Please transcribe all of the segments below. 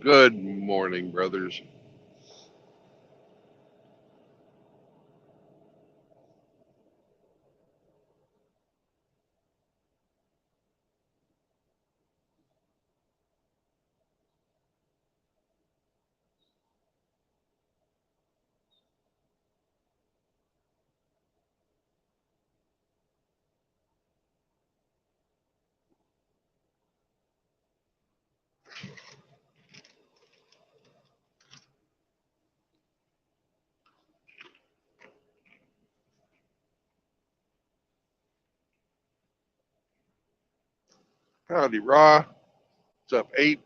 Good morning, brothers. Howdy, Raw. What's up, 8?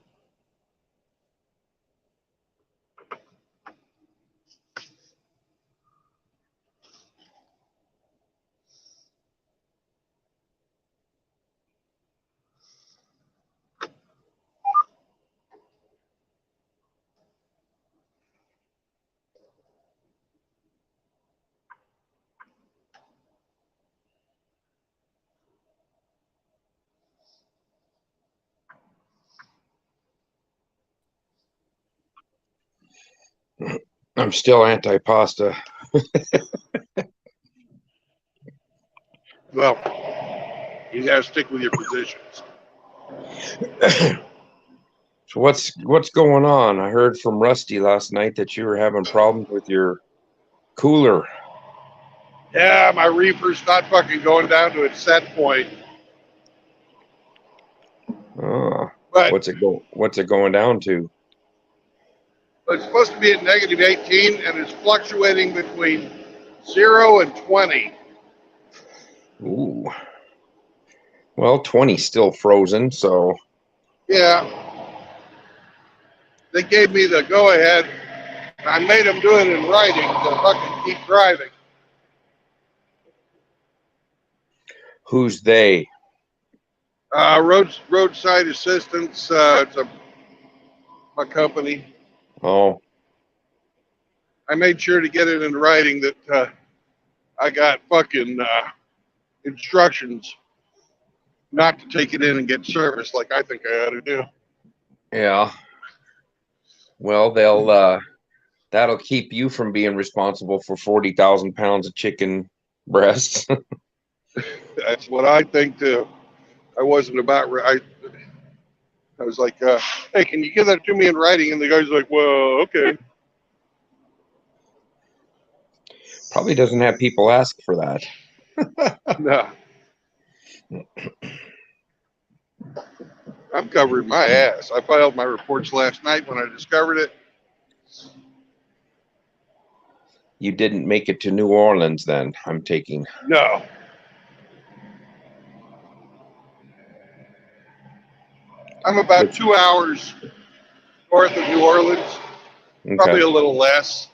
I'm still anti-pasta. Well, you got to stick with your positions. So what's going on? I heard from Rusty last night that you were having problems with your cooler. Yeah, my reefer's not fucking going down to its set point. Oh, But what's it going down to? it's supposed to be at negative 18, and it's fluctuating between 0 and 20. Ooh. Well, 20's still frozen, so Yeah. They gave me the go-ahead. I made them do it in writing to fucking keep driving. who's they? Roadside assistance. It's a company. Oh, I made sure to get it in writing that I got fucking instructions not to take it in and get service like I think I ought to do. yeah. Well, that'll keep you from being responsible for 40,000 pounds of chicken breasts. That's what I think too. I wasn't about. I was like, hey, can you give that to me in writing? And the guy's like, well, okay. Probably doesn't have people ask for that. No, I'm covering my ass. I filed my reports last night when I discovered it. You didn't make it to New Orleans then, I'm taking. No. I'm about 2 hours north of New Orleans, probably Okay. a little less.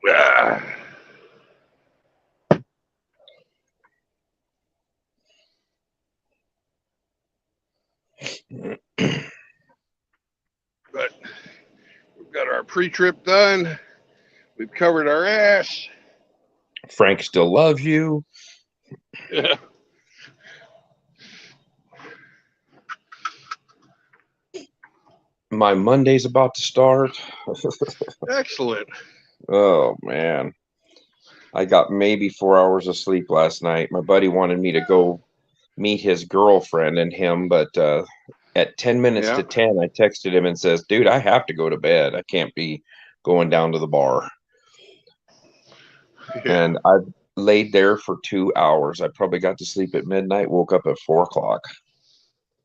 Ah. But we've got our pre-trip done. We've covered our ass. Frank still loves you. Yeah. My Monday's about to start. Excellent. Oh man. I got maybe 4 hours of sleep last night. My buddy wanted me to go meet his girlfriend and him, but at 10 minutes Yeah. to 10, I texted him and says, dude, I have to go to bed. I can't be going down to the bar. Yeah. And I laid there for 2 hours. I probably got to sleep at midnight, woke up at 4 o'clock.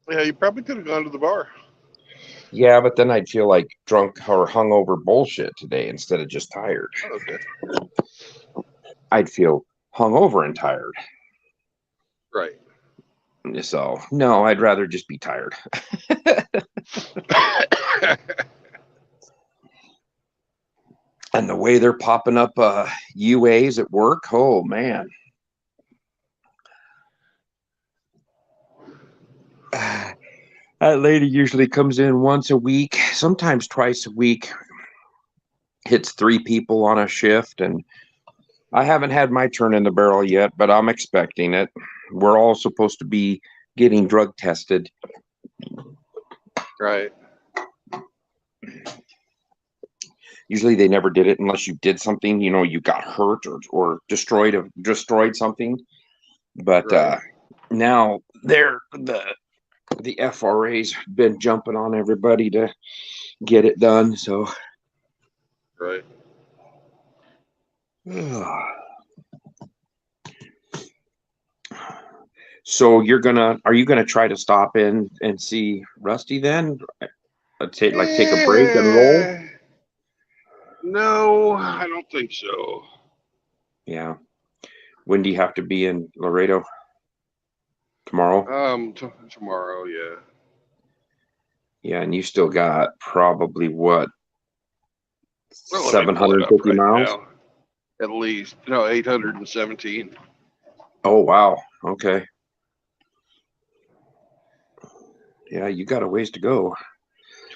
Yeah, you probably could have gone to the bar. Yeah, but then I'd feel like drunk or hungover bullshit today instead of just tired. Okay. I'd feel hungover and tired. Right. So, no, I'd rather just be tired. And the way they're popping up UAs at work, oh man. That lady usually comes in once a week, sometimes twice a week, hits 3 people on a shift, and I haven't had my turn in the barrel yet, but I'm expecting it. We're all supposed to be getting drug tested. Right. Usually they never did it unless you did something, you got hurt or destroyed something. But Right. now the FRA's been jumping on everybody to get it done. So Right. so are you gonna try to stop in and see Rusty then? Take a break and roll? Eh, no, I don't think so. Yeah. When do you have to be in Laredo? Tomorrow? Tomorrow, yeah. Yeah, and you still got probably what, Well, let me pull it 750 up right miles? now. At least, no, 817. Oh, wow. Okay. Yeah, you got a ways to go.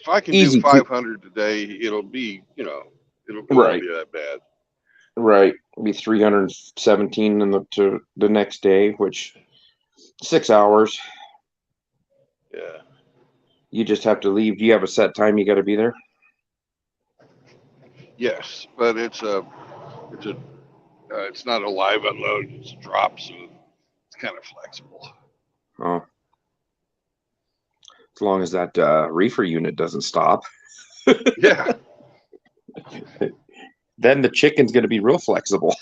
If I can do Easy to, 500 today, it'll be, it won't right, be that bad. right. Be 317 to the next day, which 6 hours. Yeah. You just have to leave. Do you have a set time you got to be there? Yes, but it's not a live unload. It's a drop, so it's kind of flexible. Oh, as long as that reefer unit doesn't stop. Yeah. Then the chicken's going to be real flexible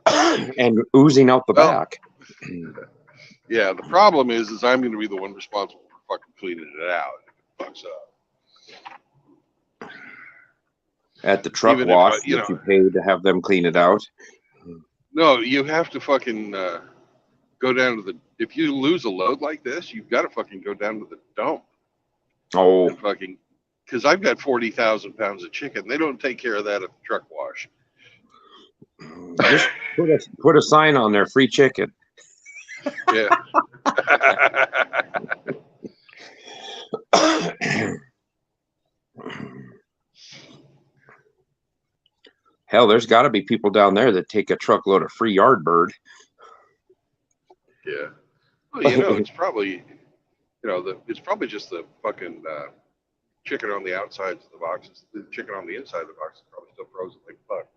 and oozing out the Well, back. yeah. The problem is I'm going to be the one responsible for fucking cleaning it out. If it fucks up. At the truck Even if wash that you pay to have them clean it out. no, you have to fucking go down to the. If you lose a load like this, you've got to fucking go down to the dump Oh, and fucking. Because I've got 40,000 pounds of chicken. They don't take care of that at the truck wash. just put a sign on there, free chicken. Yeah. Hell, there's got to be people down there that take a truckload of free yard bird. Yeah. Well, it's probably it's probably just the fucking chicken on the outsides of the boxes. The chicken on the inside of the box is probably still frozen like fuck.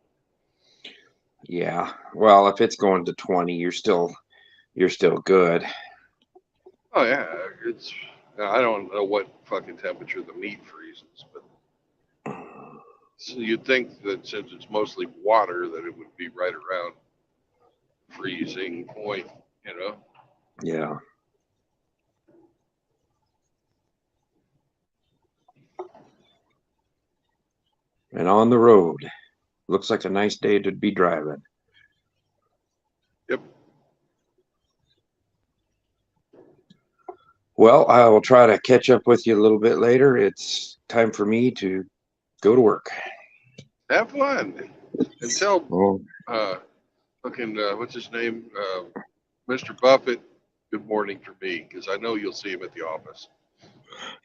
Yeah. Well, if it's going to 20, you're still good. Oh yeah, it's. I don't know what fucking temperature the meat freezes, but so you'd think that since it's mostly water, that it would be right around freezing point. You know. Yeah. And on the road. Looks like a nice day to be driving. Yep. Well, I will try to catch up with you a little bit later. It's time for me to go to work. Have fun and tell Oh, uh, fucking what's his name, Mr. Buffett. Good morning for me, because I know you'll see him at the office.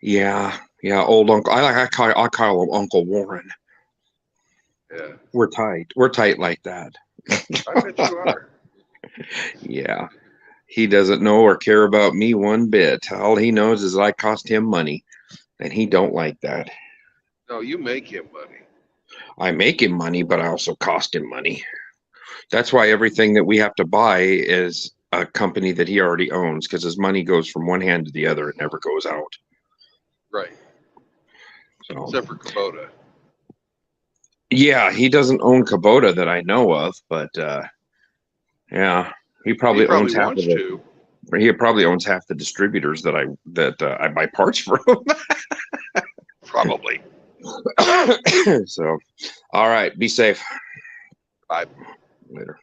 yeah, yeah. Old Uncle. I call him Uncle Warren. Yeah, We're tight. We're tight like that. I bet you are. Yeah. He doesn't know or care about me one bit. All he knows is I cost him money, and he don't like that. No, you make him money. I make him money, but I also cost him money. That's why everything that we have to buy is a company that he already owns, because his money goes from one hand to the other. It never goes out. Right. So, Except for Kubota. yeah, he doesn't own Kubota that I know of, but yeah, he He probably probably owns half of wants it. to. He probably owns half the distributors that I buy parts from. Probably. So, all right, be safe. Bye. Later.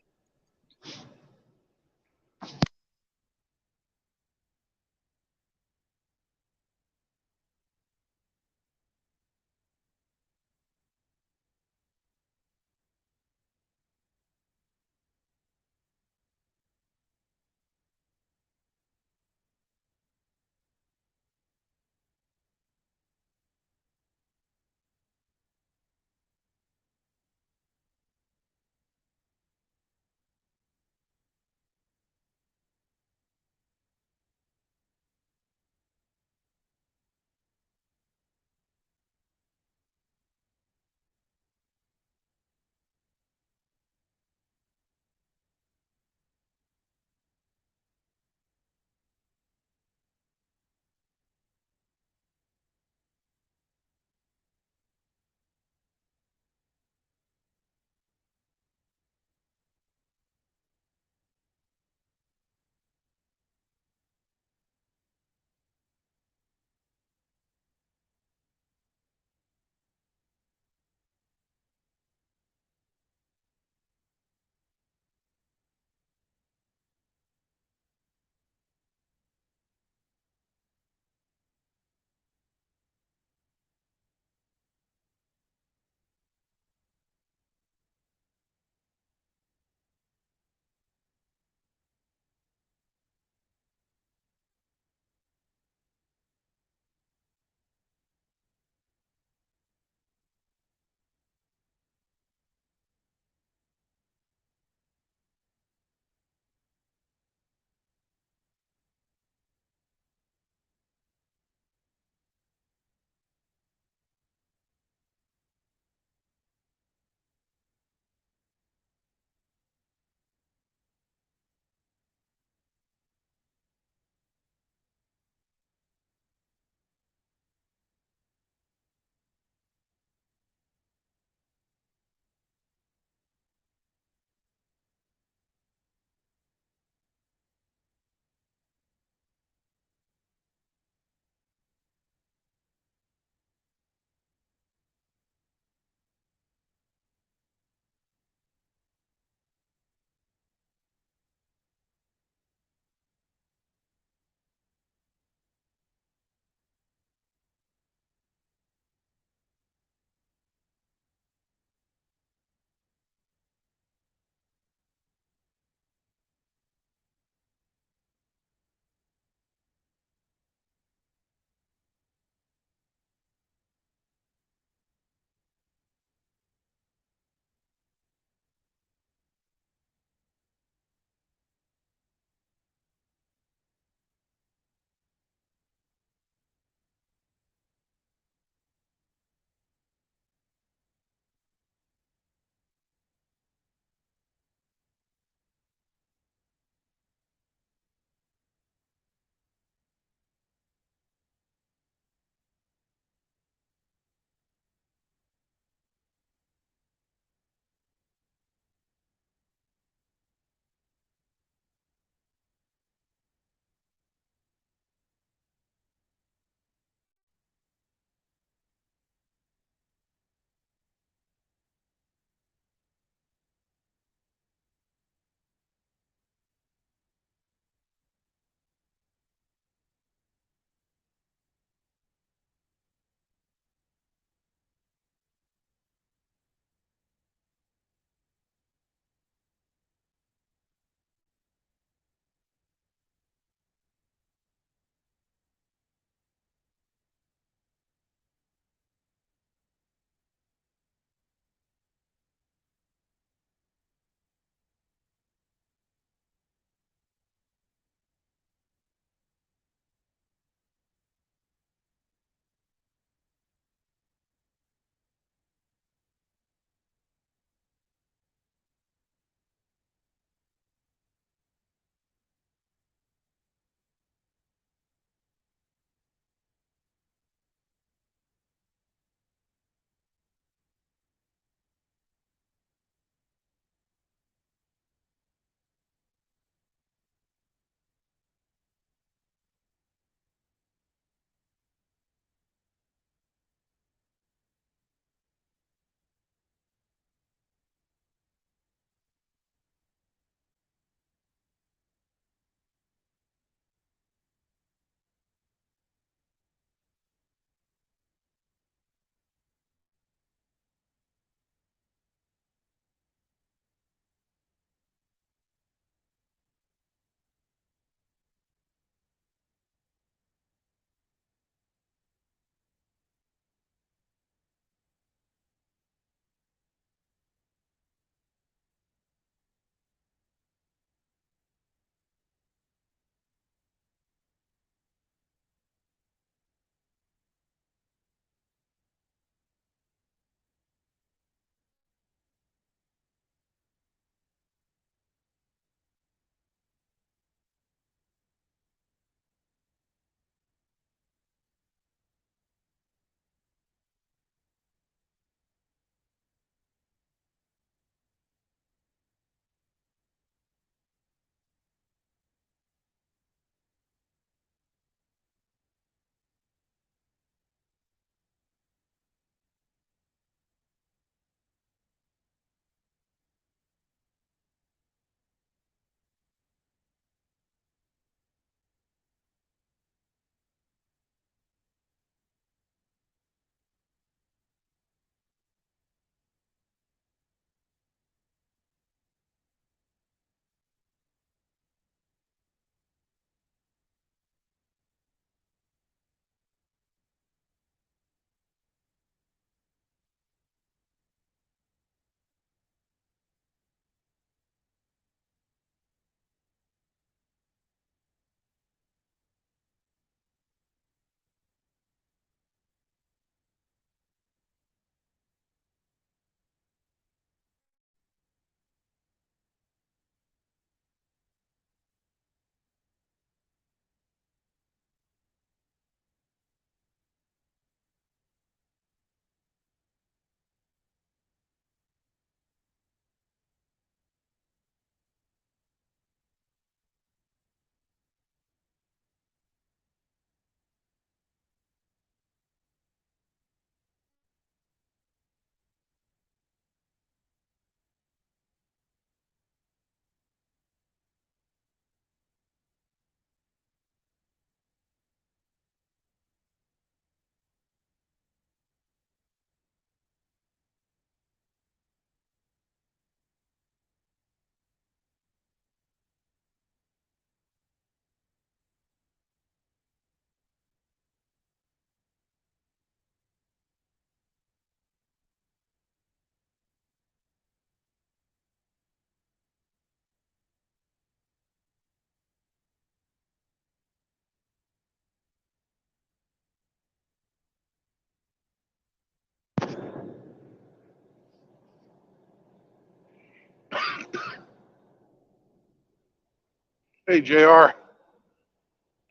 Hey, JR.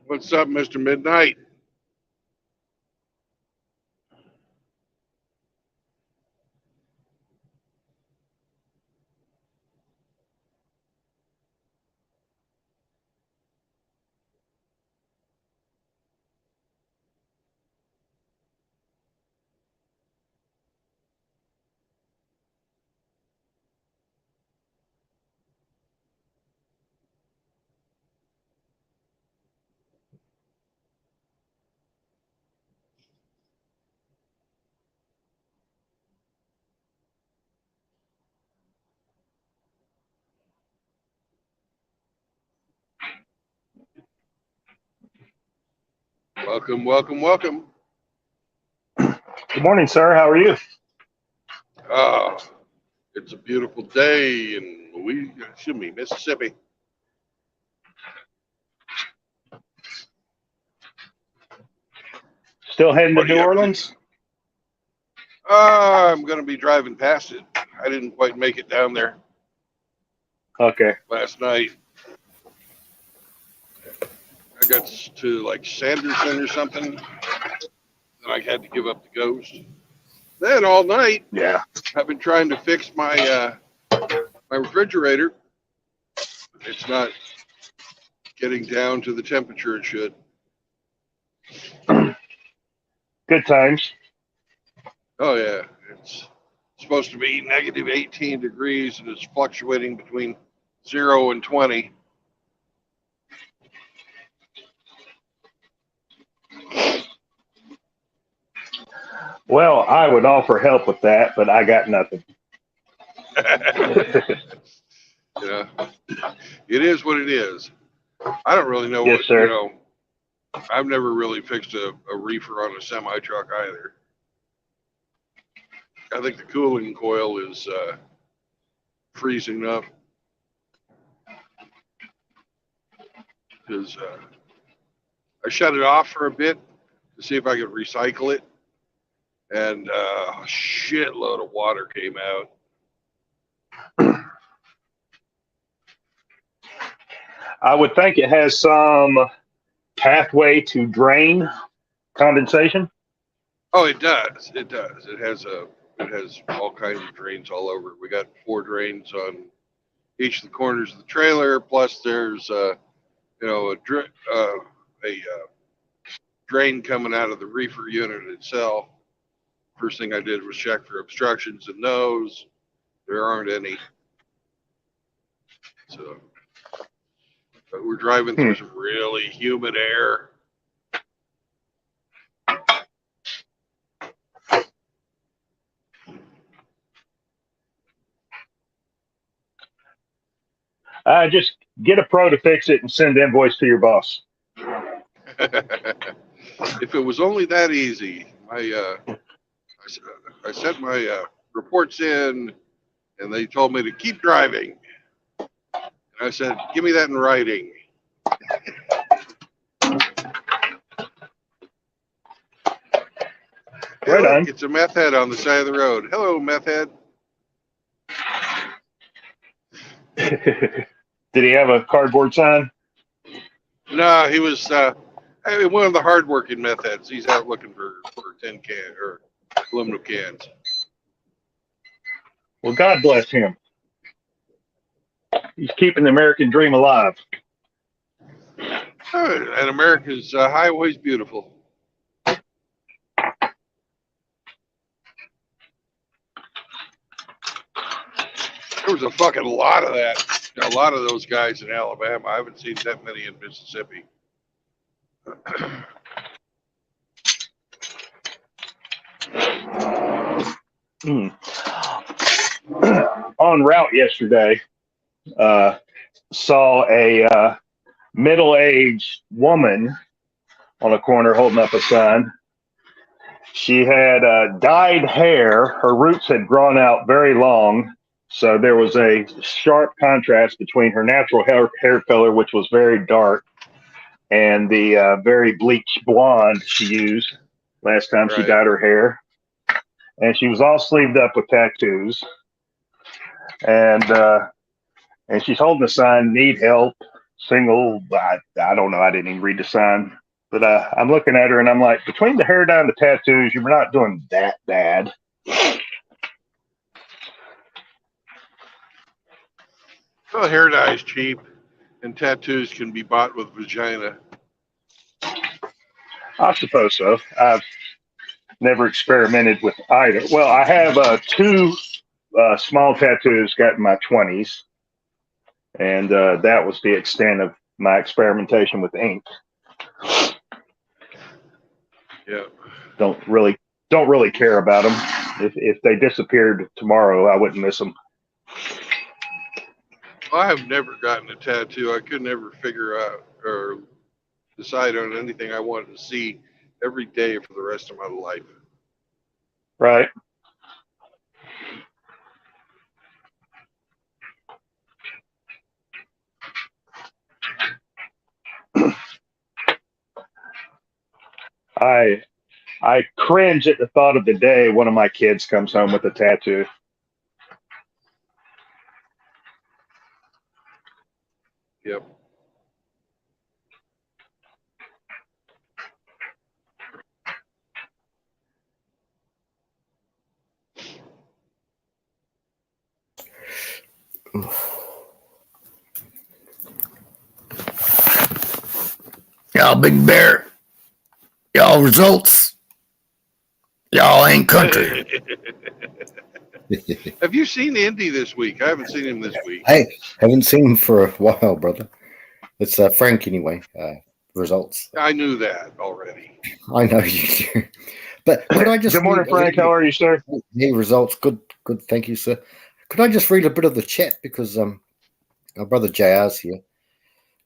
What's up, Mr. Midnight? Welcome, welcome, welcome. Good morning, sir. How are you? It's a beautiful day in Mississippi. Still heading to What are New you up to? Orleans? I'm going to be driving past it. I didn't quite make it down there Okay. last night. I got to like Sanderson or something, and I had to give up the ghost. Then all night, Yeah. I've been trying to fix my my refrigerator. It's not getting down to the temperature it should. Good times. Oh yeah, it's supposed to be negative 18 degrees, and it's fluctuating between 0 and 20. Well, I would offer help with that, but I got nothing. You know, it is what it is. I don't really know Yes, what, sir. I've never really fixed a reefer on a semi truck either. I think the cooling coil is freezing up because I shut it off for a bit to see if I could recycle it, and a shitload of water came out. I would think it has some pathway to drain condensation. Oh, it does. It does. It has all kinds of drains all over. We got 4 drains on each of the corners of the trailer. Plus, there's a drain coming out of the reefer unit itself. First thing I did was check for obstructions in those. There aren't any. So, but we're driving through some really humid air. Just get a pro to fix it and send the invoice to your boss. If it was only that easy, I sent my reports in, and they told me to keep driving. And I said, "Give me that in writing." Hey, Right look, on. it's a meth head on the side of the road. Hello, meth head. Did he have a cardboard sign? No, he was one of the hardworking meth heads. He's out looking for tin can or aluminum cans. Well, God bless him. He's keeping the American dream alive. And America's highway's beautiful. There was a fucking lot of that. A lot of those guys in Alabama. I haven't seen that many in Mississippi. En route yesterday, saw a middle-aged woman on a corner holding up a sign. She had dyed hair. Her roots had grown out very long, so there was a sharp contrast between her natural hair color, which was very dark, and the very bleached blonde she used last time she dyed her hair. And she was all sleeved up with tattoos. And she's holding a sign, "Need help." single. I don't know. I didn't even read the sign. But I'm looking at her and I'm like, between the hair dye and the tattoos, you're not doing that bad. Well, hair dye is cheap, and tattoos can be bought with vagina. I suppose so. I've never experimented with either. Well, I have two small tattoos got in my 20s, and that was the extent of my experimentation with ink. Yeah. Don't really care about them. If they disappeared tomorrow, I wouldn't miss them. I have never gotten a tattoo. I could never figure out or decide on anything I wanted to see every day for the rest of my life. Right. I cringe at the thought of the day one of my kids comes home with a tattoo. Yep. Y'all Big Bear. Y'all results. Y'all ain't country. Have you seen Indy this week? I haven't seen him this week. Hey, haven't seen him for a while, brother. It's Frank anyway. Results. I knew that already. I know you do. But could I just Good morning, Frank. How are you, sir? Hey, results. Good. Thank you, sir. Could I just read a bit of the chat because our brother JR's here,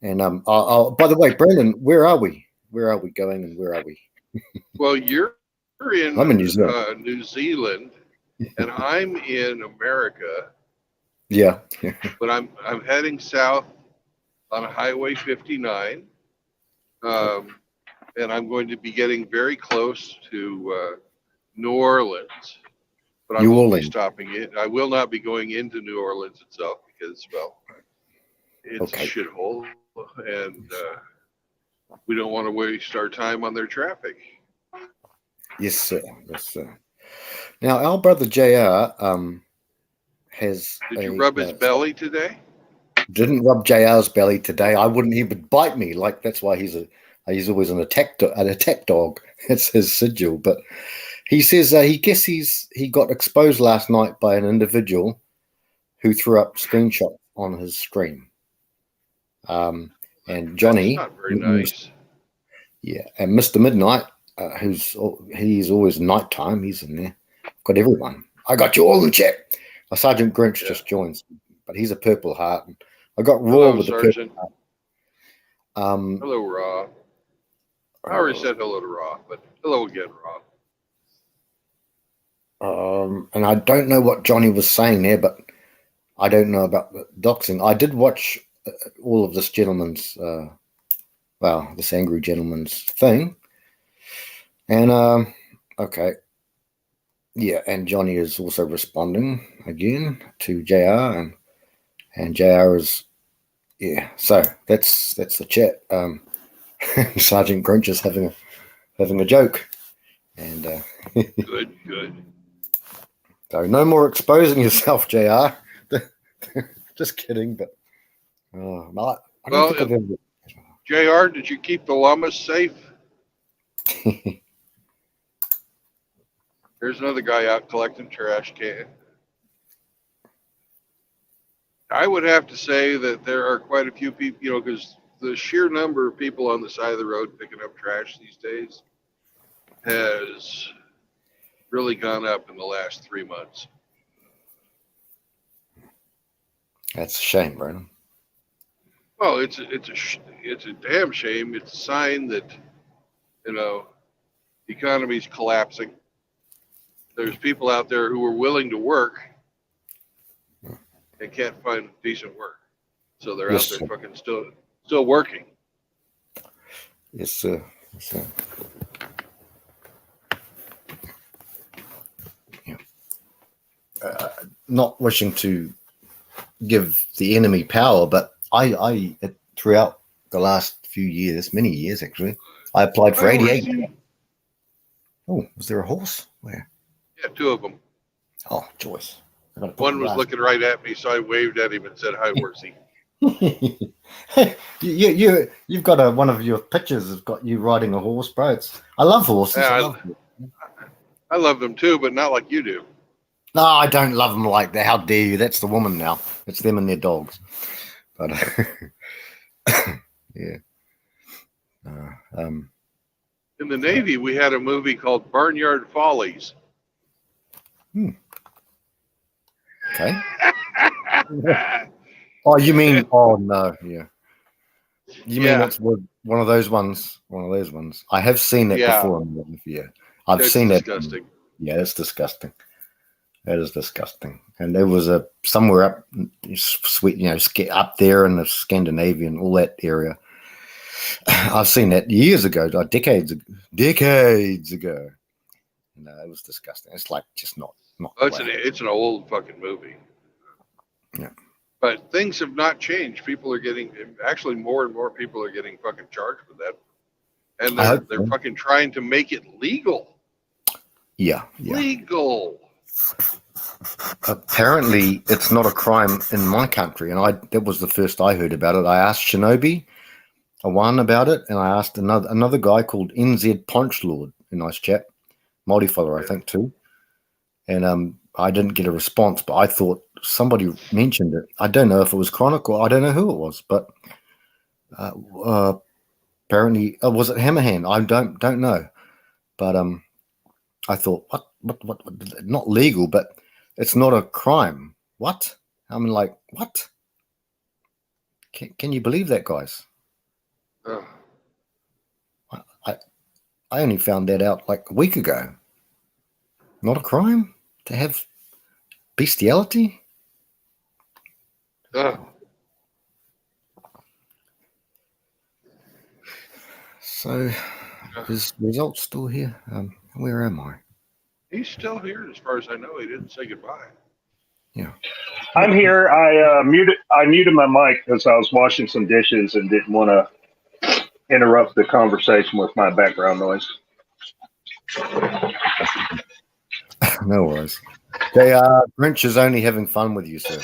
and I'll by the way, Brandon, where are we? Where are we going, and where are we? Well, you're in, I'm in New Zealand. New Zealand, and I'm in America. Yeah. But I'm heading south on Highway 59, and I'm going to be getting very close to New Orleans. But I won't be stopping it. I will not be going into New Orleans itself because, well, it's a shithole, and we don't want to waste our time on their traffic. Yes, sir. Yes, sir. Now, our brother JR has. Did you rub his belly today? Didn't rub JR's belly today. I wouldn't. He would bite me. Like that's why he's always an attack dog. That's his sigil. But he says he got exposed last night by an individual who threw up screenshot on his screen. And Johnny, that's not very nice. Yeah, and Mr. Midnight, he's always nighttime. He's in there. Got everyone. I got you all in chat. Sergeant Grinch just joins, but he's a Purple Heart. I got Raw with Sergeant. the Purple Heart. Hello, Raw. I already said hello to Raw, but hello again, Raw. And I don't know what Johnny was saying there, but I don't know about the doxing. I did watch all of this gentleman's, this angry gentleman's thing. And, okay. Yeah, and Johnny is also responding again to JR, and JR is, yeah. So that's the chat. Sergeant Grinch is having a joke, and good. So no more exposing yourself, JR. Just kidding, but I don't think I've ever. JR, did you keep the llamas safe? There's another guy out collecting trash can. I would have to say that there are quite a few people, because the sheer number of people on the side of the road picking up trash these days has really gone up in the last 3 months. That's a shame, Brandon. Well, it's a damn shame. It's a sign that the economy's collapsing. There's people out there who are willing to work and can't find decent work, so they're out there fucking still working. Yes, sir. Yes, sir. Yeah. Not wishing to give the enemy power, but throughout the last few years, many years actually. I applied for I 88. horsey. Oh, was there a horse? Where? Yeah, two of them. Oh, Joyce. I gotta put One the was glass- looking right at me, so I waved at him and said, "Hi, horsey." You've got one of your pictures has got you riding a horse, bro. I love horses. Yeah, I love them too, but not like you do. No, I don't love them like that. How dare you? That's the woman now. It's them and their dogs. But yeah. In the Navy, we had a movie called Barnyard Follies. Okay. Oh, you mean? Oh no, yeah. You mean Yeah. it's one of those ones? One of those ones. I have seen that Yeah. before. Yeah, I've It's seen disgusting. that. Yeah, it's disgusting. That is disgusting. And there was somewhere up, sweet, up there in the Scandinavian, all that area. I've seen that years ago, like decades ago. No, it was disgusting. It's like just not. Oh, the way. it's an old fucking movie. Yeah. But things have not changed. People are getting, actually, more and more people are getting fucking charged with that, and I hope they're so. fucking trying to make it legal. Yeah. Legal. Apparently, it's not a crime in my country, and that was the first I heard about it. I asked Shinobi, one about it, and I asked another guy called NZ Punchlord, a nice chap, Māori fella, I think too. And I didn't get a response, but I thought somebody mentioned it. I don't know if it was Chronic or I don't know who it was, but apparently, was it Hammerhand? I don't know, but I thought what? Not legal, but it's not a crime. What? I mean, like what? Can you believe that, guys? Ugh. I only found that out like a week ago. Not a crime to have bestiality. Ugh. So, is results still here? Where am I? He's still here, as far as I know. He didn't say goodbye. Yeah. I'm here. I muted my mic because I was washing some dishes and didn't want to interrupt the conversation with my background noise. No worries. JR, Grinch is only having fun with you, sir.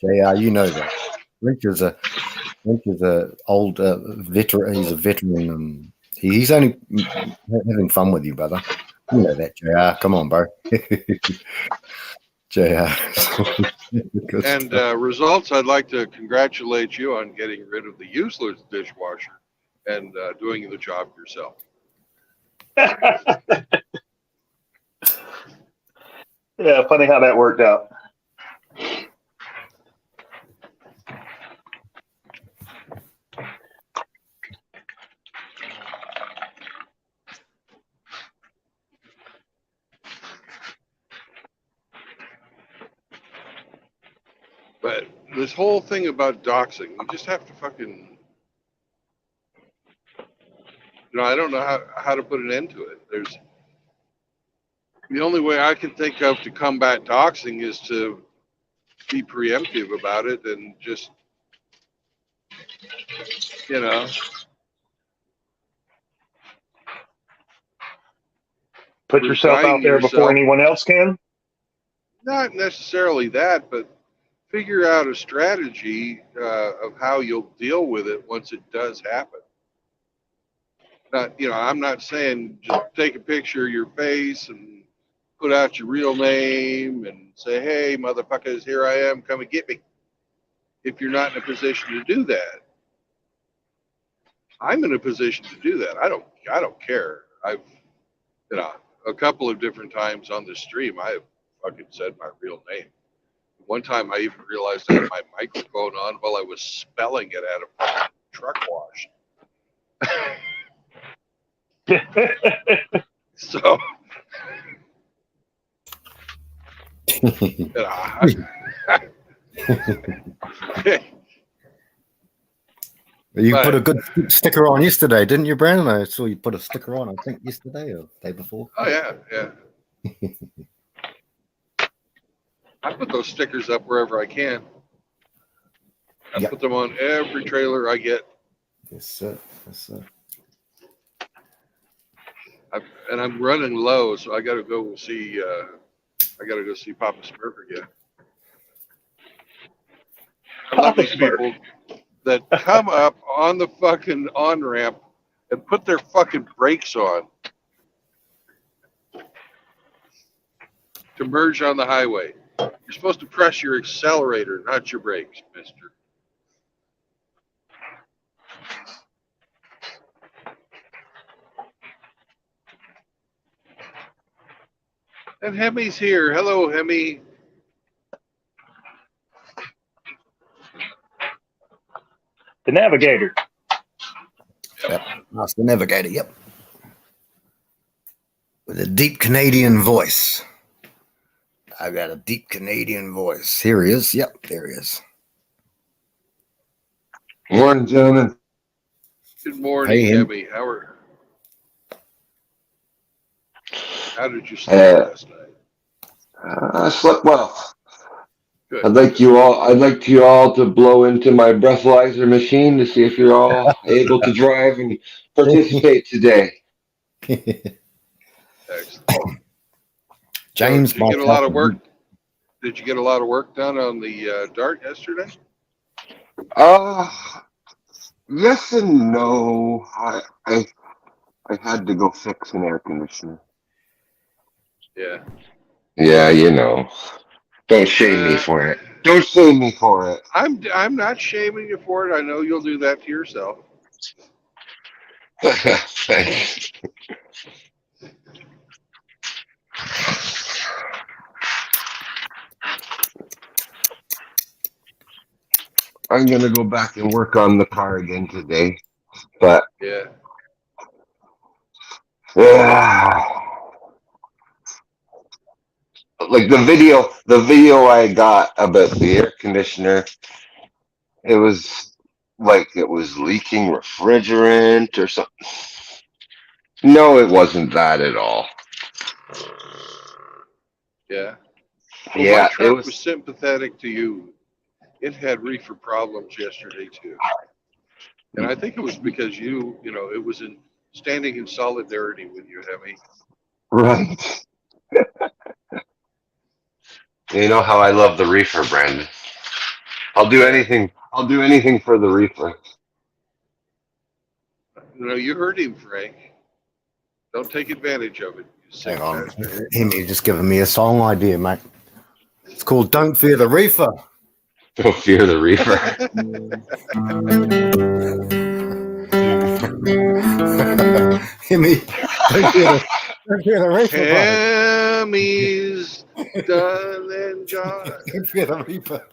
JR, you know that. Grinch is a old veteran. He's a veteran, and he's only having fun with you, brother. You know that, JR. Come on, bro. JR. And results, I'd like to congratulate you on getting rid of the useless dishwasher and doing the job yourself. Yeah, funny how that worked out. But this whole thing about doxing, we just have to fucking, I don't know how to put an end to it. The only way I can think of to combat doxing is to be preemptive about it and just, Put yourself out resign there before yourself. anyone else can. Not necessarily that, but figure out a strategy of how you'll deal with it once it does happen. Not, I'm not saying just take a picture of your face and put out your real name and say, "Hey, motherfuckers, here I am, come and get me." If you're not in a position to do that, I'm in a position to do that. I don't care. I've, a couple of different times on the stream, I have fucking said my real name. One time I even realized I had my microphone on while I was spelling it at a fucking truck wash. So, you put a good sticker on yesterday, didn't you, Brandon? I saw you put a sticker on, I think yesterday or the day before. Oh, yeah. I put those stickers up wherever I can. I Yep. put them on every trailer I get, Yes, sir. Yes, sir. and I'm running low, so I got to go see. I got to go see Papa Smurf again. I love Papa these Smurf. people that come up on the fucking on ramp and put their fucking brakes on to merge on the highway. You're supposed to press your accelerator, not your brakes, mister. And Hemi's here. Hello, Hemi. The Navigator. Yep. That's the Navigator. Yep. With a deep Canadian voice. I got a deep Canadian voice. Here he is. Yep, there he is. Morning, gentlemen. Good morning, Hey, Hem. Hemi. How did you sleep Uh, last night? I slept well. Good. I'd like you all to blow into my breathalyzer machine to see if you're all able to drive and participate today. Excellent. James, So, did you my get a lot of cousin. work? Did you get a lot of work done on the Dart yesterday? Yes and no. I had to go fix an air conditioner. Yeah. Yeah, you know. Don't shame me for it. Don't shame me for it. I'm not shaming you for it. I know you'll do that to yourself. Thanks. I'm gonna go back and work on the car again today, but Yeah. like the video I got about the air conditioner, it was like it was leaking refrigerant or something. No, it wasn't that at all. Yeah. Well, my Yeah, it truck was was. sympathetic to you. It had reefer problems yesterday too, and I think it was because it was standing in solidarity with you, Hemi. Right. You know how I love the reefer, Brandon. I'll do anything. I'll do anything for the reefer. You heard him, Frank. Don't take advantage of it. You sick Hang on. bastard. He's just giving me a song idea, mate. It's called Don't Fear the Reefer. Don't fear the reefer. Hemi, don't fear the reefer, brother. Hemi's done and gone. Don't fear the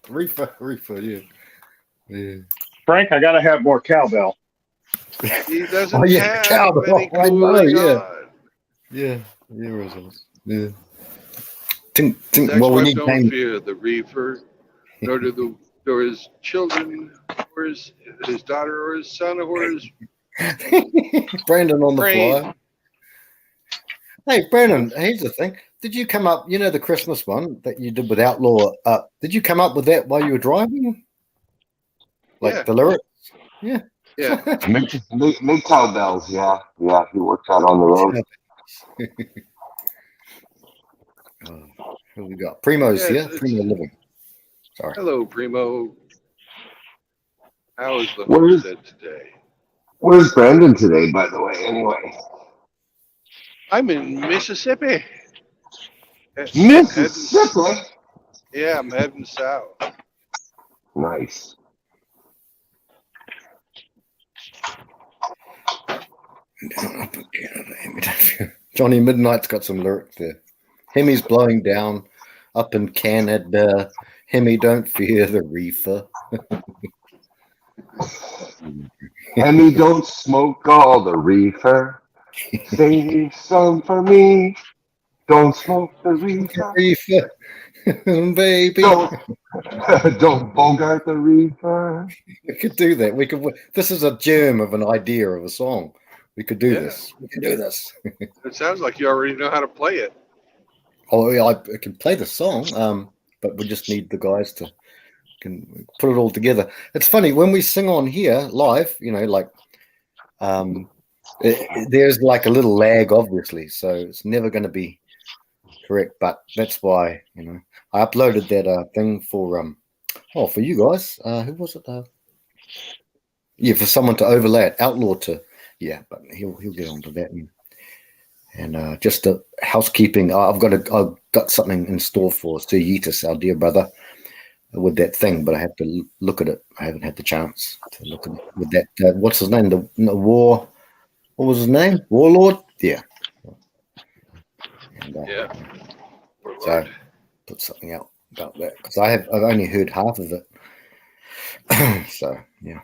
reefer. Reefer, yeah. Yeah. Frank, I gotta have more cowbell. He doesn't Oh, yeah, have cowbell. any I know, cooling yeah. on. Yeah, results. Yeah. Tink, His well, we ex-wife need don't James. fear the reefer, nor his children, or his daughter, or his son, or his Brandon on the brain. fly. Hey, Brandon, here's the thing. Did you come up, the Christmas one that you did with Outlaw? Did you come up with that while you were driving? Like Yeah. the lyrics? Yeah. MGTOW bells. Yeah. He works out on the road. Who we got? Primo's Yeah, here. Primo Living. Sorry. Hello, Primo. How is the Where is- homestead today? Where's Brandon today, by the way? Anyway, I'm in Mississippi. Mississippi. Yeah, I'm heading south. Nice. Johnny Midnight's got some lyrics there. Hemi's blowing down up in Canada. Hemi, don't fear the reefer. And he don't smoke all the reefer. Save some for me. Don't smoke the reefer. Reefer, baby. Don't bogart the reefer. We could do that. We could. This is a germ of an idea of a song. We could do Yeah. this. We can do this. It sounds like you already know how to play it. Oh, yeah, I can play the song, but we just need the guys to can put it all together. It's funny when we sing on here live, you know, like there's like a little lag, obviously, so it's never going to be correct. But that's why, you know, I uploaded that thing for for you guys. Who was it? Yeah, for someone to overlay it, Outlaw to, yeah, but he'll get onto that. And just a housekeeping. I've got something in store for Sir Yeetus, our dear brother, with that thing, but I have to look at it. I haven't had the chance to look at it with that. What's his name? The war. What was his name? Warlord. Yeah. And, Yeah. So put something out about that because I've only heard half of it. So yeah.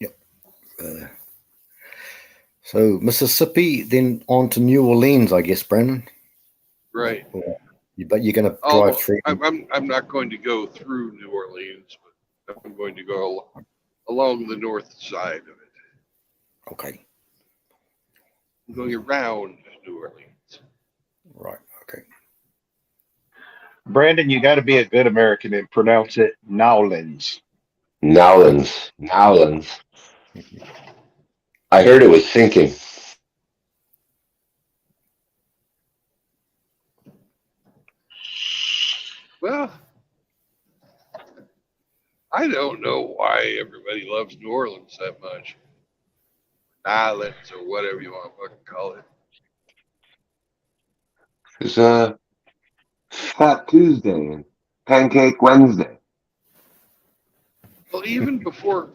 Yep. So Mississippi, then on to New Orleans, I guess, Brandon. Right. But you're going to drive through. I'm not going to go through New Orleans, but I'm going to go along the north side of it. Okay. I'm going around New Orleans. Right. Okay. Brandon, you got to be a good American and pronounce it Nowlands. Nowlands. I heard it was sinking. Well, I don't know why everybody loves New Orleans that much. Islands or whatever you want to fucking call it. It's Fat Tuesday and Pancake Wednesday. Well, even before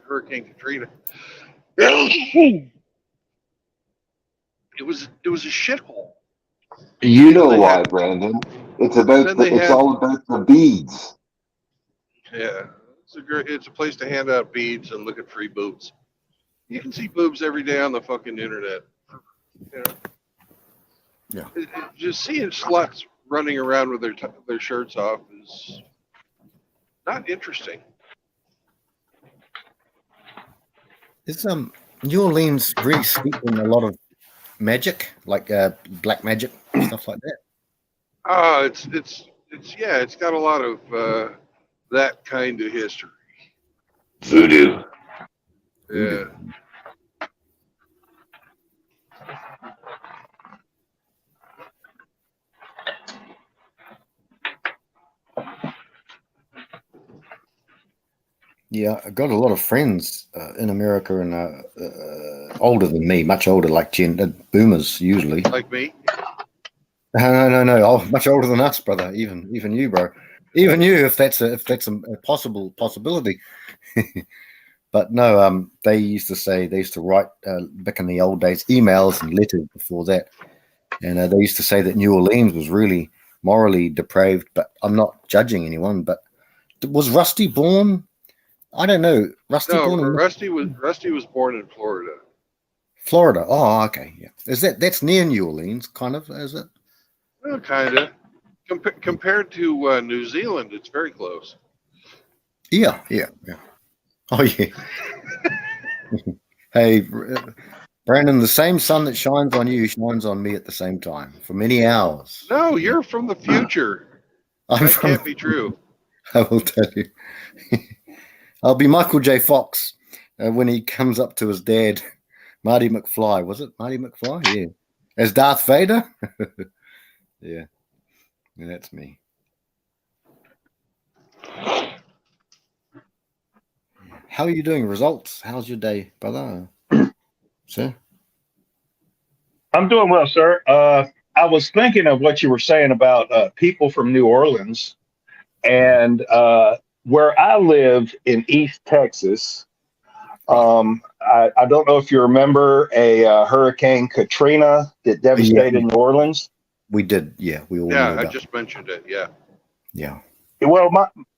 Hurricane Katrina, it was a shithole. You know why, Brandon? It's all about the beads. Yeah, it's a place to hand out beads and look at free boobs. You can see boobs every day on the fucking internet. You know? Yeah. Just seeing sluts running around with their shirts off is not interesting. Is New Orleans really steeped in a lot of magic, like black magic stuff like that? It's got a lot of that kind of history. Voodoo. Yeah. Yeah, I got a lot of friends in America and older than me, much older, like boomers usually. Like me? No. Oh, much older than us, brother. Even you, bro. Even you, if that's a possibility. But no, they used to write back in the old days emails and letters before that, and they used to say that New Orleans was really morally depraved. But I'm not judging anyone. But was Rusty born? I don't know. Rusty was born in Florida. Florida. Oh, okay. Yeah. That's near New Orleans, kind of, is it? Well, kind of. Compared to New Zealand, it's very close. Yeah. Oh, yeah. Hey, Brandon, the same sun that shines on you shines on me at the same time for many hours. No, you're from the future. Can't be true. I will tell you. I'll be Michael J. Fox when he comes up to his dad, Marty McFly. Was it Marty McFly? Yeah. As Darth Vader? Yeah. That's me. How are you doing? Results? How's your day, brother? Sir? I'm doing well, sir. I was thinking of what you were saying about people from New Orleans, and where I live in East Texas. I don't know if you remember a Hurricane Katrina that devastated New Orleans. We did, yeah. We all I just mentioned it. Yeah. Well,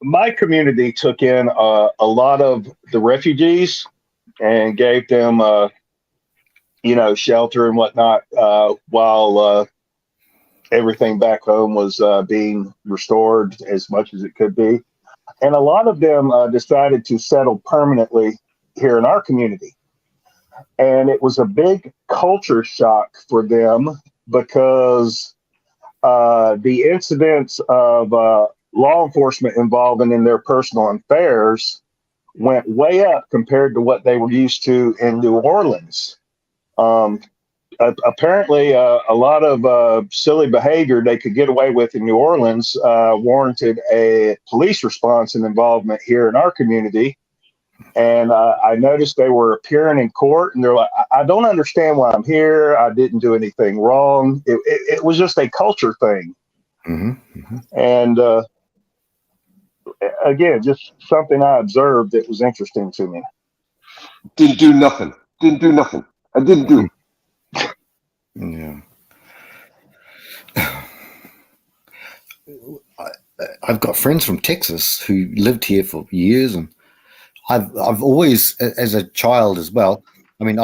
my community took in a lot of the refugees and gave them shelter and whatnot, while everything back home was being restored as much as it could be. And a lot of them decided to settle permanently here in our community. And it was a big culture shock for them because the incidents of law enforcement involvement in their personal affairs went way up compared to what they were used to in New Orleans. Apparently, a lot of silly behavior they could get away with in New Orleans warranted a police response and involvement here in our community. And I noticed they were appearing in court, and they're like, "I don't understand why I'm here. I didn't do anything wrong." It was just a culture thing. Mm-hmm. Mm-hmm. And again, just something I observed that was interesting to me. Didn't do nothing. Didn't do nothing. I didn't do. Yeah. I've got friends from Texas who lived here for years, and I've always, as a child as well. I mean,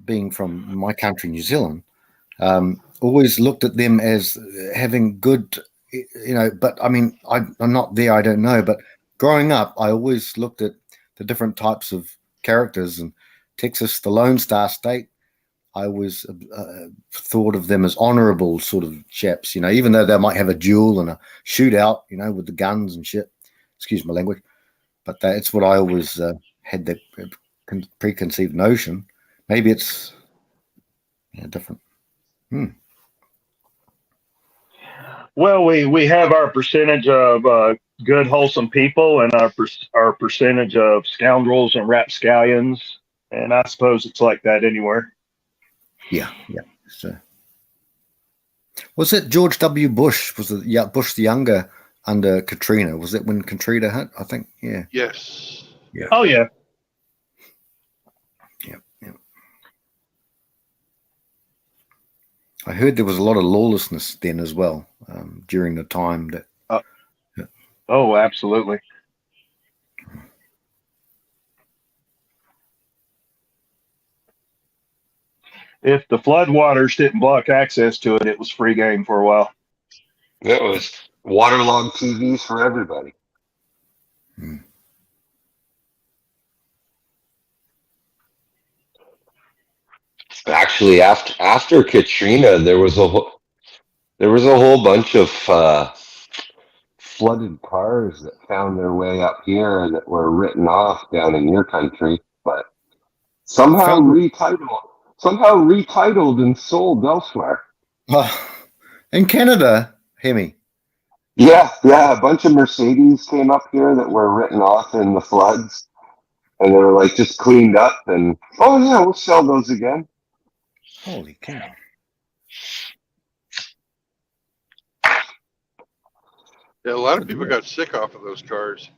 being from my country, New Zealand, always looked at them as having good, But I mean, I'm not there. I don't know. But growing up, I always looked at the different types of characters, and Texas, the Lone Star State. I always thought of them as honorable sort of chaps, even though they might have a duel and a shootout, with the guns and shit. Excuse my language. But it's what I always had that preconceived notion. Maybe it's different. Well, we have our percentage of good, wholesome people, and our percentage of scoundrels and rapscallions, and I suppose it's like that anywhere. Yeah. So, was it George W. Bush? Was it Bush the Younger under Katrina? Was it when Katrina hit? I think. Yeah. Yes. Yeah. Oh yeah. Yeah. I heard there was a lot of lawlessness then as well during the time that. Oh, absolutely. If the floodwaters didn't block access to it, it was free game for a while. That was waterlogged TVs for everybody. Actually, after Katrina, there was a whole bunch of flooded cars that found their way up here that were written off down in your country, but somehow retitled and sold elsewhere. In Canada, Hemi. Yeah, a bunch of Mercedes came up here that were written off in the floods, and they were like just cleaned up, and we'll sell those again. Holy cow. Yeah, a lot of people got sick off of those cars.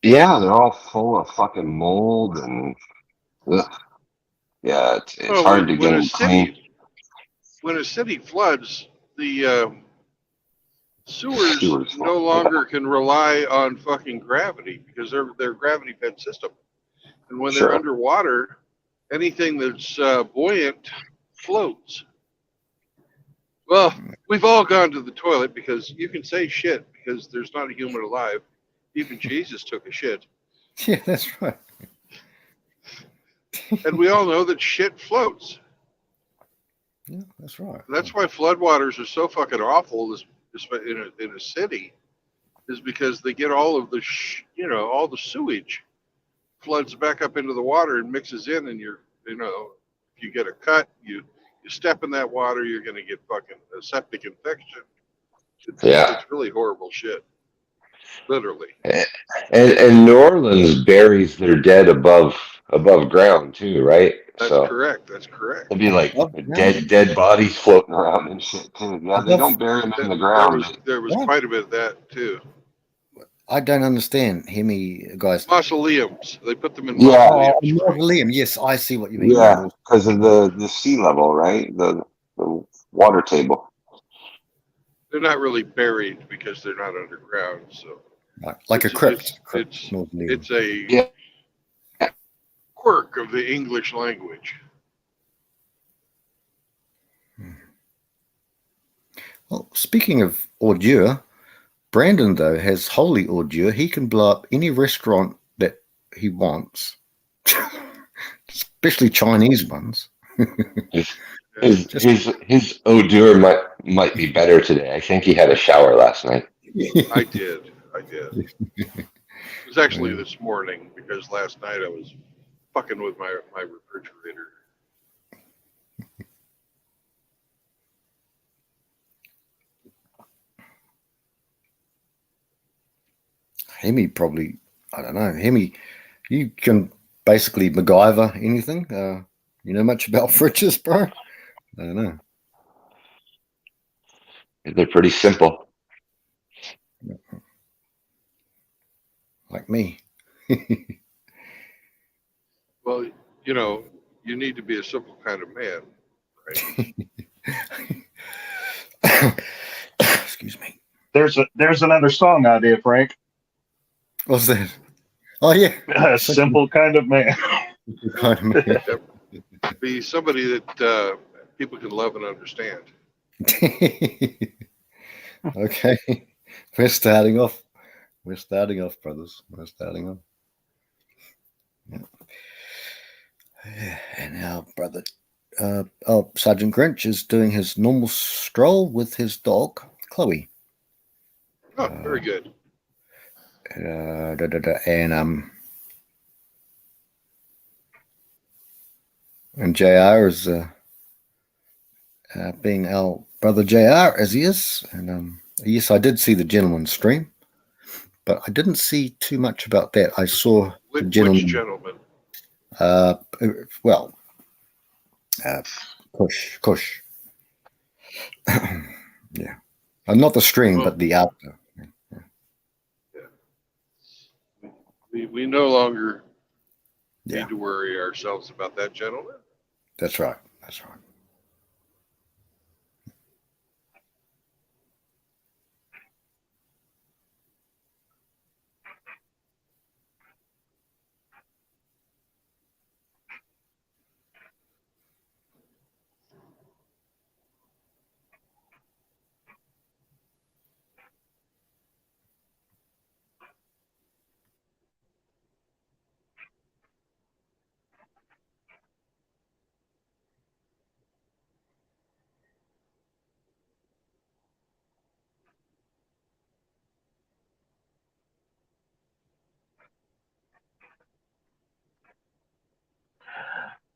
Yeah, they're all full of fucking mold and yeah, it's hard to get them clean. When a city floods, the sewers no longer can rely on fucking gravity because they're gravity fed system, and when they're underwater, anything that's buoyant floats. Well, we've all gone to the toilet because you can say shit because there's not a human alive. Even Jesus took a shit. Yeah, that's right. And we all know that shit floats. Yeah, that's right. That's why floodwaters are so fucking awful in a city, is because they get all of the all the sewage floods back up into the water and mixes in, and if you get a cut, you step in that water, you're going to get fucking a septic infection. It's really horrible shit. Literally. And New Orleans buries their dead above ground too, right? That's correct. That's correct. It'd be like dead bodies floating around and shit too. Yeah, they don't bury them in the ground. There was quite a bit of that too. I don't understand, hear me, guys. Mausoleums. They put them in mausoleums. Mausoleum. Yes, I see what you mean. Yeah, because of the sea level, right? The water table. They're not really buried because they're not underground. So, like a crypt. It's a quirk of the English language. Well, speaking of ordure, Brandon, though, has holy ordure. He can blow up any restaurant that he wants, especially Chinese ones. His Just his odor might be better today. I think he had a shower last night. I did. It was actually this morning because last night I was fucking with my refrigerator. Hemi probably, I don't know. Hemi, you can basically MacGyver anything. You know much about fridges, bro? I don't know. They're pretty simple. Like me. Well, you know, you need to be a simple kind of man, right? Excuse me. There's another song idea, Frank. What's that? Oh, yeah. A simple kind of man. Kind of man. Be somebody that people can love and understand. Okay. We're starting off. We're starting off, brothers. We're starting off. Yeah. And our brother, Sergeant Grinch is doing his normal stroll with his dog, Chloe. Oh, very good. And JR is being our brother JR as he is. And yes, I did see the gentleman's stream, but I didn't see too much about that. I saw the gentleman. Which gentleman? Kush. Yeah. Not the stream, but the after. Yeah. We no longer need to worry ourselves about that gentleman. That's right. That's right.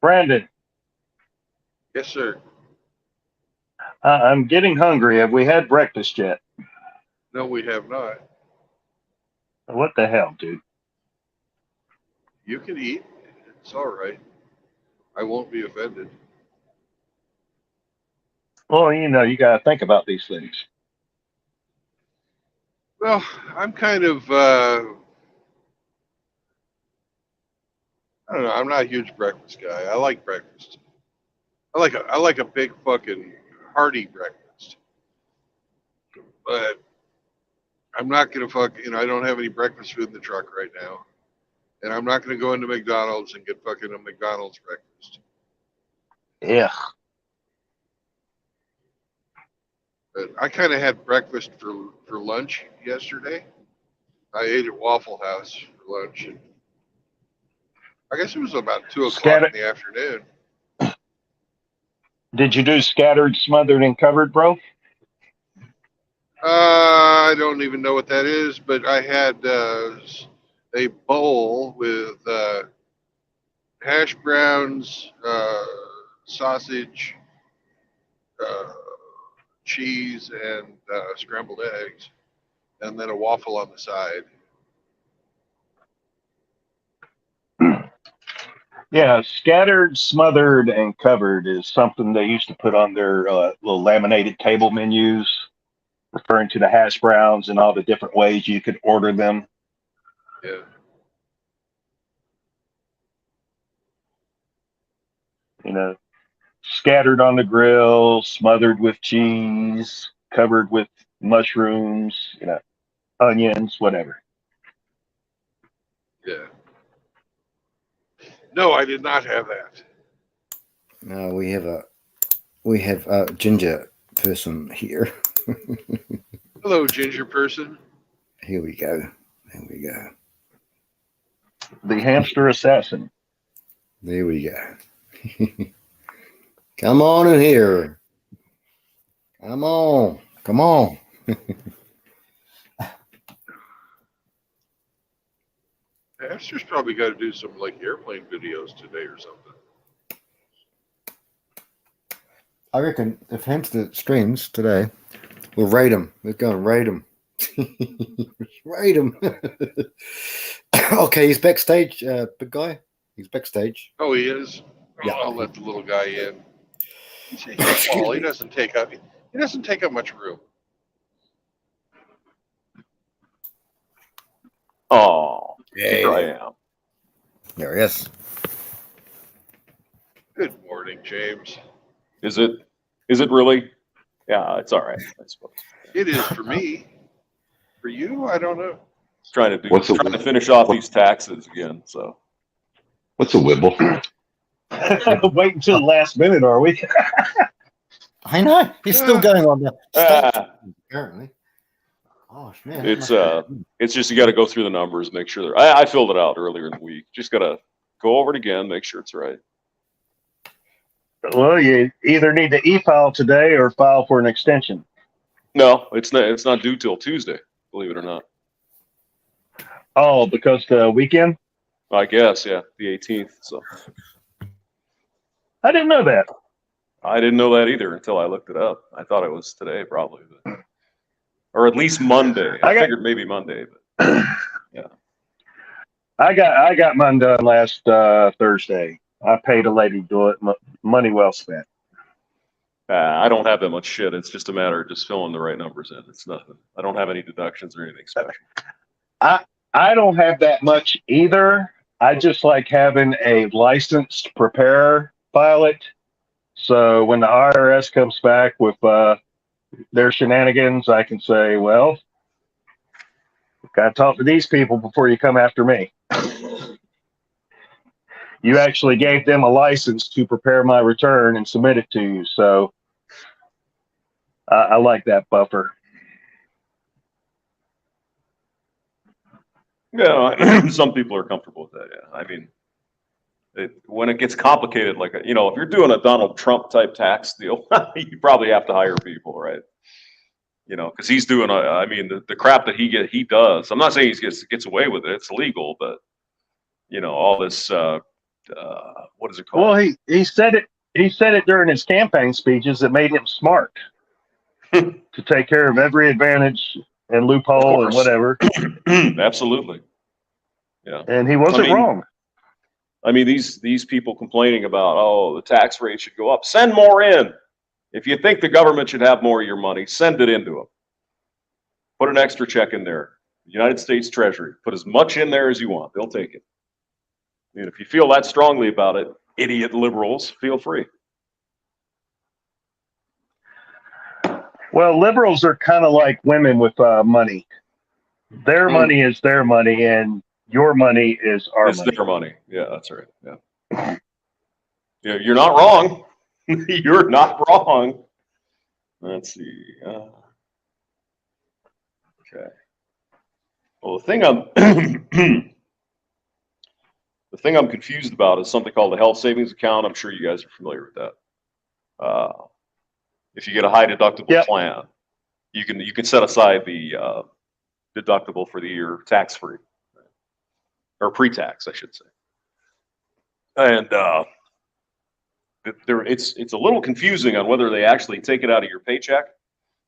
Brandon, Yes, sir. I'm getting hungry. Have we had breakfast yet? No, we have not. What the hell, dude? You can eat. It's all right. I won't be offended. Well, you know, you got to think about these things. Well, I'm kind of, I don't know. I'm not a huge breakfast guy. I like breakfast. I like a big fucking hearty breakfast. But I'm not gonna I don't have any breakfast food in the truck right now, and I'm not gonna go into McDonald's and get fucking a McDonald's breakfast. Yeah. But I kind of had breakfast for lunch yesterday. I ate at Waffle House for lunch, and I guess it was about 2 o'clock in the afternoon. Did you do scattered, smothered, and covered, bro? I don't even know what that is, but I had a bowl with hash browns, sausage, uh, cheese, and scrambled eggs, and then a waffle on the side. Yeah, scattered, smothered, and covered is something they used to put on their little laminated table menus, referring to the hash browns and all the different ways you could order them. Yeah. You know, scattered on the grill, smothered with cheese, covered with mushrooms, you know, onions, whatever. Yeah. No, I did not have that. No, we have a ginger person here. Hello, ginger person. Here we go. There we go. The hamster assassin. There we go. Come on in here. Come on. Come on. Pastor's probably got to do some like airplane videos today or something. I reckon if Hamster streams today, we'll raid him. We're going to raid him. Raid him. Okay, he's backstage, big guy. He's backstage. Oh, he is. Yeah. I'll let the little guy in. He's small. He doesn't take up. He doesn't take up much room. Oh, Yeah, here I am. there he is. Good morning, James. Is it really? Yeah, it's all right, I suppose. It is for me. For you, I don't know. Trying to finish off these taxes again. So What's a wibble? Wait until the last minute, are we? I know. He's still going on the apparently. Gosh, man. it's just you got to go through the numbers, make sure I filled it out earlier in the week. Just got to go over it again, make sure it's right. Well, you either need to e-file today or file for an extension. No, it's not due till Tuesday, believe it or not. Oh, because the weekend? I guess, yeah, the 18th. So I didn't know that. I didn't know that either until I looked it up. I thought it was today, probably, or at least Monday. I figured maybe Monday, but yeah. I got mine done last Thursday. I paid a lady to do it. Money well spent. I don't have that much shit. It's just a matter of just filling the right numbers in. It's nothing. I don't have any deductions or anything special. I don't have that much either. I just like having a licensed preparer file it. So when the IRS comes back with their shenanigans, I can say, well, got to talk to these people before you come after me. You actually gave them a license to prepare my return and submit it to you. So I like that buffer. Yeah, some people are comfortable with that. Yeah, I mean, when it gets complicated, like if you're doing a Donald Trump type tax deal, you probably have to hire people, right? Because he's doing the crap that he does. I'm not saying he gets away with it; it's illegal, but all this what is it called? Well, he said it. He said it during his campaign speeches that made him smart to take care of every advantage and loophole and whatever. Absolutely. Yeah. And he wasn't wrong. I mean, these people complaining about, the tax rate should go up. Send more in. If you think the government should have more of your money, send it into them. Put an extra check in there. United States Treasury. Put as much in there as you want. They'll take it. And if you feel that strongly about it, idiot liberals, feel free. Well, liberals are kind of like women with money. Their money is their money, and your money is our money. It's their money. Yeah, that's right. Yeah. Yeah, you're not wrong. You're not wrong. Let's see. Okay. Well, the thing I'm confused about is something called the health savings account. I'm sure you guys are familiar with that. If you get a high deductible plan, you can set aside the deductible for the year tax free, or pre-tax, I should say. And it's a little confusing on whether they actually take it out of your paycheck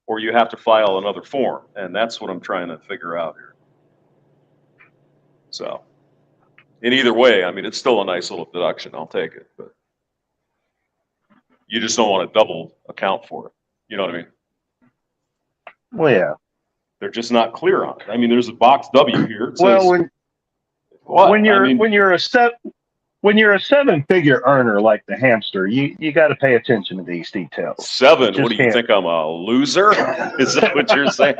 or you have to file another form, and that's what I'm trying to figure out here. So, in either way, I mean, it's still a nice little deduction. I'll take it, but you just don't want to double account for it. You know what I mean? Well, yeah. They're just not clear on it. I mean, there's a box W here. It Well, says, when you're a seven-figure earner like the hamster, you got to pay attention to these details. Seven? What do you think? I'm a loser? Is that what you're saying?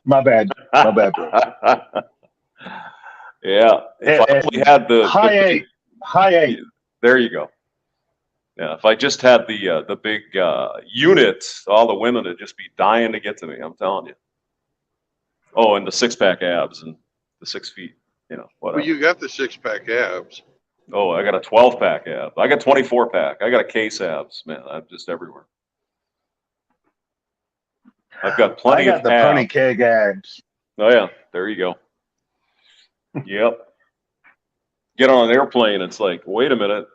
My bad. My bad, bro. Yeah. If I only had the high eight. There you go. Yeah, if I just had the big unit, all the women would just be dying to get to me. I'm telling you. Oh, and the 6-pack abs and the 6 feet. Whatever. Well, you got the 6-pack abs. Oh, I got a 12-pack ab. I got 24-pack. I got a case abs, man. I'm just everywhere. I've got plenty I got of the abs. pony keg abs. Oh yeah, there you go. Yep. Get on an airplane, it's like, wait a minute.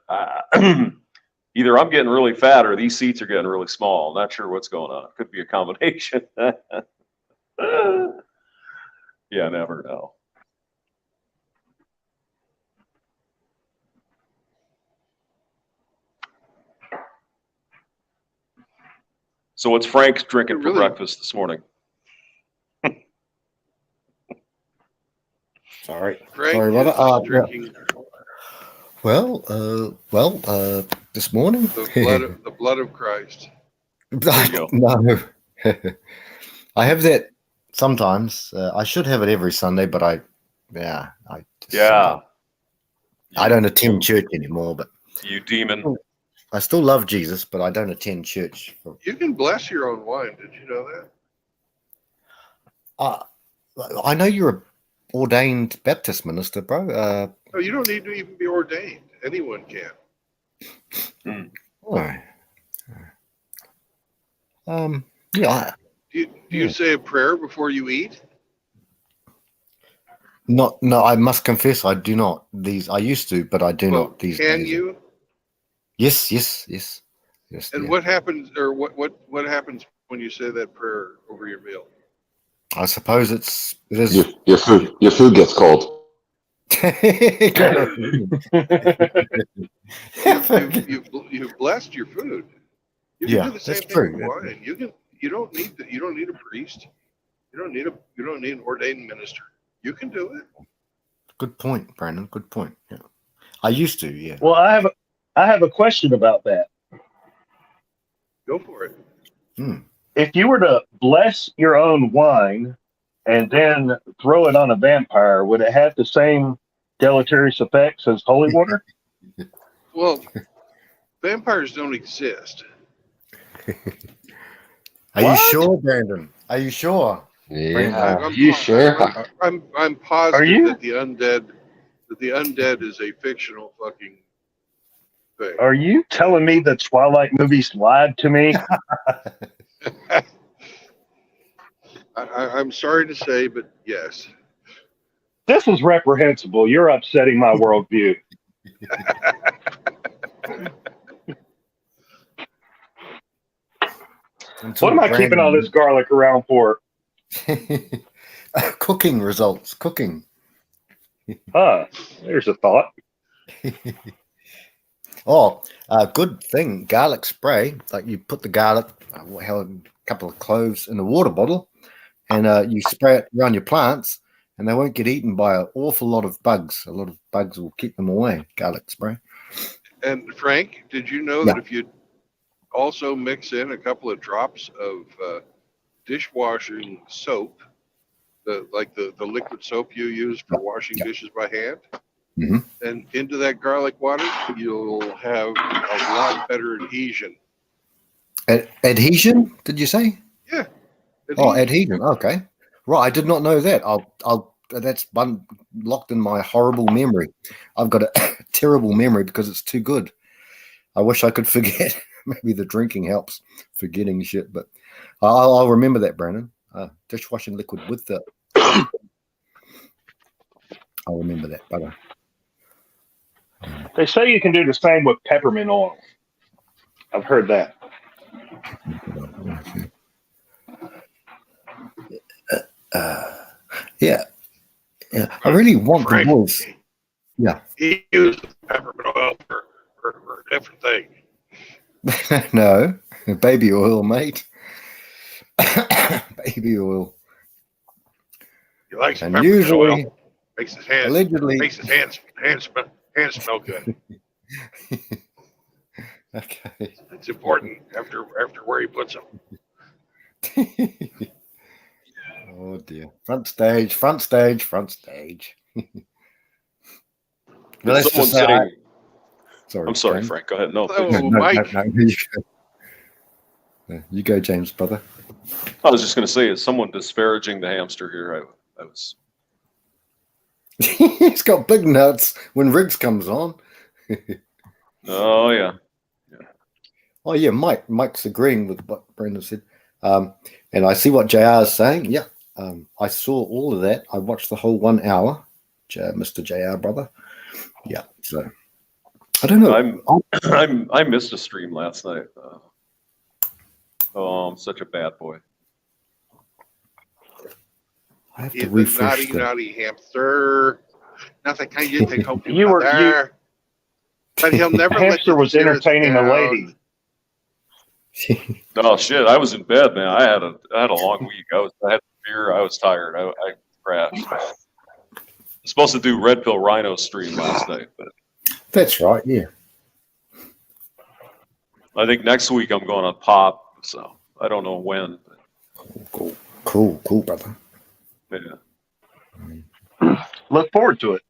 Either I'm getting really fat or these seats are getting really small. Not sure what's going on. It could be a combination. Yeah, never know. So what's Frank drinking for breakfast this morning? Sorry. Frank Sorry about is that. drinking This morning. the blood of Christ. There you go. No. I have that sometimes. I should have it every Sunday, but I don't attend church anymore. But You demon. I still love Jesus, but I don't attend church. You can bless your own wine. Did you know that? I know you're a ordained Baptist minister, bro. No, you don't need to even be ordained. Anyone can. Yeah. Do you say a prayer before you eat? No, I must confess I do not. I used to, but I do not these days. Can you? Yes. And what happens, or what happens when you say that prayer over your meal? I suppose it is. Your food gets cold. You've blessed your food. You can do the same thing with wine. You don't need a priest. You don't need an ordained minister. You can do it. Good point, Brandon. Good point. Yeah. I used to, yeah. Well, I have a question about that. Go for it. If you were to bless your own wine and then throw it on a vampire, would it have the same deleterious effects as holy water? Well, vampires don't exist. Are you sure, Brandon? Are you sure? Yeah. You sure? I'm positive that the undead is a fictional fucking thing. Are you telling me the Twilight movies lied to me? I'm sorry to say, but yes. This is reprehensible. You're upsetting my worldview. What am I keeping all this garlic around for? Cooking results. Cooking. There's a thought. Good thing. Garlic spray. Like you put the garlic, a couple of cloves in a water bottle, and you spray it around your plants, and they won't get eaten by an awful lot of bugs. A lot of bugs will keep them away. Garlic spray. And Frank, did you know that if you also mix in a couple of drops of dishwashing soap, the liquid soap you use for washing dishes by hand, and into that garlic water, you'll have a lot better adhesion. Adhesion? Did you say? Yeah. Adhesion. Okay. Right. I did not know that. That's one locked in my horrible memory. I've got a terrible memory because it's too good. I wish I could forget. Maybe the drinking helps forgetting shit, but I'll remember that, Brandon. Dishwashing liquid with the. I'll remember that, brother. They say you can do the same with peppermint oil. I've heard that. Yeah. I really want the voice. Yeah. He used peppermint oil for a different thing. No, baby oil, mate. Baby oil. He likes And peppermint usually, oil. Makes his hands smell good. Okay. It's important after where he puts them. Oh dear. Front stage. But let's just say Sorry. I'm sorry, James. Frank. Go ahead. No, Oh, please. Mike. No, you go. You go, James, brother. I was just going to say, is someone disparaging the hamster here? I was. He's got big nuts when Riggs comes on. Oh yeah. Oh yeah, Mike's agreeing with what Brendan said. And I see what JR is saying. Yeah. I saw all of that. I watched the whole 1 hour, Mr. JR brother. Yeah. So I don't know. I missed a stream last night. Oh, I'm such a bad boy. I have to He's a refresh naughty hamster. Nothing can you take home to You were- mother. But he'll never The let hamster the was spirits entertaining a down. lady. Oh shit! I was in bed, man. I had a long week. I had beer. I was tired. I crashed. I was supposed to do Red Pill Rhino stream last night, but That's right. Yeah. I think next week I'm going to pop. So I don't know when. Cool, brother. But yeah. Look forward to it.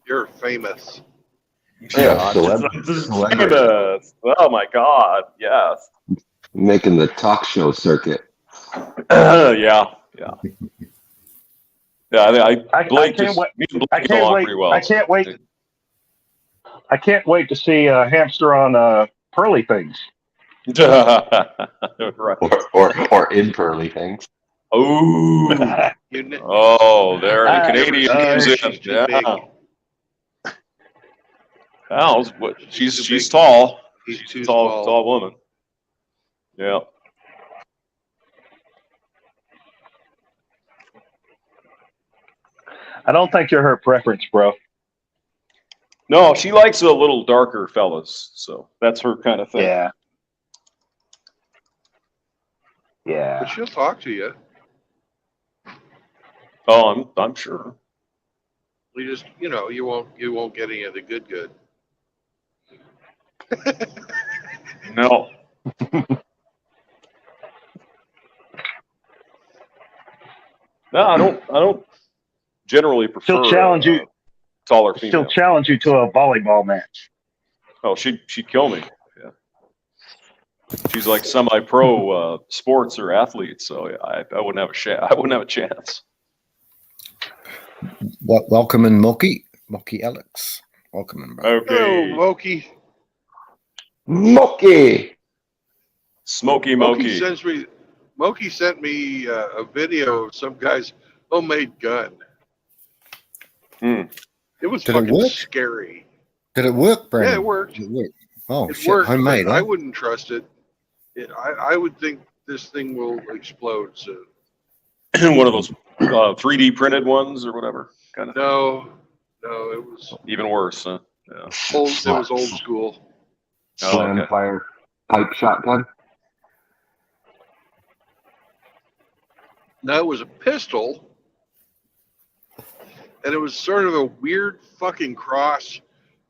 You're famous. Yeah, Just celebrity. famous. Oh my god! Yes. Making the talk show circuit. Yeah. Yeah. I Blake can't just wait. me and Blake I get can't along wait. pretty well. I can't wait. I can't wait to see a hamster on Pearly Things. Right. Or in pearly things. Ooh. You kn- Oh, there the Ah, Canadian never comes seen her. in. She's too big. Yeah. Al's what? She's tall. He's She's too a tall, small. tall woman. Yeah. I don't think you're her preference, bro. No, she likes a little darker fellas, so that's her kind of thing. Yeah. But Yeah. she'll talk to you. Oh, I'm sure. You just, you won't get any of the good. No. No, I don't generally prefer She'll challenge you. taller She'll female. challenge you to a volleyball match. Oh, she'd kill me. Yeah. She's like semi-pro sports or athlete, so yeah, I wouldn't have I wouldn't have a chance. Welcome in, Milky Alex. Welcome in, bro. Okay. Hello, Moki. Moki! Smoky Moki Mokey. Moki sent me a video of some guy's homemade gun. Hmm. It was Did it fucking work? scary. Did it work, Brandon? Yeah, it worked. Did it work? Oh, It shit. worked. Homemade, but I huh? wouldn't trust it. I would think this thing will explode soon. One of those 3D printed ones or whatever. Kind of. No, it was Even worse, huh? Yeah. old. It was old school. Slam okay. fire pipe shotgun. No, it was a pistol, and it was sort of a weird fucking cross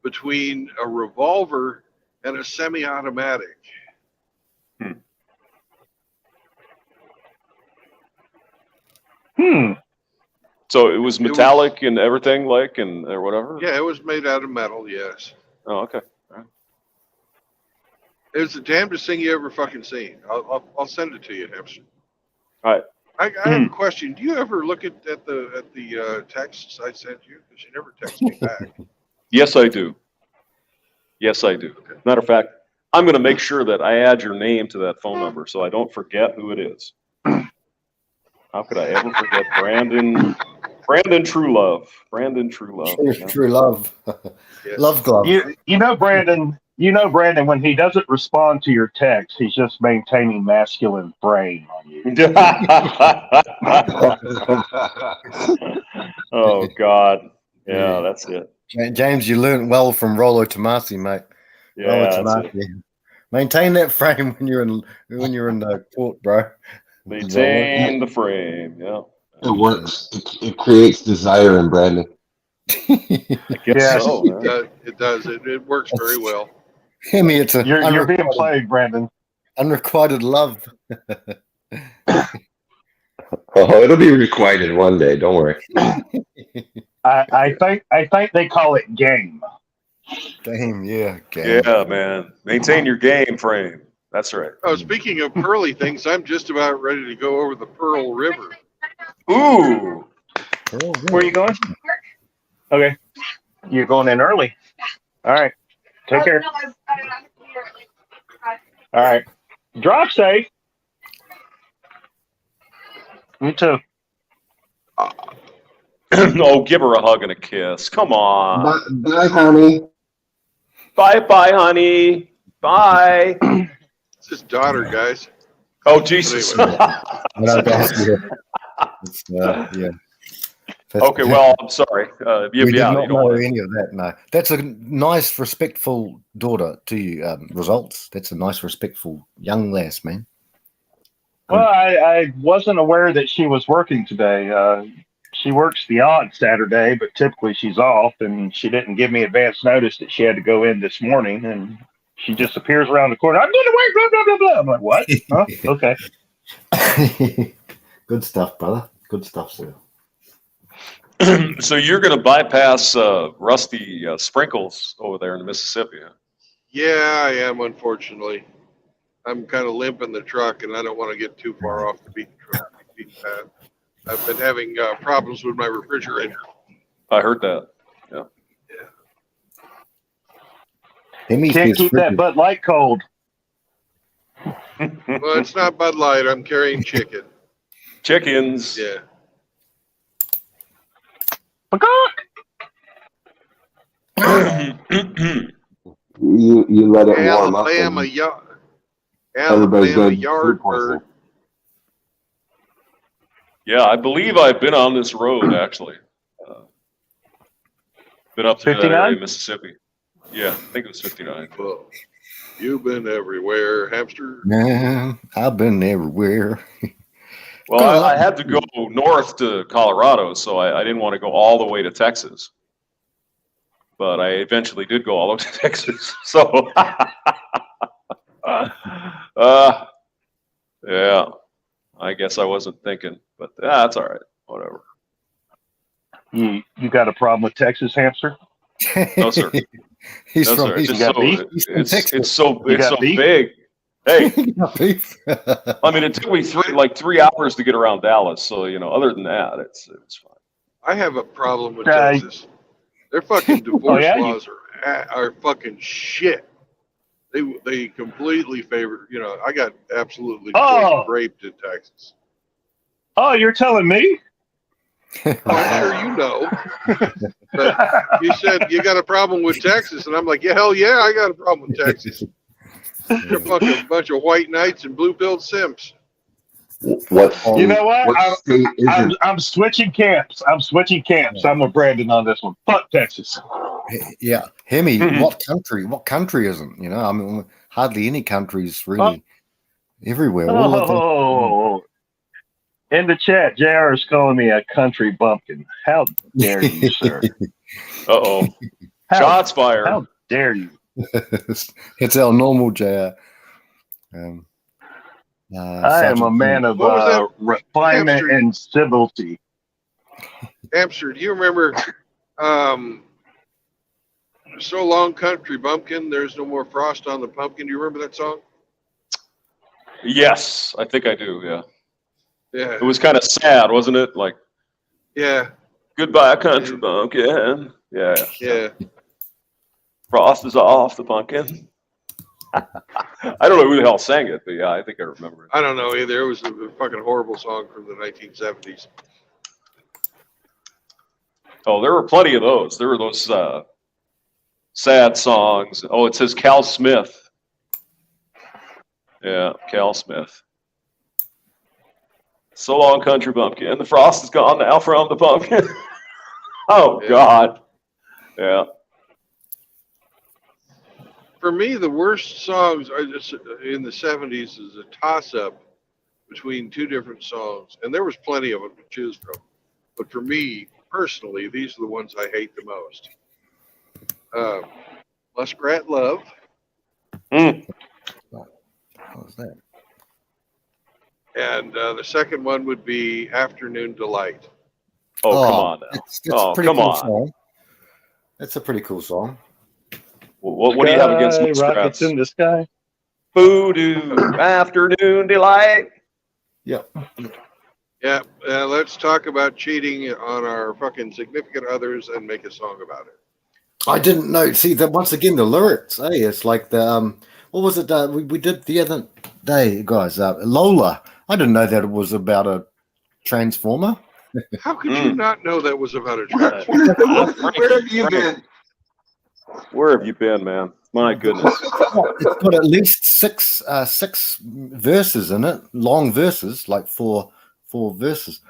between a revolver and a semi-automatic. So it was metallic and everything, like, and or whatever. Yeah, it was made out of metal. Yes, Oh, okay. it was the damnedest thing you ever fucking seen. I'll send it to you, Hamster. All right. I have a question. Do you ever look at the texts I sent you? Because you never text me back. Yes, I do. Yes, I do. Matter of fact, I'm going to make sure that I add your name to that phone number so I don't forget who it is. How could I ever forget Brandon True Love? Brandon True Love. Yeah. True love. Yes. Love glove. You know, Brandon. You know, Brandon. When he doesn't respond to your text, he's just maintaining masculine frame on you. Oh God. Yeah, that's it. James, you learned well from Rollo Tomasi, mate. Yeah, Rollo that's Tomasi. it. Maintain that frame when you're in the court, bro. Maintain the frame. Yeah. It works. It creates desire in Brandon. I guess Yes. so. Yeah. It does. It works very well. Hear me, it's a You're being played, Brandon. unrequited love. Oh, it'll be requited one day. Don't worry. I think they call it game. Game, yeah, game. Yeah, man. Maintain your game frame. That's right. Oh, speaking of pearly things, I'm just about ready to go over the Pearl River. Ooh. Where are you going? Okay. You're going in early. All right. Take care. All right. Drive safe. Me too. Oh, give her a hug and a kiss. Come on. Bye, honey. Bye, honey. Bye. It's his daughter, guys. Oh, Jesus. Anyway. Yeah. Okay, well, I'm sorry. We did yeah, not you don't know want to. any of that. No, that's a nice, respectful daughter to you. Results. That's a nice, respectful young lass, man. Well, I wasn't aware that she was working today. She works the odd Saturday, but typically she's off, and she didn't give me advance notice that she had to go in this morning, and she just appears around the corner. I'm going to work, blah, blah, blah, blah. I'm like, what? Huh? Okay. Good stuff, brother. Good stuff, sir. So you're going to bypass Rusty Sprinkles over there in Mississippi. Huh? Yeah, I am, unfortunately. I'm kind of limping the truck, and I don't want to get too far off the beaten path. I've been having problems with my refrigerator. I heard that. Yeah. Can't keep that Bud Light cold. Well, it's not Bud Light. I'm carrying chicken. Chickens. Yeah. You let it warm up. Alabama Everybody's going yard bird. Yeah, I believe I've been on this road actually. Been up to that 59? area, Mississippi. Yeah, I think it was 59. Well, you've been everywhere, hamster. Yeah, I've been everywhere. Well, I had to go north to Colorado, so I didn't want to go all the way to Texas. But I eventually did go all the way to Texas. So, yeah, I guess I wasn't thinking, but that's all right. Whatever. You got a problem with Texas, hamster? No, sir. He's No, from, sir. he's It's got beef? it's so beef? big. Hey, beef. I mean, it took me 3 hours to get around Dallas. So, other than that, it's fine. I have a problem with Texas. Their fucking divorce laws are fucking shit. They completely favor. I got absolutely raped in Texas. Oh, you're telling me? Well, I'm sure you know. But you said you got a problem with Texas, and I'm like, yeah, hell yeah, I got a problem with Texas. You're a fucking bunch of white knights and blue-pilled simps. What? You know what? What state is it? I'm switching camps. I'm with Brandon on this one. Fuck Texas. Yeah, Hemi. What country? What country isn't? I mean, hardly any countries really. Everywhere. All of them. In the chat, JR is calling me a country bumpkin. How dare you, sir? Uh-oh. Shots fired. How dare you? It's our normal JR. I am a man of refinement and civility. Hamster, do you remember So Long Country Bumpkin, There's No More Frost on the Pumpkin? Do you remember that song? Yes, I think I do, yeah. Yeah. It was kind of sad, wasn't it? Like, yeah. Goodbye, country bumpkin. Yeah. Yeah. Frost is off the pumpkin. I don't know who the hell sang it, but yeah, I think I remember it. I don't know either. It was a fucking horrible song from the 1970s. Oh, there were plenty of those. There were those sad songs. Oh, it says Cal Smith. Yeah, Cal Smith. So long, country bumpkin. The frost is gone now from the pumpkin. Oh, yeah. God. Yeah. For me, the worst songs are just in the 70s is a toss-up between two different songs. And there was plenty of them to choose from. But for me, personally, these are the ones I hate the most. Muskrat Love. What was that? And the second one would be Afternoon Delight. Oh, come on now. That's a pretty cool song. That's a pretty cool song. What do you have against Sky rockets muskrats? in the sky. Voodoo afternoon delight. Yeah. Yeah, let's talk about cheating on our fucking significant others and make a song about it. I didn't know. See that once again, the lyrics. Hey, it's like the what was it? We did the other day, guys. Lola. I didn't know that it was about a transformer. How could you not know that was about a transformer? Where have you been? Where have you been, man? My goodness. It's got at least six verses in it, long verses, like four verses.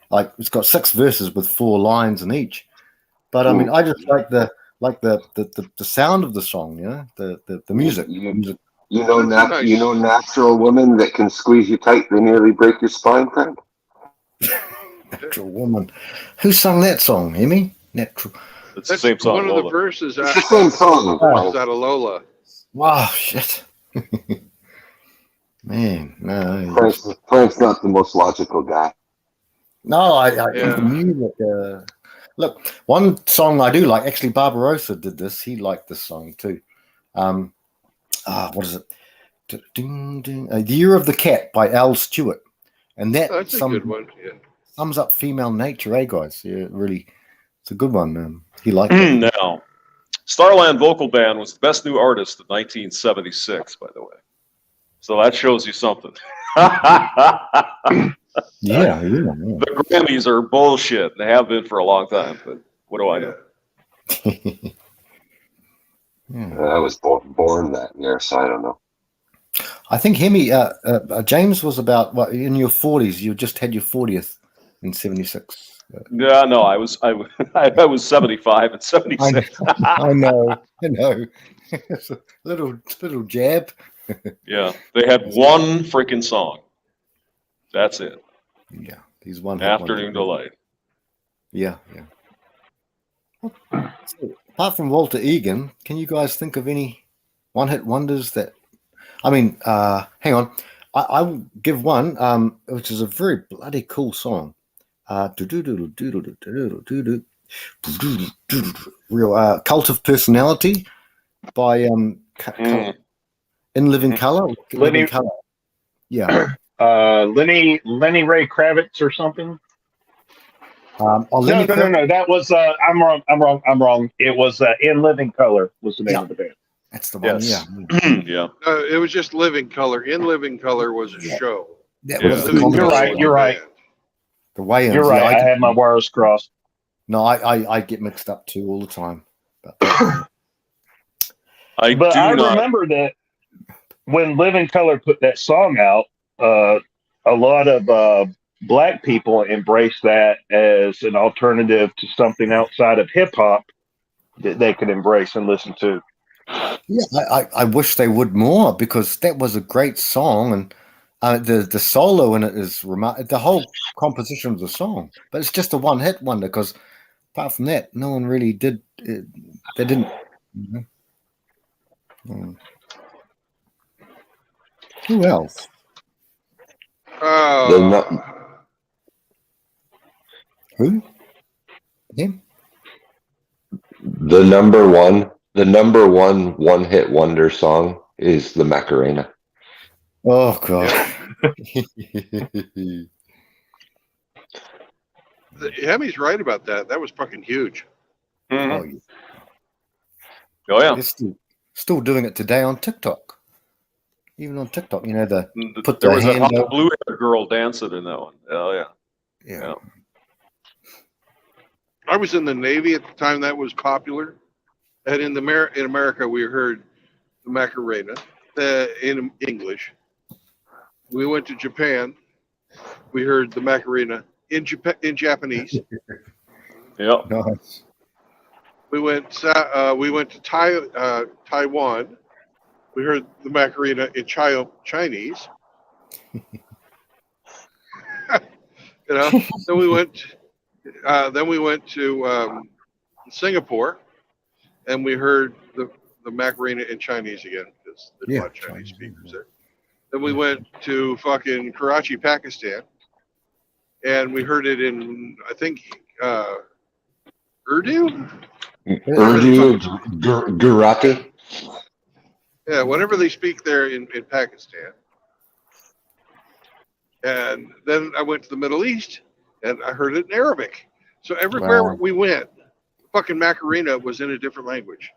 Like it's got 6 verses with 4 lines in each. But I mean, I just like the sound of the song, you know, the music. You know natural women that can squeeze you tight, they nearly break your spine, Frank? Natural woman. Who sung that song, Emmy? Natural. It's the same song. One of Lola. the verses It's the same song. out of Lola. Wow, shit. Man, no. Frank's not the most logical guy. No, Yeah. the music. Look, one song I do like. Actually, Barbarossa did this. He liked this song too. What is it? Ding, ding. The Year of the Cat by Al Stewart, and that That's a good one. Yeah. sums up female nature, eh, guys? Yeah, really, it's a good one. He liked it. Now, Starland Vocal Band was the best new artist in 1976, by the way. So that shows you something. Yeah. The Grammys are bullshit. They have been for a long time, but what do I know? I was born that year, so I don't know. I think Hemi, James was about in your 40s. You just had your 40th in 76. Yeah, no, I was 75 and 76. I know. It's a little jab. Yeah, they had one freaking song. That's it. Yeah, he's one. Afternoon Delight. Yeah. So, apart from Walter Egan, can you guys think of any one-hit wonders that? I mean, hang on. I will give one, which is a very bloody cool song. Real Cult of Personality by In Living Color. Lenny- Color. Yeah. Lenny Ray Kravitz or something. No. That was I'm wrong. It was In Living Color was the name of the band. That's the one. Yes. Yeah. Yeah. It was just Living Color. In Living Color was a show. That Yeah. was the Living You're Color right, was you're a right. band. The way You're right. I had my wires crossed. No, I get mixed up too all the time. But I But do I not. remember that when Living Color put that song out, a lot of black people embraced that as an alternative to something outside of hip hop that they could embrace and listen to. yeah, I wish they would more because that was a great song and the solo in it is remarkable. The whole composition of the song, but it's just a one-hit wonder because apart from that, no one really did. They didn't. You know. Who else? Who? Him? The number one hit wonder song is the Macarena. Oh God. Hemi's right about that. That was fucking huge. Mhm. Oh, Oh yeah. they're still doing it today on TikTok. Even on TikTok, you know put There the was that hand hot up. blue-haired girl dancing in that one. Oh yeah. Yeah. I was in the Navy at the time that was popular, and in America we heard the Macarena in English. We went to Japan. We heard the Macarena in Japanese. Yep. Nice. We went to Taiwan. We heard the Macarena in Chinese. You know. Then we went to Singapore, and we heard the Macarena in Chinese again because there's a lot of Chinese speakers there. Then we went to fucking Karachi, Pakistan, and we heard it in I think Urdu. Urdu, Gujarati. Yeah, whatever they speak there in Pakistan. And then I went to the Middle East and I heard it in Arabic. So everywhere Wow. we went, fucking Macarena was in a different language.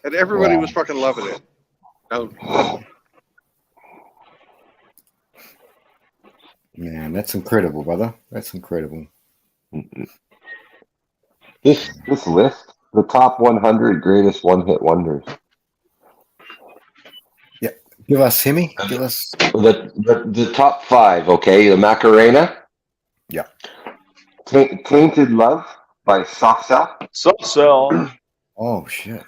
And everybody Wow. was fucking loving it. Now, Man, that's incredible, brother. That's incredible. This list, the top 100 greatest one-hit wonders. Give us Hemi. Give us. The top 5, okay? The Macarena. Yeah. Tainted Love by Soft Cell. Soft Cell, Oh shit.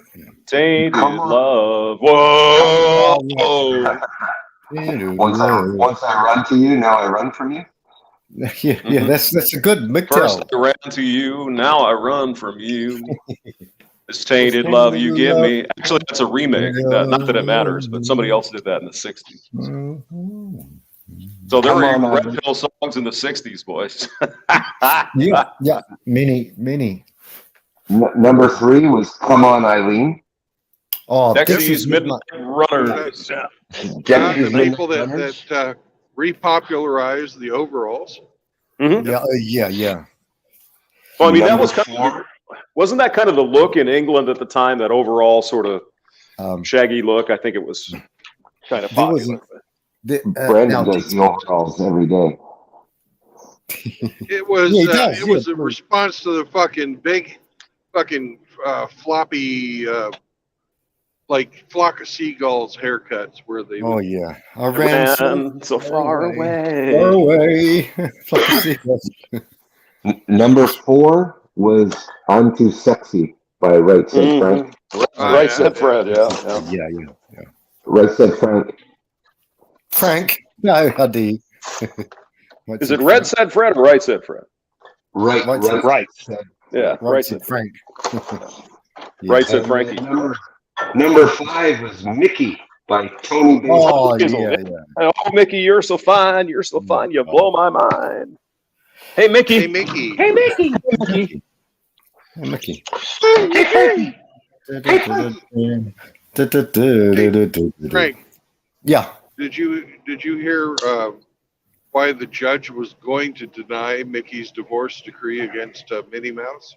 Tainted Come on. Love. Whoa. Once I run to you, now I run from you. Yeah, that's a good First MGTOW. I ran to you, now I run from you. This tainted love you give me. Actually, that's a remake. Not that it matters, but somebody else did that in the 60s. So there Come were on, Red man. Pill songs in the 60s, boys. Yeah, many. Number 3 was Come On Eileen. Oh, Dexys Midnight Runners. the Dexys people Midnight Runners. that repopularized the overalls. Mhm. Yeah. Well, I mean, that Number was kind of, wasn't that kind of the look in England at the time, that overall sort of shaggy look? I think it was kind of There was popular. Brandon now, does the overalls every day. It was Yeah, he does, it was yeah. a response to the fucking big fucking floppy like flock of seagulls haircuts where they Oh would, yeah, I ran So far away. far away. Fucking seagulls. Number 4 was I'm Too Sexy by Right Said Frank. Right said Fred, yeah. Yeah. Right Said Frank. Frank, no, how do you? Is it Red said Fred or Right said Fred? Right. Yeah, Right said Frank. Right said Frankie. Number 5 was Mickey by Tony Basil. Oh yeah. Oh, Mickey, you're so fine. You're so fine. You blow my mind. Hey, Mickey. Hey Mickey. Hey, Mickey. Mickey. Frank, Yeah. did you hear why the judge was going to deny Mickey's divorce decree against Minnie Mouse?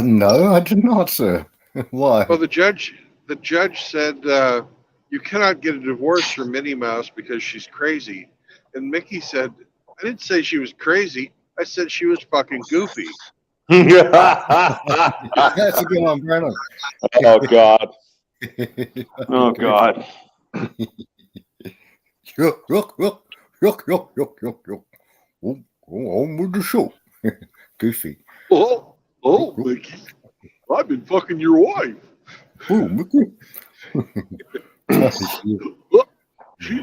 No, I did not, sir. Why? Well, the judge said you cannot get a divorce from Minnie Mouse because she's crazy, and Mickey said, "I didn't say she was crazy. I said she was fucking goofy." That's a good one, Brandon. Oh, God. Oh, God. Yuck. Oh, on with the show. Goofy. Oh, Mickey, I've been fucking your wife. Oh, Mickey.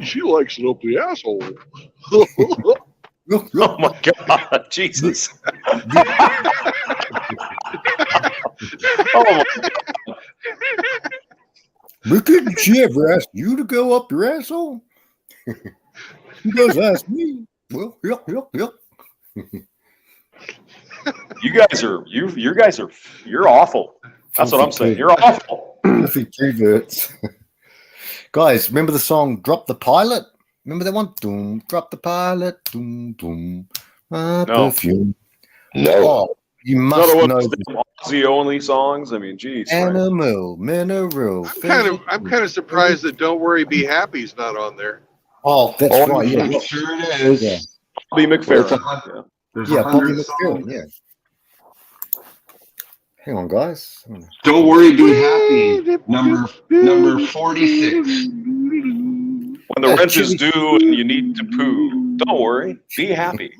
She likes it up the asshole. Oh, my God. Jesus. Oh, my God. Mickey, did she ever ask you to go up your asshole? She does ask me. Well, yep. You guys are you're awful. That's what I'm saying. You're awful. Goofy perverts. Guys, remember the song "Drop the Pilot"? Remember that one? Doom, drop the pilot. Doom, boom. No. Perfume. No. Oh, you must Another one know. of those Aussie only songs. I mean, geez. Frank. Animal, mineral. I'm kind of surprised that "Don't Worry, Be Happy's" not on there. Oh, that's right. Yeah. Sure it is. Yeah. Bobby McFerrin. There's Yeah, 100 Bobby songs. McFerrin, yeah. Hang on, guys. Don't Worry, Be Happy. Number 46. When the rent is due and you need to poo, don't worry, be happy.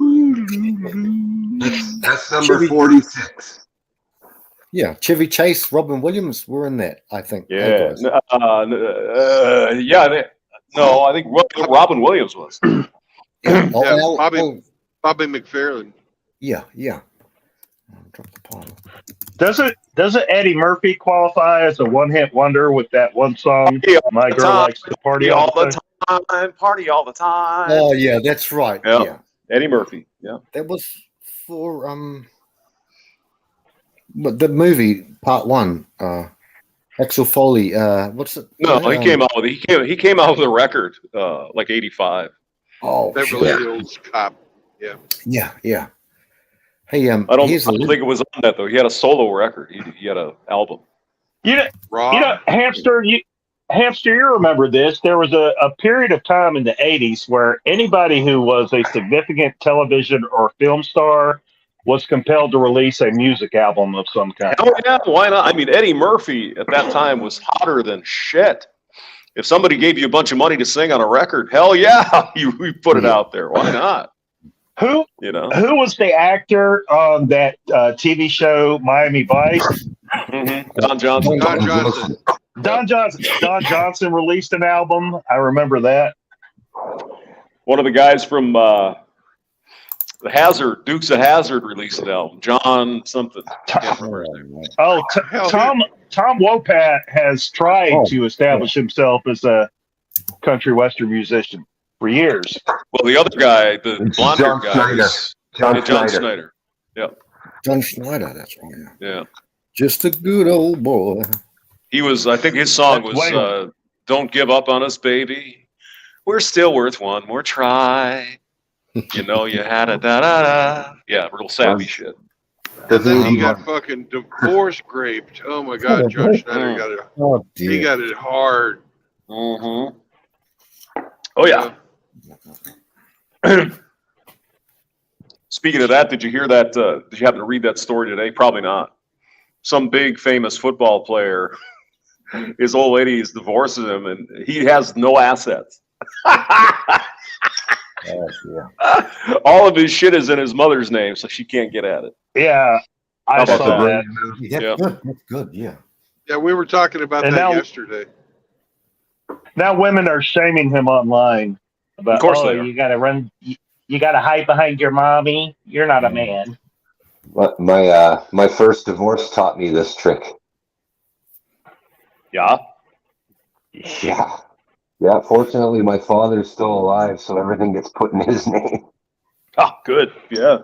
That's number 46. Yeah, Chevy Chase, Robin Williams were in that, I think. Yeah. Hey, Yeah. No, I think Robin Williams was. yeah. Bobby McFerrin. Yeah. Drop the pilot. Doesn't Eddie Murphy qualify as a one-hit wonder with that one song? My girl likes to party all the time. Party all the time. Oh yeah, that's right. Yeah. Yeah. Eddie Murphy. Yeah. That was for but the movie part one. Axel Foley. What's it? No, he came out with he came out with a record like '85. Oh, Beverly shit. Hills Cop. Yeah. Yeah. Hey, I don't think it was on that though. He had a solo record. He had an album. Raw. Hamster, you remember this? There was a period of time in the '80s where anybody who was a significant television or film star was compelled to release a music album of some kind. Oh yeah, why not? I mean, Eddie Murphy at that time was hotter than shit. If somebody gave you a bunch of money to sing on a record, hell yeah, you put it out there. Why not? Who was the actor on that TV show Miami Vice? Don Johnson. Don Johnson. Don Johnson released an album. I remember that. One of the guys from the Hazard, Dukes of Hazard, released an album. John something. Can't remember his name. Oh, Tom Wopat has tried to establish himself as a country western musician for years. Well, the other guy, the blonde John guy, Schneider. John Schneider. Yeah. John Schneider. That's right. Yeah. Just a good old boy. He was. I think his song was "Don't Give Up on Us, Baby. We're still worth one more try." You know, you had a da da da. Yeah, real sappy shit. And then he got fucking divorce raped. Oh my God, John Schneider got it. Oh, dear. He got it hard. Mm-hmm. Oh yeah. Speaking of that, did you hear that? Did you happen to read that story today? Probably not. Some big famous football player, his old lady is divorcing him, and he has no assets. Oh, yeah. All of his shit is in his mother's name, so she can't get at it. Yeah, I about saw that. Yeah, that's good. Yeah. Yeah, we were talking about And that now- yesterday. Now women are shaming him online about, Of course they are. you got to run, you got to hide behind your mommy. You're not a man. My first divorce taught me this trick. Yeah. Yeah. Fortunately, my father's still alive, so everything gets put in his name. Oh, good. Yeah.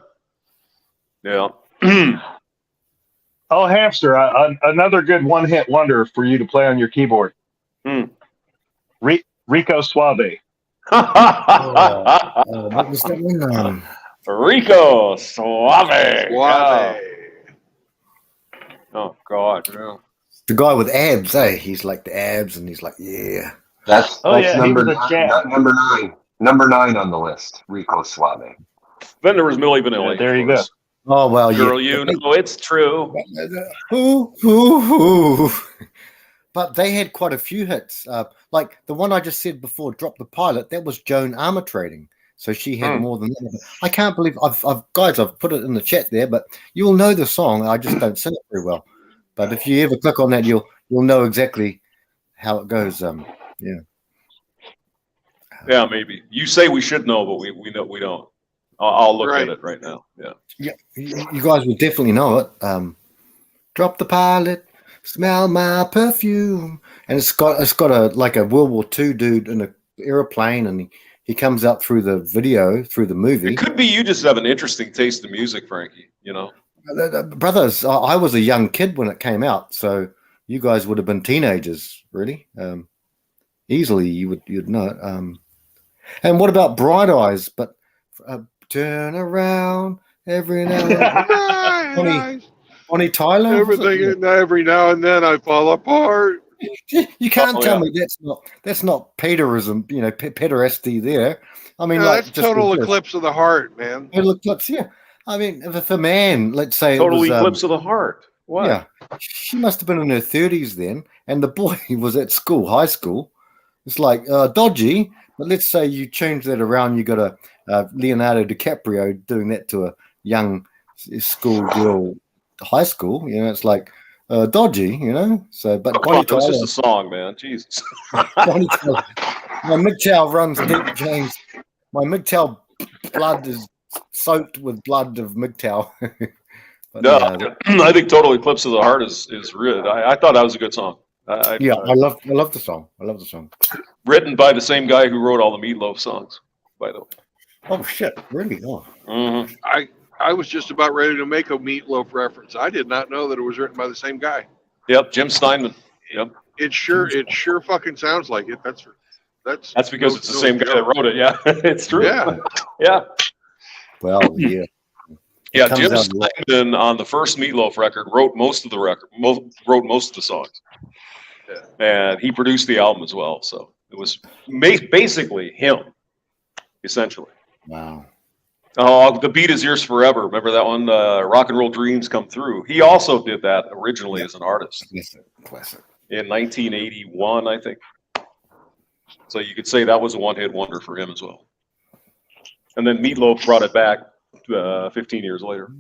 Yeah. Oh, Hamster, another good one-hit wonder for you to play on your keyboard. Rico Suave. What was that one? Rico Suave. Suave. Yeah. Oh God. Yeah. The guy with abs, eh? He's like the abs, and he's like, yeah. That's he number was a champ. number 9. Number 9 on the list. Rico Suave. Then there was Milli Vanilli. Yeah, there of you go. course. Oh well, Girl, yeah. you know it's true. Ooh. But they had quite a few hits. Like the one I just said before, "Drop the Pilot." That was Joan Armour Trading, so she had more than that. I can't believe I've put it in the chat there, but you'll know the song. I just don't sing it very well. But if you ever click on that, you'll know exactly how it goes. Yeah. Yeah, maybe. You say we should know, but we know we don't. I'll look at it right now. Yeah. Yeah, you guys will definitely know it. Drop the pilot, smell my perfume, and it's got a World War II dude in an airplane, and he comes out through the movie. It could be you just have an interesting taste in music, Frankie. You know. Brothers, I was a young kid when it came out, so you guys would have been teenagers, really. Easily, you'd know it. And what about Bright Eyes? But turn around every now and then. Bonnie Tyler. Everything every now and then I fall apart. You can't tell me that's not Peterism, pederasty there. I mean, that's total eclipse of the heart, man. Total eclipse, yeah. I mean, if a man, let's say, total eclipse of the heart. What? Yeah, she must have been in her 30s then, and the boy was at high school. It's like dodgy, but let's say you change that around. You got a Leonardo DiCaprio doing that to a young school girl, high school. It's like dodgy, So, but Bonnie Tyler, it's just a song, man. Jesus. Bonnie Tyler, my MGTOW runs deep, James. My MGTOW blood is soaked with blood of MGTOW. No, I think "Total Eclipse of the Heart" is real. I thought that was a good song. I love the song. I love the song. Written by the same guy who wrote all the Meatloaf songs, by the way. Oh shit! Really? Oh. Mm-hmm. I was just about ready to make a Meatloaf reference. I did not know that it was written by the same guy. Yep, Jim Steinman. Yep. It sure fucking sounds like it. That's because it's the same guy that wrote it. Yeah, it's true. Yeah. Yeah. Well, yeah. Yeah, comes Jim out a lot. Steinman on the first Meatloaf record wrote most of the wrote most of the songs, and he produced the album as well. So it was basically him, essentially. Wow. Oh, The Beat Is Yours Forever. Remember that one? Rock and Roll Dreams Come Through. He also did that originally as an artist Classic. in 1981, I think. So you could say that was a one-hit wonder for him as well. And then Meatloaf brought it back 15 years later.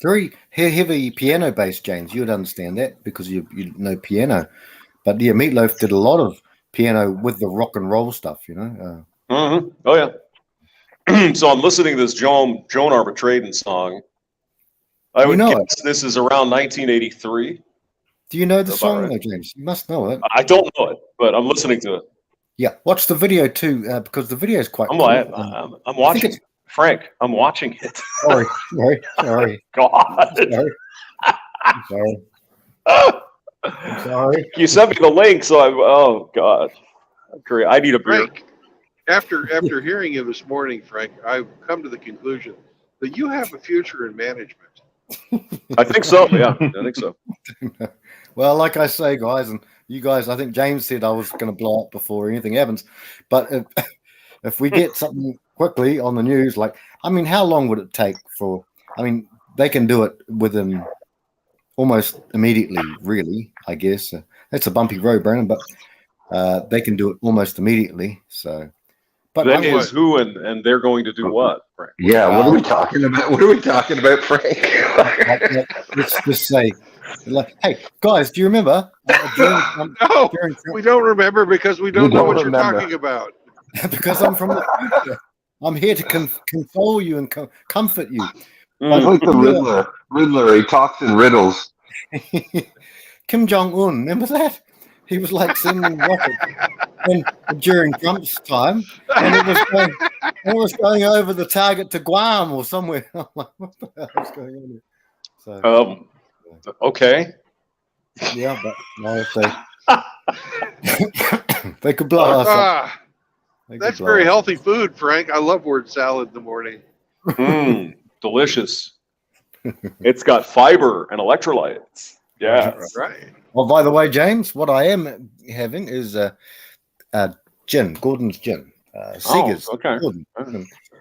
Very heavy piano bass, James. You would understand that because you know piano. But yeah, Meatloaf did a lot of piano with the rock and roll stuff, you know. Mm-hmm. Oh, yeah. So I'm listening to this Joan Armatrading song. I would guess this is around 1983. Do you know the song, right? though, James? You must know it. I don't know it, but I'm listening to it. Yeah, watch the video too, because the video is quite cool. I'm watching. Frank, I'm watching it. Sorry. God. I'm sorry. You sent me the link, so oh God. Great. I need a beer. Frank, after hearing you this morning, Frank, I've come to the conclusion that you have a future in management. I think so. Yeah, I think so. Well, like I say, guys, and you guys, I think James said I was going to blow up before anything happens. But if we get something quickly on the news, like, I mean, how long would it take for? I mean, they can do it within almost immediately, really. I guess that's a bumpy road, Brandon, but they can do it almost immediatally. So. But that is who and they're going to do what, Frank? Yeah, what are we talking about? What are we talking about, Frank? Let's just say, like, hey, guys, do you remember? No, we don't remember because we don't know what you're talking about. Because I'm from the future. I'm here to console you and comfort you. It's like the Riddler. He talks in riddles. Kim Jong-un, remember that? He was like sending rockets during Trump's time, and it was going over the target to Guam or somewhere. I'm like, what the hell is going on here? So, okay. Yeah, but no, they could blow us up. That's very healthy food, Frank. I love word salad in the morning. Delicious. It's got fiber and electrolytes. Yeah, right. Well, by the way, James, what I am having is gin, Gordon's gin, Seeger's, okay. Gordon,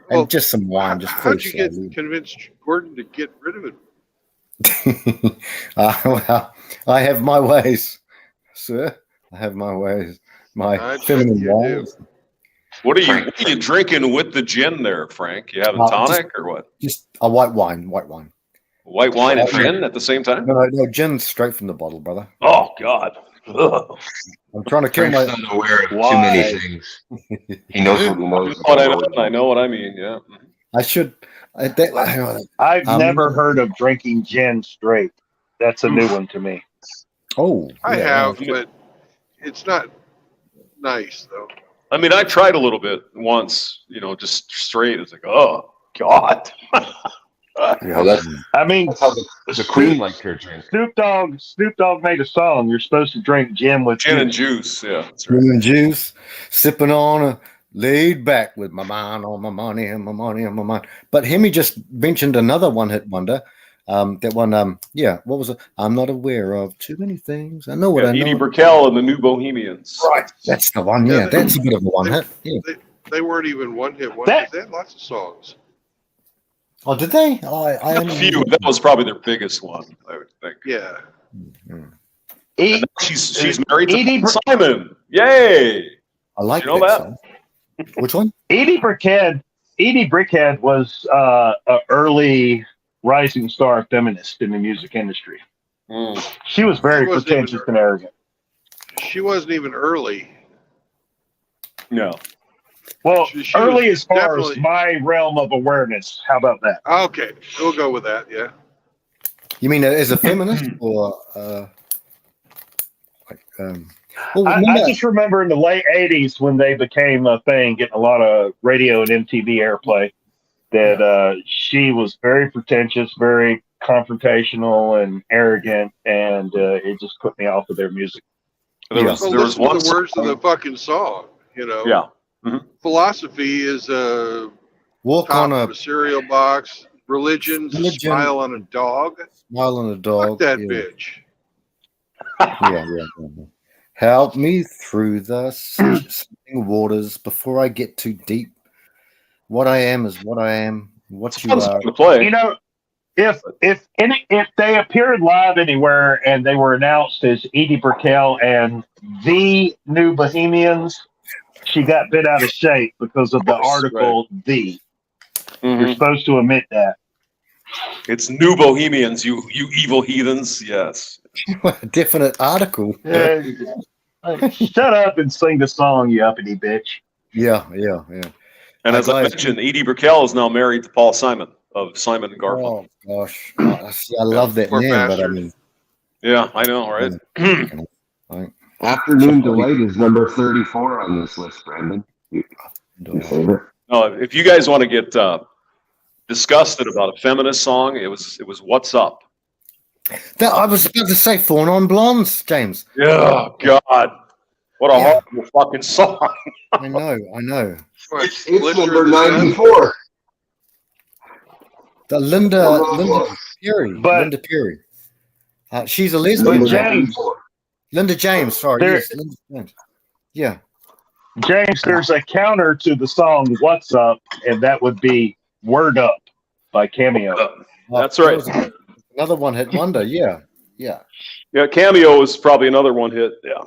and just some wine. How'd you get convinced Gordon to get rid of it? Well, I have my ways, sir. I have my ways, my feminine ways. What are you drinking with the gin there, Frank? You having tonic or what? Just a white wine. White wine and gin at the same time? No, gin's straight from the bottle, brother. Oh, God. Ugh. I'm trying to kill my... Frank's not aware of too many things. He knows what he knows. I know what I mean, yeah. I should... I've never heard of drinking gin straight. That's a new one to me. Oh. I have, but it's not nice, though. I mean, I tried a little bit once, just straight. It's like, oh, God. I mean, it's a queen like her drink. Snoop Dogg made a song. You're supposed to drink gin with gin and juice. Yeah, that's right. Gin and juice, sipping on laid back with my mind on my money and my money on my mind. But Hemi just mentioned another one-hit wonder. That one, what was it? I'm not aware of too many things. I know what I know. Edie Brickell and the New Bohemians. Right, that's the one. Yeah, that's a bit of a one-hit. Yeah. They weren't even one-hit wonders. They had lots of songs. Oh, did they? A few. That was probably their biggest one, I would think. Yeah. Mm-hmm. She's married to Simon. Yay! I like that song. Which one? Edie Brickhead was an early rising star feminist in the music industry. She was very pretentious and arrogant. She wasn't even early. No. Well, she early as far as my realm of awareness. How about that? Okay, we'll go with that. Yeah. You mean as a feminist or? I just remember in the late '80s when they became a thing, getting a lot of radio and MTV airplay. That she was very pretentious, very confrontational and arrogant, and it just put me off of their music. There was, Well, there was listen to one the words of song- the fucking song. You know, Yeah. philosophy is a Walk top on of a cereal box. Religion's a Religion- smile on a dog. smile on a dog. Fuck that yeah. bitch. Yeah. Help me through the sleeping waters before I get too deep. What I am is what I am. What It's a you fun are. song to play. You know, if they appeared live anywhere and they were announced as Edie Brickell and the New Bohemians, she got bit out of shape because of the course, article. The Mhm. You're supposed to omit that. It's New Bohemians, you evil heathens. Yes. Definite article. Shut up and sing the song, you uppity bitch. Yeah. And as I guys- mentioned, Edie Brickell is now married to Paul Simon of Simon and Garfunkel. Oh gosh, see, I love that poor man, but I bastard. mean, Yeah, I know, right? Afternoon Delight is number 34 on this list, Brandon. You save it. No, if you guys want to get disgusted about a feminist song, it was "What's Up." that I was about to say Fawn on Blondes, James. Yeah, God, what a Yeah. horrible fucking song. I know. What, It's Blister number in the Sun? 94. The Linda Oh, Perry. But- Linda Perry. She's a lesbian. Number James. 94. Linda James. Sorry, There- yes, Linda James. Yeah. James, there's a counter to the song "What's Up," and that would be "Word Up" by Cameo. That's that right. was another one hit wonder. Yeah. Yeah, Cameo is probably another one hit. Yeah,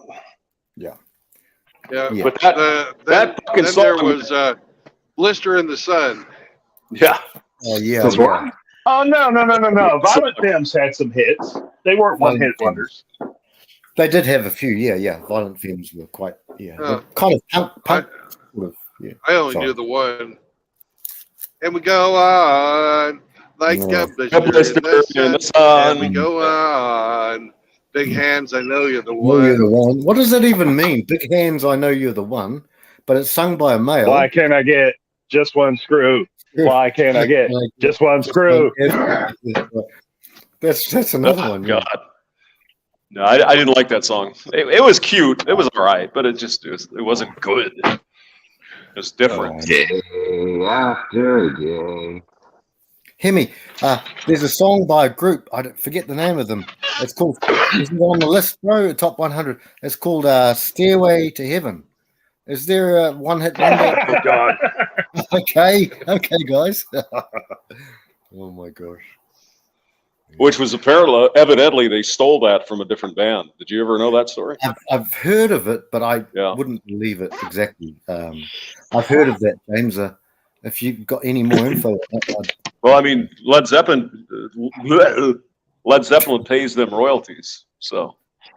Yeah. Yeah. but that Then fucking there song was Blister in the Sun. yeah. Oh yeah. That's yeah. Oh no! Violent Femmes had some hits. They weren't one-hit wonders. They did have a few. Yeah. Violent Femmes were quite. Yeah. Oh. Kind of punk sort of. Yeah. I only Sorry. knew the one. And we go on like No. a blister Blister in the sun. And we sun. go on. Big hands, I know you're the Know you're the one. one. What does that even mean? Big hands, I know you're the one. But it's sung by a male. Why can't I get just one screw? Why can't I get just one screw? That's another Oh, one. Yeah. God. No, I didn't like that song. It was cute. It was all right, but it wasn't good. It was different. Day after day. Hemi, there's a song by a group. I don't forget the name of them. It's called. Is it on the list, bro? Top 100. It's called "Stairway to Heaven." Is there a one-hit wonder? Oh God! okay, guys. Oh my gosh. Which was apparently, evidently, they stole that from a different band. Did you ever know that story? I've heard of it, but I Yeah. wouldn't believe it exactly. I've heard of that, James. If you've got any more info, Well, I mean, Led Zeppelin pays them royalties. So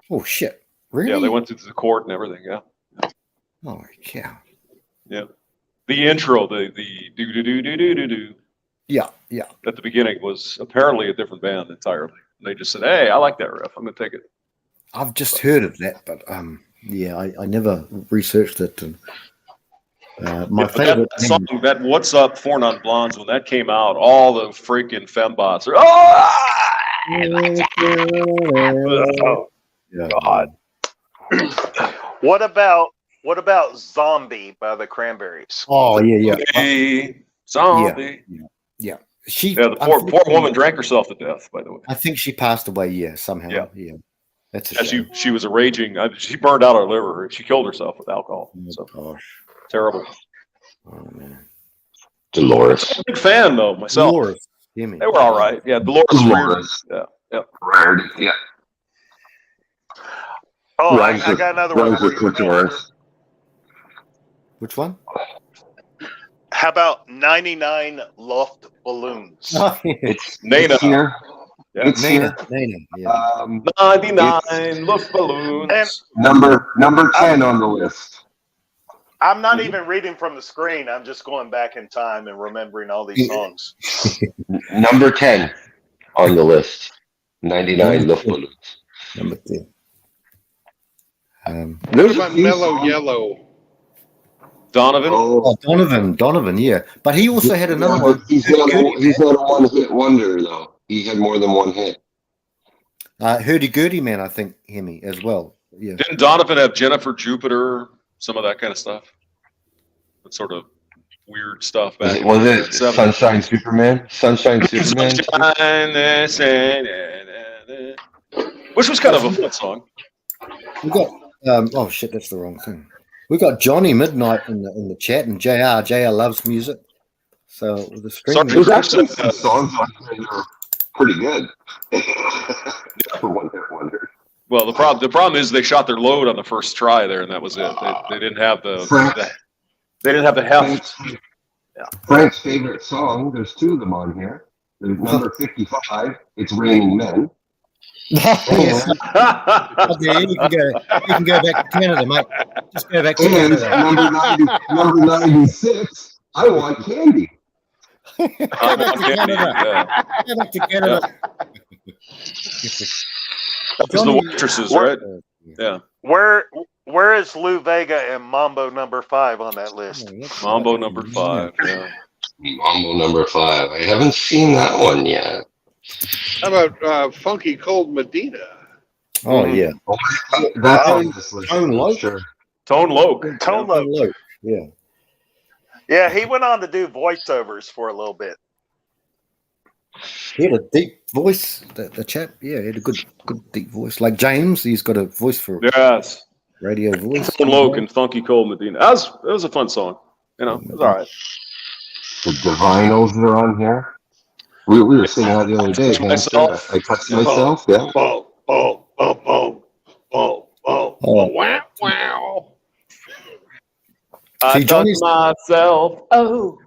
oh shit, really? yeah, they went to the court and everything. Yeah, Oh yeah, the intro, the do do do do do do do yeah. at the beginning was apparently a different band entirely. They just said, "Hey, I like that riff. I'm gonna take it." I've just heard of that, but yeah, I never researched it. And my Yeah, but favorite that song, that "What's Up" Four Non Blondes, when that came out, all the freaking fembots are oh yeah. God. What about "Zombie" by the Cranberries? Oh yeah. Hey, zombie. She, Yeah, the poor woman drank herself to death. By the way, I think she passed away. Yeah, somehow. Yeah. That's a yeah, shame. she was a raging. She burned out her liver. She killed herself with alcohol. Oh, So gosh. terrible. Oh man. Dolores. I'm a big fan though myself. Dolores. Hear me. They were all right. Yeah, Dolores. Dolores. Yeah. Rarity. Yeah. Oh, Rhymes I with- got another one. Rhymes with clitoris. Which one? How about 99 Luft Balloons? Oh, yeah. It's Nana. It's here. Yeah. It's Nana. here. Nana. Yeah. 99 luft balloons. And Number 10 on the list. I'm not even reading from the screen. I'm just going back in time and remembering all these songs. Number 10 on the list. 99 Luftballons. Number 10. What There's a about few Mellow songs- Yellow? Donovan. Oh, Oh, Donovan. Yeah. But he also had another one. He's not a one-hit wonder, though. He had more than one hit. Hurdy Gurdy Man, I think, Hemi as well. Yeah. Didn't Donovan have Jennifer Jupiter? Some of that kind of stuff. That sort of weird stuff back Was in it the 70s. Sunshine Superman? Sunshine Superman. Which was kind of a fun song. We got oh shit, that's the wrong thing. We got Johnny Midnight in the chat, and JR loves music. So the stream. There's actually some songs on here that are pretty good. For one hit wonder. Well, the problem is they shot their load on the first try there, and that was it. They didn't have the heft. Frank's favorite song. There's two of them on here. There's number 55. It's Raining Men. Yes. Okay, you can go back to Canada, mate. Just go back to And Canada. number 96. I Want Candy. Go back to Canada. Go back to Canada. That was the waitresses, right? Yeah. Where is Lou Vega and Mambo number 5 on that list? Mambo number 5. Yeah. Mambo number 5. I haven't seen that one yet. How about Funky Cold Medina? Oh yeah. That's on this list. Tone Loc. Sure. Tone Loc. Tone Loc. Yeah. Yeah, he went on to do voiceovers for a little bit. He had a deep voice, the chap. Yeah, he had a good deep voice. Like James, he's got a voice for Yes. radio voice. Tone Loc and Funky Cold Medina. That was a fun song. You know, it was all right. The Divinos are on here. We were singing that the other day. Myself. I touched myself. Yeah. Wow, wow. See, Johnny's myself. Oh.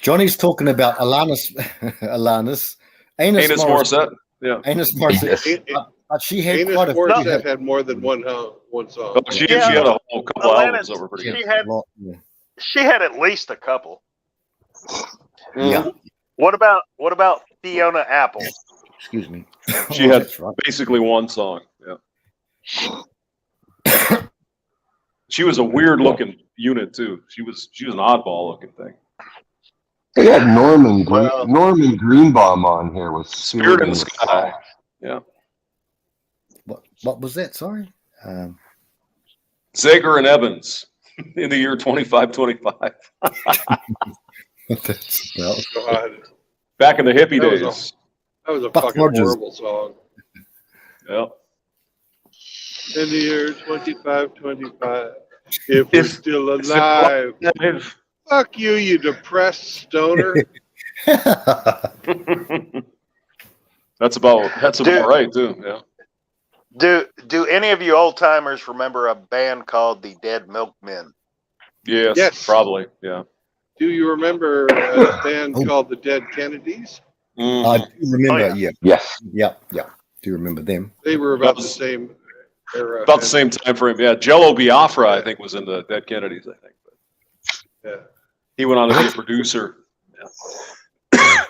Johnny's talking about Alanis Anus Morissette. Yeah. Anus Morissette. But she had Anus quite a Morissette had more than one song. Oh, she had a whole couple albums that were pretty good. She had at least a couple. Yeah. What about Fiona Apple? Excuse me. She had basically one song. Yeah. She was a weird looking unit too. She was an oddball looking thing. They had Norman Greenbaum on here with Spirit in the Sky. Yeah. What was that? Sorry. Zager and Evans in the year 2525. God. Back in the hippie days. That was a Buck fucking Rogers. horrible song. Yeah. In the year 2525, if we're still alive. Fuck you, you depressed stoner. That's about right too. Yeah. Do any of you old timers remember a band called the Dead Milkmen? Yes. Probably. Yeah. Do you remember a band called the Dead Kennedys? I do remember. Oh, yeah. Yes. Yeah. Do you remember them? They were about the same era. About the same time frame. Yeah. Jello Biafra, I think, was in the Dead Kennedys. I think. Yeah. He went on to be a producer. Yeah.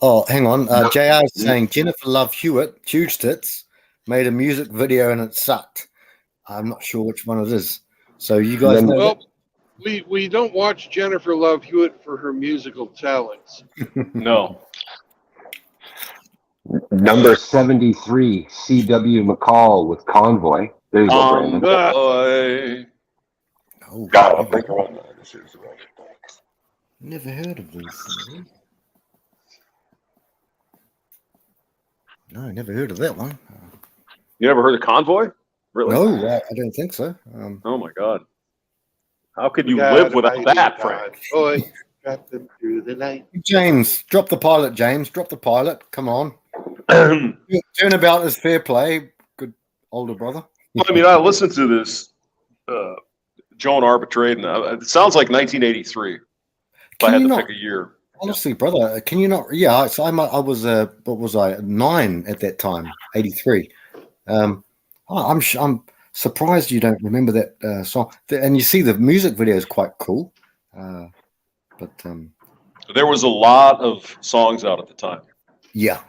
Oh, hang on. JR is saying Jennifer Love Hewitt, huge tits, made a music video and it sucked. I'm not sure which one it is. So you guys know. Well, we don't watch Jennifer Love Hewitt for her musical talents. No. Number 73, C.W. McCall with Convoy. There you go, Brandon. Oh, God, I'll think around that. never heard of these things. No, never heard of that one. You never heard of Convoy? Really? No, I don't think so. Oh my God. How could you live without that, Frank? Boy, got them through the night. James, drop the pilot, James. Drop the pilot. Come on. Turnabout is fair play. Good older brother. Well, I mean, I listened to this Joan Arbitrate, and it sounds like 1983. If I had to pick a year. Honestly, brother, can you not? Yeah, so I was what was I 9 at that time? 83. I'm surprised you don't remember that song. And you see the music video is quite cool, but there was a lot of songs out at the time. Yeah.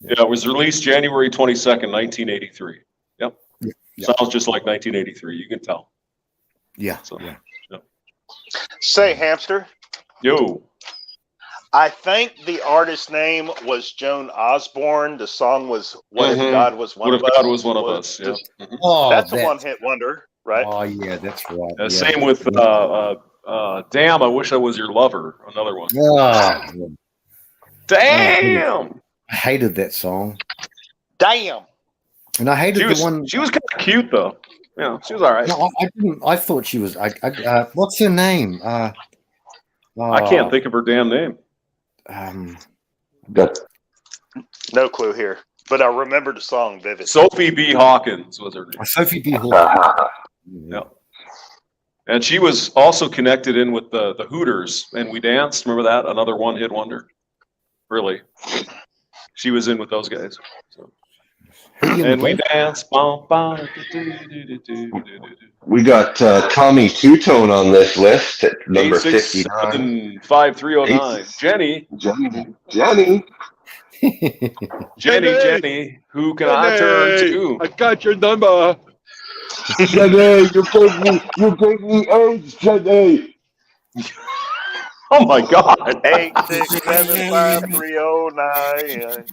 It was released January 22nd, 1983. Yep. Yeah. Sounds just like 1983. You can tell. Yeah. So, yeah. Say, Hamster. Yo. I think the artist's name was Joan Osborne. The song was "What If Mhm. God Was One What of if Us." God was one of us? Yeah. Mhm. Oh, That's a one-hit wonder, right? Oh, yeah, that's right. Yeah. Same with Damn, I Wish I Was Your Lover. Another one. Oh, yeah. Damn. I hated that song. Damn. And I hated the one. She was kind of cute though. Yeah, she was all right. No, I didn't. I thought she was. What's her name? I can't think of her damn name. Got No clue here, but I remember the song vividly. Sophie B. Hawkins was her name. Sophie B. Hawkins. Yeah. And she was also connected in with the Hooters, and We Danced. Remember that? Another one-hit wonder. Really. She was in with those guys. So. And we danced. We got Tommy Two-Tone on this list at number 59. 5309. Jenny. Jenny. Who can I turn to? I got your number. Jenny, you gave me AIDS, Jenny. Oh my God. 8675309.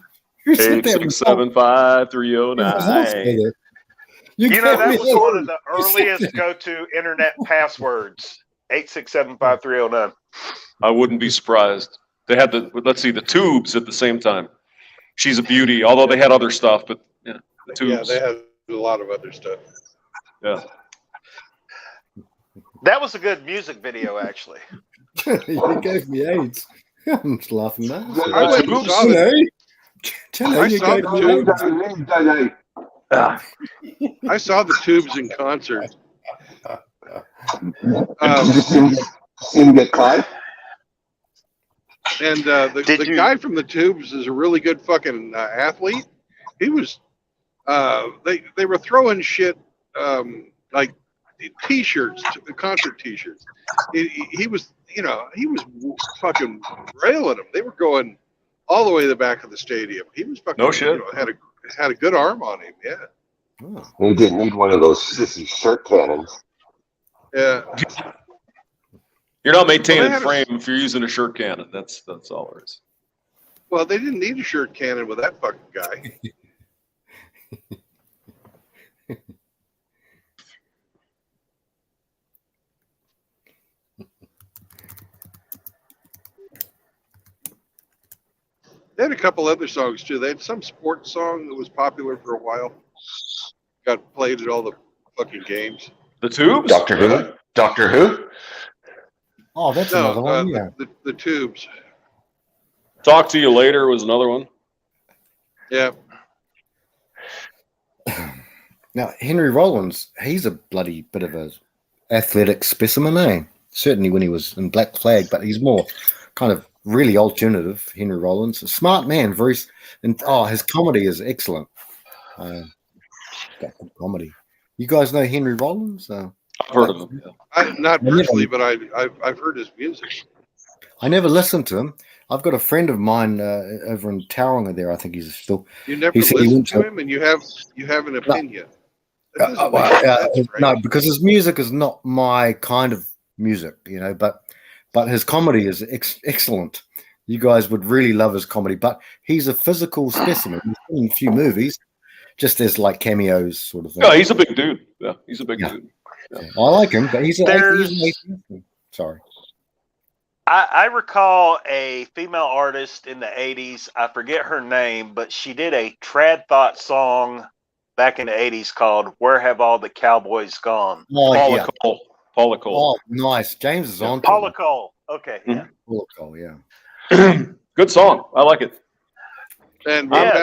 Who said that? 8675309. You know, that was one of the earliest go-to internet passwords. 8675309. I wouldn't be surprised. They had the Tubes at the same time. She's a Beauty, although they had other stuff, but yeah, the Tubes. Yeah, they had a lot of other stuff. Yeah. That was a good music video, actually. You gave me AIDS. I'm just laughing now. I went and saw the I saw the Tubes in concert. Seem to get caught. And the guy from the Tubes is a really good fucking athlete. He was, they were throwing shit like T-shirts, concert T-shirts. He was, he was fucking railing them. They were going all the way to the back of the stadium. He was fucking, no shit. Had a good arm on him. Yeah. Oh. He didn't need one of those sissy shirt cannons. Yeah. You're not maintaining frame if you're using a shirt cannon. That's all there is. Well, they didn't need a shirt cannon with that fucking guy. They had a couple other songs too. They had some sports song that was popular for a while. Got played at all the fucking games. The Tubes? Doctor Who? Doctor Who? Oh, that's another one. Yeah. The Tubes. Talk to You Later was another one. Yeah. Now, Henry Rollins, he's a bloody bit of a athletic specimen, eh? Certainly when he was in Black Flag, but he's more kind of really alternative, Henry Rollins. A smart man, his comedy is excellent. Comedy. You guys know Henry Rollins? I've heard of him. Yeah. Not personally, but I've heard his music. I never listened to him. I've got a friend of mine over in Tauranga there. I think he's still. You never listened to him, and you have an opinion. No, because his music is not my kind of music, but his comedy is excellent. You guys would really love his comedy, but he's a physical specimen. He's been in a few movies, just as like cameos sort of thing. Yeah, he's a big dude. Yeah, he's a big dude. Yeah. I like him, but he's an atheist. Sorry. I recall a female artist in the 80s. I forget her name, but she did a Trad Thought song back in the 80s called Where Have All the Cowboys Gone? Paula Cole. Oh, nice. James is on. Paula Cole. Okay. Mm-hmm. Yeah. Paula Cole, yeah. Good song. I like it. And we're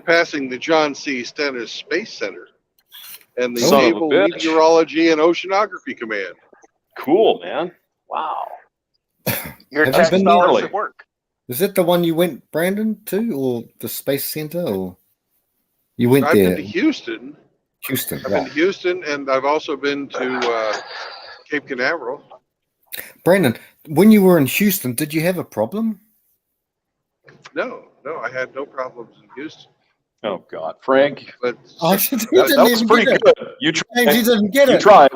passing the John C. Stennis Space Center and the Naval Meteorology and Oceanography Command. Cool, man. Wow. Your Have you been dollars there? at work. Is that the one you went, Brandon, to, or the Space Center, or you went I've there? been to Houston. Houston, I've been to Houston, and I've also been to Cape Canaveral. Brandon, when you were in Houston, did you have a problem? No, I had no problems in Houston. Oh God, Frank. But that was pretty good. You tried. James, he didn't get it. You tried.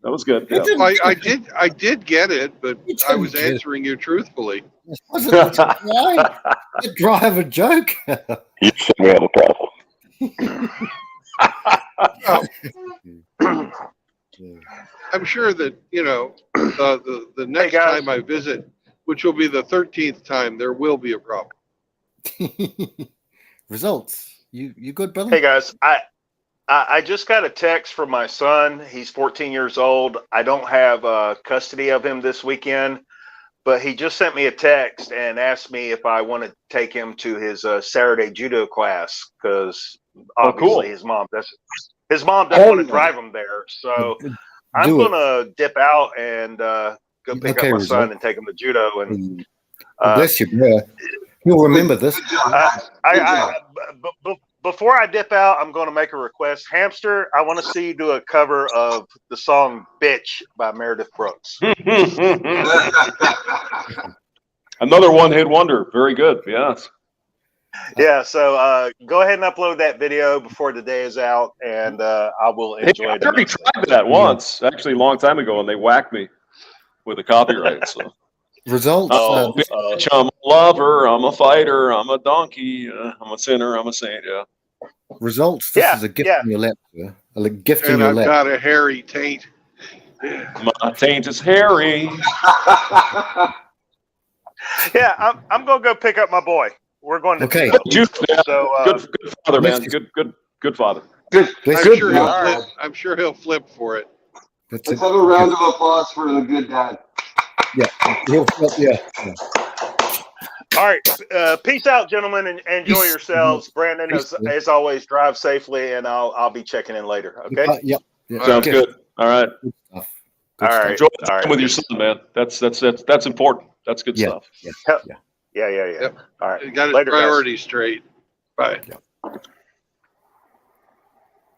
That was good. Yeah. Well, I did get it, but You I was didn't get it. answering you truthfully. Was it a drive a joke? You said we have a problem. Oh, I'm sure that the next guys. time I visit, which will be the 13th time, there will be a problem. Results. You good, brother? Hey guys, I just got a text from my son. He's 14 years old. I don't have custody of him this weekend, but he just sent me a text and asked me if I want to take him to his Saturday judo class because obviously his mom doesn't want to drive him there. So I'm Do it. gonna dip out and go pick Okay, up my Rizal. son and take him to judo. And Bless you, bro. You'll remember this. Before I dip out, I'm going to make a request. Hamster, I want to see you do a cover of the song Bitch by Meredith Brooks. Another one-hit wonder. Very good. Yes. Yeah, so go ahead and upload that video before the day is out, and I will enjoy I it. already tried that once, actually a long time ago, and they whacked me with the copyright. So. Results. Bitch, I'm a lover, I'm a fighter, I'm a donkey, I'm a sinner, I'm a saint. Yeah. Results. This is a gift in your lap, sir. A gift in And your I've lap. got a hairy taint. My taint is hairy. Yeah, I'm going to go pick up my boy. We're going to Okay. Good, So good father, man. Good father. Good. I'm sure he'll flip for it. That's Let's it. have a round of applause for the good dad. Yeah. Yeah. All right, peace out, gentlemen, and enjoy Peace. yourselves. Brandon, Peace, as always, drive safely, and I'll be checking in later. Okay. Yep. Sounds good. All right. Good stuff. All right. Enjoy the time with your son, man. That's important. That's good Yeah. stuff. Yeah. Yep. All right. You got his Later, guys. priorities straight. Bye.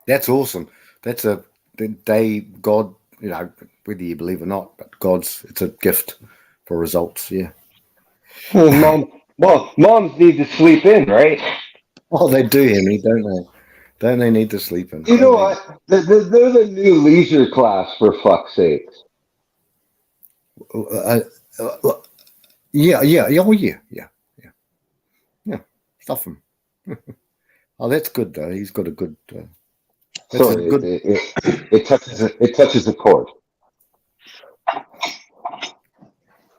That's awesome. That's the day God, whether you believe or not, but it's a gift for results. Yeah. Moms need to sleep in, right? Oh, they do, Henry, don't they? Don't they need to sleep in? You know what? They're the new leisure class, for fuck's sake. Yeah. Stuff him. Oh, that's good though. He's got a good. Sorry, it touches the chord.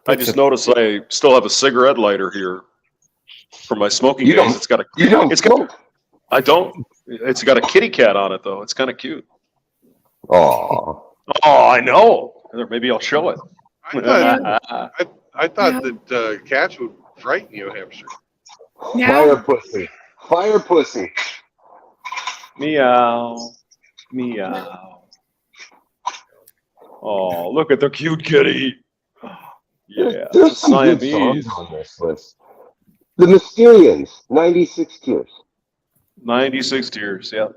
I just noticed I still have a cigarette lighter here for my smoking You days. don't- It's got a. You don't smoke. I don't. It's got a kitty cat on it though. It's kind of cute. Oh, Oh, I know. Maybe I'll show it. I thought that cats would frighten you, hamster. fire pussy. Meow. Meow. Oh, look at the cute kitty. Yeah, There's some good Siamese. songs on this list. The Mysterians, 96 Tears. 96 tears. Yeah.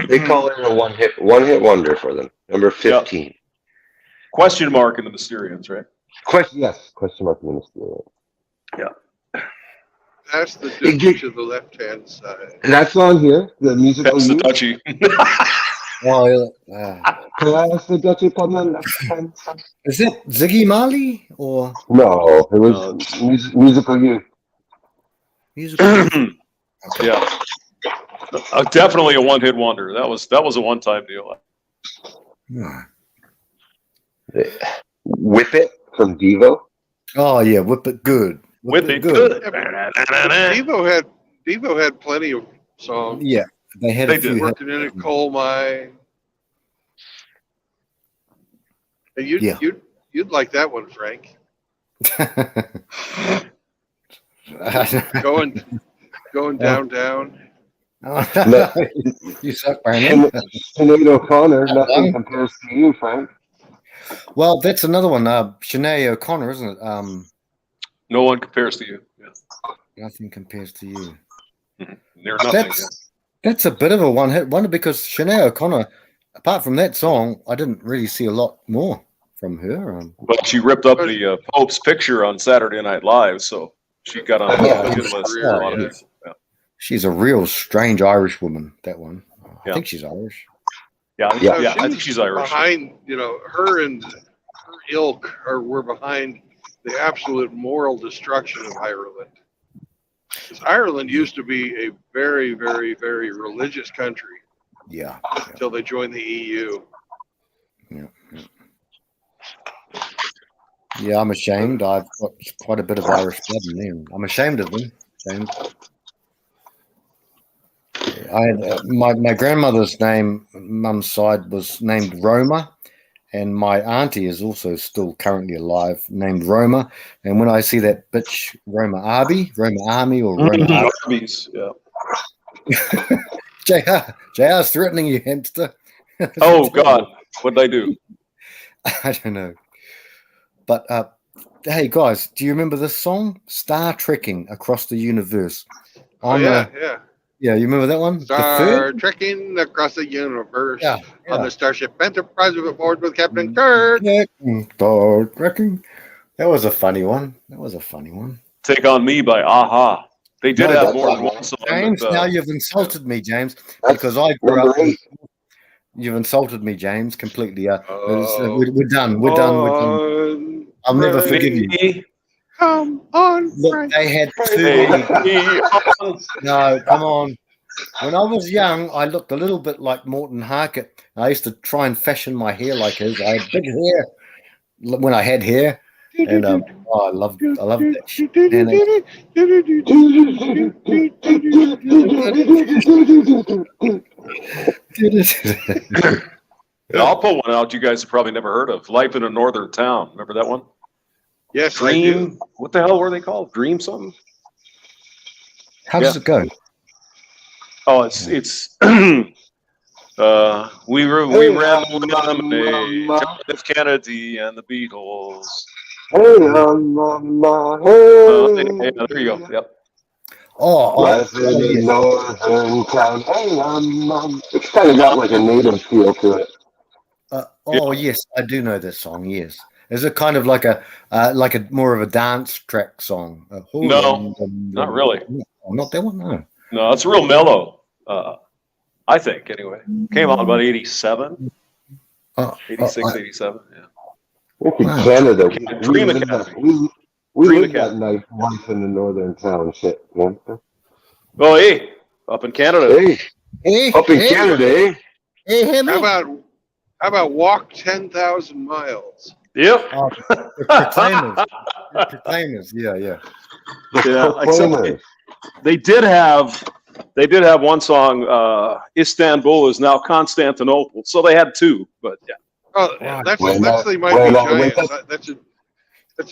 They call it a one hit wonder for them. Number 15. Question mark in the Mysterians, right? Question mark in the Mysterians. Yeah. That's the dude to the left-hand side. That's on here. The musical. That's the touchy. Oh, Can I ask the Dutchy on the left-hand side? is it Ziggy Marley or No, it was musical youth. musical? Yeah. Definitely a one-hit wonder. That was a one-time deal. No. Whip It from Devo. Oh yeah, Whip It Good. Whip it good. Devo had plenty of songs. Yeah, they had They a few. did. Working in a coal mine. And you'd like that one, Frank. Going down. You suck, Brandon. Sinead O'Connor, nothing compares to you, Frank. Well, that's another one. Sinead O'Connor, isn't it? No one compares to you. Yeah. Nothing compares to you. Near nothing. That's a bit of a one-hit wonder because Sinead O'Connor, apart from that song, I didn't really see a lot more from her. But she ripped up the Pope's picture on Saturday Night Live, so she got on the hit list. A lot of people. Yeah. She's a real strange Irish woman, that one. I Yeah. think she's Irish. Yeah, Yeah. yeah, She I think was she's Irish. behind, her and her ilk were behind the absolute moral destruction of Ireland. 'Cause Ireland used to be a very, very, very religious country Yeah. until they joined the E EU. Yeah, I'm ashamed. I've got quite a bit of Irish blood in me. I'm ashamed of them. Ashamed. I had my grandmother's name, mum's side, was named Roma, and my auntie is also still currently alive, named Roma. And when I see that bitch Roma Arby, Roma Army, or Roma Arby, Arby's, yeah. JR's threatening you, hamster. Oh God, what'd I do? I don't know. But hey guys, do you remember this song? Star Trekking Across the Universe. Oh, yeah, yeah. Yeah, you remember that one? Star trekking across the universe Yeah, on the Starship Enterprise aboard with Captain Kirk. Star Trekking. That was a funny one. Take on Me by Aha. They did No, have that's more than not one song. James, but, now you've insulted me, James, That's because I grew number up. 8. You've insulted me, James, completely. Oh, We're done. We're done. I'll never forgive you. Me, Come on, Look, Frank. they had too take many. me on. No, come on. When I was young, I looked a little bit like Morton Harkett. I used to try and fashion my hair like his. I had big hair when I had hair, and I loved that shit. And I'll pull one out you guys have probably never heard of. Life in a Northern Town. Remember that one? Yes, I do. Dream. What the hell were they called? Dream something? How does it go? Oh, it's we ran Lemonade, John F. Kennedy and the Beatles. Hey, mama, Yeah, hey. there you go. Yep. Life in a Yes. northern town. Hey, it's kind of got like a native feel to it. Yes, I do know this song. Yes, is it kind of like a more of a dance track song? No, not really. Not that one. No. No, it's real mellow. I think anyway. Came out about 87, 86, 87. Yeah. Look at Wow. Canada. Dream live Academy. we Dream live that Academy. nice life in the northern town shit. Yeah. Oh, hey, up in Canada. Hey, Hey, up in Canada, eh? Hey, hear me? How about walk 10,000 miles? Yep. The Proclaimers. The Proclaimers. Yeah. Yeah, Proclaimers. They did have one song, Istanbul is now Constantinople. So they had two, but yeah. Oh, Wow. that's When they might be when I giants. wake up- That's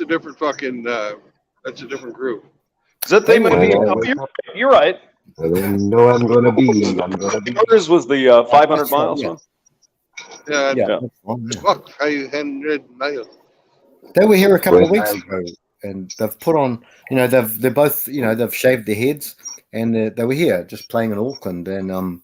a different fucking. That's a different group. Is that they might be? When I Oh, wake up, you're right. I don't know I'm gonna be. I'm gonna be. Yours was the 500 miles Yeah. one. Yeah. Yeah. That's fine, yeah. Fuck 500 miles. They were here a couple of When weeks I- ago, and they've put on. They're both. They've shaved their heads, and they were here just playing in Auckland, and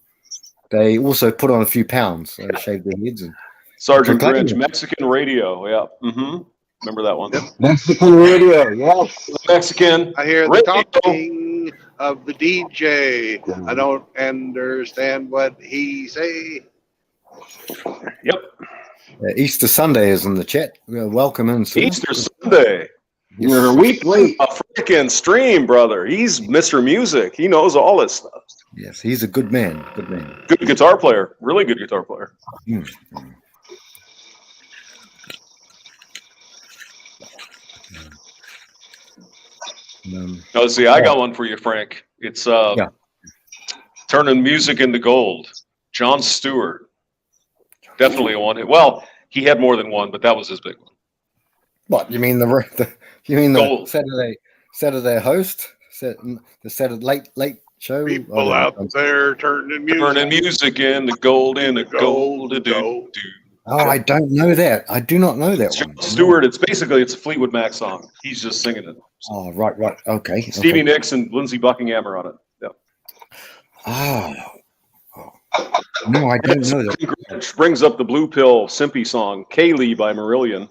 they also put on a few pounds. They shaved their heads, and Sergeant Proclaimers. Grinch, Mexican radio. Yeah. Mm-hmm. Remember that one? Yep. Mexican radio, yes. Mexican I hear the radio. talking of the DJ. I don't understand what he say. Yep. Easter Sunday is in the chat. Welcome in, sir. Easter Sunday. You're a week late. A freaking stream, brother. He's Mr. Music. He knows all this stuff. Yes, he's a good man. Good man. Good guitar player. Really good guitar player. Mm. Oh, see, I got one for you, Frank. It's Yeah. turning music into gold. Jon Stewart. Definitely a one. Well, he had more than one, but that was his big one. What you mean the Gold. Saturday host? The Saturday late show? People out there turning music. Turning music into gold, into gold. Do. Oh, I don't know that. I do not know that It's one. Jon Stewart. It's basically it's a Fleetwood Mac song. He's just singing it. Oh, right. Okay. Stevie okay. Nicks and Lindsey Buckingham are on it. Yep. Oh. No, I don't know that. Which brings up the Blue Pill Simpy song, Kaylee by Marillion.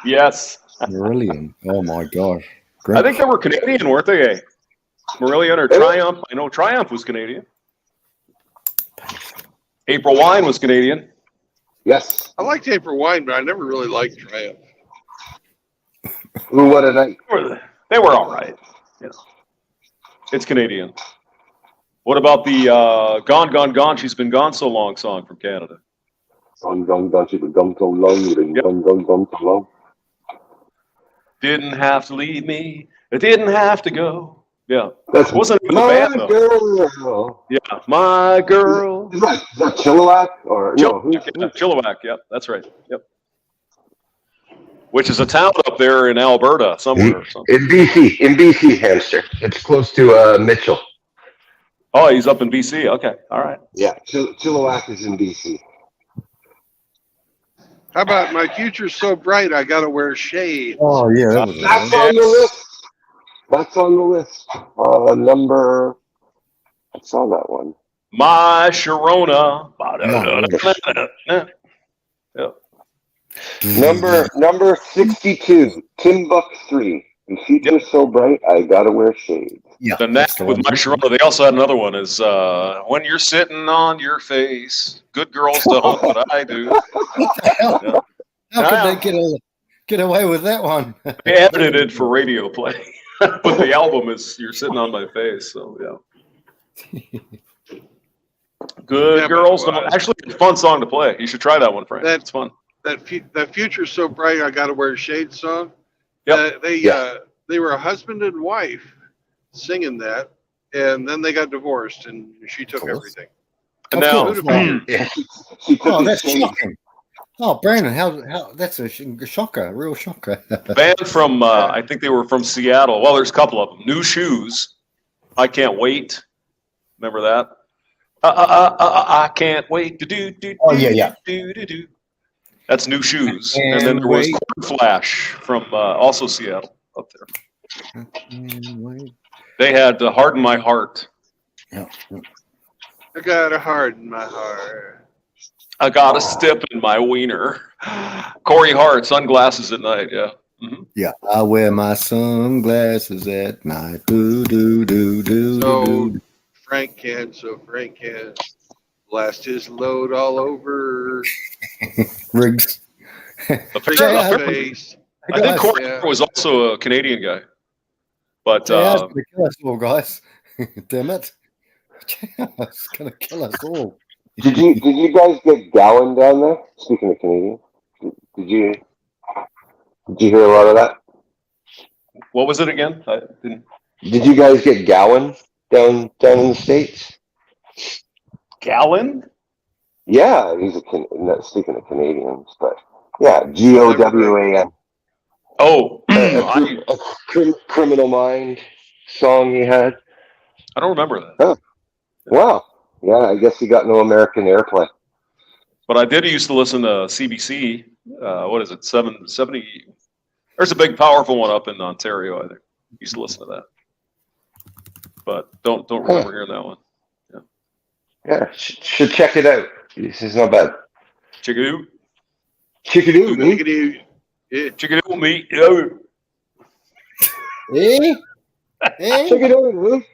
Yes. Brilliant. Oh my gosh. I Great. think they were Canadian, weren't they? Eh? Marillion or Triumph? I know Triumph was Canadian. April Wine was Canadian. Yes. I liked April Wine, but I never really liked Triumph. Ooh, what a night. They were all right. You know, it's Canadian. What about the Gone, Gone, Gone, She's Been Gone So Long song from Canada? Gone, gone, gone, she's been gone so long, you've been Yep. gone, gone, gone so long. Didn't have to leave me. It didn't have to go. Yeah. That's Wasn't even the my band, though. girl. Yeah. My girl. Is that Chilliwack or no? Chilliwack. Yep. That's right. Yep. Which is a town up there in Alberta somewhere or something. In BC, Hamster. It's close to Mitchell. Oh, he's up in BC. Okay. All right. Yeah, Chilliwack is in BC. How about My Future's So Bright, I Gotta Wear Shades? Oh yeah, that was That's on the list. That's on the list. Number. I saw that one. My Sharona. Number 62. Timbuk3. The future's so bright, I gotta wear shades. Yeah, Then that's that the with one. My Sharona, they also had another one is When You're Sitting on Your Face. Good girls don't, but I do. Yeah. How could they get away with that one? They edited it for radio play. But the album is You're Sitting on My Face. So, yeah. Good Yeah, girls but, don't. Actually, it's a fun song to play. You should try that one, Frank. That- It's fun. That Future's So Bright, I Gotta Wear Shades song. Yep. They were a husband and wife singing that, and then they got divorced, and she took Of course. everything. And Of now, course. Yeah, she took Oh, his that's shades. shocking. Oh, Brandon, how that's a shocker, real shocker. band from, I think they were from Seattle. Well, there's a couple of them. New Shoes. I Can't Wait. Remember that? I can't wait to do. Oh, yeah. Do. That's New Shoes. And then Can't there was wait. Corn Flash from also Seattle up there. Wait. They had Harden My Heart. Yeah. I got a heart in my heart. I got a step in my wiener. Corey Hart, Sunglasses at Night. Yeah. Mm-hmm. Yeah, I wear my sunglasses at night. Do do do do So do. Frank can blast his load all over Riggs. Apparently, face. I think Corey Yeah. Hart was also a Canadian guy. But JR's gonna kill us all, guys. Damn it. JR's gonna kill us all. Did you guys get Gowan down there? Speaking of Canadian, did you hear a lot of that? what was it again? I didn't. Did you guys get Gowan down in the States? Gallon? Yeah, he's not speaking of Canadians, but yeah, GOWAN. Oh, A Criminal Mind song he had. I don't remember that. Wow. Yeah, I guess he got no American airplay. But I did used to listen to CBC. What is it? 770. There's a big, powerful one up in Ontario. I think used to listen to that. But don't remember hearing that one. Yeah, should check it out. This is not bad. Check it out. Check it out, man. Yeah. Check it out, mate. Oh. Eh? Eh? Check it out, man.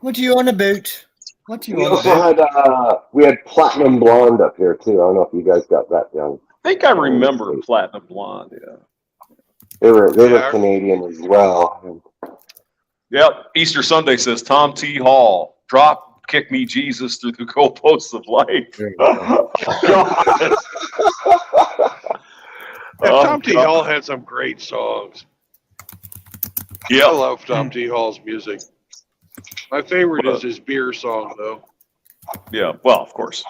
What are you on about? What are you We on also about? had Platinum Blonde up here too. I don't know if you guys got that down. I think I remember Platinum Blonde. Yeah. They were Yeah. Canadian as well. Yep. Easter Sunday says Tom T. Hall. Drop kick me Jesus through the goalposts of life. There you go. Oh, God. Yeah, Oh, Tom T. God. Hall had some great songs. I Yep. love Tom T. Hall's music. My favorite is his beer song, though. Yeah. Well, of course.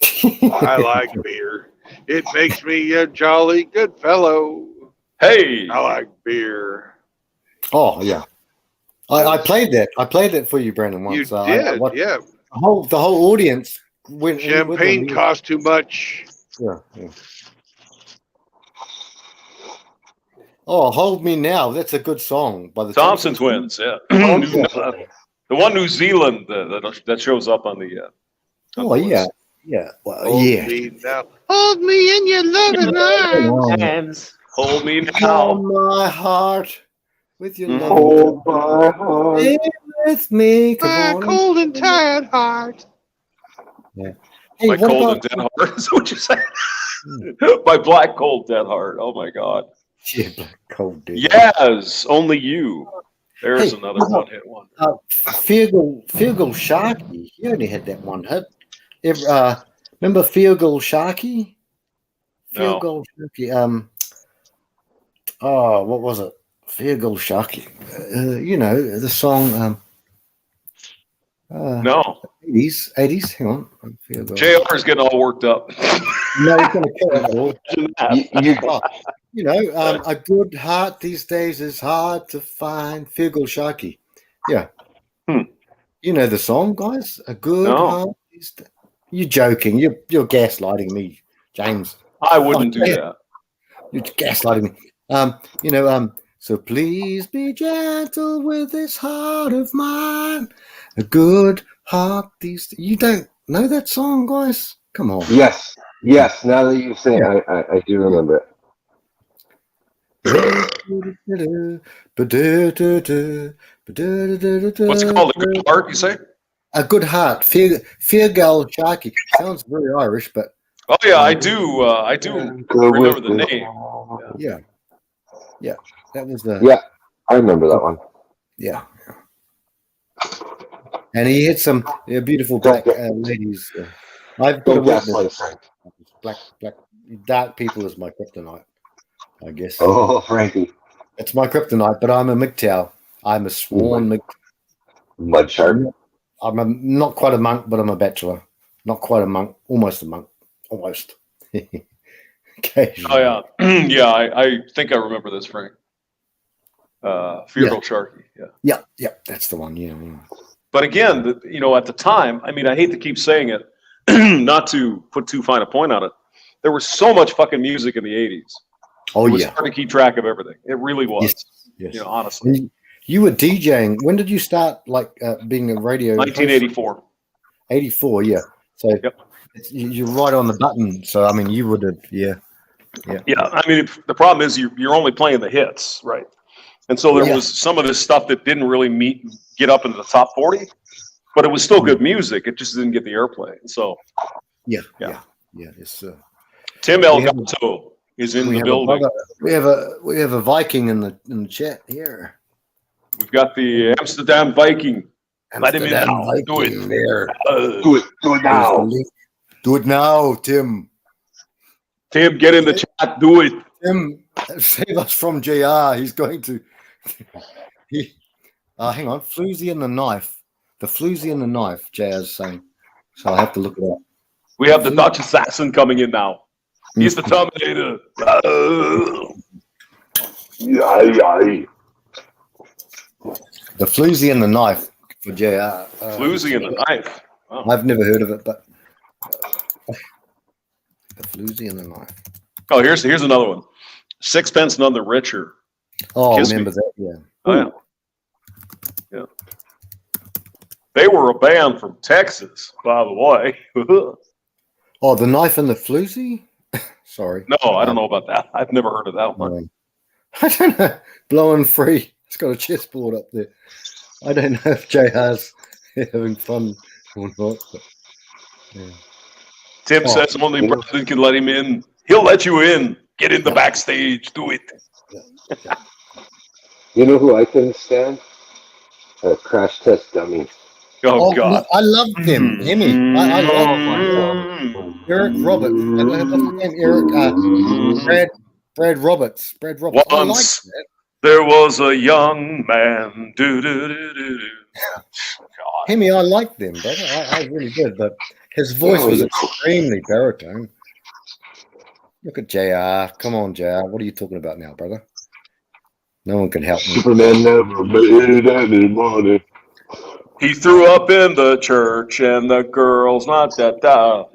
I like beer. It makes me a jolly good fellow. Hey. I like beer. Oh yeah. I played that. I played that for you, Brandon, once. You I did, watched yeah. the whole audience went in with Champagne them. cost too much. Yeah. Oh, Hold Me Now. That's a good song by the Thompson twins. Yeah. The one New Zealand that shows up on the. Oh yeah. Yeah. Well, Hold yeah. me now. Hold me in your loving arms. Hold me Oh, now. my heart with your love. Hold my heart. with me. Come My on. cold and tired heart. Yeah. Hey, My what cold about and dead heart is what you say. My black cold dead heart. Oh my God. yeah, Black Cold Dead? Yes, only you. There's Hey, another what about one-hit wonder. Feargal Sharky? He only had that one hit. Remember Feargal Sharky? No. Feargal Sharky. Oh, what was it? Feargal Sharky. You know the song. No. 80s. Hang on. Feargal. JR is getting all worked up. No, he's gonna kill it all. Imagine that. You, Oh, you know, a good heart these days is hard to find. Feargal Sharky. Yeah. Hmm. You know the song, guys? A good No. heart these days. You're joking. You're gaslighting me, James. I wouldn't do that. You're gaslighting me. So please be gentle with this heart of mine. A good heart these you don't know that song, guys? Come on. yes. Now that you say it, I do remember it. What's it called? A good heart, you say? A good heart. Feargal Sharky. Sounds very Irish, but Oh yeah, I do. I do Go remember with the it. name. yeah. That was the Yeah, I remember that one. yeah. And he had some beautiful black ladies. I've got a Don't gaslight witness. Frank. Black, dark people is my kryptonite, I guess. Oh, Frankie. It's my kryptonite, but I'm a MGTOW. I'm a sworn MGTOW. Mud shark. I'm not quite a monk, but I'm a bachelor. Not quite a monk, almost a monk. Almost. Occasionally. Oh yeah, yeah. I think I remember this, Frank. Fearful Sharky. Yeah. Yeah. That's the one. Yeah. But again, at the time, I mean, I hate to keep saying it, not to put too fine a point on it. There was so much fucking music in the '80s. Oh it was yeah. hard to keep track of everything. It really was. Yes. Honestly. You were DJing. When did you start being a radio? 1984. 84. Yeah. So yep. You're right on the button. So I mean, you would have. Yeah. I mean, the problem is you're only playing the hits, right? And so there was some of this stuff that didn't really get up into the top 40, but it was still good music. It just didn't get the airplay. And so. Yeah. It's Tim Elgato is in the building. We have a Viking in the chat here. We've got the Amsterdam Viking. Let him in now. Do it. There. Do it now. Do it now, Tim. Tim, get in the chat. Do it. Tim, save us from JR. He's going to. Hang on. Floozy and the knife. The floozy and the knife, JR's saying. So I have to look it up. We have the Dutch assassin coming in now. He's the Terminator. The floozy and the knife for JR. Floozy and the knife. Wow. I've never heard of it, but the floozy and the knife. Oh, here's another one. Sixpence None the Richer. Oh, Kiss remember Me. that? Yeah. Oh, yeah. They were a band from Texas, by the way. Oh, the knife and the floozy? Sorry. No, I don't know about that. I've never heard of that one. I don't know. Blowing Free. It's got a chessboard up there. I don't know if JR's having fun or not. But, yeah. Tim says only Brendan can let him in. He'll let you in. Get in the backstage. Do it. You know who I couldn't stand? Crash Test Dummies. Oh, God. I love them. Emmy. I love them. Eric Roberts. What's his name? Eric. Brad Roberts. Brad Roberts. Once I like that. there was a young man. Hemi, I like them, brother. I really did, but his voice was extremely baritone. Look at JR. Come on, JR. What are you talking about now, brother? No one can help me. Superman never made any money. He threw up in the church, and the girls not that. No.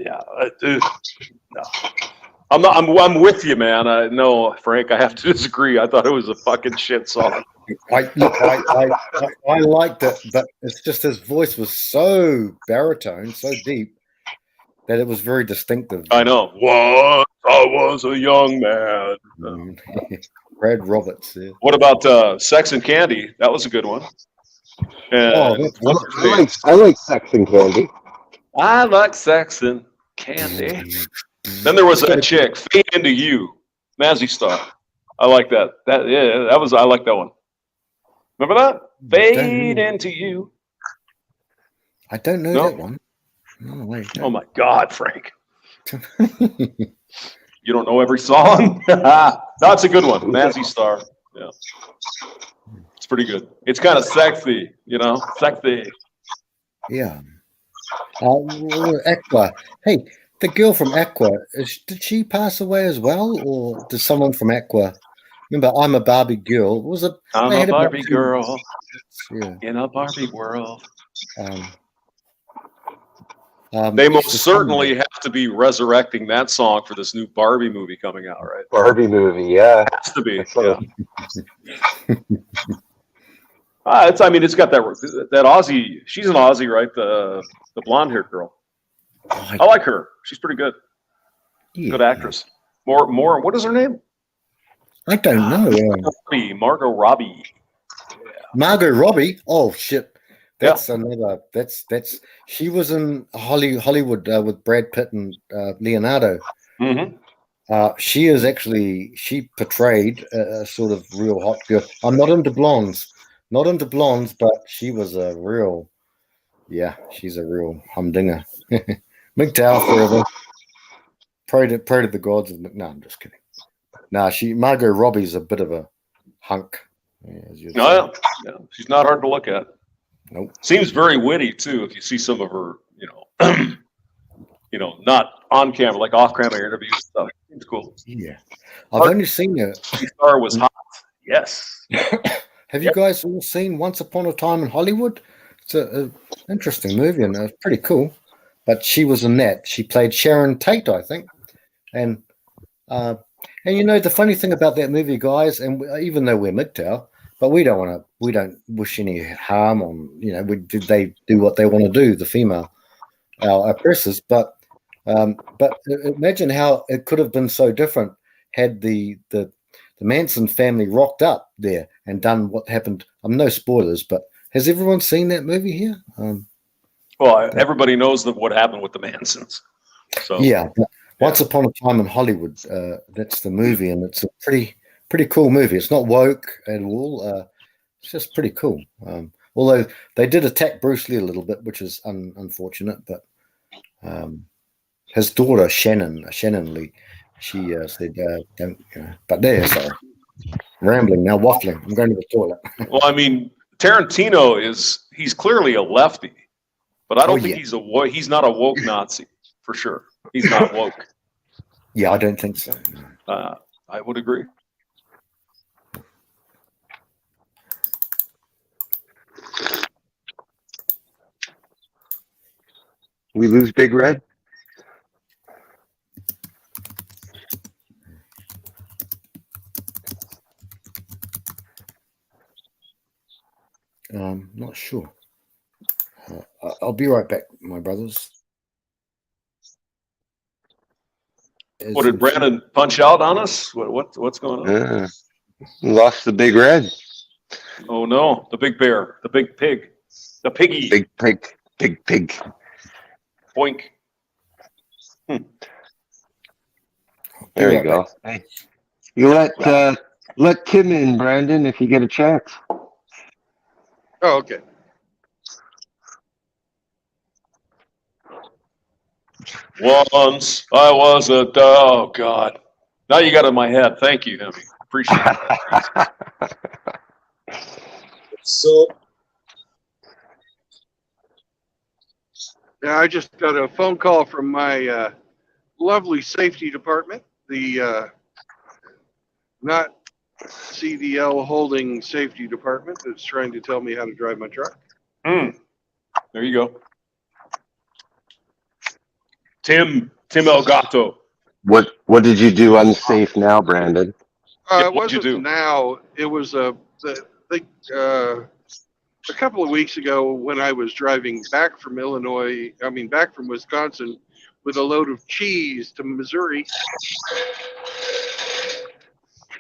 I'm with you, man. No, Frank, I have to disagree. I thought it was a fucking shit song. I liked it, but it's just his voice was so baritone, so deep, that it was very distinctive. I know. Once I was a young man. Brad Roberts. Yeah. What about Sex and Candy? That was a good one. Oh, And that's what's her name? I like sex and candy. I like sex and candy. Then there was that chick, Fade Into You, Mazzy Star. I like that. I like that one. Remember that? Fade Into You. I don't know No? that one. No, wait. Oh my God, Frank. You don't know every song? That's a good one. Mazzy Star. Yeah. It's pretty good. It's kind of sexy, sexy. Yeah. Aqua. Hey, the girl from Aqua, did she pass away as well? Or did someone from Aqua? Remember, I'm a Barbie girl. Was it? I'm a Barbie girl. Yeah. In a Barbie world. They most certainly have to be resurrecting that song for this new Barbie movie coming out, right? Barbie movie, yeah. Has to be. Yeah. It's got that Aussie. She's an Aussie, right? The blonde-haired girl. I like her. She's pretty good. Yeah. Good actress. More. What is her name? I don't know. Margot Robbie. Yeah. Margot Robbie. Oh shit. That's another. That's. She was in Hollywood with Brad Pitt and Leonardo. Mm-hmm. She portrayed a sort of real hot girl. I'm not into blondes, but she was a real. Yeah, she's a real humdinger. MGTOW forever. Pray to the gods of. No, I'm just kidding. No, Margot Robbie's a bit of a hunk. Yeah, she's not hard to look at. Nope. Seems very witty too. If you see some of her, not on camera, like off camera interviews and stuff. Seems cool. Yeah, I've only seen her. Star was hot. Yes. Have you guys all seen Once Upon a Time in Hollywood? It's an interesting movie and it's pretty cool. But she was in that. She played Sharon Tate, I think, and the funny thing about that movie, guys, and even though we're MGTOW, but we don't wish any harm on, they do what they want to do, the female, our oppressors. But imagine how it could have been so different had the Manson family rocked up there and done what happened. No spoilers, but has everyone seen that movie here? Well, everybody knows what happened with the Mansons. So yeah. Once Upon a Time in Hollywood, that's the movie, and it's a pretty cool movie. It's not woke at all. It's just pretty cool. Although they did attack Bruce Lee a little bit, which is unfortunate. But his daughter Shannon Lee, she said, "Don't." But there, sorry, rambling now, waffling. I'm going to the toilet. Well, Tarantino he's clearly a lefty, but I don't think he's not a woke Nazi for sure. He's not woke. Yeah, I don't think so. I would agree. We lose Big Red? Not sure. I'll be right back, my brothers. What, did Brandon punch out on us? What's going on? Lost the Big Red. Oh no, the big bear, the big pig, the piggy. Big pig. Boink. There you go. Hey, you let Tim in, Brandon, if you get a chance. Oh, okay. Once I was oh God. Now you got it in my head. Thank you, Hemi. Appreciate that. So yeah, I just got a phone call from my lovely safety department, the not CDL holding safety department that's trying to tell me how to drive my truck. There you go. Tim Elgato. What did you do unsafe now, Brandon? It wasn't now. It was a couple of weeks ago when I was driving back from back from Wisconsin with a load of cheese to Missouri.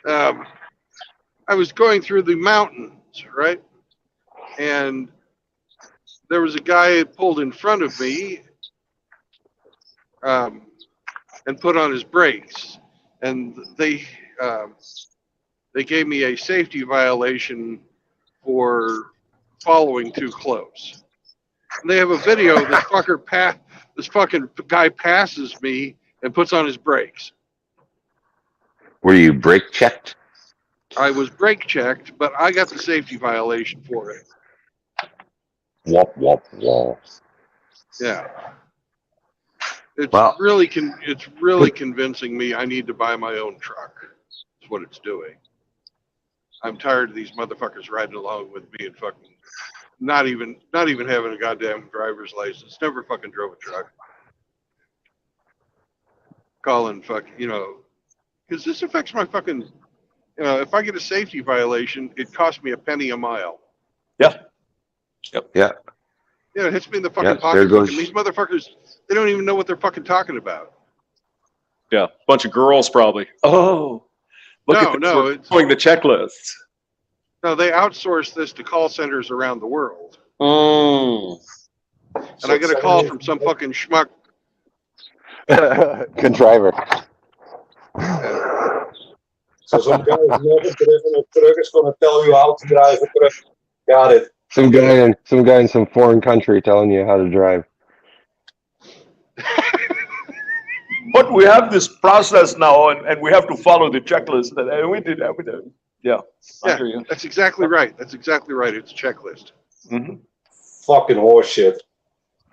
I was going through the mountains, right? and there was a guy pulled in front of me and put on his brakes, and they gave me a safety violation for following too close. And they have a video. This fucking guy passes me and puts on his brakes. Were you brake checked? I was brake checked, but I got the safety violation for it. Wop wop wop. Yeah. It's Well- really convincing me I need to buy my own truck. That's what it's doing. I'm tired of these motherfuckers riding along with me and fucking not even having a goddamn driver's license. Never fucking drove a truck. Calling fucking, because this affects my fucking, if I get a safety violation, it costs me a penny a mile. Yeah. Yeah. Yeah, it hits me in the fucking Yeah, pocket. there goes- These motherfuckers, they don't even know what they're fucking talking about. Yeah. Bunch of girls probably. Oh, look at this. No, We're it's doing the checklists. no. They outsource this to call centers around the world, Mm. and I get a call from some fucking schmuck. Contriver. So some guy is never driven a truck is going to tell you how to drive a truck. Got it. Some guy in some foreign country telling you how to drive. But we have this process now, and we have to follow the checklist. And we did that. We did. Yeah. I Yeah, hear you. that's exactly right. That's exactly right. It's a checklist. Mm-hmm. Fucking horseshit.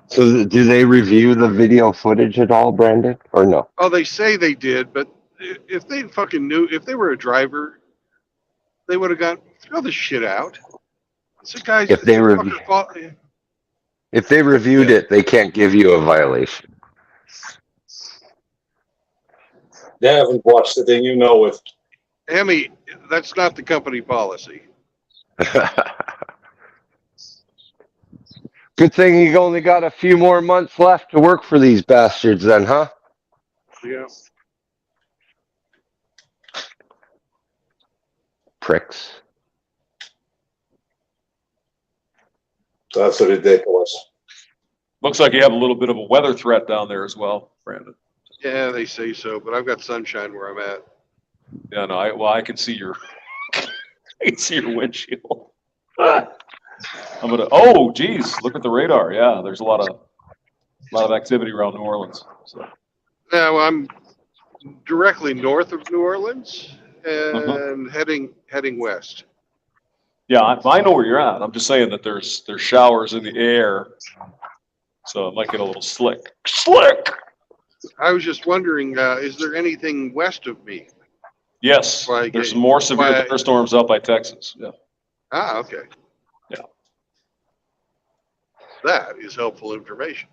So do they review the video footage at all, Brandon, or no? Oh, they say they did, but if they fucking knew, if they were a driver, they would have gone, throw this shit out. It's a guy. If they If they reviewed it, they can't give you a violation. They haven't watched it, and you know it. Emmy, that's not the company policy. Good thing you only got a few more months left to work for these bastards then, huh? Yeah. Pricks. That's ridiculous. Looks like you have a little bit of a weather threat down there as well, Brandon. Yeah, they say so, but I've got sunshine where I'm at. Yeah, no, I can see your, I can see your windshield. Oh, geez, look at the radar. Yeah, there's a lot of activity around New Orleans. So. Now I'm directly north of New Orleans and heading west. Yeah, I know where you're at. I'm just saying that there's showers in the air, so it might get a little slick. Slick. I was just wondering, is there anything west of me? Yes, Like there's some more severe thunderstorms up by Texas. Yeah. Ah, okay. Yeah. That is helpful information.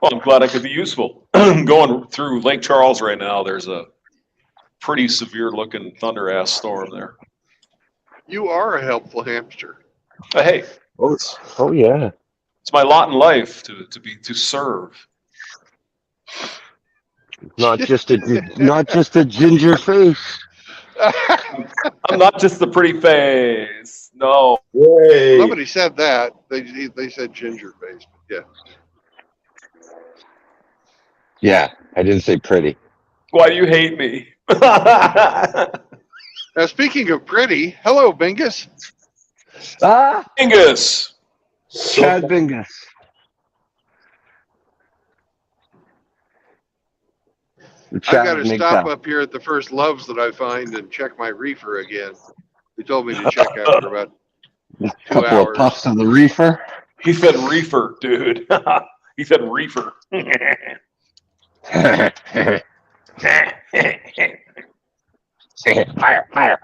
Well, I'm glad I could be useful. Going through Lake Charles right now, there's a pretty severe looking thunder ass storm there. You are a helpful hamster. Hey, Oh yeah. it's my lot in life to serve. Not just a ginger face. I'm not just the pretty face. No. Yay. Somebody said that. They said ginger face. Yeah. Yeah, I didn't say pretty. Why do you hate me? Now, speaking of pretty, hello, Bingus. Ah, Angus. Chad Bingus. I've got to stop up here at the first Loves that I find and check my reefer again. They told me to check after about 2 Couple hours. of puffs of the reefer. He said reefer, dude. He said reefer. Fire.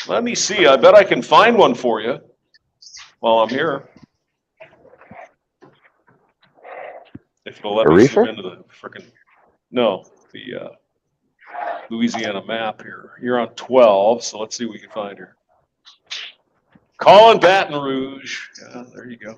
Let me see. I bet I can find one for you while I'm here. If it'll let A me reefer? zoom into the frickin' the Louisiana map here. You're on 12, so let's see what we can find here. Calling Baton Rouge. Yeah, there you go.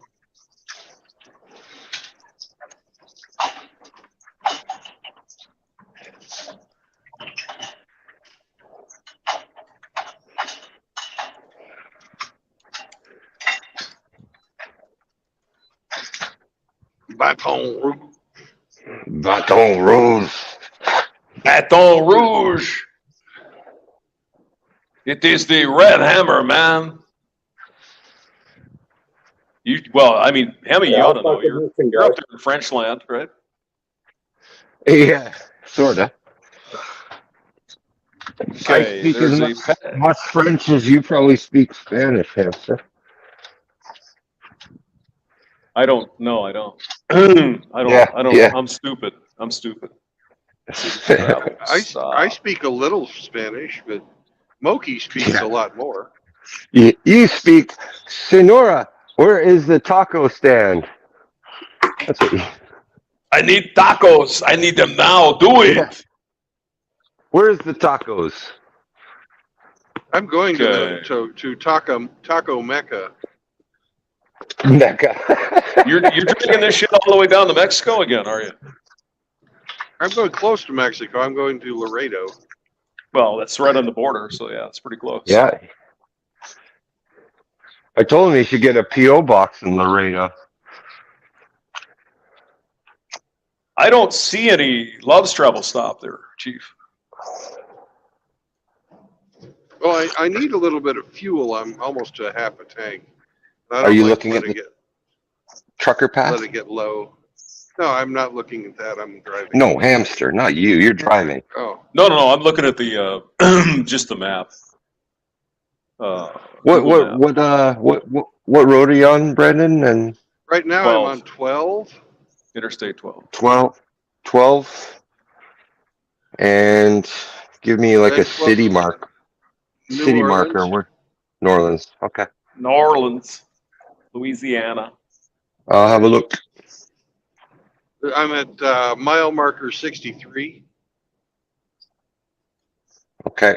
Baton Rouge. Baton Rouge. Baton Rouge. It is the red hammer, man. Well, I mean, Hemi, you Yeah, ought to I'll know. start the moving, You're up guys. there in French land, right? Yeah, sorta. I Okay, speak as there's a much French as you probably speak Spanish, hamster. I don't. No, I don't. I don't. Yeah, I don't. yeah. I'm stupid. I'm stupid. I speak a little Spanish, but Moki speaks Yeah. a lot more. You speak, Senora, where is the taco stand? That's what you, I need tacos. I need them now. Do it. Yeah. Where's the tacos? I'm going Okay. to Taco Mecca. Mecca. You're dragging this shit all the way down to Mexico again, are you? I'm going close to Mexico. I'm going to Laredo. Well, that's right on the border, so yeah, it's pretty close. Yeah. I told him he should get a P.O. box in Laredo. I don't see any Love's Travel stop there, Chief. Well, I need a little bit of fuel. I'm almost to half a tank. I Are don't you like looking let at it the get trucker pass? let it get low. No, I'm not looking at that. I'm driving. No, hamster, not you. You're driving. Oh, No. I'm looking at the just the map. What Google map. what road are you on, Brendan? And right now 12. I'm on 12. Interstate 12. 12, and give me like Then a city mark. New City Orleans. marker. Where? New Orleans. Okay. New Orleans, Louisiana. I'll have a look. I'm at mile marker 63. Okay.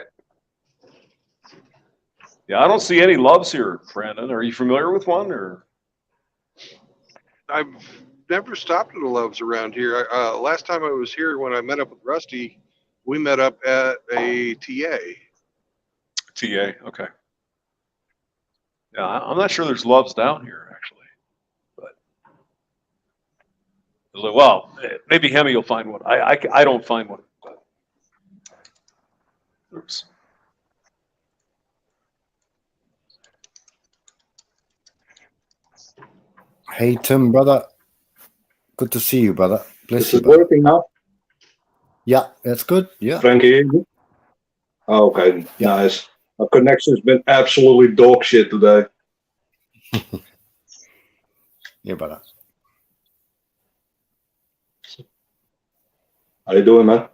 Yeah, I don't see any Loves here, Brandon. Are you familiar with one or? I've never stopped at a Love's around here. Last time I was here when I met up with Rusty, we met up at a TA. TA, okay. Yeah, I'm not sure there's Loves down here actually, but well, maybe Hemi will find one. I don't find one. But. Oops. Hey, Tim, brother. Good to see you, brother. Bless Is you, it brother. working now? Yeah, that's good. Yeah. Frankie? Oh, okay, Yeah. nice. My connection's been absolutely dog shit today. Yeah, brother. How you doing, man?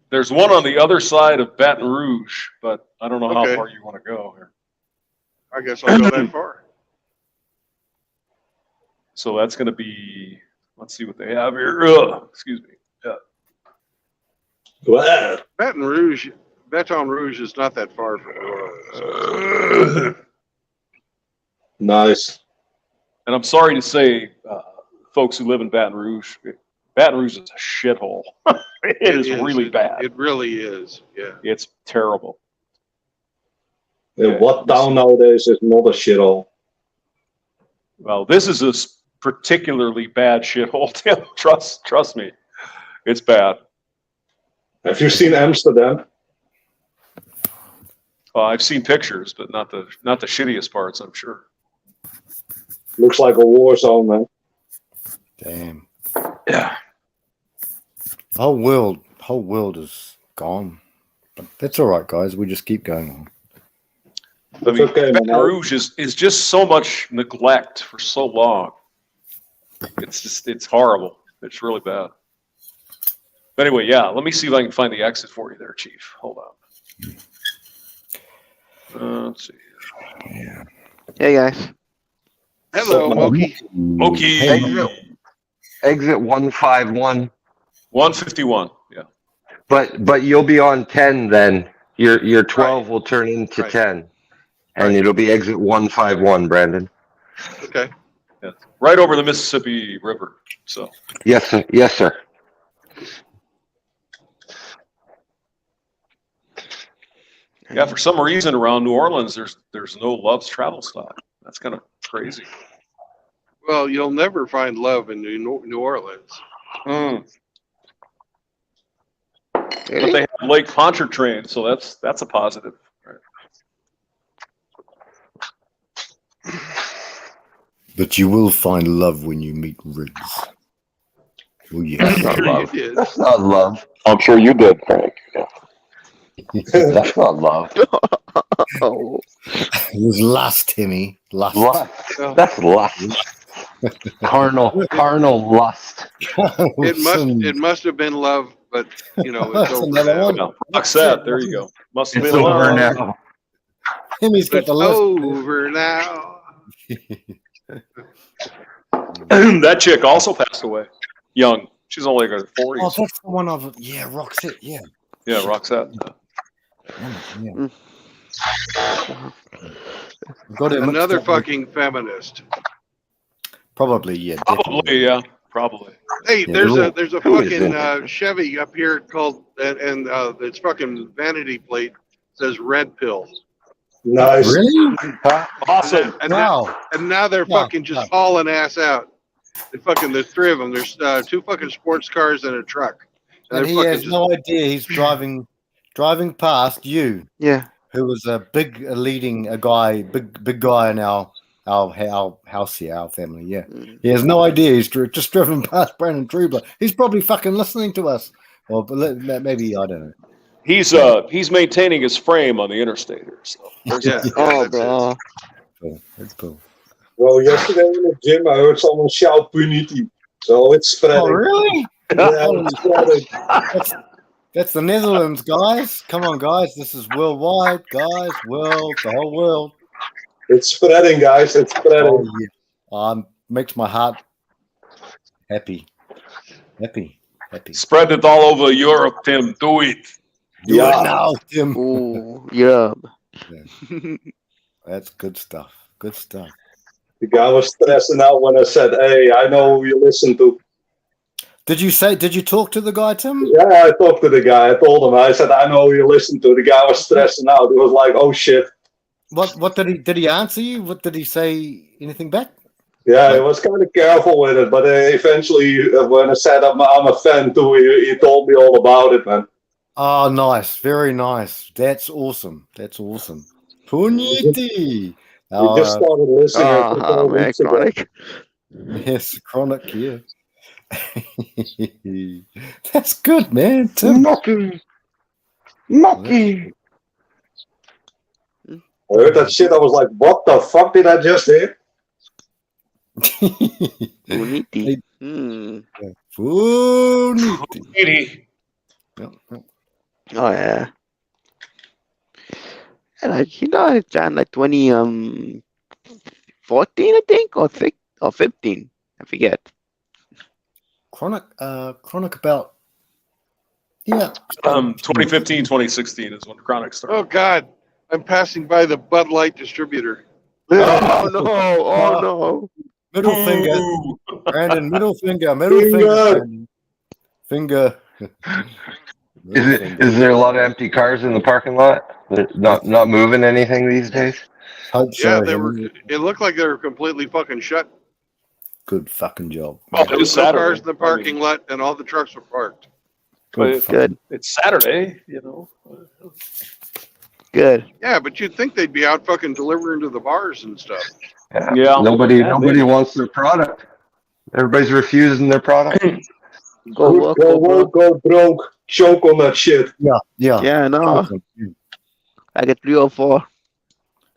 There's one on the other side of Baton Rouge, but I don't know how Okay. far you want to go here. I guess I'll go that far. So that's going to be, let's see what they have here. Ugh, excuse me. Yeah. Well, Baton Rouge is not that far from New Orleans. nice. And I'm sorry to say, folks who live in Baton Rouge is a shithole. It is really bad. It really is. Yeah. It's terrible. Yeah, what town nowadays is not a shithole? Well, this is a particularly bad shithole, Tim. Trust me. It's bad. Have you seen Amsterdam? I've seen pictures, but not the shittiest parts, I'm sure. Looks like a war zone, man. Damn. Yeah. The whole world is gone. But that's all right, guys. We just keep going on. I mean, okay, Baton man. Rouge is just so much neglect for so long. It's horrible. It's really bad. But anyway, yeah, let me see if I can find the exit for you there, Chief. Hold on. Let's see. Yeah. Hey guys. Hello, Moki. Moki. Exit 151. 151. Yeah. But you'll be on 10 then. Your 12 will turn into Right. 10. And Right. it'll be exit 151, Brandon. Okay. Yeah. Right over the Mississippi River. So. Yes, sir. Yes, sir. Yeah, for some reason around New Orleans, there's no Love's Travel stop. That's kind of crazy. Well, you'll never find love in New Orleans. Mm. But Really? they have Lake Pontchartrain, so that's a positive. Right. But you will find love when you meet Riggs. Oh, That's yes. not Sure you love. did. That's not love. I'm sure you did, Frank. That's not love. Oh, It was lust, Timmy. Lust. Lust. Well, That's lust. Carnal lust. it must have been love, but it's That's over another now. one. Well, Roxette, there you go. Must have It's been over love. now. Timmy's got It's the list. over now. That chick also passed away young. She's only in her Oh, 40s. that's the one of Roxette. Yeah. Yeah, Roxette. Yeah. Got it mixed Another up with- fucking feminist. Probably, yeah. Definitely. Probably, yeah, probably. Hey, Yeah, there's they're a all- there's a Who is fucking it? Chevy up here called and its fucking vanity plate says Red Pill. Nice. Really? Awesome. Now they're Yeah, fucking just hauling ass out. There's three of them. There's two fucking sports cars and a truck. And they're he fucking has no idea he's driving past you, yeah. who was a big big guy in our house here, our family. Yeah, Mm. he has no idea. He's just driven past Brandon Trubler. He's probably fucking listening to us, or maybe I don't know. He's maintaining his frame on the interstate here. So there's Yeah. that. Oh, that's it. bro. Cool. That's cool. Well, yesterday in the gym, I heard someone shout "Puniti," so it's spreading. Oh, really? Yeah, it's spreading. That's the Netherlands, guys. Come on, guys. This is worldwide, guys. The whole world. It's spreading, guys. It's spreading. Oh, yeah. Makes my heart happy. Happy. Spread it all over Europe, Tim. Do it. Do Yeah. it now, Tim. Ooh, yeah. That's good stuff. Good stuff. The guy was stressing out when I said, "Hey, I know who you listen to." Did you talk to the guy, Tim? Yeah, I talked to the guy. I told him. I said, "I know who you listen to." The guy was stressing out. He was like, "Oh shit." What did he answer you? What did he say? Anything back? Yeah, he was kind of careful with it, but eventually, when I said I'm a fan too, he told me all about it, man. Oh, nice. Very nice. That's awesome. Puniti. We just started listening. a couple Oh, of man, weeks ago. chronic. Yes, chronic, yeah. That's good, man. Tim. Monkey. I heard that shit. I was like, "What the fuck did I just hear?" Puniti. Hmm. Puniti. Katie. Yep. Oh, yeah. And it's done like 2014, I think, or 15. I forget. Chronic about 2015, 2016 is when Chronic started. Oh God, I'm passing by the Bud Light distributor. Oh, no. Oh, no. middle finger, Ooh. Brandon. Middle finger. Finger. Finger. Is there a lot of empty cars in the parking lot? They're not moving anything these days? Hope so. Yeah, they were. Henry. It looked like they were completely fucking shut. Good fucking job. Well, There it was was no Saturday. cars in the I mean, parking lot, and all the trucks were parked. But Good. it's Saturday, Good. Yeah, but you'd think they'd be out fucking delivering to the bars and stuff. Yeah. Nobody Yeah, maybe. wants their product. Everybody's refusing their product. Go Good, work, go go woke, go broke, choke on that shit. Yeah. Yeah, no. I get 3 or 4.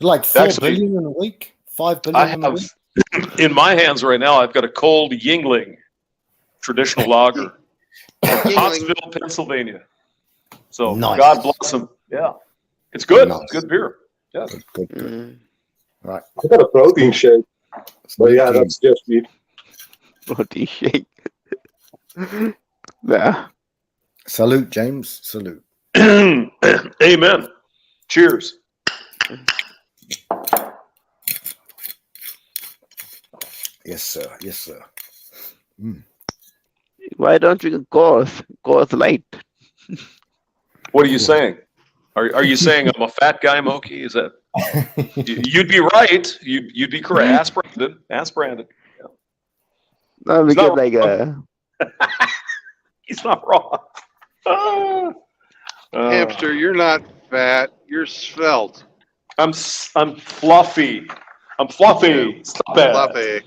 Like 4 Actually, billion in a week, 5 billion I in a have week. in my hands right now. I've got a cold Yingling traditional lager, Yingling. Pottsville, Pennsylvania. So Nice. God bless them. Yeah, it's good. Nice. It's good beer. Yeah. Good. Mm. Right. I got a protein shake, but yeah, that's just me. Protein shake. Yeah. Salute, James. Salute. Amen. Cheers. Yes, sir. Yes, sir. Why don't you go light? What are you saying? Are you saying I'm a fat guy, Moki? Is that you'd be right? You'd be correct. Ask Brandon. No, He's because not He's not wrong. Hamster, you're not fat. You're svelte. I'm fluffy. I'm fluffy. Stop it. Fluffy.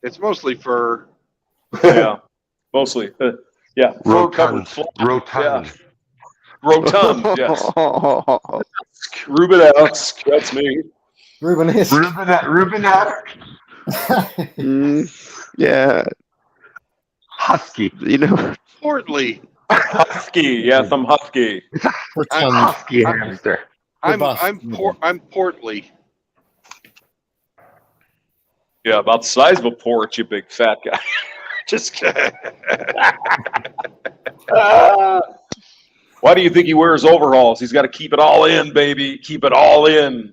It's mostly fur. Yeah, mostly. Yeah, fur covered Rotund. fluff. Rotund. Yeah. Rotund, yes. Rubenesque, that's me. Rubenesque. Rubenesque. Yeah, Husky. you know. Portly. Husky, yes, I'm husky. Husky hamster. I'm portly. Yeah, about the size of a porch, you big fat guy. Just kidding. Why do you think he wears overalls? He's got to keep it all in, baby. Keep it all in.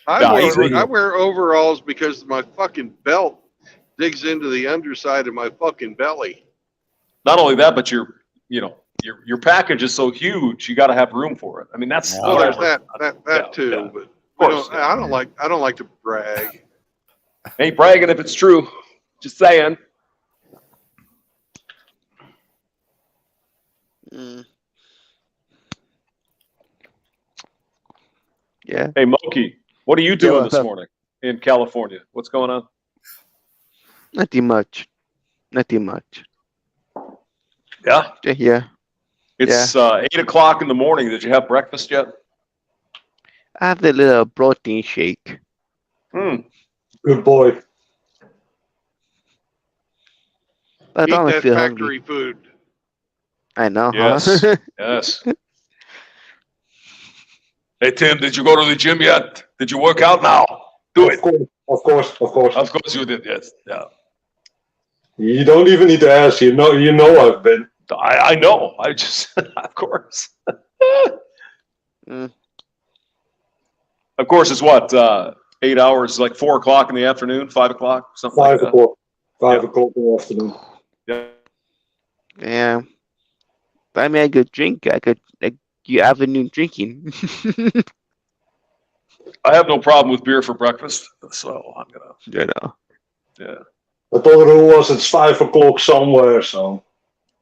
I wear overalls because my fucking belt digs into the underside of my fucking belly. Not only that, but your package is so huge, you got to have room for it. I mean, that's Well, there's that too. yeah. But Of course, I don't like to brag. Ain't bragging if it's true. Just saying. Yeah. Hey, Moki, what are you doing what's this up? morning in California? What's going on? Nothing much. Nothing much. Yeah, Yeah. it's 8 o'clock in the morning. Did you have breakfast yet? I have the little protein shake. Good boy. I Eat don't that feel factory hungry. food. I know, Yes. huh? Yes. Hey, Tim, did you go to the gym yet? Did you work out now? Do it. Of course. Of course you did, yes. Yeah. You don't even need to ask. You know I've been. I know. I just, of course. Mm. Of course, it's what? 8 hours, like 4 o'clock in the afternoon, 5 o'clock, something 5 like o'clock. 5 Yeah. o'clock in the afternoon. that. Yeah. I mean, I could drink. I could you afternoon drinking. I have no problem with beer for breakfast, so I'm gonna. You know. Yeah, I thought the rule was it's 5 o'clock somewhere, so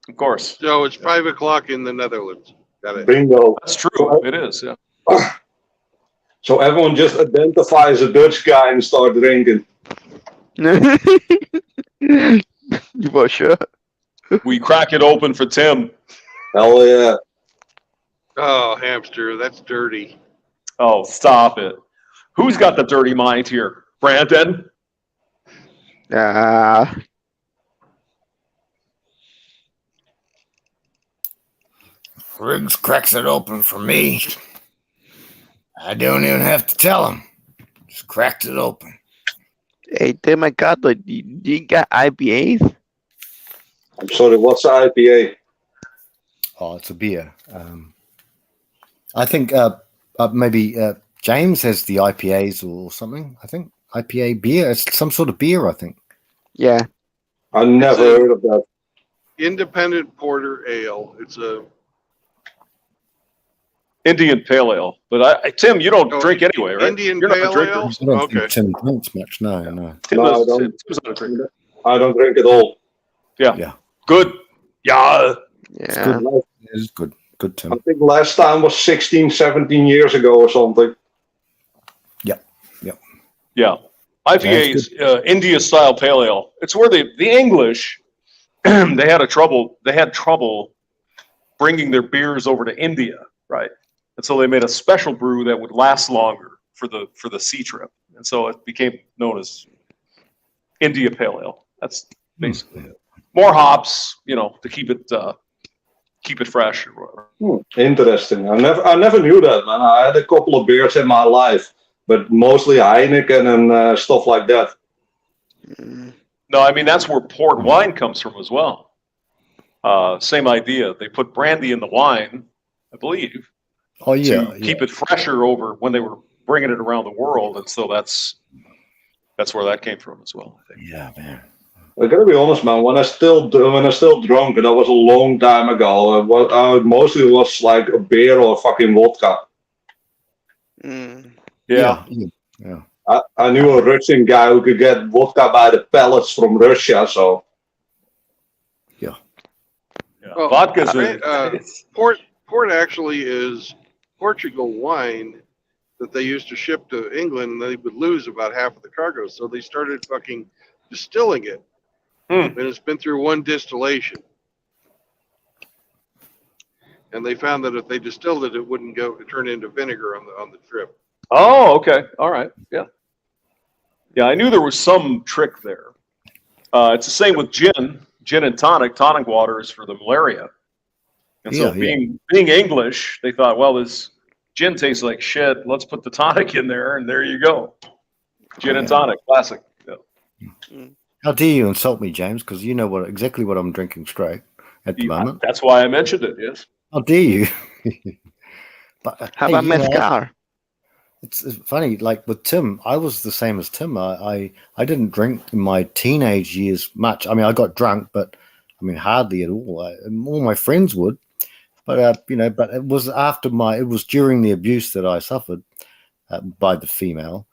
of course. So it's 5 o'clock in the Netherlands. Got it. bingo. That's true. It is. Yeah. So everyone just identifies a Dutch guy and start drinking. You for sure. We crack it open for Tim. Hell yeah. Oh, hamster, that's dirty. Oh, stop it. Who's got the dirty mind here? Brandon? Riggs cracks it open for me. I don't even have to tell him. Just cracked it open. Hey, Tim, I got the. You got IPAs? I'm sorry, what's the IPA? Oh, it's a beer. I think maybe James has the IPAs or something. I think IPA beer. It's some sort of beer, I think. Yeah. I never It's a- heard of that. Independent porter ale. It's a Indian Pale Ale. But Tim, you don't Oh, drink anyway, right? Indian You're not Pale a drinker. Ale? I don't Okay. think Tim drinks much. No. Tim No, I is, don't. Tim's not a drinker. I don't drink at all. Yeah. Good. Yeah. It's Yeah. good. It's good. Good, Tim. I think last time was 16, 17 years ago or something. Yeah. IPA is India style pale ale. It's where the English they had trouble bringing their beers over to India, right? And so they made a special brew that would last longer for the sea trip. And so it became known as India Pale Ale. That's basically it. More hops, to keep it fresh or whatever. Interesting. I never knew that, man. I had a couple of beers in my life, but mostly Heineken and stuff like that. No, I mean that's where port wine comes from as well. Same idea. They put brandy in the wine, I believe, Oh yeah. to keep it fresher over when they were bringing it around the world, and so that's where that came from as well. I think. Yeah, man. I gotta be honest, man. When I still drunk, and that was a long time ago. I mostly was like a beer or fucking vodka. Mm. Yeah. Yeah. I knew a Russian guy who could get vodka by the pallets from Russia. So Yeah. Well, Vodka's port actually is Portugal wine that they used to ship to England, and they would lose about half of the cargo. So they started fucking distilling it, and it's been through one distillation. And they found that if they distilled it, it wouldn't turn into vinegar on the trip. Oh, okay. All right. Yeah. Yeah, I knew there was some trick there. It's the same with gin and tonic. Tonic water is for the malaria. And so being English, they thought, well, this gin tastes like shit. Let's put the tonic in there, and there you go. Gin and tonic, classic. Yeah. How dare you insult me, James? Because you know exactly what I'm drinking straight at the moment. That's why I mentioned it, yes. How dare you? But How about mezcal? It's funny, like with Tim, I was the same as Tim. I didn't drink in my teenage years much. I mean, I got drunk, but I mean, hardly at all. All my friends would, but but it was it was during the abuse that I suffered by the female.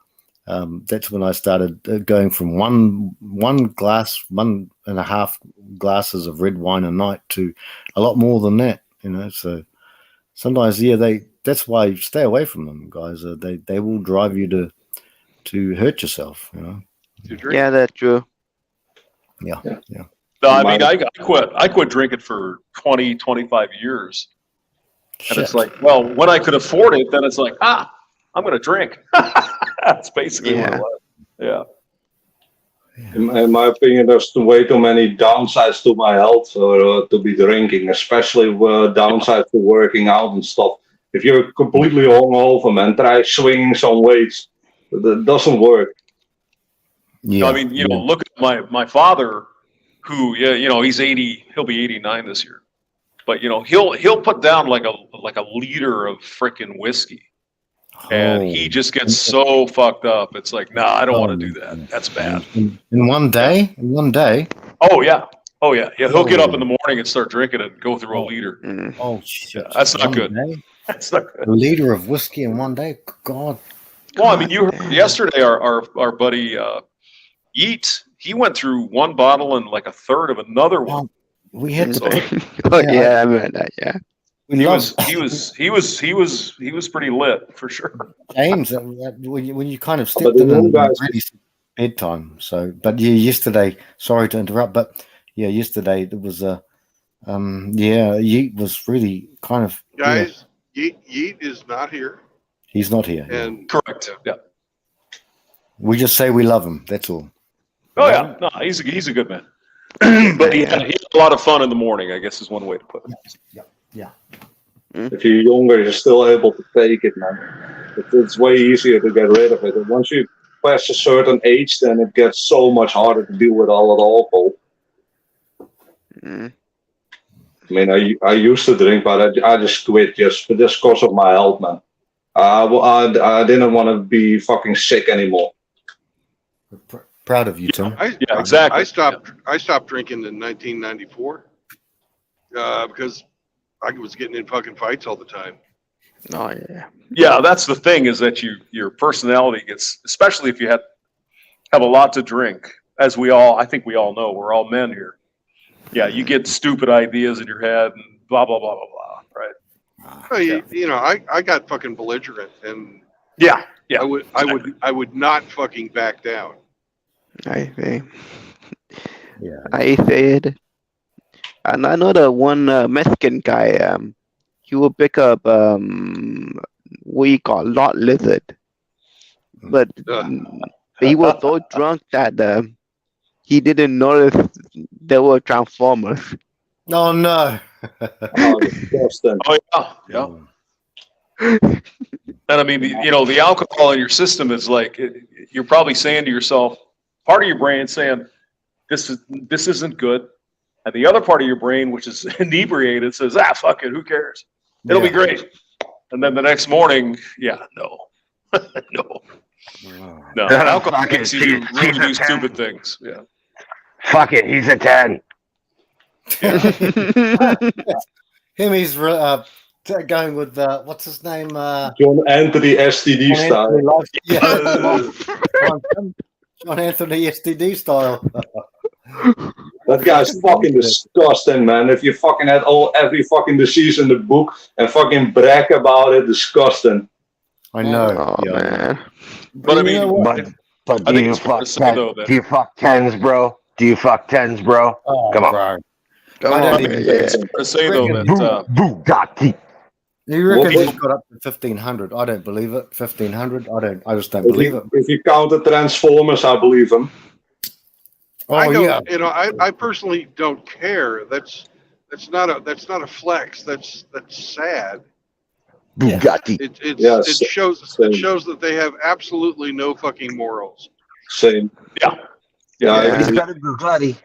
That's when I started going from one glass, 1.5 glasses of red wine a night to a lot more than that. So sometimes, that's why you stay away from them, guys. They will drive you to hurt yourself. Yeah, that's true. Yeah. No, I mean, I quit drinking for 20, 25 years. And it's like, well, when I could afford it, then it's like, I'm going to drink. That's basically what it was. Yeah. in my opinion, there's way too many downsides to my health to be drinking, especially downsides to working out and stuff. If you're completely hungover, man, try swinging some weights. That doesn't work. Yeah. I mean, look at my father, who, he's 80. He'll be 89 this year. But he'll put down like a liter of freaking whiskey. And he just gets so fucked up. It's like, nah, I don't want to do that. That's bad. In one day? In one day? Oh, yeah. Yeah, he'll get up in the morning and start drinking and go through a liter. Oh, shit. That's not good. That's not good. A liter of whiskey in one day? God. Well, I mean, you heard yesterday our buddy Yeet, he went through one bottle and like a third of another one. We had to. I remember that. Yeah. He was pretty lit for sure. James, when you kind of stepped in and really bedtime. So, but yeah, yesterday. Sorry to interrupt, but yeah, yesterday there was Yeet was really kind of. Guys, Yeet is not here. He's not here. And correct. Yeah. We just say we love him. That's all. Oh yeah, no, he's a good man. But he had a lot of fun in the morning, I guess is one way to put it. Yeah. If you're younger, you're still able to take it, man. It's way easier to get rid of it. And once you pass a certain age, then it gets so much harder to deal with all that alcohol. I mean, I used to drink, but I just quit just because of my health, man. I didn't want to be fucking sick anymore. Proud of you, Tim. Yeah, exactly. I stopped drinking in 1994 because I was getting in fucking fights all the time. Oh yeah. Yeah, that's the thing, is that your personality gets, especially if you have a lot to drink, as I think we all know, we're all men here. Yeah, you get stupid ideas in your head and blah blah blah blah blah. Right. Well, I got fucking belligerent, and yeah. I would not fucking back down. I think. Yeah. I said, and I know the one Mexican guy. He will pick up what you call lot lizard, but he was so drunk that he didn't notice there were transformers. Oh no! Oh, disgusting. Oh yeah. And I mean, the alcohol in your system is like, you're probably saying to yourself, part of your brain saying, this isn't good. And the other part of your brain, which is inebriated, says, fuck it, who cares? It'll be great. And then the next morning, no. No. Alcohol makes you do stupid things. Yeah. Fuck it, he's a 10. Him, he's going with what's his name? John Anthony STD John style. Anthony Life. Yeah, that's right. John Anthony STD style. That guy's fucking disgusting, man. If you fucking had every fucking disease in the book and fucking brag about it, disgusting. I know. Oh man. But I you know mean, what? But I do think you it's fair fuck to say though that do you fuck tens, bro? Do you fuck tens, bro? Oh, Come on. bro. Come I don't on, even man. think Yeah. it's fair to say though Reckon- that Bugatti. You reckon What- he's got up to 1,500? I don't believe it. 1,500? I just don't If believe you, it. if you count the Transformers, I believe him. I Oh don't, yeah. you know, I personally don't care. That's not a flex. That's sad. Bugatti. Yes. It shows that they have absolutely no fucking morals. Same. yeah, Yeah, He's it's got a Bugatti.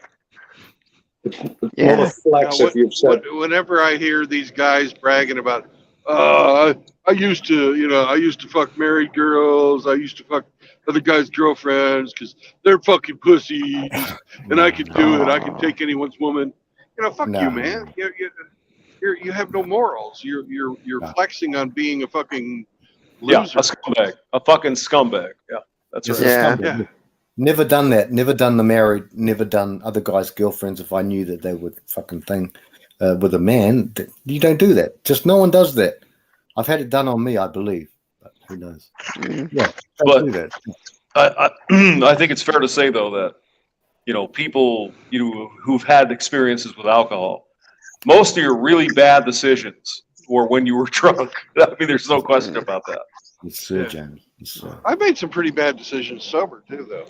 not Yeah. a flex Now, if you've said. whenever I hear these guys bragging about, I used to fuck married girls. I used to fuck other guys' girlfriends because they're fucking pussies, and I can do it. I can take anyone's woman. You know, fuck No. you, man. You have no morals. You're No. flexing on being a fucking yeah, loser. a scumbag, a fucking scumbag. Yeah, that's Yes, right. it's Yeah. something. Yeah. Never done that. Never done the married. Never done other guys' girlfriends. If I knew that they would fucking thing with a man, you don't do that. Just no one does that. I've had it done on me, I believe, but who knows? Mm. Yeah, don't But- do that. I think it's fair to say though that people who've had experiences with alcohol, most of your really bad decisions were when you were drunk. I mean, there's no question about that. Yes, sir, James. Yes, sir. I made some pretty bad decisions sober too, though.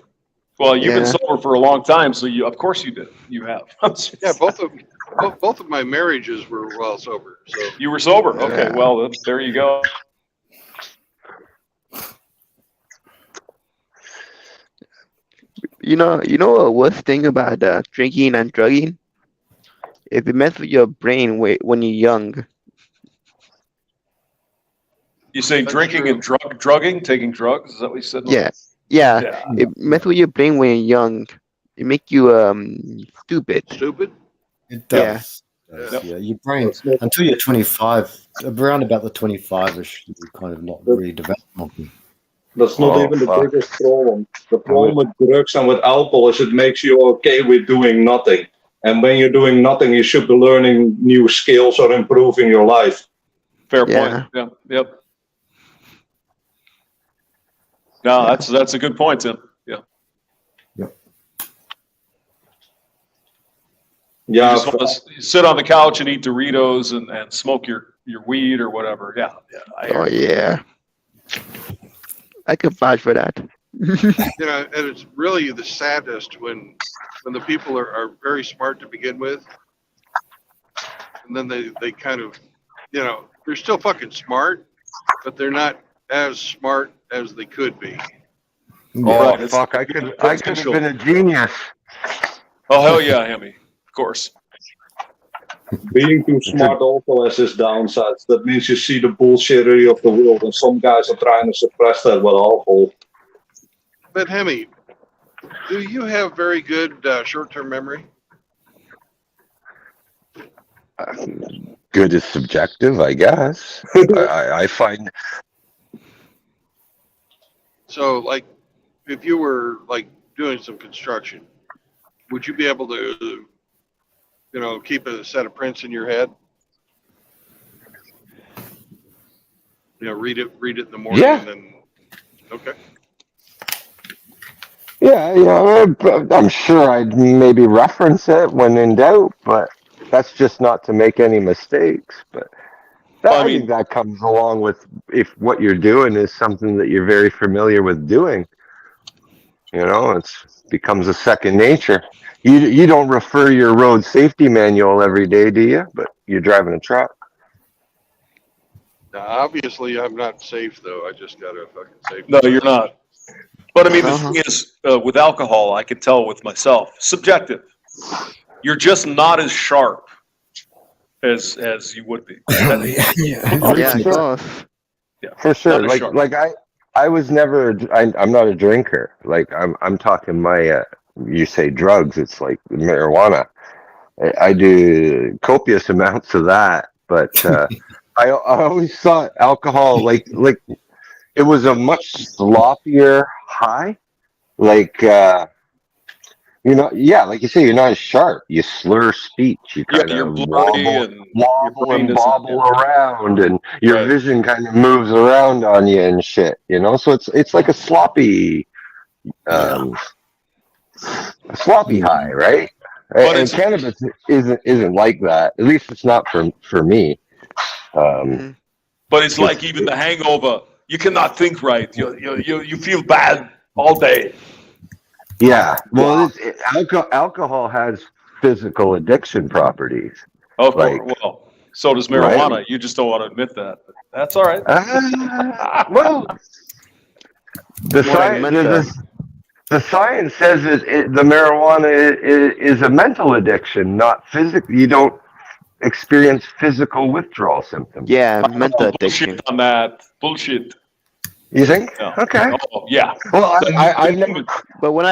Well, you've been Yeah. sober for a long time, so of course you did. You have. Yeah, both of my marriages were well sober. So You were sober. Okay, Yeah. well, there you go. You know the worst thing about drinking and drugging? If it messes with your brain when you're young. You say That's drinking true. and drugging, taking drugs. Is that what you said? Yeah. Yeah. Yeah. It messes with your brain when you're young. It make you stupid. stupid. It Yeah. does. It does, Yep. yeah, your brain That's not- until you're 25, around about the 25ish, you're kind of not really developed. That's not Oh, even the fuck. biggest problem. The problem with drugs and with alcohol is it makes you okay with doing nothing. And when you're doing nothing, you should be learning new skills or improving your life. Fair Yeah. point. Yeah. Yep. No, that's a good point, Tim. Yeah. You Yeah, just want to sit on the couch and eat Doritos and smoke your weed or whatever. Yeah. Yeah. I hear Oh you. yeah. I could vouch for that. You know, and it's really the saddest when the people are very smart to begin with, and then they kind of, they're still fucking smart, but they're not as smart as they could be. Oh Right, it's fuck! the I could have potential. been a genius. Oh hell yeah, Hemi. Of course. being too smart also has its downsides. That means you see the bullshittery of the world, and some guys are trying to suppress that with alcohol. But Hemi, do you have very good short-term memory? Good is subjective, I guess. I find So, like, if you were like doing some construction, would you be able to, keep a set of prints in your head? Read it in the morning, Yeah. and then okay. yeah, I'm sure I'd maybe reference it when in doubt, but that's just not to make any mistakes. But Well, I I mean- think that comes along with if what you're doing is something that you're very familiar with doing. It becomes a second nature. You don't refer your road safety manual every day, do you? But you're driving a truck. Now, obviously, I'm not safe though. I just got a fucking safe. No, you're not. But I mean, the Uh-huh. thing is, with alcohol, I can tell with myself, subjective. You're just not as sharp as you would be. yeah, Yeah, of course. For sure. Not as sharp. Like I was never. I'm not a drinker. Like I'm talking my. You say drugs. It's like marijuana. I do copious amounts of that, but I always thought alcohol, like it was a much sloppier high. Like, yeah, like you say, you're not as sharp. You slur speech. You Yeah, kind you're of blurry and your wobble brain and isn't. bobble around, and your Right. vision kind of moves around on you and shit. So it's like a sloppy, um, high, right? But And it's cannabis isn't like that. At least it's not for me. Um, but it's like even the hangover. You cannot think right. You feel bad all day. Yeah, well, alcohol has physical addiction properties. Of course. Like, Well, so does marijuana. right? You just don't want to admit that. But that's all right. Well, the More like science mental. the science says the marijuana is a mental addiction, not physical. You don't experience physical withdrawal symptoms. Yeah, mental Bullshit addiction. on that. Bullshit. You think? No. Okay. Oh, yeah. Well, I've never. But when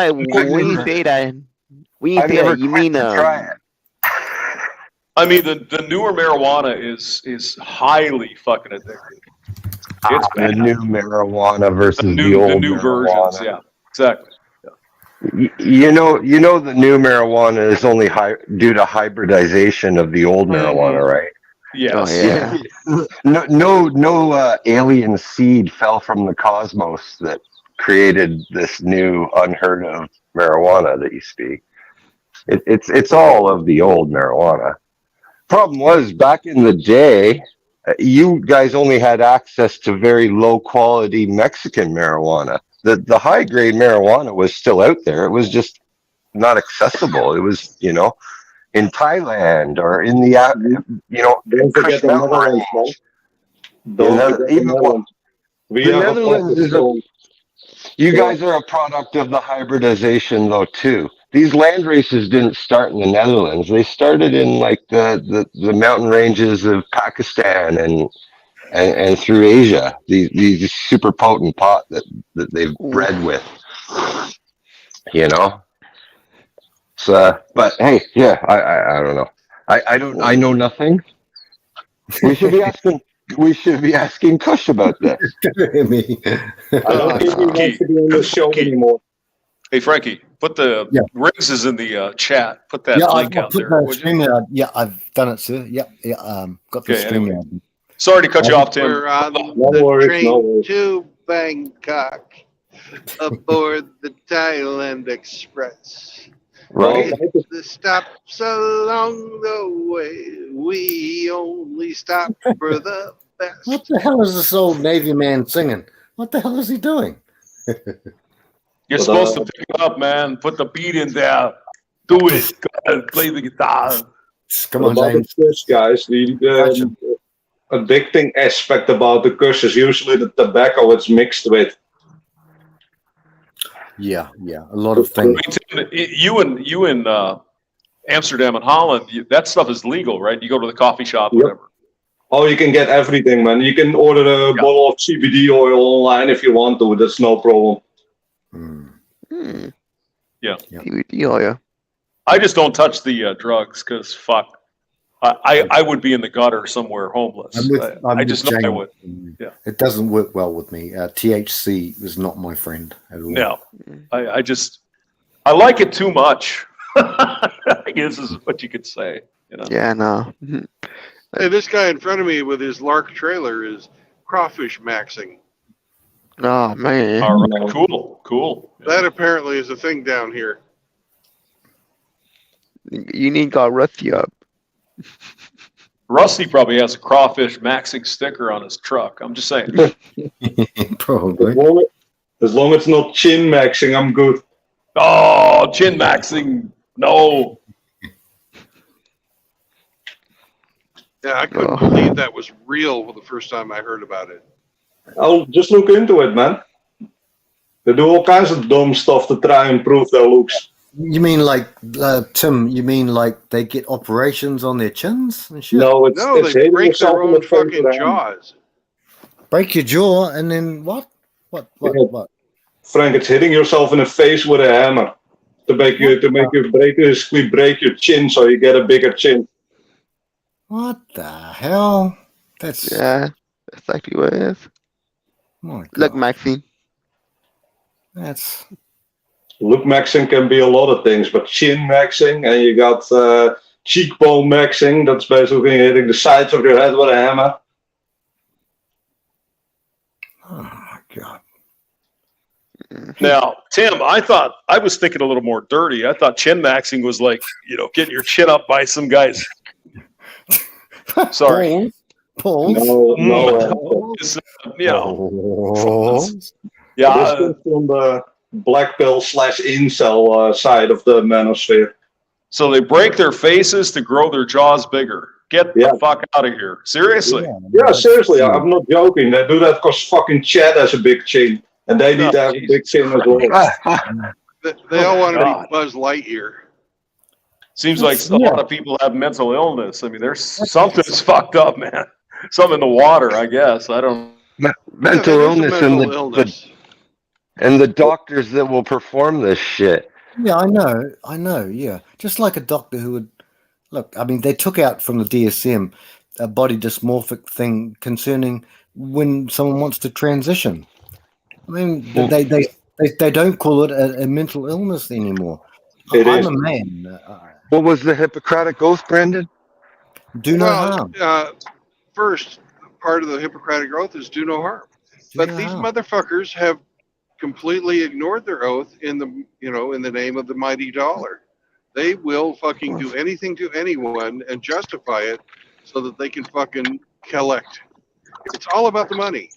you say that, I've never you quit mean to try it. I mean, the newer marijuana is highly fucking addictive. It's The bad. new marijuana versus The the old new marijuana. versions. Yeah, exactly. You know, the new marijuana is only due to hybridization of the old marijuana, right? Yes. Oh yeah. No alien seed fell from the cosmos that created this new unheard of marijuana that you speak. It's all of the old marijuana. Problem was, back in the day, you guys only had access to very low quality Mexican marijuana. The high grade marijuana was still out there. It was just not accessible. It was, in Thailand or in the, Don't forget Kush the Mountain Netherlands, man. Range. Don't forget the Netherlands. We The have a Netherlands focus on. you guys are a product of the hybridization, though, too. These land races didn't start in the Netherlands. They started in like the mountain ranges of Pakistan and through Asia. These super potent pot that they've bred with. So, but hey, yeah, I don't know. I know nothing. We should be asking Kush about this. Me. I don't think he wants to be on the show anymore. Hey, Frankie, put the Riggs is in the chat. Put that I've link out put there. the Would you? StreamYard. Yeah, I've done it, sir. Yeah. Got the Okay, anyway. StreamYard. Sorry to cut you off, Tim. We're on No the worries, train no worries. to Bangkok aboard the Thailand Express. Right. The stops along the way, we only stop for the best. What the hell is this old Navy man singing? What the hell is he doing? You're supposed to pick it up, man. Put the beat in there. Do it. Go ahead, play the guitar. Come on, About James. the kush, guys, the addicting aspect about the kush is usually the tobacco it's mixed with. Yeah. A lot of things. Tim, you in Amsterdam and Holland, that stuff is legal, right? You go to the coffee shop, Yep. whatever. Oh, you can get everything, man. You can order a bottle of CBD oil online if you want to. That's no problem. Yeah. DVD oil. I just don't touch the drugs because fuck. I would be in the gutter somewhere homeless. I just know I would. Yeah. It doesn't work well with me. THC is not my friend at all. No. I like it too much. I guess is what you could say. Yeah, no. Hey, this guy in front of me with his Lark trailer is crawfish maxing. Oh man. All right. Cool. That apparently is a thing down here. You need to Rusty up. Rusty probably has a crawfish maxing sticker on his truck. I'm just saying. Probably. As long as it's not chin maxing, I'm good. Oh, chin maxing. No. Yeah, I couldn't believe that was real the first time I heard about it. I'll just look into it, man. They do all kinds of dumb stuff to try and improve their looks. You mean like, Tim, you mean like they get operations on their chins and shit? No, No, they hitting break yourself their in own the face with fucking a hammer. jaws. Break your jaw and then what? What? Frank, it's hitting yourself in the face with a hammer to make you basically break your chin so you get a bigger chin. What the hell? That's Yeah, that's exactly what it is. my Look, God. Maxine. That's Look maxing can be a lot of things, but chin maxing, and you got cheekbone maxing. That's basically hitting the sides of your head with a hammer. oh my God. Now, Tim, I was thinking a little more dirty. I thought chin maxing was like, getting your chin up by some guys. Sorry. Paul. No. It's, Paul. yeah. This comes from the black pill / incel side of the manosphere. So they break their faces to grow their jaws bigger. Get the fuck out of here. Seriously. Yeah, seriously, I'm not joking. They do that because fucking Chad has a big chin, and they need to have a big chin as well. They all want to God. be Buzz Lightyear. Seems like a lot of people have mental illness. I mean, there's something's fucked up, man. Something in the water, I guess. I don't. Mental Yeah, it is a illness mental illness. and the doctors that will perform this shit. Yeah, I know, yeah. Just like a doctor who would look, I mean, they took out from the DSM a body dysmorphic thing concerning when someone wants to transition. I mean, they don't call it a mental illness anymore. I'm a man. What was the Hippocratic Oath, Brandon? Do no harm. First part of the Hippocratic Oath is do no harm. Do But no these harm. motherfuckers have completely ignored their oath in the name of the mighty dollar. They will fucking do anything to anyone and justify it so that they can fucking collect. It's all about the money.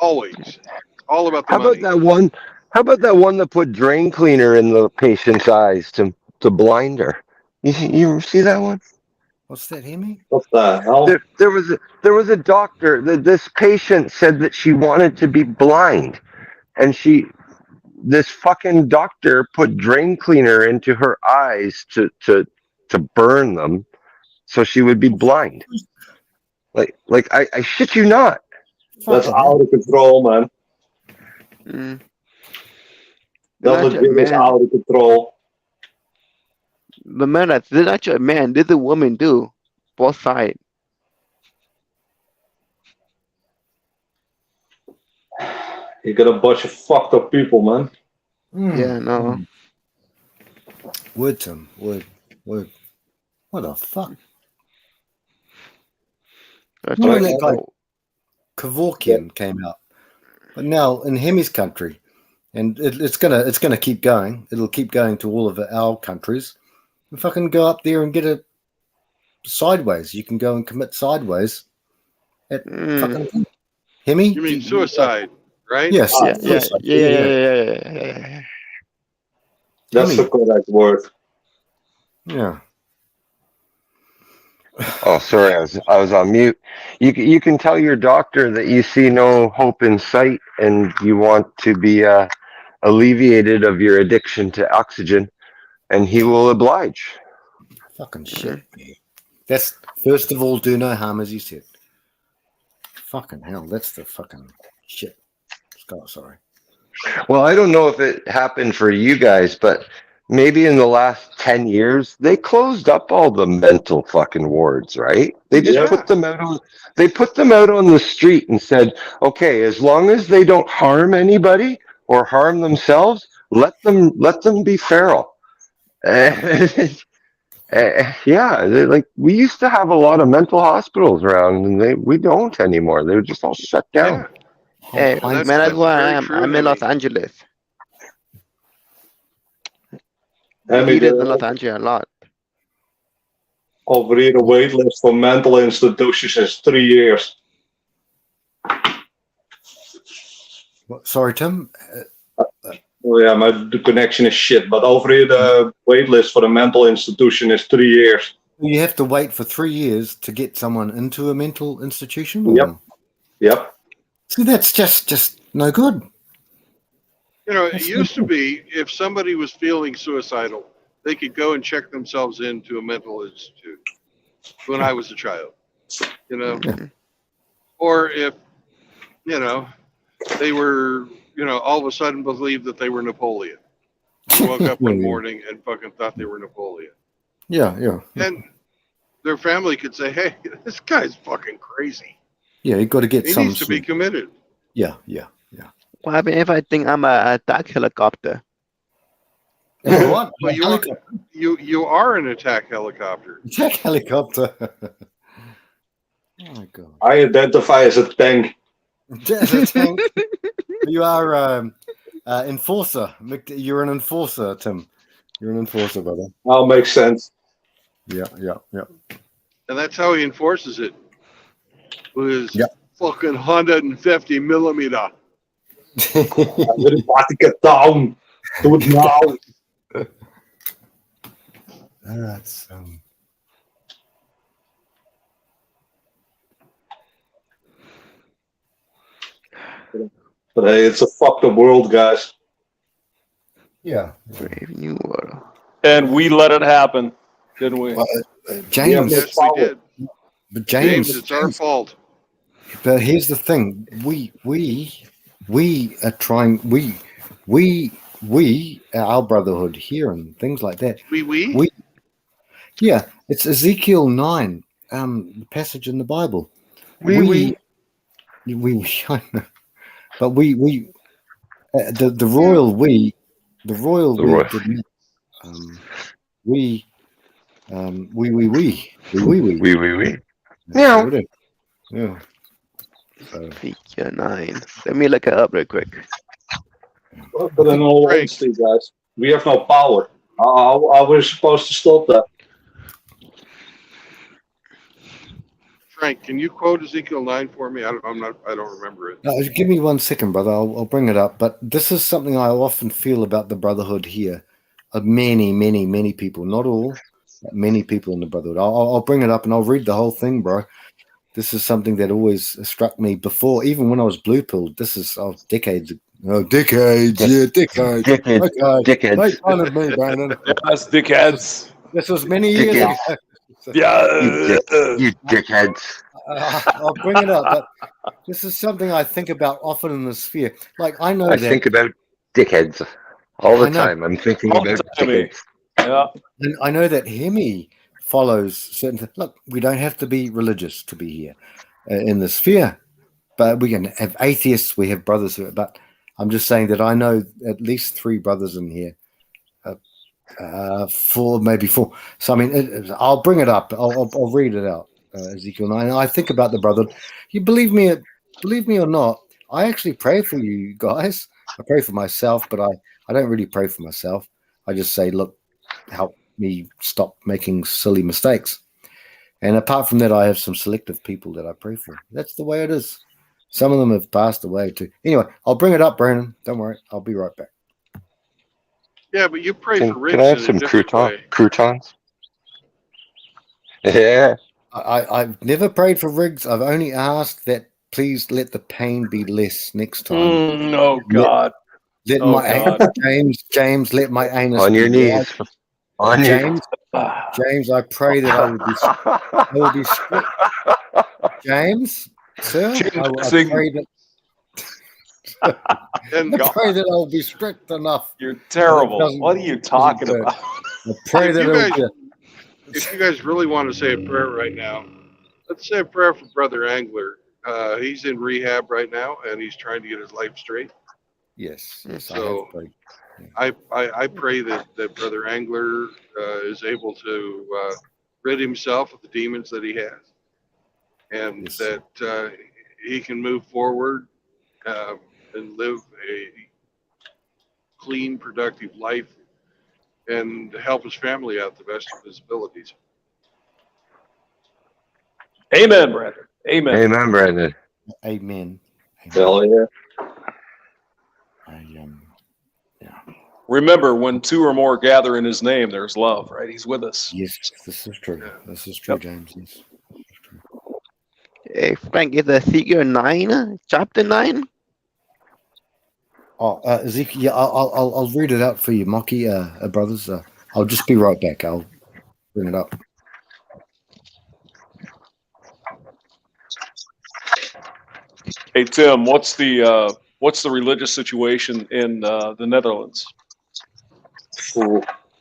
Always. All about the How money. about that one? How about that one that put drain cleaner in the patient's eyes to blind her? You see that one? What's that, Hemi? What the hell? There was a doctor that this patient said that she wanted to be blind, and this fucking doctor put drain cleaner into her eyes to burn them, so she would be blind. Like I shit you not. That's out of control, man. Mm. That legit is out of control. The man that's not just a man, this is a woman too. Both sides. You got a bunch of fucked up people, man. Yeah, no. Word, Tim. Word. What the fuck? That's You know right. that guy Kevorkian came out, but now in Hemi's country, and it's gonna keep going. It'll keep going to all of our countries. We fucking go up there and get a sideways. You can go and commit sideways at fucking Hemi. You mean suicide, right? Yes. Yeah. That's the correct word. Yeah. Oh, sorry, I was on mute. You can tell your doctor that you see no hope in sight and you want to be alleviated of your addiction to oxygen, and he will oblige. Fucking shit. That's first of all, do no harm, as you said. Fucking hell, that's the fucking shit. Sorry. Well, I don't know if it happened for you guys, but maybe in the last 10 years, they closed up all the mental fucking wards, right? They just put them out on the street and said, okay, as long as they don't harm anybody or harm themselves, let them be feral. Yeah, like we used to have a lot of mental hospitals around, and we don't anymore. They're just all shut down. Yeah. Hey, man, that's where I am. I'm in Los Angeles. We need it in Los Angeles a lot. Over here, the wait list for mental institutions is 3 years. What, sorry, Tim? Oh yeah, the connection is shit. But over here, the wait list for the mental institution is 3 years. You have to wait for 3 years to get someone into a mental institution? Or? Yep. See, that's just no good. It used to be if somebody was feeling suicidal, they could go and check themselves into a mental institute when I was a child, or if, they were, all of a sudden believed that they were Napoleon. They woke up one morning and fucking thought they were Napoleon. Yeah. And their family could say, hey, this guy's fucking crazy. Yeah, you got to get He some. needs to be committed. Yeah. What happens if I think I'm a attack helicopter? What? Well, you are an attack helicopter. Attack helicopter. Oh my god. I identify as a tank. As a tank. You are enforcer. You're an enforcer, Tim. You're an enforcer, brother. That makes sense. Yeah. And that's how he enforces it. With his Yep. fucking 150 millimeter. Everybody get down. Do it now. That's But hey, it's a fucked up world, guys. yeah. Brave New World. And we let it happen, didn't we? James, Yes, we did. but James, James, it's our fault. but here's the thing: we are trying. We our brotherhood here and things like that. We? Yeah, it's Ezekiel 9, the passage in the Bible. We. But the royal we did not. We. Meow. Yeah. So, Ezekiel 9. Let me look it up real quick. But in all honesty, guys, we have no power. How we're supposed to stop that? Frank, can you quote Ezekiel 9 for me? I don't remember it. give me 1 second, brother. I'll bring it up. But this is something I often feel about the brotherhood here. Many people, not all, but many people in the brotherhood. I'll bring it up and I'll read the whole thing, bro. This is something that always struck me before, even when I was blue pilled. This is decades. Decades. Dickheads. Okay. Make fun of me, Brandon. Yes, dickheads. This was many years ago. Yeah. You dickheads. I'll bring it up, but this is something I think about often in the sphere. Like I know I that think about dickheads all the I know. time. I'm thinking All about the time, dickheads. Yeah. and I know that Hemi follows certain things. Look, we don't have to be religious to be here in the sphere, but we can have atheists. We have brothers who. But I'm just saying that I know at least 3 brothers in here. 4, maybe 4. So I mean, I'll bring it up. I'll read it out. Ezekiel 9. I think about the brother. You believe me or not, I actually pray for you guys. I pray for myself, but I don't really pray for myself. I just say, look, help me stop making silly mistakes. And apart from that, I have some selective people that I pray for. That's the way it is. Some of them have passed away too. Anyway, I'll bring it up, Brandon. Don't worry. I'll be right back. Yeah, but you pray for Rich Can I have in a some different way. croutons? Yeah. I've never prayed for Riggs. I've only asked that please let the pain be less next time. Oh God. Let Oh, my God. James, let my anus On your be knees. wide. On James, I pray that I will be strict. James, sir, I pray that And I pray that I'll be strict enough. You're terrible. Doesn't- What are you talking doesn't about? I pray If that you it'll guys- be. if you guys really want to say a prayer right now, let's say a prayer for Brother Angler. He's in rehab right now, and he's trying to get his life straight. Yes, I So- have prayed. I pray that Brother Angler is able to rid himself of the demons that he has, and Yes. that he can move forward and live a clean, productive life, and help his family out the best of his abilities. Amen, Brandon. Amen. Amen, Brandon. Amen. Hell yeah. Remember, when 2 or more gather in his name, there's love, right? He's with us. Yes, this is true. This is true, Yep. James. Yes. Hey, Frank, is Ezekiel 9, chapter 9? Oh, Ezekiel, yeah, I'll read it out for you, Maki, brothers. I'll just be right back. I'll bring it up. Hey, Tim, what's the religious situation in the Netherlands?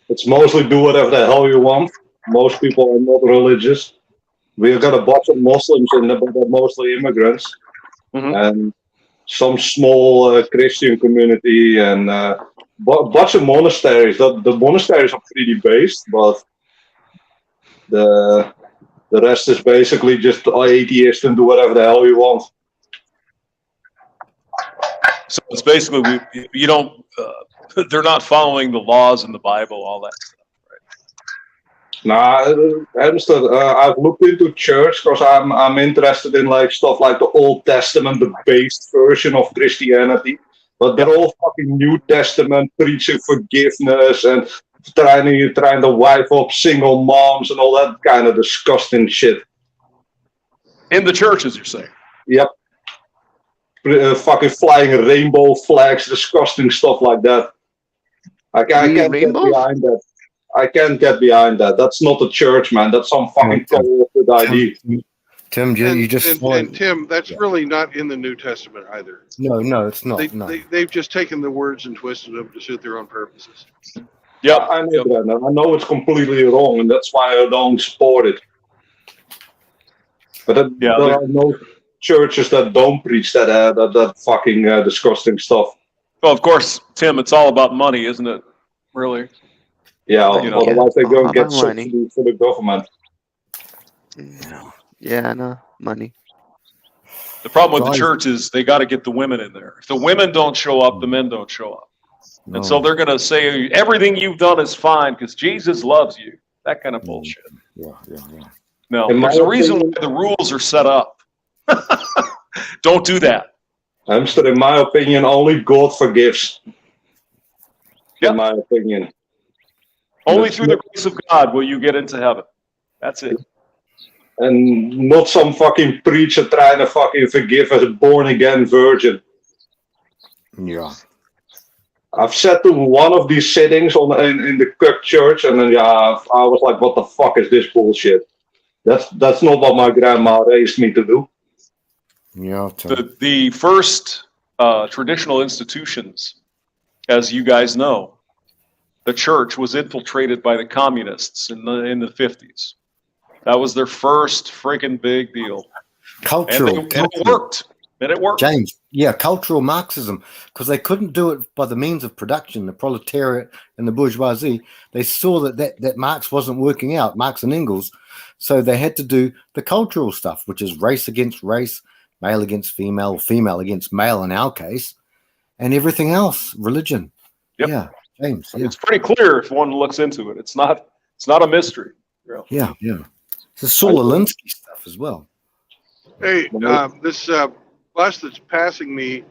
It's mostly do whatever the hell you want. Most people are not religious. We've got a bunch of Muslims in there, but they're mostly immigrants, and some small Christian community, and bunch of monasteries. The monasteries are pretty based, but the rest is basically just atheists and do whatever the hell you want. So it's basically you don't. They're not following the laws in the Bible, all that stuff. Nah, I understood. I've looked into church because I'm interested in like stuff like the Old Testament, the based version of Christianity. But they're all fucking New Testament preaching forgiveness and trying to wipe up single moms and all that kind of disgusting shit. In the churches, you're saying? Yep. Fucking flying rainbow flags, disgusting stuff like that. I can't get behind that. I can't get behind that. That's not a church, man. That's some fucking corrupted idea. Tim, you just and Tim, that's really not in the New Testament either. No, it's not. They've just taken the words and twisted them to suit their own purposes. Yeah, I know that. I know it's completely wrong, and that's why I don't support it. But there are no churches that don't preach that fucking disgusting stuff. Well, of course, Tim, it's all about money, isn't it? Really? Yeah, otherwise they don't get subsidies for the government. Yeah, no, money. The problem with the church is they got to get the women in there. If the women don't show up, the men don't show up. And so they're going to say, everything you've done is fine because Jesus loves you. That kind of bullshit. Yeah. No, there's a reason why the rules are set up. Don't do that. Hamster, in my opinion, only God forgives. In my opinion. Only through the grace of God will you get into heaven. That's it. And not some fucking preacher trying to fucking forgive as a born-again virgin. Yeah. I've sat to one of these sittings in the Cook Church, and then I was like, "What the fuck is this bullshit?" That's not what my grandma raised me to do. Yeah. The first traditional institutions, as you guys know, the church was infiltrated by the communists in the 50s. That was their first freaking big deal. Cultural. And it worked. And it worked. James, yeah, cultural Marxism, because they couldn't do it by the means of production, the proletariat and the bourgeoisie. They saw that Marx wasn't working out, Marx and Engels, so they had to do the cultural stuff, which is race against race, male against female, female against male in our case, and everything else, religion. Yep. Yeah, James. Yeah. It's pretty clear if one looks into it. It's not a mystery. Really. Yeah. It's the Saul Alinsky stuff as well. Hey, this bus that's passing me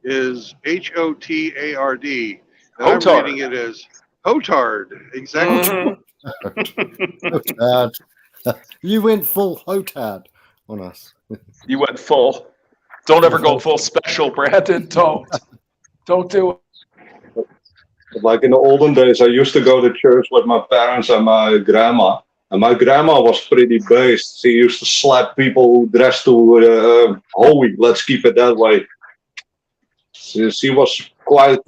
is Hotard. And I'm reading it as Hotard. Exactly. Hotard. You went full Hotard on us. You went full. Don't ever go full special, Brandon. Don't do it. Like in the olden days, I used to go to church with my parents and my grandma. And my grandma was pretty based. She used to slap people who dressed to holy. Let's keep it that way. She was quite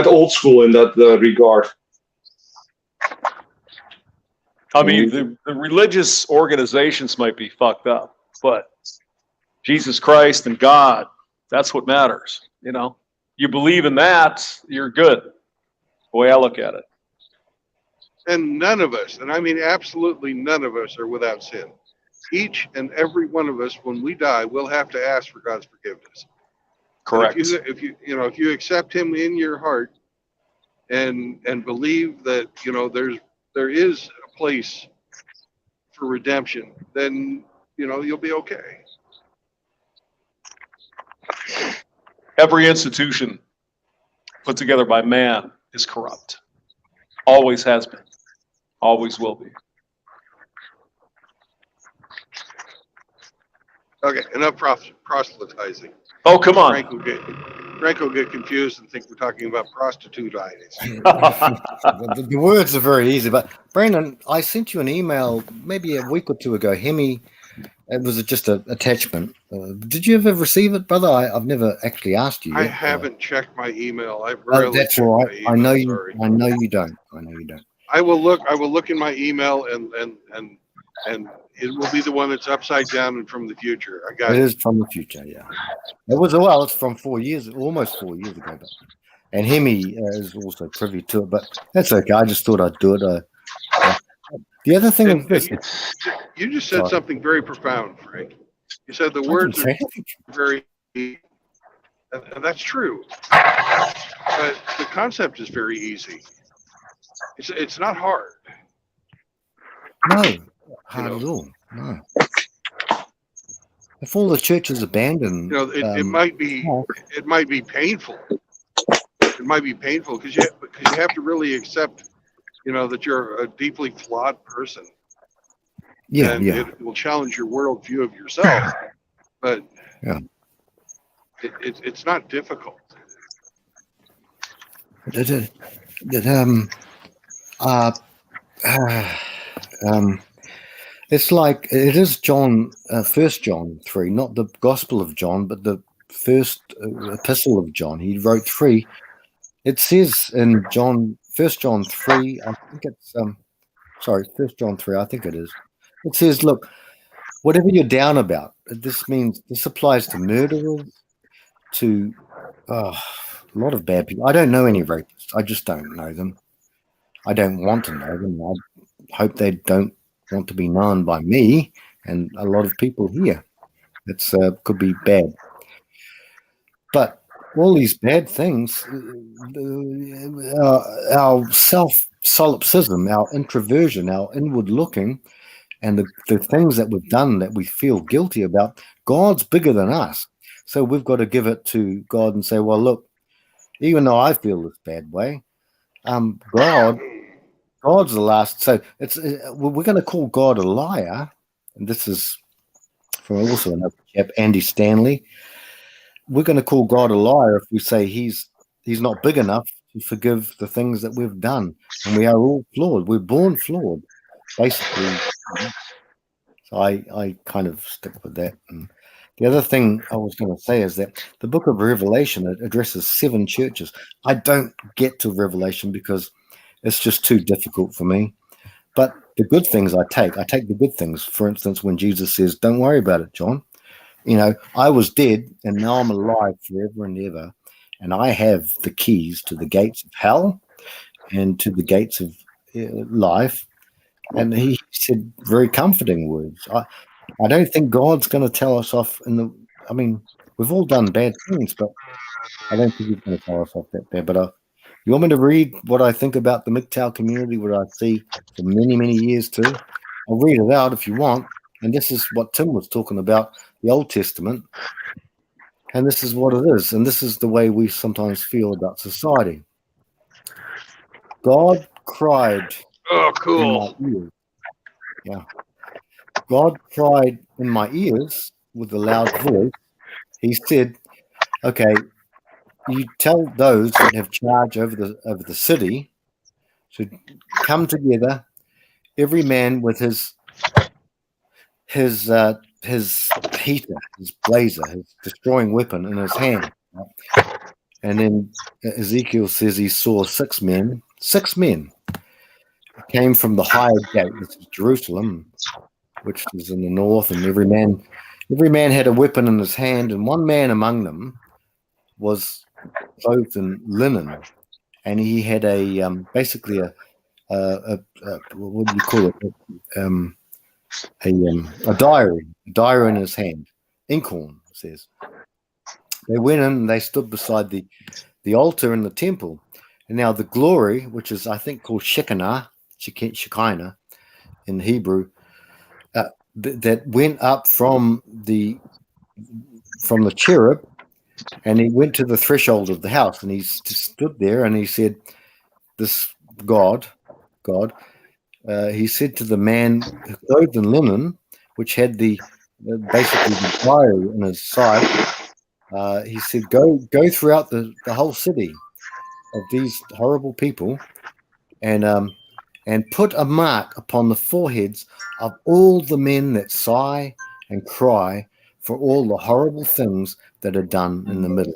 old school in that regard. I mean, the religious organizations might be fucked up, but Jesus Christ and God, that's what matters. You know, you believe in that, you're good. The way I look at it. And none of us, and I mean absolutely none of us, are without sin. Each and every one of us, when we die, will have to ask for God's forgiveness. Correct. If you accept Him in your heart, and believe that there is a place for redemption, then you'll be okay. Every institution put together by man is corrupt. Always has been. Always will be. Okay, enough proselytizing. Oh, come on. Frank will get confused and think we're talking about prostitute-itis. The words are very easy, but Brandon, I sent you an email maybe a week or two ago. Hemi, it was just an attachment. Did you ever receive it, brother? I've never actually asked you. I yet. haven't checked my email. I've rarely that's checked all my right. email. I know you. Sorry. I know you don't. I will look in my email and and it will be the one that's upside down and from the future. I got It is from the future, yeah. It's from almost 4 years ago. But, and Hemi is also privy to it, but that's okay. I just thought I'd do it. The other thing is this. You just said something very profound, Frank. You said the I words didn't are say anything. very, and that's true. But the concept is very easy. It's not hard. No, hard at all. No. If all the churches abandoned, It might be painful. It might be painful because you have to really accept, that you're a deeply flawed person. Yeah, and yeah. It will challenge your worldview of yourself, but yeah. It's not difficult. It's like it is John, 1 John 3, not the Gospel of John, but the first epistle of John. He wrote 3. It says in 1 John 3, I think it's 1 John 3, I think it is. It says, look, whatever you're down about, this applies to murderers, to a lot of bad people. I don't know any rapists. I just don't know them. I don't want to know them. I hope they don't want to be known by me and a lot of people here. It's could be bad. But all these bad things, our self-solipsism, our introversion, our inward looking, and the things that we've done that we feel guilty about, God's bigger than us. So we've got to give it to God and say, well, look, even though I feel this bad way, God's the last. So we're going to call God a liar. And this is from also another chap, Andy Stanley. We're going to call God a liar if we say he's not big enough to forgive the things that we've done. And we are all flawed. We're born flawed, basically. So I kind of stick with that. And the other thing I was going to say is that the book of Revelation addresses 7 churches. I don't get to Revelation because it's just too difficult for me. But the good things I take the good things. For instance, when Jesus says, don't worry about it, John. I was dead and now I'm alive forever and ever. And I have the keys to the gates of hell and to the gates of life. And he said very comforting words. I don't think God's going to tell us off we've all done bad things, but I don't think he's going to tell us off that bad. But you want me to read what I think about the MGTOW community, what I see for many, many years too? I'll read it out if you want. And this is what Tim was talking about, the Old Testament. And this is what it is. And this is the way we sometimes feel about society. God cried. Oh, cool. In my ears. Yeah. God cried in my ears with a loud voice. He said, okay, you tell those that have charge over the city to come together, every man with his heater, his blazer, his destroying weapon in his hand. And then Ezekiel says he saw 6 men came from the higher gate, this is Jerusalem, which is in the north, and every man had a weapon in his hand, and one man among them was clothed in linen, and he had basically a what do you call it? A diary in his hand, inkhorn, it says. They went in and they stood beside the altar in the temple. And now the glory, which is I think called Shekinah in Hebrew, that went up from the cherub, and he went to the threshold of the house, and he stood there, and he said, "This God." He said to the man clothed in linen, which had basically the diary in his side. He said, "Go throughout the whole city of these horrible people, and put a mark upon the foreheads of all the men that sigh and cry for all the horrible things that are done in the middle."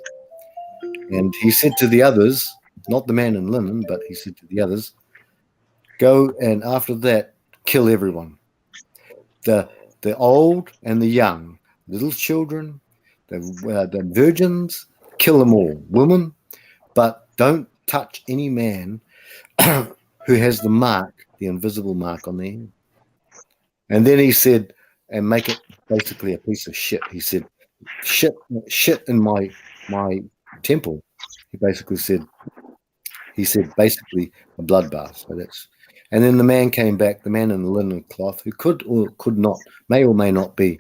And he said to the others, not the man in linen, but he said to the others, "Go and after that, kill everyone." the old and the young, little children, the virgins, kill them all, women, but don't touch any man who has the mark, the invisible mark on their hand. And then he said, and make it basically a piece of shit. He said, shit in my temple. He said basically a bloodbath. So that's, and then the man came back, the man in the linen cloth, who could or could not, may or may not be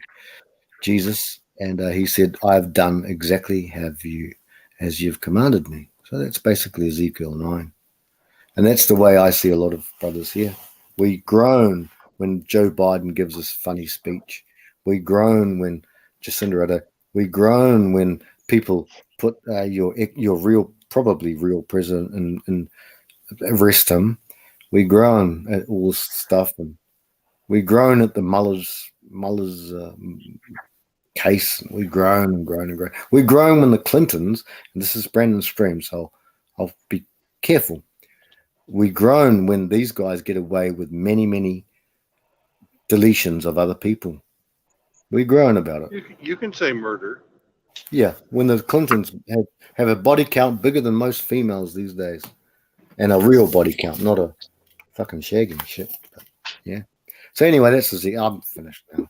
Jesus, and he said, "I've done exactly as you've commanded me." So that's basically Ezekiel 9, and that's the way I see a lot of brothers here. We groan when Joe Biden gives us funny speech. We groan when Jacinda Ardern. We groan when people put your real, probably real president and arrest him. We groan at all this stuff, and we groan at the Mueller's case. We groan and groan and groan. We groan when the Clintons, and this is Brandon Stream, so I'll be careful. We groan when these guys get away with many, many deletions of other people. We groan about it. You can say murder. Yeah, when the Clintons have a body count bigger than most females these days, and a real body count, not a fucking shagging shit. But, yeah. So anyway, that's the. I'm finished now.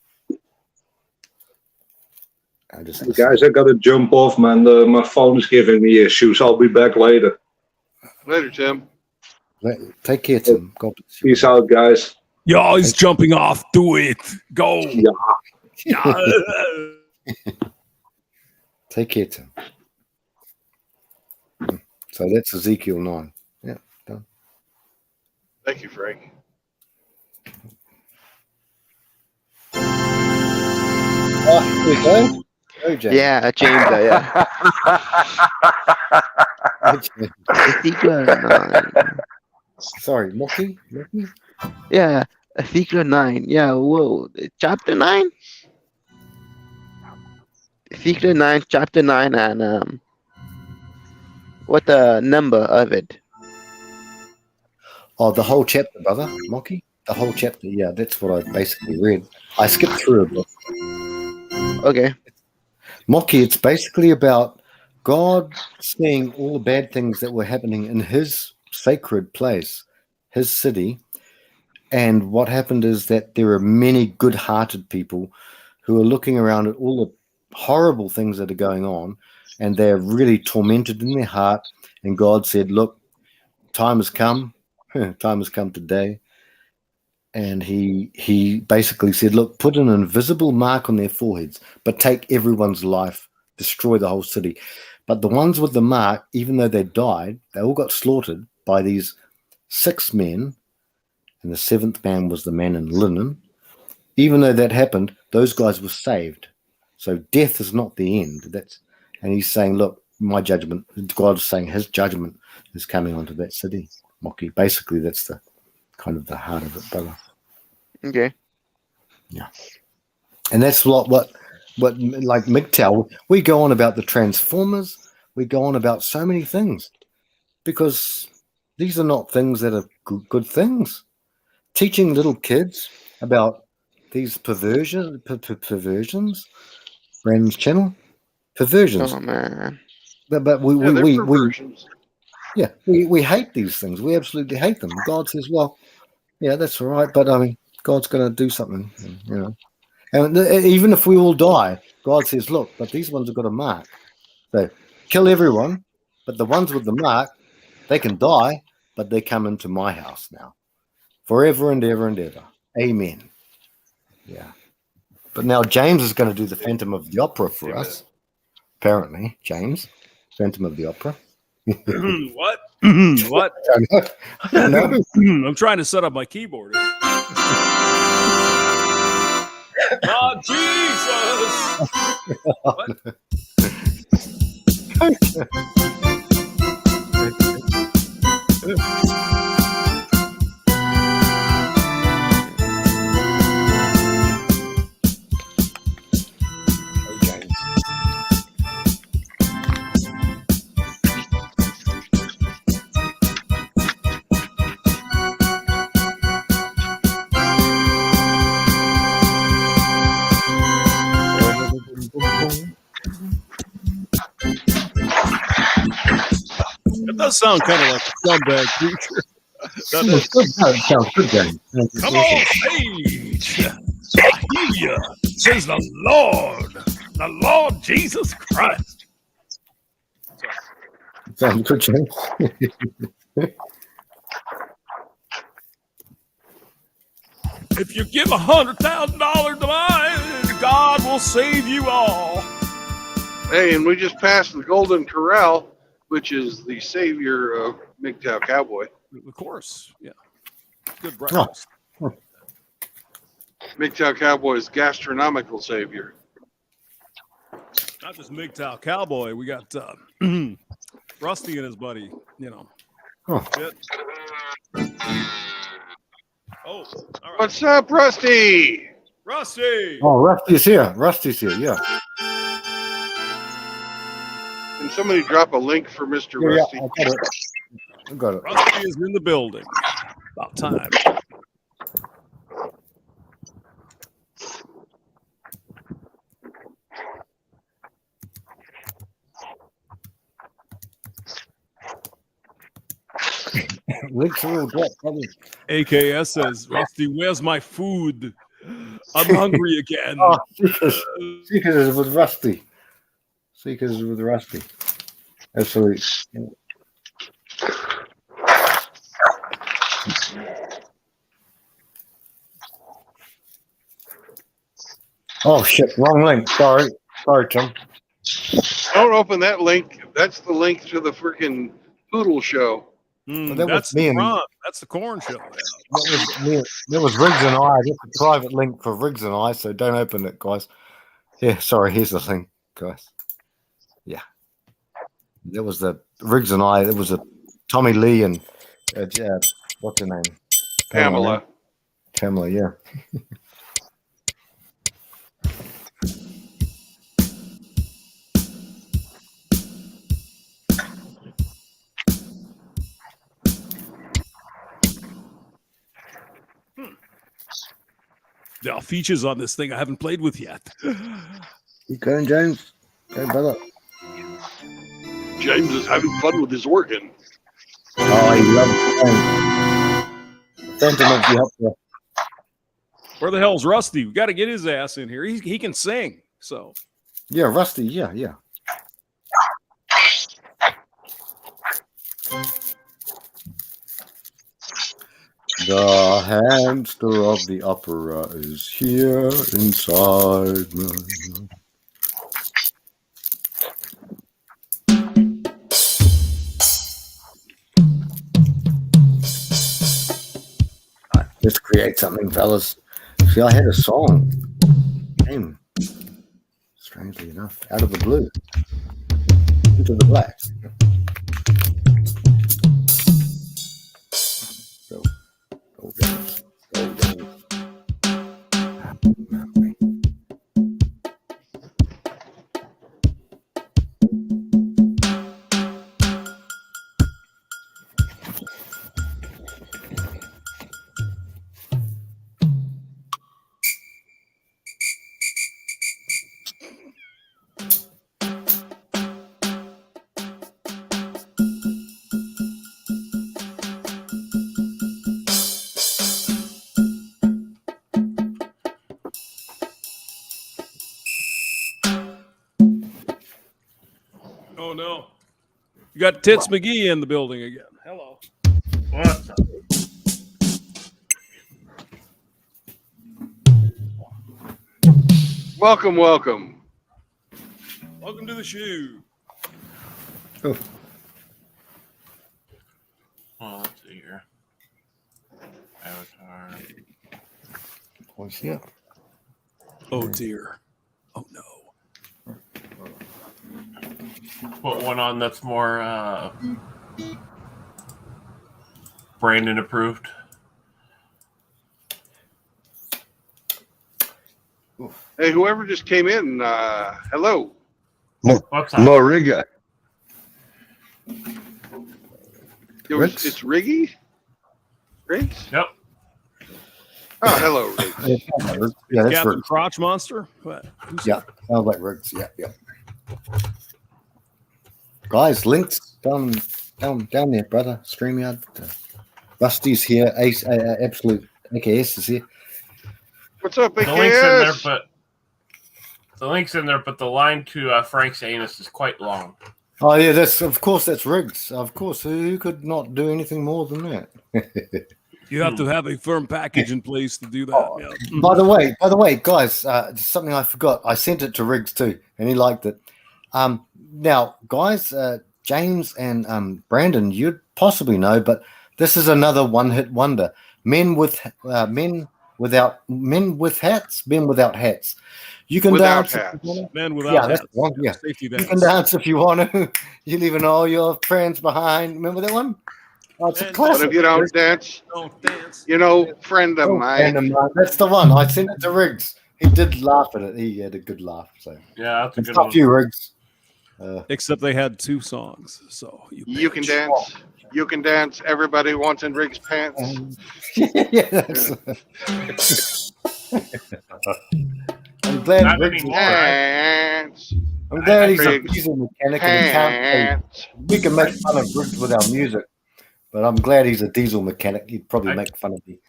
Hey guys, I gotta jump off, man. My phone is giving me issues. I'll be back later. Later, Tim. Take care, Tim. God bless you. Peace out, guys. Yo, he's jumping off. Do it. Go. Yeah. Take care, Tim. So that's Ezekiel 9. Yeah, done. Thank you, Frank. Oh, here we go. Oh, James. Yeah, James. Yeah. Ezekiel 9. Sorry, Mocky? Yeah, Ezekiel 9. Yeah, whoa. Chapter 9? Ezekiel 9, chapter 9, and what the number of it? Oh, the whole chapter, brother. Mocky? The whole chapter, yeah, that's what I basically read. I skipped through a bit. Okay. Mocky, it's basically about God seeing all the bad things that were happening in his sacred place, his city. And what happened is that there are many good-hearted people who are looking around at all the horrible things that are going on, and they're really tormented in their heart. And God said, look, time has come. Time has come today. And he basically said, look, put an invisible mark on their foreheads, but take everyone's life, destroy the whole city. But the ones with the mark, even though they died, they all got slaughtered by these 6 men, and the 7th man was the man in linen. Even though that happened, those guys were saved. So death is not the end. And he's saying, look, my judgment, God is saying his judgment is coming onto that city. Mocky. Basically, that's the kind of the heart of it, brother. Okay. Yeah. And that's what like MGTOW, we go on about the Transformers, we go on about so many things, because these are not things that are good things. Teaching little kids about these perversions, Brandon's channel, perversions. Oh man. But we hate these things. We absolutely hate them. God says, well, yeah, that's all right, but I mean, God's going to do something, you know. And even if we all die, God says, look, but these ones have got a mark. So kill everyone, but the ones with the mark, they can die, but they come into my house now. Forever and ever and ever. Amen. Yeah. But now James is going to do the Phantom of the Opera for us. Apparently, James, Phantom of the Opera. What? What? I don't know. I'm trying to set up my keyboard. Oh, Jesus! What? does sound kind of like a scumbag creature. That is. That sounds good, James. Come on, stage. I hear you, says the Lord Jesus Christ. Sounds good, James. If you give $100,000 to mine, God will save you all. Hey, and we just passed the Golden Corral, which is the savior of MGTOW Cowboy. Of course, yeah. Good breakfast. MGTOW Cowboy's gastronomical savior. Not just MGTOW Cowboy. We got Rusty and his buddy, you know. Oh. Shit. Oh, all right. What's up, Rusty? Rusty! Oh, Rusty's here. Yeah. Can somebody drop a link for Mr. Yeah, Rusty? I got it. Rusty is in the building. About time. Links are all dropped, probably. AKS says, Rusty, where's my food? I'm hungry again. Oh, Seekers is with Rusty. Absolutely. Oh shit! Wrong link. Sorry, Tom. Don't open that link. That's the link to the freaking Poodle show. Well, that That's was me the and- front. That's the corn show. That was Riggs and I. That's a private link for Riggs and I, so don't open it, guys. Yeah, sorry. Here's the link, guys. Yeah, there was the Riggs and I. It was a Tommy Lee and what's her name? Pamela. Pamela, yeah. There are features on this thing I haven't played with yet. Keep going, James. Go, brother. James is having fun with his organ. Oh, he loves the Phantom of the Opera. Where the hell's Rusty? We got to get his ass in here. He can sing. So Yeah, Rusty. Yeah. The hamster of the opera is here inside me. Let's create something, fellas. See, I had a song. Came, strangely enough, out of the blue. Into the black. So, go James. Go James. oh no. You got Tits McGee in the building again. Hello. What's up? Welcome. Welcome to the shoe. Oh, Well, let's see here. Avatar. what's here? Oh dear. Oh no. Put one on that's more Brandon approved. Hey, whoever just came in, hello. What's up? Moriga. Riggs? It's Riggy? Riggs? Yep. Oh, hello, Riggs. Yeah, that's Captain Riggs. Crotch Monster? What? Yeah, sounds like Riggs. Yeah. Guys, links done down there, brother. StreamYard. Rusty's here. Ace, absolute AKS is here. What's up, The link's in there, AKS? but the line to Frank's anus is quite long. Oh yeah, that's Riggs. Of course, who could not do anything more than that? You have to have a firm package in place to do that. Yeah. By the way, guys, something I forgot. I sent it to Riggs too, and he liked it. Now, guys, James and Brandon, you'd possibly know, but this is another one-hit wonder. Men without hats. You can Without dance. hats. Men without hats. That's the one. Yeah, Safety you dance. can dance if you want to. You leaving all your friends behind. Remember that one? Oh, it's a And- classic. But if you don't dance, Don't dance. you know, friend of Oh, mine. and, that's the one. I sent it to Riggs. He did laugh at it. He had a good laugh. So Yeah, that's a it's good not one. you, Riggs. Except they had 2 songs, so You can dance. You can dance. Everybody wants in Riggs' pants. Yeah, that's, I'm glad Not Riggs. anymore, right? Pants. I'm glad he's a Riggs. diesel mechanic and he can't. Pants. We can make fun of Riggs with our music, but I'm glad he's a diesel mechanic. He'd probably I- make fun of me.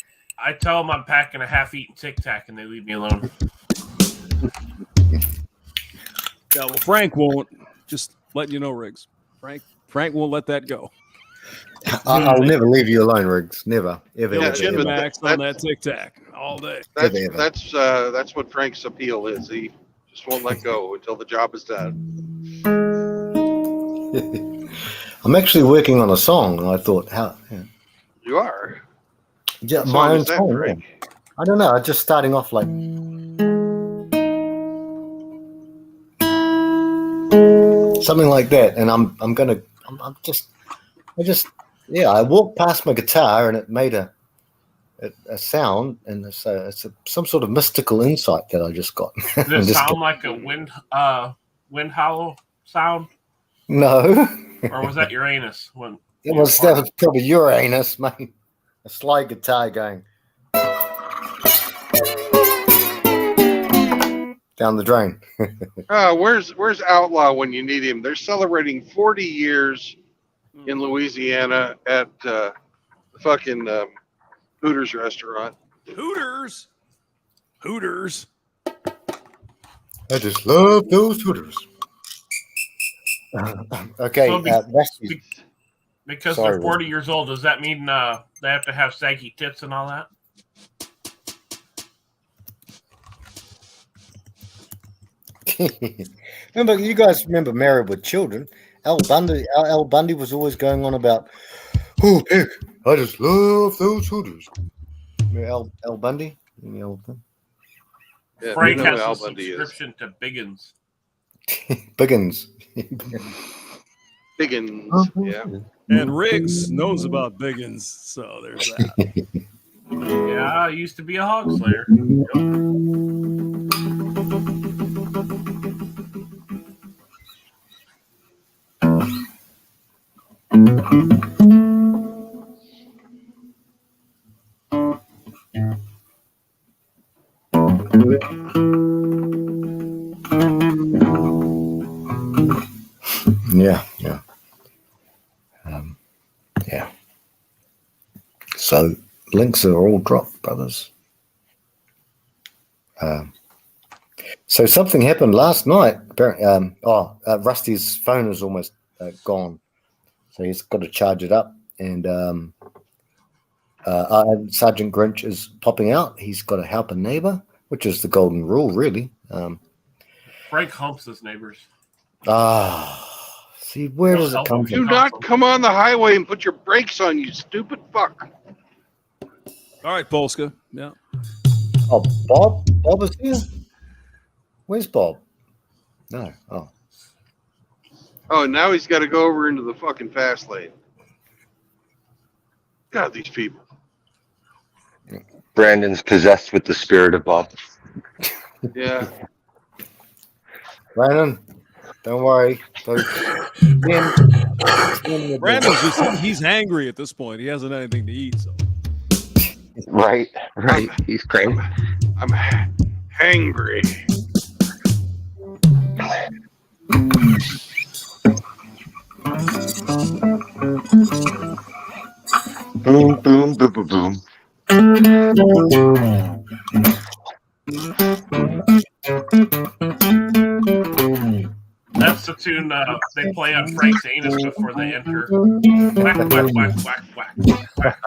I tell them I'm packing a half-eaten Tic Tac, and they leave me alone. Yeah, well, Frank won't. Just letting you know, Riggs. Frank won't let that go. I'll never leave you alone, Riggs. Never, ever, Yeah, ever, Chin ever. Max on that Tic Tac all day. That's what Frank's appeal is. He just won't let go until the job is done. I'm actually working on a song, and I thought, how? Yeah, You are. yeah What my song own is that, song. Frank? Yeah. I don't know. Just starting off like something like that, and I walked past my guitar and it made a sound, and so it's some sort of mystical insight that I just got. Does I'm it just sound like a wind hollow sound, no, or was that your anus? When that was probably your anus, mate. A slide guitar going down the drain. Where's Outlaw when you need him? They're celebrating 40 years in Louisiana at the fucking Hooters restaurant. Hooters. I just love those Hooters. Okay, So Rusty. because Sorry, they're 40 years old, does that mean they have to have saggy tits and all that? Remember, you guys remember Married with Children? Al Bundy was always going on about, oh, Pick, I just love those Hooters. Remember Al Bundy? Yeah, Frank we know has who Al a Bundy is. subscription to Biggins. Biggins. Biggins. Yeah. And Riggs knows about Biggins, so there's that. Yeah, I used to be a hog slayer. Yeah. Yeah. So links are all dropped, brothers. So something happened last night. Rusty's phone is almost gone, so he's got to charge it up. And Sergeant Grinch is popping out. He's got to help a neighbor, which is the golden rule, really. Frank humps his neighbors. See, where does it come Do from? not come on the highway and put your brakes on, you stupid fuck. All right, Polska. Yeah. Oh, Bob? Bob is here? Where's Bob? No. Oh. Oh, now he's got to go over into the fucking fast lane. God, these people. Brandon's possessed with the spirit of Bob. Yeah. Brandon, don't worry. Brandon's he's hangry at this point. He hasn't anything to eat. So. Right. He's crazy. I'm hangry. Boom, boom, boom, boom, boom. That's the tune they play on Frank's anus before they enter. Whack, whack, whack, whack, whack, whack.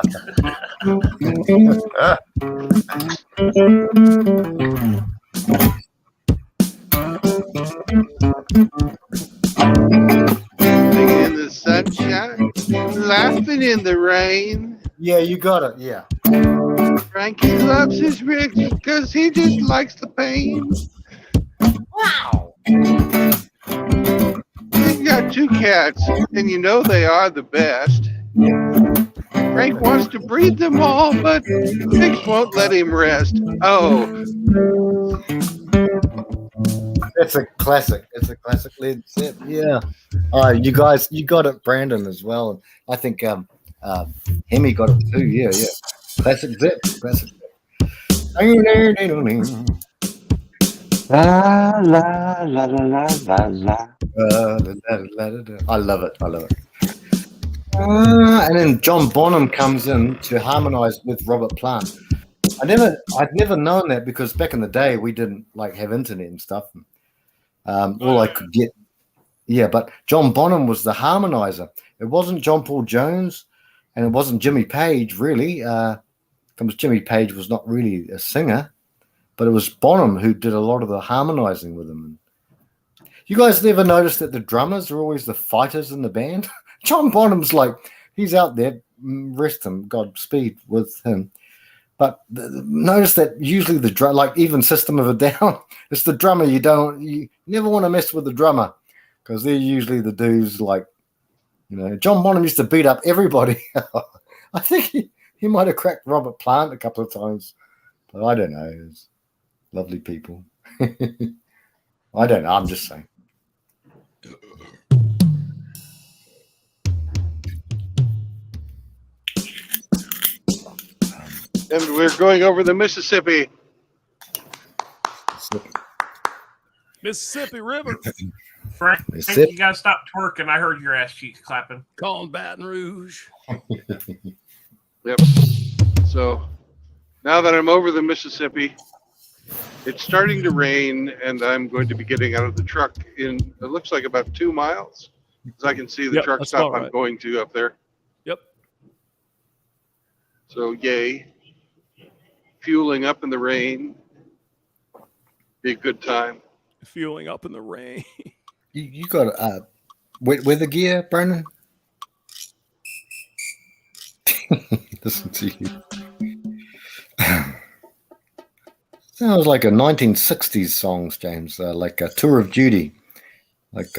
Singing in the sunshine, laughing in the rain. Yeah, you got it. Yeah. Frankie loves his Rick because he just likes the pain. Wow. He's got 2 cats, and you know they are the best. Frank wants to breed them all, but Fix won't let him rest. Oh, It's a classic. It's a classic Led Zeppelin. Yeah. You guys, you got it, Brandon, as well. And I think Hemi got it too. Yeah, yeah. Classic Zip. Classic Zip. La la la la la la la. I love it. I love it. And then John Bonham comes in to harmonize with Robert Plant. I'd never known that because back in the day we didn't like have internet and stuff. All I could get, yeah. But John Bonham was the harmonizer. It wasn't John Paul Jones, and it wasn't Jimmy Page really, because Jimmy Page was not really a singer, but it was Bonham who did a lot of the harmonizing with him. You guys never noticed that the drummers are always the fighters in the band? John Bonham's like, he's out there, rest him, Godspeed with him. But notice that usually the drum, like even System of a Down, it's the drummer. You never want to mess with the drummer because they're usually the dudes like, John Bonham used to beat up everybody. I think he might have cracked Robert Plant a couple of times, but I don't know. It's lovely people. I don't know. I'm just saying. and we're going over the Mississippi. Mississippi River. Frank, Mississippi. you gotta stop twerking. I heard your ass cheeks clapping. Calling Baton Rouge. Yep. So now that I'm over the Mississippi, it's starting to rain, and I'm going to be getting out of the truck in, it looks like about 2 miles, because I can see the Yep, truck that's stop about I'm right. going to up there. Yep. So yay. Fueling up in the rain. Be a good time. Fueling up in the rain. You got wet weather gear, Brandon? Listen to you. Sounds like a 1960s songs, James. Like a Tour of Duty. Like,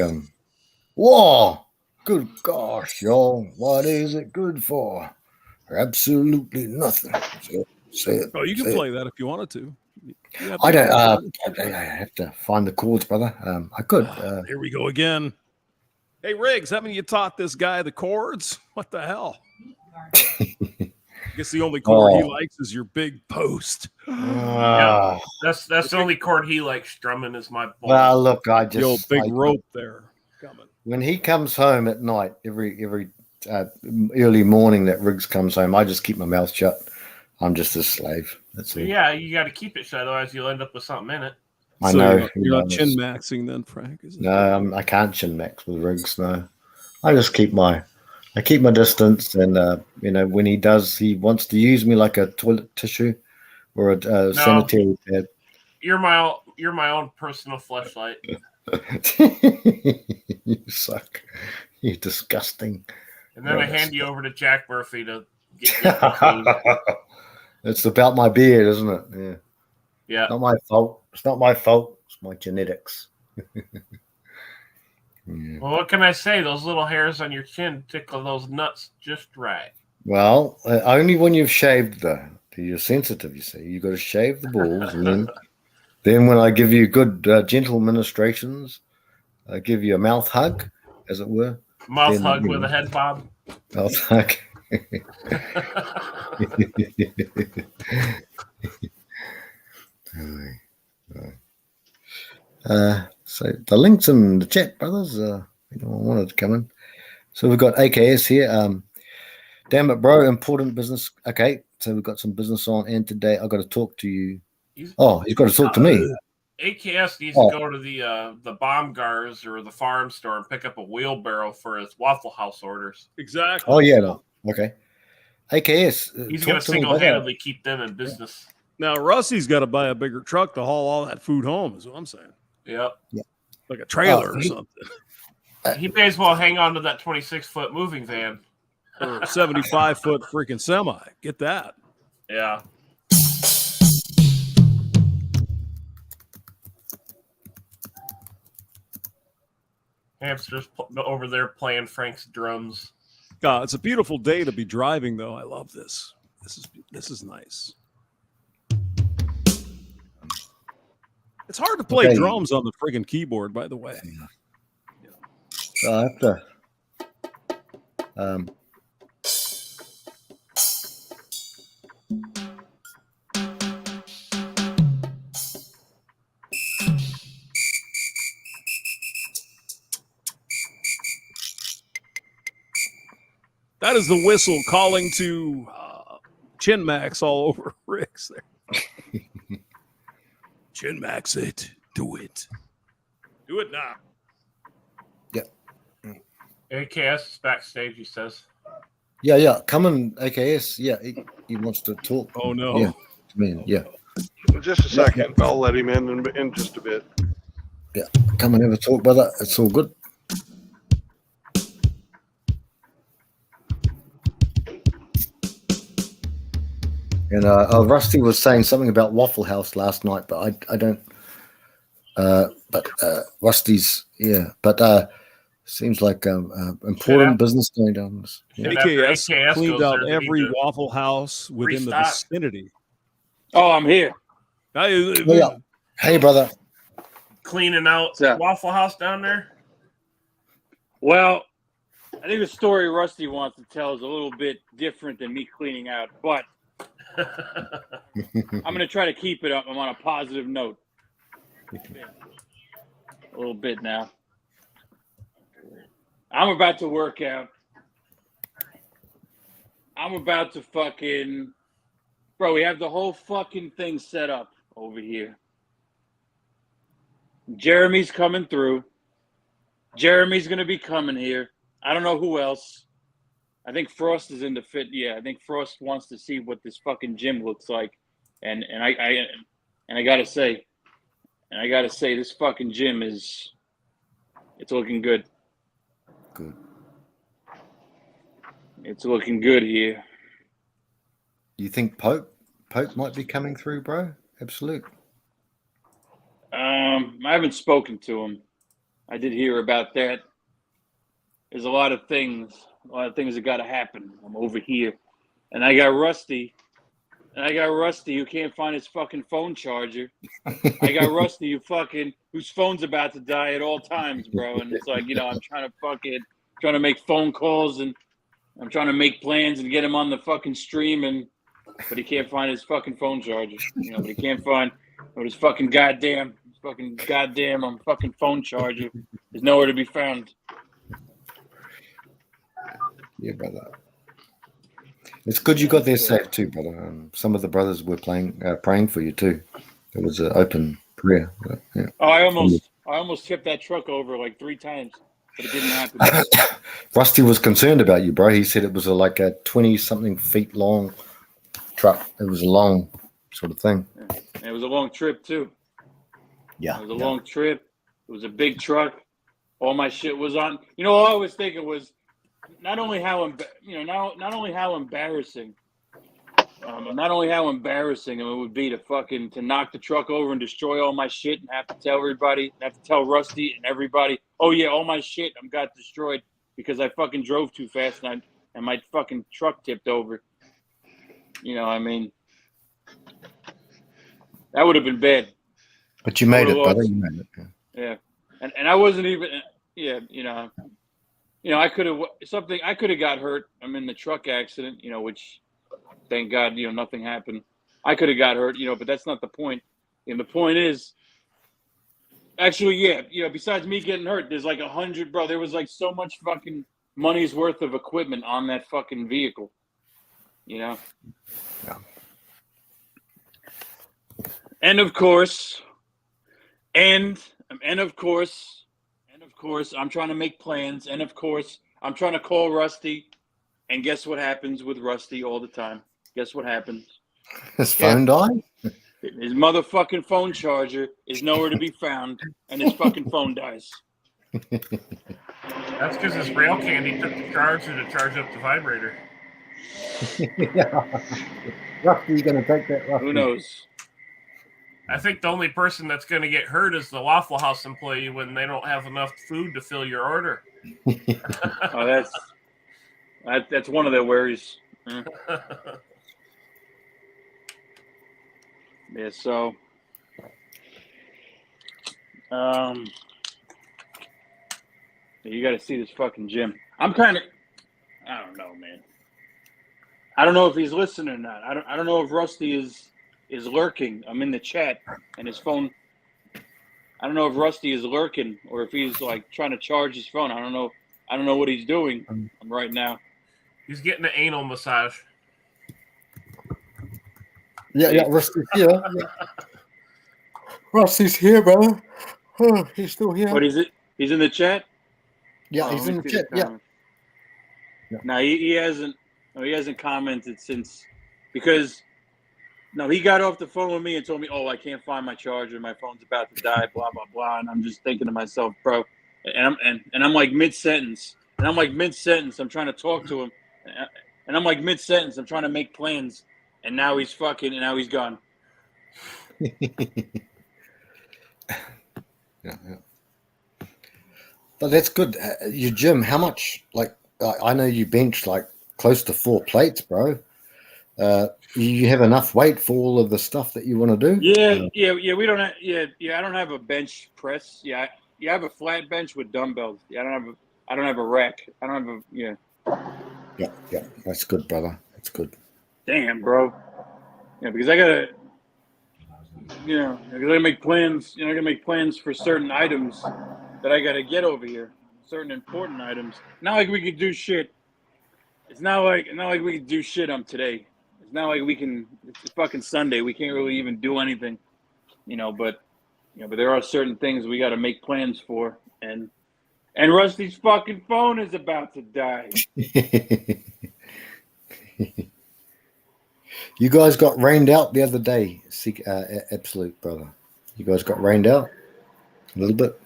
whoa, good gosh, y'all. What is it good for? Absolutely nothing. Say it. Oh, you can say play it. that if you wanted to. You have I to- don't. I have to find the chords, brother. I could. Here we go again. Hey, Riggs, that mean you taught this guy the chords? What the hell? I guess the only chord he likes is your big post. Yeah, that's the only chord he likes strumming is my ball. Well, look, I The old just big rope there coming. when he comes home at night, every early morning that Riggs comes home, I just keep my mouth shut. I'm just a slave. That's all. Yeah, you got to keep it shut, otherwise you'll end up with something in it. I So know. you're not chin maxing then, Frank? Is it? No, I can't chin max with Riggs. No, I just keep my distance, and when he wants to use me like a toilet tissue or a sanitary pad. You're my own personal fleshlight. You suck. You're disgusting. And then I hand you over to Jack Murphy to get clean. It's about my beard, isn't it? Yeah. Yeah. Not my fault. It's not my fault. It's my genetics. Yeah. Well, what can I say? Those little hairs on your chin tickle those nuts just right. Well, only when you've shaved, though. You're sensitive, you see. You've got to shave the balls. And then when I give you good, gentle ministrations, I give you a mouth hug, as it were. Mouth hug with a head bob. Mouth hug. So the links in the chat, brothers. Anyone wanted to come in. So we've got AKS here. Damn it, bro. Important business. Okay, so we've got some business on, and today I got to talk to you. Oh, he's got to talk to me. AKS needs Oh. to go to the Baumgars or the farm store and pick up a wheelbarrow for his Waffle House orders. Exactly. Oh, yeah. Okay. AKS. He's talk going to to me, brother. single-handedly keep them in business. Now Rusty's got to buy a bigger truck to haul all that food home. Is what I'm saying. Yep. Like a trailer or he- something, He may as well hang on to that 26-foot moving van. or a 75-foot freaking semi. Get that. Yeah. Hamsters over there playing Frank's drums. God, it's a beautiful day to be driving, though. I love this. This is nice. It's hard to play Okay. drums on the friggin' keyboard, by the way. So I have to. That is the whistle calling to Chin Max all over Rick's there. Chin Max it. Do it. Do it now. AKS is backstage, he says. Yeah. Come on, AKS. Yeah, he wants to talk. Oh, no. Yeah, man. Yeah. Just a second. I'll let him in just a bit. Come and have a talk, brother. It's all good. And Rusty was saying something about Waffle House last night, but I don't. But Rusty's seems like important business going down. Yeah. AKS cleaned goes out there, they every need to Waffle House within the restock. vicinity. Oh, I'm here. Yeah. Hey, brother. Cleaning out What's up? Waffle House down there. Well, I think the story Rusty wants to tell is a little bit different than me cleaning out, but I'm going to try to keep it up. I'm on a positive note. A little bit now. I'm about to work out. I'm about to fucking... Bro, we have the whole fucking thing set up over here. Jeremy's coming through. Jeremy's going to be coming here. I don't know who else. I think Frost is in the fit. Yeah, I think Frost wants to see what this fucking gym looks like. And I got to say, this fucking gym it's looking good. Good. It's looking good here. You think Pope might be coming through, bro? Absolute. I haven't spoken to him. I did hear about that. There's a lot of things that got to happen. I'm over here, and I got Rusty who can't find his fucking phone charger. I got Rusty whose phone's about to die at all times, bro. And it's like, I'm trying to make phone calls, and I'm trying to make plans and get him on the fucking stream, but he can't find his fucking phone charger. But he can't find his fucking goddamn phone charger is nowhere to be found. Yeah, brother. It's good you got there safe too, brother. Some of the brothers were praying for you too. It was an open prayer. But, yeah. Oh, I almost tipped that truck over like 3 times, but it didn't happen. Rusty was concerned about you, bro. He said it was like a 20-something feet long truck. It was a long sort of thing. And it was a long trip too. Yeah. It was a long trip. It was a big truck. All my shit was on. All I was thinking was not only how embarrassing it would be to knock the truck over and destroy all my shit and have to tell everybody, have to tell Rusty and everybody, oh yeah, all my shit got destroyed because I fucking drove too fast and my fucking truck tipped over. I mean, that would have been bad. But you made it, brother. You made it. Yeah. And I wasn't even, I could have got hurt. I'm in the truck accident, which thank God, nothing happened. I could have got hurt, but that's not the point. And the point is, actually, yeah, besides me getting hurt, there's like 100, bro. There was like so much fucking money's worth of equipment on that fucking vehicle. You know. Yeah. And of course, and of course, I'm trying to make plans. And of course, I'm trying to call Rusty. And guess what happens with Rusty all the time? Guess what happens? His phone died? His motherfucking phone charger is nowhere to be found, and his fucking phone dies. That's because his rail candy took the charger to charge up the vibrator. Rusty, you going to take that, Rusty? Who knows? I think the only person that's going to get hurt is the Waffle House employee when they don't have enough food to fill your order. Oh, that's one of their worries. Yeah, so you got to see this fucking gym. I don't know, man. I don't know if he's listening or not. I don't know if Rusty is lurking. I'm in the chat and his phone. I don't know if Rusty is lurking or if he's like trying to charge his phone. I don't know. I don't know what he's doing right now. He's getting an anal massage. Yeah, Rusty's here. Yeah. Rusty's here, brother. Oh, he's still here. What is it? He's in the chat? Yeah, he's in the chat. Yeah. No, he hasn't. No, he hasn't commented since because he got off the phone with me and told me, "Oh, I can't find my charger. My phone's about to die." Blah blah blah. And I'm just thinking to myself, bro, and I'm like mid sentence, I'm trying to talk to him, and I'm like mid sentence, I'm trying to make plans, and now he's gone. Yeah. But that's good. Your gym, how much? Like, I know you bench like close to 4 plates, bro. You have enough weight for all of the stuff that you want to do? Yeah. We don't have. I don't have a bench press. Yeah, I have a flat bench with dumbbells. Yeah, I don't have a rack. I don't have a. Yeah. That's good, brother. That's good. Damn, bro. Yeah, because I gotta. I gotta make plans. I gotta make plans for certain items that I gotta get over here. Certain important items. Not like we could do shit. It's not like we can do shit on today. It's not like we can. It's fucking Sunday. We can't really even do anything. But there are certain things we got to make plans for. And Rusty's fucking phone is about to die. You guys got rained out the other day, Absolute, brother. You guys got rained out a little bit.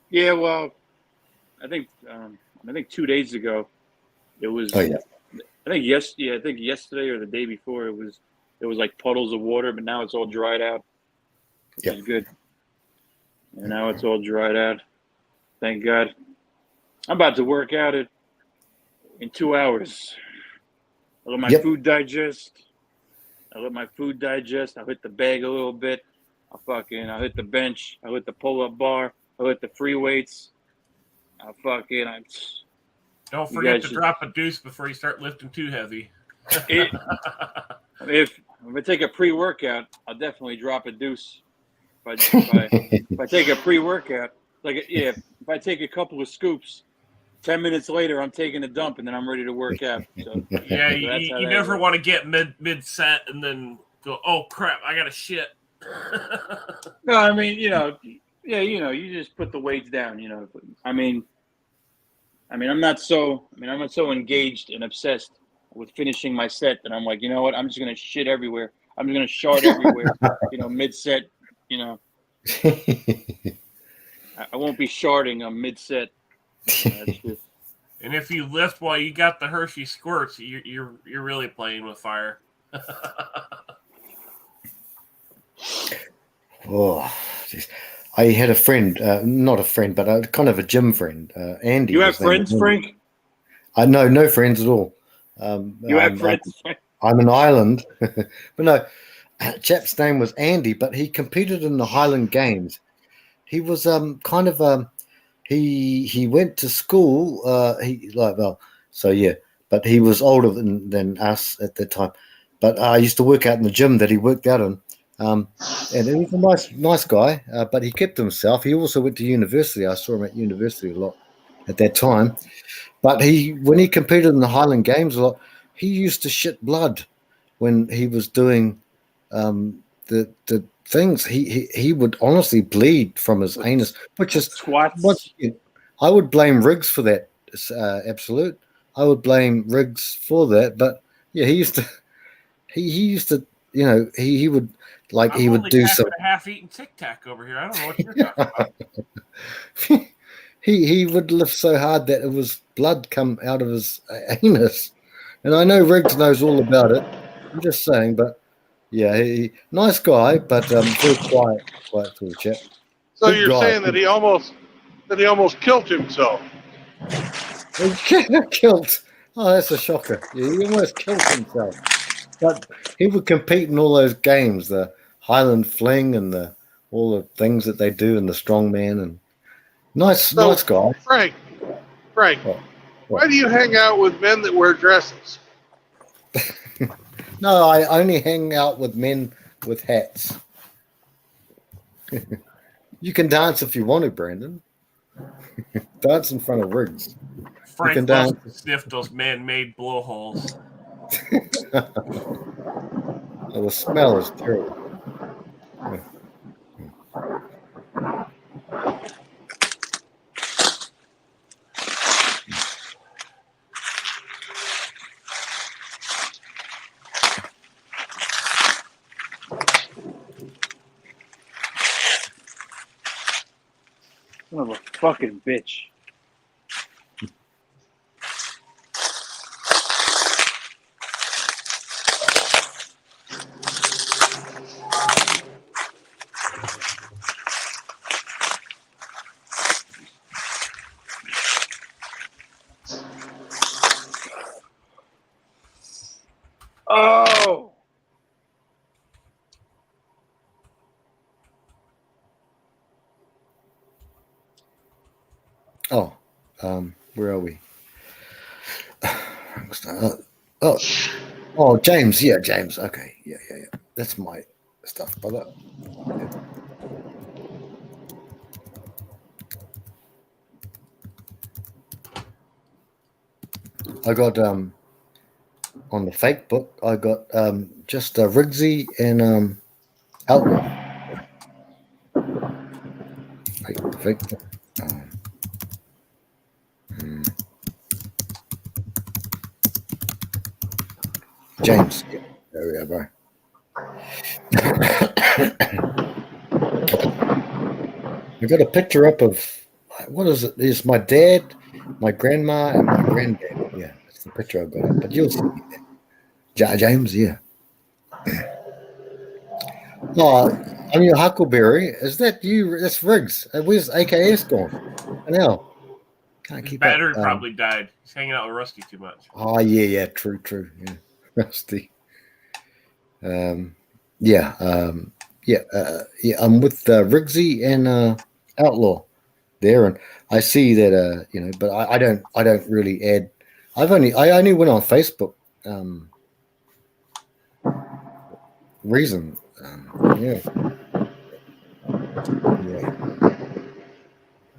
Yeah. Well, I think 2 days ago, it was. Oh yeah. I think yesterday or the day before it was like puddles of water, but now it's all dried out. Which is good. And now it's all dried out. Thank God. I'm about to work out in 2 hours. I let my food digest. I'll hit the bag a little bit. I'll hit the bench. I'll hit the pull-up bar. I'll hit the free weights. Don't forget to drop a deuce before you start lifting too heavy. If I take a pre-workout, I'll definitely drop a deuce. If I take a pre-workout, if I take a couple of scoops, 10 minutes later I'm taking a dump and then I'm ready to work out. So, yeah, you never want to get mid set and then go, oh crap, I got to shit. No, I mean, you just put the weights down. I'm not so engaged and obsessed with finishing my set that I'm like, you know what? I'm just gonna shit everywhere. I'm just gonna shart everywhere. Mid set. I won't be sharting on mid set. And if you lift while you got the Hershey squirts, you're really playing with fire. Oh, geez. I had a friend, not a friend, but kind of a gym friend, Andy. You have friends, Frank? No friends at all. You have friends? I'm an island. But no, chap's name was Andy, but he competed in the Highland Games. He was he went to school. But he was older than us at the time. But I used to work out in the gym that he worked out in. And he was a nice guy, but he kept himself. He also went to university. I saw him at university a lot at that time. But when he competed in the Highland Games a lot, he used to shit blood when he was doing the things. He would honestly bleed from his anus, which is Squats. I would blame Riggs for that. Absolute. I would blame Riggs for that. But yeah, he used to. He used to. You know, he would like I'm he would only do half some. and a half eating Tic Tac over here. I don't know what you're talking about. he would lift so hard that it was blood come out of his anus, and I know Riggs knows all about it. I'm just saying, but yeah, nice guy, but very quiet sort of chap. So Big you're guy. saying that he almost killed himself. He killed. Oh, that's a shocker. Yeah, he almost killed himself, but he would compete in all those games, the Highland Fling and all the things that they do, and the strongman, and nice guy. Frank, What? why do you hang out with men that wear dresses? No, I only hang out with men with hats. You can dance if you want to, Brandon. Dance in front of Riggs. Frank can loves dance. to sniff those man-made blowholes. Oh, the smell is terrible. Son of a fucking bitch. Oh! Oh, where are we? Oh, James. Yeah, James. Okay. Yeah. That's my stuff, brother. Yeah. I got on the fake book. I got just Riggsy and Outlaw. Fake book. James. Yeah, there we are, bro. I got a picture up of what is it? It's my dad, my grandma, and my granddad. Yeah, that's the picture I got up. But you'll see James, yeah. Oh, I'm your Huckleberry. Is that you? That's Riggs. Where's AKS gone? Now can't His keep battery up. probably died. He's hanging out with Rusty too much. Oh yeah, true. Yeah, Rusty. Yeah. I'm with Riggsy and Outlaw there, and I see that but I don't really add. I only went on Facebook. Reason, yeah.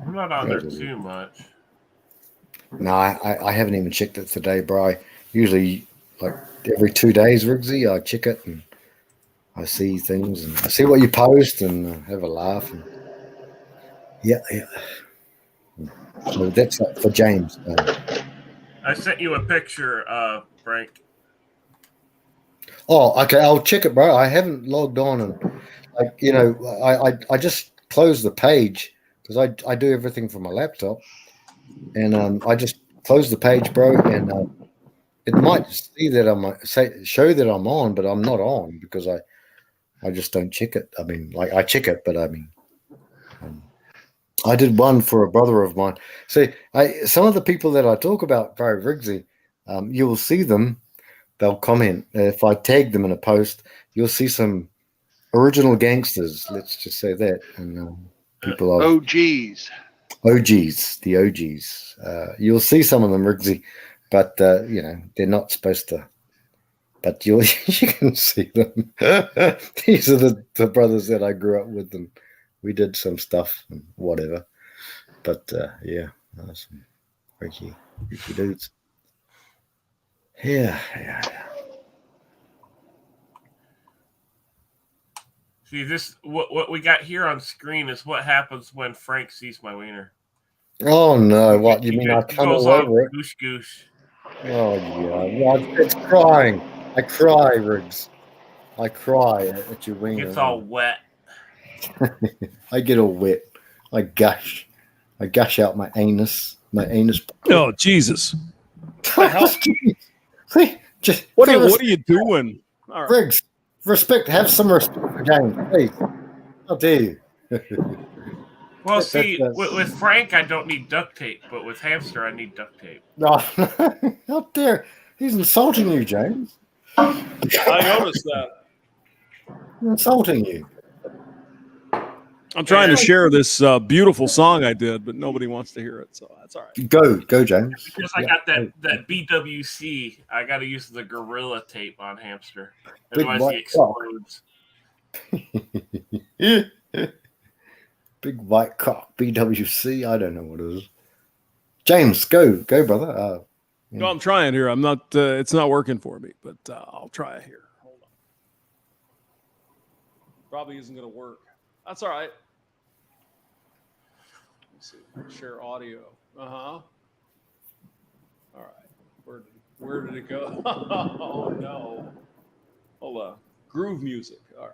I'm not on there too much. No, I haven't even checked it today, bro. I usually like every 2 days, Riggsy, I check it and I see things and I see what you post and have a laugh. And yeah. So that's for James. I sent you a picture, Frank. Oh, okay. I'll check it, bro. I haven't logged on and I just closed the page because I do everything from my laptop, and I just closed the page, bro, and it might see that show that I'm on, but I'm not on because I just don't check it. I mean, like I check it, but I mean, I did one for a brother of mine. See, some of the people that I talk about, bro, Riggsy, you will see them. They'll comment if I tag them in a post. You'll see some original gangsters. Let's just say that, and people are OGs. the OGs. You'll see some of them, Riggsy, but they're not supposed to. But you can see them. These are the brothers that I grew up with, and we did some stuff and whatever. But yeah, awesome. Freaky dudes. Yeah. See, this what we got here on screen is what happens when Frank sees my wiener. Oh no! What you mean? I He come goes all all over it. goosh goosh. Oh yeah. Well, it's crying. I cry, Riggs. I cry at your wiener. Gets all wet. I get all wet. I gush. I gush out my anus. My anus. Oh Jesus! What the hell? Just, What are you doing? All right. Riggs, respect. Have some respect for James, please. How dare you? Well, see, with Frank, I don't need duct tape, but with Hamster, I need duct tape. No, how dare. He's insulting you, James. I noticed that. He's insulting you. I'm trying to share this beautiful song I did, but nobody wants to hear it, so that's all right. Go, James. Because I got that BWC, I got to use the Gorilla tape on Hamster. Otherwise, he explodes. Big white cock, BWC. I don't know what it is. James, go, brother. No, I'm trying here. I'm not. It's not working for me, but I'll try it here. Hold on. Probably isn't going to work. That's all right. Let's see. Share audio. All right. Where did it go? Oh no. Hold on. Groove music. All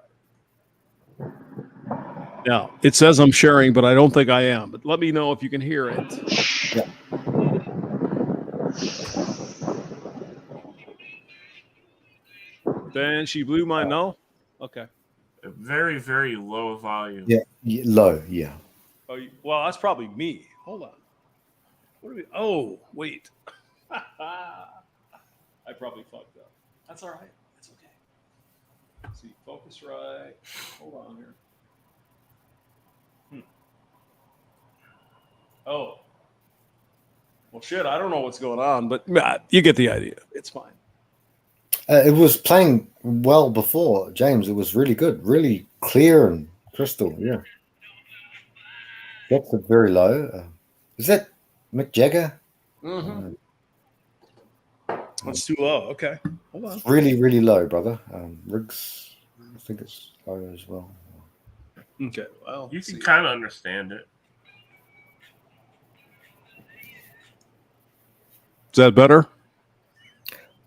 right. Now it says I'm sharing, but I don't think I am. But let me know if you can hear it. Yeah. Then she blew my no. Okay. A very, very low volume. Yeah, low. Yeah. Oh, well, that's probably me. Hold on. What are we? Oh, wait. I probably fucked up. That's all right. It's okay. Let's see, focus right. Hold on here. Oh. Well, shit, I don't know what's going on, but you get the idea. It's fine. It was playing well before, James. It was really good, really clear and crystal. Yeah. That's very low. Is that Mick Jagger? Mm-hmm. That's too low. Okay. Hold on. Really, really low, brother. Riggs, I think it's low as well. Okay. Well, you can kind of understand it. Is that better?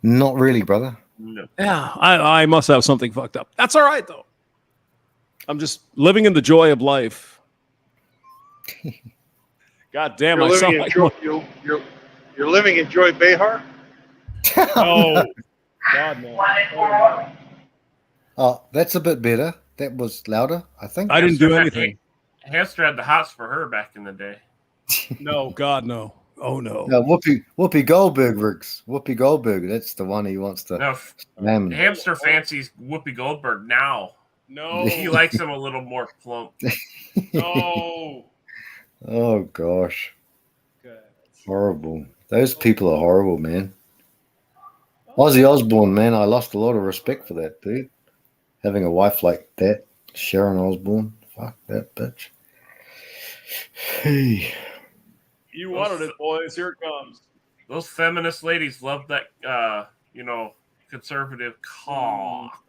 Not really, brother. No. Yeah, I must have something fucked up. That's all right, though. I'm just living in the joy of life. God damn, You're I sound living like... You're living in Joy Behar? No. God, no. Oh, that's a bit better. That was louder, I think. I didn't do anything. Hamster had the hots for her back in the day. No, God, no. Oh, no. No, Whoopi Goldberg, Riggs. Whoopi Goldberg. That's the one he wants to. No, Hamster fancies Whoopi Goldberg now. No. He likes him a little more plump. No. Oh, gosh. Okay. Horrible. Those people are horrible, man. Ozzy Osbourne, man, I lost a lot of respect for that, dude. Having a wife like that, Sharon Osbourne. Fuck that bitch. Hey. You wanted it, boys. Here it comes. Those feminist ladies love that, conservative cock.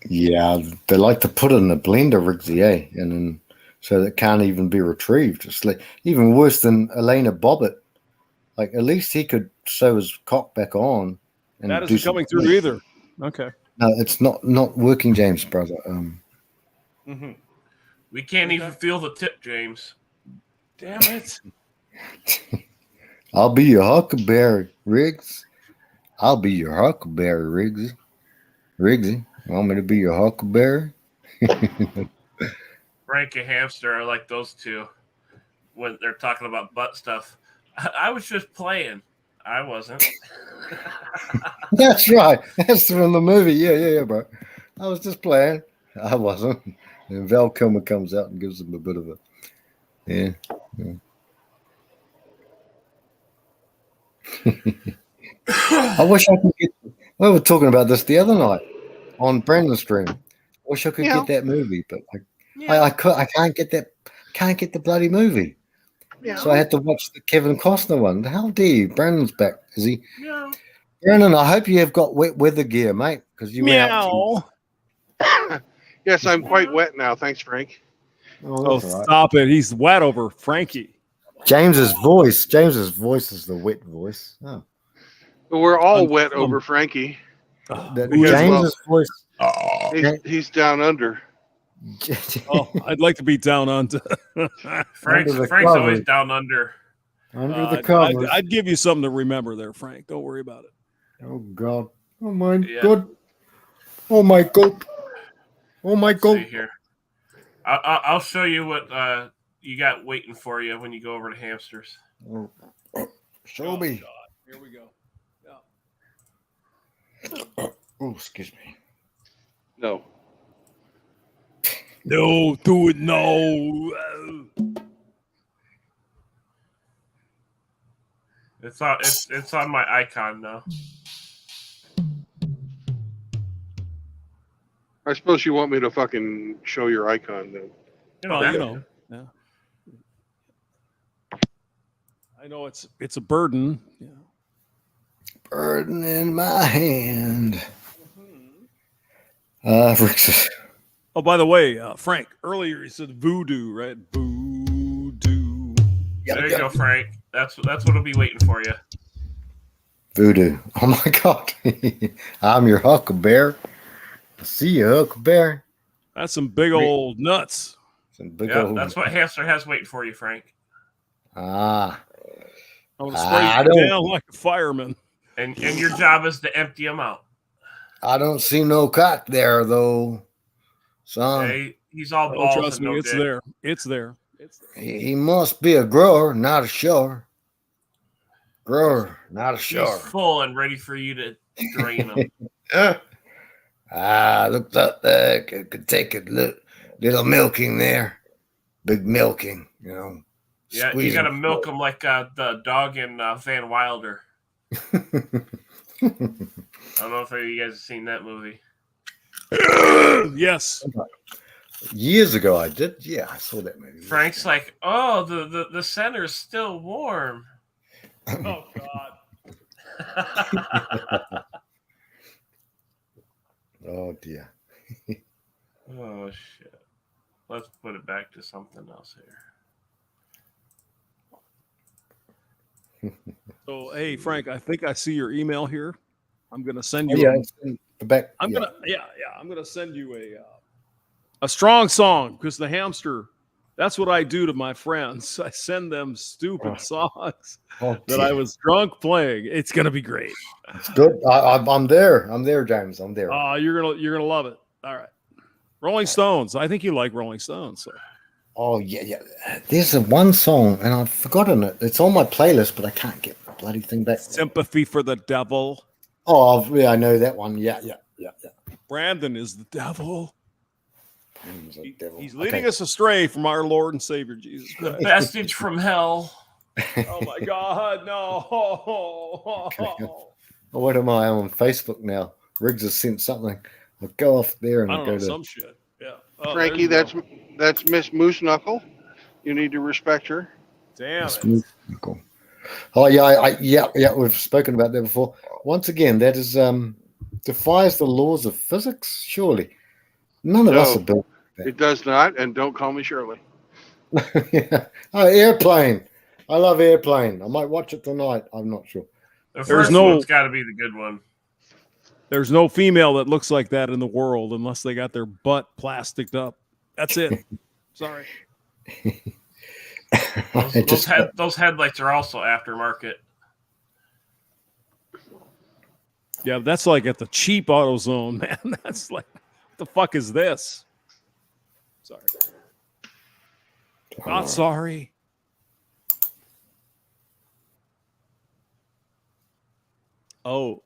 Yeah, they like to put it in a blender, Riggsy, and then so that it can't even be retrieved. It's like even worse than Elena Bobbitt. Like at least he could sew his cock back on. And that isn't coming through either. Okay. No, it's not working, James, brother. Mm-hmm. We can't even feel the tip, James. Damn it. I'll be your huckleberry, Riggs. I'll be your huckleberry, Riggsy. Riggsy, want me to be your huckleberry? Frank and Hamster are like those two when they're talking about butt stuff. I was just playing. I wasn't. That's right. That's from the movie. Yeah, bro. I was just playing. I wasn't. And Val Kilmer comes out and gives him a bit of a yeah. I wish I could get. We were talking about this the other night on Brandon's stream. I wish I could get that movie, but I can't get that. Can't get the bloody movie. So I had to watch the Kevin Costner one. How dare you? Brandon's back. Is he? Meow. Brandon, I hope you have got wet weather gear, mate, because you went out. Meow. Yes, I'm quite wet now. Thanks, Frank. Oh, Oh, that's all right. stop it. He's wet over Frankie. James's voice is the wet voice. Oh. We're all wet over Frankie. James's voice. He's down under. Oh, I'd like to be down under. Frank's the always covers. down under. Under the covers. I'd give you something to remember there, Frank. Don't worry about it. Oh God. Oh my Yeah. God. Oh my God. Oh my Let's God. see here. I'll show you what you got waiting for you when you go over to Hamsters. Oh, show me. God. Here we go. Oh, excuse me. No. No, do it. No. It's on my icon now. I suppose you want me to fucking show your icon then. Well, you know. Yeah. I know it's a burden. Yeah. Burden in my hand. Oh, by the way, Frank, earlier you said voodoo, right? Voodoo. There you go, Frank. That's what'll be waiting for you. Voodoo. Oh my God. I'm your huckleberry. I see you, huckleberry. That's some big old nuts. Some big Yeah, old. that's what Hamster has waiting for you, Frank. Ah. I'm gonna spray I you don't- down like a fireman. And your job is to empty them out. I don't see no cock there though, son. Hey, he's all Oh, balls trust and me, no it's dick. there. It's there. He must be a grower, not a shower. Grower, not a He's shower. full and ready for you to drain him. Looked up there. Could take a little milking there. Big milking, you know. Yeah, you Squeezing. got to milk him like the dog in Van Wilder. I don't know if you guys have seen that movie. Yes. Years ago, I did. Yeah, I saw that movie. Frank's like, oh, the center's still warm. Oh God. Oh dear. Oh shit. Let's put it back to something else here. So hey, Frank, I think I see your email here. I'm gonna send you. Yeah, it's in the back. I'm yeah. gonna I'm gonna send you a strong song because the hamster. That's what I do to my friends. I send them stupid songs that I was drunk playing. It's gonna be great. It's good. I'm there. I'm there, James. I'm there. Oh, you're gonna love it. All right. Rolling Stones. I think you like Rolling Stones. So. Oh yeah. There's one song, and I've forgotten it. It's on my playlist, but I can't get the bloody thing back. Sympathy for the Devil. Oh yeah, I know that one. Yeah. Brandon is the devil. Brandon's a devil. He's leading Okay. us astray from our Lord and Savior Jesus The Christ. vestige from hell. Oh my God, no! Oh, what am I on Facebook now? Riggs has sent something. I'll go off there and I I'll don't go know, to some shit. Yeah. Oh, Frankie, there you that's Miss Moose Knuckle. You need to respect her. Damn it. Smooth. Cool. Oh yeah, yeah. We've spoken about that before. Once again, that is defies the laws of physics. Surely, none of us No. are built. It does not, and don't call me Shirley. Yeah. Oh, Airplane. I love Airplane. I might watch it tonight. I'm not sure. The There's first no- one's got to be the good one. There's no female that looks like that in the world unless they got their butt plasticed up. That's it. Sorry. Those headlights are also aftermarket. Yeah, that's like at the cheap AutoZone, man. That's like, what the fuck is this? Sorry. Not sorry. Oh,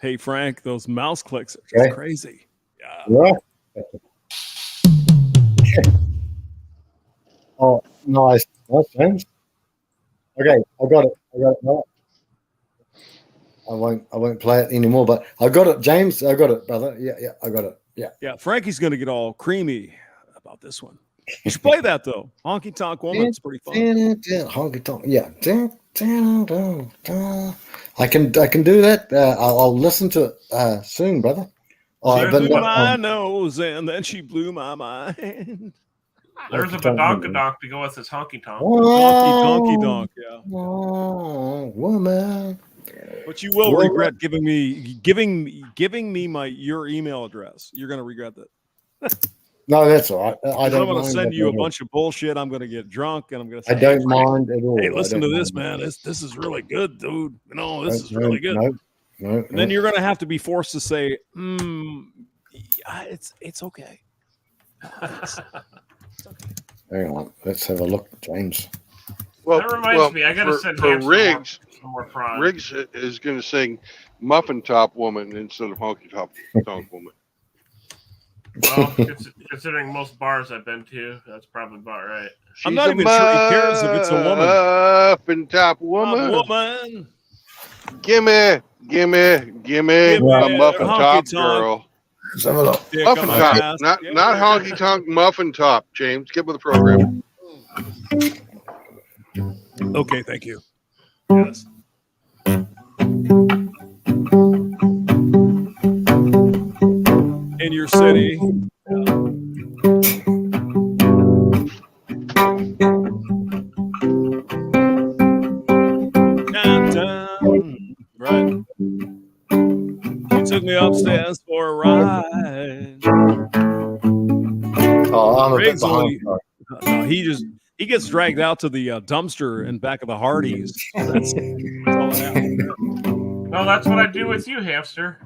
hey Frank, those mouse clicks are just Okay. crazy. Yeah. Yeah. Oh, nice. Nice, James. Okay, I got it. No, I won't play it anymore, but I got it, James. I got it, brother. Yeah, I got it. Yeah. Yeah, Frankie's gonna get all creamy about this one. You should play that though. Honky Tonk Woman. It's pretty fun. Honky tonk. Yeah. I can do that. I'll listen to it soon, brother. She but blew not my on nose and then she blew my mind. There's a Honky Tonk Woman. badonkadonk to go with this honky tonk. Donkey donk, yeah. Oh, woman. But you will Woman. regret giving me your email address. You're gonna regret that. No, that's all right. I I'm don't gonna mind. send that you a at all. bunch of bullshit. I'm gonna get drunk and I'm gonna I say, don't hey, Frank, mind at all. hey, I listen don't to this, mind. man. This is really good, dude. You know, this is No, really good. No, And then you're gonna have to be forced to say, yeah, it's okay. Hang on. Let's have a look, James. Well, That reminds me, I gotta send for Ham Riggs. some more prawn. Riggs is going to sing Muffin Top Woman instead of Honky Tonk Woman. Well, considering most bars I've been to, that's probably about right. I'm not even sure he cares if it's a woman. Muffin Top Woman. Woman. Gimme a Muffin Top girl. Let's have a look. Muffin Top, not Honky Tonk Muffin Top. James, get with the program. Okay, thank you. Yes. In your city. Downtown. Right. She took me upstairs for a ride. Oh, I'm a bit Riggs behind. no, he gets dragged out to the dumpster in back of the Hardee's. That's all that happens. No, that's what I do with you, hamster.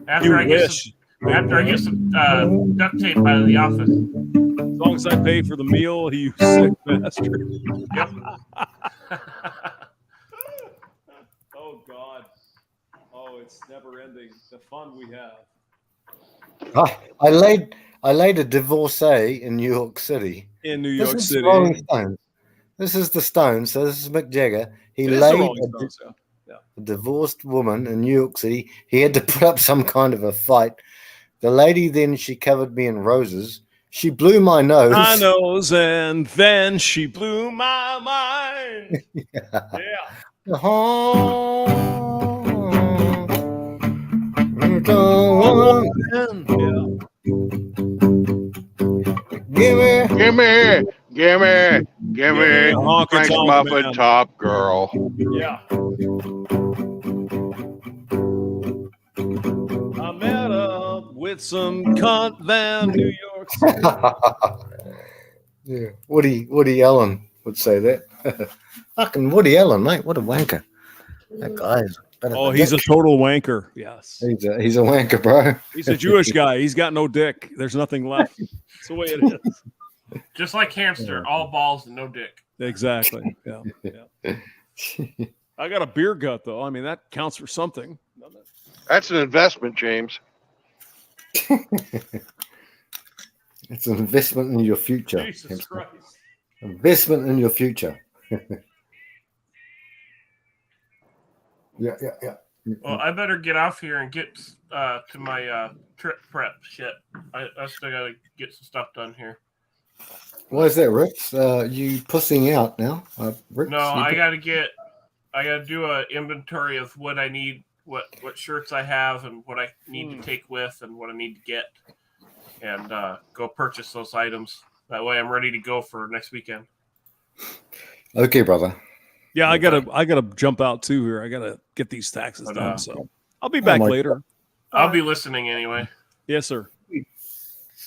After You I get wish. after I get some duct tape out of the office. As long as I pay for the meal, you sick bastard. Yep. Oh God. Oh, it's never ending. The fun we have. I laid a divorcee in New York City. In New This York is City. Rolling Stones. This is the Stones. So this is Mick Jagger. He It is the laid Rolling Stones, yeah. a divorced woman in New York City. He had to put up some kind of a fight. The lady then she covered me in roses. She blew my nose. My nose, and then she blew my mind. Yeah. Gimme Honky Frank's Tonk Muffin Man. Top girl. Yeah. I met up with some cunt van New York City. Yeah, Woody Allen would say that. Fucking Woody Allen, mate. What a wanker. That guy is better Oh, than he's a Dick. total wanker. Yes. He's a wanker, bro. He's a Jewish guy. He's got no dick. There's nothing left. That's the way it is. Just like hamster, all balls and no dick. Exactly. Yeah. I got a beer gut though. I mean, that counts for something. That's an investment, James. It's an investment in your future. Jesus Christ. Investment in your future. Yeah. Well, I better get off here and get to my trip prep shit. I still gotta get some stuff done here. Why is that, Rix? You pussing out now? Rix, No, I gotta do a inventory of what I need, what shirts I have, and what I need to take with, and what I need to get, and go purchase those items. That way, I'm ready to go for next weekend. Okay, brother. Yeah, I gotta jump out too here. I gotta get these taxes done. So I'll be back later. I'll be listening anyway. Yes, sir.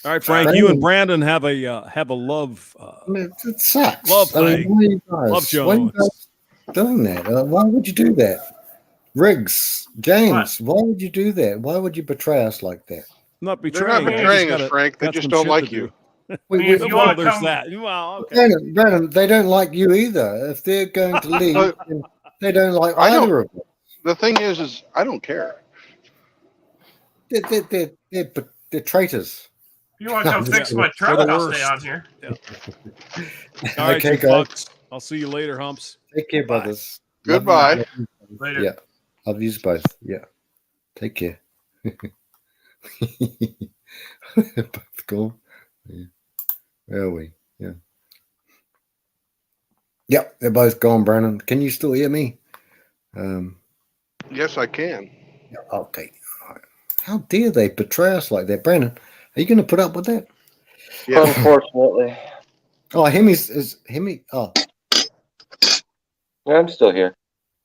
All right, Frank. You and Brandon have a love. It sucks. Love I mean, thing. why are you guys, Love why are you Jones. guys doing that? Why would you do that? Riggs, James, why would you do that? Why would you betray us like that? I'm not They're betraying. not betraying us, Frank. They just don't like you. Well, there's that. Well, okay. Brandon, they don't like you either. If they're going to leave, then they don't like either of them. The thing is I don't care. They're traitors. If you want to come fix my truck, I'll stay on here. Yeah. All right, Okay, you guys. fucks. I'll see you later, humps. Take care, brothers. Goodbye. Love you both. Later. Yeah. Love you both. Yeah. Take care. Both gone. Yeah. Where are we? Yep, they're both gone, Brandon. Can you still hear me? Yes, I can. Okay. All right. How dare they betray us like that, Brandon? Are you going to put up with that? Yeah. Unfortunately. Oh, Hemi's is Hemi. Oh, Yeah, I'm still here.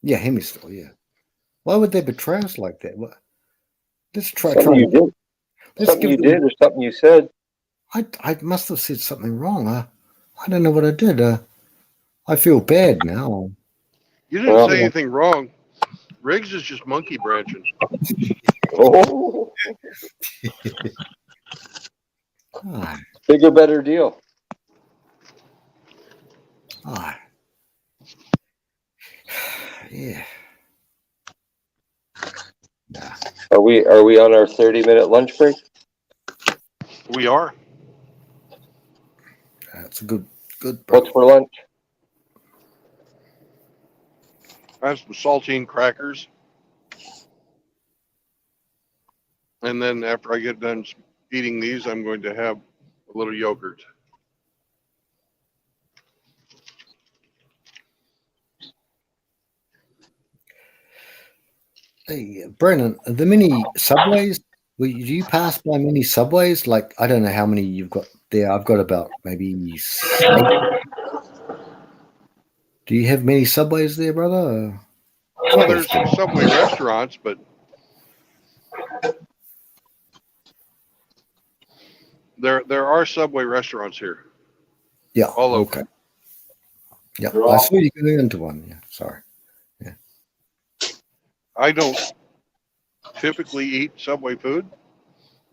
yeah, Hemi's still. Yeah. Why would they betray us like that? What? Let's try. Something you did. Let's Something you give them. did or something you said. I must have said something wrong. I don't know what I did. I feel bad now. You didn't Well, say anything wrong. Riggs is just monkey branching. oh, Ah, bigger, better deal. ah. Yeah. Nah. Are we on our 30-minute lunch break? We are. That's a good. Bro. What's for lunch? I have some saltine crackers. And then after I get done eating these, I'm going to have a little yogurt. Hey, Brennan, the mini subways. Do you pass by many subways? Like, I don't know how many you've got there. I've got about maybe 8. Do you have many subways there, brother? Well, there's Subway restaurants, but there are Subway restaurants here. Yeah. All over. Okay. Yeah. I saw you going into one. Yeah. Sorry. Yeah. I don't typically eat Subway food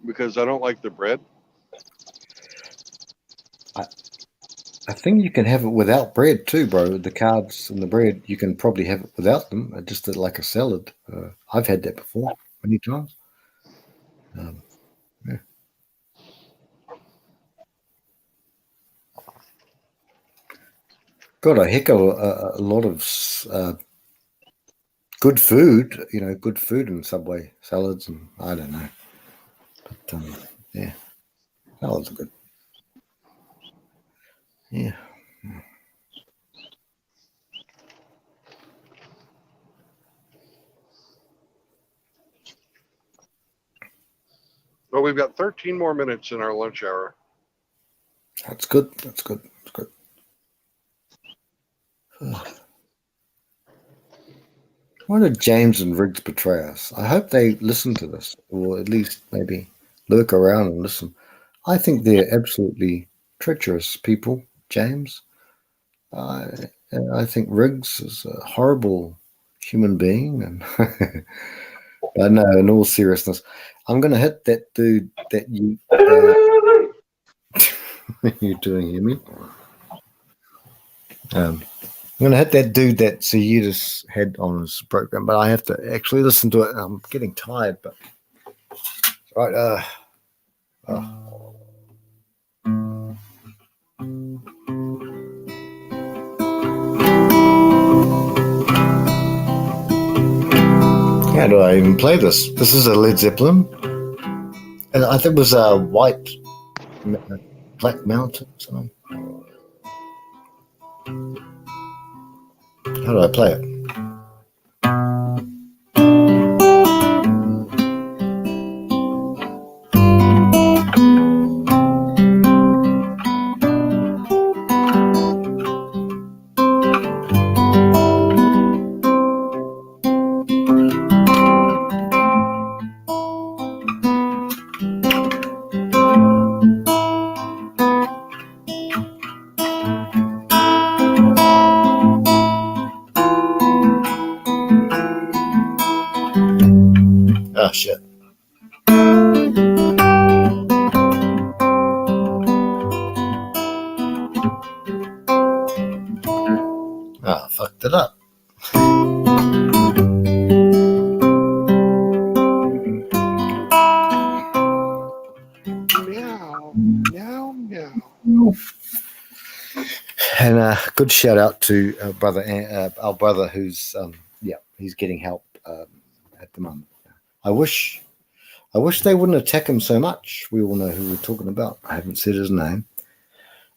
because I don't like the bread. I think you can have it without bread too, bro. The carbs and the bread, you can probably have it without them, just like a salad. I've had that before many times. Yeah. Got a heck of a lot of good food, good food in Subway salads, and I don't know. But yeah, salads are good. Yeah. Well, we've got 13 more minutes in our lunch hour. That's good. That's good. That's good. Why did James and Riggs betray us? I hope they listen to this, or at least maybe lurk around and listen. I think they're absolutely treacherous people, James. I think Riggs is a horrible human being, and I know. In all seriousness, I'm going to hit that dude that you. You're doing, hear me? I'm going to hit that dude that Sayidis had on his program, but I have to actually listen to it. I'm getting tired, but right. How do I even play this? This is a Led Zeppelin, and I think it was a Black Mountain. Something. How do I play it? Oh shit. Ah, fucked it up. Meow, meow, meow. And good shout out to our brother who's he's getting help at the moment. I wish they wouldn't attack him so much. We all know who we're talking about. I haven't said his name.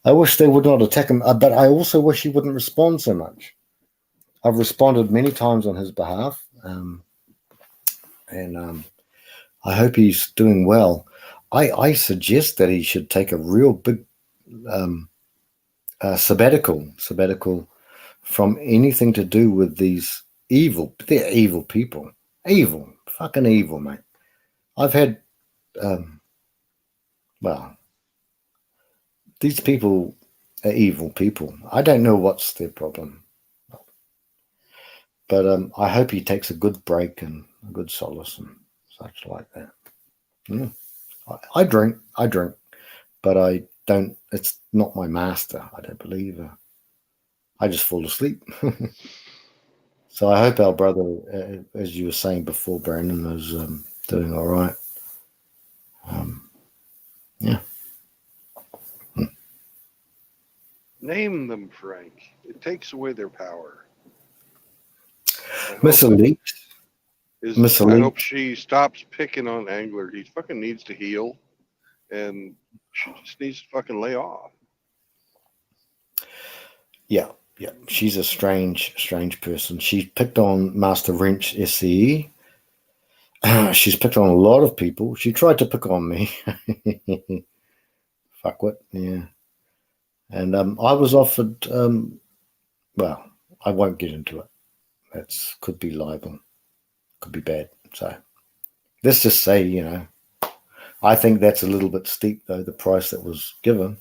I wish they would not attack him, but I also wish he wouldn't respond so much. I've responded many times on his behalf, and I hope he's doing well. I suggest that he should take a real big sabbatical from anything to do with these they're evil people. Evil. Fucking evil, mate. I've had, well, these people are evil people. I don't know what's their problem. But I hope he takes a good break and a good solace and such like that. Yeah. I drink, but I don't, it's not my master, I don't believe. I just fall asleep. So I hope our brother, as you were saying before, Brandon, is doing all right. Yeah. Name them, Frank. It takes away their power. Miss Elite. I hope she stops picking on Angler. He fucking needs to heal, and she just needs to fucking lay off. Yeah. She's a strange person. She picked on Master Wrench SCE. She's picked on a lot of people. She tried to pick on me. Fuckwit, yeah. And I was offered, well, I won't get into it. That's could be libel, could be bad. So let's just say, I think that's a little bit steep, though, the price that was given.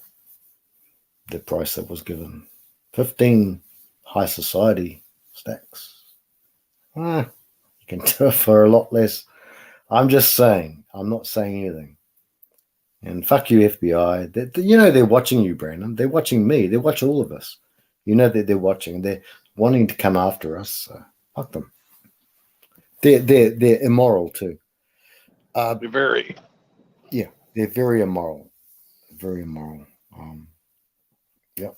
15 high society stacks. You can do it for a lot less. I'm just saying. I'm not saying anything. And fuck you, FBI. They're watching you, Brandon. They're watching me. They watch all of us. That they're watching. They're wanting to come after us. So fuck them. They're immoral too. They're very. Yeah, they're very immoral. Very immoral. Yep.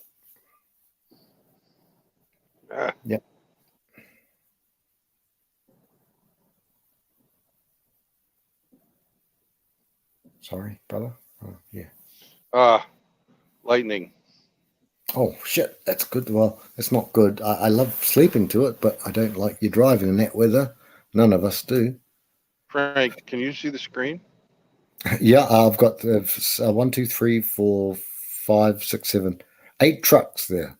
Yep. Sorry, brother. Oh, yeah. Lightning. Oh shit, that's good. Well, it's not good. I love sleeping to it, but I don't like you driving in that weather. None of us do. Frank, can you see the screen? Yeah, I've got 1, 2, 3, 4, 5, 6, 7, 8 trucks there.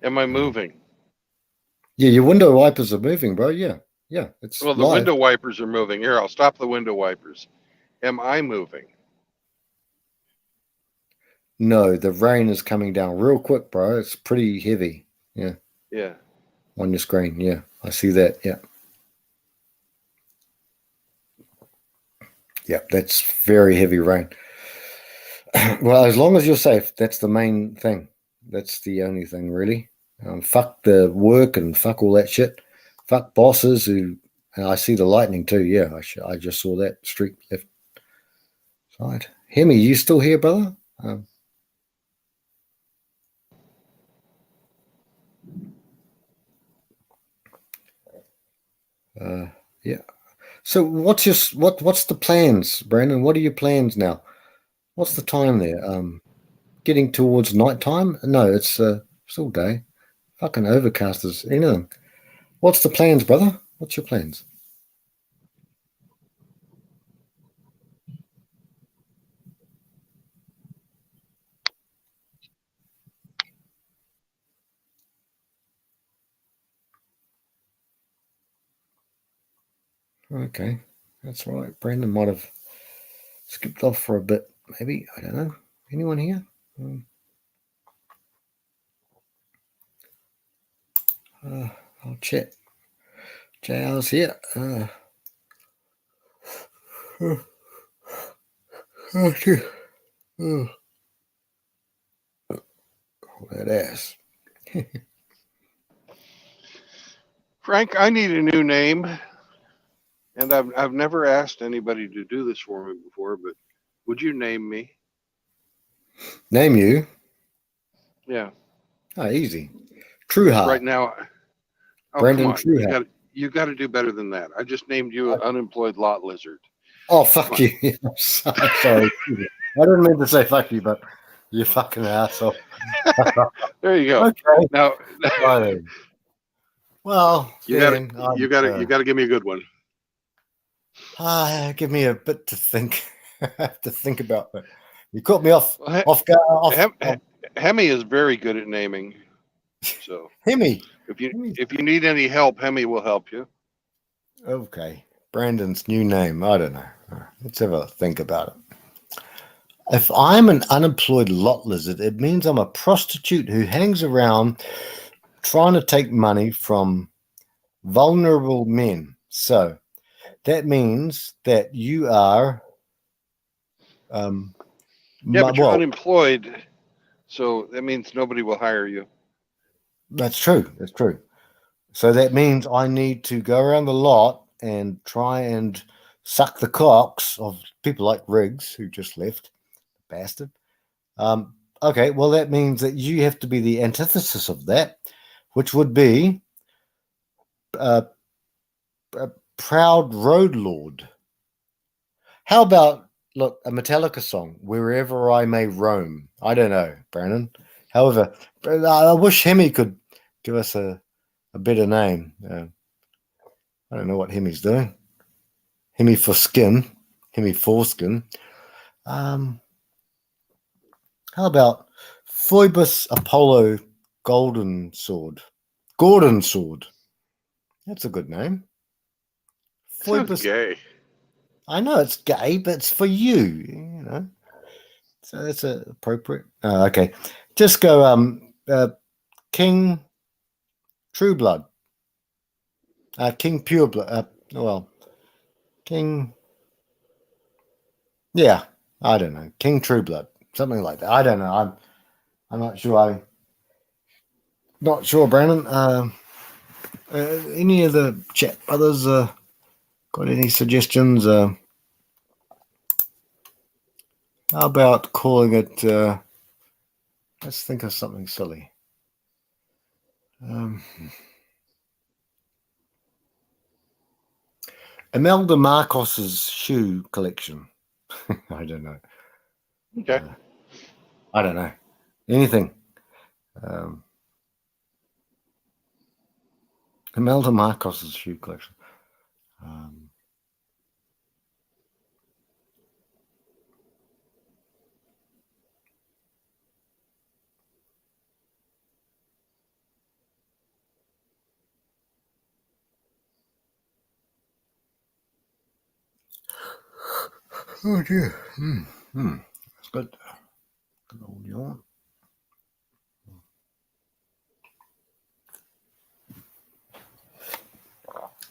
Am I moving? Yeah, your window wipers are moving, bro. Yeah, it's Well, the live. window wipers are moving. Here, I'll stop the window wipers. Am I moving? No, the rain is coming down real quick, bro. It's pretty heavy. Yeah. Yeah. On your screen. Yeah, I see that. Yeah. Yeah, that's very heavy rain. Well, as long as you're safe, that's the main thing. That's the only thing, really. Fuck the work and fuck all that shit. Fuck bosses who. And I see the lightning too. Yeah, I just saw that streak left side. Hemi, you still here, brother? Yeah. So what's the plans, Brandon? What are your plans now? What's the time there? Getting towards nighttime? No, it's still day. Fucking overcast as anything. What's the plans, brother? What's your plans? Okay, that's right. Brandon might have skipped off for a bit, maybe. I don't know. Anyone here? I'll check. JR's here. That ass. Frank, I need a new name. And I've never asked anybody to do this for me before, but would you name me? Name you? Yeah. Oh, easy. Trueheart. Right now. Oh, Brandon come on. Trueheart. You got to do better than that. I just named you an unemployed lot lizard. Oh, fuck you. Sorry. I didn't mean to say fuck you, but You fucking asshole. There you go. Okay. Now, Righto. Well, you then, gotta give me a good one. give me a bit to think. I have to think about that. You caught me off Well, off Hemi is very good at naming. So Hemi. if you need any help, Hemi will help you. Okay. Brandon's new name. I don't know. Let's have a think about it. If I'm an unemployed lot lizard, it means I'm a prostitute who hangs around trying to take money from vulnerable men. So that means that you are Yeah, but you're unemployed, so that means nobody will hire you. That's true. That's true. So that means I need to go around the lot and try and suck the cocks of people like Riggs, who just left, bastard. Okay, well, that means that you have to be the antithesis of that, which would be a proud road lord. How about, look, a Metallica song, Wherever I May Roam? I don't know, Brandon. However, I wish Hemi could give us a better name. I don't know what Hemi's doing. Hemi for skin. Hemi foreskin. How about Phoebus Apollo Golden Sword? Gordon Sword. That's a good name. Sounds gay. I know it's gay, but it's for you know. So that's appropriate. Okay. Just go King Trueblood. King Pureblood. Well, King. Yeah, I don't know. King Trueblood. Something like that. I don't know. I'm not sure. Not sure, Brandon. Any of the chat brothers got any suggestions? How about calling it? Let's think of something silly. Imelda Marcos's shoe collection. I don't know. Okay. I don't know. Anything. Imelda Marcos's shoe collection. Oh dear. That's good. Good old yawn.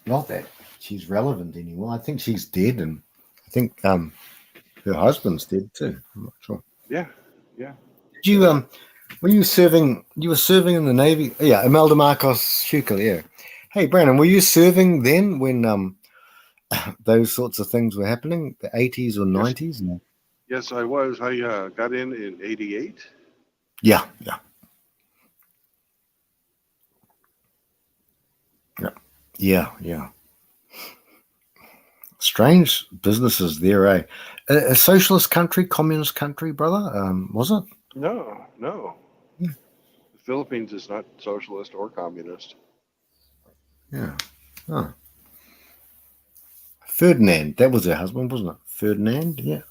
Not that she's relevant anymore. I think she's dead, and I think her husband's dead too. I'm not sure. Yeah. Did you were you serving? You were serving in the Navy. Yeah, Imelda Marcos Schukel. Yeah. Hey, Brandon, were you serving then when those sorts of things were happening, the 80s or 90s? Yes, I was. I got in '88. Yeah. Strange businesses there, eh? A socialist country, communist country, brother? Was it? No. Yeah. The Philippines is not socialist or communist. Yeah. Oh. Ferdinand, that was her husband, wasn't it? Ferdinand, yeah.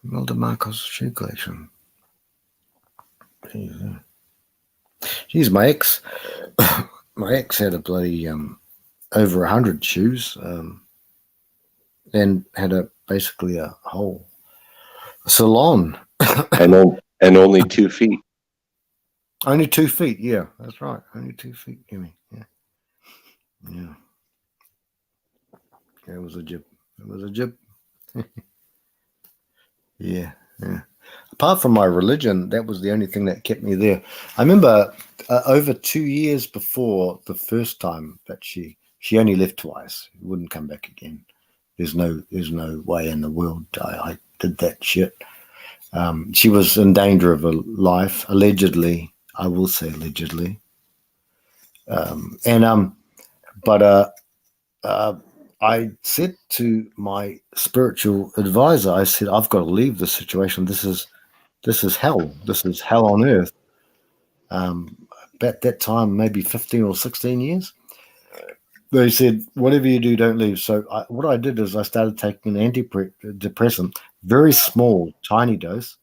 Imelda Marcos shoe collection. Geez, my ex had a bloody over 100 shoes, and had basically a whole salon. and only 2 feet. Only 2 feet, yeah, that's right. Only 2 feet, Jimmy. Yeah. It was a jib. Yeah. Apart from my religion, that was the only thing that kept me there. I remember over 2 years before the first time that she only left twice. Wouldn't come back again. There's no way in the world I did that shit. She was in danger of her life, allegedly. I will say allegedly. I said to my spiritual advisor, I said, I've got to leave this situation. This is This is hell. This is hell on earth. At that time, maybe 15 or 16 years, they said, whatever you do, don't leave. So what I did is I started taking an antidepressant, very small, tiny dose,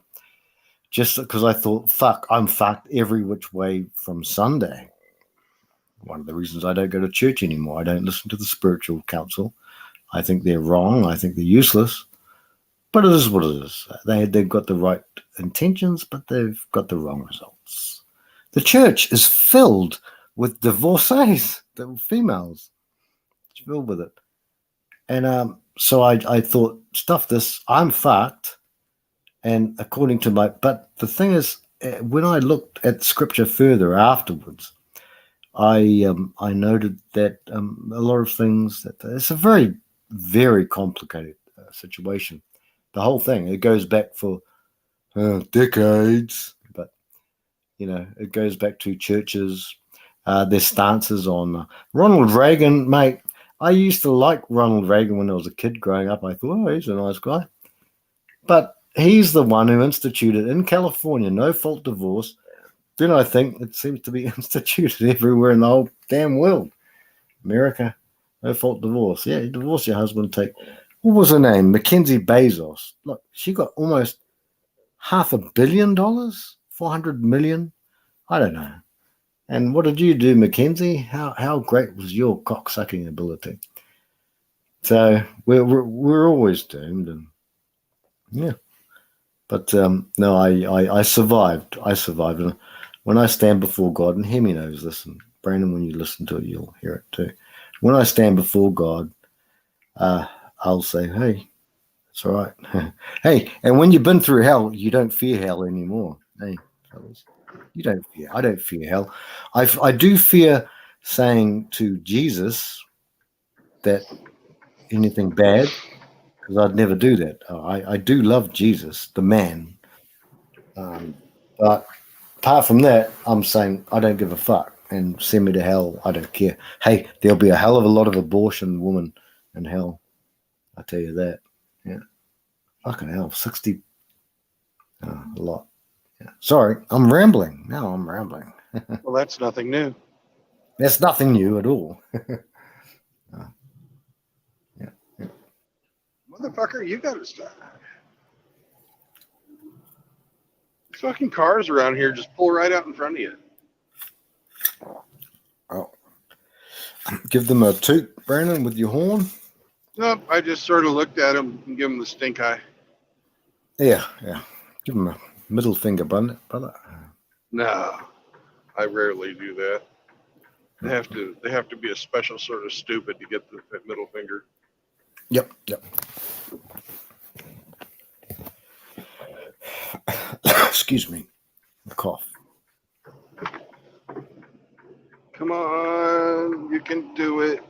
just because I thought, fuck, I'm fucked every which way from Sunday. One of the reasons I don't go to church anymore. I don't listen to the spiritual council. I think they're wrong. I think they're useless. But it is what it is. They've got the right intentions, but they've got the wrong results. The church is filled with divorcees, the females. It's filled with it. And so I thought, stuff this, I'm fucked. And according to but the thing is, when I looked at scripture further afterwards, I noted that a lot of things, that it's a very, very complicated situation. The whole thing, it goes back for decades, but it goes back to churches, their stances on Ronald Reagan, mate. I used to like Ronald Reagan when I was a kid growing up. I thought, oh, he's a nice guy. But he's the one who instituted in California no-fault divorce. Then I think it seems to be instituted everywhere in the whole damn world. America, no-fault divorce. Yeah, you divorce your husband, what was her name? Mackenzie Bezos. Look, she got almost $500 million, 400 million. I don't know. And what did you do, Mackenzie? How great was your cock-sucking ability? So we're always doomed, and yeah. But no, I survived. I survived, and when I stand before God, and Hemi knows this, and Brandon, when you listen to it, you'll hear it too. When I stand before God, I'll say, "Hey, it's all right." Hey, and when you've been through hell, you don't fear hell anymore. Hey, fellas, you don't fear. I don't fear hell. I do fear saying to Jesus that anything bad, because I'd never do that. I do love Jesus, the man, but apart from that, I'm saying I don't give a fuck, and send me to hell. I don't care. Hey, there'll be a hell of a lot of abortion women in hell. I tell you that. Yeah, fucking hell, 60, a lot. Yeah. Sorry, I'm rambling. Now I'm rambling. Well, that's nothing new. That's nothing new at all. Yeah. Motherfucker, you got to stop. Fucking cars around here just pull right out in front of you. Oh. Give them a toot, Brandon, with your horn. Nope, I just sort of looked at him and give him the stink eye. Yeah. Give them a middle finger, brother. No, I rarely do that. They have to be a special sort of stupid to get that middle finger. Yep. Excuse me. A cough. Come on, you can do it.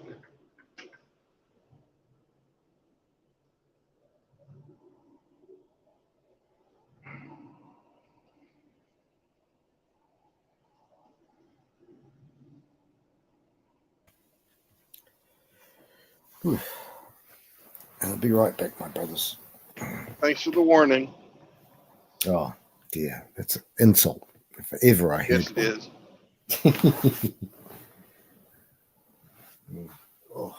Whew. I'll be right back, my brothers. Thanks for the warning. Oh, dear. That's an insult. If ever I heard Yes, it is. Oh,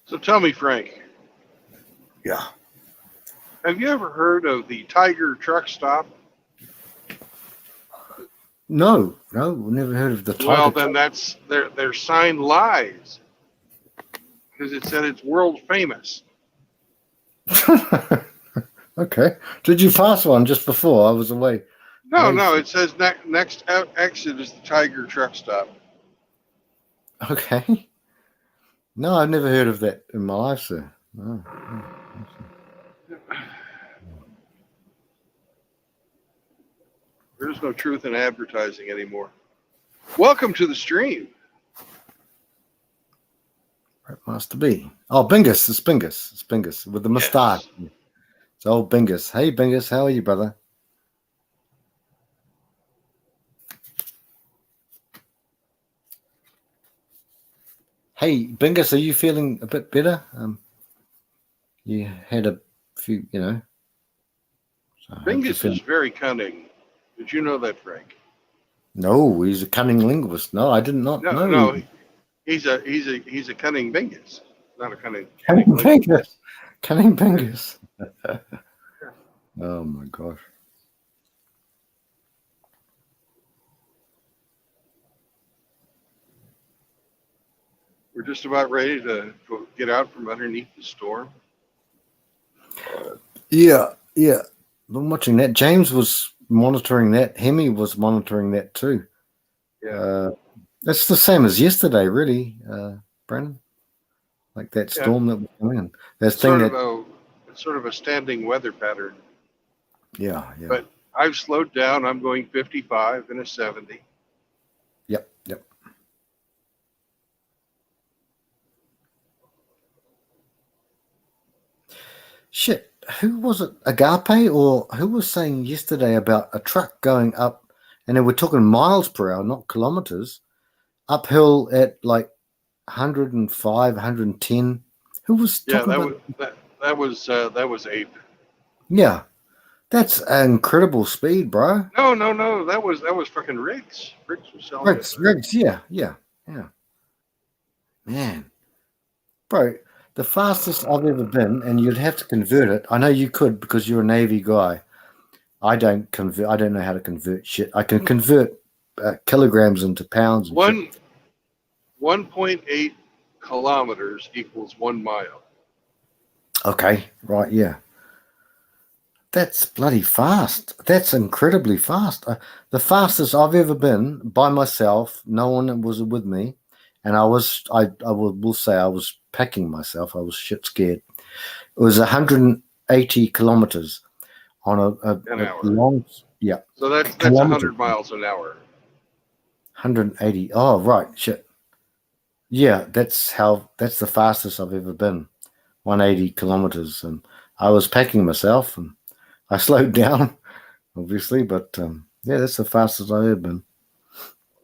So tell me, Frank, Yeah. have you ever heard of the Tiger truck stop? No, never heard of the Well, tiger. then that's their sign lies because it said it's world famous. Okay. Did you pass one just before I was away? No, it says next exit is the Tiger truck stop. Okay. No, I've never heard of that in my life, sir. No. There's no truth in advertising anymore. Welcome to the stream. It must be. Oh, Bingus. It's Bingus. It's Bingus with the moustache. Yes. It's old Bingus. Hey, Bingus. How are you, brother? Hey, Bingus, are you feeling a bit better? You had a few, you know. So I hope you're Bingus feeling- is very cunning. Did you know that, Frank? No, he's a cunning linguist. No, I did not know. No, he's a cunning Bingus, not a cunning Bingus. Cunning Bingus. Oh my gosh. We're just about ready to get out from underneath the storm. Yeah. I'm watching that. James was monitoring that. Hemi was monitoring that too. Yeah. It's the same as yesterday, really, Brandon. Like that storm that was coming in. That thing It's sort of a standing weather pattern. Yeah. But I've slowed down. I'm going 55 and a 70. Yep. Shit, who was it? Agape or who was saying yesterday about a truck going up, and they were talking miles per hour, not kilometers, uphill at like 105, 110. Who was talking about that was Abe. Yeah, that's an incredible speed, bro. No, that was fucking Riggs. Riggs was selling it. Riggs, yeah. Man, bro, the fastest I've ever been, and you'd have to convert it. I know you could because you're a Navy guy. I don't convert. I don't know how to convert shit. I can convert kilograms into pounds. And shit. 1.8 kilometers equals 1 mile. Okay, right, yeah. That's bloody fast. That's incredibly fast. The fastest I've ever been by myself. No one was with me, and I will say I was packing myself. I was shit scared. It was 180 kilometers on an hour. Long, yeah. So that's 100 miles an hour. 180. Oh, right, shit. Yeah, that's the fastest I've ever been. 180 kilometers, and I was packing myself, and I slowed down, obviously, but yeah, that's the fastest I've ever been.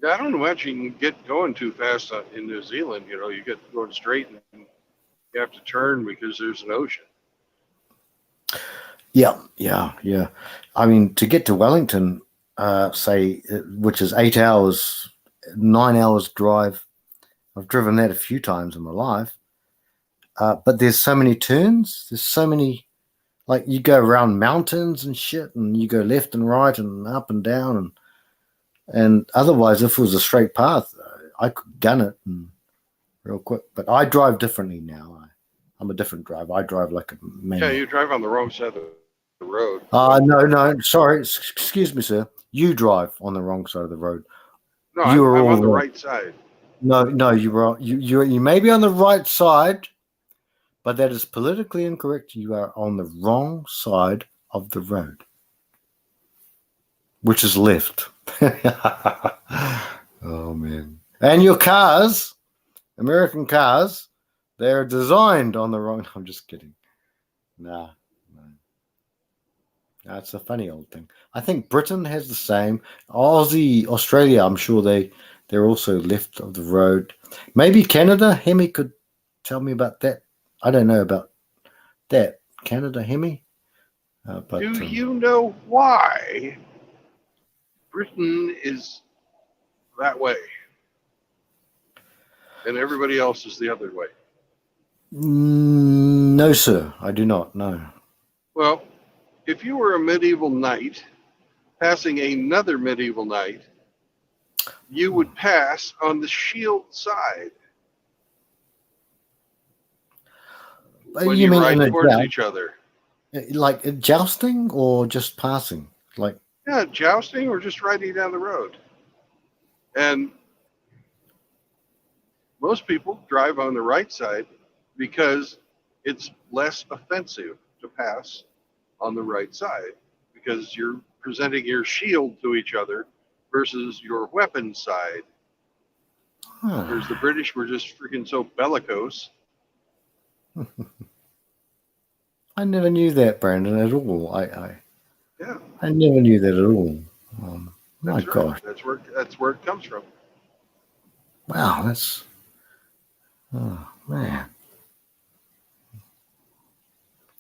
Yeah, I don't imagine you can get going too fast in New Zealand. You know, you get going straight and you have to turn because there's an ocean. Yeah. I mean, to get to Wellington, say, which is 8 hours, 9 hours drive, I've driven that a few times in my life. But there's so many turns. There's so many, like you go around mountains and shit, and you go left and right and up and down, and otherwise, if it was a straight path, I could gun it real quick. But I drive differently now. I'm a different driver. I drive like a man. Yeah, you drive on the wrong side of the road. No, sorry. Excuse me, sir. You drive on the wrong side of the road. No, I'm on the right side. No, you may be on the right side, but that is politically incorrect. You are on the wrong side of the road, which is left. Oh man! And your cars, American cars, they're designed on the wrong. I'm just kidding. Nah. That's a funny old thing. I think Britain has the same. Australia, I'm sure they're also left of the road. Maybe Canada. Hemi could tell me about that. I don't know about that. Canada, Hemi. But do you know why Britain is that way and everybody else is the other way? No, sir, I do not. No. Well, if you were a medieval knight passing another medieval knight, you would pass on the shield side when You you mean ride in a towards joust, each other. like jousting, or just passing? Like, Yeah, jousting or just riding down the road. And most people drive on the right side because it's less offensive to pass on the right side because you're presenting your shield to each other versus your weapon side. Whereas the British were just freaking so bellicose. I never knew that, Brandon, at all. Yeah, I never knew that at all. My that's right. gosh. That's where it comes from. Wow, that's, oh man.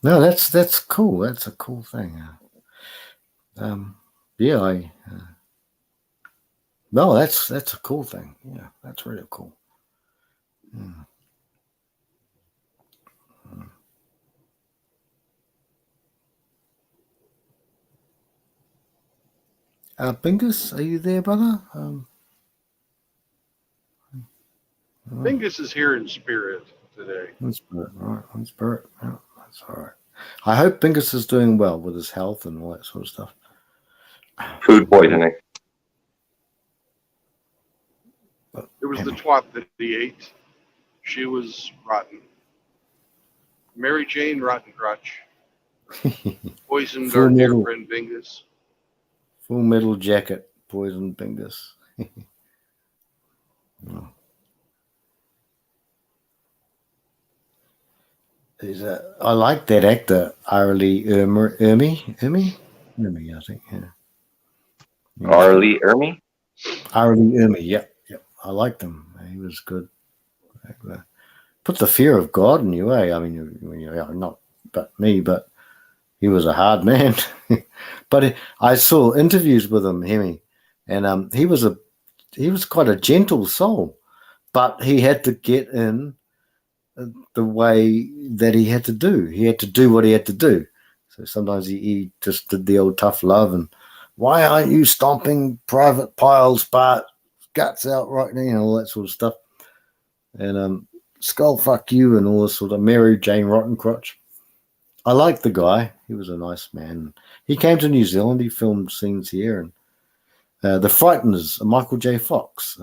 No, that's cool. That's a cool thing. Yeah, no, that's a cool thing. Yeah, that's really cool. Mm. Bingus, are you there, brother? Oh, Bingus is here in spirit today. on spirit, right? On spirit. Yeah, that's all right. I hope Bingus is doing well with his health and all that sort of stuff. Food poisoning. It was the twat that he ate. She was rotten. Mary Jane Rotten Crotch poisoned Full our dear metal, friend Bingus. Full Metal Jacket, poison Bingus. Oh. I like that actor, Arlie Ermy, I think. Yeah. Arlie Ermy? Arlie Ermy, yep. I liked him. He was good. Put the fear of God in you, eh? I mean, not but me, but he was a hard man. But I saw interviews with him, Hemi, and he was quite a gentle soul, but he had to get in the way that he had to do. He had to do what he had to do. So sometimes he just did the old tough love and why aren't you stomping Private Pyle's guts out right now, all that sort of stuff. And skull fuck you and all this sort of Mary Jane Rottencrotch. I liked the guy. He was a nice man. He came to New Zealand. He filmed scenes here. And The Frighteners, Michael J. Fox,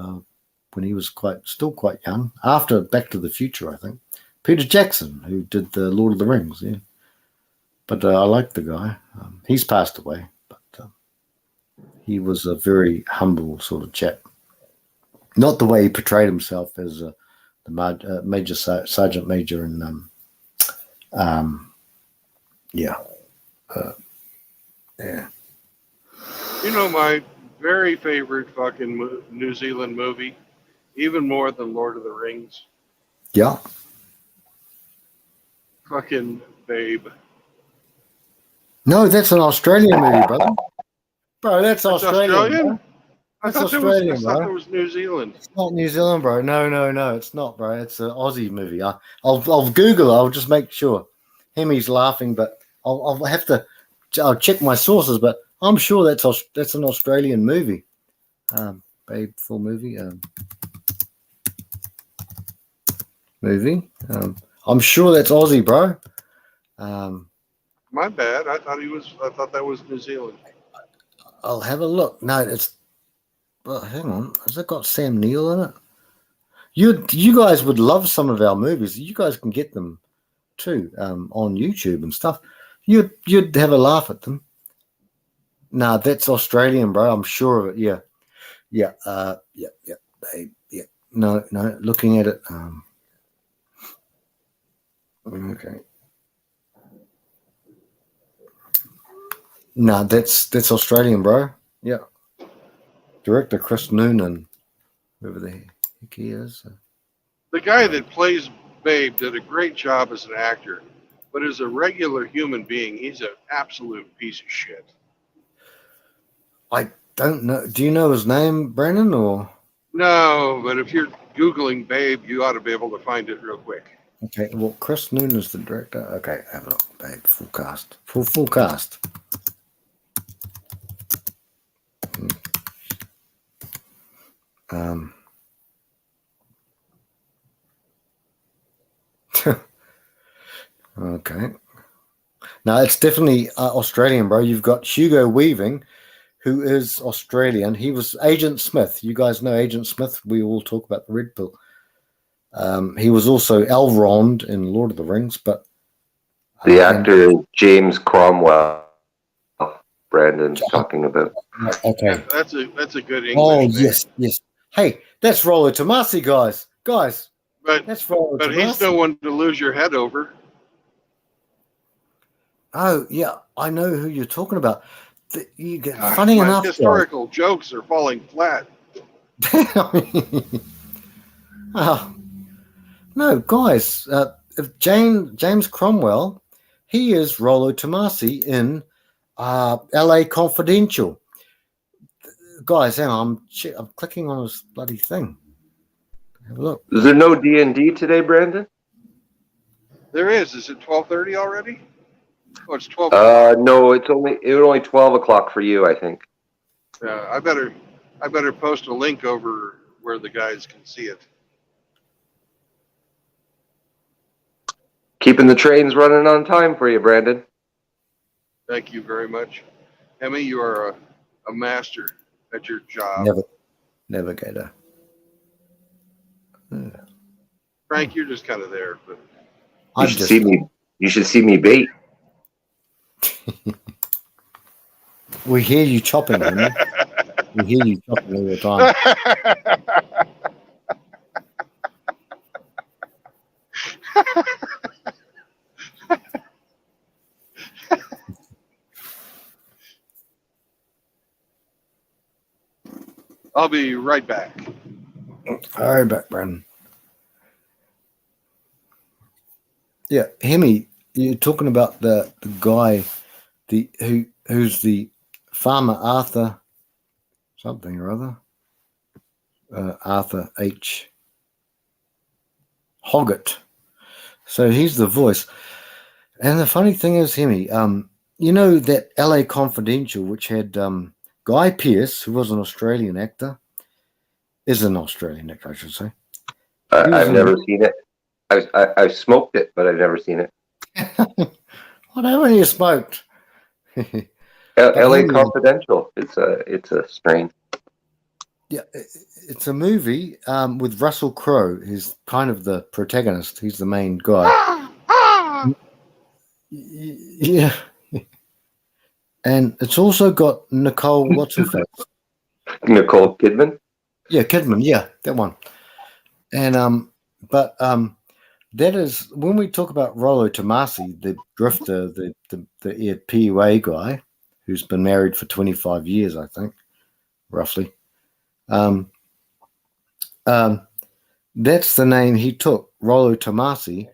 when he was still quite young, after Back to the Future, I think. Peter Jackson, who did the Lord of the Rings, yeah. But I liked the guy. He's passed away, but he was a very humble sort of chap. Not the way he portrayed himself as the major sergeant major in yeah. Yeah. You know my very favorite fucking New Zealand movie, even more than Lord of the Rings. Yeah. Fucking Babe. No, that's an Australian movie, brother. Bro, that's That's Australian. Australian? Bro. I That's thought Australian, that bro. was New Zealand. It's not New Zealand, bro. No, it's not, bro. It's an Aussie movie. I'll Google it. I'll just make sure. Hemi's laughing, but I'll have to. I'll check my sources, but I'm sure that's an Australian movie. Babe, full movie. Movie. I'm sure that's Aussie, bro. My bad. I thought that was New Zealand. I'll have a look. No, it's. Well, hang on. Has it got Sam Neill in it? You guys would love some of our movies. You guys can get them too on YouTube and stuff. You'd have a laugh at them. Nah, that's Australian, bro. I'm sure of it. Yeah. Babe. Yeah. No. Looking at it. Okay. No, that's Australian, bro. Yeah. Director Chris Noonan, whoever the heck he is. The guy that plays Babe did a great job as an actor, but as a regular human being, he's an absolute piece of shit. I don't know. Do you know his name, Brandon, or? No, but if you're Googling Babe, you ought to be able to find it real quick. Okay, well, Chris Noon is the director. Okay, have a look, babe. Full cast. Full cast. Um, okay. Now, it's definitely Australian, bro. You've got Hugo Weaving, who is Australian. He was Agent Smith. You guys know Agent Smith. We all talk about the Red Pill. He was also Elrond in Lord of the Rings, but The actor James Cromwell, Brandon's talking about. okay. That's a good English Oh, name. yes. Hey, that's Rollo Tomasi, guys. But that's Rollo but he's Tomasi. no one to lose your head over. Oh, yeah, I know who you're talking about. You get funny My enough, historical jokes are falling flat. Oh, no, guys. If James Cromwell, he is Rollo Tomasi in L.A. Confidential. Guys, hang on, I'm clicking on his bloody thing. Have a look. Is there no D&D today, Brandon? There is. Is it 12:30 already? Oh, it's 12 o'clock. No, it's only 12 o'clock for you, I think. Yeah, I better post a link over where the guys can see it. Keeping the trains running on time for you, Brandon. Thank you very much. Emmy, you are a master at your job. Never get her. Frank, you're just kind of there, but You should see me bait. We hear you chopping, Emmy. We hear you chopping all the time. I'll be right back. All right, back, Brandon. Yeah, Hemi, you're talking about the guy, who's the farmer Arthur something or other, Arthur H. Hoggett. So he's the voice. And the funny thing is, Hemi, you know that LA Confidential, which had Guy Pearce, who was an Australian actor, is an Australian actor, I should say. I've never seen it. I've smoked it, but I've never seen it. What haven't you smoked? LA Confidential. It's a strain. Yeah, it's a movie with Russell Crowe. He's kind of the protagonist. He's the main guy. Yeah. And it's also got Nicole, what's her face? Nicole Kidman? Yeah, Kidman, yeah, that one. And but that is when we talk about Rollo Tomasi, the drifter, the PUA guy, who's been married for 25 years, I think, roughly. That's the name he took, Rollo Tomasi,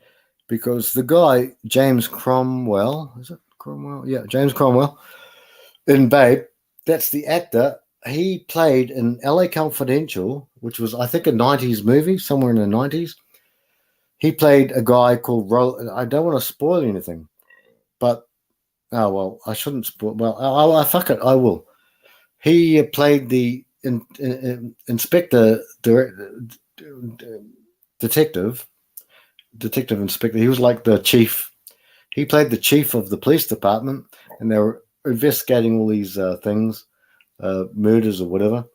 because the guy, James Cromwell, is it Cromwell? Yeah, James Cromwell, in Babe, that's the actor. He played in LA Confidential, which was, I think, a 90s movie, somewhere in the 90s. He played a guy called Rollo. I don't want to spoil anything, but, oh, well, I shouldn't spoil. Well, I fuck it, I will. He played the inspector, detective inspector. He was like the chief. He played the chief of the police department, and they were investigating all these things, murders or whatever.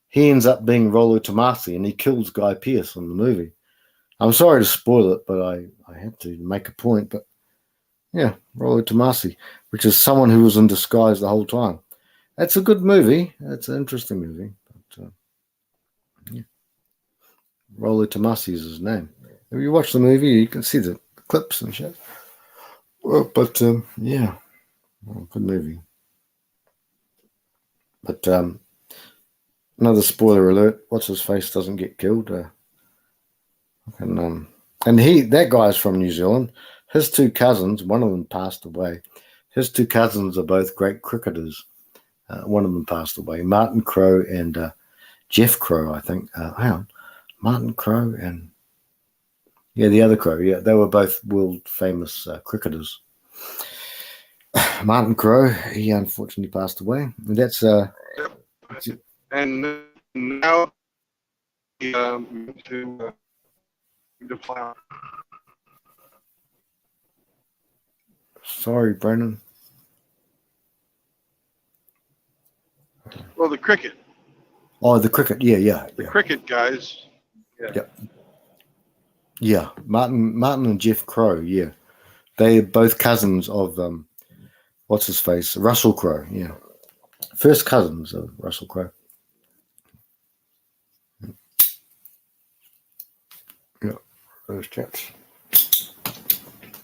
He ends up being Rollo Tomasi, and he kills Guy Pearce in the movie. I'm sorry to spoil it, but I had to make a point. But yeah, Rollo Tomasi, which is someone who was in disguise the whole time. That's a good movie. It's an interesting movie. But, yeah. Rollo Tomasi is his name. If you watch the movie, you can see the clips and shit. Well, but yeah, good movie. But another spoiler alert: what's his face doesn't get killed. And that guy's from New Zealand. His two cousins, one of them passed away. His two cousins are both great cricketers. One of them passed away, Martin Crowe and Jeff Crowe, I think. Hang on, Martin Crowe and Yeah, the other Crow. Yeah, they were both world famous cricketers. Martin Crowe, he unfortunately passed away. And that's And now to fly. sorry, Brendan. Well, the cricket. Oh, the cricket. Yeah. The cricket guys. Yeah, Martin and Jeff Crowe. Yeah, they're both cousins of what's his face, Russell Crowe. Yeah, first cousins of Russell Crowe. Yeah, those chaps.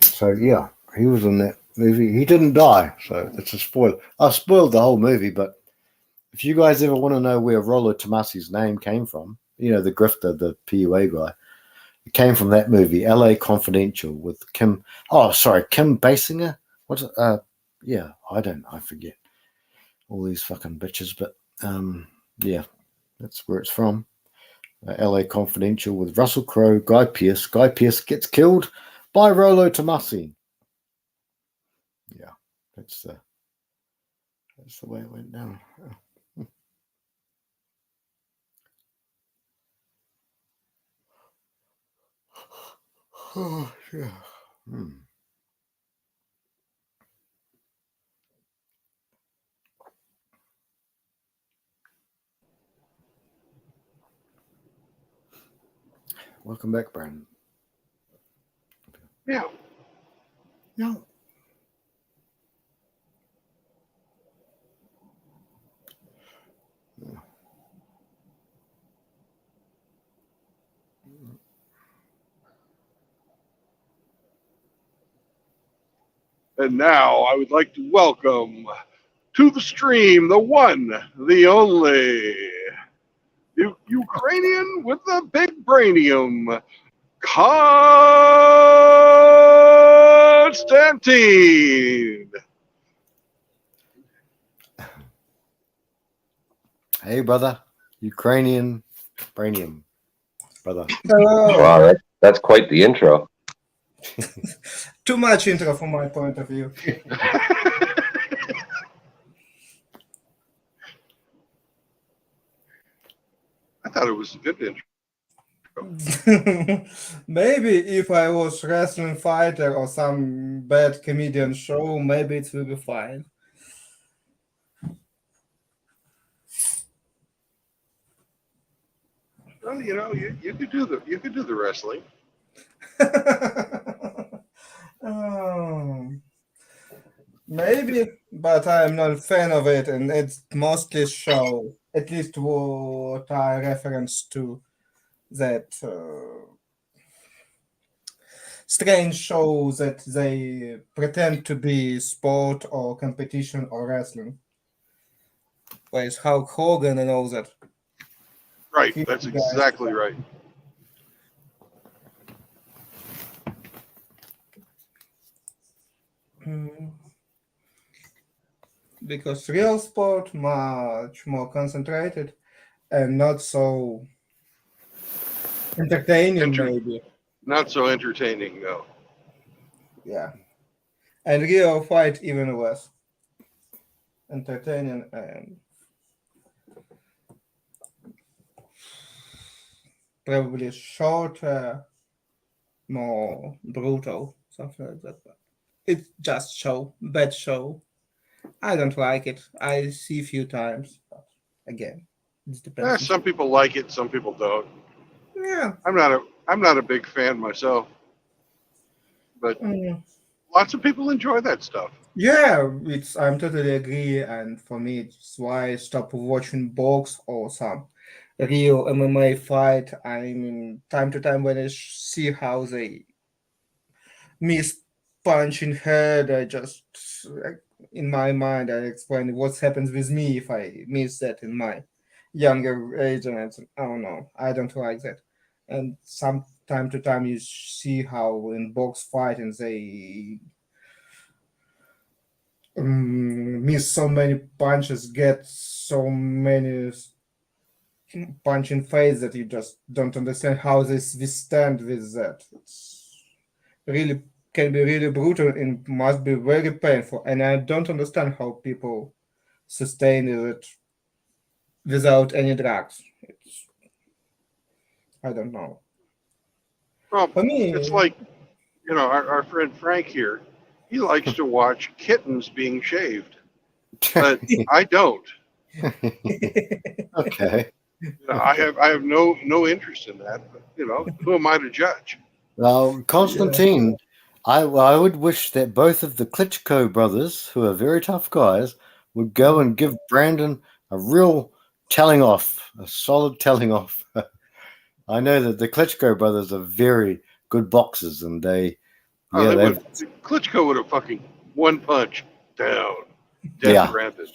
So yeah, he was in that movie. He didn't die, so it's a spoiler. I spoiled the whole movie, but if you guys ever want to know where Rollo Tomasi's name came from, you know, the grifter, the PUA guy, it came from that movie, L.A. Confidential, with Kim. Oh, sorry, Kim Basinger. What's it? Yeah, I forget all these fucking bitches, but yeah, that's where it's from. L.A. Confidential with Russell Crowe, Guy Pearce. Guy Pearce gets killed by Rollo Tomasi. Yeah, that's the way it went down. Oh, yeah. Welcome back, Brandon. Yeah. Yeah. And now I would like to welcome to the stream the one, the only, Ukrainian with the big brainium, Constantine. Hey, brother. Ukrainian brainium, brother. Hello. Wow, that's quite the intro. Too much intro from my point of view. I thought it was a good intro. Maybe if I was wrestling fighter or some bad comedian show, maybe it will be fine. Well, you know, you could do the wrestling. Maybe, but I'm not a fan of it, and it's mostly show. At least what I reference to that strange show that they pretend to be sport or competition or wrestling. With Hulk Hogan and all that. Right, that's exactly right. Because real sport much more concentrated and not so entertaining, maybe. Not so entertaining, no. Yeah. And real fight even less entertaining and probably shorter, more brutal, something like that. But it's just show, bad show. I don't like it. I see a few times, but again, it depends. Some people like it, some people don't. Yeah. I'm not a big fan myself, but lots of people enjoy that stuff. Yeah, I'm totally agree, and for me, it's why I stopped watching box or some real MMA fight. I mean, time to time when I see how they miss punch in head, I just in my mind I explain what happens with me if I miss that in my younger age, and oh no, I don't like that. And some time to time you see how in box fighting they miss so many punches, get so many punch in face that you just don't understand how they withstand with that. It's really can be really brutal and must be very painful. And I don't understand how people sustain it without any drugs. I don't know. Well, For me, it's like, our friend Frank here, he likes to watch kittens being shaved, but I don't. Okay. I have no interest in that. But, who am I to judge? Well, Constantine, I would wish that both of the Klitschko brothers, who are very tough guys, would go and give Brandon a real telling off, a solid telling off. I know that the Klitschko brothers are very good boxers, and Klitschko would have fucking one punch down, dead yeah, Brandon.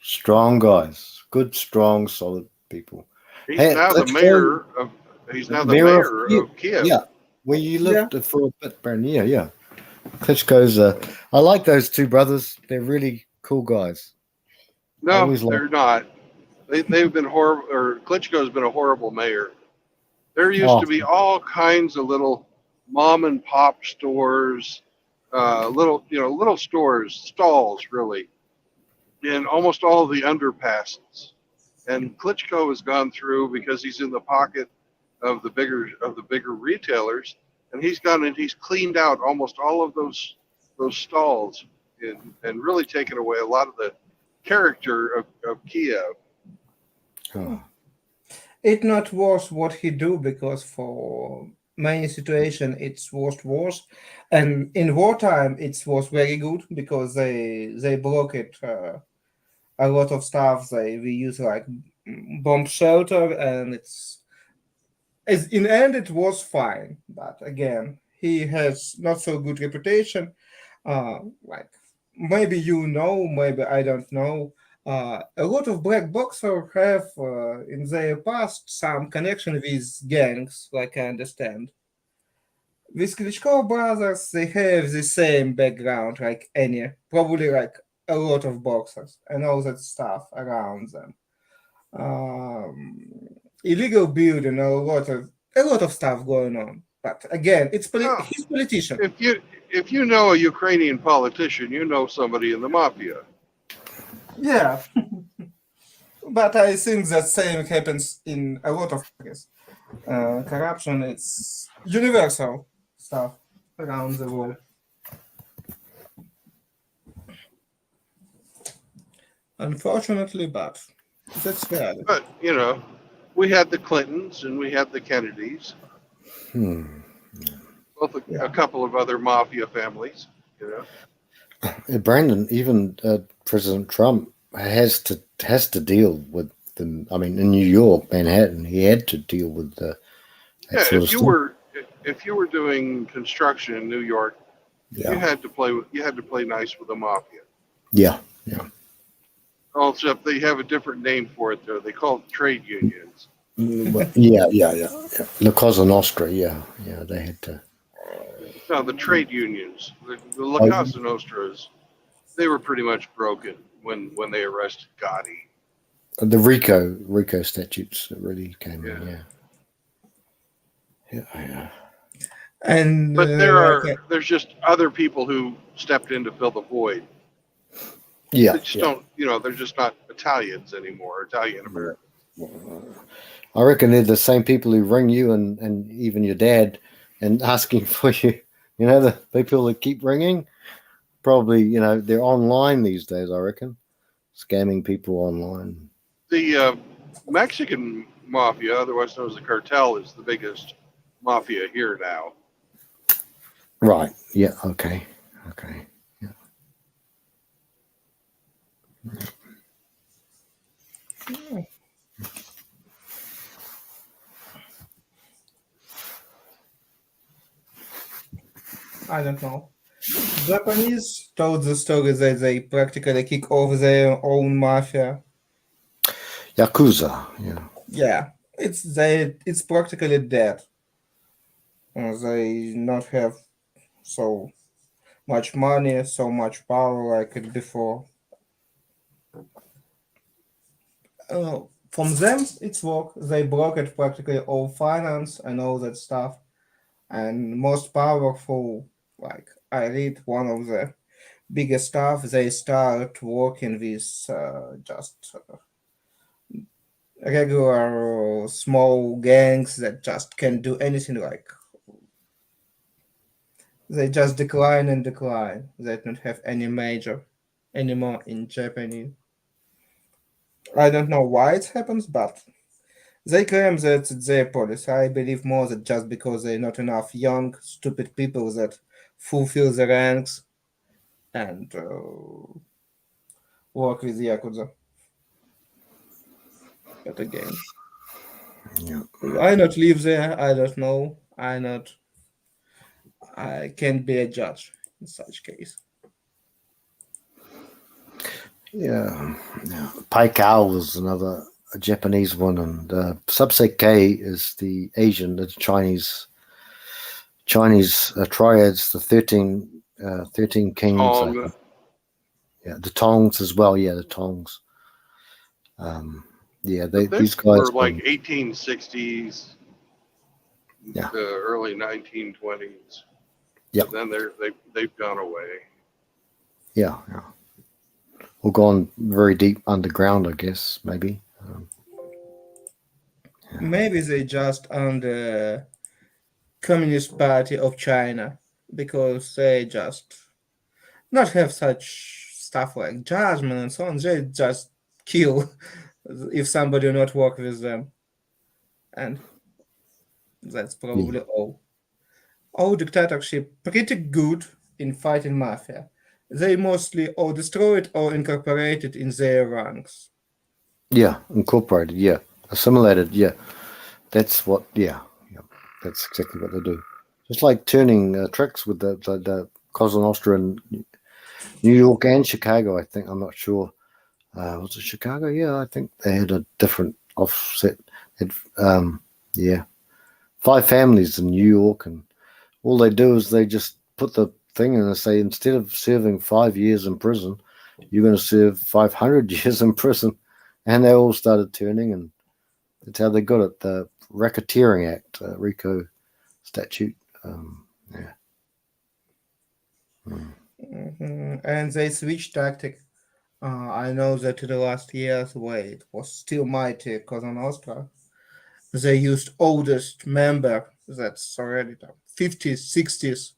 strong guys, good, strong, solid people. He's Hey, now the Klitschko, mayor of. He's now the mayor of Kiev. Yeah, where you lived for a bit, Brandon. Yeah. Klitschko's. I like those two brothers. They're really cool guys. No, they're not. They've been horrible. Or Klitschko's been a horrible mayor. There used to be all kinds of little mom and pop stores, little stores, stalls really, in almost all the underpasses. And Klitschko has gone through because he's in the pocket of the bigger retailers, and he's gone and he's cleaned out almost all of those stalls and really taken away a lot of the character of Kiev. It not worse what he do, because for many situation it's worse, and in wartime it was very good because they block it a lot of stuff. We use like bomb shelter, and in the end it was fine. But again, he has not so good reputation. Like maybe maybe I don't know. A lot of black boxers have in their past some connection with gangs, like I understand. With Klitschko brothers, they have the same background like probably like a lot of boxers and all that stuff around them. Illegal building, a lot of stuff going on. But again, he's politician. If you know a Ukrainian politician, you know somebody in the mafia. Yeah. But I think that same happens in a lot of places. Corruption, it's universal stuff around the world. Unfortunately, but that's reality. But we had the Clintons and we had the Kennedys. Both a couple of other mafia families. Brandon, even President Trump has to deal with them. I mean, in New York, Manhattan, he had to deal with that sort of stuff. If you were doing construction in New York, you had to play nice with the mafia. Yeah. Also, they have a different name for it, though. They call it trade unions. Yeah. La Cosa Nostra, yeah, they had to. No, the trade unions, the La Casa Nostras, they were pretty much broken when they arrested Gotti. The RICO statutes that really came in, yeah. And but there's just other people who stepped in to fill the void. Yeah, they just don't. They're just not Italians anymore. Italian Americans. I reckon they're the same people who ring you and even your dad and asking for you. The people that keep ringing, probably they're online these days. I reckon, scamming people online. The Mexican mafia, otherwise known as the cartel, is the biggest mafia here now. Right. Yeah. Okay. Yeah. I don't know. Japanese told the story that they practically kick off their own mafia. Yakuza, yeah. Yeah, it's practically dead. They not have so much money, so much power like it before. from them, it's work. They blocked practically all finance and all that stuff. And most powerful, like I read one of the biggest stuff, they start working with just regular small gangs that just can't do anything. Like they just decline and decline. They don't have any major anymore in Japanese. I don't know why it happens, but they claim that it's their policy. I believe more that just because there are not enough young, stupid people that fulfill the ranks and work with Yakuza. But again, Yeah. I not live there. I don't know. I can't be a judge in such case. Yeah. Paikao was another a Japanese one, and Subset K is the Asian, the Chinese triads, the 13 kings. I think. Yeah, the Tongs as well. Yeah, the Tongs. Yeah, these guys were like 1860s, yeah, the early 1920s. Yep. And then they've gone away. Yeah. Or gone very deep underground, I guess, maybe. Maybe they just on the Communist Party of China because they just not have such stuff like judgment and so on. They just kill if somebody not work with them, and that's probably all. All dictatorship pretty good in fighting mafia. They mostly or destroyed or incorporated in their ranks. Yeah, incorporated. Yeah, assimilated. Yeah, that's what. Yeah, that's exactly what they do. Just like turning tricks with the Cosa Nostra in New York and Chicago. I think I'm not sure. Was it Chicago? Yeah, I think they had a different offset. Yeah, 5 families in New York, and all they do is they just put the thing in and say instead of serving 5 years in prison, you're going to serve 500 years in prison, and they all started turning, and that's how they got it. The Racketeering Act, RICO statute. Yeah. And they switched tactic. I know that in the last years, where it was still mighty Cosa Nostra, they used oldest member that's already 50s, 60s,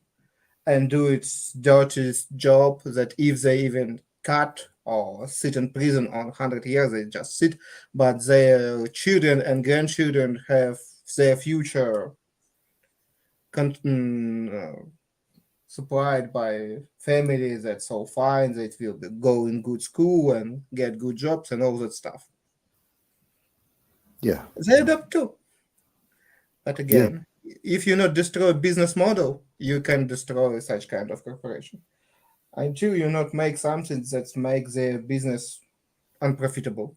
and do its dirtiest job that if they even cut or sit in prison on 100 years, they just sit, but their children and grandchildren have their future supplied by families that's so fine, they will go in good school and get good jobs and all that stuff. Yeah. They adopt too. But again, if you not destroy business model, you can destroy such kind of corporation. Until you not make something that makes their business unprofitable.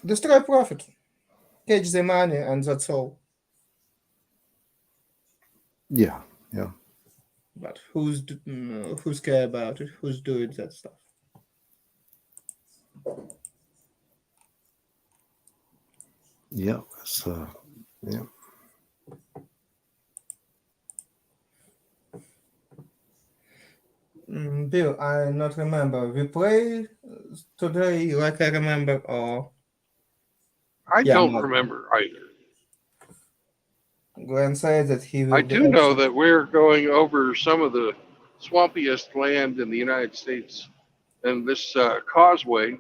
Destroy profit. Catch the money and that's all. Yeah. But who's care about it? Who's doing that stuff? Yeah. Yeah. Bill, I not remember. We play today, like I remember, or I don't remember either. Glenn said that he will. I do know that we're going over some of the swampiest land in the United States, and this causeway,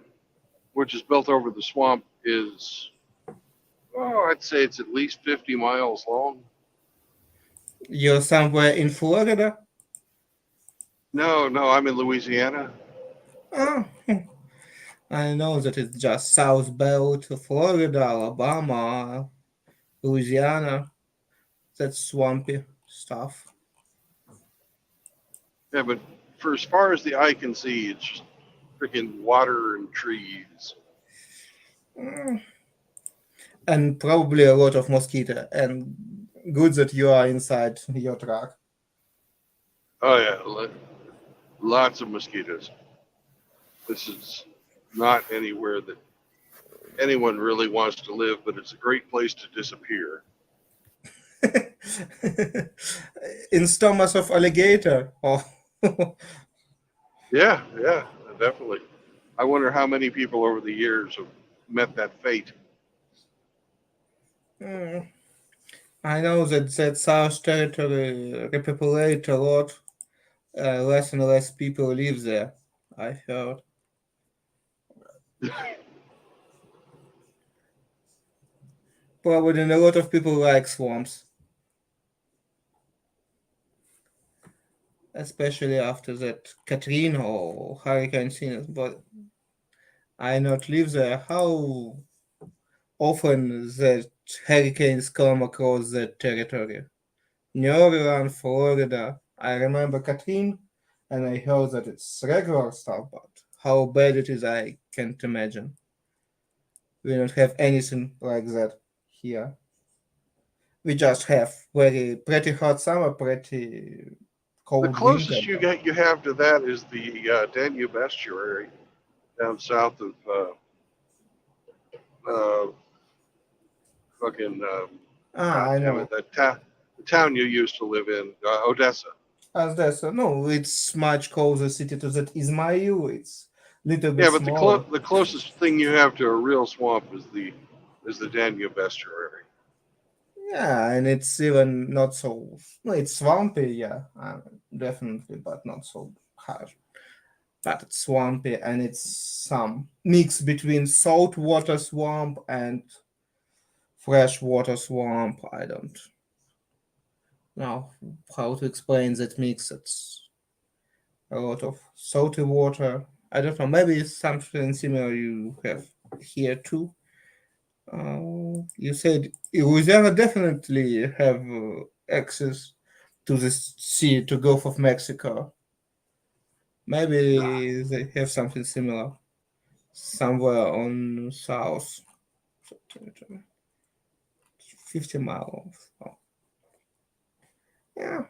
which is built over the swamp, is I'd say it's at least 50 miles long. You're somewhere in Florida? No, I'm in Louisiana. Oh, I know that it's just South Belt, Florida, Alabama, Louisiana. That's swampy stuff. Yeah, but for as far as the eye can see, it's just freaking water and trees. And probably a lot of mosquito. And good that you are inside your truck. Oh yeah, lots of mosquitoes. This is not anywhere that anyone really wants to live, but it's a great place to disappear. In stomachs of alligator. Oh. Yeah, yeah, definitely. I wonder how many people over the years have met that fate. Hmm. I know that South Territory repopulate a lot. Less and less people live there. I heard. Probably a lot of people like swamps, especially after that Katrina or Hurricane season. But I not live there. How often that hurricanes come across that territory? New Orleans, Florida. I remember Katrina, and I heard that it's regular stuff. But how bad it is, I can't imagine. We don't have anything like that here. We just have very pretty hot summer, pretty The cold winter. closest you have to that is the Danube estuary down south of uh, fucking I damn it, know. the town you used to live in, Odessa. As that's no, it's much closer city to that Ismail. It's little bit Yeah, but smaller. the closest thing you have to a real swamp is the Danube estuary. Yeah, and it's even not so. No, it's swampy. Yeah, definitely, but not so harsh. But it's swampy, and it's some mix between saltwater swamp and freshwater swamp. I don't know how to explain that mix. It's a lot of salty water. I don't know. Maybe it's something similar you have here too. You said Louisiana definitely have access to the sea, to Gulf of Mexico. Maybe they have something similar somewhere on south. 50 miles. Oh, yeah.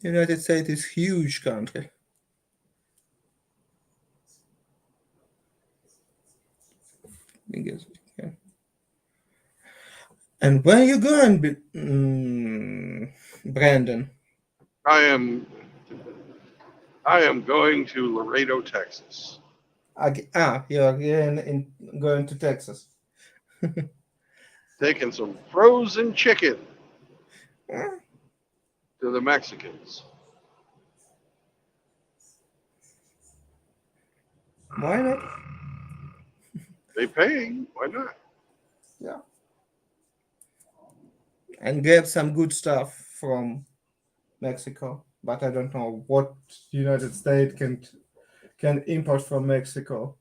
United States is huge country. Biggest, yeah. And where you going, Brandon? I am going to Laredo, Texas. You're again going to Texas. Taking some frozen chicken Yeah, to the Mexicans. why not? They pay, why not? Yeah. And get some good stuff from Mexico. But I don't know what United States can import from Mexico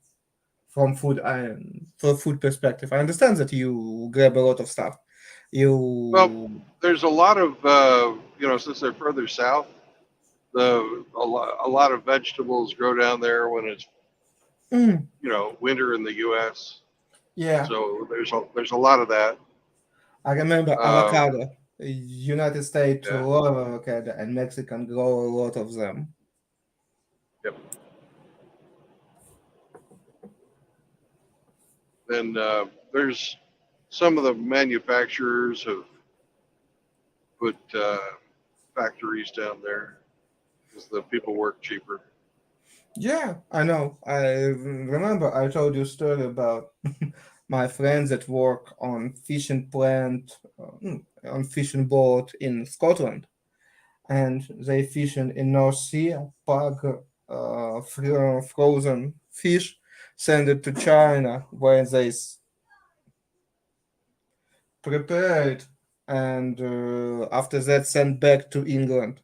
from food and for food perspective. I understand that you grab a lot of stuff. Well, You there's a lot of since they're further south, a lot of vegetables grow down there when it's Mm, winter in the U.S. yeah, So there's a lot of that. I remember Um, avocado. United States yeah, love avocado and Mexican grow a lot of them. yep. Then there's some of the manufacturers have put factories down there because the people work cheaper. Yeah, I know. I remember I told you a story about my friends that work on fishing plant, on fishing boat in Scotland, and they fishing in North Sea, pack frozen fish, send it to China where they prepare it, and after that send back to England,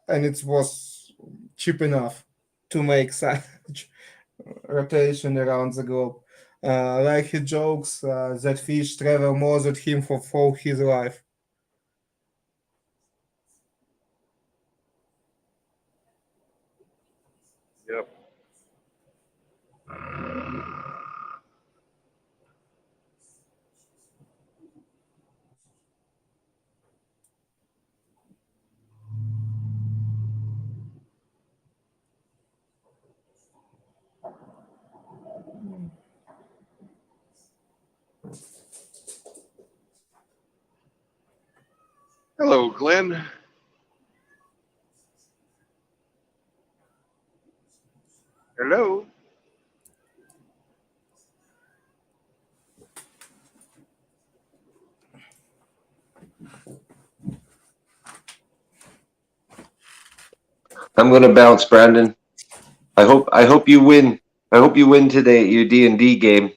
and it was cheap enough to make such rotation around the globe. Like he jokes, that fish travel more than him for his life. Yep. Hello, Glenn. Hello. I'm gonna bounce, Brandon. I hope you win. I hope you win today at your D&D game.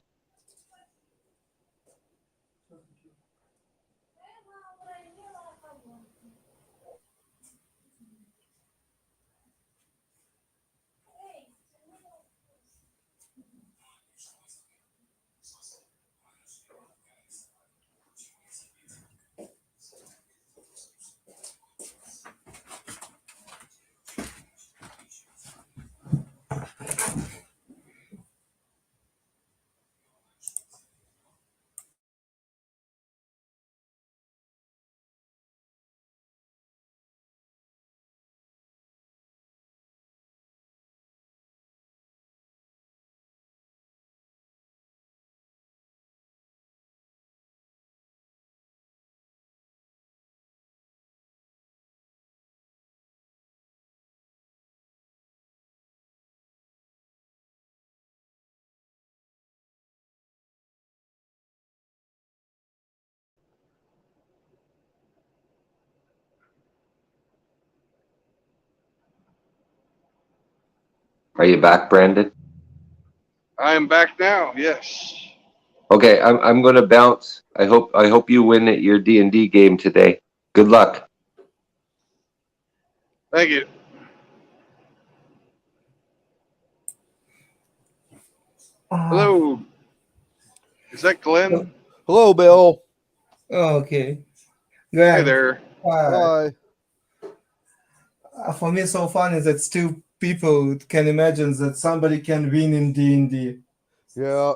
Are you back, Brandon? I am back now. Yes. Okay, I'm gonna bounce. I hope you win at your D&D game today. Good luck. Thank you. Hello. Is that Glenn? Hello, Bill. Okay. Hey Glenn, there. Hi. for me, it's so funny that two people can imagine that somebody can win in D&D. Yeah.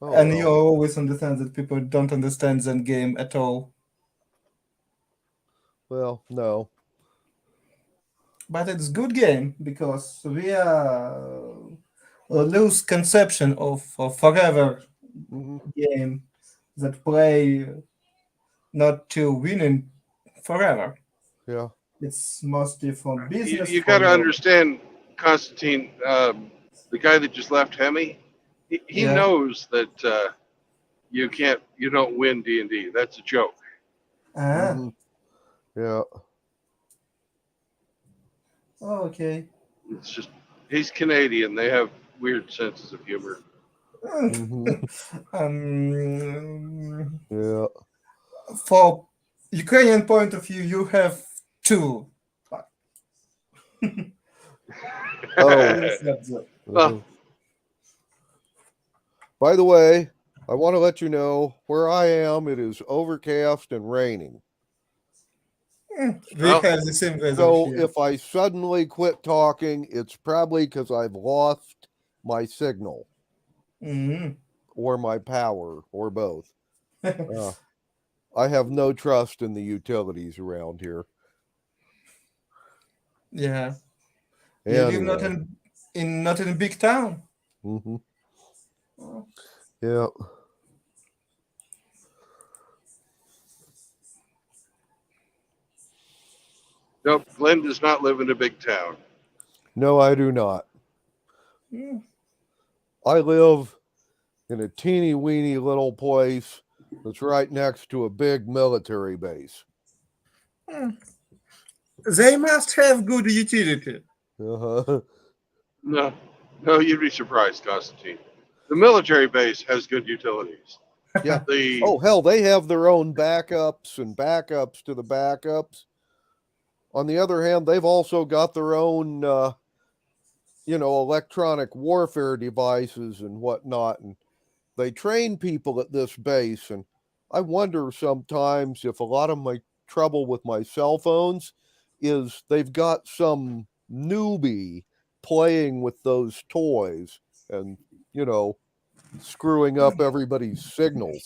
And you always understand that people don't understand that game at all. Well, no. But it's good game because we are lose conception of forever game that play not to winning forever. Yeah. It's mostly for business. You for got to understand, Constantine, the guy that just left Hemi, he Yeah. knows that you don't win D&D. That's a joke. Yeah. Oh, okay. It's just, he's Canadian. They have weird senses of humor. Yeah. For Ukrainian point of view, you have two. Oh. By the way, I want to let you know where I am. It is overcast and raining. We have the same weather So here. if I suddenly quit talking, it's probably because I've lost my signal or my power or both. I have no trust in the utilities around here. Yeah. You live not Anyway. not in a big town. Yeah. Nope, Glenn does not live in a big town. No, I do not. I live in a teeny weeny little place that's right next to a big military base. They must have good utility. Uh-huh. No, you'd be surprised, Constantine. The military base has good utilities. Yeah. Oh, hell, they have their own backups and backups to the backups. On the other hand, they've also got their own, electronic warfare devices and whatnot. And they train people at this base. And I wonder sometimes if a lot of my trouble with my cell phones is they've got some newbie playing with those toys and, screwing up everybody's signals.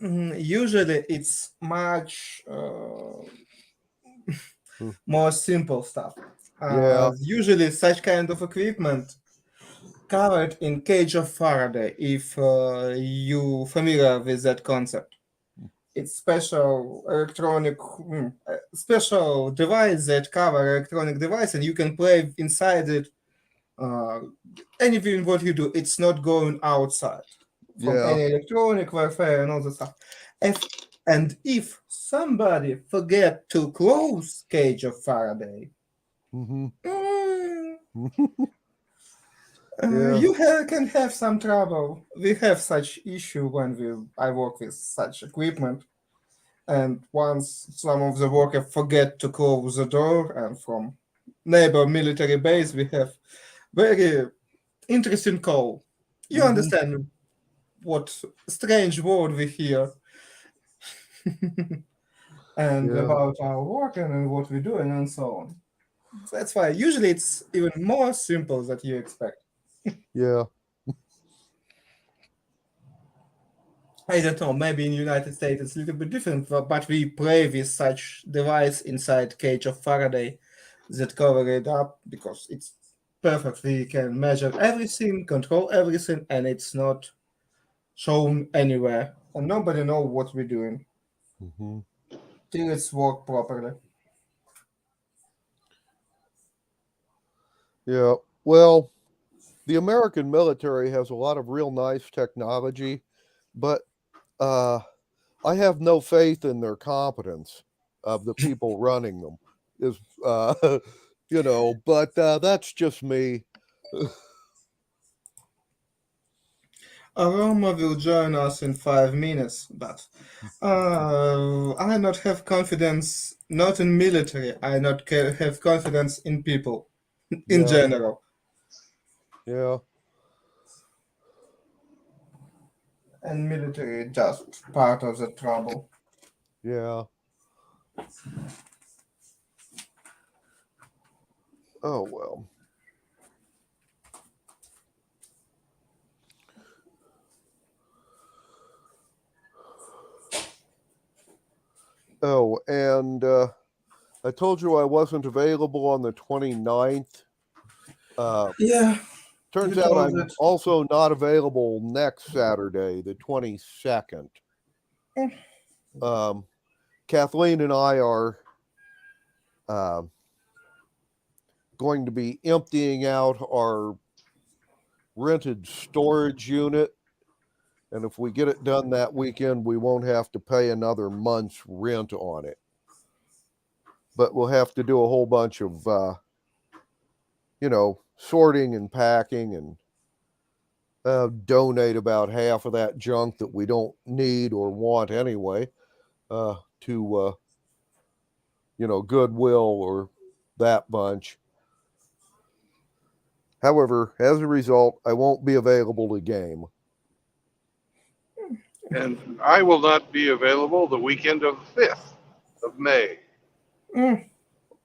Usually it's much more simple stuff. Yeah. Usually such kind of equipment covered in cage of Faraday, if you familiar with that concept. It's special special device that cover electronic device, and you can play inside it. Anything what you do, it's not going outside from Yeah. any electronic warfare and all that stuff. And if somebody forget to close cage of Faraday, Mm-hmm. you can have some trouble. We have such issue when I work with such equipment, and once some of the worker forget to close the door, and from neighbor military base we have very interesting call. You understand what strange word we hear, and Yeah. about our work and what we're doing and so on. That's why usually it's even more simple than you expect. Yeah. I don't know, maybe in United States it's a little bit different, but we play with such device inside cage of Faraday that cover it up because it's perfect. We can measure everything, control everything, and it's not shown anywhere. And nobody know what we're doing Mm-hmm. till it's work properly. Yeah. Well, the American military has a lot of real nice technology, but I have no faith in their competence of the people running them. Is but that's just me. Aroma will join us in 5 minutes, but I not have confidence not in military. I not have confidence in people in Yeah. general. Yeah. And military just part of the trouble. Yeah. Oh well. Oh, and I told you I wasn't available on the 29th. Yeah. Turns you out told I'm it. also not available next Saturday, the 22nd. Kathleen and I are going to be emptying out our rented storage unit. And if we get it done that weekend, we won't have to pay another month's rent on it. But we'll have to do a whole bunch of, sorting and packing and donate about half of that junk that we don't need or want anyway to, Goodwill or that bunch. However, as a result, I won't be available to game. And I will not be available the weekend of the 5th of May.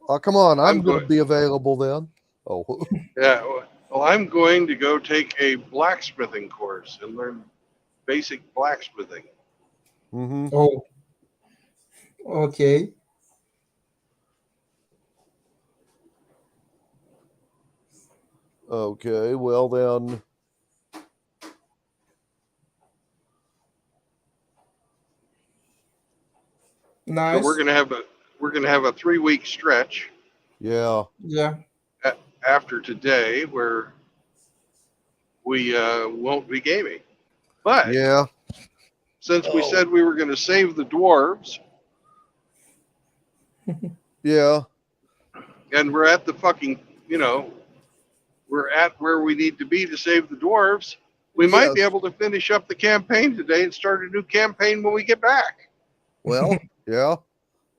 Oh, come on. I'm going to going. be available then. Oh, Yeah. Well, I'm going to go take a blacksmithing course and learn basic blacksmithing. mm-hmm. Oh, okay. Okay. Well, then. Nice. So we're gonna have a 3-week stretch. Yeah. Yeah. After today, where we won't be gaming, but Yeah. since we said we were going to save the dwarves, Yeah. and we're at the fucking, we're at where we need to be to save the dwarves, we might be able to finish up the campaign today and start a new campaign when we get back. Well, yeah.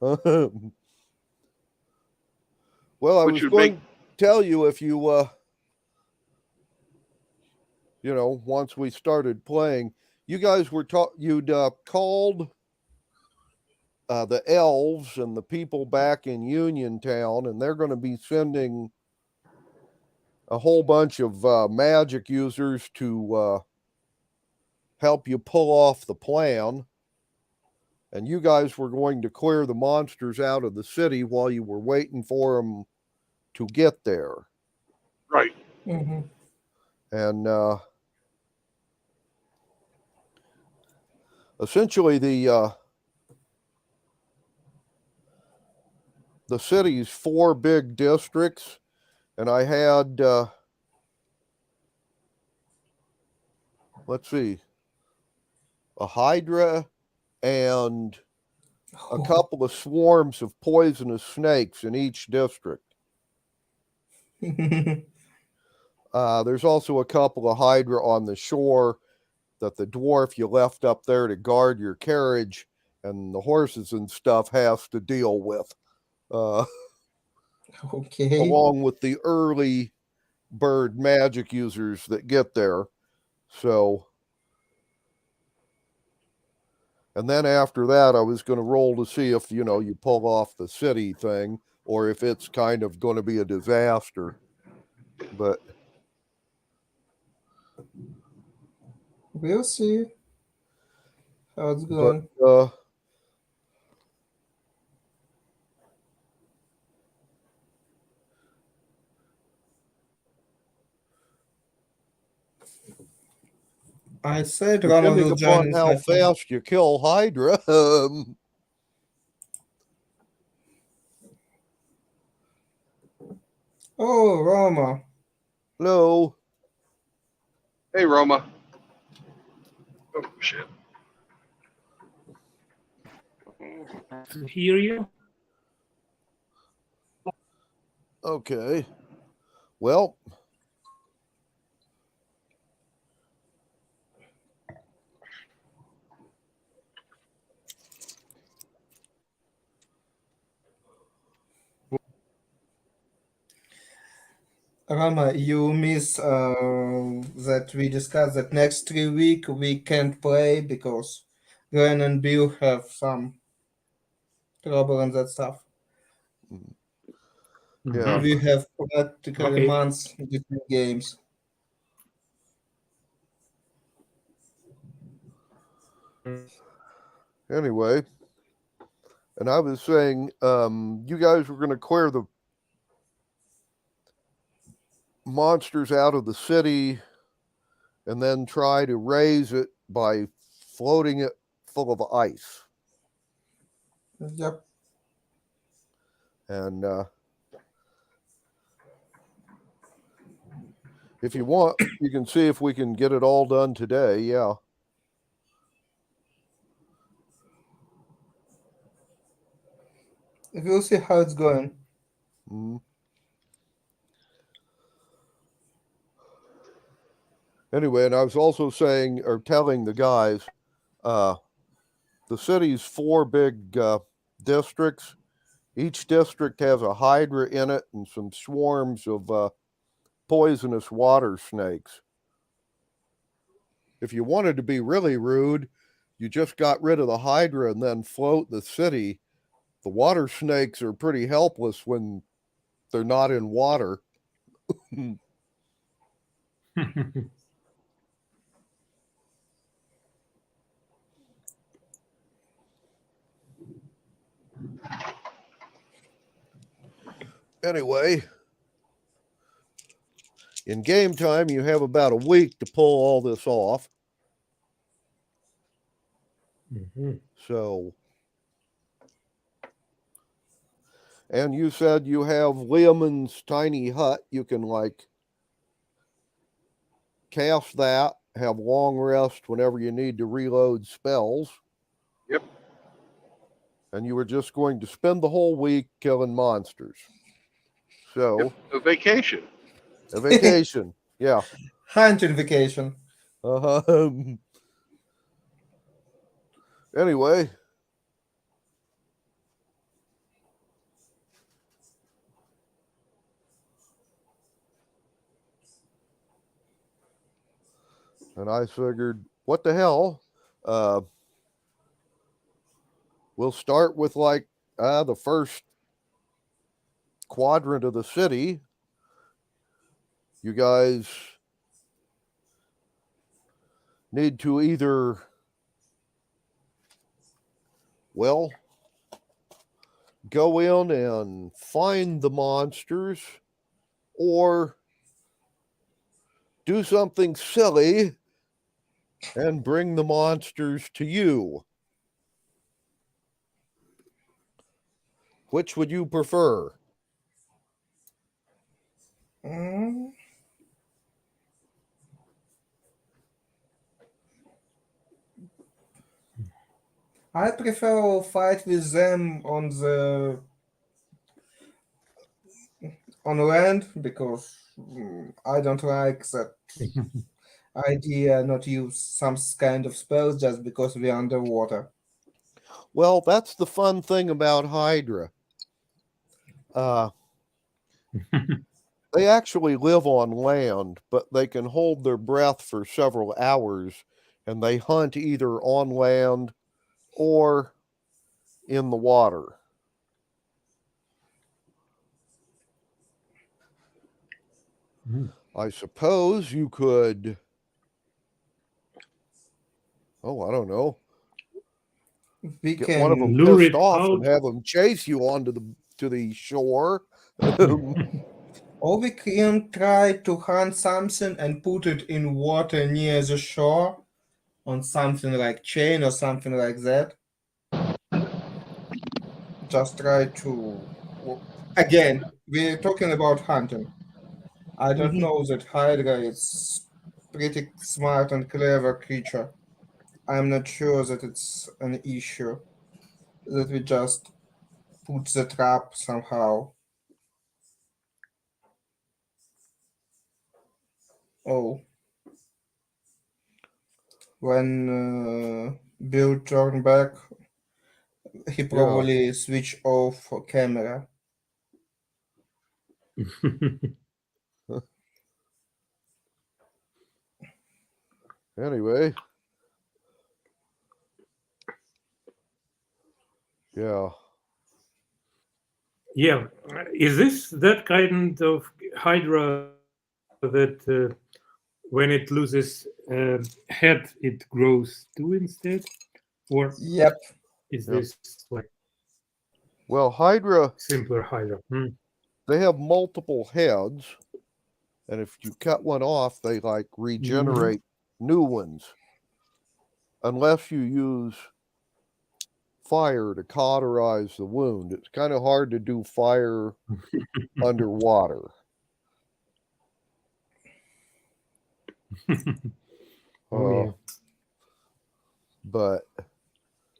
Well, I was going to tell you if you, once we started playing, you guys were you'd called the elves and the people back in Uniontown, and they're going to be sending a whole bunch of magic users to help you pull off the plan. And you guys were going to clear the monsters out of the city while you were waiting for them to get there. Right. Mm-hmm. And essentially the city's 4 big districts, and I had let's see, a hydra and a couple of swarms of poisonous snakes in each district. There's also a couple of hydra on the shore that the dwarf you left up there to guard your carriage and the horses and stuff has to deal with. Okay. Along with the early bird magic users that get there. So, and then after that, I was going to roll to see if, you pull off the city thing or if it's kind of going to be a disaster. But we'll see how it's going. I said Rama depending will join upon in how 5 minutes. fast you kill Hydra, Oh, Rama. hello. Hey, Roma. Oh, shit. To hear you. Okay. Well, Rama, you miss that we discussed that next 3 weeks we can't play because Glenn and Bill have some trouble and that stuff. yeah. We have practically Okay. months between games. Anyway, and I was saying, you guys were going to clear the monsters out of the city and then try to raise it by floating it full of ice. Yep. And if you want, you can see if we can get it all done today. Yeah. We'll see how it's going. Mm-hmm. Anyway, and I was also saying or telling the guys, the city's 4 big districts. Each district has a hydra in it and some swarms of poisonous water snakes. If you wanted to be really rude, you just got rid of the hydra and then float the city. The water snakes are pretty helpless when they're not in water. Anyway, in game time, you have about a week to pull all this off. So, and you said you have Leoman's tiny hut. You can cast that, have long rest whenever you need to reload spells. Yep. And you were just going to spend the whole week killing monsters. So, Yep. A vacation. A vacation. Yeah. Hunting vacation. Anyway. And I figured, what the hell? We'll start with the first quadrant of the city. You guys need to either, go in and find the monsters, or do something silly and bring the monsters to you. Which would you prefer? I prefer fight with them on land because I don't like that idea not use some kind of spells just because we're underwater. Well, that's the fun thing about Hydra. They actually live on land, but they can hold their breath for several hours, and they hunt either on land or in the water. I suppose you could, I don't know, We get one of them can lure pissed it off and out. have them chase you onto the shore. Or we can try to hunt something and put it in water near the shore on something like chain or something like that. Just try to. Again, we're talking about hunting. I don't know that Hydra is pretty smart and clever creature. I'm not sure that it's an issue that we just put the trap somehow. Oh, when Bill turned back, he Yeah. probably switched off camera. Anyway. Yeah. Yeah, is this that kind of Hydra that when it loses head, it grows two instead? Or Yep. is Yep. this like Well, Hydra, simpler Hydra? they have multiple heads, and if you cut one off, they like regenerate new ones. Unless you use fire to cauterize the wound. It's kind of hard to do fire underwater. Yeah. But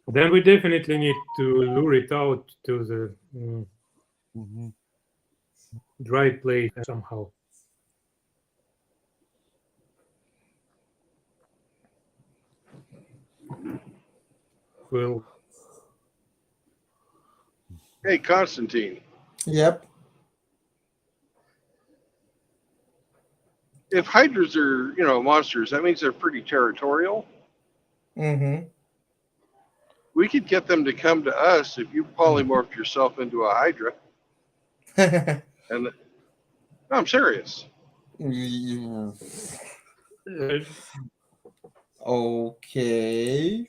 then we definitely need to lure it out to the dry place somehow. Well, Hey, Constantine. Yep. If hydras are, monsters, that means they're pretty territorial. Mm-hmm. We could get them to come to us if you polymorphed yourself into a hydra. And no, I'm serious. Okay.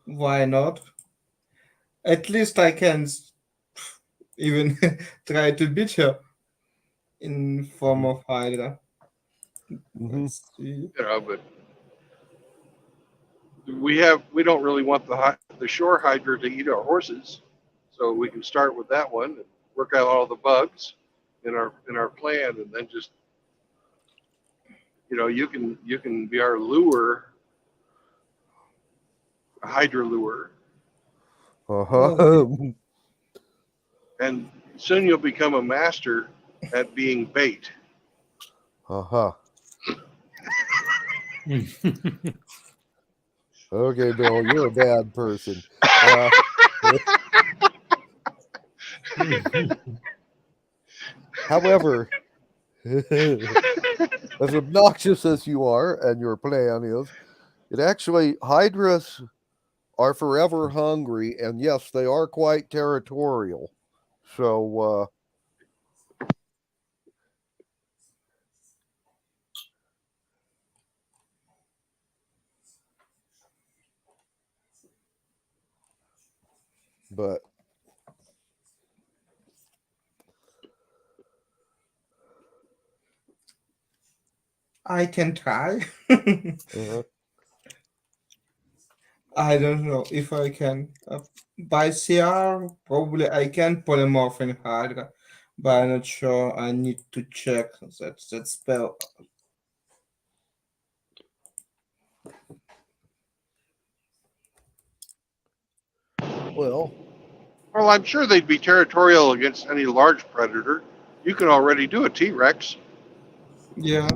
Why not? At least I can even try to beat her in form of Hydra. Let's see. But we don't really want the shore hydra to eat our horses, so we can start with that one and work out all the bugs in our plan, and then just you can be our lure, a hydra lure. And soon you'll become a master at being bait. Okay, Bill, you're a bad person. However, as obnoxious as you are and your plan is, it actually, hydras are forever hungry, and yes, they are quite territorial. So, but I can try. Uh, I don't know if I can. By CR, probably I can polymorph in Hydra, but I'm not sure. I need to check that spell. well, Well, I'm sure they'd be territorial against any large predator. You can already do a T-Rex. Yeah.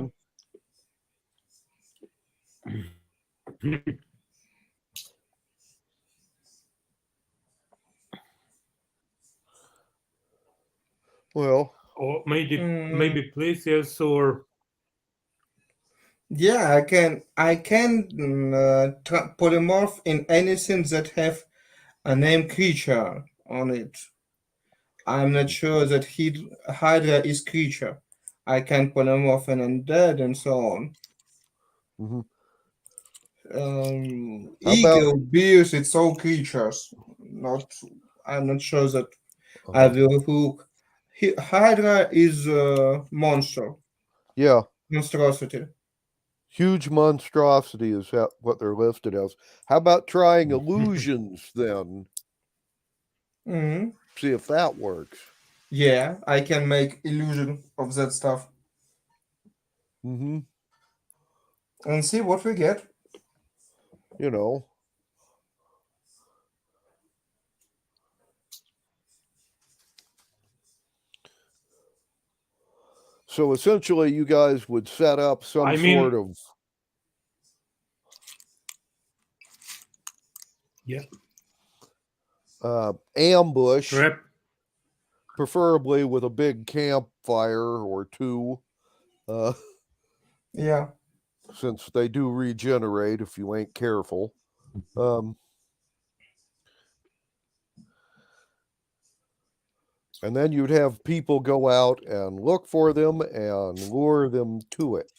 well, Or maybe Mm, plesiosaur. yeah, I can polymorph in anything that have a name creature on it. I'm not sure that Hydra is creature. I can polymorph an undead and so on. mhm. How about Eagle, bears, it's all creatures. Not, I'm not sure that I uh, will hook. Hydra is a monster, yeah, monstrosity. huge monstrosity is what they're listed as. How about trying illusions then? Hmm. See if that works. Yeah, I can make illusion of that stuff Mm-hmm. and see what we get. You know. So essentially, you guys would set up some I sort mean, of yeah, ambush, trap. preferably with a big campfire or two, uh, Yeah. since they do regenerate if you ain't careful. And then you'd have people go out and look for them and lure them to it,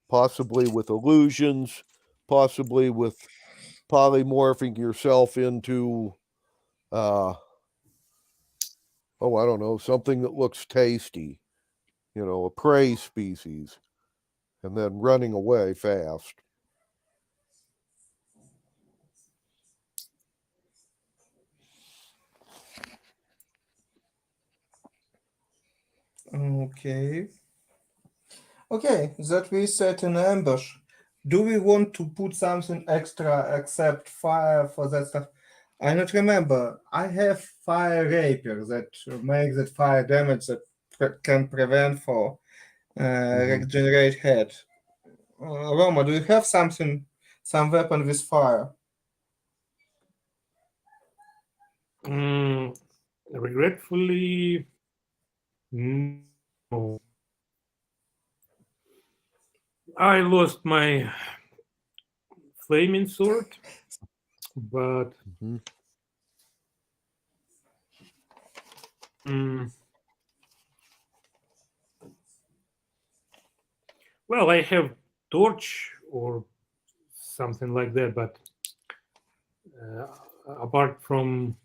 possibly with illusions, possibly with polymorphing yourself into, I don't know, something that looks tasty, a prey species, and then running away fast. Okay. Okay, that we set an ambush. Do we want to put something extra except fire for that stuff? I not remember. I have fire rapier that makes that fire damage that can prevent for regenerate head. Roma, do you have some weapon with fire? Regretfully, no. I lost my flaming sword, but well, I have torch or something like that, but apart from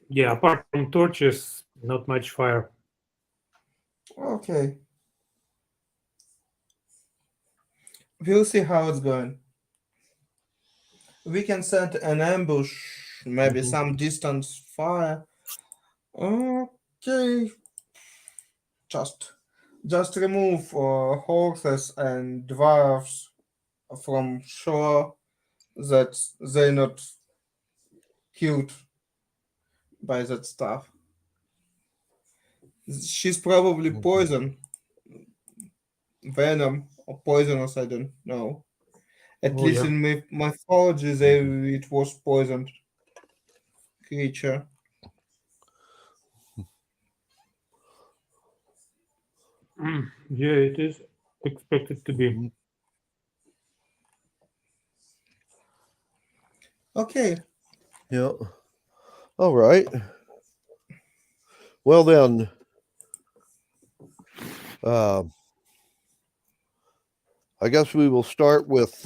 yeah, apart from torches, not much fire. Okay. We'll see how it's going. We can set an ambush, maybe some distance fire. Okay. Just remove horses and dwarves from shore that they're not killed by that stuff. She's probably poison, venom, or poisonous, I don't know. At Oh least yeah. in mythology, it was poisoned creature. Yeah, it is expected to be. Okay. Yeah. All right. Well then, I guess we will start with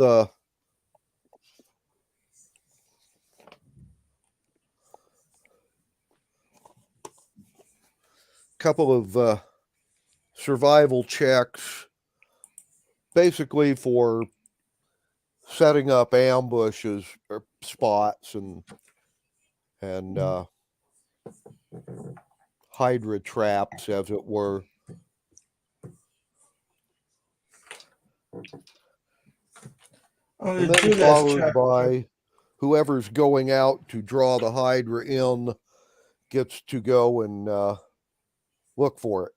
couple of survival checks, basically for setting up ambushes or spots and Hydra traps, as it were. And then followed by whoever's going out to draw the Hydra in gets to go and look for it.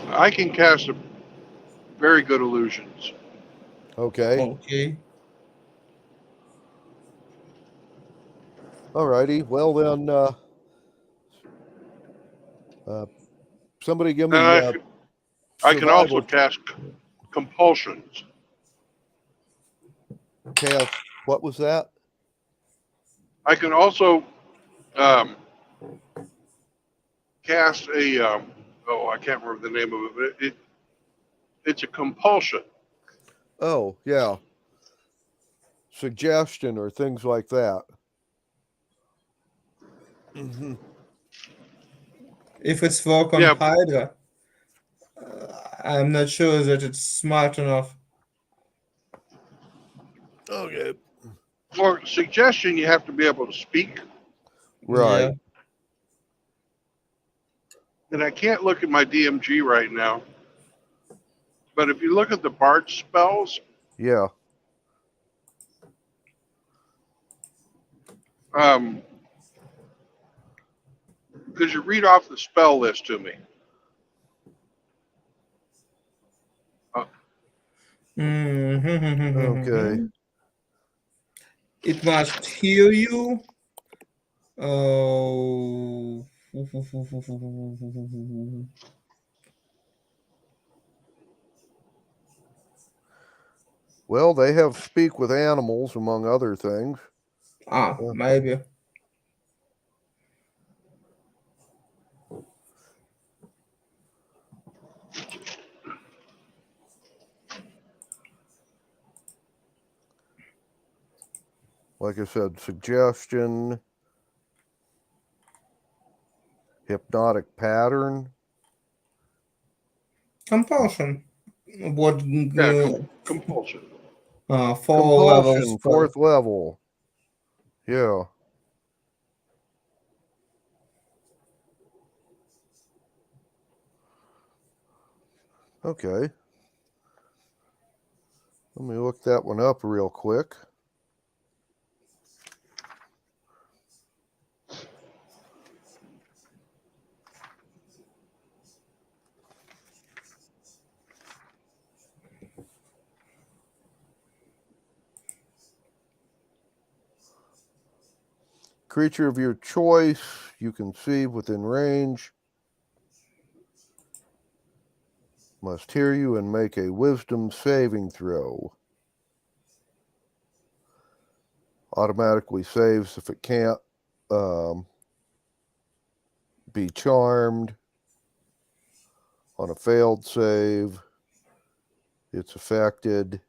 I can cast very good illusions. Okay. Okay. Alrighty. Well then, somebody give me. I can also survival. cast compulsions. Cast. What was that? I can also cast a. I can't remember the name of it, but it's a compulsion. Oh, yeah. Suggestion or things like that. Mm-hmm. If it's work on Hydra, I'm not sure that it's smart enough. Okay. For suggestion, you have to be able to speak. Right. Yeah. And I can't look at my DMG right now. But if you look at the Bard spells, yeah. Could you read off the spell list to me? Okay. It must heal you. Oh. Well, they have speak with animals, among other things. Maybe. Like I said, suggestion, hypnotic pattern, Compulsion. What? Compulsion. 4 compulsion, levels. 4th level. Yeah. Okay. Let me look that one up real quick. Creature of your choice, you can see within range. Must hear you and make a wisdom saving throw. Automatically saves if it can't be charmed. On a failed save, it's affected.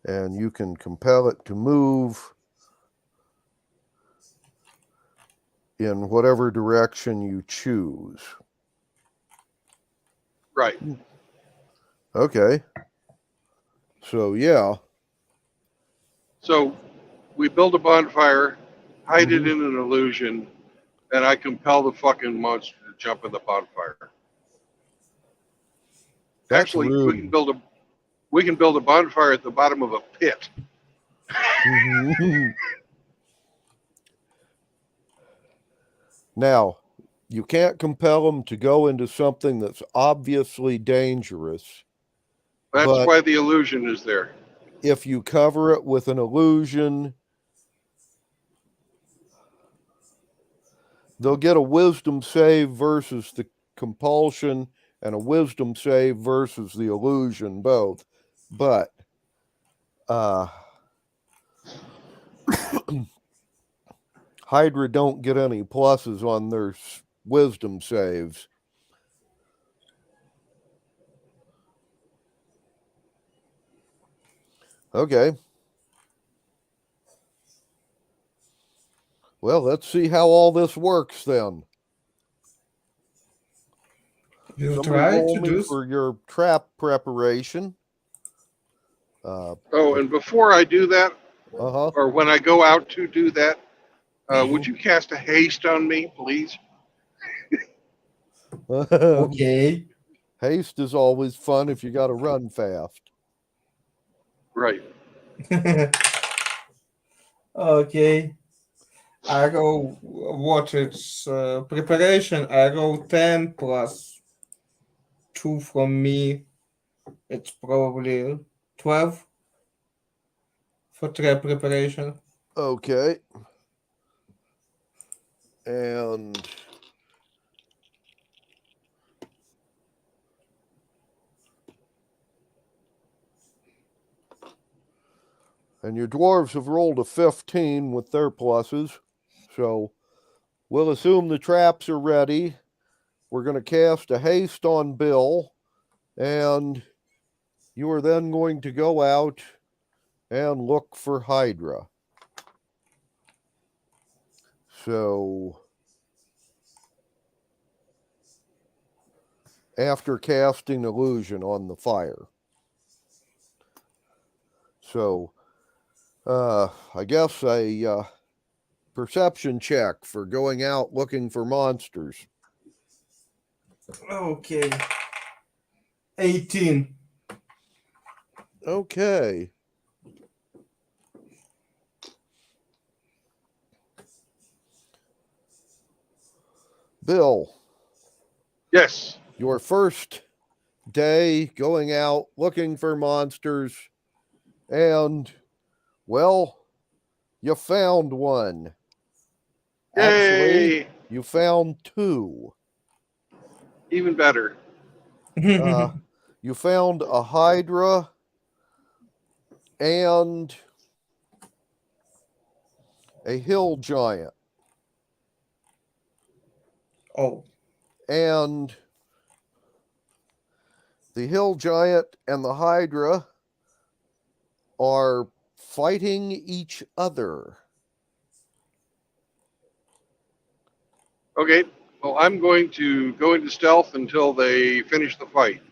And you can compel it to move in whatever direction you choose. Right. Okay. So, yeah. So we build a bonfire, hide it in an illusion, and I compel the fucking monster to jump in the bonfire. That's Actually, rude. we can build a bonfire at the bottom of a pit. Now, you can't compel them to go into something that's obviously dangerous. That's why the illusion is there. If you cover it with an illusion, they'll get a wisdom save versus the compulsion and a wisdom save versus the illusion, both. But Hydra don't get any pluses on their wisdom saves. Okay. Well, let's see how all this works then. You Somebody try roll to me do. for your trap preparation. Oh, and before I do that, Uh-huh. or when I go out to do that, Mhm. would you cast a haste on me, please? Okay. Haste is always fun if you got to run fast. Right. Okay. I go what it's preparation. I roll 10 plus 2 from me. It's probably 12 for trap preparation. Okay. And your dwarves have rolled a 15 with their pluses. So we'll assume the traps are ready. We're going to cast a haste on Bill. And you are then going to go out and look for Hydra. So after casting illusion on the fire. So I guess a perception check for going out looking for monsters. Okay. 18. Okay. Bill. Yes. Your first day going out looking for monsters, and, well, you found one. Actually, Yay! you found two. Even better. You found a Hydra and a hill giant. Oh. And the hill giant and the Hydra are fighting each other. Okay. Well, I'm going to go into stealth until they finish the fight.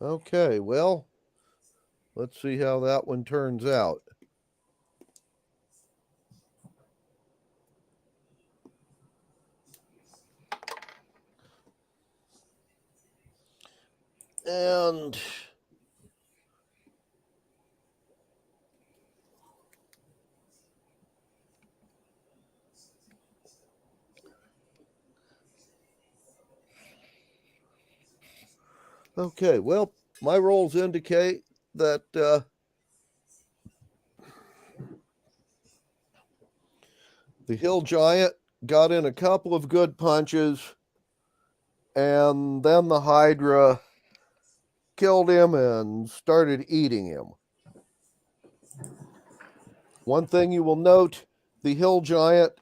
Okay, well, let's see how that one turns out. And okay, well, my rolls indicate that the hill giant got in a couple of good punches, and then the Hydra killed him and started eating him. One thing you will note, the hill giant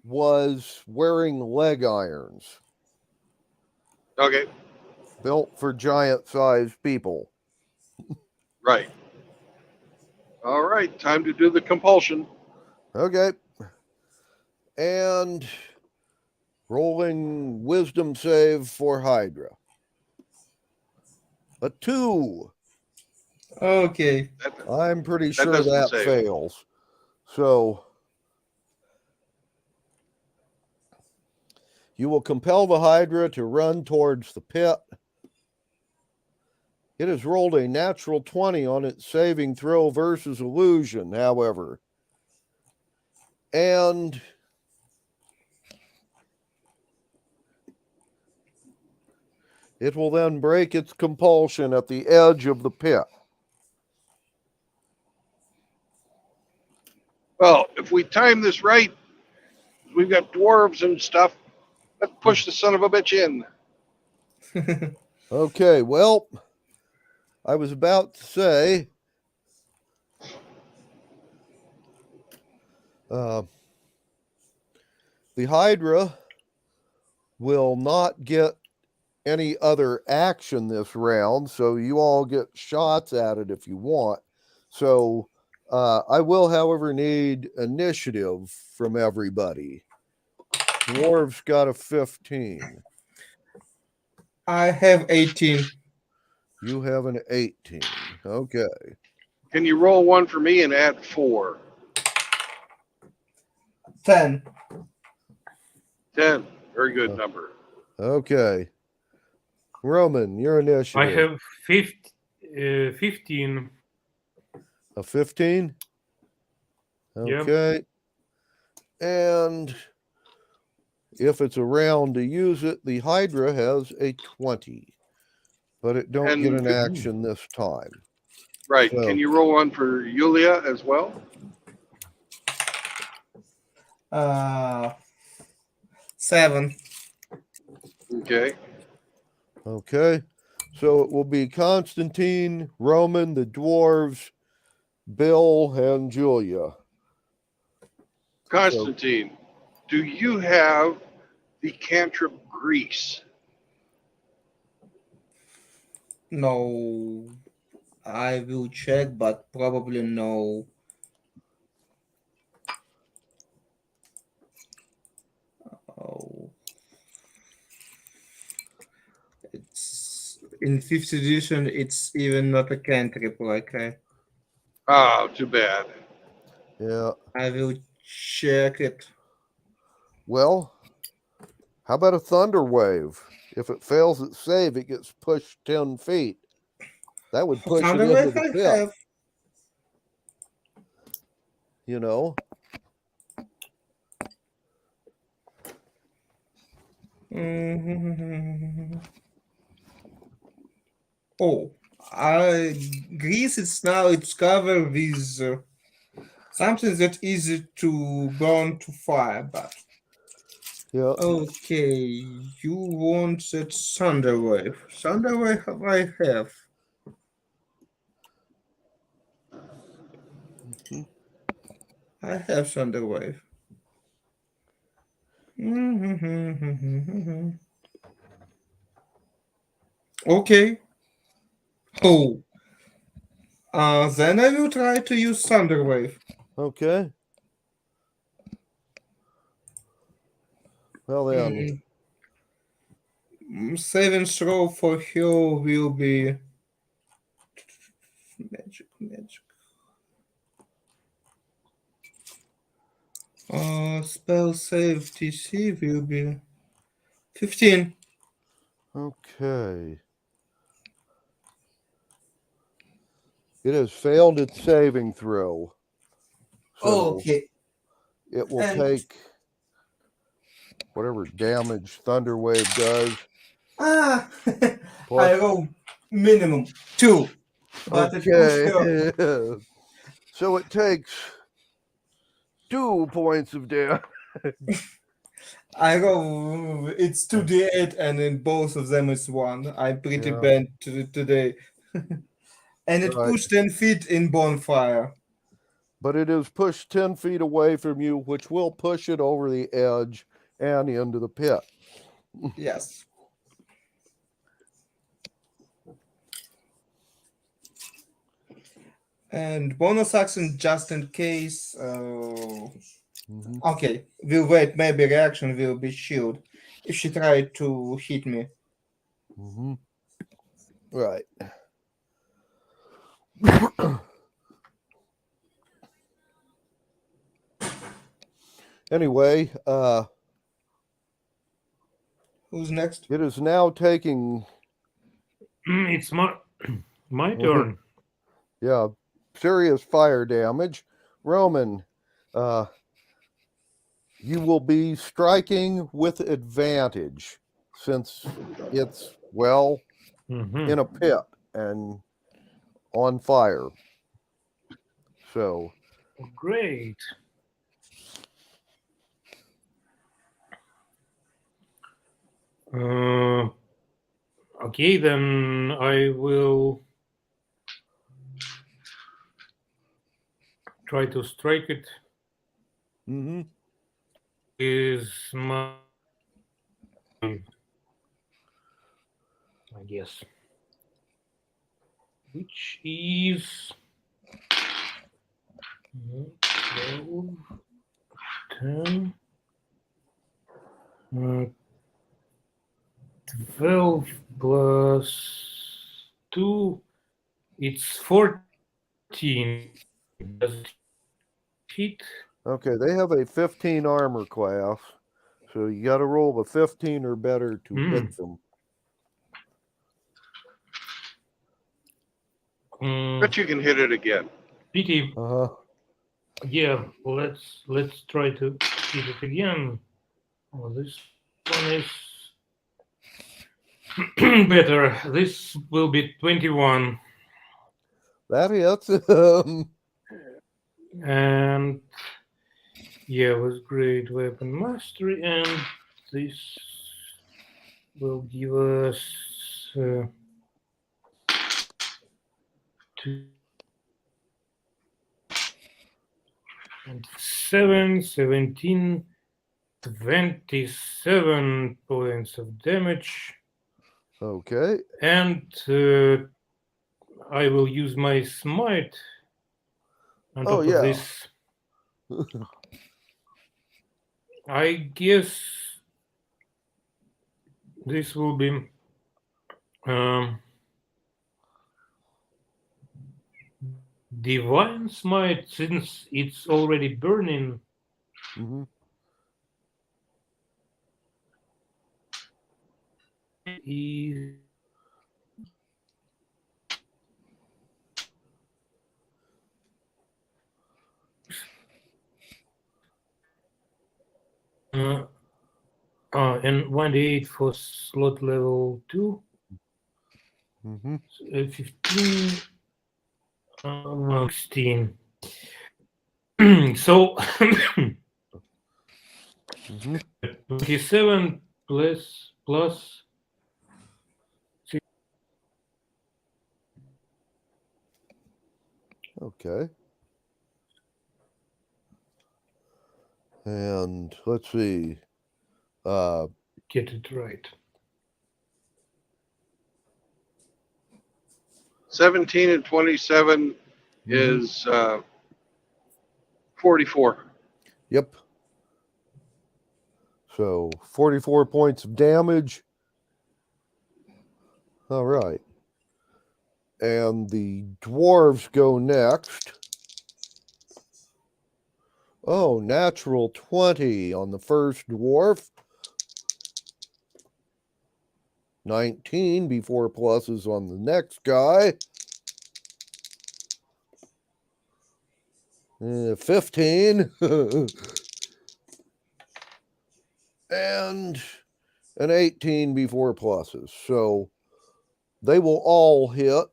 was wearing leg irons. Okay. Built for giant-sized people. Right. All right. Time to do the compulsion. Okay. And rolling wisdom save for Hydra. A 2. Okay. I'm pretty sure doesn't that save. fails. So you will compel the Hydra to run towards the pit. It has rolled a natural 20 on its saving throw versus illusion, however. And it will then break its compulsion at the edge of the pit. Well, if we time this right, we've got dwarves and stuff. Let's push the son of a bitch in. Okay, well, I was about to say, the Hydra will not get any other action this round, so you all get shots at it if you want. So I will, however, need initiative from everybody. Dwarves got a 15. I have 18. You have an 18. Okay. Can you roll one for me and add 4? 10. 10. Very good number. Okay. Roman, your I initiative. have 15. A 15? Okay. And if it's around to use it, the Hydra has a 20. But it don't get an action this time. Right. So, Can you roll one for Yulia as well? 7. Okay. okay. So it will be Constantine, Roman, the dwarves, Bill, and Julia. Constantine, do you have the cantrip grease? No. I will check, but probably no. Oh. It's in 5th edition, it's even not a cantrip, like Oh, too bad. Yeah. I will check it. Well, how about a thunder wave? If it fails its save, it gets pushed 10 feet. That would push it Thunder into Wave the I pit. have. You know? Oh, Greece. It's covered with something that easy to burn to fire, but yeah. Okay, you want that Thunder Wave. Thunder Wave I have. I have Thunder Wave. Okay. Oh. Then I will try to use Thunder Wave. Okay. Well then. Saving throw for her will be magic. Spell save TC will be 15. Okay. It has failed its saving throw. So Okay. it will And- take whatever damage Thunder Wave does. I roll minimum 2. But it pushed Okay. her. So it takes 2 points of damage. I roll it's 2d8 and in both of them it's 1. I'm pretty Yeah. bad today. And it Right. pushed 10 feet in bonfire. But it is pushed 10 feet away from you, which will push it over the edge and into the pit. Yes. And bonus action just in case. Okay, we'll wait. Maybe reaction will be shield if she tried to hit me. Right. Anyway, who's next? It is now taking. It's my turn. Yeah, serious fire damage. Roman, you will be striking with advantage since it's, well, in a pit and on fire. So. Great. Okay, then I will try to strike it. Is my, I guess, which is 10. 12 plus 2, it's 14. Does it hit? Okay, they have a 15 armor class, so you got to roll a 15 or better to hit them. But you can hit it again. Pity. Uh-huh. Yeah, let's try to hit it again. Oh, this one is better. This will be 21. That hits. And yeah, with great weapon mastery, and this will give us 17, 27 points of damage. Okay. And I will use my smite on top of this. I guess this will be divine smite, since it's already burning. Mm-hmm. Is and 1d8 for slot level 2. Mm-hmm. 15, 16. So 27 plus 6. Okay. And let's see. Get it right. 17 and 27 is 44. Yep. So 44 points of damage. All right. And the dwarves go next. Oh, natural 20 on the first dwarf. 19 before pluses on the next guy. 15. And an 18 before pluses. So they will all hit.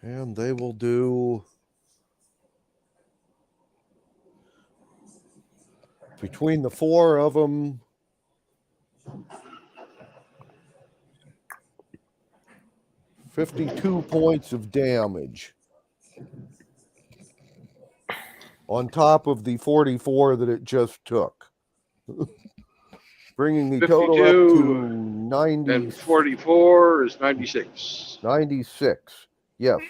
And they will do between the four of them 52 points of damage on top of the 44 that it just took. Bringing the total up to 90. And 44 is 96. 96. Yes.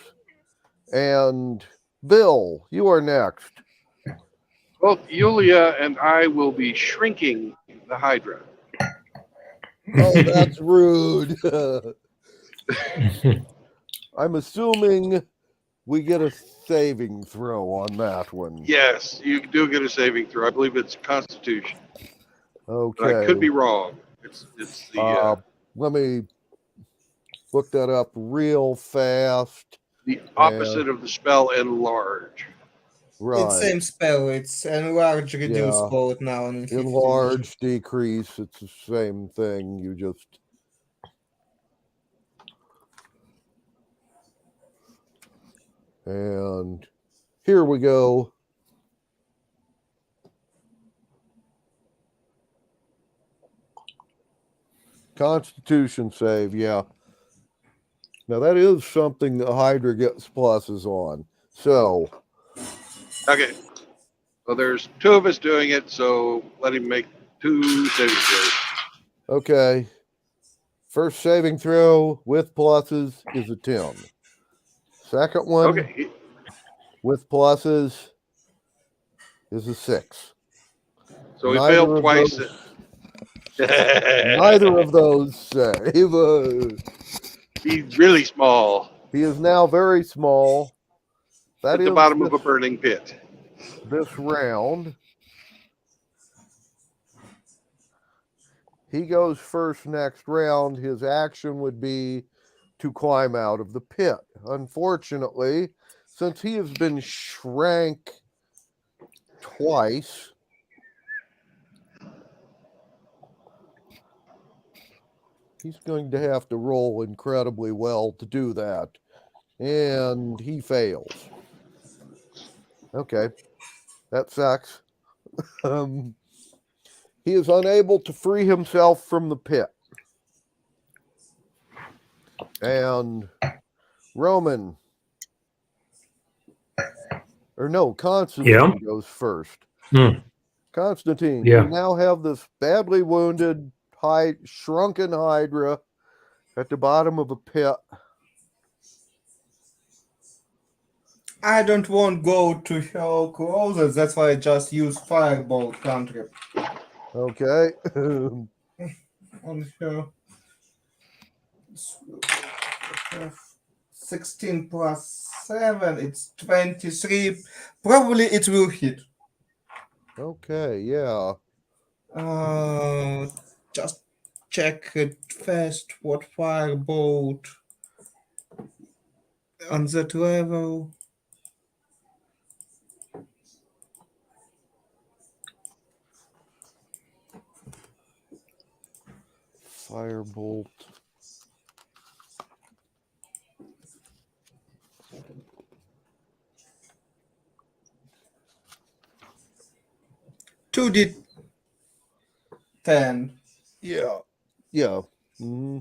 And Bill, you are next. Well, Yulia and I will be shrinking the Hydra. Oh, that's rude. I'm assuming we get a saving throw on that one. Yes, you do get a saving throw. I believe it's Constitution. Okay. But I could be wrong. It's the let me look that up real fast. the opposite of the spell enlarge. Right. It's same spell. It's enlarge, reduce, call it now. And enlarge, decrease. It's the same thing. You just. And here we go. Constitution save, yeah. Now that is something the Hydra gets pluses on. So. Okay. Well, there's two of us doing it, so let him make 2 saving throws. Okay. First saving throw with pluses is a 10. Second one Okay. with pluses is a 6. So he failed twice. Neither of those save. He's really small. He is now very small. That At the is bottom of a burning pit. this round. He goes first next round. His action would be to climb out of the pit. Unfortunately, since he has been shrank twice, he's going to have to roll incredibly well to do that. And he fails. Okay, that sucks. He is unable to free himself from the pit. And Roman, or no, Constantine goes first. Constantine, Yeah. you now have this badly wounded, shrunken Hydra at the bottom of a pit. I don't want to go to hell closer. That's why I just use Firebolt cantrip Okay. on her. 16 plus 7, it's 23. Probably it will hit. Okay, yeah. Just check it first what Firebolt on that level. Firebolt. Two D10. Yeah. Yeah. Mm-hmm.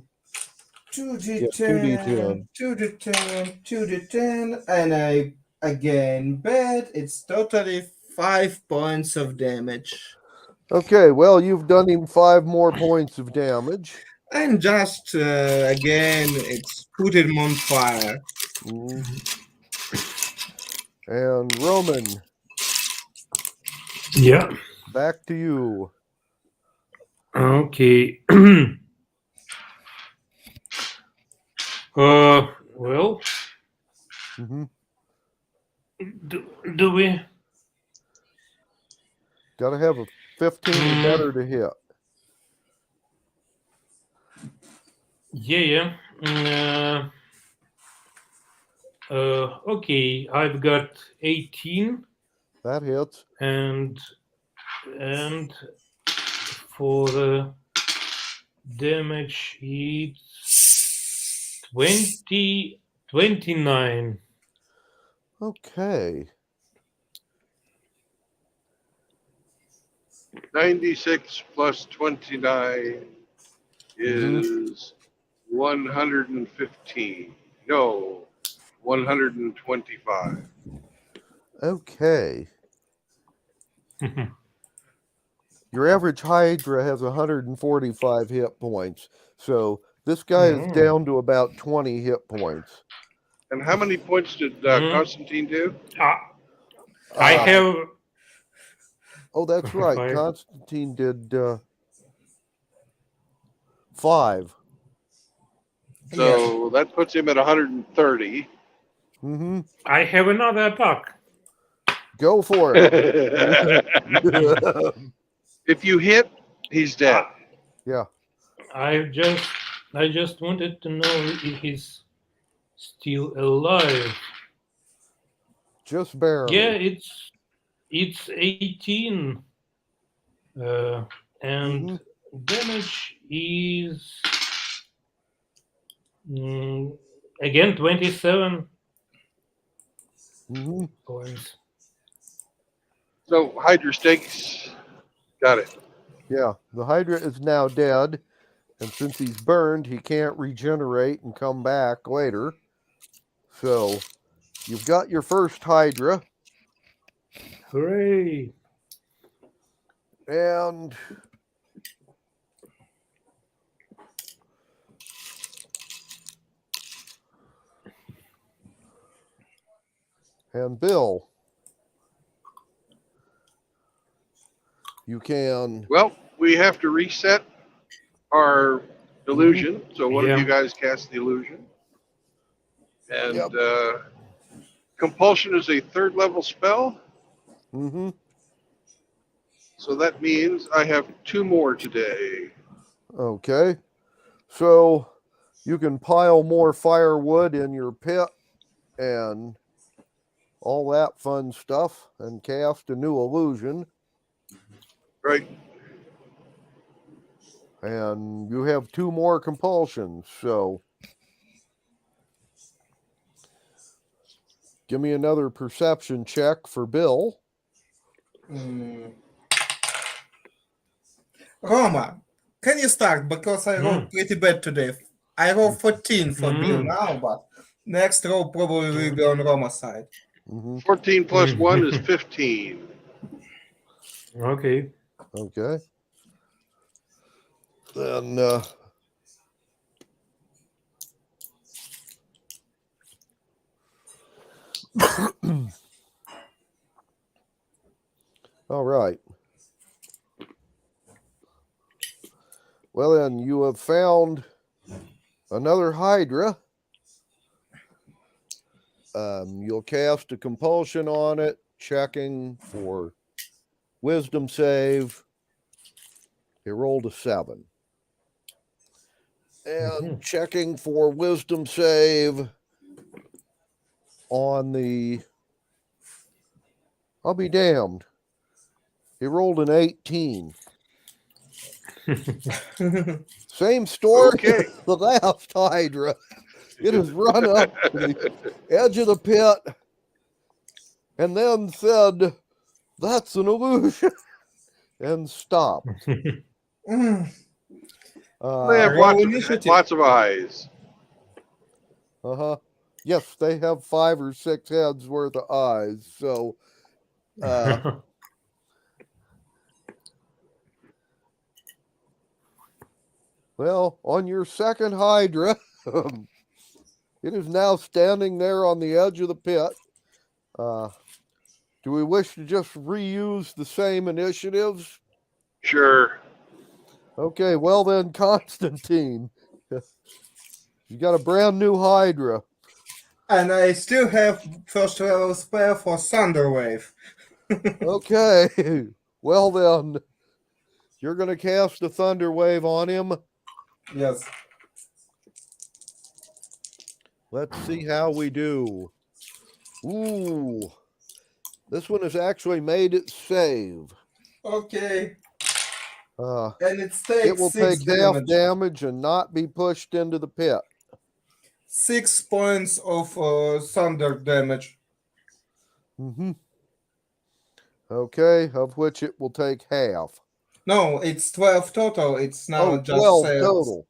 2D10, 2D10, 2D10, and I again bet it's totally 5 points of damage. Okay, well, you've done him 5 more points of damage. And just again, it's put him on fire. And Roman. Yeah. Back to you. Okay. Well, do we? Gotta have a 15 or better to hit. Yeah. Okay, I've got 18. That hits. And for the damage, it's 29. Okay. 96 plus 29 is 115. No, 125. Okay. Your average Hydra has 145 hit points. So this guy is down to about 20 hit points. And how many points did Constantine do? I have. Oh, that's right. Five. Constantine did 5. So that puts him at 130. I have another attack. Go for it. If you hit, he's dead. Yeah. I just wanted to know if he's still alive. Just barely. Yeah, it's 18. And damage is again 27 points. So Hydra stakes. Got it. Yeah, the Hydra is now dead, and since he's burned, he can't regenerate and come back later. So, you've got your first Hydra. Hooray! And And Bill, you can. Well, we have to reset our illusion. So one of you Yeah. guys cast the illusion. And Yep. compulsion is a 3rd level spell. Mm-hmm. So that means I have 2 more today. Okay. So you can pile more firewood in your pit and all that fun stuff and cast a new illusion. Right. And you have 2 more compulsions. So give me another perception check for Bill. Roma, can you start? Because I rolled pretty bad today. I rolled 14 for Bill now, but next roll probably will be on Roma's side. 14 plus 1 is 15. Okay. Okay. Then all right. Well, then you have found another Hydra. You'll cast a compulsion on it, checking for wisdom save. He rolled a 7. And checking for wisdom save on the, I'll be damned. He rolled an 18. Same story Okay. as the last Hydra. It has run up to the edge of the pit and then said, "That's an illusion," and stopped. They have lots of eyes. Uh-huh. Yes, they have 5 or 6 heads worth of eyes. So well, on your second Hydra, it is now standing there on the edge of the pit. Do we wish to just reuse the same initiatives? Sure. Okay, well then, Constantine, you got a brand new Hydra. And I still have first level spell for Thunderwave. Okay, well then, you're going to cast a Thunder Wave on him. Yes. Let's see how we do. Ooh, this one has actually made it save. Okay. And it It will take half damage. damage and not be pushed into the pit. 6 points of thunder damage. Okay, of which it will take half. No, it's 12 total. It's now just 12 sales. total.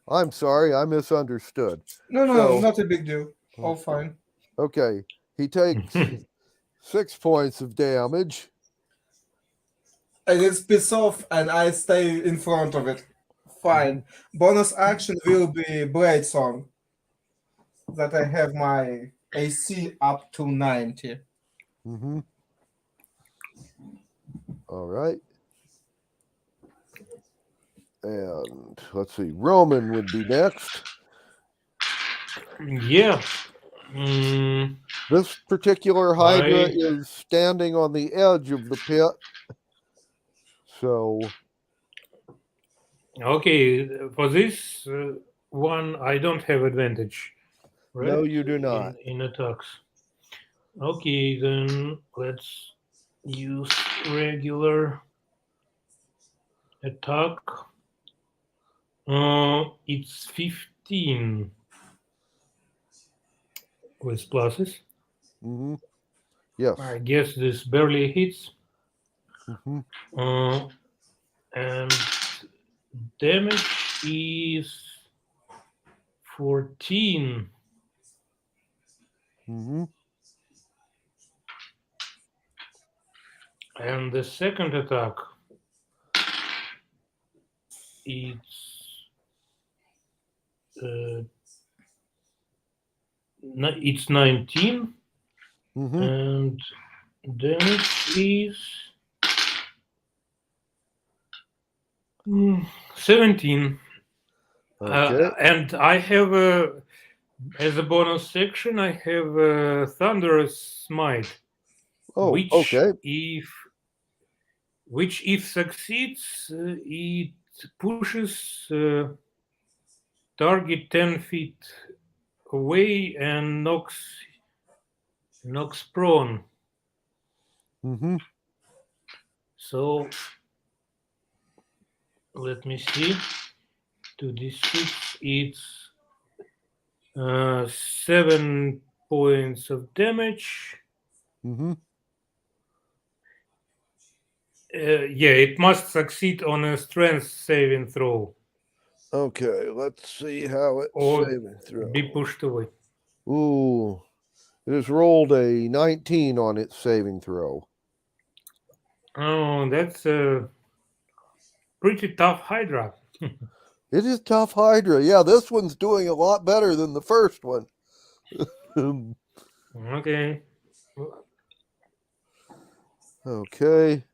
I'm sorry, I misunderstood. No, So, not a big deal. All fine. Okay, he takes 6 points of damage. And it's piss off, and I stay in front of it. Fine. Bonus action will be Blade Song. That I have my AC up to 90. All right. And let's see, Roman would be next. Yeah. This particular Hydra is standing on the edge of the pit. So. Okay, for this one, I don't have advantage. Right? No, you do not. In attacks. Okay, then let's use regular attack. It's 15 with pluses. Yes. I guess this barely hits. And damage is 14. And the second attack, it's 19. Mm-hmm. And damage is 17. Okay. And I have as a bonus section, I have a thunderous smite, Oh, okay. if succeeds, it pushes target 10 feet away and knocks prone. Mm-hmm. So let me see. 2d6, it's 7 points of damage. Mm-hmm. Yeah, it must succeed on a strength saving throw Okay, let's see how it's or saving throw. be pushed away. Ooh, it has rolled a 19 on its saving throw. Oh, that's a pretty tough Hydra. It is tough Hydra. Yeah, this one's doing a lot better than the first one. Okay. Okay.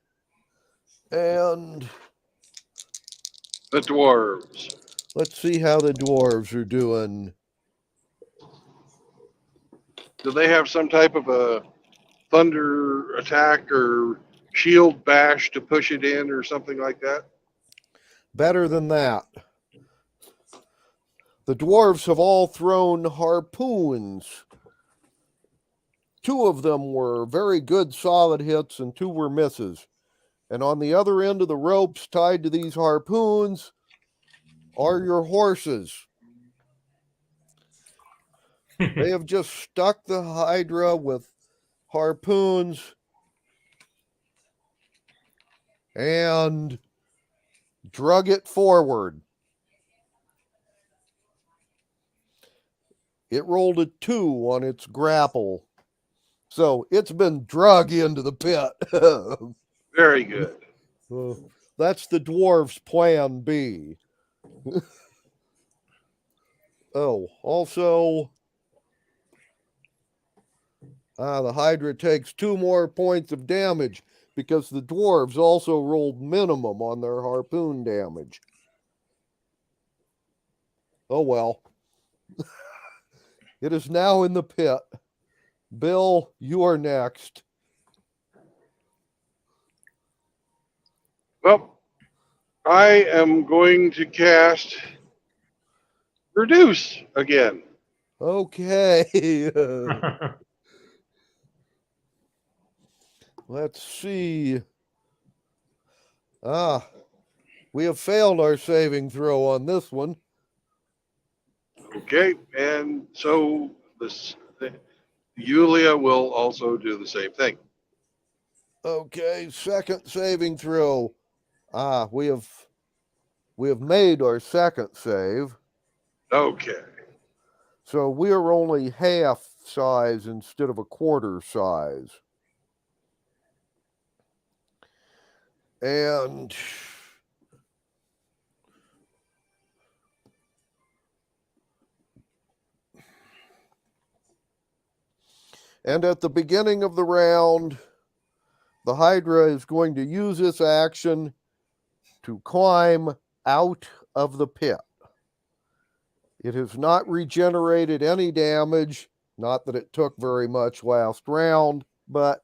And The dwarves. let's see how the dwarves are doing. Do they have some type of a thunder attack or shield bash to push it in or something like that? Better than that. The dwarves have all thrown harpoons. 2 of them were very good solid hits and 2 were misses. And on the other end of the ropes tied to these harpoons are your horses. They have just stuck the Hydra with harpoons and drug it forward. It rolled a 2 on its grapple. So it's been drug into the pit. Very good. That's the dwarves' plan B. Oh, also, the Hydra takes 2 more points of damage because the dwarves also rolled minimum on their harpoon damage. Oh well. It is now in the pit. Bill, you are next. Well, I am going to cast Reduce again. Okay. Let's see. We have failed our saving throw on this one. Okay, and so Yulia will also do the same thing. Okay, second saving throw. We have made our second save. Okay. So we are only half size instead of a quarter size. And at the beginning of the round, the Hydra is going to use its action to climb out of the pit. It has not regenerated any damage, not that it took very much last round, but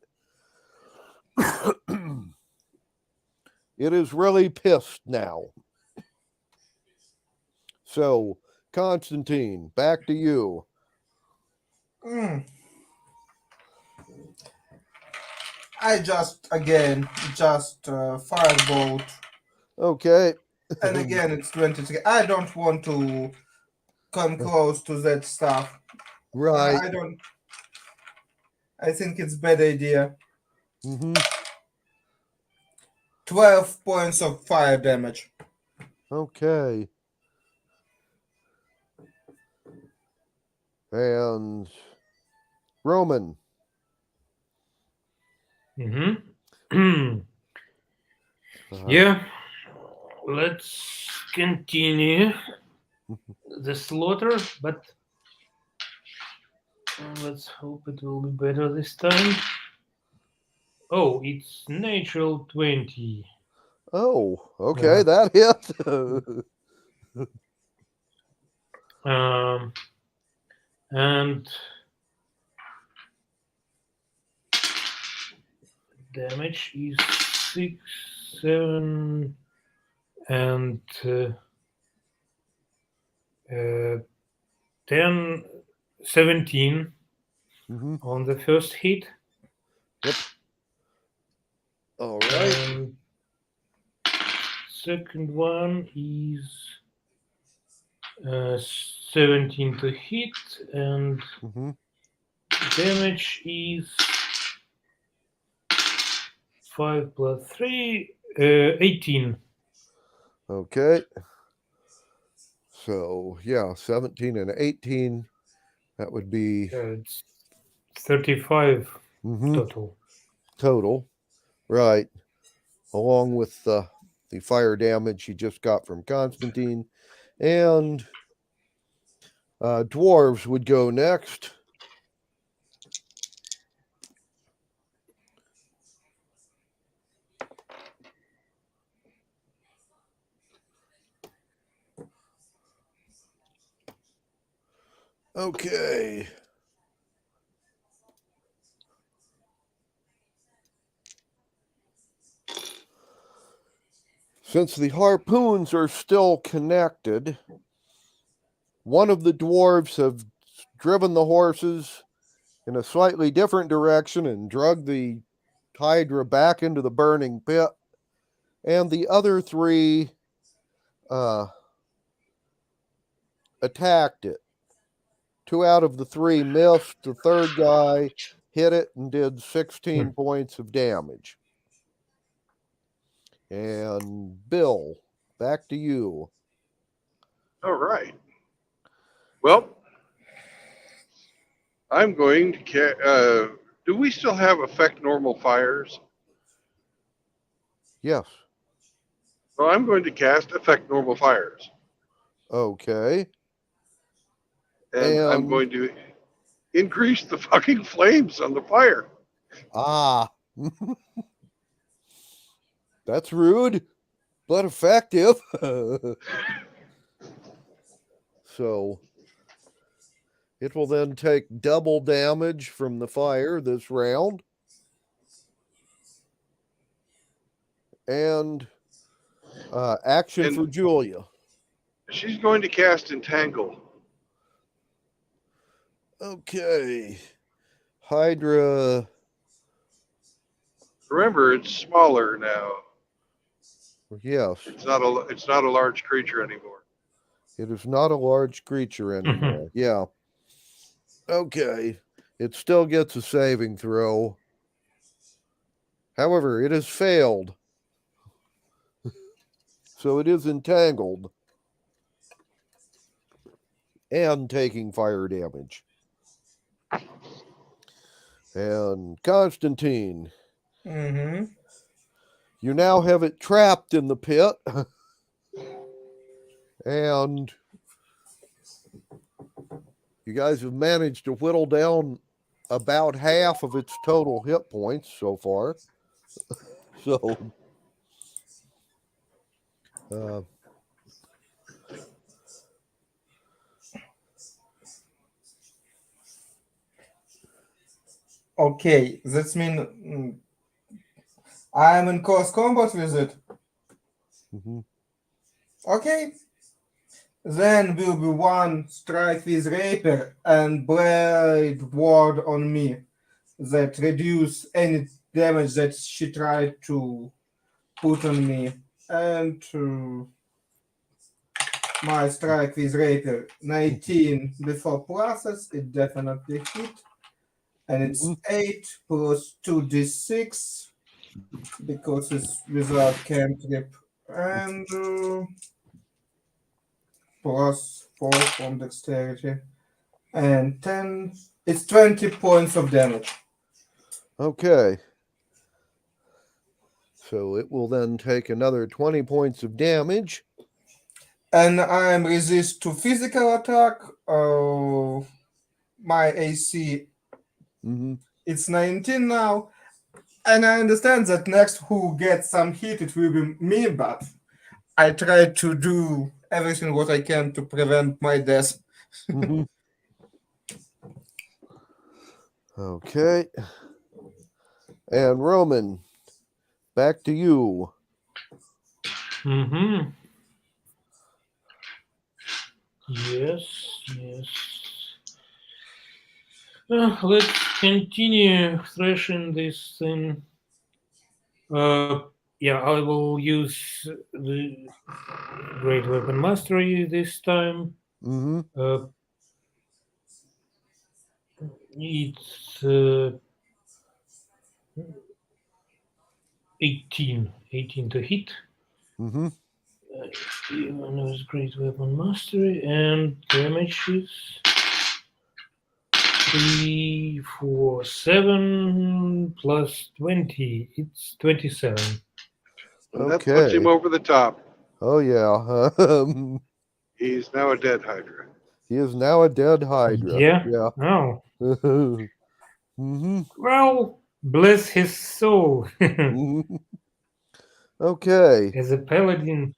it is really pissed now. So, Constantine, back to you. I just firebolt. Okay. And again, it's 20. I don't want to come close to that stuff. Right. I think it's bad idea. Mm-hmm. 12 points of fire damage. Okay. And Roman. Mm-hmm. Yeah. Let's continue the slaughter, but Let's hope it will be better this time. Oh, it's natural 20. Oh, okay, that hit. And damage is 6, 7, and 10, 17 on the first hit. Yep. All right. And second one is 17 to hit, and damage is 5 plus 3, 18. Okay. So, yeah, 17 and 18. That would be it's 35 total. Total. Right. Along with the fire damage you just got from Constantine. And dwarves would go next. Okay. Since the harpoons are still connected, one of the dwarves have driven the horses in a slightly different direction and drug the Hydra back into the burning pit, and the other 3 attacked it. 2 out of the 3 missed. The third guy hit it and did 16 points of damage. And Bill, back to you. All right. Well, I'm going to. Do we still have affect normal fires? Yes. Well, I'm going to cast affect normal fires, Okay. and I'm going to increase the fucking flames on the fire. Ah. That's rude, but effective. So it will then take double damage from the fire this round. And action for Julia. She's going to cast Entangle. Okay. Hydra. Remember, it's smaller now. Yes. It's not a large creature anymore. It is not a large creature anymore. Yeah. Okay. It still gets a saving throw. However, it has failed. So it is entangled. And taking fire damage. And Constantine. You now have it trapped in the pit. And you guys have managed to whittle down about half of its total hit points so far. So, okay, that means I'm in close combat with it. Okay. Then will be 1 strike with rapier and blade ward on me that reduce any damage that she tried to put on me. And my strike with rapier 19 before pluses, it definitely hit. And it's 8 plus 2d6 because it's without cantrip. And plus 4 from dexterity. And 10. It's 20 points of damage. okay. So it will then take another 20 points of damage. And I'm resist to physical attack. my AC. Mm-hmm. It's 19 now, and I understand that next who gets some heat, it will be me, but I try to do everything what I can to prevent my death. Mm-hmm. Okay. And Roman, back to you. Mm-hmm. Yes, yes. Let's continue thrashing this thing. Yeah, I will use the Great Weapon Mastery this time. Mm-hmm. It's 18 to hit. Mm-hmm. Even with Great Weapon Mastery, and damage is 3, 4, 7 plus 20. It's 27. And that puts him Okay. over the top. Oh yeah. He's now a dead Hydra. He is now a dead Hydra. Yeah. Yeah. Oh. Mm-hmm. Well, bless his soul. Mm-hmm. Okay. As a paladin,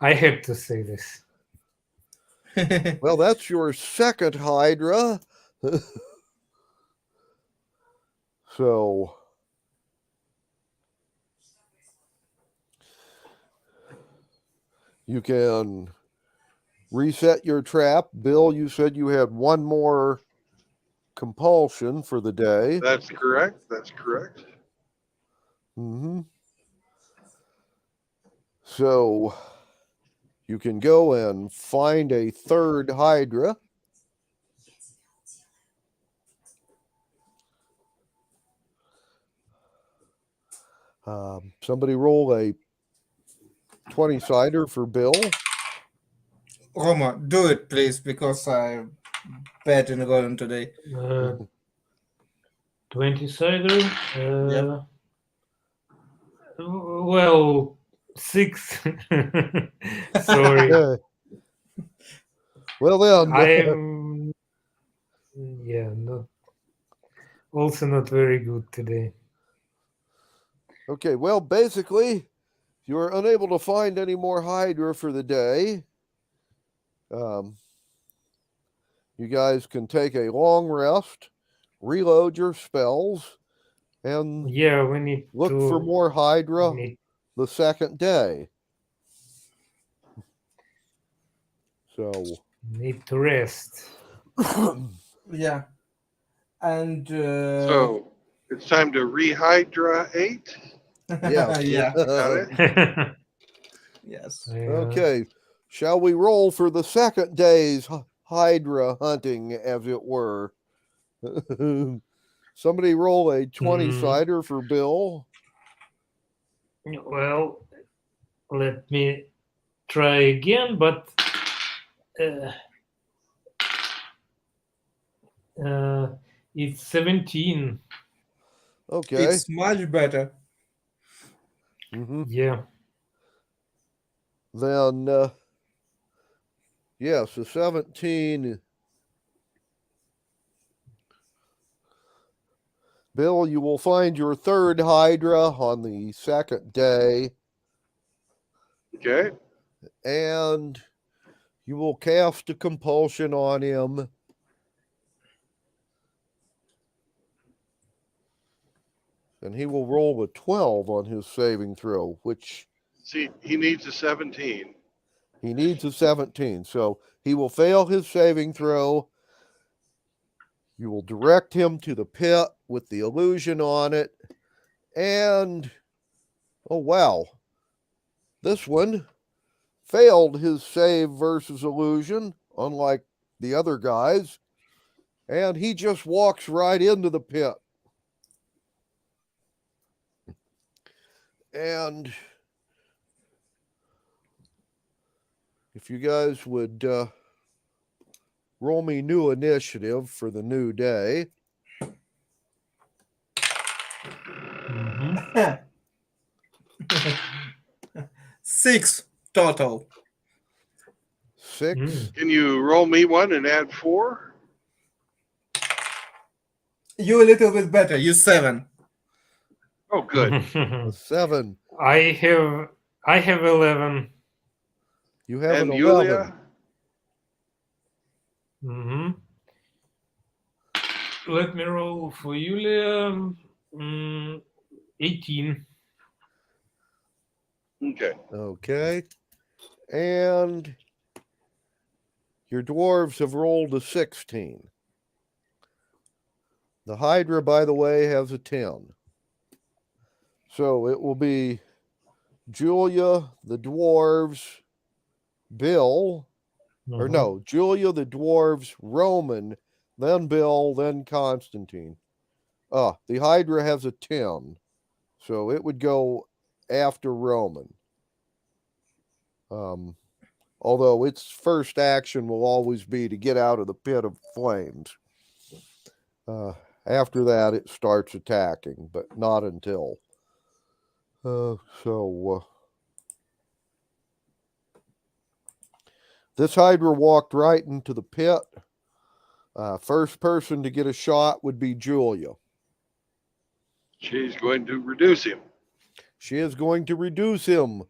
I have to say this. Well, that's your second Hydra. So you can reset your trap. Bill, you said you had one more compulsion for the day. That's correct. That's correct. Mm-hmm. So you can go and find a third Hydra. Somebody roll a 20-sider for Bill. Roma, do it, please, because I'm bad in rolling today. 20-sider. Yep. Well, 6. Sorry. Well then, I'm not very good today. Okay, well, basically, you are unable to find any more Hydra for the day. You guys can take a long rest, reload your spells, and we need look to for more Hydra the second day. So need to rest. Yeah. And So it's time to rehydrate. Yeah. yeah. Got it? Yes. Okay. Shall we roll for the second day's Hydra hunting, as it were? Somebody roll a 20-sider for Bill. Well, let me try again, but it's 17. Okay. It's much better. Mm-hmm. Yeah. Then, yes, a 17. Bill, you will find your third Hydra on the second day. Okay. And you will cast a compulsion on him. And he will roll a 12 on his saving throw, which... See, he needs a 17. He needs a 17. So he will fail his saving throw. You will direct him to the pit with the illusion on it. And, oh wow, this one failed his save versus illusion, unlike the other guys. And he just walks right into the pit. And if you guys would roll me new initiative for the new day. Mm-hmm. 6 total. 6. Can you roll me one and add 4? You a little bit better. You 7. Oh, good. 7. I have 11. You have And an 11. Yulia? Mm-hmm. Let me roll for Yulia. 18. Okay. Okay. And your dwarves have rolled a 16. The Hydra, by the way, has a 10. So it will be Julia, the dwarves, Bill, or no, Julia, the dwarves, Roman, then Bill, then Constantine. The Hydra has a 10. So it would go after Roman. Although its first action will always be to get out of the pit of flames. After that, it starts attacking, but not until. This Hydra walked right into the pit. First person to get a shot would be Julia. She's going to reduce him. She is going to reduce him.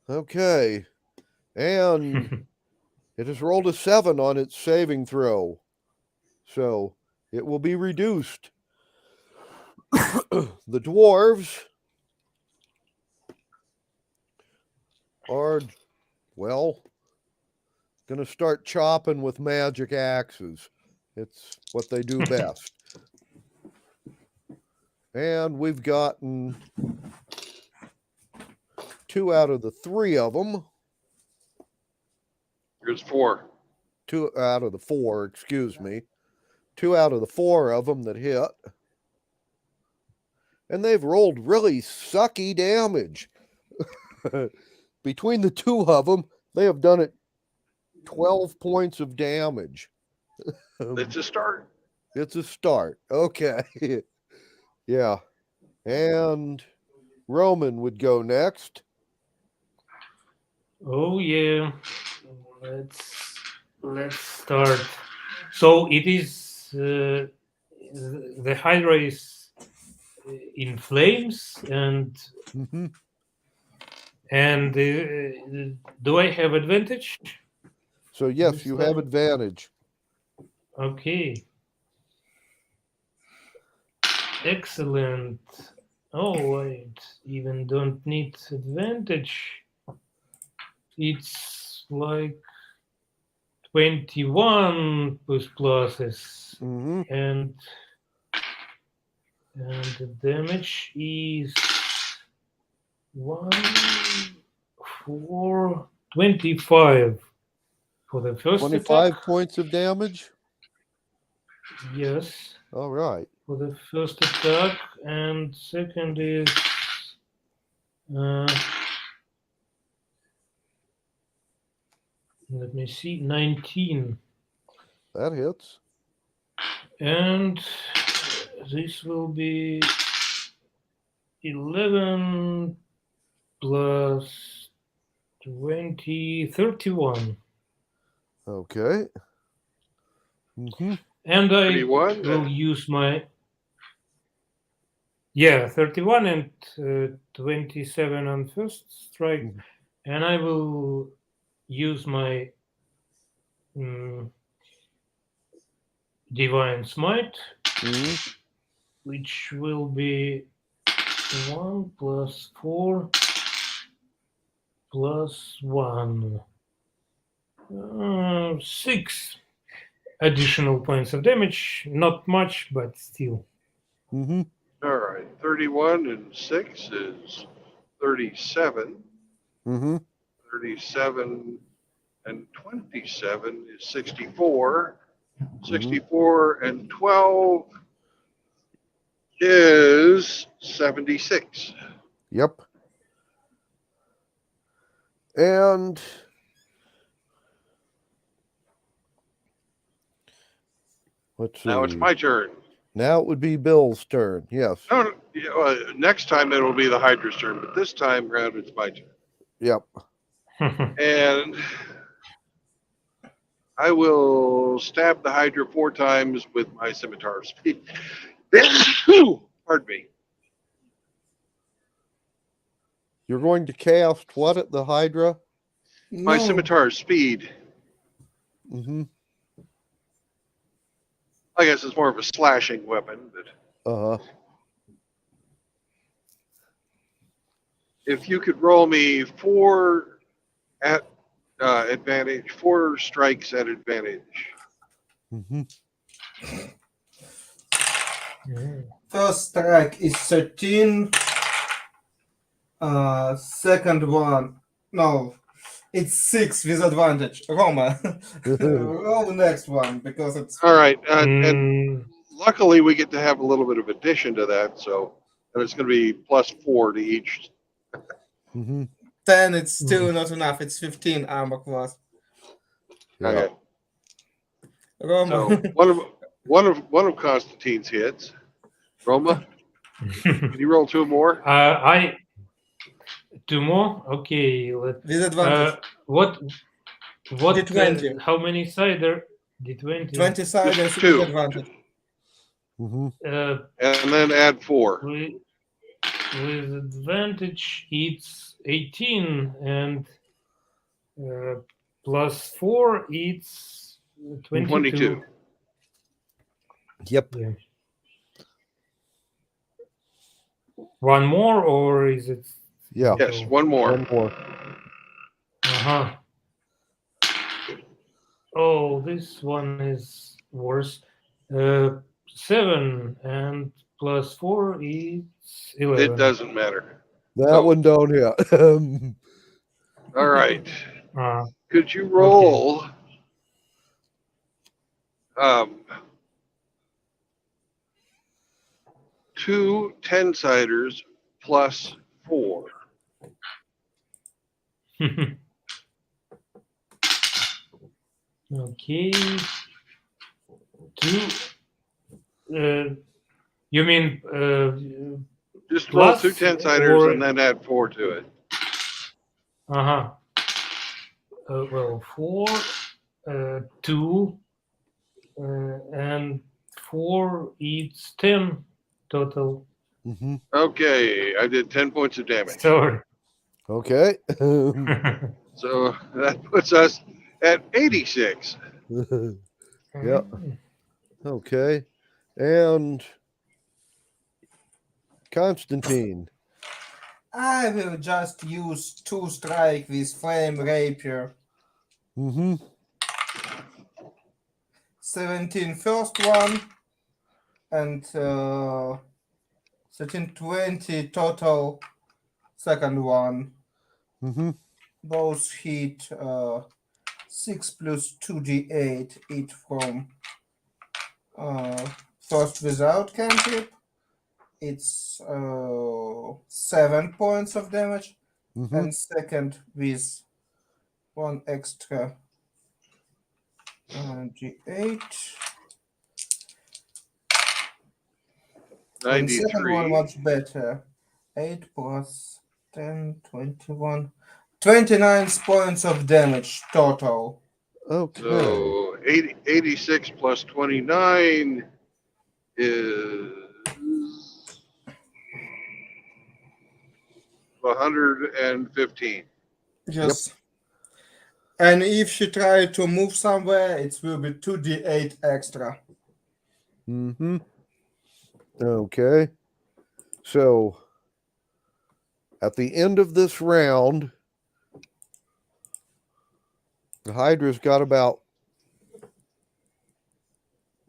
Okay. And it has rolled a 7 on its saving throw. So it will be reduced. The dwarves are, well, going to start chopping with magic axes. It's what they do best. And we've gotten 2 out of the 3 of them. Here's 4. 2 out of the 4, excuse me. 2 out of the 4 of them that hit. And they've rolled really sucky damage. Between the 2 of them, they have done it 12 points of damage. It's a start. It's a start. Okay. Yeah. And Roman would go next. Oh yeah. Let's start. So it is the Hydra is in flames and do I have advantage? So yes, you have advantage. Okay. Excellent. Oh, I even don't need advantage. It's like 21 plus pluses. And the damage is 25 for the first 25 attack. points of damage? Yes. All right. For the first attack, and second is let me see, 19. That hits. And this will be 11 plus 20, 31. Okay. And I 31? will use my 31 and 27 on first strike, and I will use my divine smite, which will be 1 plus 4 plus 1. 6 additional points of damage. Not much, but still. All right. 31 and 6 is 37. 37 and 27 is 64. 64 and 12 is 76. Yep. And let's see. Now it's my turn. Now it would be Bill's turn. Yes. No, next time it'll be the Hydra's turn, but this time around it's my turn. Yep. And I will stab the Hydra 4 times with my scimitar speed. Pardon me. You're going to cast what at the Hydra? My No. scimitar speed. Mm-hmm. I guess it's more of a slashing weapon, but Uh-huh. if you could roll me 4 at advantage, 4 strikes at advantage. Mm-hmm. First strike is 13. Second one, no, it's 6 with advantage. Roma, roll the next one because it's All right, and luckily we get to have a little bit of addition to that, so and it's going to be +4 to each. Mm-hmm. 10. It's still not enough. It's 15 armor class. Okay. Roma. So one of Constantine's hits. Roma, can you roll 2 more? I 2 more. Okay. With advantage. What? D20. How many cider? D20. 20 siders Just with 2. advantage. Mm-hmm. And then add 4. With advantage, it's 18, and +4, it's 22. 22. Yep. Yeah. One more, or is it? Yeah. Yes, one more. One more. Uh-huh. Oh, this one is worse. 7 and +4 is 11. It doesn't matter. That one don't hit. All right. Uh, Could you roll two 10-siders +4? Okay. 2. You mean Just roll plus 2 10-siders or- and then add 4 to it. Uh-huh. Well, 4, 2, and 4, it's 10 total. Mm-hmm. Okay, I did 10 points of damage. Sorry. Okay. So that puts us at 86. Yep. Okay. And Constantine. I will just use 2 strike with flame rapier. Mm-hmm. 17 first one and 13 20 total second one. Mm-hmm. Both hit 6 plus 2d8 each from first without cantrip. It's 7 points of damage, Mm-hmm. and second with 1 extra d8. And second 93. one much better. 8 plus 10, 21. 29 points of damage total. Okay. So 86 plus 29 is 115. Yes. And if she tried to move somewhere, it will be 2d8 extra. Mm-hmm. Okay. So at the end of this round, the Hydra's got about,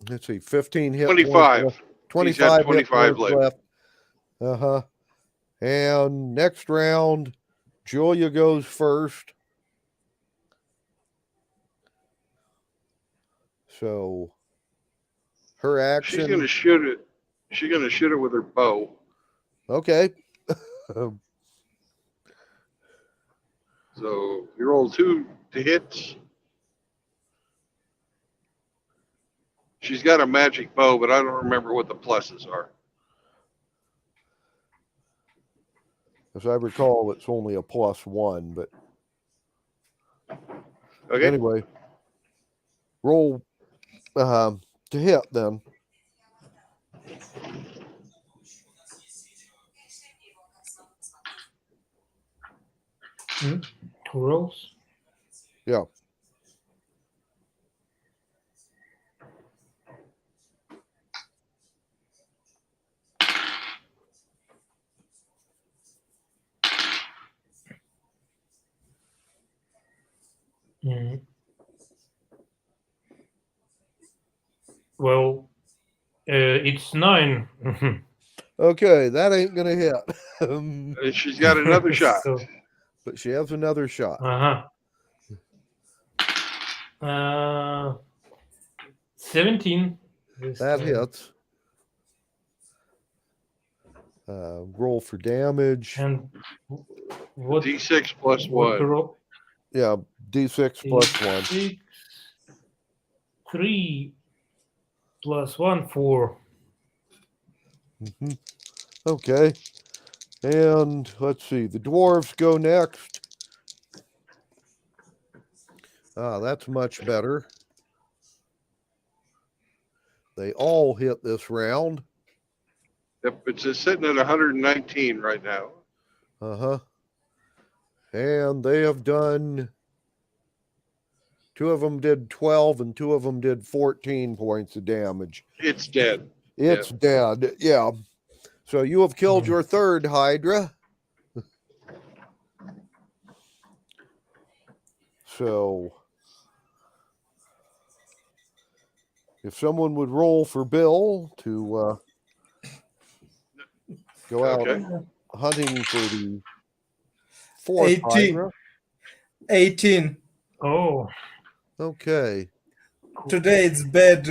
let's see, 15 hit 25. points. He's 25 had hit 25 points left. left. Uh-huh. And next round, Julia goes first. So her action. She's gonna shoot it. She's gonna shoot it with her bow. Okay. So you roll 2 to hit. She's got a magic bow, but I don't remember what the pluses are. As I recall, it's only a +1, but Okay. anyway. Roll to hit then. Two rolls. Yeah. Mm. Well, it's 9. Okay, that ain't gonna hit. And she's got another shot. So, But she has another shot. uh-huh. 17. That hits. Roll for damage. And what? D6 plus what to 1. roll? Yeah, D6 plus 1. 6, 3 plus 1, 4. Mhm. Okay. And let's see, the dwarves go next. That's much better. They all hit this round. Yep, it's just sitting at 119 right now. Uh-huh. And they have done, 2 of them did 12 and 2 of them did 14 points of damage. It's dead. It's dead, yeah. So you have killed your third Hydra. So if someone would roll for Bill to go out hunting for the fourth 18. Hydra. 18. Oh. Okay. Today it's bad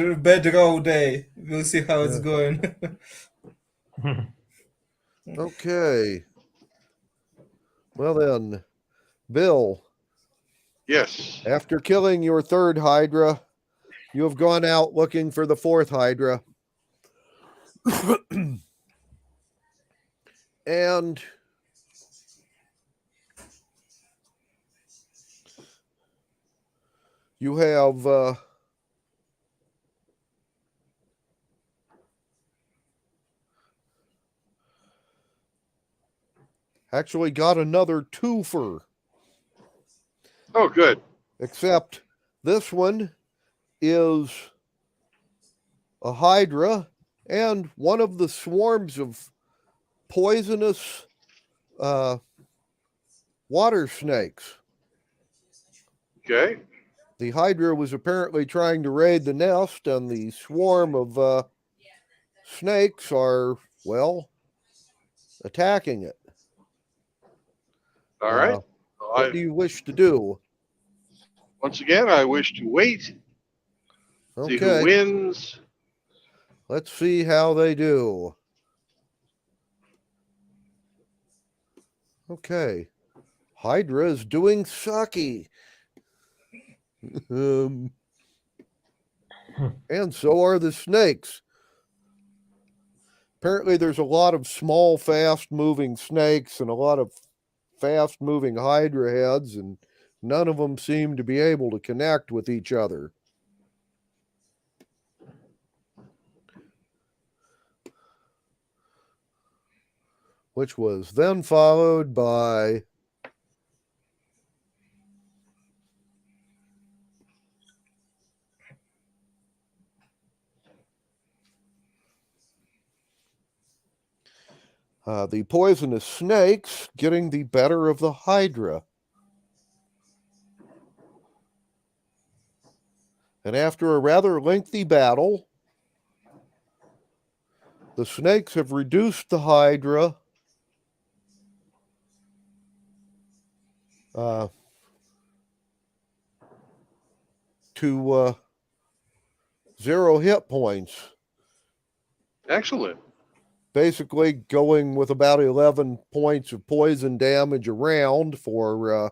row day. We'll see how it's going. Okay. Well then, Bill. Yes. After killing your third Hydra, you have gone out looking for the fourth Hydra. And you have actually got another twofer. Oh, good. Except this one is a Hydra and one of the swarms of poisonous water snakes. Okay. The Hydra was apparently trying to raid the nest, and the swarm of snakes are, well, attacking it. All right. What do you wish to do? Once again, I wish to wait. See who Okay. wins. Let's see how they do. Okay. Hydra is doing sucky. And so are the snakes. Apparently there's a lot of small, fast-moving snakes and a lot of fast-moving Hydra heads, and none of them seem to be able to connect with each other. Which was then followed by the poisonous snakes getting the better of the Hydra. And after a rather lengthy battle, the snakes have reduced the Hydra to 0 hit points. Excellent. Basically going with about 11 points of poison damage a round for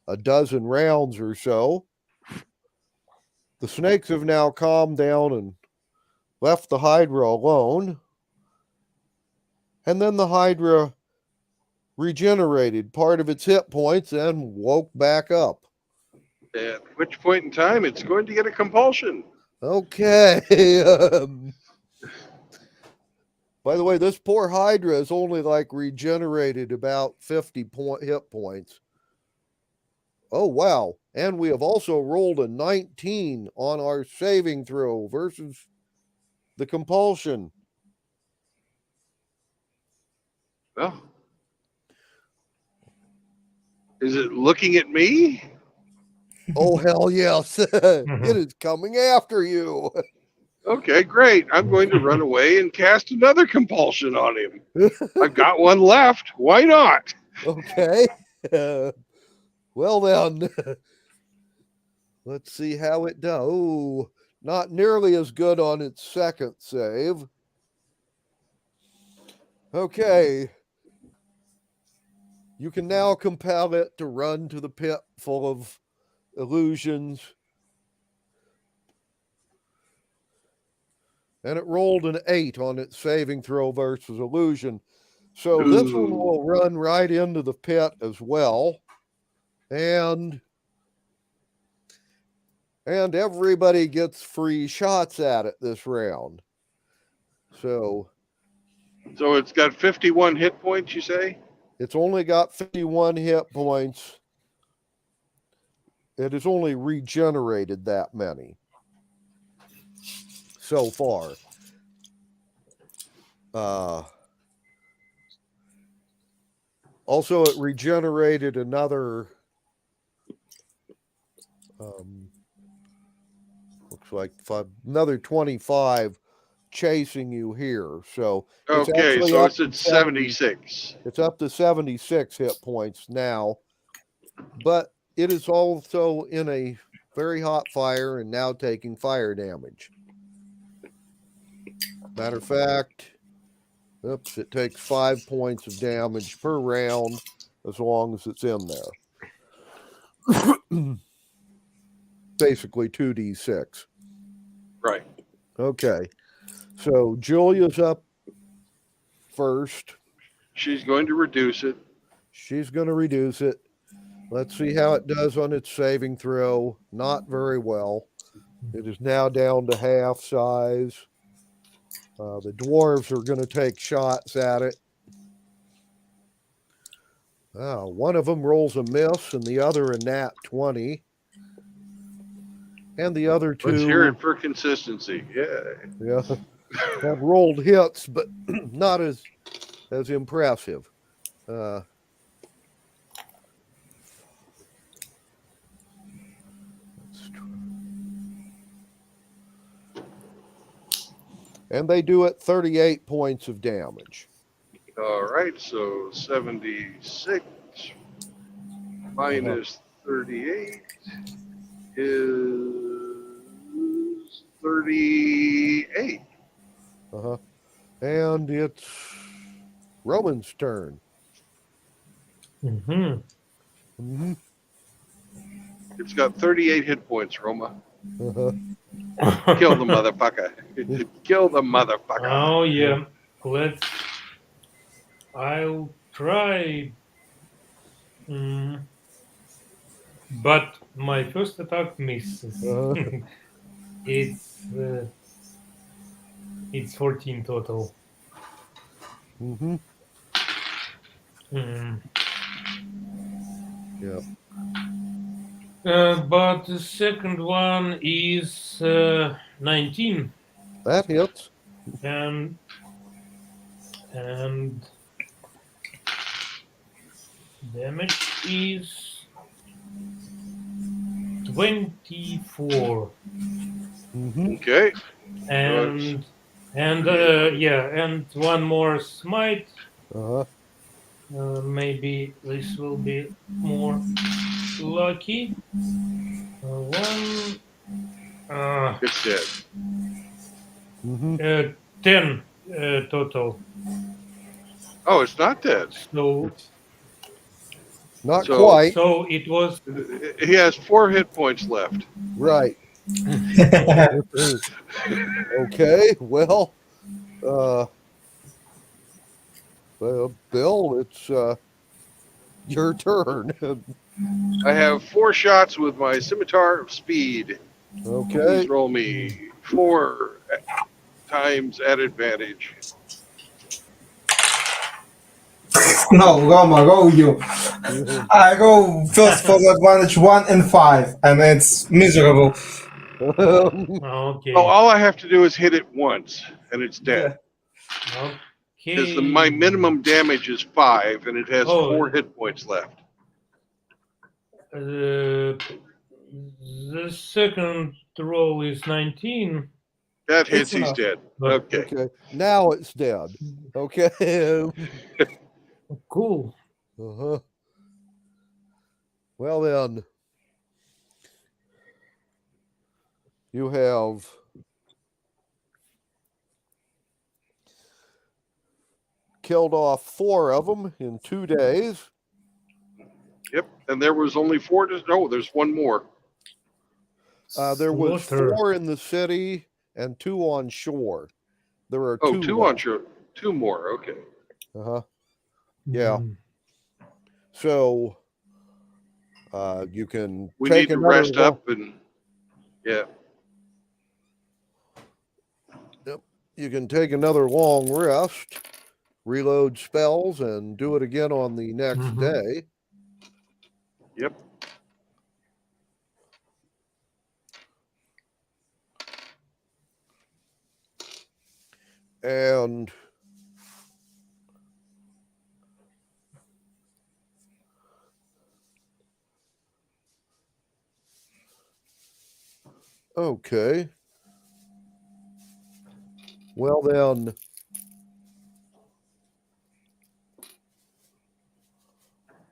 a dozen rounds or so. The snakes have now calmed down and left the Hydra alone. And then the Hydra regenerated part of its hit points and woke back up. At which point in time, it's going to get a compulsion. Okay. By the way, this poor Hydra has only like regenerated about 50 hit points. Oh, wow. And we have also rolled a 19 on our saving throw versus the compulsion. Well, is it looking at me? Oh, hell yes. It is coming after you. Okay, great. I'm going to run away and cast another compulsion on him. I've got one left. Why not? Okay. Well, then, let's see how it does. Oh, not nearly as good on its second save. Okay. You can now compel it to run to the pit full of illusions. And it rolled an 8 on its saving throw versus illusion. So this one will run right into the pit as well. And everybody gets free shots at it this round. So it's got 51 hit points, you say? It's only got 51 hit points. It has only regenerated that many so far. Also, it regenerated another, looks like another 25 chasing you here. So it's Okay, actually so up it's at to 76. It's up to 76 hit points now, but it is also in a very hot fire and now taking fire damage. Matter of fact, it takes 5 points of damage per round as long as it's in there. Basically 2d6. Right. Okay. So Julia's up first. She's going to reduce it. She's going to reduce it. Let's see how it does on its saving throw. Not very well. It is now down to half size. The dwarves are going to take shots at it. One of them rolls a miss and the other a nat 20. And the other two... Let's hear it for consistency. Yeah. Have rolled hits, but not as impressive. And they do it 38 points of damage. All right, so 76 minus 38 is 38. And it's Roman's turn. It's got 38 hit points, Roma. Kill the motherfucker. Kill the motherfucker. Oh, yeah. I'll try. But my first attack misses. It's 14 total. Yeah. But the second one is 19. That hits. And damage is 24. Okay. And one more smite. Maybe this will be more lucky. It's dead. 10 total. Oh, it's not dead. So not quite. So it was. He has 4 hit points left. Right. Okay. Well, Bill, it's your turn. I have 4 shots with my scimitar of speed. Okay. Please roll me 4 times at advantage. No, Roma, roll you. I roll first for the advantage 1 and 5, and it's miserable. Okay. Oh, all I have to do is hit it once, and it's dead. Because Okay. my minimum damage is 5, and it has Oh. 4 hit points left. The second roll is 19. That hits, It's he's enough. dead. But- Okay. Now it's dead. Okay. Cool. Uh-huh. Well then, you have killed off 4 of them in 2 days. Yep. And there was only 4 to... No, there's 1 more. There was Slaughter. 4 in the city and 2 on shore. There are 2 Oh, 2 on left. shore. 2 more. Okay. Uh-huh. Yeah. So you can We take need to another rest walk. up and... Yeah. Yep. You can take another long rest, reload spells, and do it again on the next day. Yep. And okay. Well then,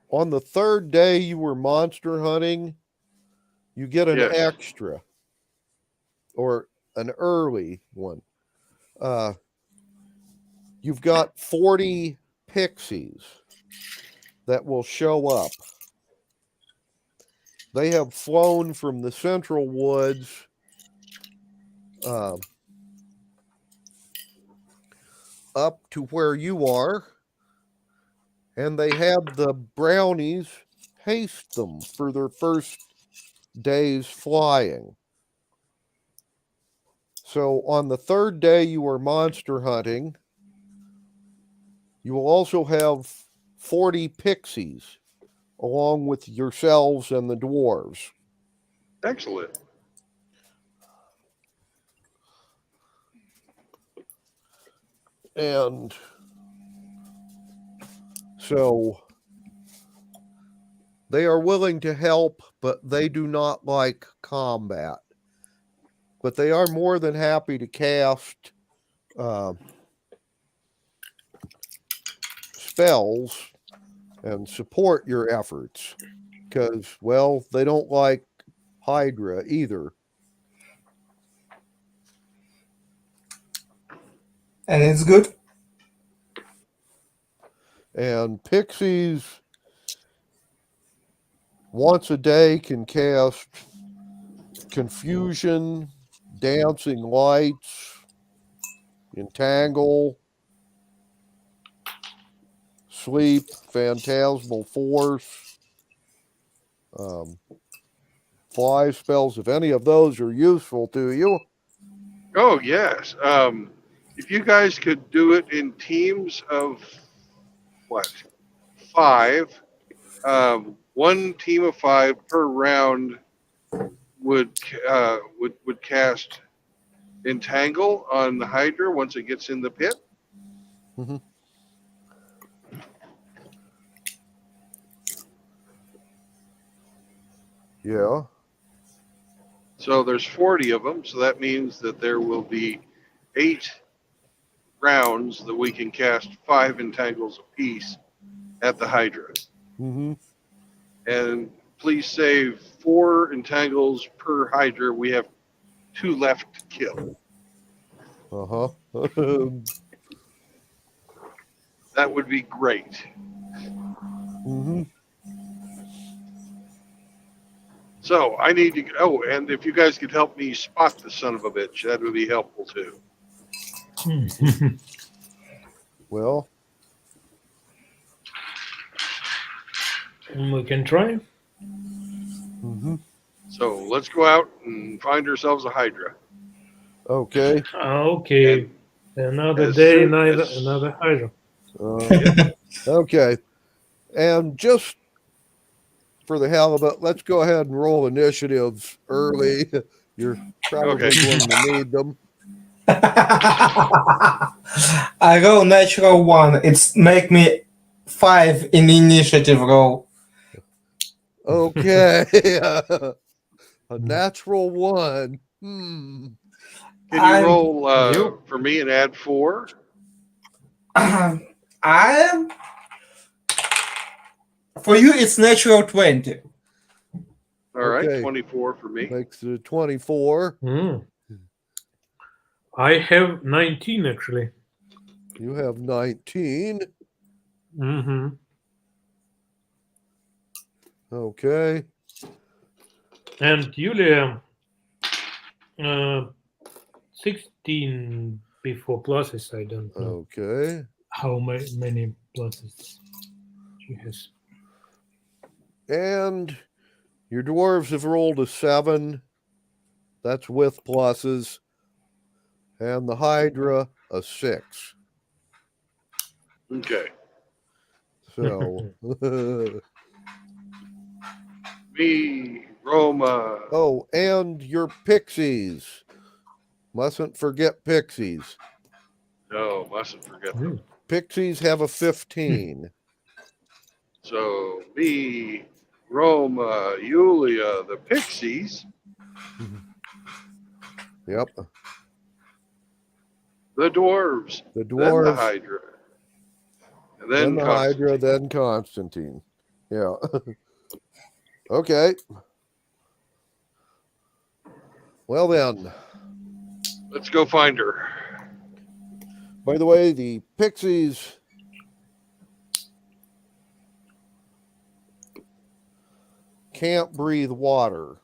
on the 3rd day you were monster hunting, you get an Yes. extra or an early one. You've got 40 pixies that will show up. They have flown from the central woods up to where you are, and they have the brownies haste them for their first day's flying. So on the 3rd day you are monster hunting, you will also have 40 pixies along with yourselves and the dwarves. Excellent. And so they are willing to help, but they do not like combat. But they are more than happy to cast spells and support your efforts. Because, well, they don't like Hydra either. And it's good. And pixies once a day can cast confusion, dancing lights, entangle, sleep, phantasmal force, fly spells. If any of those are useful to you. Oh, yes. If you guys could do it in teams of, 5, 1 team of 5 per round would cast Entangle on the Hydra once it gets in the pit. Mm-hmm. Yeah. So there's 40 of them, so that means that there will be 8 rounds that we can cast 5 Entangles apiece at the Hydra. Mm-hmm. And please save 4 Entangles per Hydra. We have 2 left to kill. Uh-huh. That would be great. Mm-hmm. So I need to. Oh, and if you guys could help me spot the son of a bitch, that would be helpful too. Well, we can try. Mm-hmm. So let's go out and find ourselves a Hydra. Okay. Okay. Another as day, soon as- another Hydra. Okay. And just for the hell of it, let's go ahead and roll initiatives early. You're probably Okay. going to need them. I roll natural one. It's make me 5 in initiative roll. Okay. A natural one. Hmm. Can you I'm- roll for me and add 4? I am. For you, it's natural 20. All right, Okay. 24 for me. Makes it 24. I have 19 actually. You have 19. Mm-hmm. Okay. And Julia, 16 before pluses. I don't know Okay. how many pluses she has. And your dwarves have rolled a 7. That's with pluses. And the Hydra, a 6. Okay. So. Me, Roma. Oh, and your pixies. Mustn't forget pixies. No, mustn't forget them. Pixies have a 15. So me, Roma, Yulia, the Pixies, Yep. the Dwarves, The then the dwarves, Hydra, and then then the Constantine. Hydra, then Constantine. Yeah. Okay. Well then. Let's go find her. By the way, the pixies can't breathe water.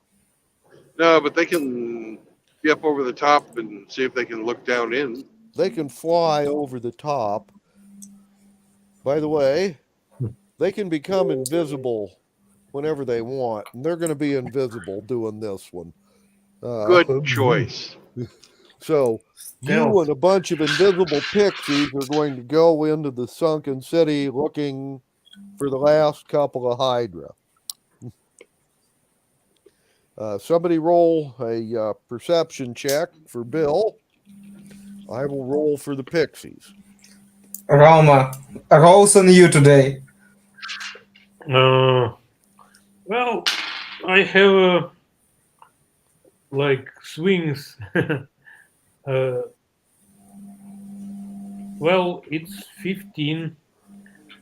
No, but they can be up over the top and see if they can look down in. They can fly over the top. By the way, they can become invisible whenever they want, and they're going to be invisible doing this one. Good choice. So you and a bunch of invisible pixies are going to go into the sunken city looking for the last couple of Hydra. Somebody roll a perception check for Bill. I will roll for the pixies. Roma, rolls on you today. Well, I have like swings. Well, it's 15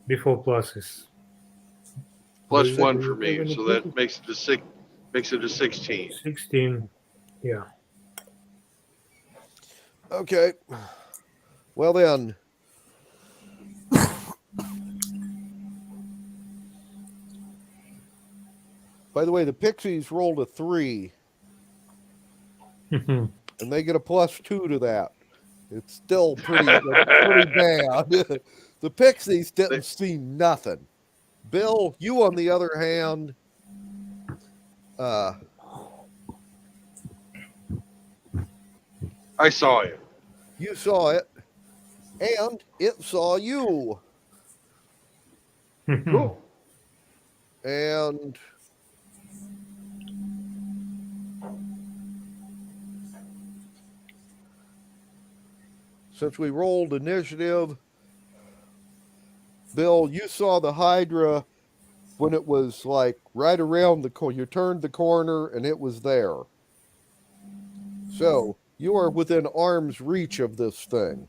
before pluses. Plus Do you 1 for have me, any so that pluses? makes it a 6. Makes it a 16. 16. Yeah. Okay. Well then. By the way, the pixies rolled a 3. And they get a +2 to that. It's still pretty bad. The pixies didn't see nothing. Bill, you on the other hand, I saw it. you saw it, and it saw you. Cool. And since we rolled initiative, Bill, you saw the Hydra when it was like right around the corner. You turned the corner and it was there. So you are within arm's reach of this thing.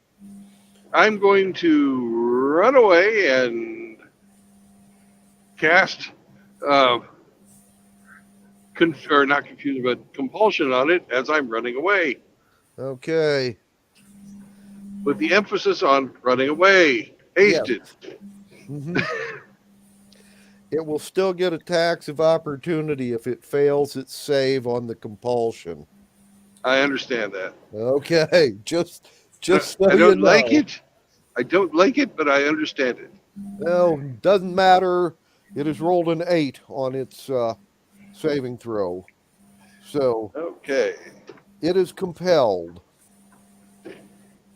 I'm going to run away and cast, or not confusion, but compulsion on it as I'm running away. Okay. With the emphasis on running away. Hasted. Yes. It will still get a tax of opportunity if it fails its save on the compulsion. I understand that. Okay, just so I don't you know. like it. I don't like it, but I understand it. No, doesn't matter. It has rolled an 8 on its saving throw. So Okay. it is compelled.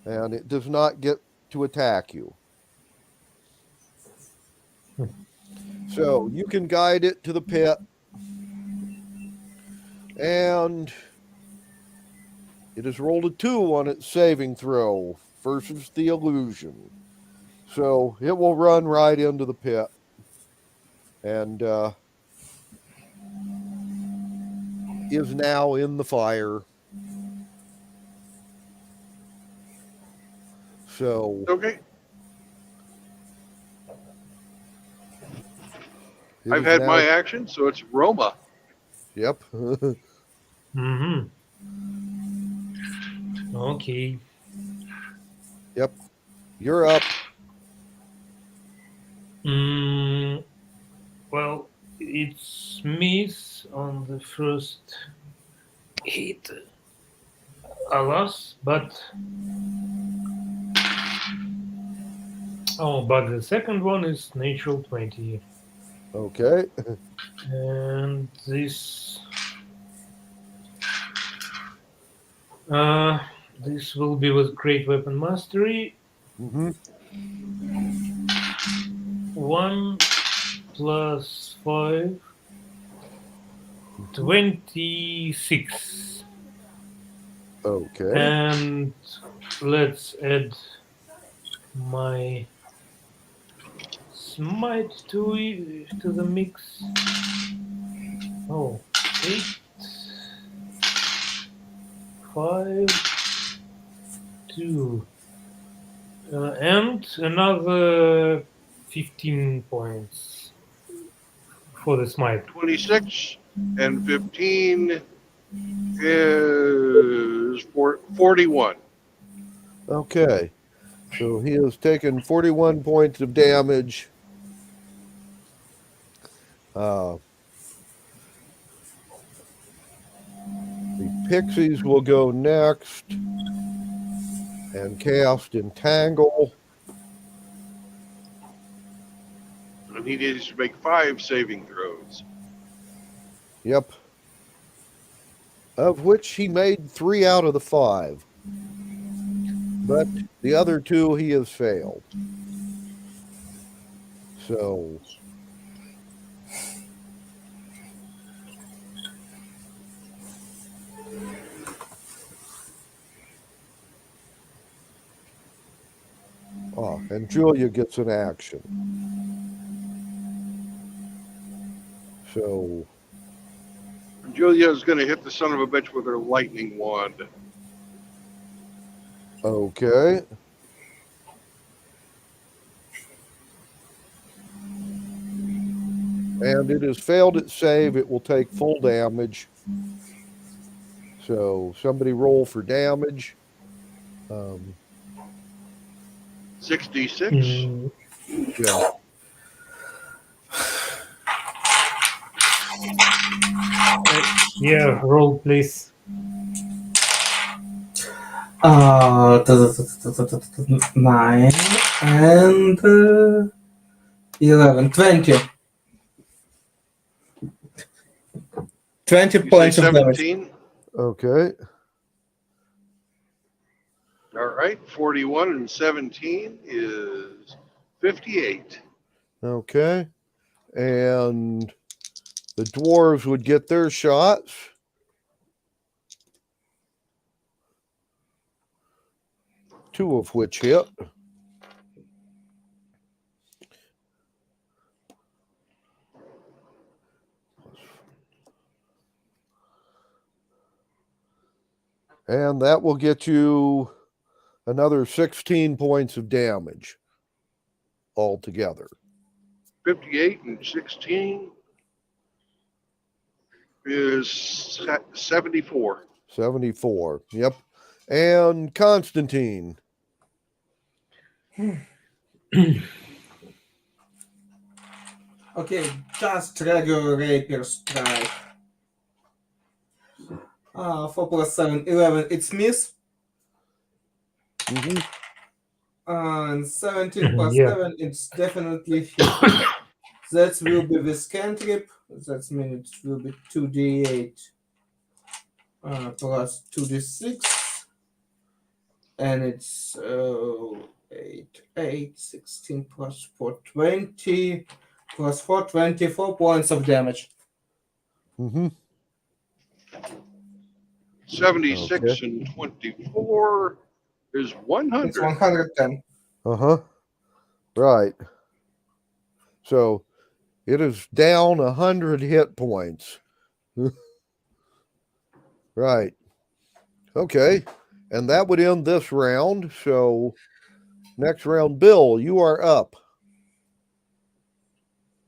And it does not get to attack you. So you can guide it to the pit. And it has rolled a 2 on its saving throw versus the illusion. So it will run right into the pit. And is now in the fire. So Okay. it I've is had now. my action, so it's Roma. Yep. Mm-hmm. Okay. Yep. You're up. Well, it's miss on the first hit, alas, but but the second one is natural 20. Okay. And this this will be with great weapon mastery. Mm-hmm. 1 plus 5, 26. Okay. And let's add my smite to the mix. Oh, 8, 5, 2, and another 15 points for the smite. 26 and 15 is 41. Okay. So he has taken 41 points of damage. The pixies will go next and cast Entangle. And he needs to make 5 saving throws. Yep. Of which he made 3 out of the 5. But the other 2 he has failed. So and Julia gets an action. So Julia's going to hit the son of a bitch with her lightning wand. okay. And it has failed its save. It will take full damage. So somebody roll for damage. 66. Yeah. Yeah, roll please. 9 and 11, 20. 20 You points say of damage. 17? Okay. All right. 41 and 17 is 58. Okay. And the dwarves would get their shots. Two of which hit. And that will get you another 16 points of damage altogether. 58 and 16 is 74. 74. Yep. And Constantine. Okay, just regular rapier strike. 4 plus 7, 11. It's miss. Mm-hmm. And 17 plus Yeah. 7, it's definitely hit. That will be with cantrip. That means it will be 2d8 plus 2d6. And it's 8, 16 plus 4, 20. Plus 4, 24 points of damage. Mm-hmm. 76 Okay. and 24 is 100. It's 110. Uh-huh. Right. So it is down 100 hit points. Right. Okay. And that would end this round. So next round, Bill, you are up.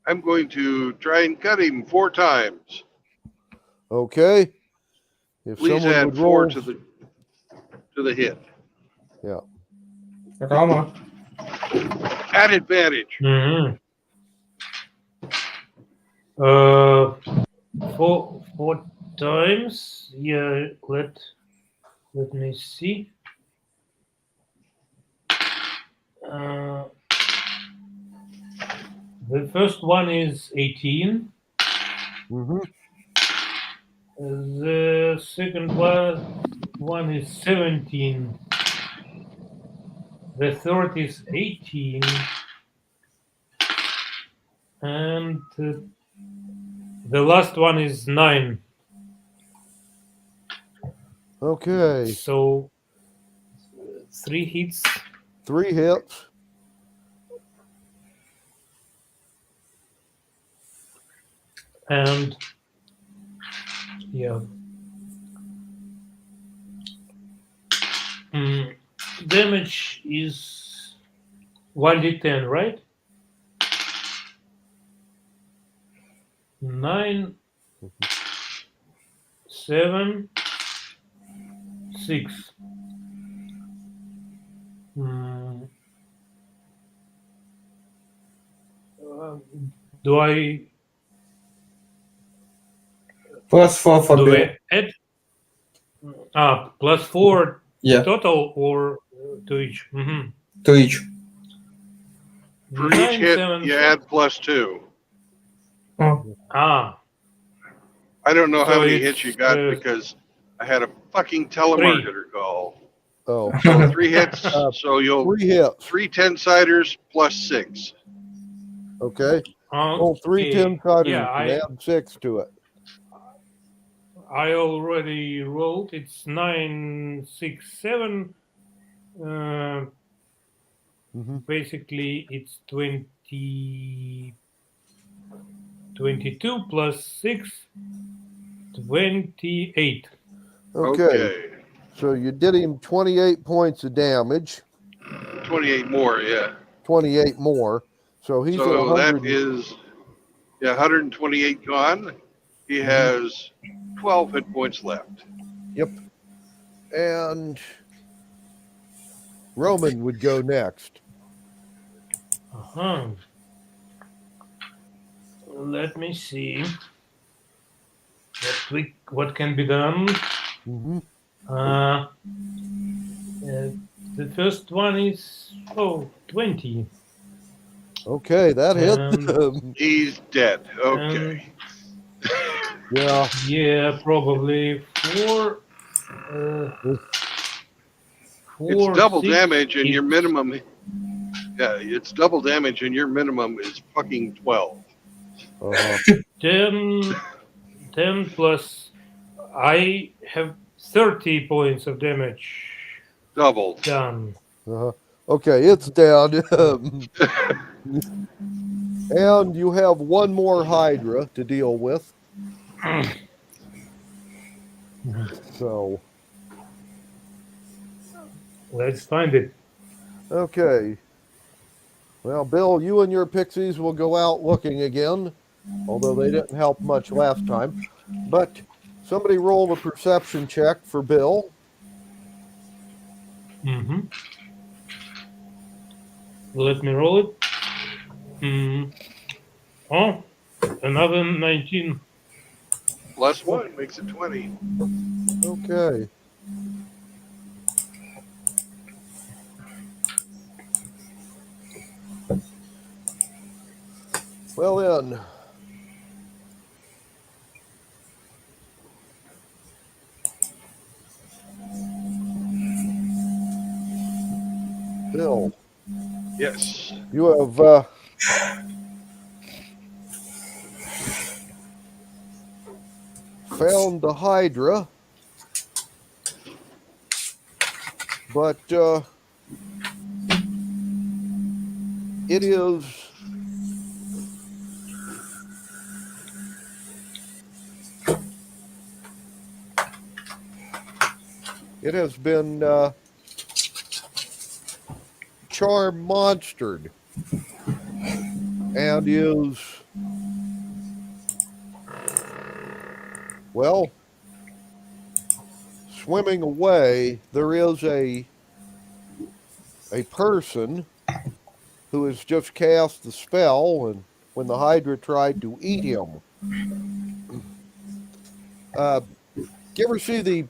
I'm going to try and cut him 4 times. Okay. If Please someone add would 4 roll. to the hit. Yeah. Rama. At advantage. Mm-hmm. Four times. Yeah. Let me see. The first one is 18. Mm-hmm. The second one is 17. The third is 18. And the last one is 9. Okay. So 3 hits. 3 hits. And yeah. Damage is 1d10, right? 9, 7, 6. Do I Plus 4 for do Bill. I add? Plus 4 Yeah. total or to each? Mm-hmm. To each. For each 9, hit, 7, you 6. add +2. Oh. I don't know So how many it's, hits you got because I had a fucking telemarketer call. Oh. So 3 hits. So you'll 3 hits. 3 10-siders plus 6. Okay. Roll 3 Okay. 10-siders Yeah, and add 6 to it. I already rolled. It's 9, 6, 7. Basically, it's 22 plus 6, 28. Okay. So you did him 28 points of damage. 28 more, yeah. 28 more. So he's at So 100. that is 128 gone. He has 12 hit points left. Yep. And Roman would go next. Let me see what can be done. The first one is 20. Okay, that hit. He's dead. Okay. Yeah. Yeah, probably 4. It's double 6 damage and your hits. minimum. Yeah, it's double damage and your minimum is fucking 12. 10 plus. I have 30 points of damage. Double. Done. Okay, it's down. And you have one more Hydra to deal with. So let's find it. Okay. Well, Bill, you and your pixies will go out looking again, although they didn't help much last time. But somebody roll a perception check for Bill. Let me roll it. Oh, another 19. Plus 1 makes it 20. Okay. Well then, Bill, Yes. you have found the Hydra, but it has been charm monstered and is, well, swimming away. There is a person who has just cast the spell, and when the Hydra tried to eat him. You ever see the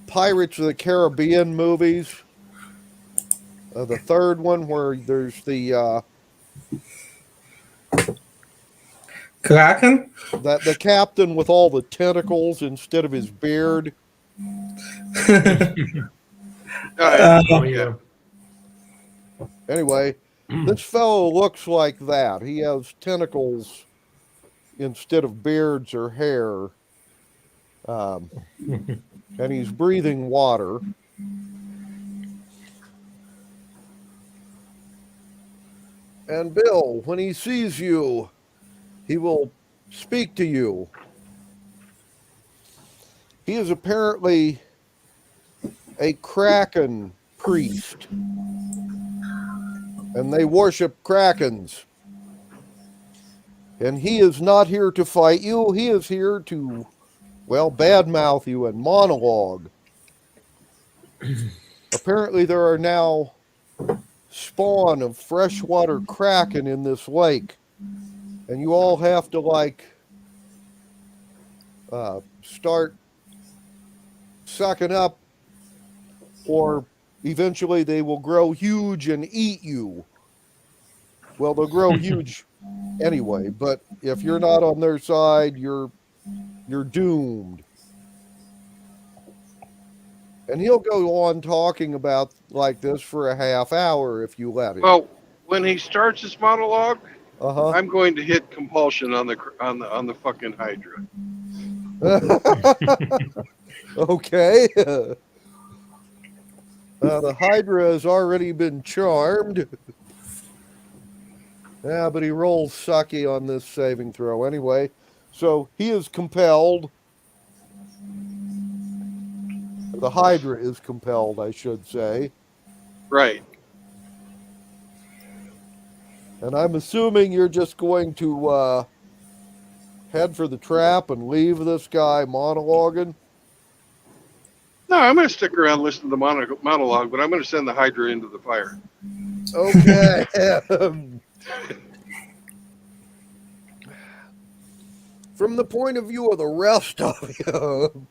Pirates of the Caribbean movies? The third one where there's the Kraken? the captain with all the tentacles instead of his beard. Yeah. Anyway, this fellow looks like that. He has tentacles instead of beards or hair. And he's breathing water. And Bill, when he sees you, he will speak to you. He is apparently a Kraken priest, and they worship Krakens. And he is not here to fight you. He is here to, well, badmouth you and monologue. Apparently there are now spawn of freshwater Kraken in this lake. And you all have to, like, start sucking up, or eventually they will grow huge and eat you. Well, they'll grow huge anyway, but if you're not on their side, you're doomed. And he'll go on talking about like this for a half hour if you let him. Well, when he starts his monologue, Uh-huh. I'm going to hit compulsion on the fucking Hydra. Okay. The Hydra has already been charmed. Yeah, but he rolls sucky on this saving throw anyway. So he is compelled. The Hydra is compelled, I should say. Right. And I'm assuming you're just going to head for the trap and leave this guy monologuing. No, I'm going to stick around, listen to the monologue, but I'm going to send the Hydra into the fire. Okay. From the point of view of the rest of you,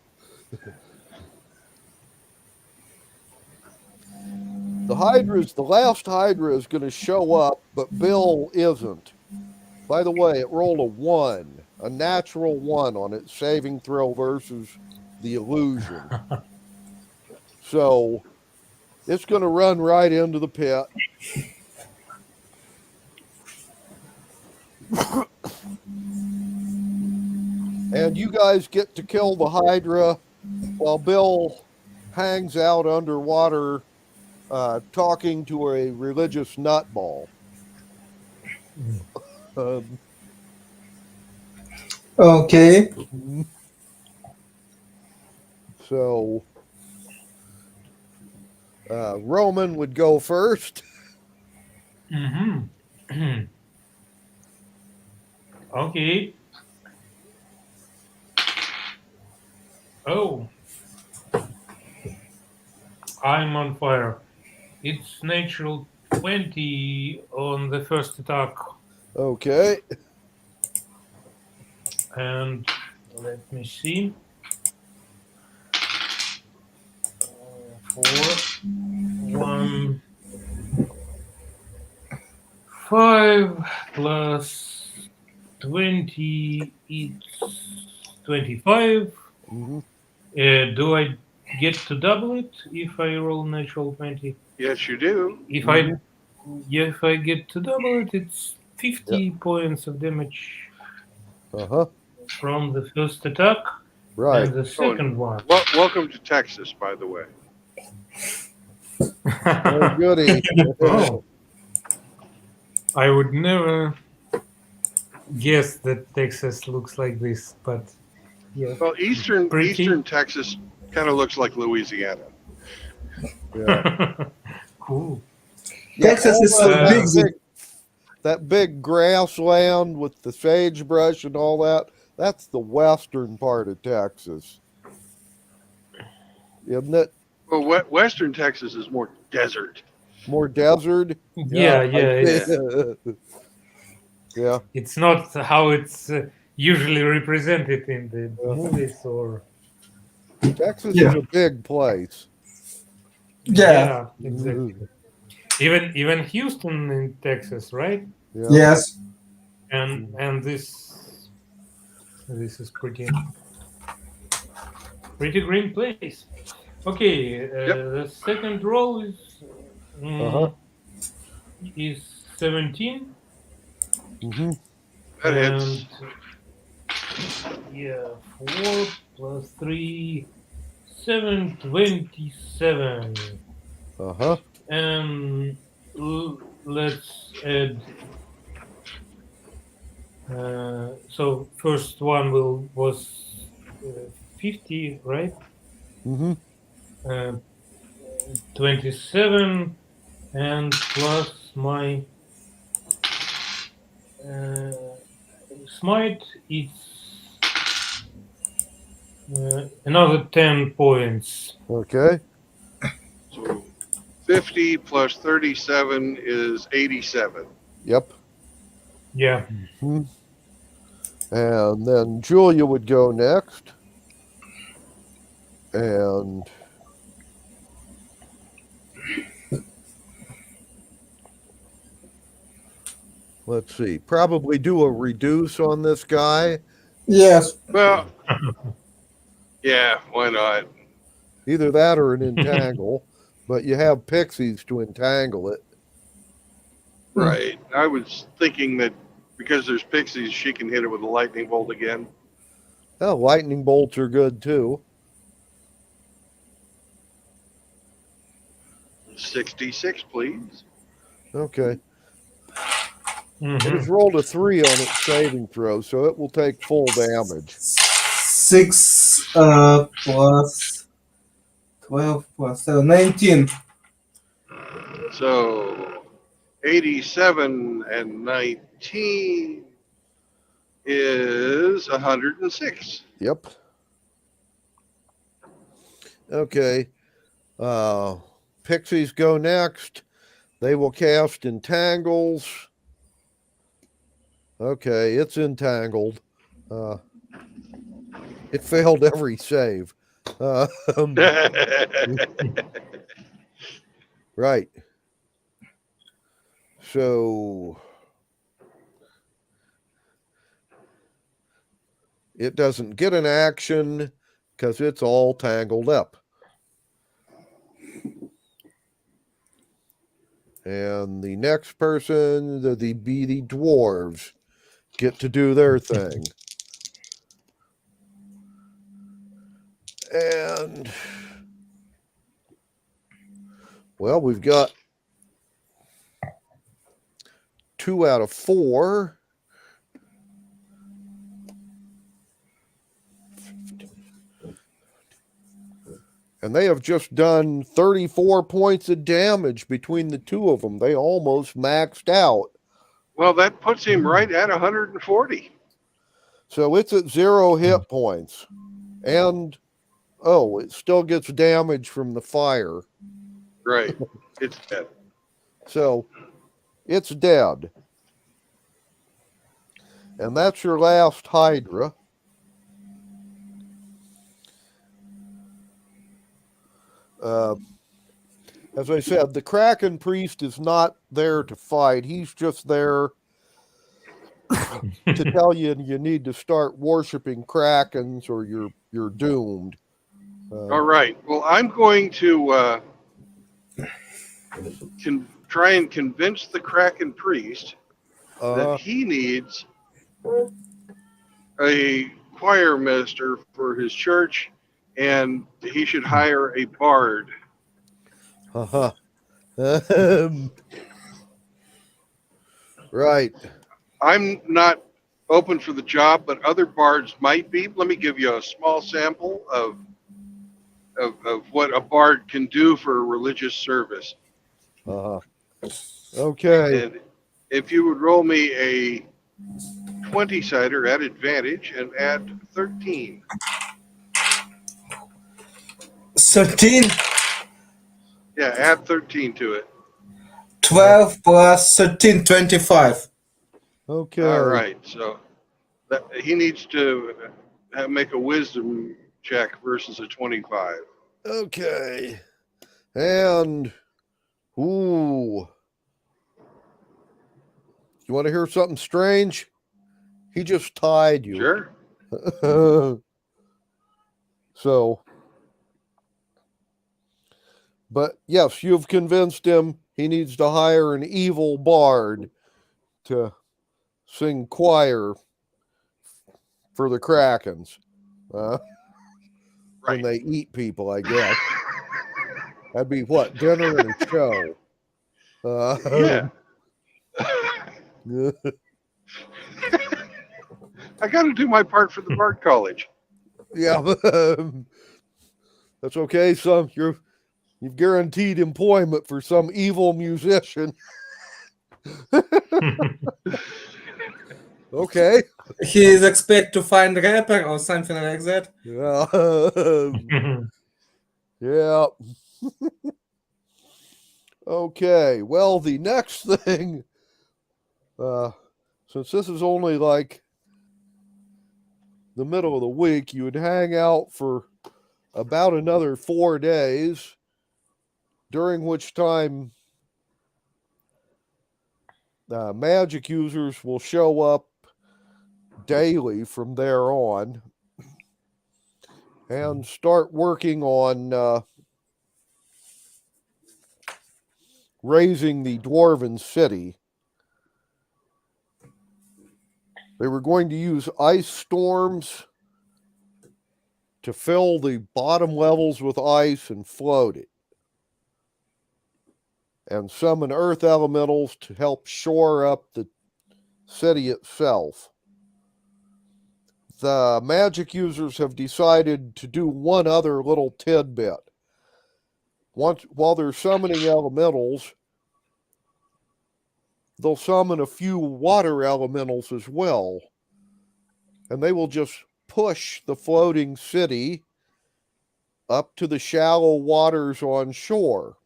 the last Hydra is going to show up, but Bill isn't. By the way, it rolled a 1, a natural 1 on its saving throw versus the illusion. So it's going to run right into the pit. And you guys get to kill the Hydra while Bill hangs out underwater talking to a religious nutball. Okay. So Roman would go first. Mm-hmm. Okay. Oh. I'm on fire. It's natural 20 on the first attack. Okay. And let me see. 4, 1, 5 plus 20, it's 25. Mm-hmm. Do I get to double it if I roll natural 20? Yes, you do. If I get to double it, it's 50 points of damage Uh-huh. from the first attack, Right. and the second one. Welcome to Texas, by the way. Oh, goody. Oh. I would never guess that Texas looks like this, but yeah. Well, Eastern Pretty. Texas kind of looks like Louisiana. Yeah. Cool. Yeah, Texas all is so that big grassland with the sagebrush and all that, that's the western part of Texas. Isn't it? Well, Western Texas is more desert. More desert? Yeah, it's, yeah. It's not how it's usually represented in the movies or. Texas is a big place. Yeah, exactly. Even Houston in Texas, right? Yeah. Yes. And this is pretty green place. Okay, the second roll is 17. Mm-hmm. That hits. Yeah, 4 plus 3, 7, 27. Uh-huh. And let's add. So first one was 50, right? Mm-hmm. 27 and plus my smite, it's another 10 points. Okay. So 50 plus 37 is 87. Yep. Yeah. Mm-hmm. And then Julia would go next. And let's see, probably do a reduce on this guy. Yes. Well, yeah, why not? Either that or an entangle, but you have pixies to entangle it. Right. I was thinking that because there's pixies, she can hit it with a lightning bolt again. Oh, lightning bolts are good too. 66, please. Okay. It has rolled a 3 on its saving throw, so it will take full damage. 6 plus 12 plus 7, 19. So 87 and 19 is 106. Yep. Okay. Pixies go next. They will cast entangles. Okay, it's entangled. It failed every save. Right. So it doesn't get an action because it's all tangled up. And the next person, the dwarves, get to do their thing. And, well, we've got 2 out of 4. And they have just done 34 points of damage between the two of them. They almost maxed out. Well, that puts him right at 140. So it's at 0 hit points. And, oh, it still gets damage from the fire. Right. It's dead. So it's dead. And that's your last Hydra. As I said, the Kraken Priest is not there to fight. He's just there to tell you you need to start worshiping krakens or you're doomed. All right. Well, I'm going to try and convince the Kraken priest that he needs a choir minister for his church, and he should hire a bard. Right. I'm not open for the job, but other bards might be. Let me give you a small sample of what a bard can do for a religious service. Okay. And if you would roll me a 20-sider at advantage and add 13. 13? Yeah, add 13 to it. 12 plus 13, 25. Okay. All right. So he needs to make a wisdom check versus a 25. Okay. And, ooh. You want to hear something strange? He just tied you. Sure. So, but yes, you've convinced him he needs to hire an evil bard to sing choir for the Krakens. When they eat people, I guess. That'd be what? Dinner and a show. Yeah. I got to do my part for the Bard College. Yeah, that's okay. You've guaranteed employment for some evil musician. Okay. He is expect to find a rapper or something like that. Yeah. Okay. Well, the next thing, since this is only like the middle of the week, you would hang out for about another 4 days, during which time magic users will show up daily from there on and start working on raising the dwarven city. They were going to use ice storms to fill the bottom levels with ice and float it, and summon earth elementals to help shore up the city itself. The magic users have decided to do one other little tidbit. While they're summoning elementals, they'll summon a few water elementals as well, and they will just push the floating city up to the shallow waters on shore.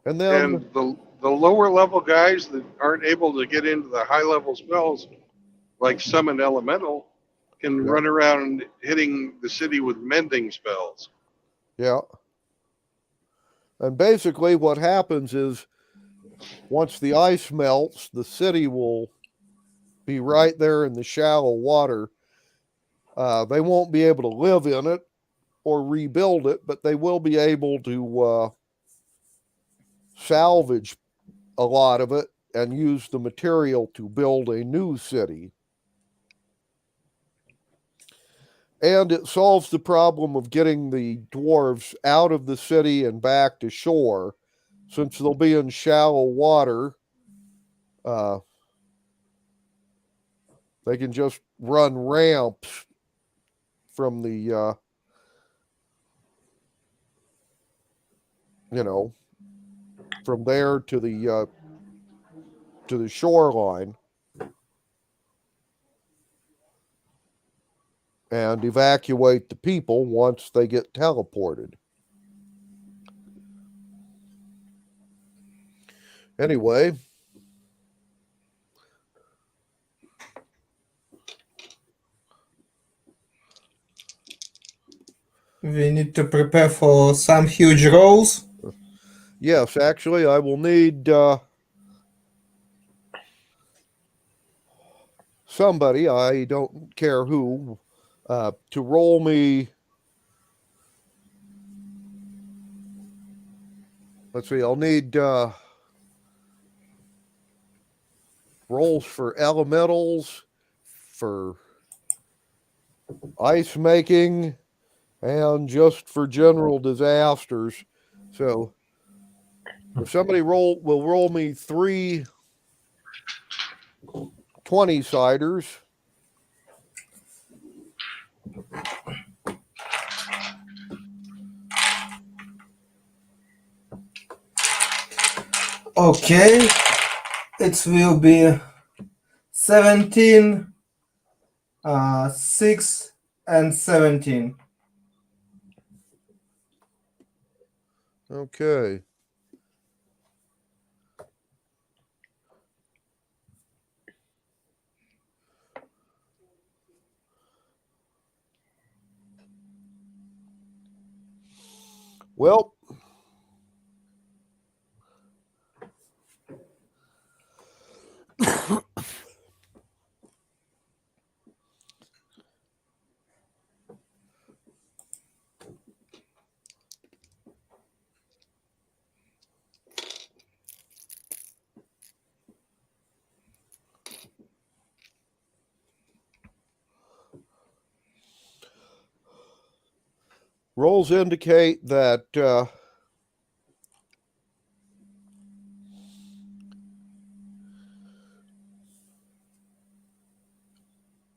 And then the lower level guys that aren't able to get into the high level spells, like summon elemental, can run around hitting the city with mending spells. Yeah. And basically what happens is once the ice melts, the city will be right there in the shallow water. They won't be able to live in it or rebuild it, but they will be able to salvage a lot of it and use the material to build a new city. And it solves the problem of getting the dwarves out of the city and back to shore. Since they'll be in shallow water, they can just run ramps from the, from there to the shoreline and evacuate the people once they get teleported. Anyway, we need to prepare for some huge roles. Yes, actually, I will need somebody, I don't care who, to roll me. Let's see, I'll need rolls for elementals, for ice making, and just for general disasters. So if somebody will roll me 3 20-siders. Okay, it will be 17, 6, and 17. Okay. Well, rolls indicate that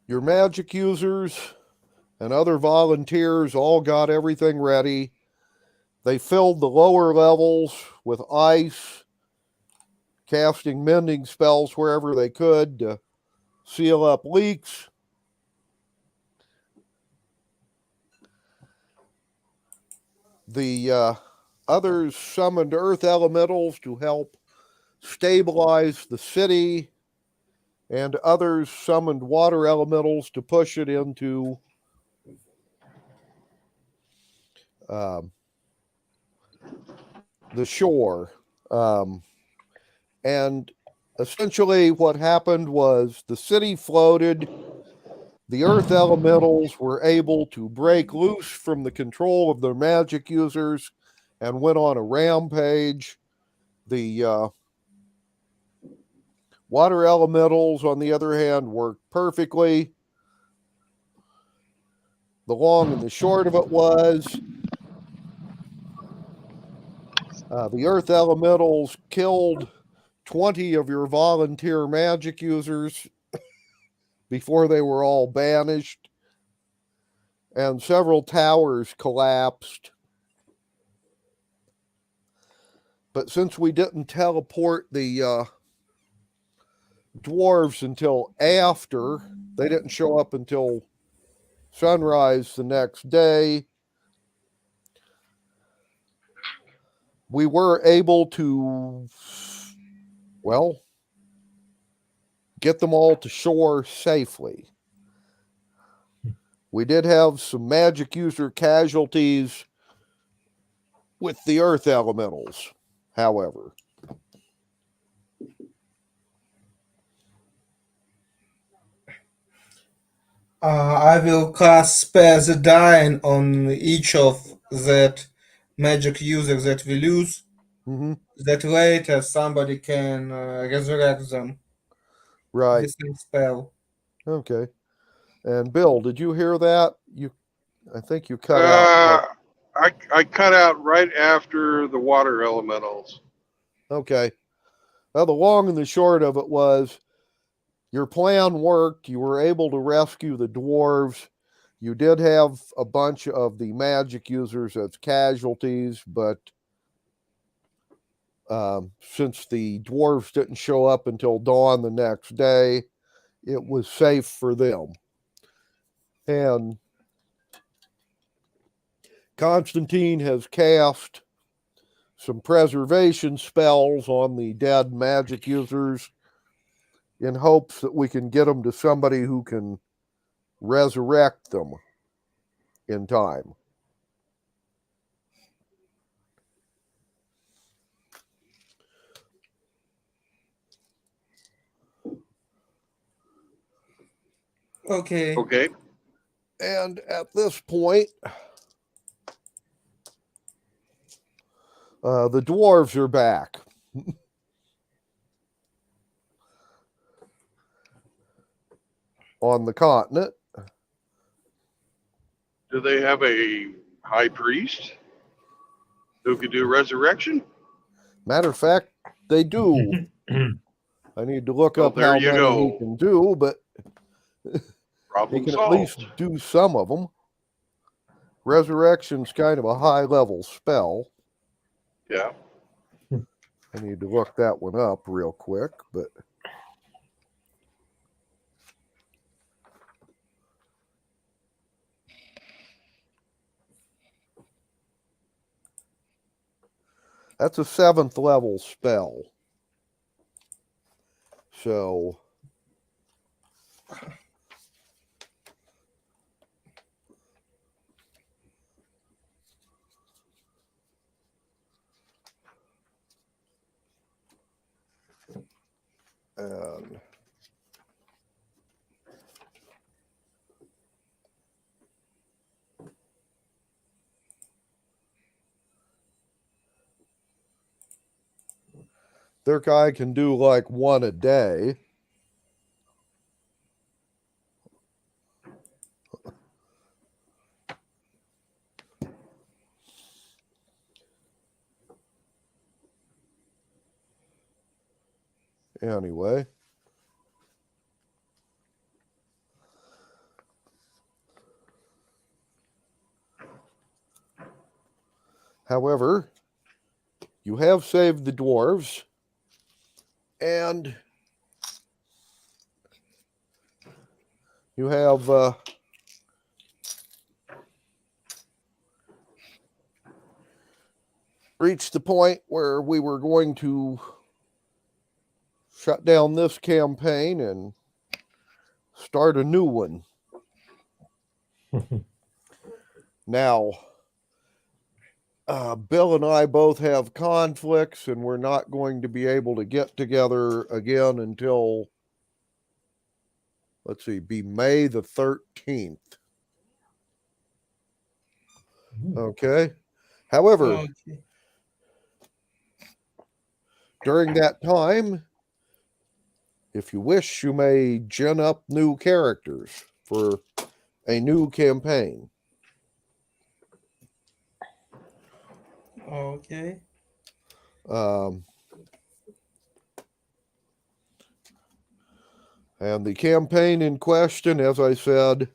your magic users and other volunteers all got everything ready. They filled the lower levels with ice, casting mending spells wherever they could to seal up leaks. The others summoned earth elementals to help stabilize the city, and others summoned water elementals to push it into the shore. And essentially what happened was the city floated. The earth elementals were able to break loose from the control of their magic users and went on a rampage. The water elementals, on the other hand, worked perfectly. The long and the short of it was the earth elementals killed 20 of your volunteer magic users before they were all banished, and several towers collapsed. But since we didn't teleport the dwarves until after, they didn't show up until sunrise the next day, we were able to, well, get them all to shore safely. We did have some magic user casualties with the earth elementals, however. I will cast Spare the Dying on each of that magic users that we lose. Mm-hmm. That later somebody can resurrect them. Right. This is spell. Okay. And Bill, did you hear that? I think you cut out. I cut out right after the water elementals. Okay. Well, the long and the short of it was your plan worked. You were able to rescue the dwarves. You did have a bunch of the magic users as casualties, but since the dwarves didn't show up until dawn the next day, it was safe for them. And Constantine has cast some preservation spells on the dead magic users in hopes that we can get them to somebody who can resurrect them in time. Okay. Okay. And at this point, the dwarves are back. On the continent. Do they have a high priest who could do resurrection? Matter of fact, they do. I need to look Well, up there how you many he go. can do, but he Problem can at least solved. do some of them. Resurrection's kind of a high level spell. Yeah. I need to look that one up real quick, but that's a 7th level spell. So and their guy can do like one a day. Anyway. However, you have saved the dwarves, and you have reached the point where we were going to shut down this campaign and start a new one. Now, Bill and I both have conflicts, and we're not going to be able to get together again until, let's see, be May the 13th. Okay. However, Okay. during that time, if you wish, you may gin up new characters for a new campaign. Okay. And the campaign in question, as I said,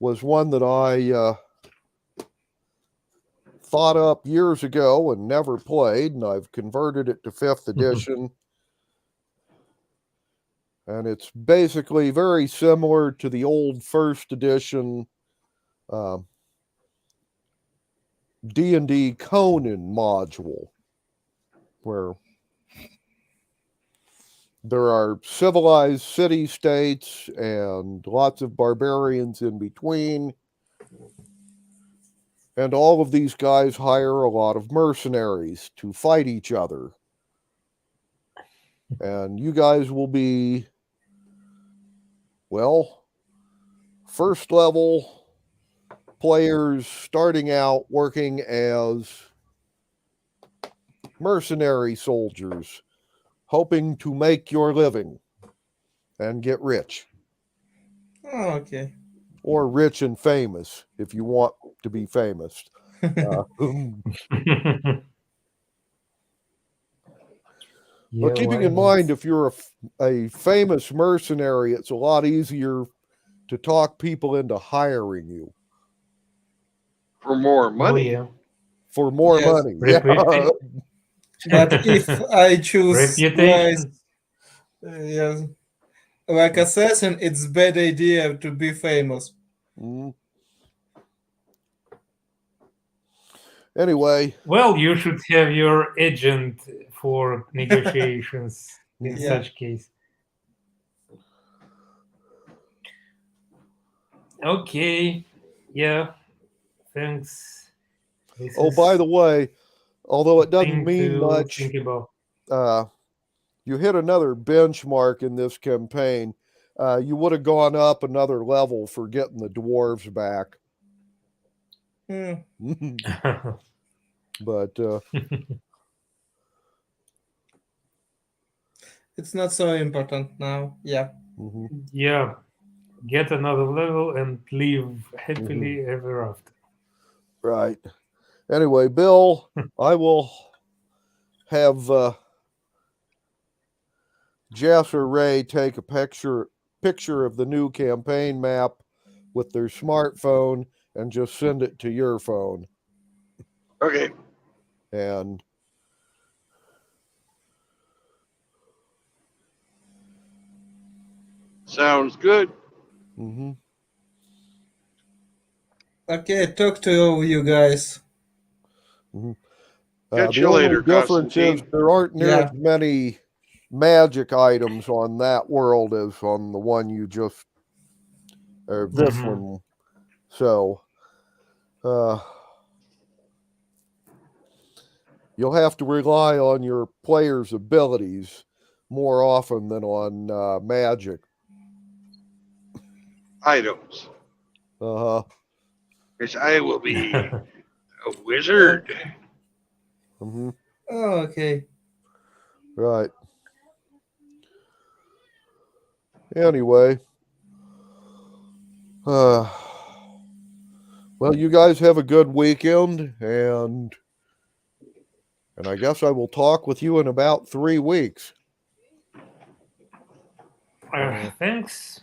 was one that I thought up years ago and never played, and I've converted it to 5th edition. And it's basically very similar to the old 1st edition D&D Conan module, where there are civilized city-states and lots of barbarians in between. And all of these guys hire a lot of mercenaries to fight each other. And you guys will be, well, 1st level players starting out working as mercenary soldiers, hoping to make your living and get rich. Oh, okay. Or rich and famous, if you want to be famous. But keeping in mind, if you're a famous mercenary, it's a lot easier to talk people into hiring you. For more money. Oh, yeah. For more Yes. money. Yeah. But if I choose Reputation. yes, like assassin, it's bad idea to be famous. Anyway. Well, you should have your agent for negotiations in Yeah. such case. Okay. Yeah. Thanks. This Oh, is by the way, although it doesn't thing mean to much, think about. you hit another benchmark in this campaign. you would have gone up another level for getting the dwarves back. But it's not so important now. Yeah. Yeah, get another level and live happily ever after. Right. Anyway, Bill, I will have Jess or Ray take a picture of the new campaign map with their smartphone and just send it to your phone. Okay. And sounds good. Okay, talk to all you guys. Catch the you only later, difference is Constantine. there aren't near Yeah. as many magic items on that world as on the one you just, or this one. So, you'll have to rely on your player's abilities more often than on magic. Items. Uh-huh. Because I will be a wizard. Mm-hmm. Oh, okay. Right. Anyway. Well, you guys have a good weekend, and I guess I will talk with you in about 3 weeks. Thanks,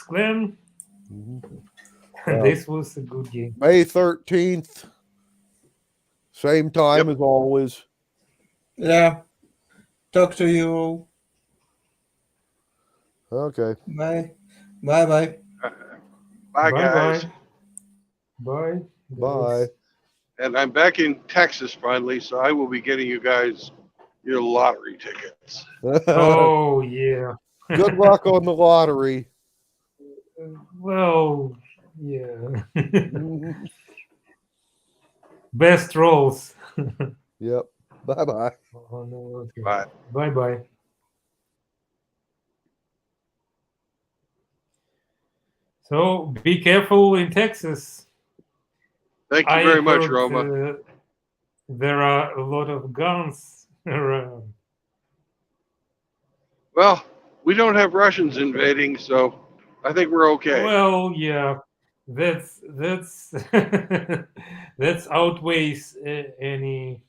Glenn. Uh, This was a good game. May 13th, same time as always. Yeah. Talk to you all. Okay. Bye. Bye bye. Bye, guys. Bye. Bye. And I'm back in Texas finally, so I will be getting you guys your lottery tickets. Oh, yeah. Good luck on the lottery. Well, yeah. Best rolls. Yep. Bye-bye. Oh, no, okay. Bye. Bye-bye. So be careful in Texas. Thank you I very much, heard, Roma. there are a lot of guns around. Well, we don't have Russians invading, so I think we're okay. Well, yeah, that's that's outweighs any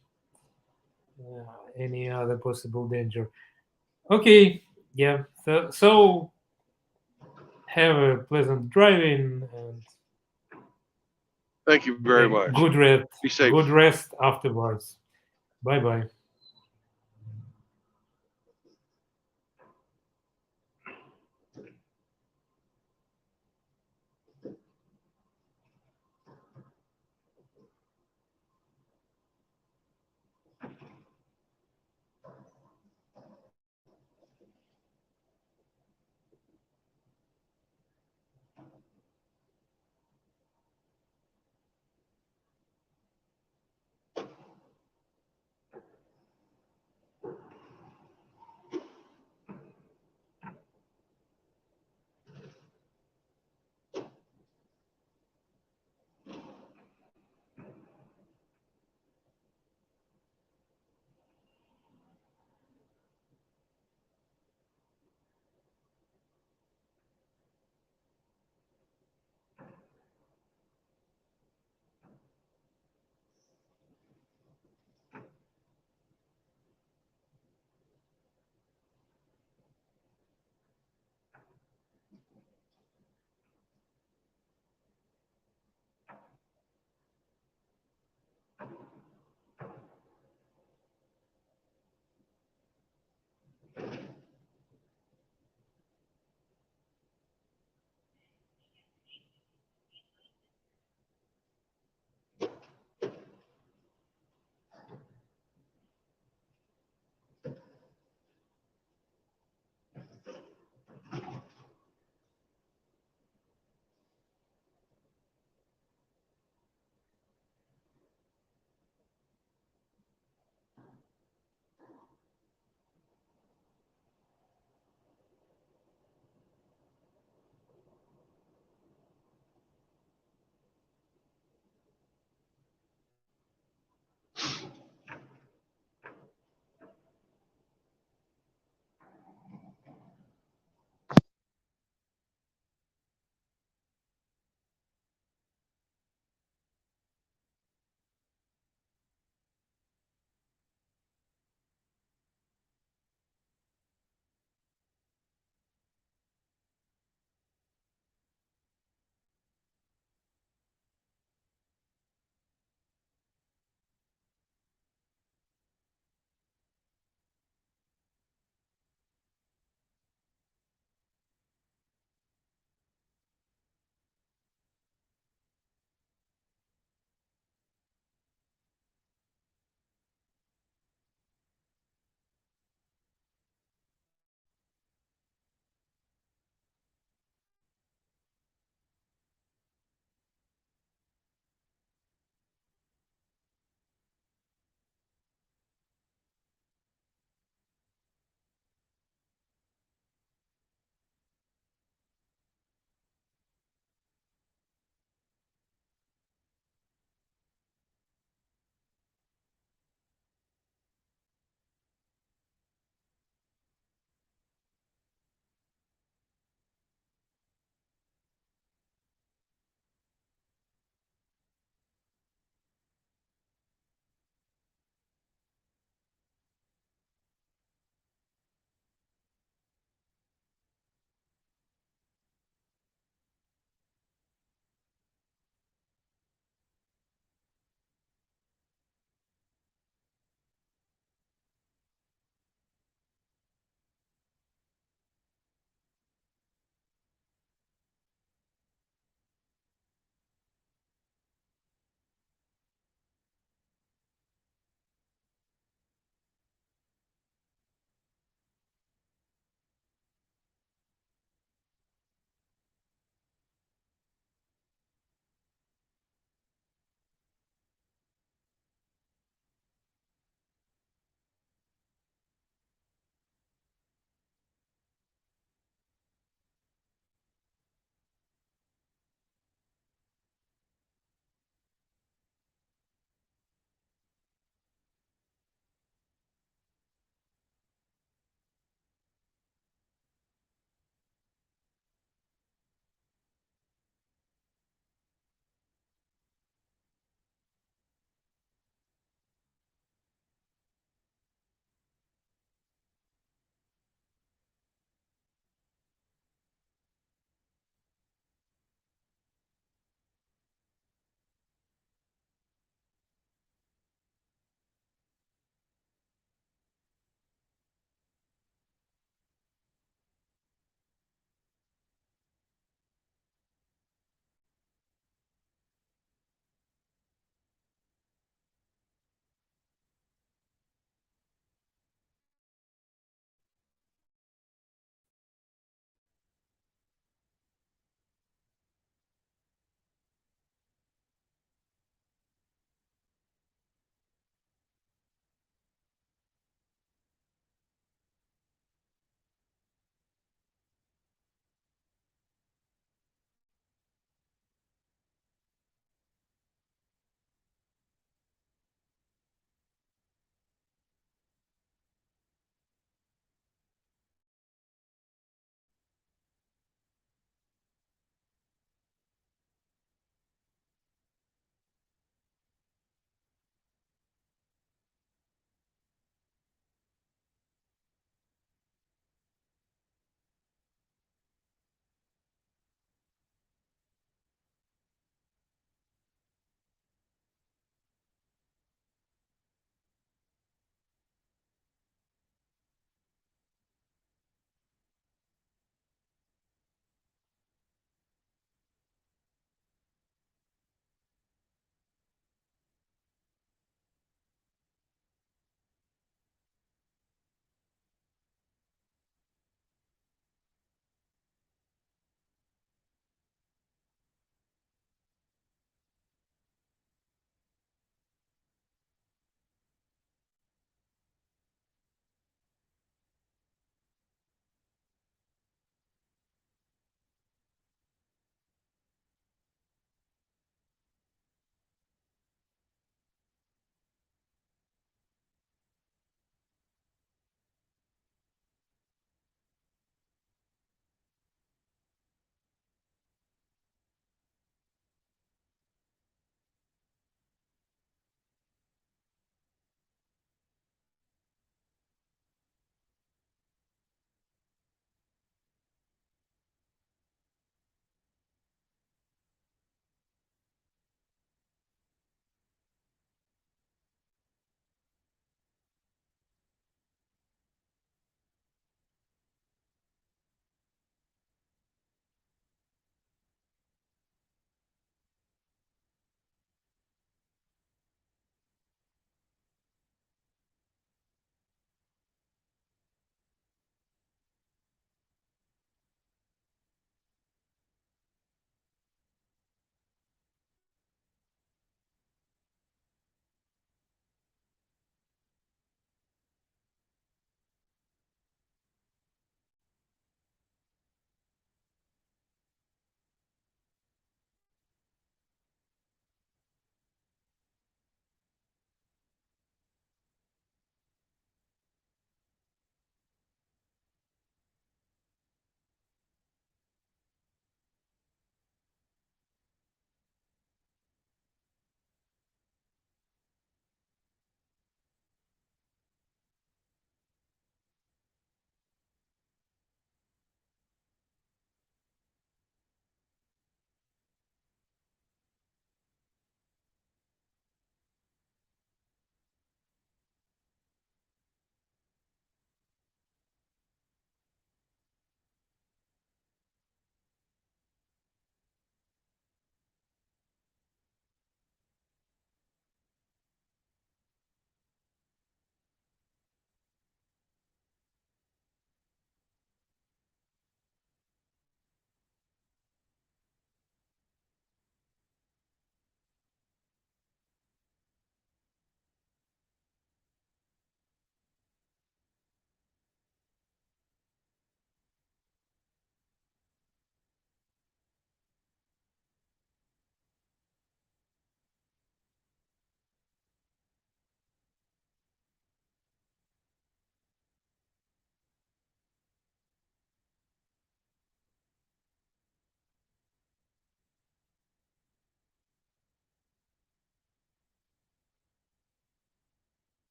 other possible danger. Okay, yeah. So have a pleasant driving and Thank you very much. good rest. Be safe. Good rest afterwards. Bye bye.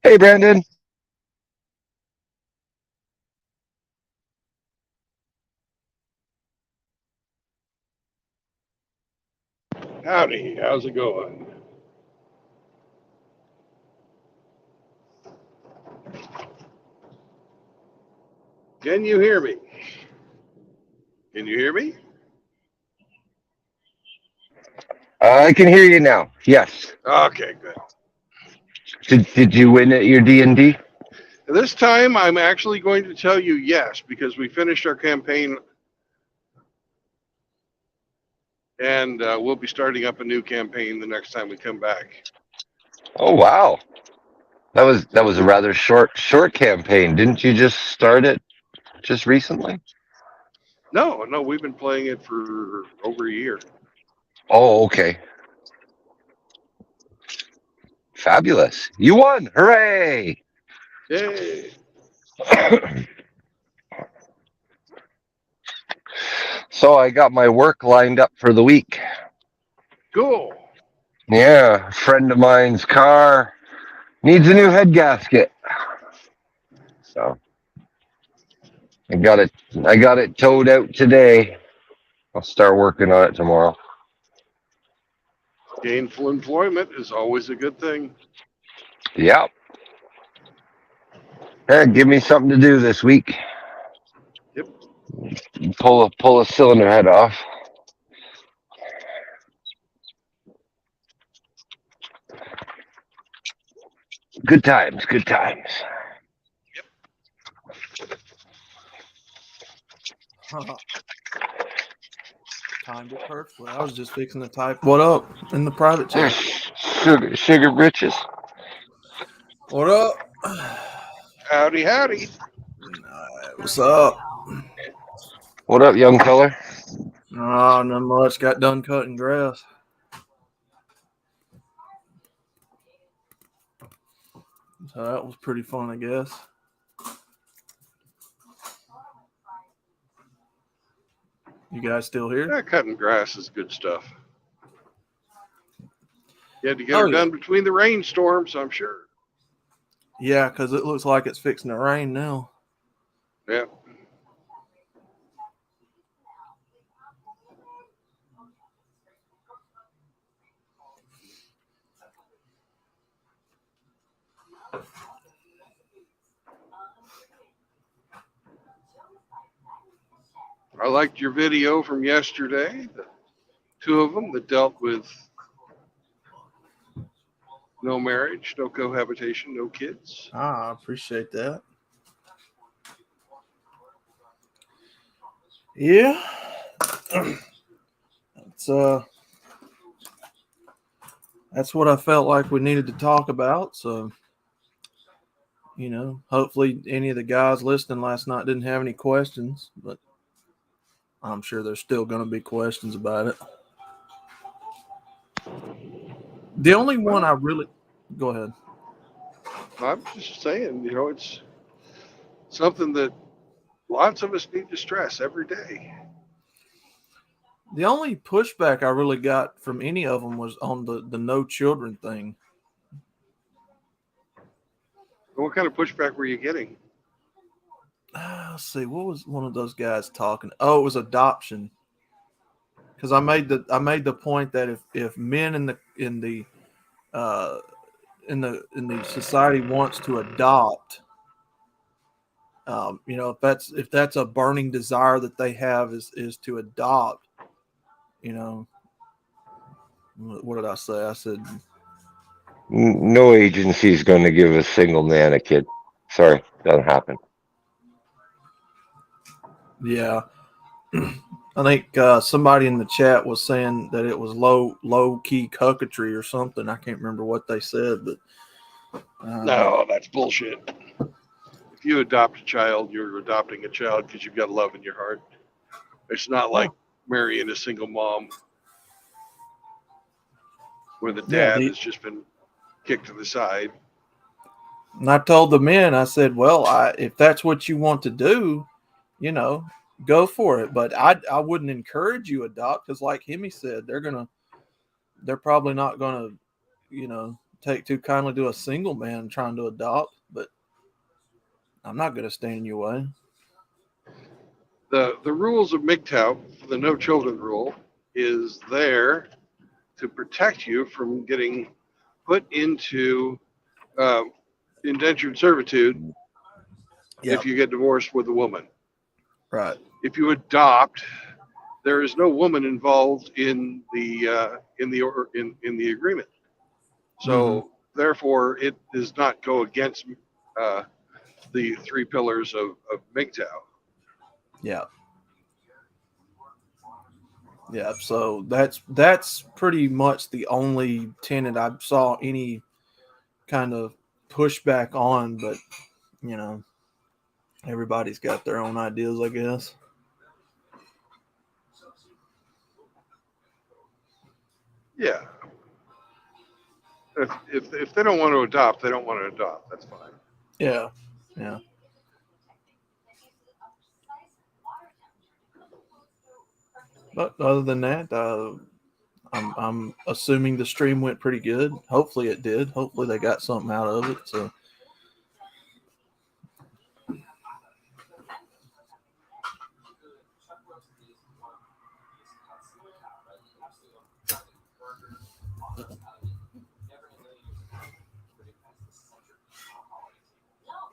Hey, Brandon. Howdy, how's it going? Can you hear me? Can you hear me? I can hear you now. Yes. Okay, good. Did you win at your D&D? This time I'm actually going to tell you yes, because we finished our campaign and we'll be starting up a new campaign the next time we come back. Oh wow, that was a rather short campaign. Didn't you just start it just recently? No, we've been playing it for over a year. Oh, okay. Fabulous. You won. Hooray. Yay. So I got my work lined up for the week. Cool. Yeah, a friend of mine's car needs a new head gasket. So I got it towed out today. I'll start working on it tomorrow. Gainful employment is always a good thing. Yeah. Hey, give me something to do this week. Yep. Pull a cylinder head off. Good times, good times. Timed it perfectly. I was just fixing to type what up in the private chat. Sugar britches. What up? Howdy, howdy. What's up? What up, young feller? Oh, not much. Got done cutting grass. So that was pretty fun, I guess. You guys still here? Yeah, cutting grass is good stuff. You had to get Oh, her yeah. done between the rainstorms, I'm sure. Yeah, because it looks like it's fixing to rain now. Yeah. I liked your video from yesterday, the two of them that dealt with no marriage, no cohabitation, no kids. I appreciate that. Yeah. That's what I felt like we needed to talk about. So, hopefully any of the guys listening last night didn't have any questions, but I'm sure there's still going to be questions about it. The only one I really go ahead. I'm just saying, it's something that lots of us need to stress every day. The only pushback I really got from any of them was on the no children thing. What kind of pushback were you getting? Let's see, what was one of those guys talking? Oh, it was adoption. Because I made the point that if men in the society wants to adopt, if that's a burning desire that they have is to adopt, what did I say? I said No agency is going to give a single man a kid. Sorry, doesn't happen. yeah. I think somebody in the chat was saying that it was low key cucketry or something. I can't remember what they said, but No, that's bullshit. If you adopt a child, you're adopting a child because you've got love in your heart. It's not like marrying a single mom where the dad has just been kicked to the side. And I told the men, I said, well, if that's what you want to do, go for it. But I wouldn't encourage you adopt because, like Hemi said, they're probably not gonna, take too kindly to a single man trying to adopt, but I'm not going to stand in your way. The rules of MGTOW, the no children rule, is there to protect you from getting put into indentured servitude if you get divorced with a woman. Right. If you adopt, there is no woman involved in the agreement. So therefore, it does not go against the three pillars of MGTOW. Yeah. Yeah. So that's pretty much the only tenet I saw any kind of pushback on, but you know, everybody's got their own ideas, I guess. Yeah. If they don't want to adopt, they don't want to adopt. That's fine. Yeah. Yeah. But other than that, I'm assuming the stream went pretty good. Hopefully it did. Hopefully they got something out of it. So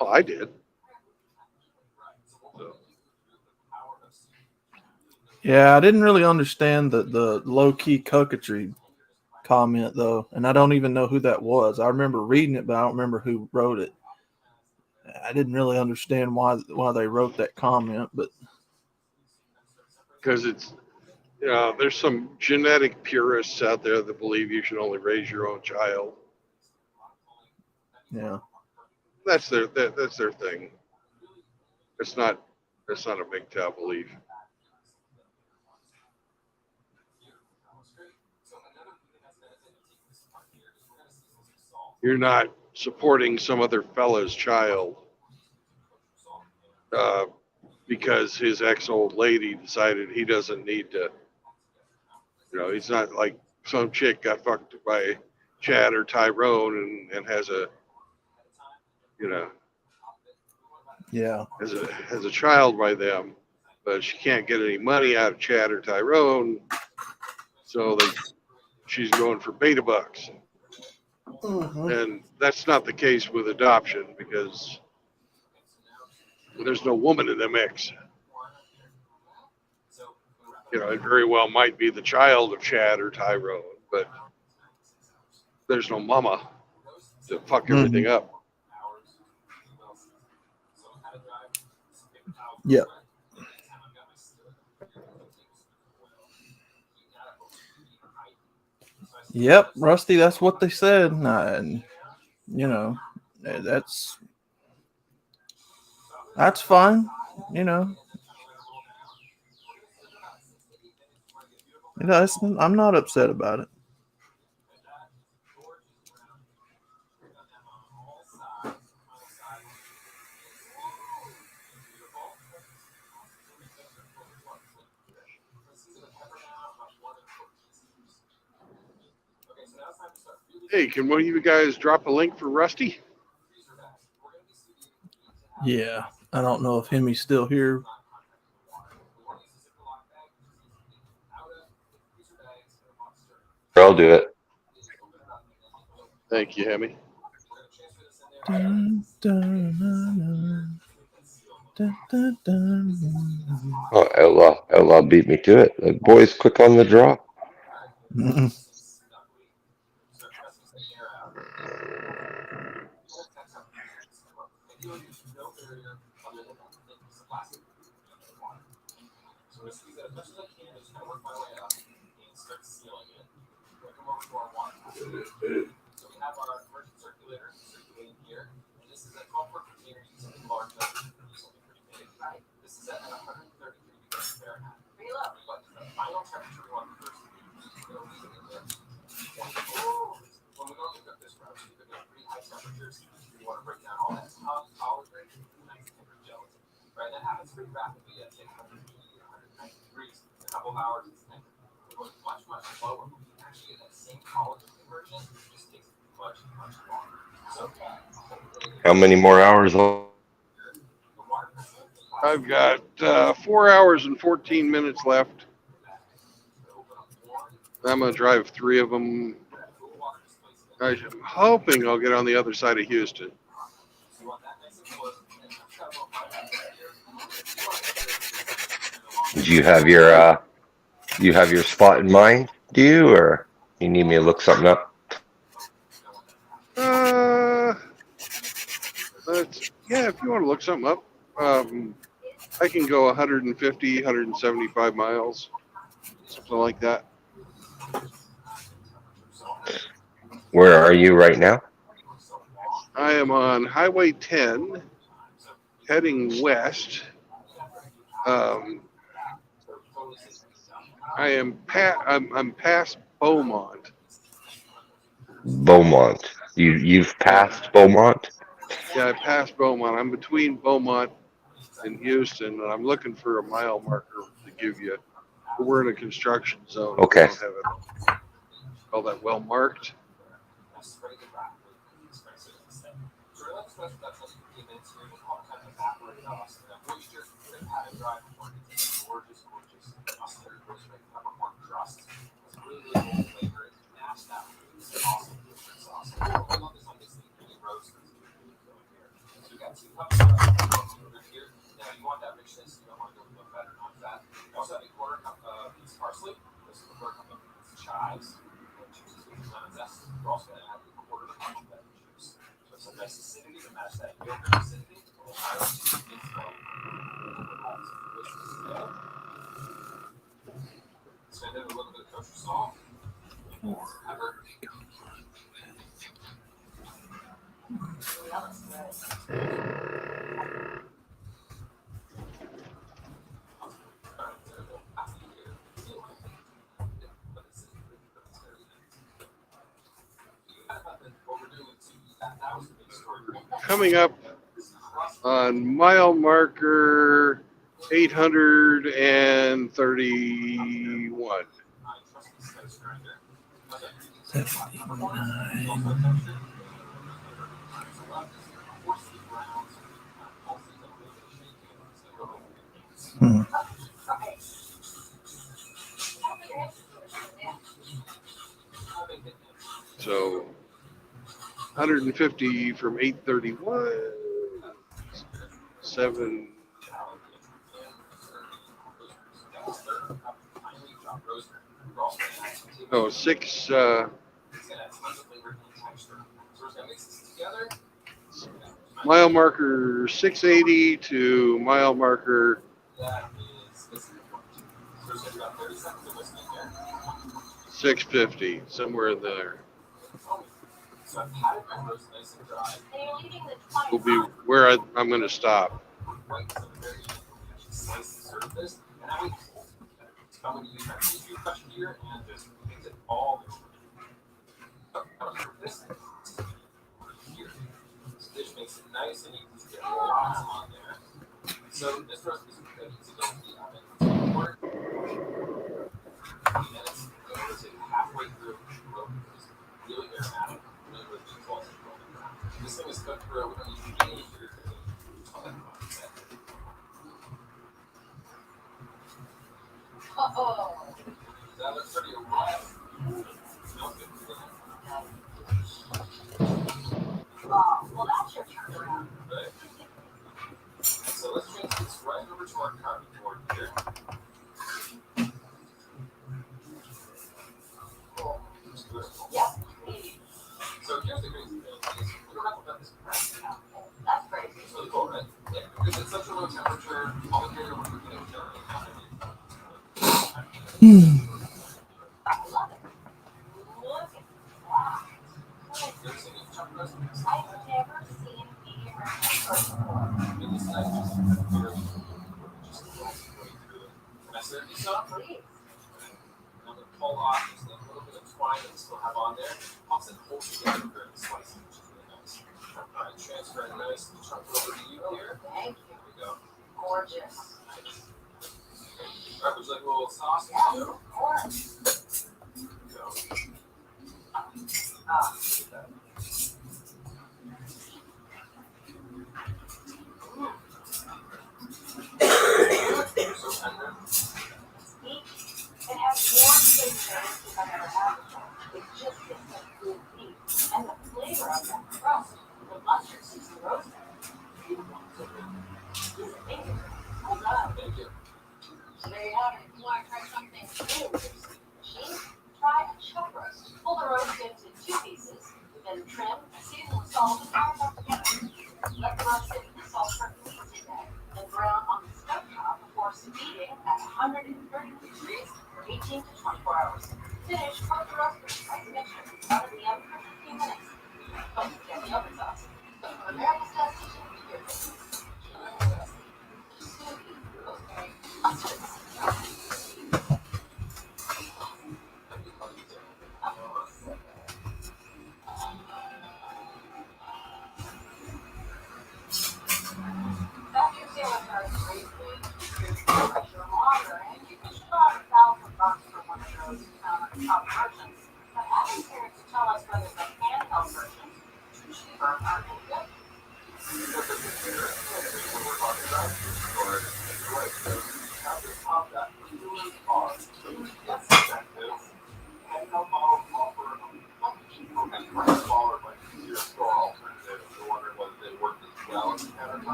Oh, I did. yeah, I didn't really understand the low key coquetry comment though, and I don't even know who that was. I remember reading it, but I don't remember who wrote it. I didn't really understand why they wrote that comment, but Because it's there's some genetic purists out there that believe you should only raise your own child. yeah. That's their thing. It's not a MGTOW belief. You're not supporting some other fella's child because his ex-old lady decided he doesn't need to. He's not like some chick got fucked by Chad or Tyrone and has a, Yeah. has a child by them, but she can't get any money out of Chad or Tyrone, so she's going for beta bucks. And that's not the case with adoption because there's no woman in the mix. It very well might be the child of Chad or Tyrone, but there's no mama to fuck everything up. Yeah. Yep, Rusty, that's what they said. And that's fine. I'm not upset about it. Hey, can one of you guys drop a link for Rusty? Yeah, I don't know if Hemi's still here. I'll do it. Thank you, Hemi. Dun, dun, dun, dun, dun. Oh, Outlaw beat me to it. The boys quick on the draw. How many more hours? I've got 4 hours and 14 minutes left. I'm going to drive 3 of them. I'm hoping I'll get on the other side of Houston. Do you have your spot in mind? Do you, or you need me to look something up? Yeah, if you want to look something up, I can go 150, 175 miles, something like that. Where are you right now? I am on Highway 10, heading west. I'm past Beaumont. Beaumont. You've passed Beaumont? Yeah, I passed Beaumont. I'm between Beaumont and Houston, and I'm looking for a mile marker to give you. We're in a construction zone. Okay. We don't have it all that well marked. Coming up on mile marker 831. 79. So 150 from 831. 7. Oh, 6. Mile marker 680 to mile marker 650, somewhere in there. Will be where I'm going to stop.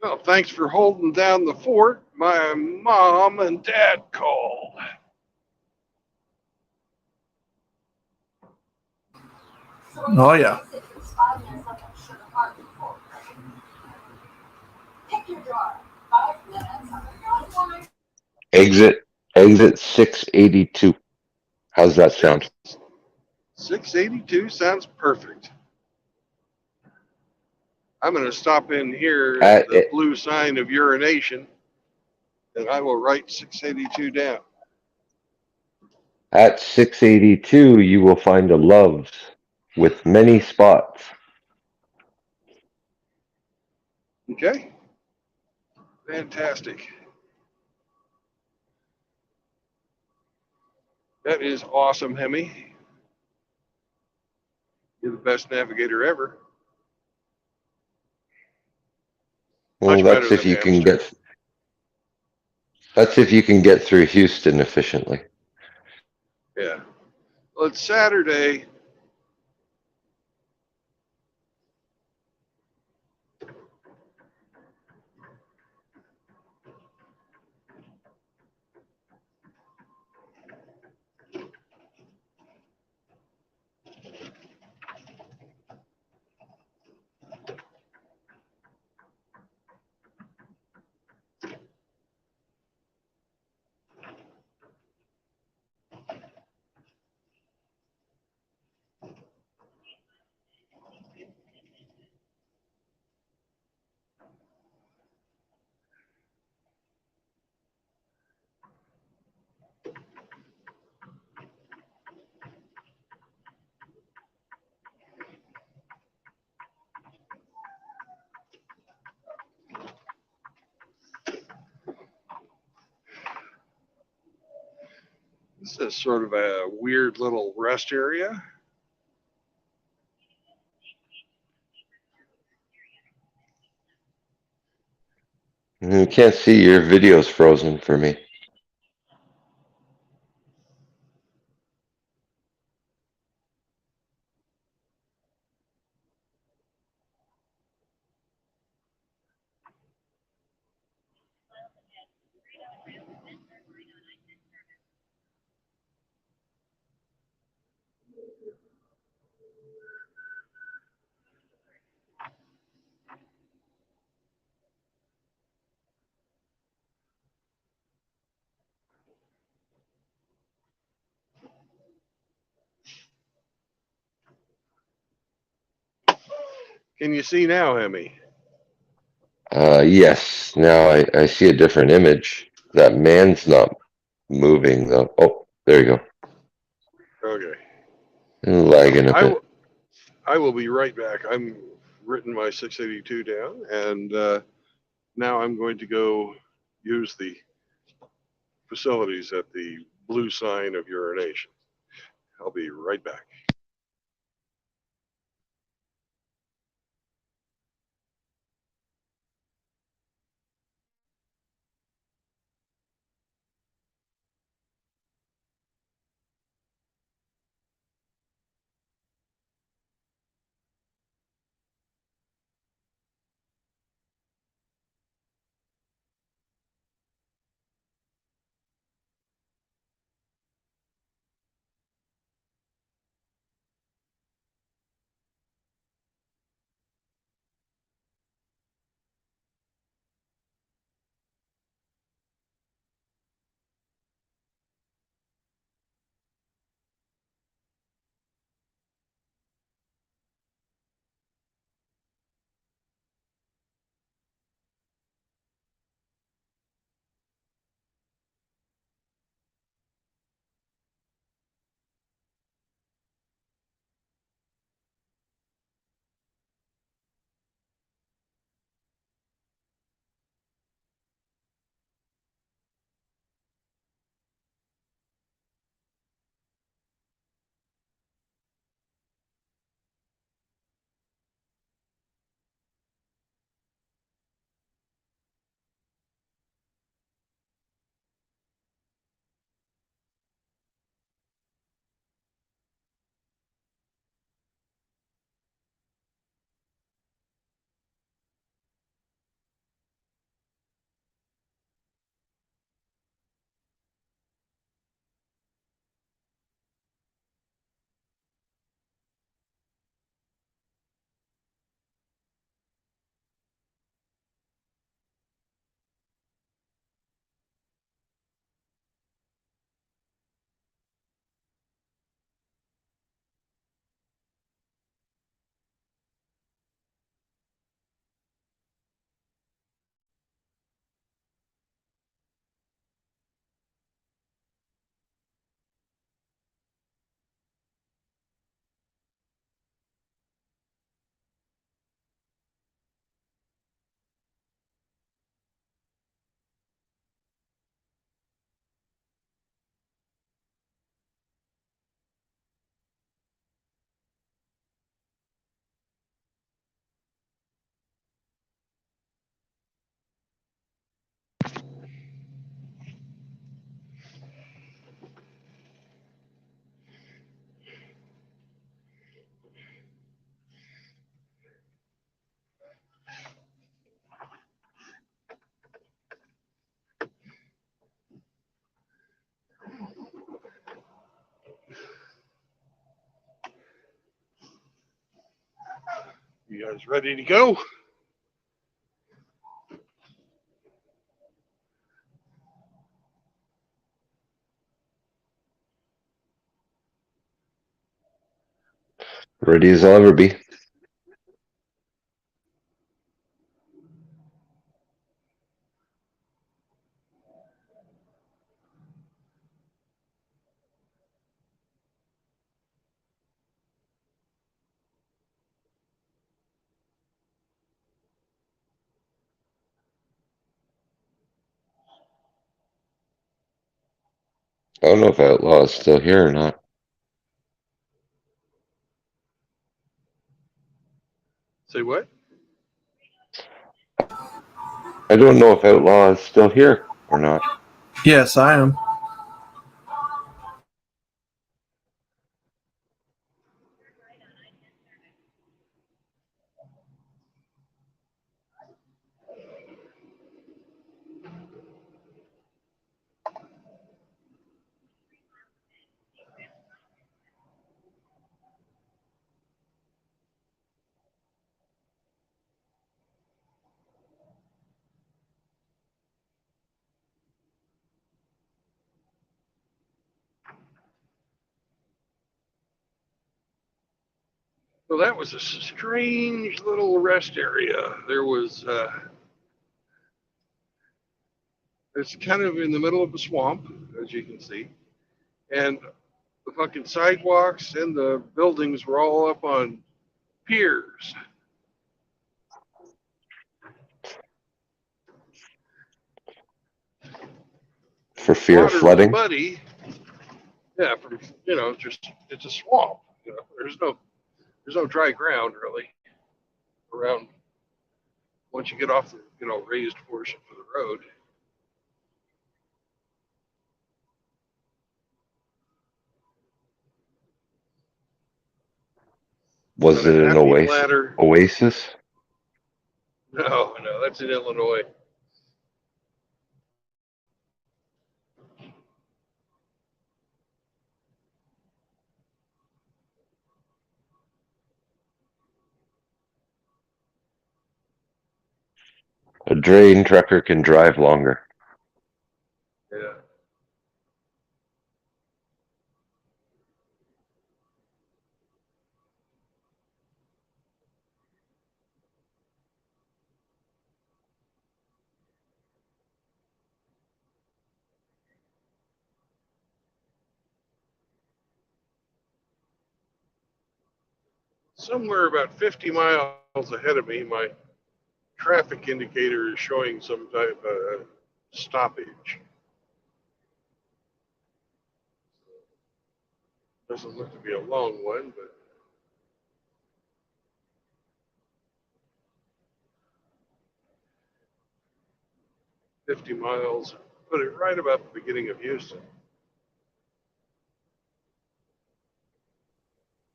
Well, thanks for holding down the fort. My mom and dad called. Oh yeah. Exit 682. How's that sound? 682 sounds perfect. I'm going to stop in here at At the blue sign of urination, and I will write 682 down. at 682, you will find a Love's with many spots. Okay? Fantastic. That is awesome, Hemi. You're the best navigator ever. Well, Much better than hamster. That's if you can get through Houston efficiently. Yeah. Well, it's Saturday. This is sort of a weird little rest area. You can't see, your video's frozen for me. Can you see now, Hemi? Yes, now I see a different image. That man's not moving though. Oh, there you go. Okay. Lagging a bit. I will be right back. I'm written my 682 down, and now I'm going to go use the facilities at the blue sign of urination. I'll be right back. You guys ready to go? Ready as I'll ever be. I don't know if Outlaw is still here or not. Say what? I don't know if Outlaw is still here or not. Yes, I am. Well, that was a strange little rest area. There was, it's kind of in the middle of a swamp, as you can see, and the fucking sidewalks and the buildings were all up on piers. For fear of Water was flooding? muddy. Yeah, from just it's a swamp. There's no dry ground really around once you get off the raised portion of the road. Was Got it a an happy ladder. oasis? No, that's in Illinois. A drain trucker can drive longer. Yeah. Somewhere about 50 miles ahead of me, my traffic indicator is showing some type of stoppage. Doesn't look to be a long one, but 50 miles. Put it right about the beginning of Houston.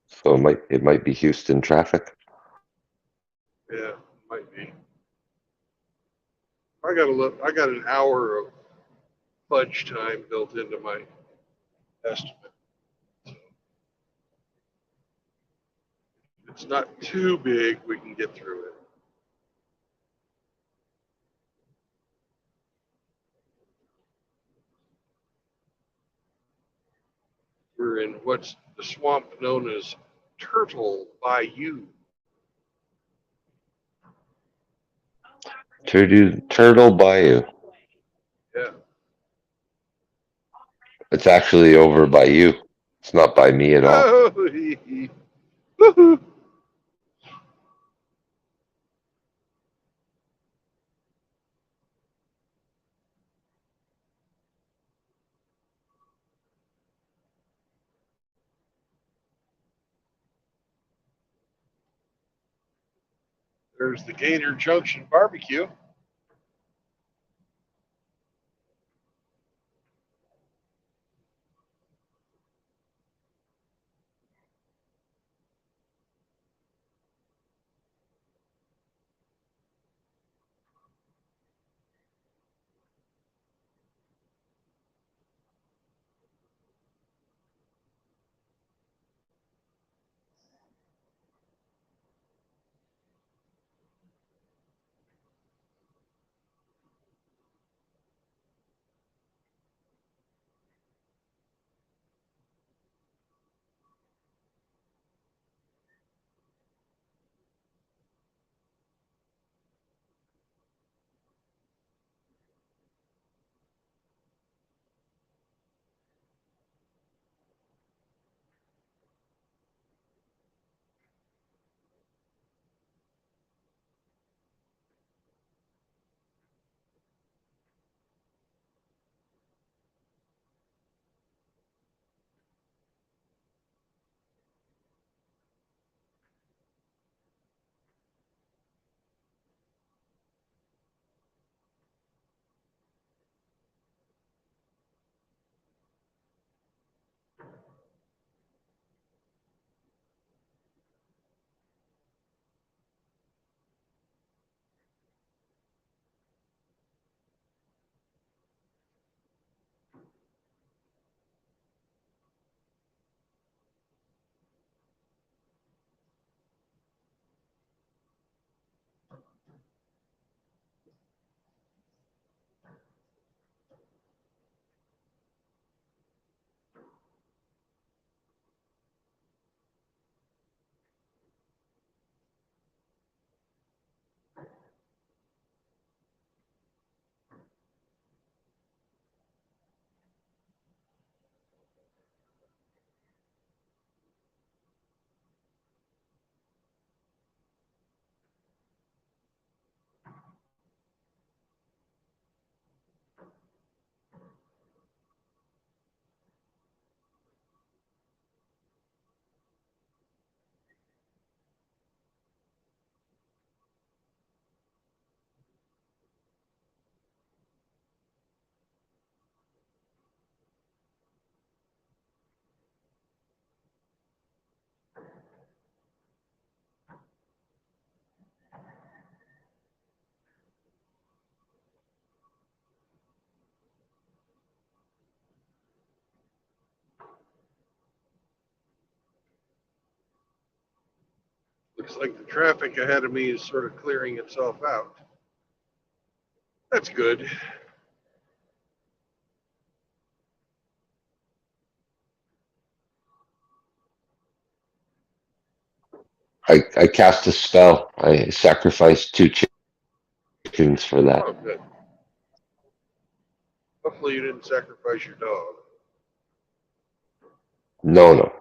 So it might be Houston traffic. Yeah, might be. I got an hour of fudge time built into my estimate. It's not too big. We can get through it. We're in what's the swamp known as Turtle Bayou. Turtle Bayou. Yeah. It's actually over by you. It's not by me at all. Oh, woohoo. There's the Gator Junction barbecue. Looks like the traffic ahead of me is sort of clearing itself out. That's good. I cast a spell. I sacrificed 2 chickens for that. Oh, good. Hopefully you didn't sacrifice your dog. No, no.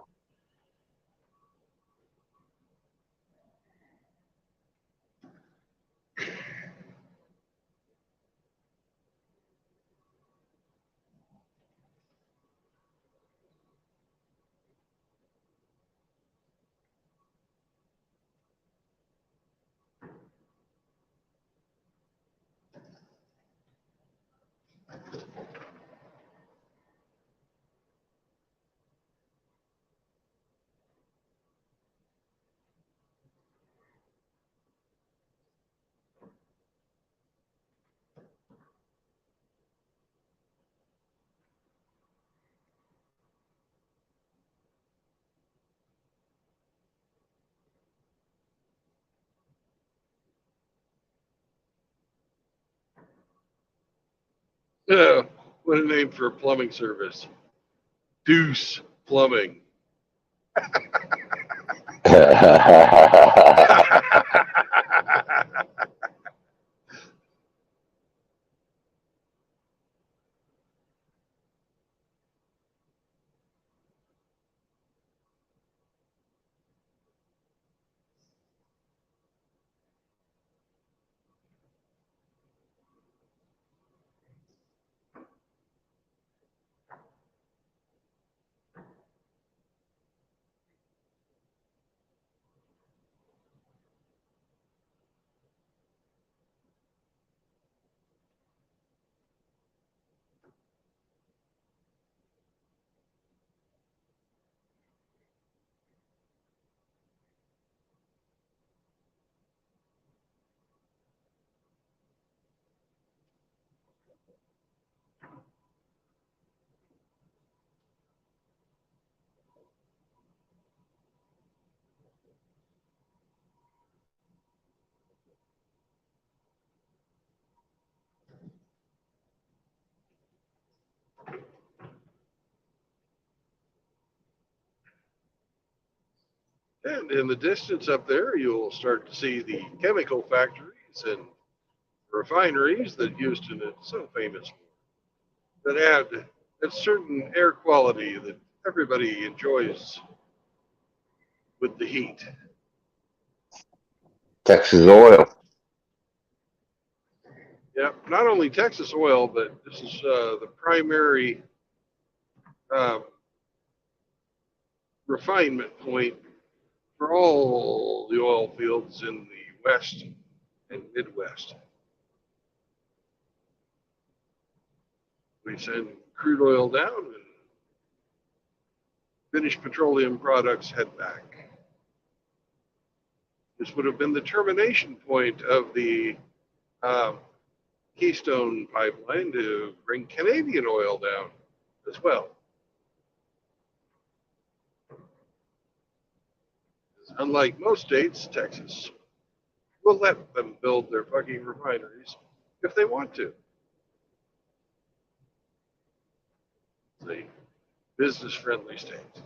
Yeah, what a name for a plumbing service. Deuce Plumbing. And in the distance up there, you'll start to see the chemical factories and refineries that Houston is so famous for, that add a certain air quality that everybody enjoys with the heat. Texas oil. Yeah, not only Texas oil, but this is the primary um, refinement point for all the oil fields in the West and Midwest. We send crude oil down and finished petroleum products head back. This would have been the termination point of the um, Keystone pipeline to bring Canadian oil down as well. Unlike most states, Texas will let them build their fucking refineries if they want to. It's a business-friendly state.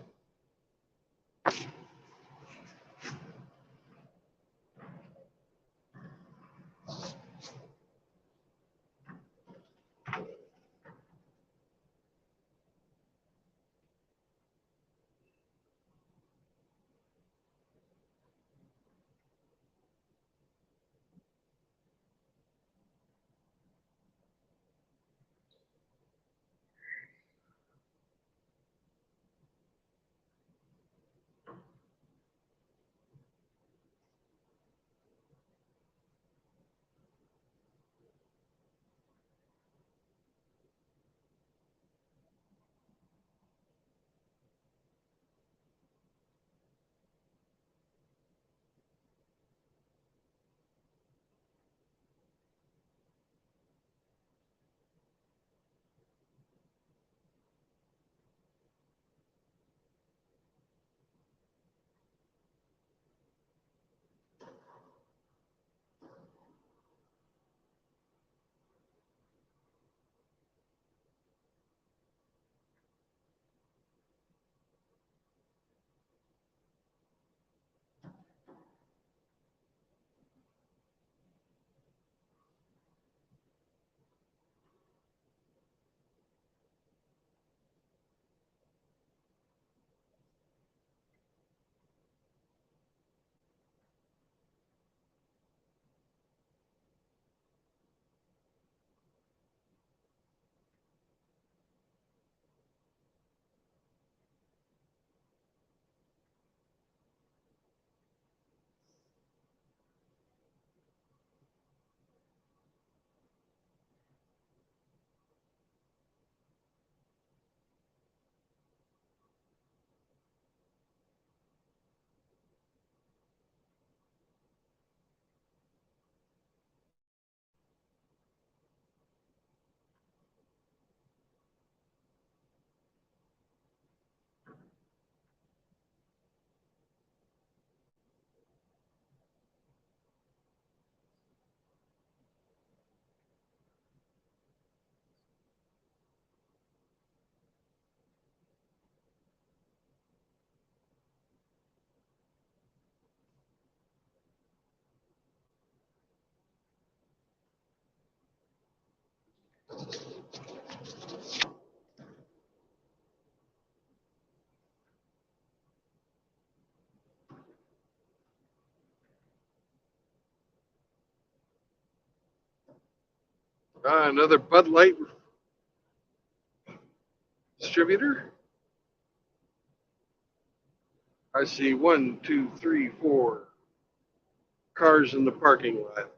Another Bud Light distributor. I see 1, 2, 3, 4 cars in the parking lot.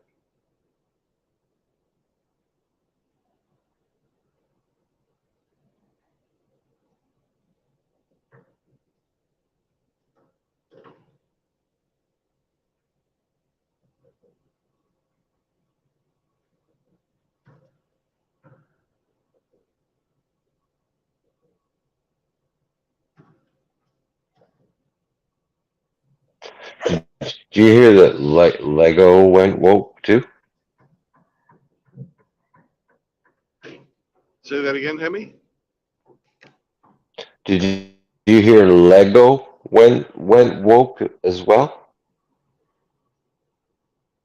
Do you hear that Lego went woke too? Say that again, Hemi? Did you hear Lego went woke as well?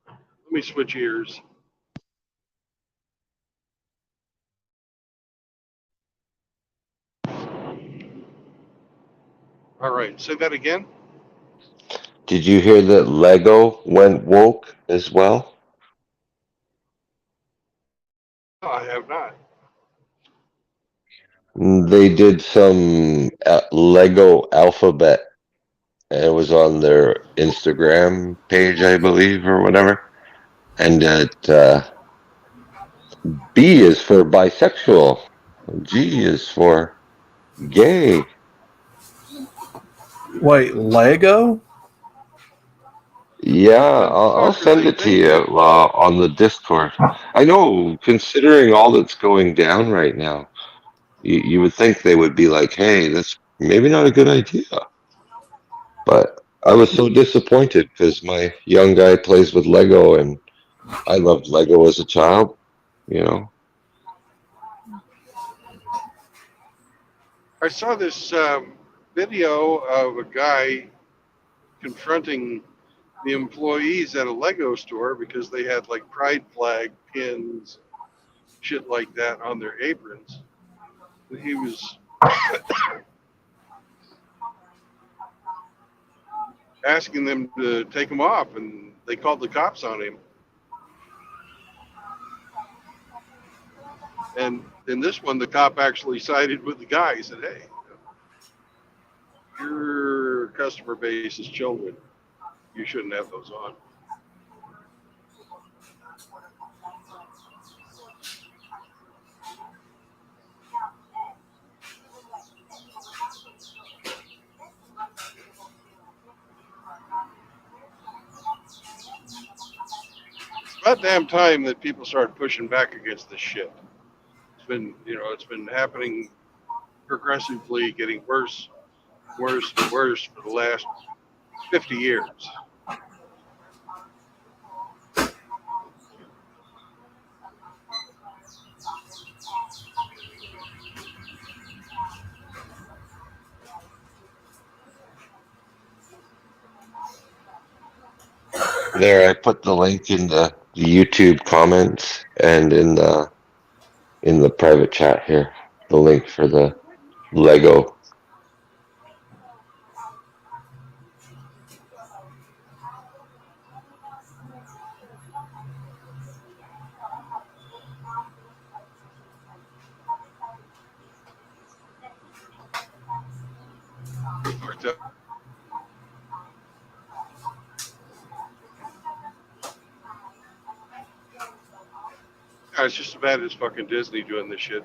Let me switch ears. All right, say that again. Did you hear that Lego went woke as well? No, I have not. They did some Lego alphabet. It was on their Instagram page, I believe, or whatever. And B is for bisexual. G is for gay. Wait, Lego? Yeah, What the I'll fuck are send they it to you thinking? on the Discord. I know, considering all that's going down right now, you would think they would be like, hey, that's maybe not a good idea. But I was so disappointed because my young guy plays with Lego and I loved Lego as a child, you know. I saw this video of a guy confronting the employees at a Lego store because they had like pride flag pins, shit like that on their aprons. And he was asking them to take them off, and they called the cops on him. And in this one, the cop actually sided with the guy. He said, hey, your customer base is children. You shouldn't have those on. It's about damn time that people start pushing back against this shit. It's been happening progressively, getting worse, worse, and worse for the last 50 years. There, I put the link in the YouTube comments and in the private chat here. The link for the Lego. It's just as bad as fucking Disney doing this shit.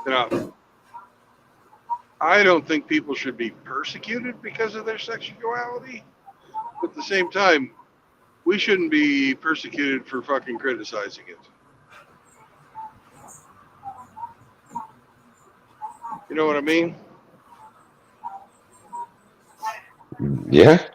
You know, I don't think people should be persecuted because of their sexuality. But at the same time, we shouldn't be persecuted for fucking criticizing it. You know what I mean? Yeah.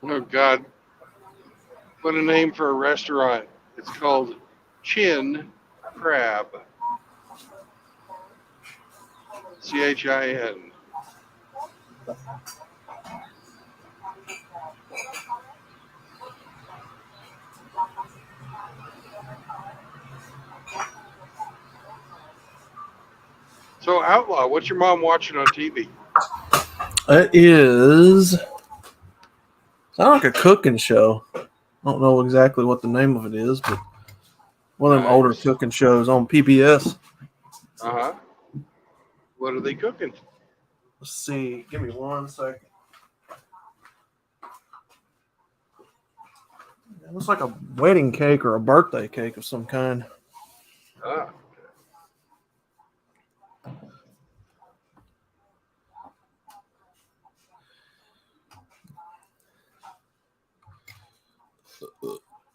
Oh God, what a name for a restaurant! It's called Chin Crab. CHIN. So Outlaw, what's your mom watching on TV? It is sound like a cooking show. I don't know exactly what the name of it is, but one of them older Nice. cooking shows on PBS. Uh huh. What are they cooking? Let's see. Give me 1 second. It looks like a wedding cake or a birthday cake of some kind. Ah.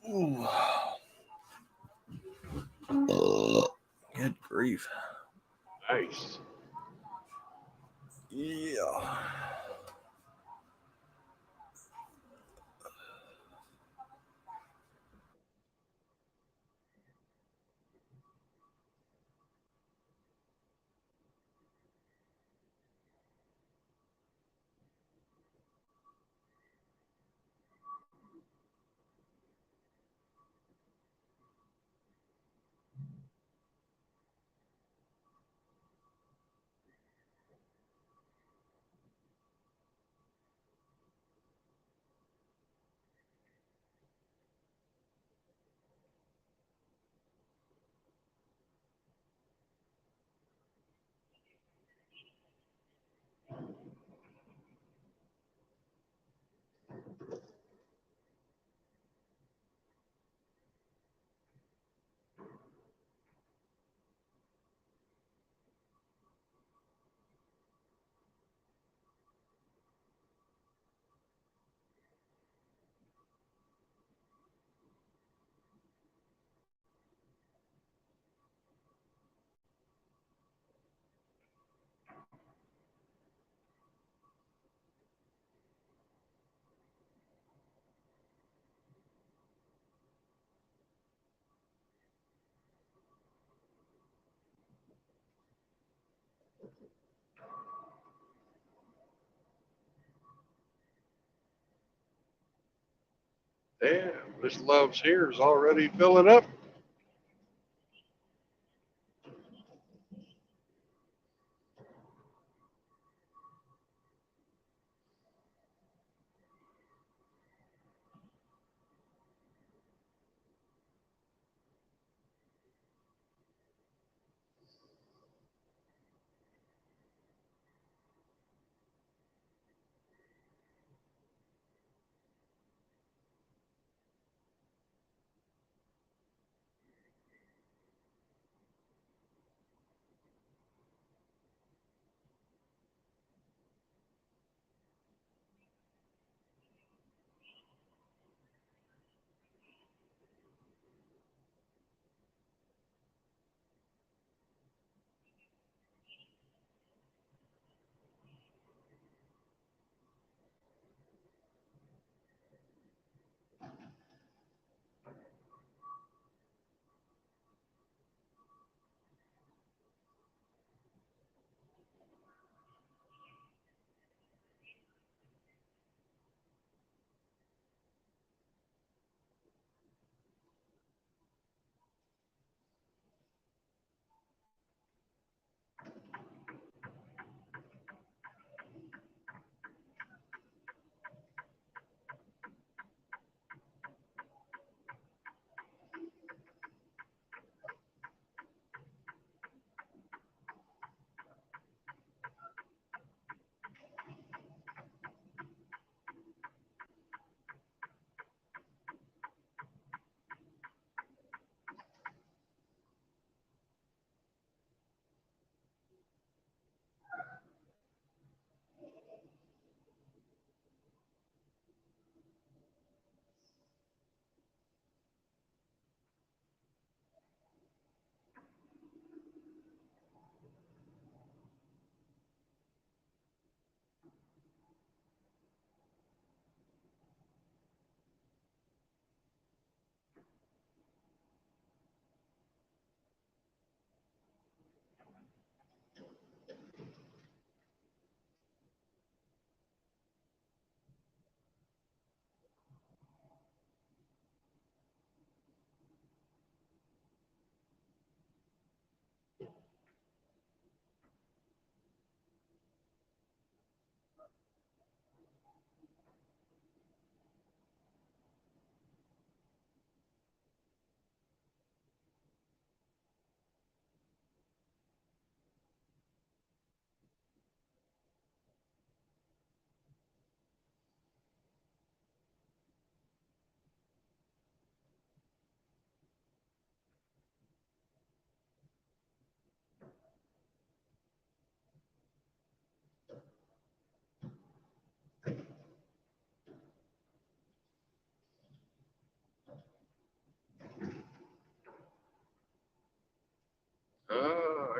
Ooh. Good grief. Nice. Yeah. Damn, this Love's here is already filling up.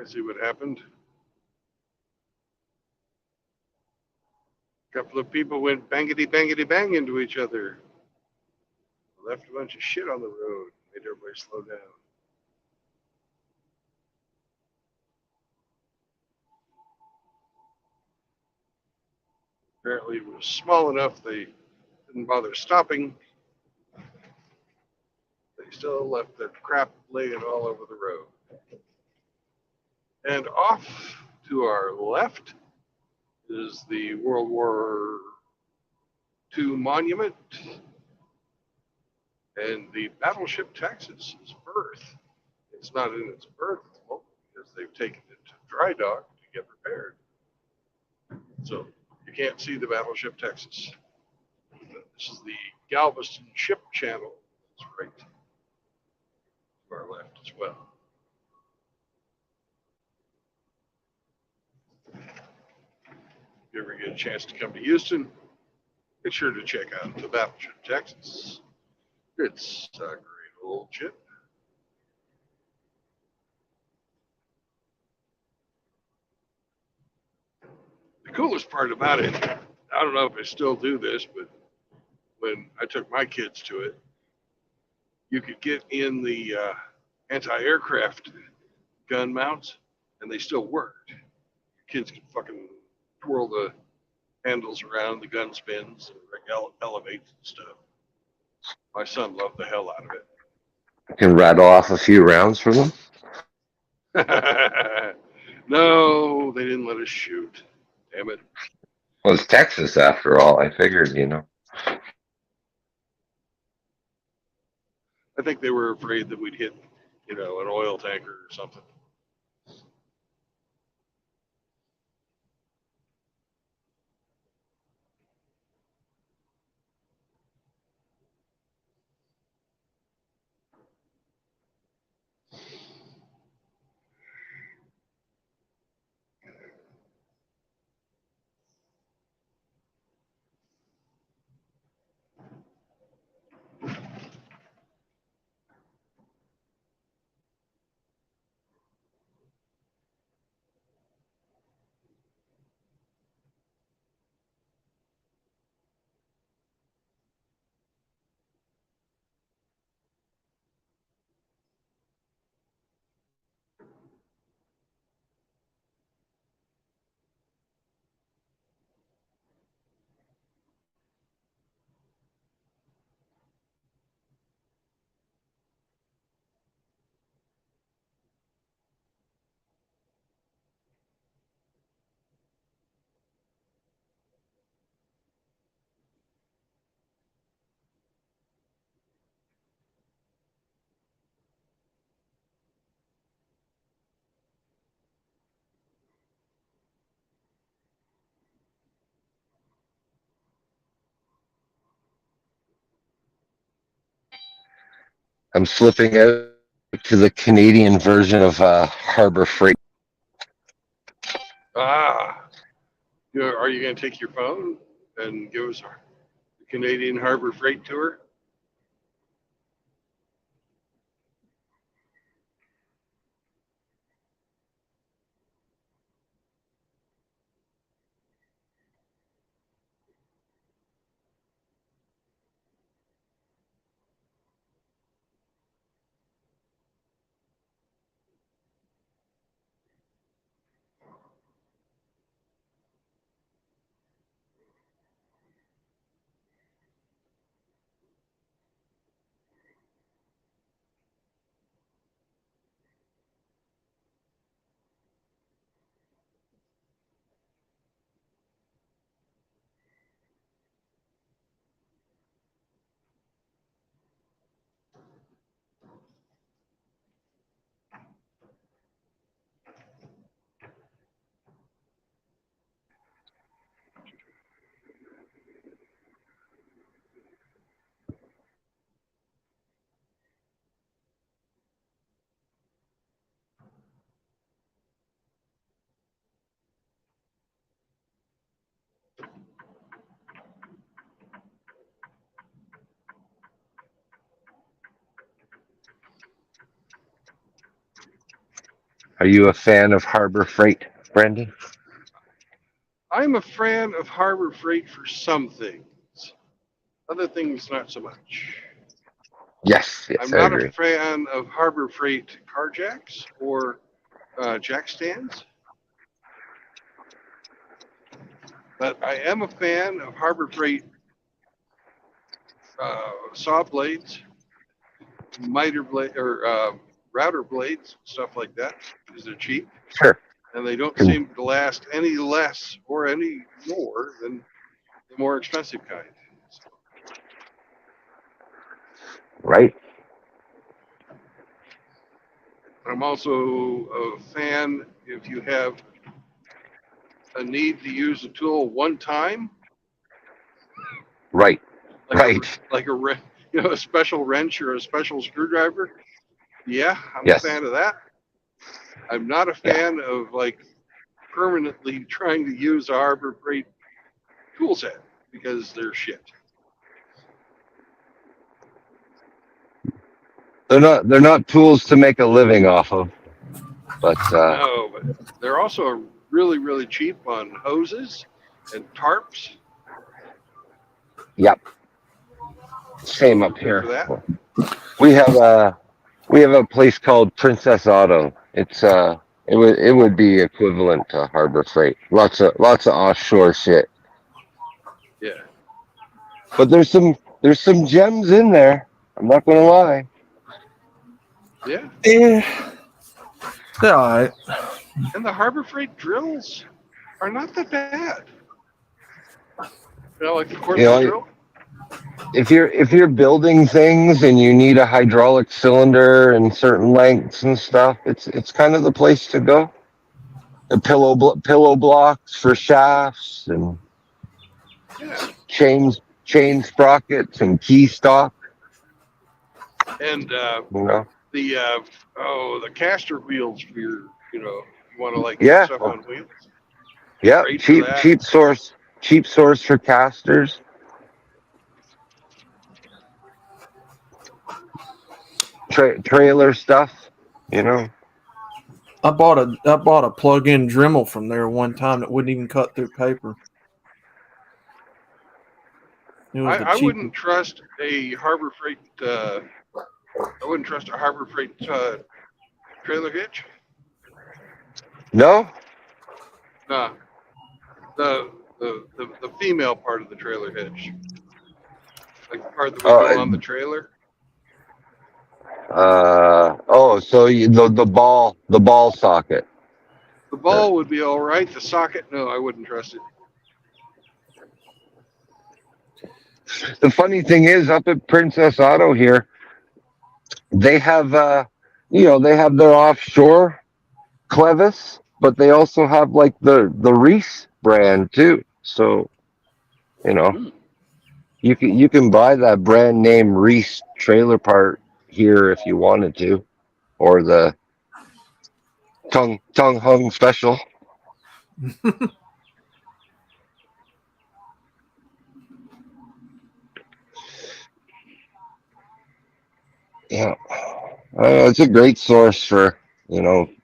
I see what happened. A couple of people went bangity bangity bang into each other. Left a bunch of shit on the road. Made everybody slow down. Apparently it was small enough they didn't bother stopping. They still left their crap laying all over the road. And off to our left is the World War II monument and the battleship Texas's birth. It's not in its birth because they've taken it to dry dock to get repaired. So you can't see the battleship Texas. This is the Galveston Ship Channel. It's right to our left as well. If you ever get a chance to come to Houston, be sure to check out the Battleship Texas. It's a great old ship. The coolest part about it, I don't know if I still do this, but when I took my kids to it, you could get in the anti-aircraft gun mounts, and they still worked. Your kids could fucking twirl the handles around, the gun spins, and elevates and stuff. My son loved the hell out of Can rattle off a few rounds for them. it. No, they didn't let us shoot. Damn it. Well, it's Texas after all. I figured, I think they were afraid that we'd hit, an oil tanker or something. I'm slipping out to the Canadian version of Harbor Freight. Ah, are you going to take your phone and give us a Canadian Harbor Freight tour? Are you a fan of Harbor Freight, Brandon? I'm a fan of Harbor Freight for some things. Other things, not so much. Yes, I'm I not a agree. fan of Harbor Freight car jacks or jack stands, but I am a fan of Harbor Freight saw blades, miter blade, or router blades, stuff like that, because they're cheap Sure. and they don't seem to last any less or any more than the more expensive kind. Right. I'm also a fan if you have a need to use a tool one time, Right. like Right. a special wrench or a special screwdriver. Yeah, I'm a Yes. fan of that. I'm not a fan of permanently trying to use a Harbor Freight tool set because they're shit. They're not tools to make a living off of, but No, but they're also really, really cheap on hoses and tarps. yep. Same So up good for here. that. We have a place called Princess Auto. It would be equivalent to Harbor Freight. Lots of offshore shit. Yeah. But there's some there's some gems in there. I'm not gonna lie. Yeah. Yeah. They're all right. And the Harbor Freight drills are not that bad. You know, like the You cordless know, drill. if you're building things and you need a hydraulic cylinder and certain lengths and stuff, it's kind of the place to go. The pillow blocks for shafts and Yeah. chain sprockets and key stock. And You know. the caster wheels for your, you want to like get Yeah. stuff on wheels. Yeah. Great for that. Cheap source for casters. Trailer stuff. You know. I bought a plug-in Dremel from there one time that wouldn't even cut through paper. It was the I cheapest. wouldn't trust a Harbor Freight. I wouldn't trust a Harbor Freight trailer hitch. No. No, the female part of the trailer hitch, like the part that would go on the trailer. So the ball socket. The ball would be all right. The socket, no, I wouldn't trust it. The funny thing is, up at Princess Auto here, they have they have their offshore clevis, but they also have like the Reese brand too. So you can buy that brand name Reese trailer part here if you wanted to, or the tongue hung special. Yeah, it's a great source for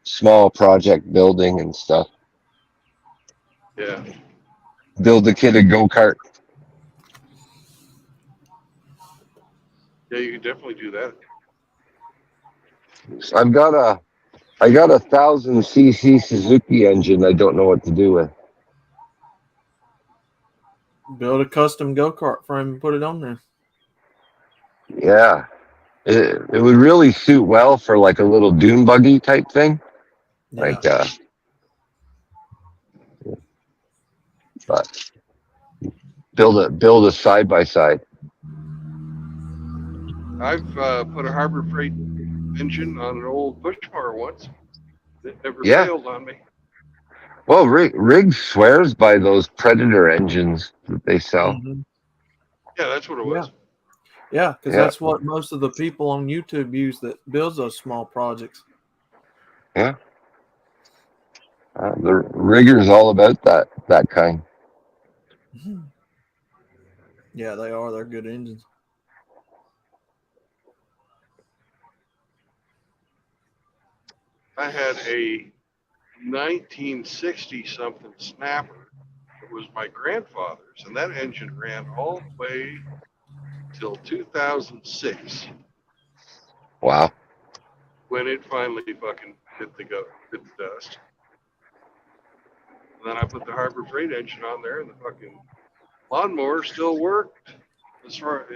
small project building and stuff. Yeah. Build a kid a go-kart. Yeah, you can definitely do that. I got a 1,000cc Suzuki engine. I don't know what to do with. Build a custom go-kart frame and put it on there. Yeah, it would really suit well for like a little dune buggy type thing. Yeah. But build a side by side. I've put a Harbor Freight engine on an old push car once. It never Yeah. failed on me. Well, Riggs swears by those Predator engines that they sell. Mm-hmm. Yeah, that's what it was. Yeah, because that's what most of the people on YouTube use that builds those small projects. Yeah. The Rigger's all about that kind. Yeah, they are. They're good engines. I had a 1960 something Snapper. It was my grandfather's, and that engine ran all the way till 2006. Wow. When it finally fucking hit the dust. And then I put the Harbor Freight engine on there, and the fucking lawnmower still worked. As far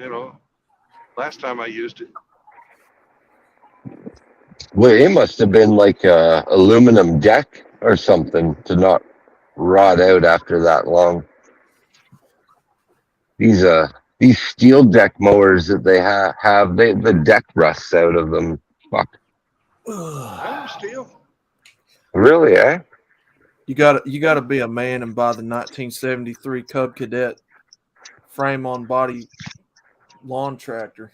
last time I used it. Well, it must have been like a aluminum deck or something to not rot out after that long. These steel deck mowers that they have the deck rusts out of them. Fuck. That was steel. Really, eh? You got to be a man and buy the 1973 Cub Cadet frame on body lawn tractor.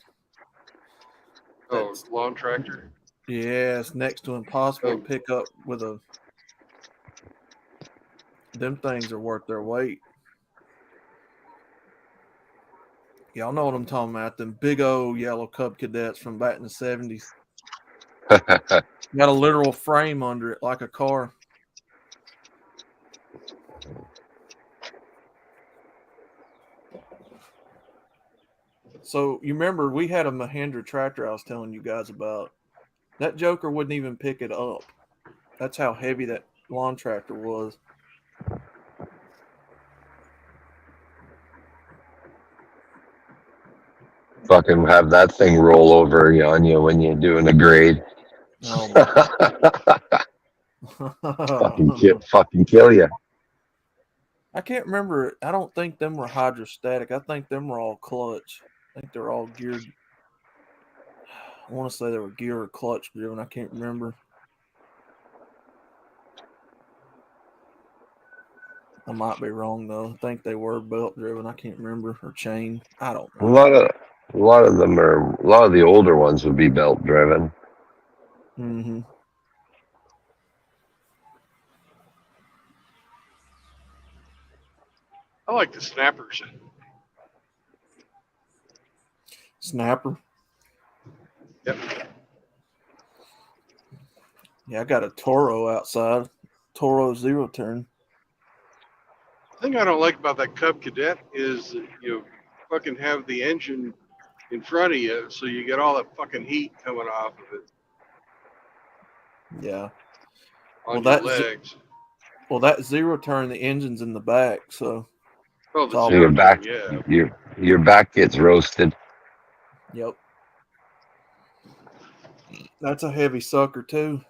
Lawn tractor. Yeah, it's next to impossible to pick up with a. Them things are worth their weight. Y'all know what I'm talking about. Them big old yellow Cub Cadets from back in the 70s. Got a literal frame under it like a car. So you remember we had a Mahindra tractor I was telling you guys about. That joker wouldn't even pick it up. That's how heavy that lawn tractor was. fucking have that thing roll over on you when you're doing a grade. Oh my fucking kill you. I can't remember. I don't think them were hydrostatic. I think them were all clutch. I think they're all geared. I want to say they were gear or clutch driven. I can't remember. I might be wrong though. I think they were belt driven. I can't remember, or chain. I don't A know. lot of them are. A lot of the older ones would be belt driven. Mm-hmm. I like the snappers. Snapper. Yep. Yeah, I got a Toro outside. Toro zero turn. The thing I don't like about that Cub Cadet is that you fucking have the engine in front of you, so you get all that fucking heat coming off of it Yeah. on your legs. That zero turn, the engine's in the back, so Oh, it's the all Your zero back, turn, yeah. your back gets roasted. Yep. That's a heavy sucker too.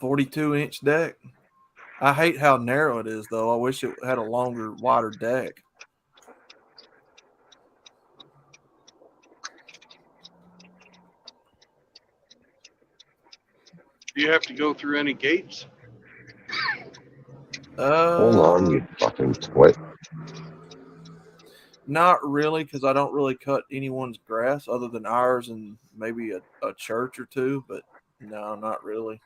42-inch deck. I hate how narrow it is, though. I wish it had a longer, wider deck. Do you have to go through any gates? Hold on, you fucking twit. Not really, because I don't really cut anyone's grass other than ours and maybe a church or two, but no, not really.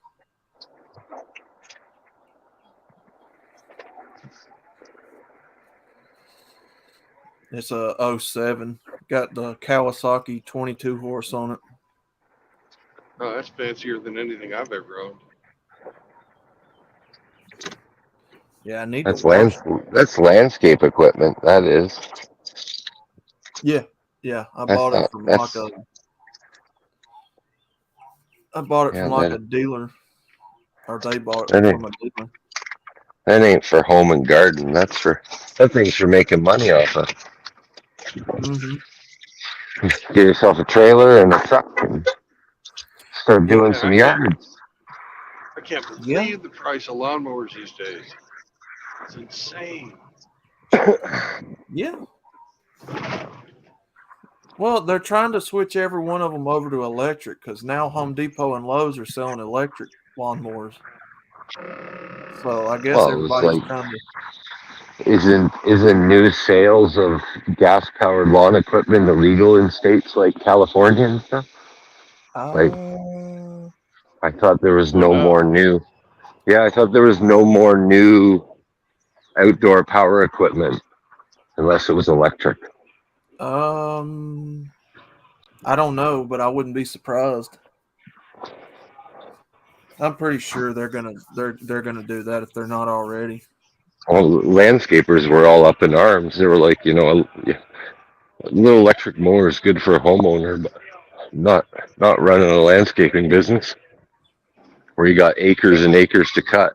It's a 07. Got the Kawasaki 22 horse on it. Oh, that's fancier than anything I've ever owned. Yeah, I need That's to wash. That's landscape equipment. That is. Yeah, I That's bought it not. from That's a that. dealer, or they bought That it ain't, from a dealer. that ain't for home and garden. That thing's for making money off of. Mm-hmm. Get yourself a trailer and a truck and start doing Man, some yards. I can't believe the price of lawnmowers these days. It's insane. Yeah. Well, they're trying to switch every one of them over to electric because now Home Depot and Lowe's are selling electric lawnmowers. So I guess Well, it was everybody's like, trying to. isn't new sales of gas powered lawn equipment illegal in states like California and stuff? Like, I thought there was no more new. Yeah, I thought there was no more new outdoor power equipment unless it was electric. I don't know, but I wouldn't be surprised. I'm pretty sure they're gonna do that if they're not already. Well, landscapers were all up in arms. They were like, a little electric mower is good for a homeowner, but not running a landscaping business where you got acres and acres to cut.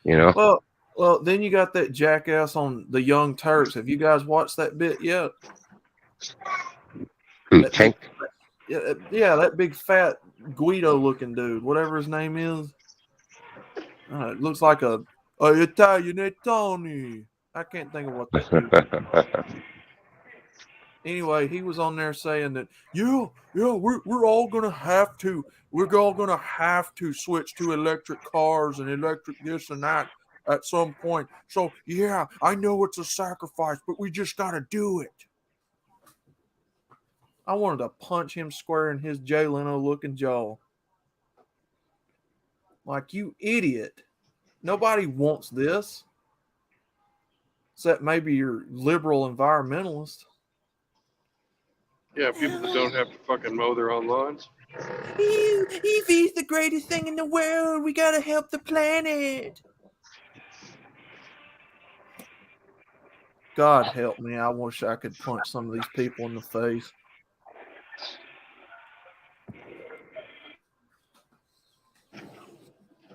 Well, then you got that jackass on the Young Turks. Have you guys watched that bit yet? Who, That Tank? yeah, that big fat Guido-looking dude, whatever his name is. It looks like a Italian Tony. I can't think of what that dude. Anyway, he was on there saying that we're all gonna have to switch to electric cars and electric this and that at some point. So yeah, I know it's a sacrifice, but we just gotta do it. I wanted to punch him square in his Jay Leno looking jaw. Like, you idiot. Nobody wants this. Except maybe your liberal environmentalist. Yeah, people that don't have to fucking mow their own lawns. EV's the greatest thing in the world. We gotta help the planet. God help me. I wish I could punch some of these people in the face.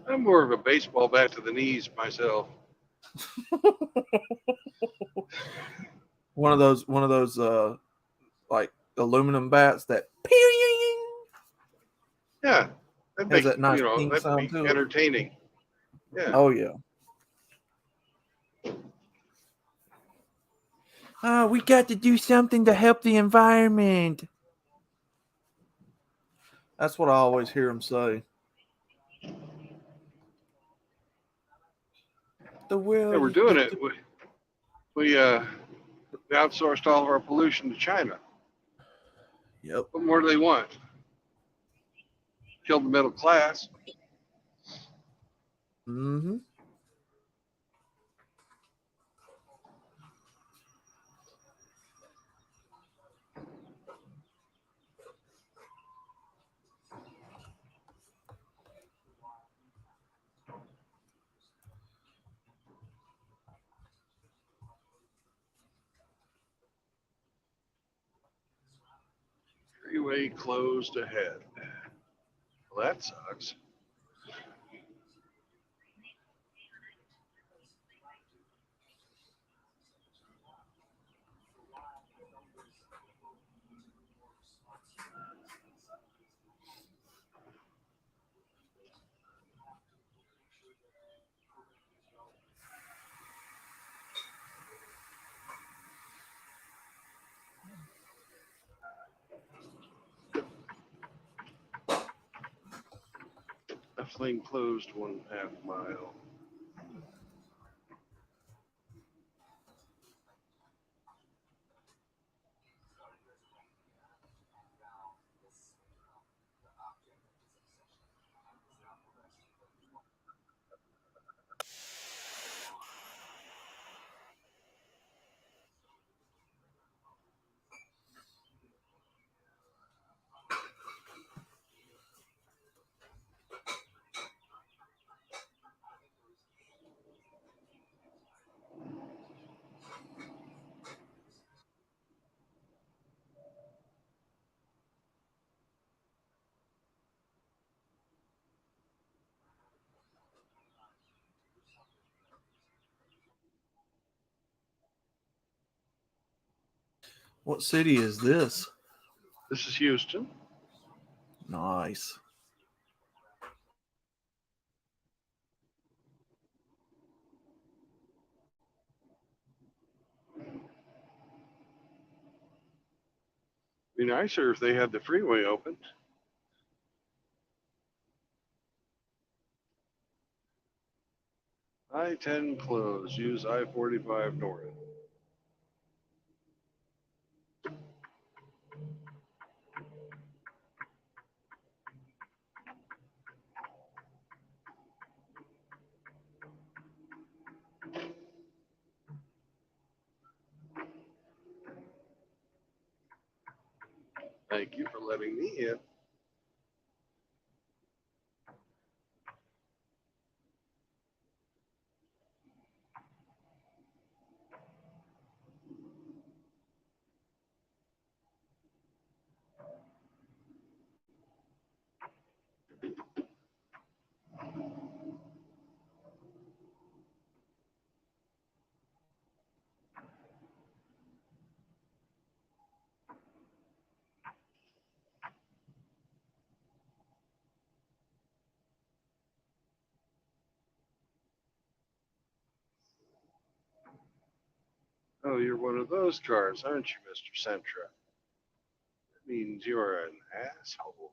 I'm more of a baseball bat to the knees myself. One of those like aluminum bats that Yeah, that'd has make, that nice ping that'd sound be to it. entertaining. Yeah. Oh yeah. We got to do something to help the environment. That's what I always hear them say. The world. Yeah, we're doing it. We outsourced all of our pollution to China. Yep. What more do they want? Kill the middle class. Mm-hmm. Freeway closed ahead. Well, that sucks. Left lane closed 1/2 mile. What city is this? This is Houston. Nice. Be nicer if they had the freeway open. I-10 closed. Use I-45 north. Thank you for letting me in. Oh, you're one of those cars, aren't you, Mr. Sentra? That means you're an asshole.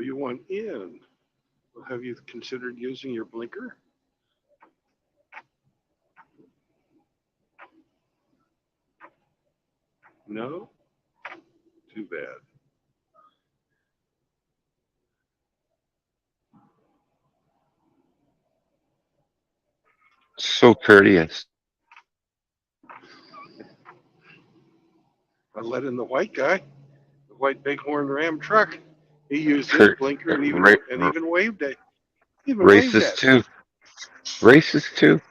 you want in? Have you considered using your blinker? No? Too bad. So courteous. I let in the white guy, the white bighorn Ram truck. He used his blinker and even waved at. Even waved Racist at me. too. Racist too.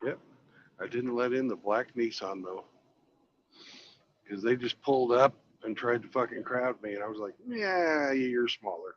Yep. I didn't let in the black Nissan though, because they just pulled up and tried to fucking crowd me, and I was like, yeah, you're smaller.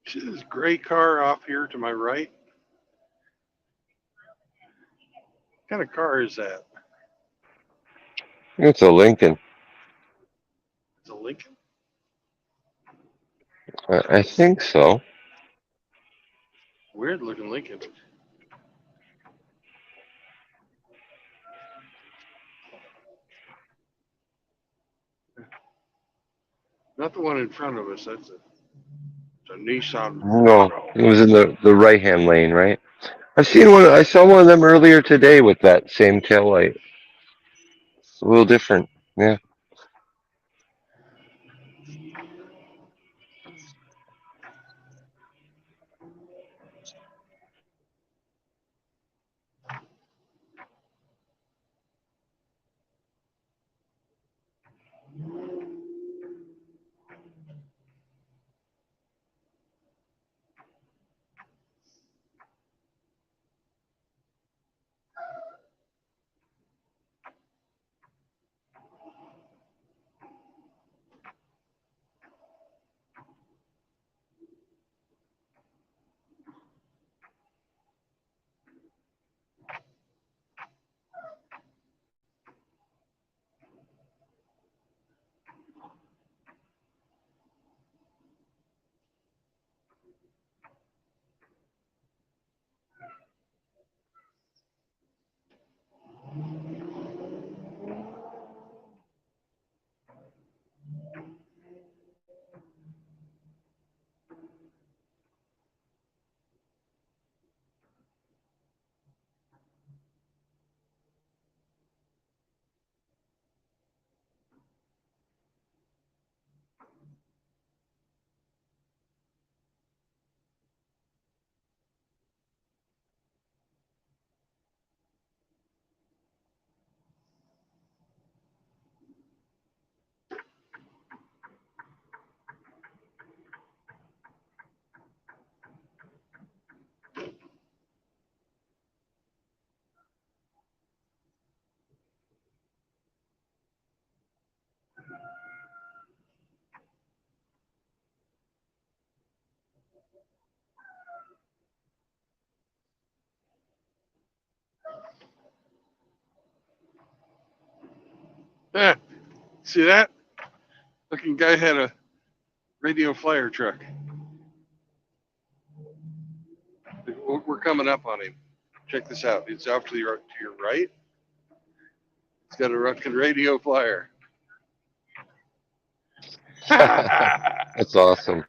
See this gray car off here to my right? What kind of car is that? It's a Lincoln. It's a Lincoln? I think so. Weird looking Lincoln. Not the one in front of us. That's a Nissan No, Murano. it was in the right hand lane, right? I've seen one. I saw one of them earlier today with that same tail light. It's a little different. Yeah. Ah, see that? Looking guy had a radio flyer truck. We're coming up on him. Check this out. It's off to your right. It's got a Rutkin radio flyer. That's awesome.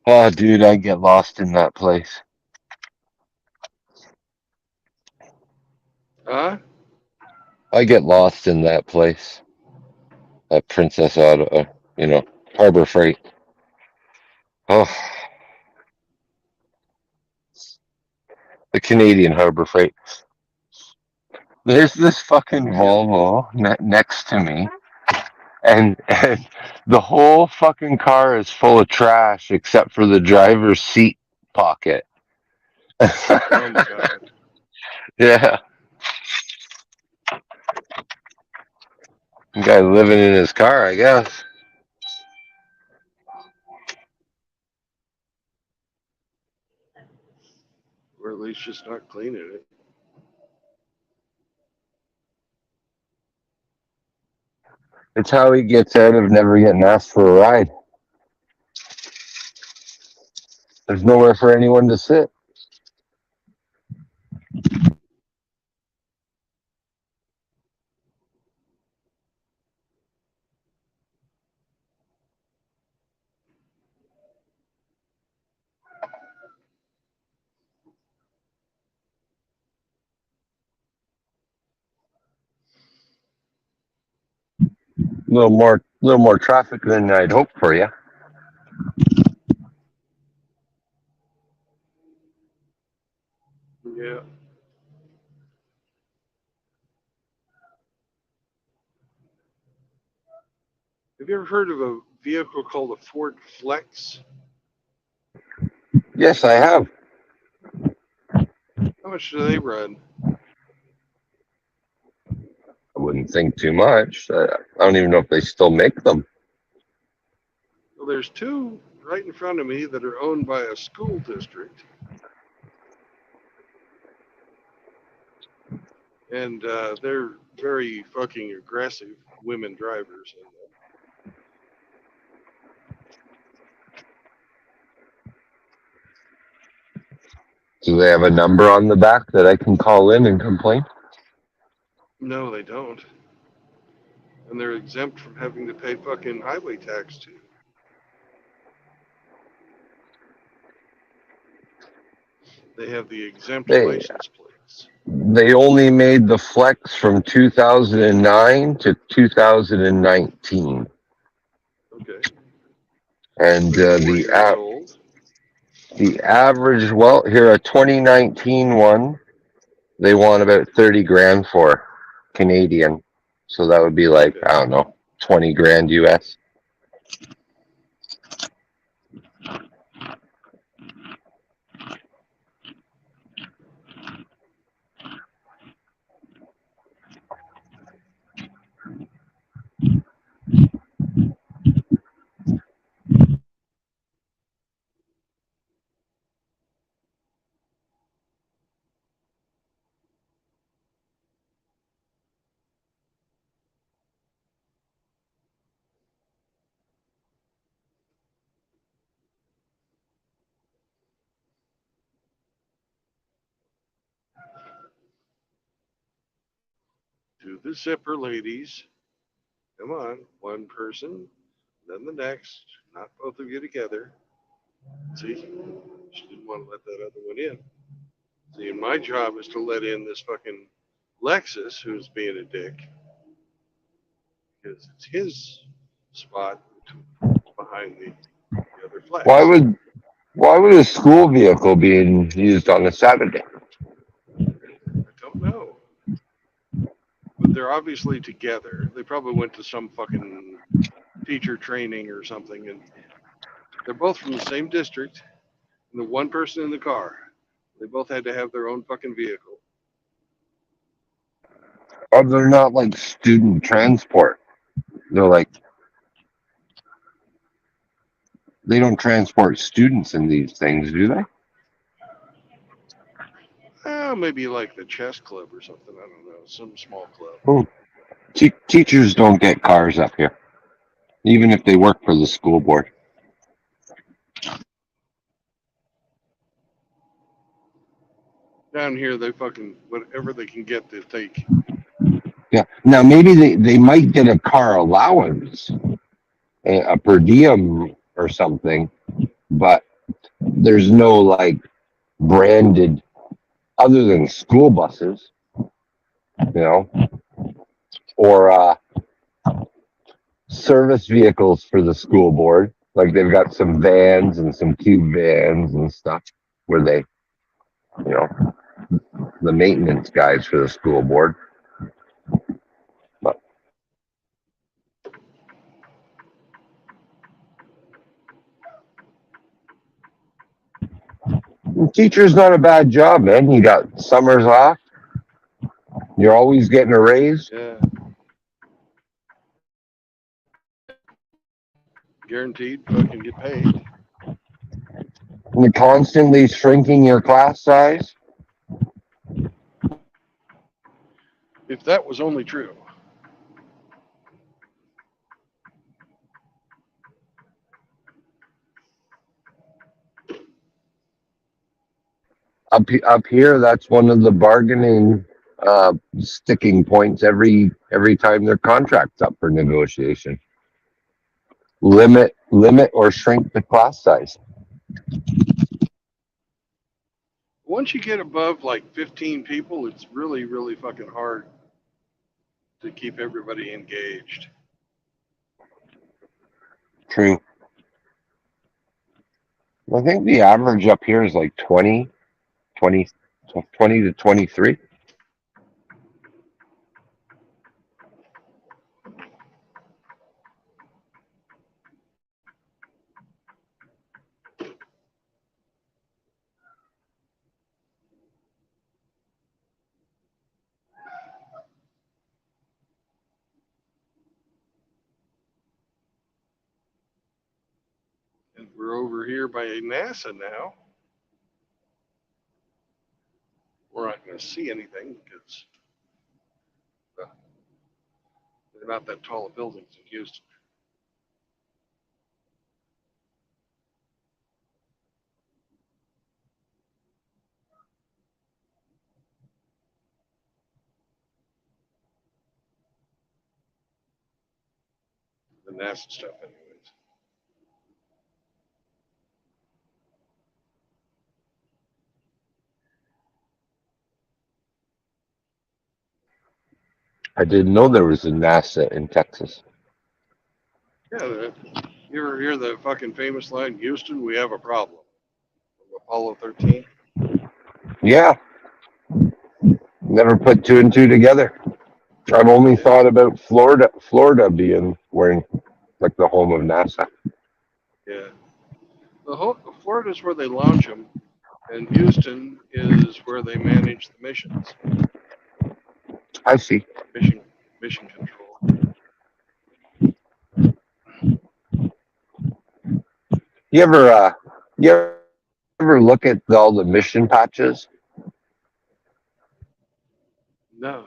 Oh, dude, I get lost in that place. Huh? I get lost in that place. Princess Auto, Harbor Freight. Oh, the Canadian Harbor Freight. There's this fucking Volvo next to me, and the whole fucking car is full of trash except for the driver's seat pocket. Oh my god. Yeah, guy living in his car, I guess. Or at least just not cleaning it. It's how he gets out of never getting asked for a ride. There's nowhere for anyone to sit. Little more traffic than I'd hoped for you. Yeah. Have you ever heard of a vehicle called a Ford Flex? Yes, I have. How much do they run? I wouldn't think too much. I don't even know if they still make them. Well, there's two right in front of me that are owned by a school district. And they're very fucking aggressive women drivers. Do they have a number on the back that I can call in and complain? No, they don't. And they're exempt from having to pay fucking highway tax too. They have the exempt license plates. They only made the Flex from 2009 to 2019. Okay. And So 4 the years old. average, well, here a 2019 one, they want about 30 grand for Canadian. So that would be like, I don't know, 20 grand US. Do the zipper, ladies. Come on. One person, then the next. Not both of you together. See? She didn't want to let that other one in. See, and my job is to let in this fucking Lexus who's being a dick. Because it's his spot behind the other Flex. Why would a school vehicle being used on a Saturday? I don't know. But they're obviously together. They probably went to some fucking teacher training or something, and they're both from the same district. And the one person in the car, they both had to have their own fucking vehicle. Oh, they're not like student transport. They're like, they don't transport students in these things, do they? Maybe like the chess club or something. I don't know. Some small club. Oh, teachers don't get cars up here, even if they work for the school board. Down here, they fucking whatever they can get, they take. Yeah. Now maybe they might get a car allowance, a per diem or something, but there's no like branded other than school buses, or service vehicles for the school board. Like they've got some vans and some cube vans and stuff where they, you know, the maintenance guys for the school board. But teacher's not a bad job, man. You got summers off. You're always getting a raise. Yeah. Guaranteed fucking get paid. You're constantly shrinking your class size. If that was only true. Up here, that's one of the bargaining sticking points every time their contract's up for negotiation. Limit or shrink the class size. Once you get above like 15 people, it's really, really fucking hard to keep everybody engaged. True. I think the average up here is like 20 to 23. And we're over here by NASA now. We're not going to see anything because they're not that tall of buildings in Houston. The NASA stuff, anyways. I didn't know there was a NASA in Texas. Yeah, you ever hear the fucking famous line, Houston, we have a problem? From Apollo 13? Yeah, never put two and two together. I've only thought about Florida being where like the home of NASA. Yeah. Florida's where they launch them, and Houston is where they manage the missions. I see. Mission control. You ever look at all the mission patches? No.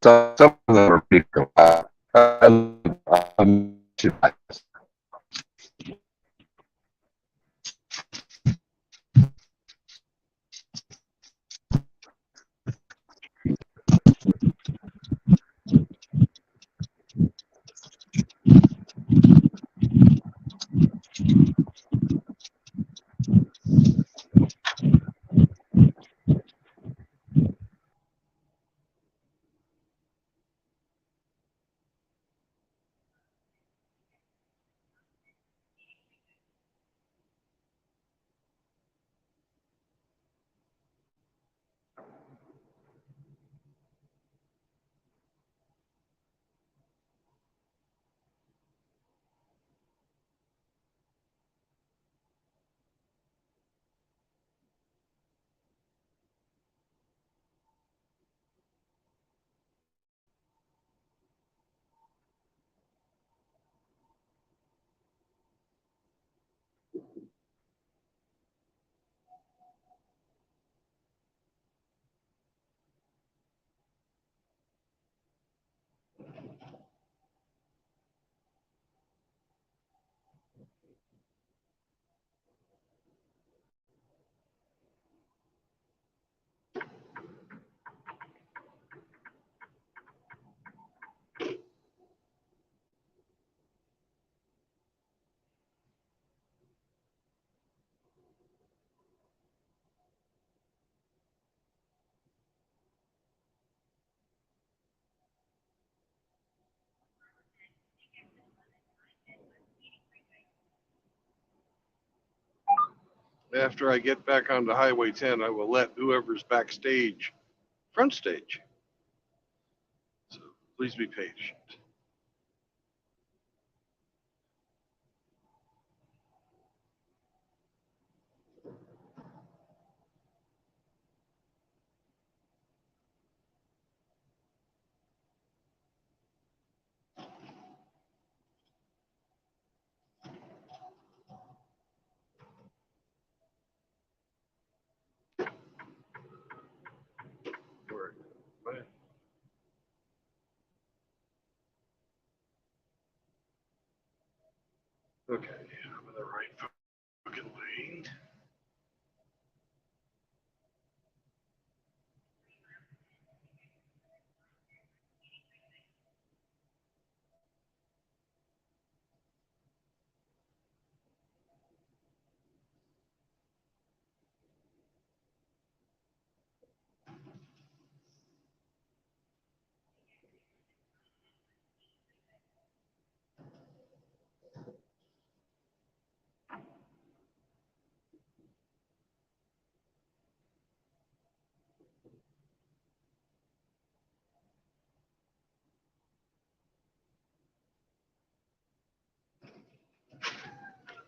So some of them are pretty cool. After I get back onto Highway 10, I will let whoever's backstage front stage. So please be patient. Okay, I'm in the right fucking lane.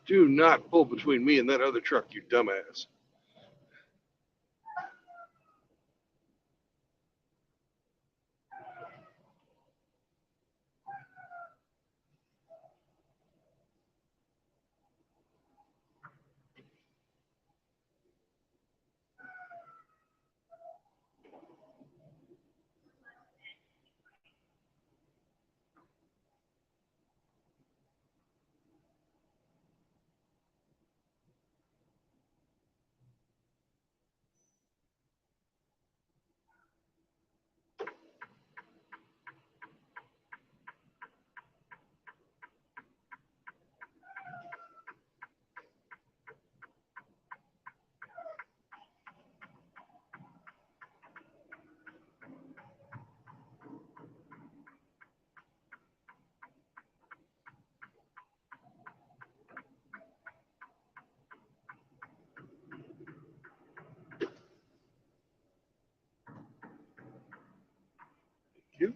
Do not pull between me and that other truck, you dumbass. You?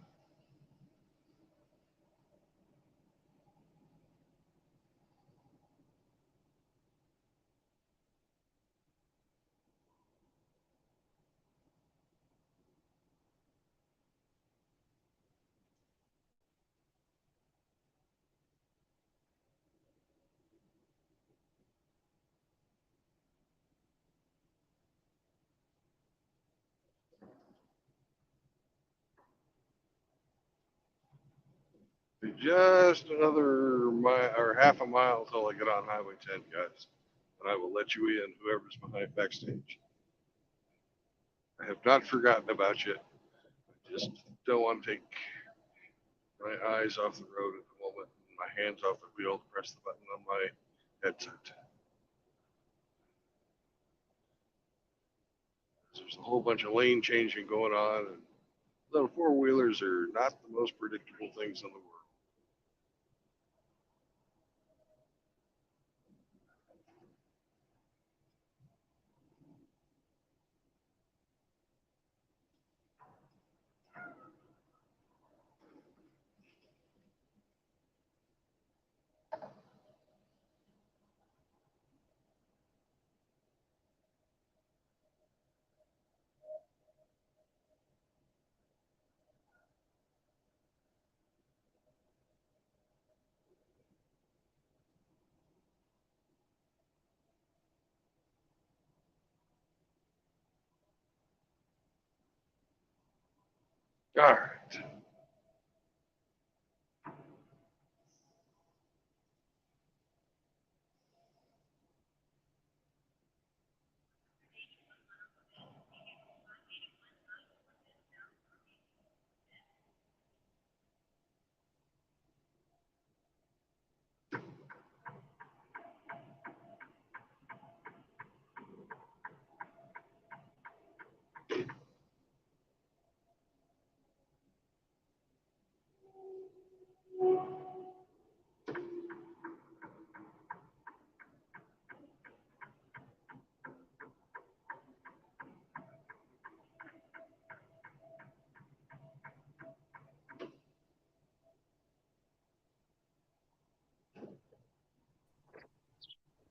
Just another mile or half a mile until I get on Highway 10, guys. And I will let you in, whoever's behind backstage. I have not forgotten about you. I just don't want to take my eyes off the road at the moment, and my hands off the wheel to press the button on my headset. There's a whole bunch of lane changing going on, and little four-wheelers are not the most predictable things in the world. All right.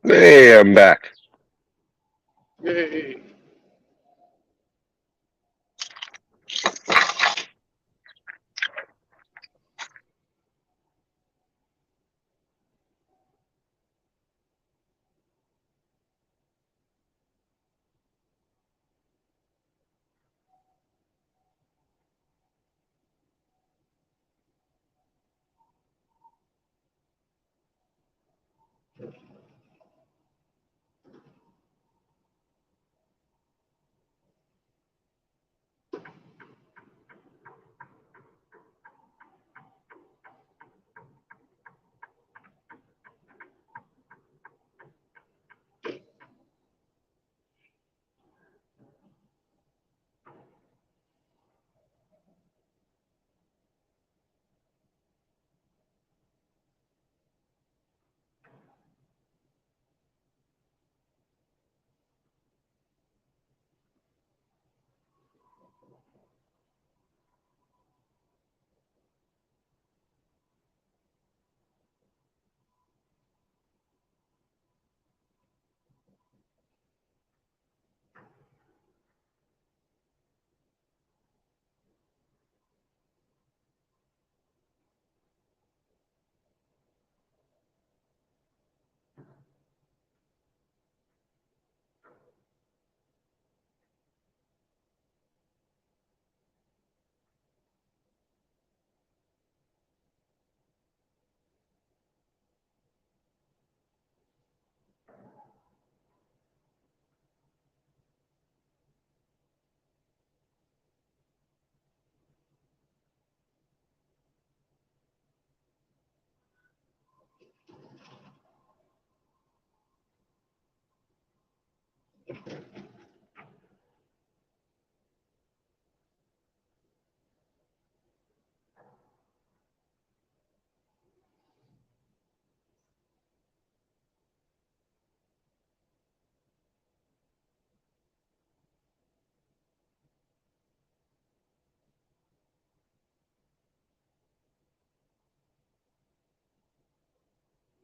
Hey, I'm back. Yay.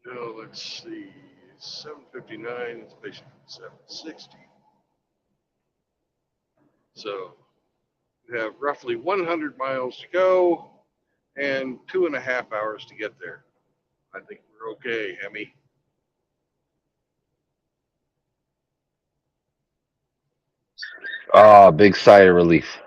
No, let's see. 759 is basically 760. So we have roughly 100 miles to go and 2.5 hours to get there. I think we're okay, Hemi. Ah, big sigh of relief.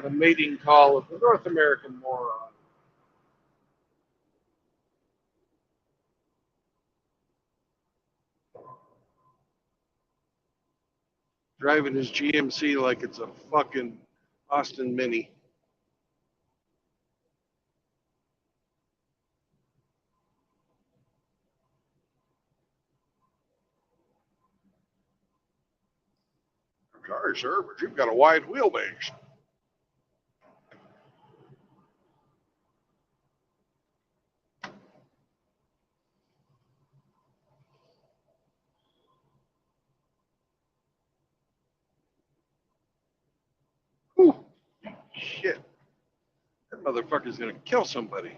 the mating call of the North American moron. Driving his GMC like it's a fucking Austin Mini. Sorry, sir, but you've got a wide wheelbase. Whew. Shit. That motherfucker's gonna kill somebody.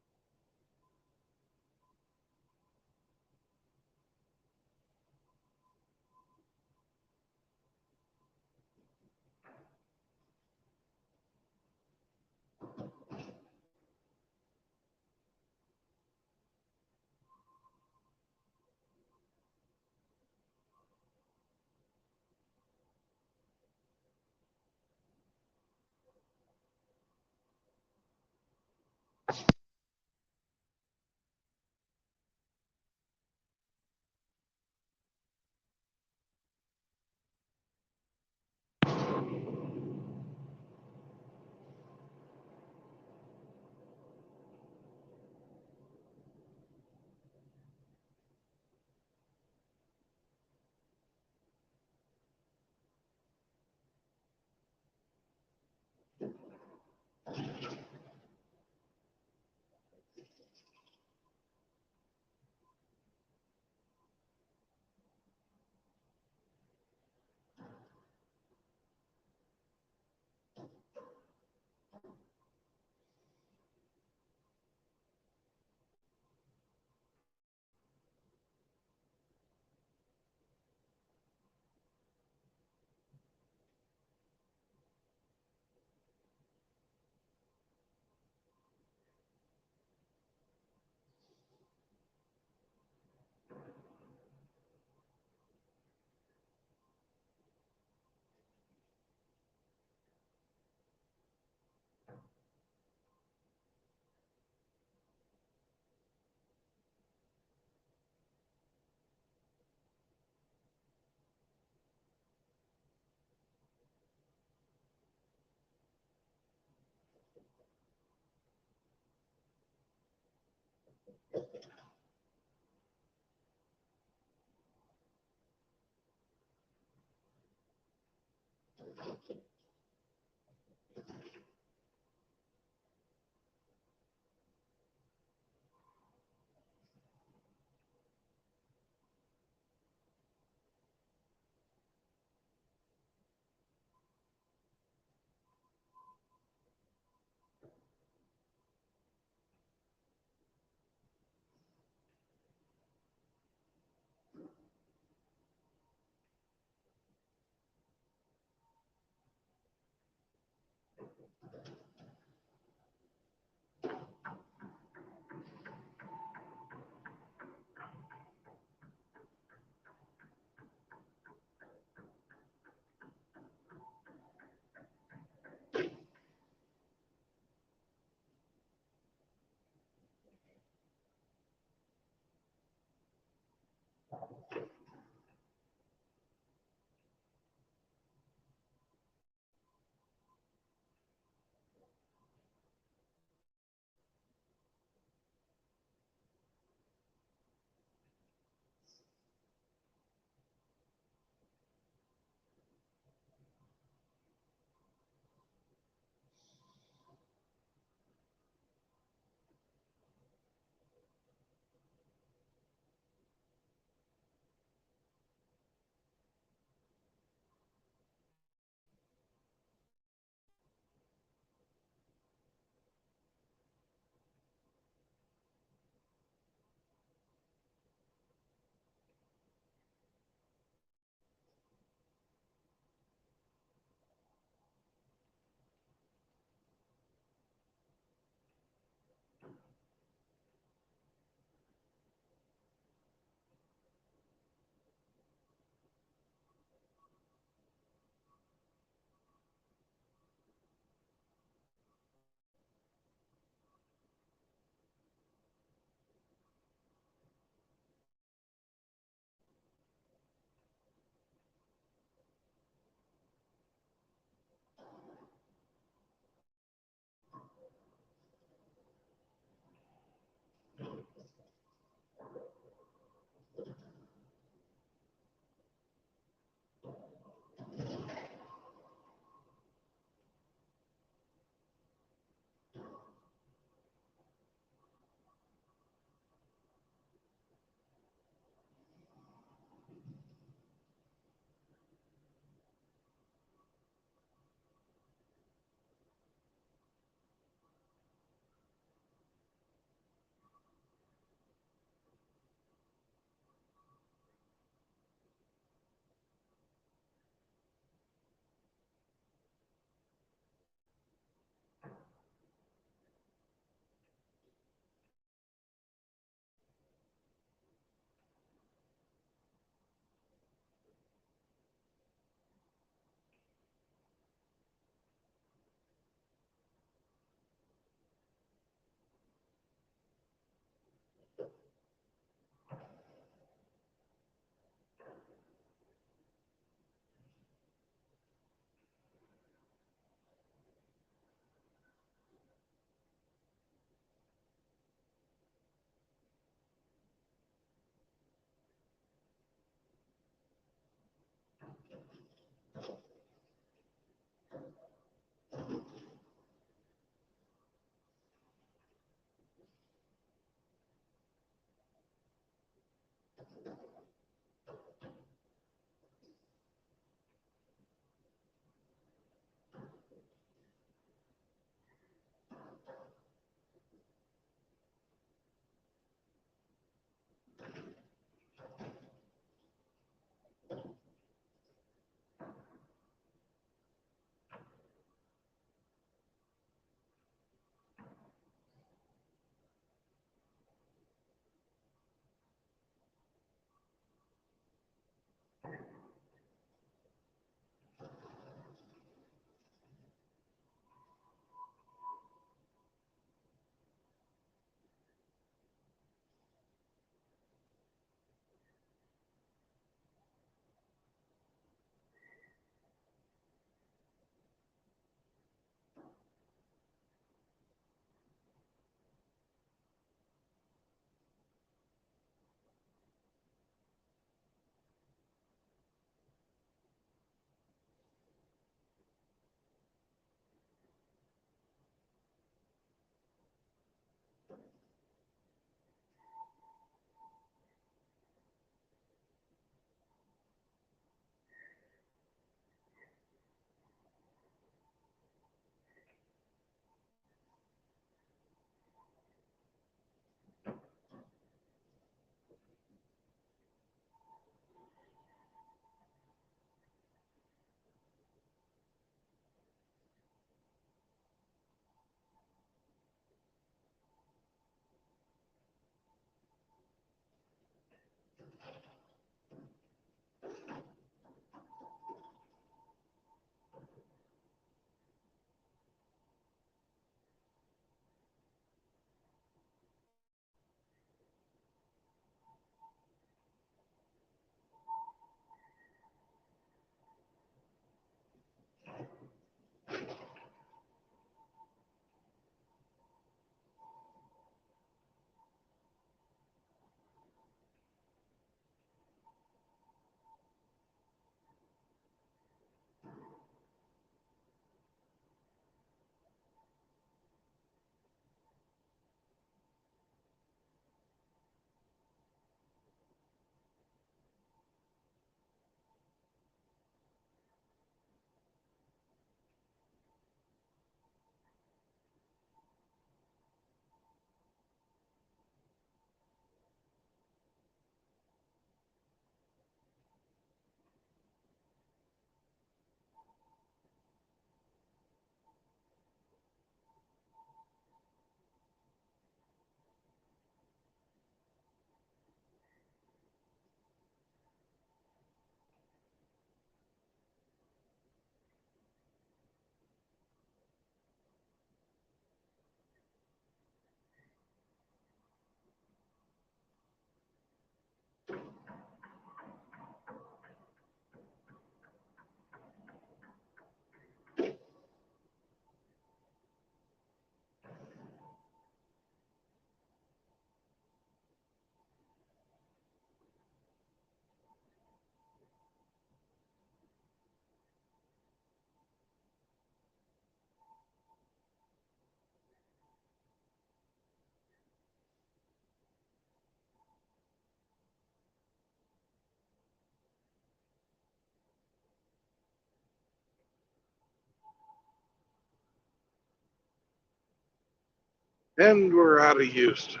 And we're out of Houston.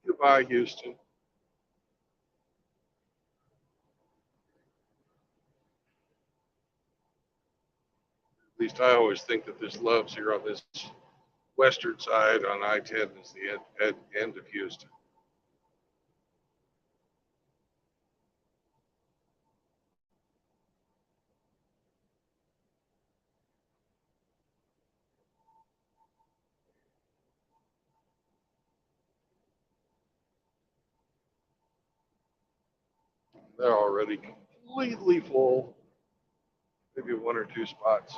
Goodbye, Houston. At least I always think that this love's here on this western side on I-10 is the end of Houston. They're already completely full. Maybe one or two spots.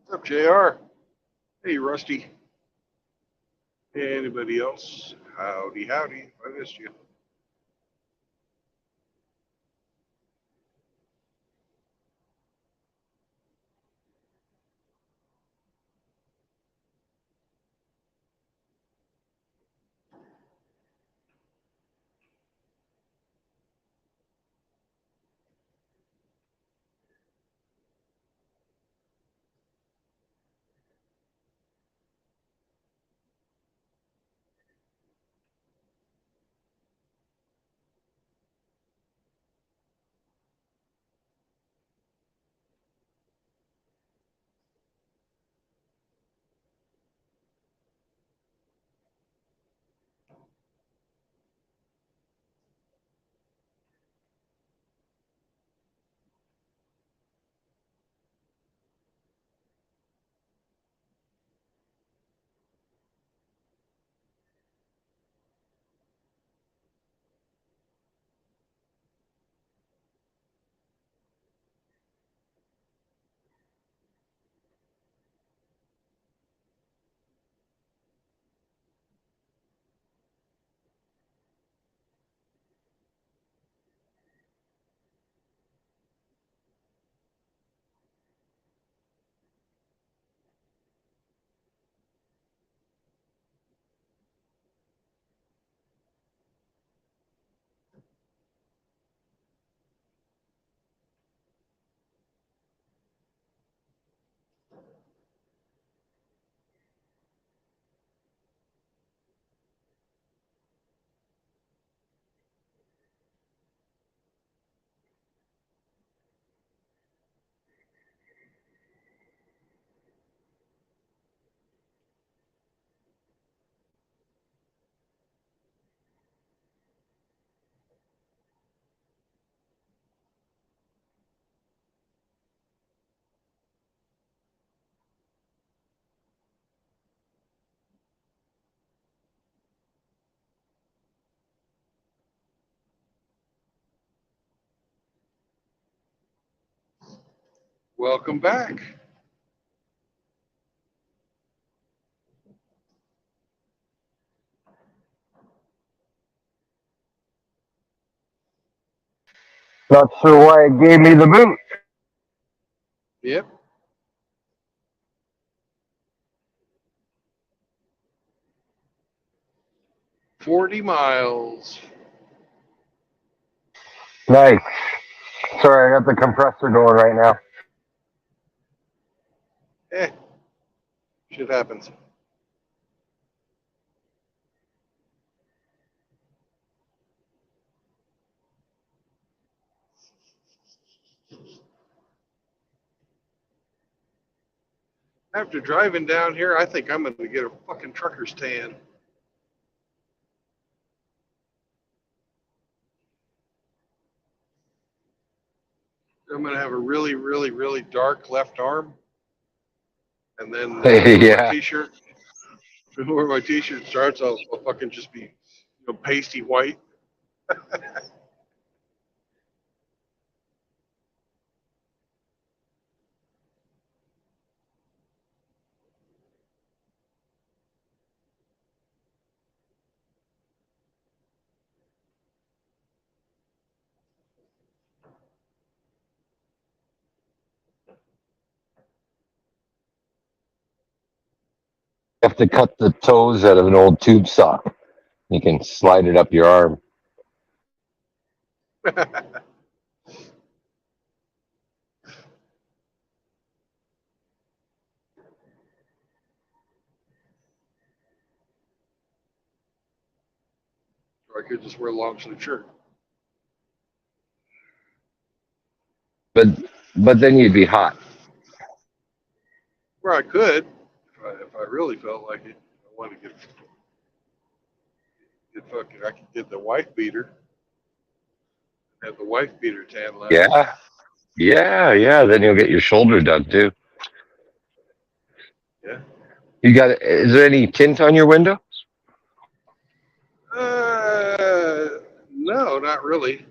What's up, JR? Hey, Rusty. Anybody else? Howdy, howdy. I missed you. Welcome back. Not sure why it gave me the boot. Yep. $40 miles. Nice. Sorry, I got the compressor going right now. Eh, shit happens. After driving down here, I think I'm going to get a fucking trucker's tan. I'm going to have a really, really, really dark left arm. And then Yeah. my t-shirt, where my t-shirt starts, I'll fucking just be, pasty white. You have to cut the toes out of an old tube sock. You can slide it up your arm. Or I could just wear a long sleeve shirt. But then you'd be hot. Where I could, if I really felt like it. I wanted to I could get the wife beater. Have the wife beater tan left. Yeah. Yeah. Then you'll get your shoulder done too. Yeah. You got? Is there any tint on your window? No, not really.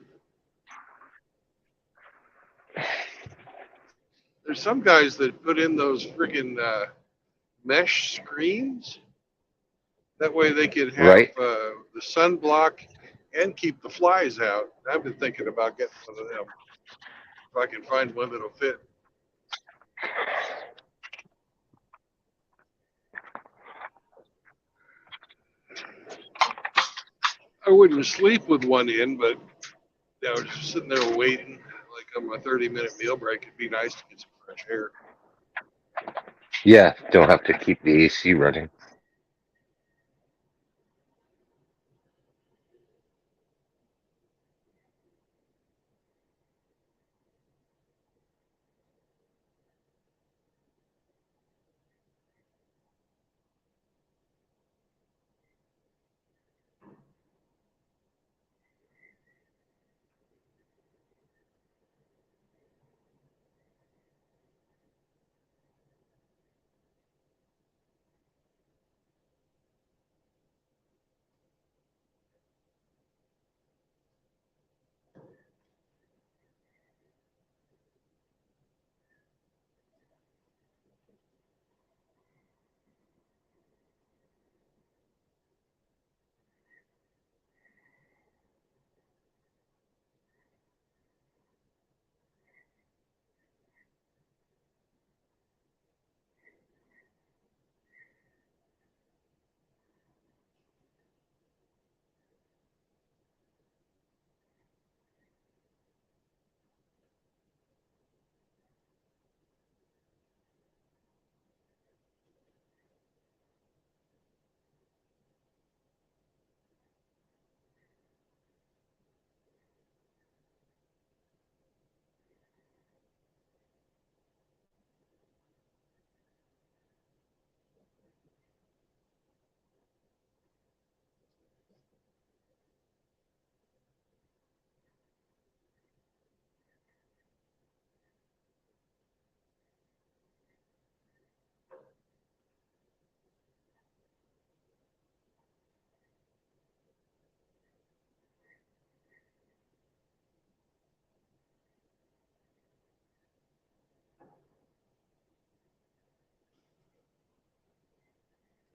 There's some guys that put in those friggin' mesh screens. That way they can have Right? the sunblock and keep the flies out. I've been thinking about getting one of them if I can find one that'll fit. I wouldn't sleep with one in, but just sitting there waiting, like on my 30-minute meal break, it'd be nice to get some fresh air. Yeah, don't have to keep the AC running.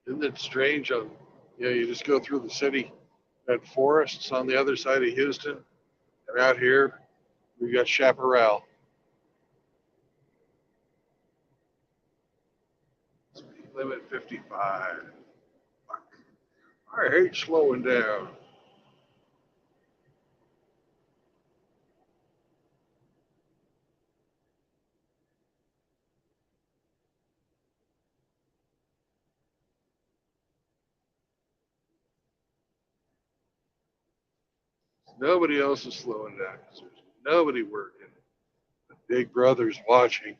Isn't it strange? You just go through the city, got forests on the other side of Houston, and out here we got chaparral. Speed limit 55. I hate slowing down. Nobody else is slowing down. There's nobody working. Big Brother's watching.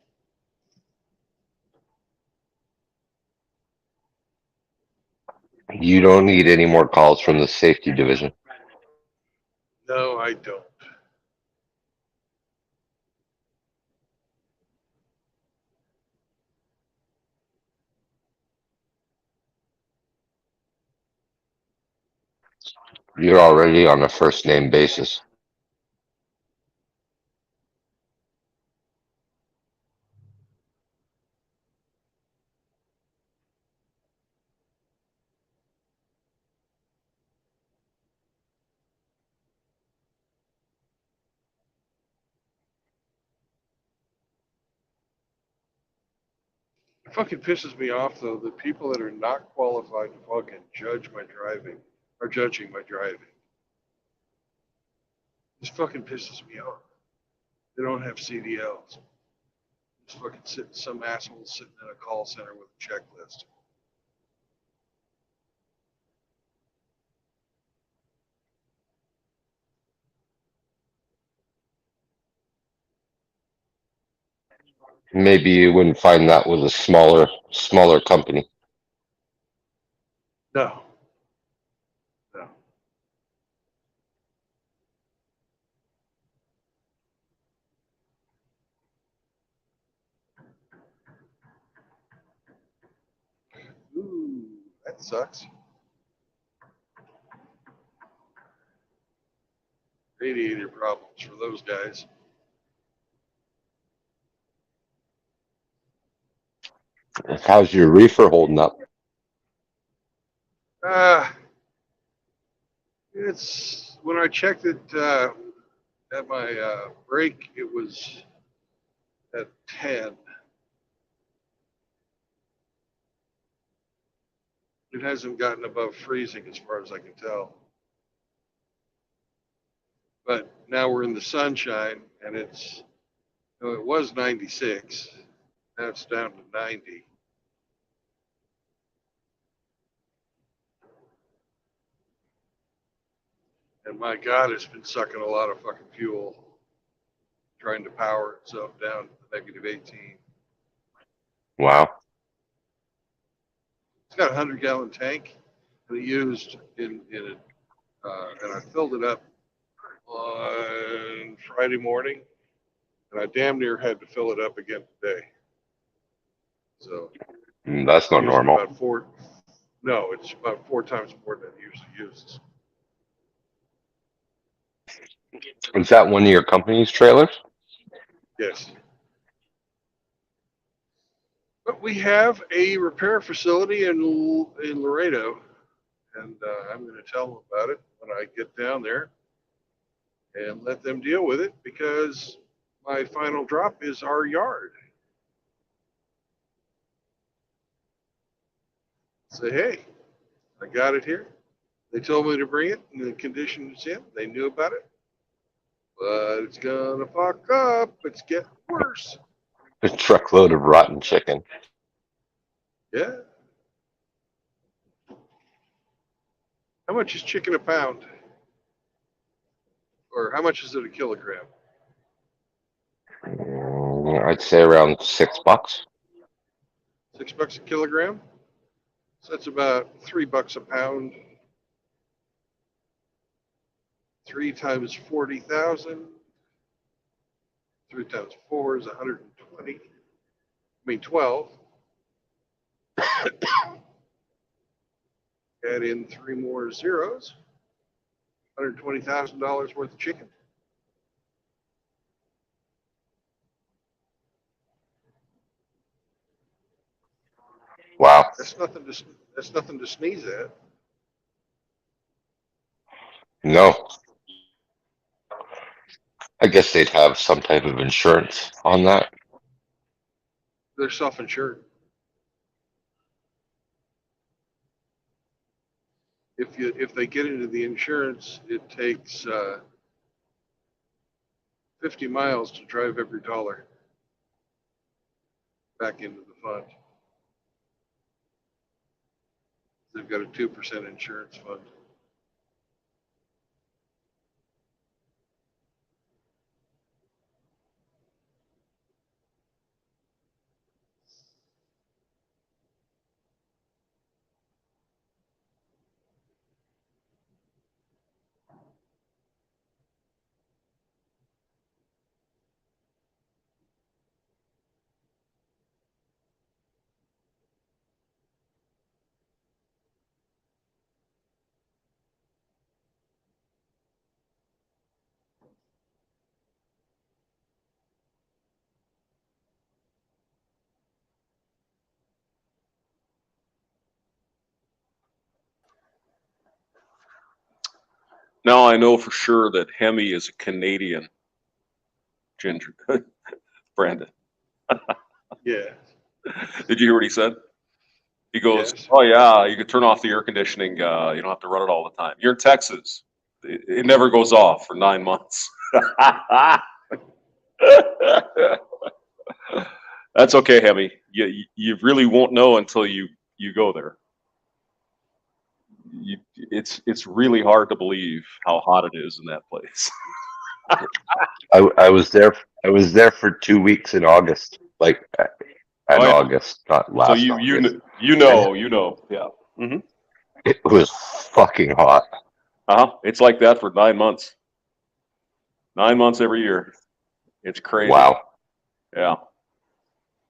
You don't need any more calls from the safety division. No, I don't. You're already on a first name basis. It fucking pisses me off though that people that are not qualified to fucking judge my driving are judging my driving. This fucking pisses me off. They don't have CDLs. Just fucking some asshole sitting in a call center with a checklist. Maybe you wouldn't find that with a smaller company. No. No. Ooh, that sucks. Radiator problems for those guys. How's your reefer holding up? It's when I checked it at my break, it was at 10. It hasn't gotten above freezing as far as I can tell. But now we're in the sunshine, and it was 96. Now it's down to 90. And my God, it's been sucking a lot of fucking fuel trying to power itself down to negative 18. Wow. It's got a 100-gallon tank that I used in it, and I filled it up on Friday morning, and I damn near had to fill it up again today. So That's not using normal. about no, it's about 4 times more than it usually uses. Is that one of your company's trailers? Yes. But we have a repair facility in Laredo, and I'm going to tell them about it when I get down there and let them deal with it, because my final drop is our yard. Say, hey, I got it here. They told me to bring it in the condition it's in. They knew about it. But it's going to fuck up. It's getting worse. A truckload of rotten chicken. Yeah. How much is chicken a pound? Or how much is it a kilogram? I'd say around $6. $6 a kilogram? So that's about $3 a pound. 3 times 40,000. 3 times 4 is 120. I mean 12. Add in 3 more zeros. $120,000 worth of chicken. Wow. That's nothing to sneeze at. No. I guess they'd have some type of insurance on that. They're self-insured. If they get into the insurance, it takes 50 miles to drive every dollar back into the fund. They've got a 2% insurance fund. Now I know for sure that Hemi is a Canadian ginger. Brandon. Yeah. Did you hear what he said? He goes, Yes. "Oh yeah, you could turn off the air conditioning. You don't have to run it all the time. You're in Texas. It never goes off for 9 months." That's okay, Hemi. You really won't know until you go there. It's really hard to believe how hot it is in that place. I was there. I was there for 2 weeks in August, like in Oh, yeah. August, not last So August. you know, yeah. Mm-hmm. It was fucking hot. It's like that for 9 months. 9 months every year. It's crazy. Wow. Yeah.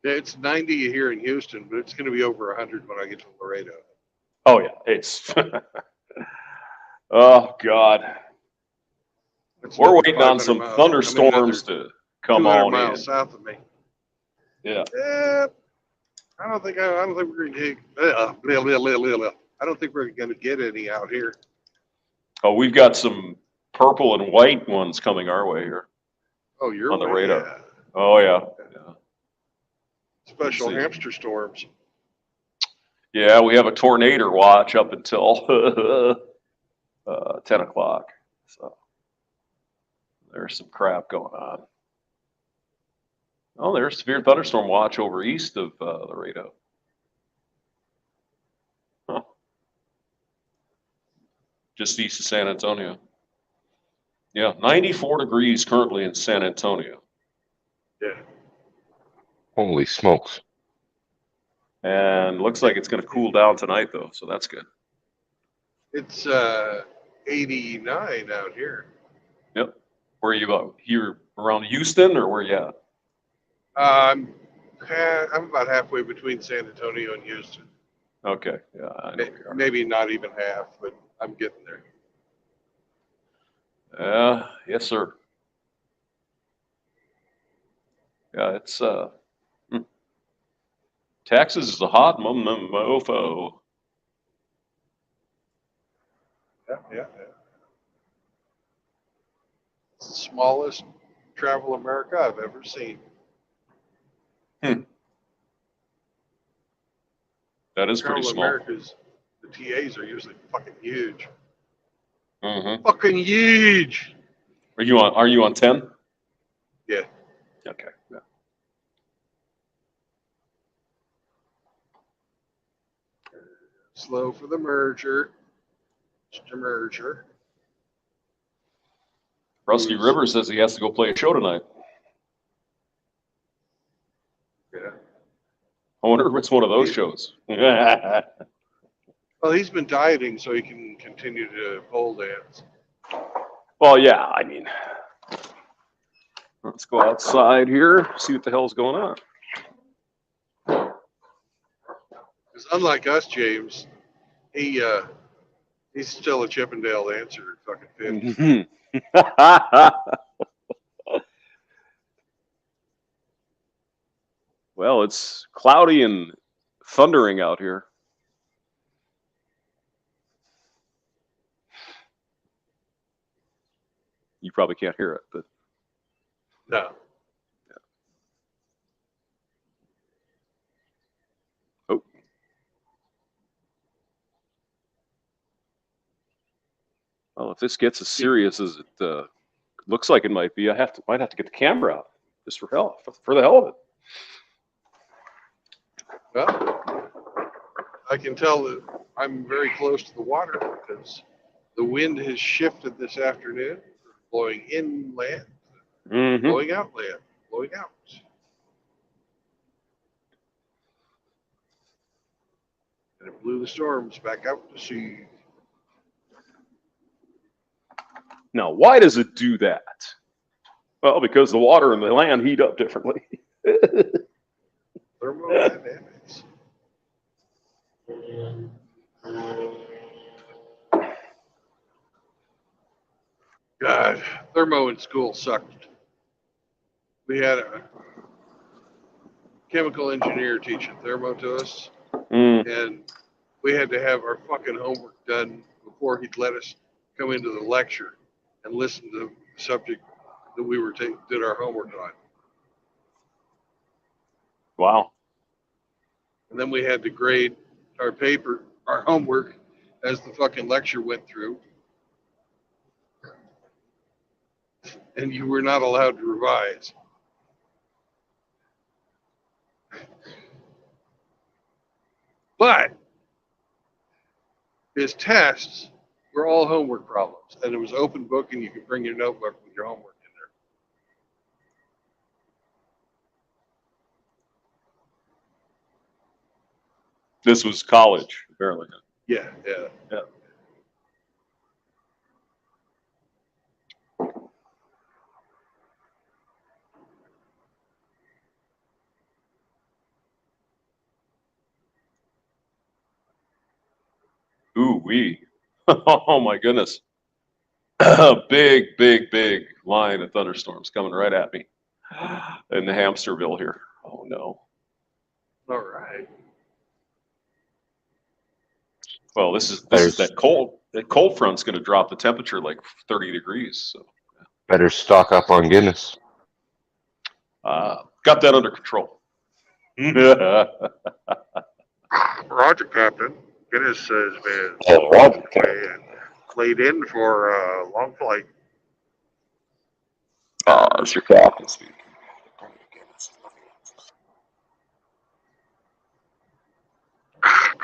Yeah, it's 90 here in Houston, but it's going to be over 100 when I get to Laredo. Oh yeah, it's. Oh God. That's We're another waiting on 500 some miles. thunderstorms to come 200 on miles in. south of me. Yeah. Yeah. I don't think we're gonna get. I don't think we're gonna get any out here. Oh, we've got some purple and white ones coming our way here Oh, your on the way, radar. yeah. Oh yeah, yeah. Special See. hamster storms. Yeah, we have a tornado watch up until 10 o'clock. So there's some crap going on. Oh, there's severe thunderstorm watch over east of Laredo. Huh. Just east of San Antonio. Yeah, 94 degrees currently in San Antonio. Yeah. Holy smokes. And looks like it's going to cool down tonight, though, so that's good. It's 89 out here. Yep. Where are you about? Here around Houston, or where you at? I'm about halfway between San Antonio and Houston. Okay. Yeah, I know you are. Maybe not even half, but I'm getting there. Yes, sir. Yeah, it's Texas is a hot mofo. Yeah. It's the smallest travel America I've ever seen. That is pretty Travel small. Americas, the TAs are usually fucking huge. Mm-hmm. Fucking huge. Are you on 10? Yeah. Okay. Yeah. Slow for the merger. Just a merger. Rusty Rivers says he has to go play a show tonight. Yeah. I wonder if it's one of those shows. Well, he's been dieting so he can continue to pole dance. Well, yeah, I mean, let's go outside here, see what the hell's going on. Because unlike us, James, he's still a Chippendale dancer at fucking 50. Well, it's cloudy and thundering out here. You probably can't hear it, but No. oh. Well, if this gets as serious as it looks like it might be, might have to get the camera out just for the hell of it. Well, I can tell that I'm very close to the water because the wind has shifted this afternoon, blowing inland, Mm-hmm. blowing out land, blowing out. And it blew the storms back out to sea. Now, why does it do that? Well, because the water and the land heat up differently. Thermodynamics. God, thermo in school sucked. We had a chemical engineer teaching thermo to us, and we had to have our fucking homework done before he'd let us come into the lecture and listen to the subject that we were did our homework on. Wow. And then we had to grade our paper, our homework, as the fucking lecture went through. And you were not allowed to revise. But his tests were all homework problems, and it was open book, and you could bring your notebook with your homework in This was college, apparently. there. Yeah. Ooh wee. Oh my goodness. Big line of thunderstorms coming right at me in the Hamsterville here. Oh no. All right. Well, this is Better, that cold. That cold front's going to drop the temperature like 30 degrees. So better stock up on Guinness. got that under control. Roger, Captain. Guinness has been Oh, Roger, away and laid in for a long flight. it's your captain speaking.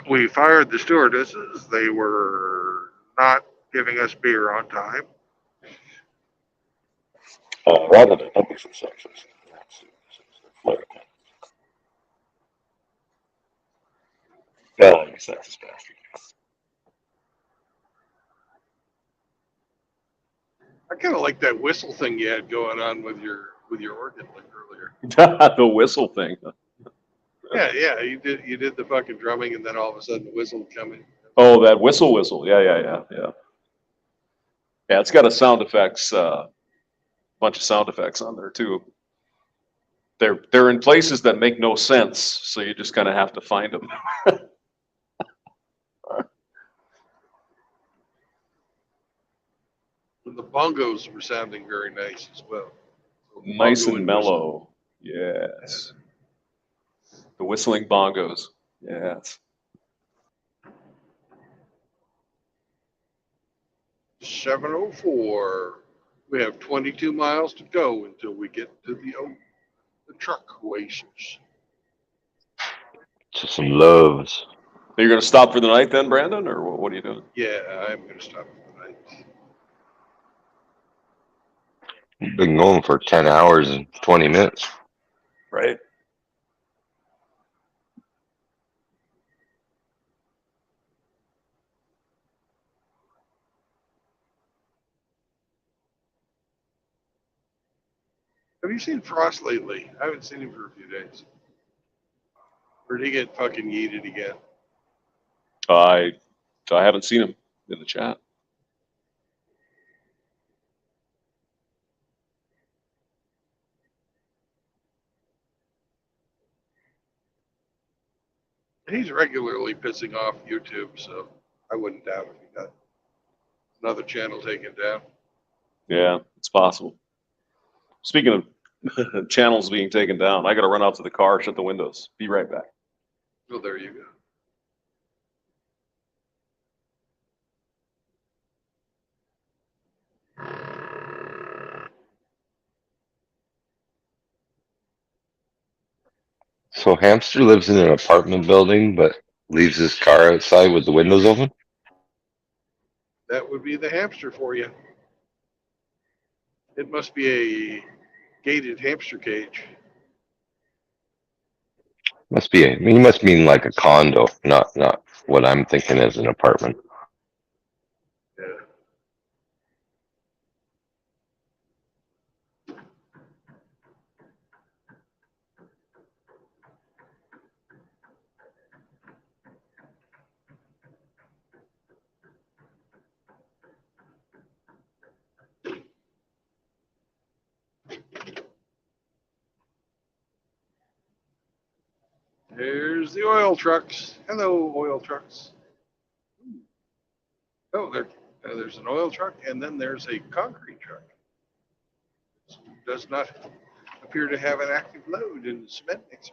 We fired the stewardesses. They were not giving us beer on time. Rather than public sections. Failing sexist bastard. I kind of like that whistle thing you had going on with your organ like earlier. The whistle thing. Yeah. You did the fucking drumming, and then all of a sudden the whistle would come in. Oh, that whistle. Yeah. Yeah, it's got a sound effects, bunch of sound effects on there too. They're in places that make no sense, so you just kind of have to find them. And the bongos were sounding very nice as well. So Nice bongo and whistle. mellow. Yes. The whistling bongos. Yes. 7:04. We have 22 miles to go until we get to the truck oasis. To some loves. Are you going to stop for the night then, Brandon, or what are you doing? Yeah, I'm going to stop for the night. Been going for 10 hours and 20 minutes. Right. Have you seen Frost lately? I haven't seen him for a few days. Or did he get fucking yeeted again? I haven't seen him in the chat. He's regularly pissing off YouTube, so I wouldn't doubt if he got another channel taken down. Yeah, it's possible. Speaking of channels being taken down, I got to run out to the car, shut the windows. Be right back. Well, there you go. So Hamster lives in an apartment building, but leaves his car outside with the windows open? That would be the hamster for you. It must be a gated hamster cage. Must be he must mean like a condo, not what I'm thinking as an apartment. Yeah. There's the oil trucks. Hello, oil trucks. Oh, there's an oil truck, and then there's a concrete truck. It does not appear to have an active load in the cement mixer.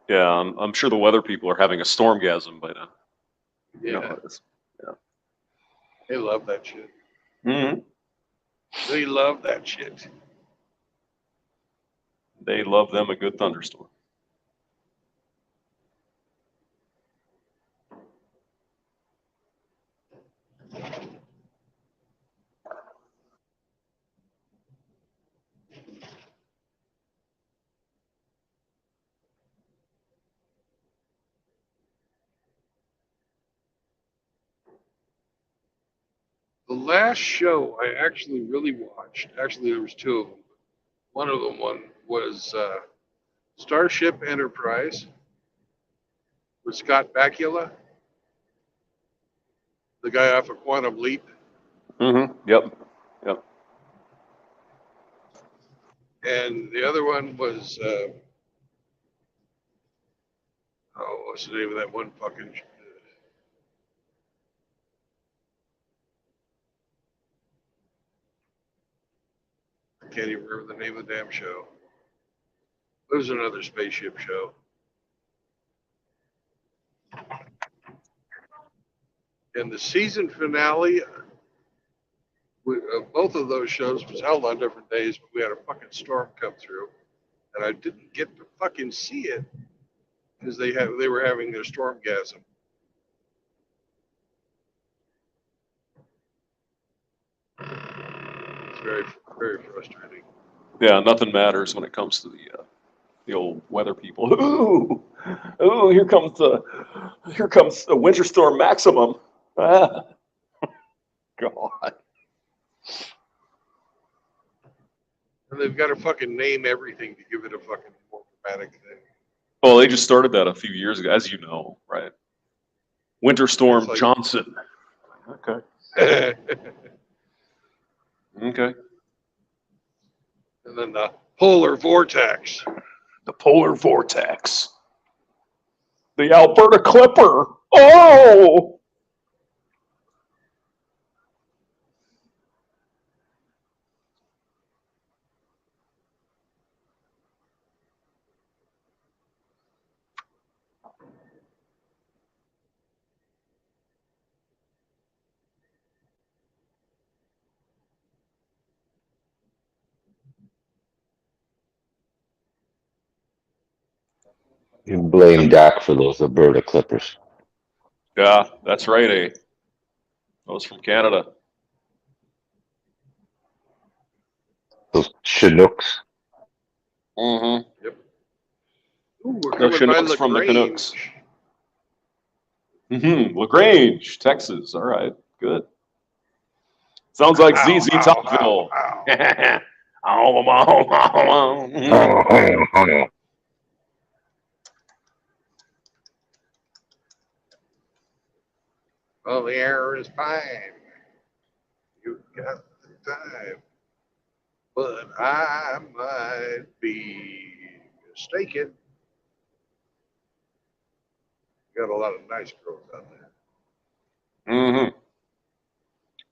Yeah, I'm sure the weather people are having a stormgasm by now. You know Yeah, how it is. Yeah. they love that shit. Hmm. They love that shit. They love them a good thunderstorm. The last show I actually really watched, actually there was two of them. One of them was Starship Enterprise with Scott Bakula, the guy off of Quantum Leap. Yep. Yep. And the other one was, what's the name of that one fucking? I can't even remember the name of the damn show. It was another spaceship show. And the season finale both of those shows was held on different days, but we had a fucking storm come through, and I didn't get to fucking see it because they were having their stormgasm. It's very, very frustrating. Yeah, nothing matters when it comes to the old weather people. Ooh, here comes the winter storm maximum. Ah, God. And they've got to fucking name everything to give it a fucking more dramatic thing. Well, they just started that a few years ago, as you know, right? Winter Storm like, Johnson. Okay. Okay. And then the polar vortex. The polar vortex. The Alberta Clipper. Oh! You blame Dak for those Alberta Clippers. Yeah, that's right, eh? Those from Canada. Those Chinooks. Mm-hmm. Yep. Ooh, we're No coming by Chinooks from the LaGrange. Canucks. Mm-hmm. LaGrange, Texas. All right, good. Sounds like ZZ Topville. Well, the air is fine. You got the time. But I might be mistaken. Got a lot of nice girls out there. Mm-hmm.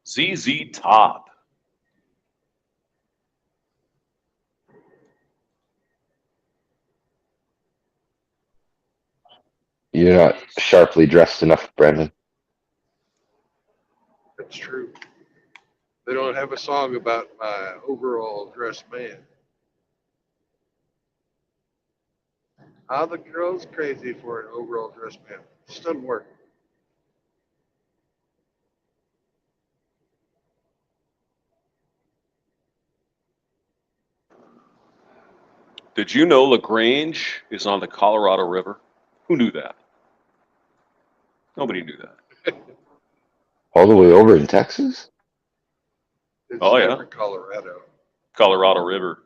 ZZ Top. You're not sharply dressed enough, Brandon. That's true. They don't have a song about my overall dressed man. How the girl's crazy for an overall dressed man. This doesn't work. Did you know LaGrange is on the Colorado River? Who knew that? Nobody knew that. All the way over in Texas? It's Oh, yeah. different Colorado. Colorado River.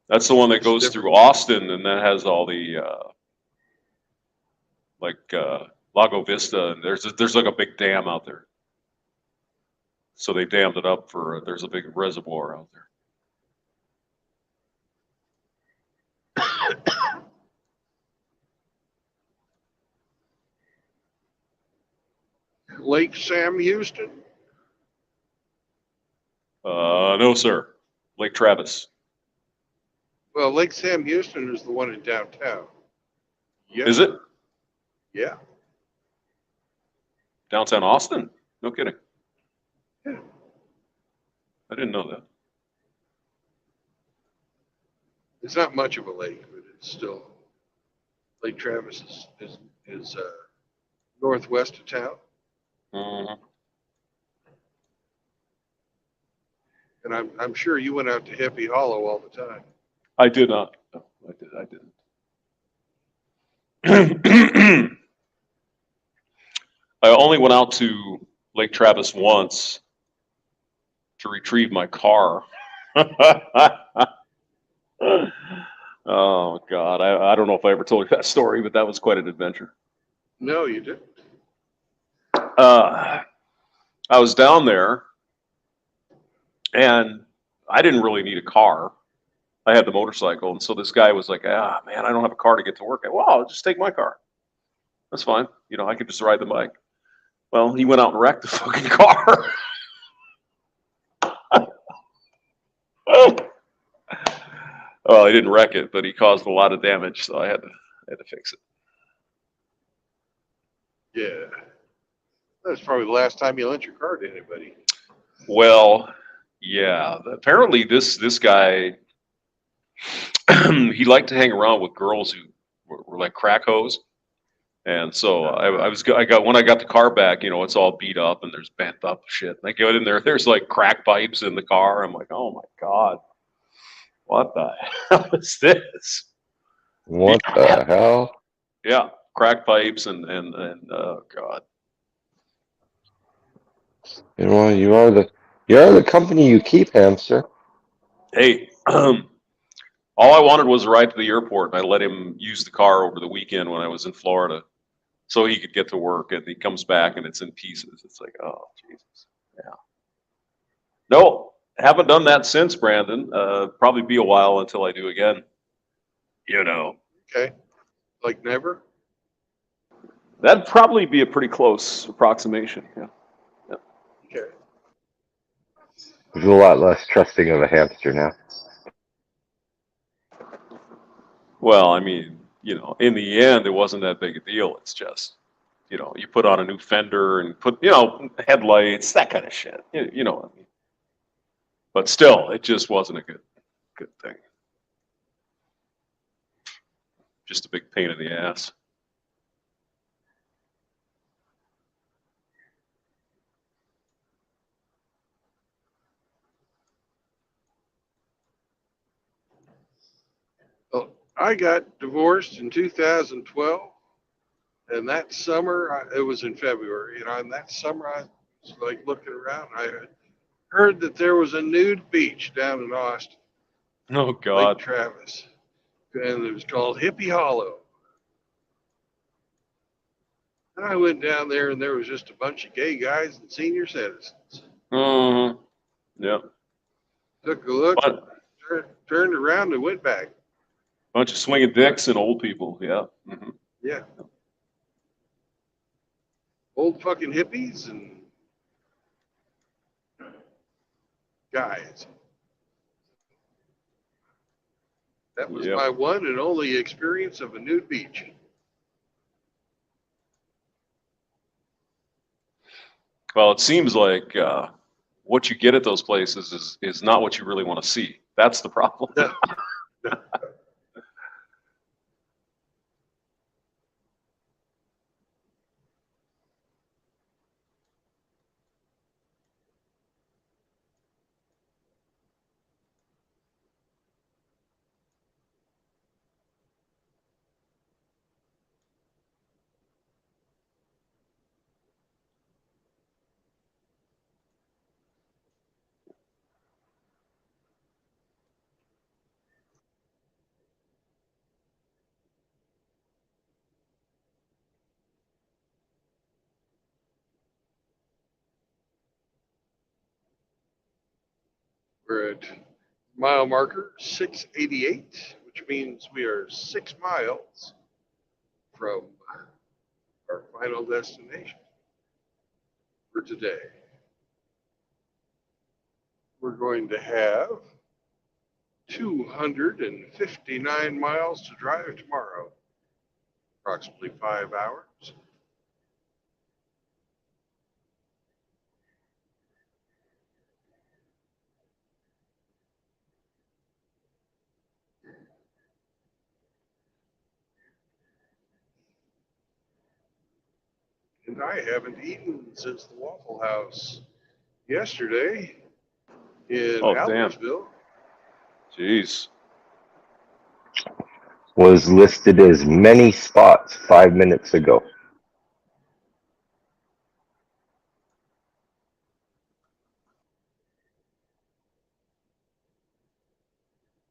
That's the one that It's goes different. through Austin, and that has all the Lago Vista, and there's like a big dam out there. So they dammed it up for there's a big reservoir out there. Lake Sam Houston. No, sir. Lake Travis. Well, Lake Sam Houston is the one in downtown. Yeah. Is it Yeah. downtown Austin? No kidding. Yeah. I didn't know that. It's not much of a lake, but it's still Lake Travis is northwest of town, Mhm. and I'm sure you went out to Hippie Hollow all the time. I did not. No, I didn't. I only went out to Lake Travis once to retrieve my car. Oh God, I don't know if I ever told you that story, but that was quite an adventure. No, you didn't. I was down there, and I didn't really need a car. I had the motorcycle, and so this guy was like, "Ah, man, I don't have a car to get to work." Well, I'll just take my car. That's fine. You know, I could just ride the bike. Well, he went out and wrecked the fucking car. Well, he didn't wreck it, but he caused a lot of damage, so I had to fix it. Yeah. That's probably the last time you lent your car to anybody. Well, yeah. Apparently, this guy he liked to hang around with girls who were like crack hoes, and so I got when I got the car back, you know, it's all beat up and there's bent up shit. And I go in there, there's like crack pipes in the car. I'm like, oh my God, what the hell is this? What the hell? Yeah, crack pipes and oh God. You know, you're the company you keep, hamster. Hey, all I wanted was a ride to the airport, and I let him use the car over the weekend when I was in Florida, so he could get to work. And he comes back, and it's in pieces. It's like, oh Jesus, yeah. No, haven't done that since, Brandon. Probably be a while until I do again. You know, Okay. Like never? that'd probably be a pretty close approximation. Yeah. Okay. There's a lot less trusting of a hamster now. Well, I mean, you know, in the end, it wasn't that big a deal. It's just, you know, you put on a new fender and put, you know, headlights, that kind of shit. You know what I mean? But still, it just wasn't a good thing. Just a big pain in the ass. Well, I got divorced in 2012, and that summer, it was in February, you know, and that summer I was like looking around. I heard that there was a nude beach down in Austin, Oh Lake God. Travis, and it was called Hippie Hollow. And I went down there, and there was just a bunch of gay guys and senior citizens. Mm-hmm. Yeah. Took a look, But turned around, and went back. bunch of swinging dicks and old people. Yeah. Mm-hmm. Yeah. Old fucking hippies and guys. That was Yep. my one and only experience of a nude beach. Well, it seems like what you get at those places is not what you really want to see. That's the problem. No. We're at mile marker 688, which means we are 6 miles from our final destination for today. We're going to have 259 miles to drive tomorrow. approximately 5 hours. And I haven't eaten since the Waffle House yesterday in Oh, damn. Albertsville. Jeez. Was listed as many spots 5 minutes ago.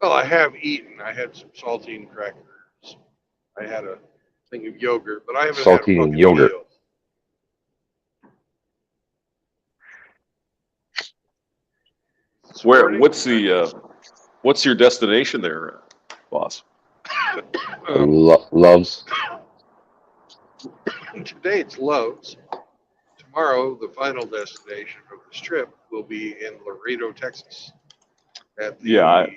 Well, I have eaten. I had some saltine crackers. I had a thing of yogurt, but I haven't had a Saltine fucking yogurt. meal. This morning, What's your destination there, boss? Loves. Today it's Lowe's. Tomorrow, the final destination of this trip will be in Laredo, Texas, at the at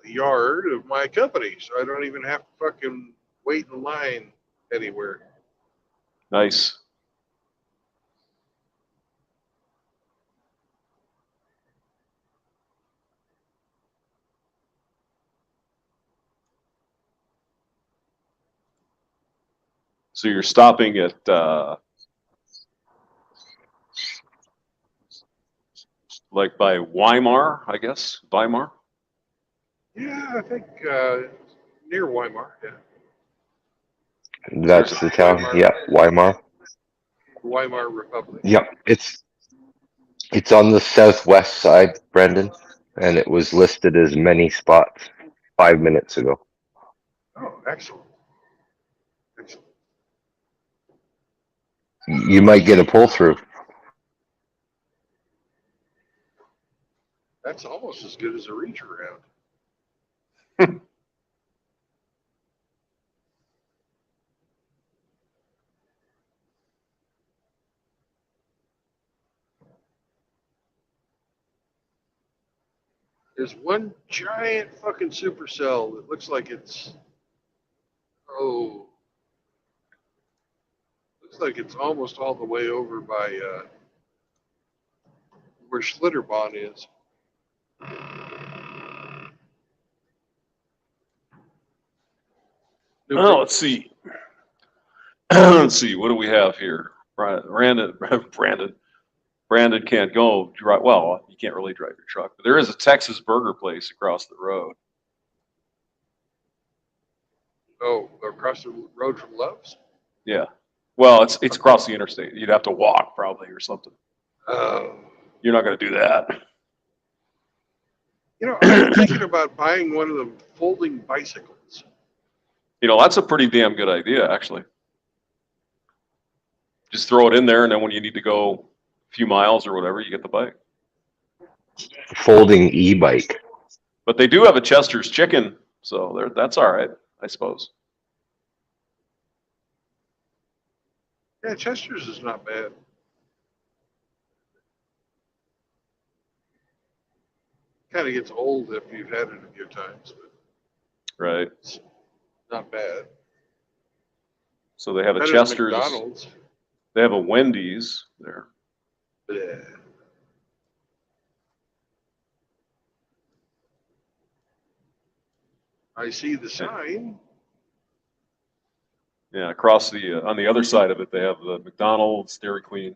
the yard of my company, so I don't even have to fucking wait in line anywhere. Nice. So you're stopping at like by Weimar, I guess. Weimar. Yeah, I think near Weimar. Yeah, That's the town. Yeah, Weimar. Weimar Republic. Yep, it's on the southwest side, Brendan, and it was listed as many spots 5 minutes ago. Oh, excellent. Excellent. You might get a pull through. That's almost as good as a reach around. There's one giant fucking supercell that looks like it's looks like it's almost all the way over by where Schlitterbahn is. Oh, let's see. Let's see. What do we have here? Brandon can't go drive. Well, you can't really drive your truck, but there is a Texas burger place across the road. Oh, across the road from Love's? Yeah. Well, it's across the interstate. You'd have to walk probably or something. You're not going to do that. You know, I'm thinking about buying one of the folding bicycles. You know, that's a pretty damn good idea, actually. Just throw it in there, and then when you need to go a few miles or whatever, you get the bike. Folding e-bike. But they do have a Chester's Chicken, so that's all right, I suppose. Yeah, Chester's is not bad. Kind of gets old if you've had it a few times, but Right. it's not bad. So they have a Better than Chester's. McDonald's. They have a Wendy's there. Yeah. I see the sign. Yeah, across the on the other side of it, they have the McDonald's, Dairy Queen.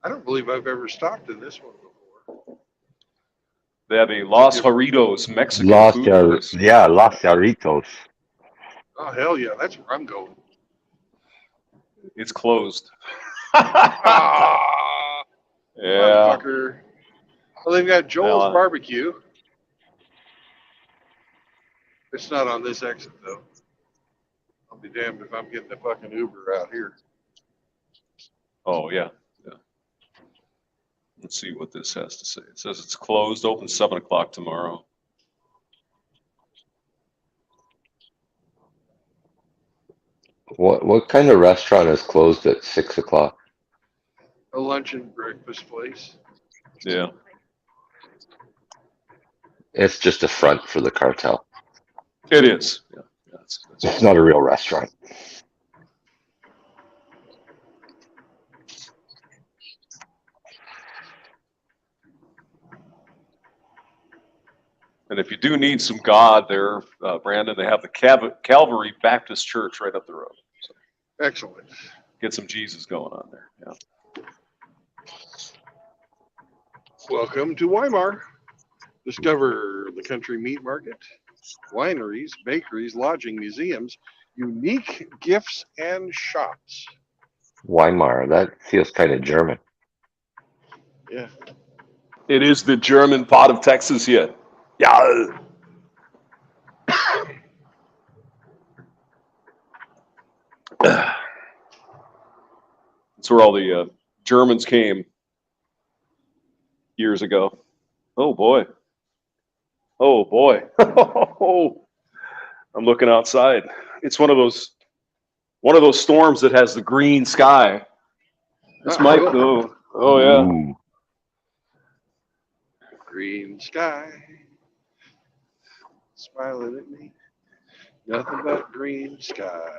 I don't believe I've ever stopped in this one before. They have a Los Jarritos Mexican food place. Yeah, Los Jarritos. Oh, hell yeah, that's where I'm going. It's closed. Ah, Yeah. motherfucker. Well, they've got Joel's Well, Barbecue. It's not on this exit, though. I'll be damned if I'm getting a fucking Uber out here. Oh, yeah. Yeah. Let's see what this has to say. It says it's closed, open 7 o'clock tomorrow. What kind of restaurant is closed at 6 o'clock? A lunch and breakfast place. Yeah. It's just a front for the cartel. It is. Yeah. That's It's not a real restaurant. And if you do need some God there, Brandon, they have the Calvary Baptist Church right up the road. So Excellent. get some Jesus going on there. Yeah. Welcome to Weimar. Discover the country meat market, wineries, bakeries, lodging, museums, unique gifts, and shops. Weimar. That feels kind of German. Yeah. It is the German part of Texas here. Yeah. That's where all the Germans came years ago. Oh boy. Oh boy. I'm looking outside. It's one of those storms that has the green sky. This might go. Oh yeah. Ooh. Green sky, smiling at me. Nothing but green sky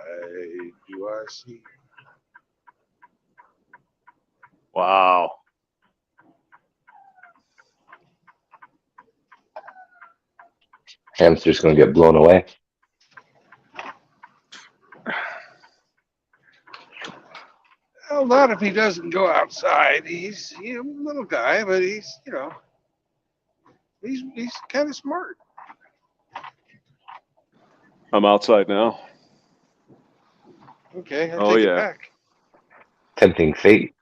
do I see. Wow. Hamster's going to get blown away. Well, not if he doesn't go outside. He's a little guy, but he's he's kind of smart. I'm outside now. Okay, I Oh take it yeah. back. Tempting fate.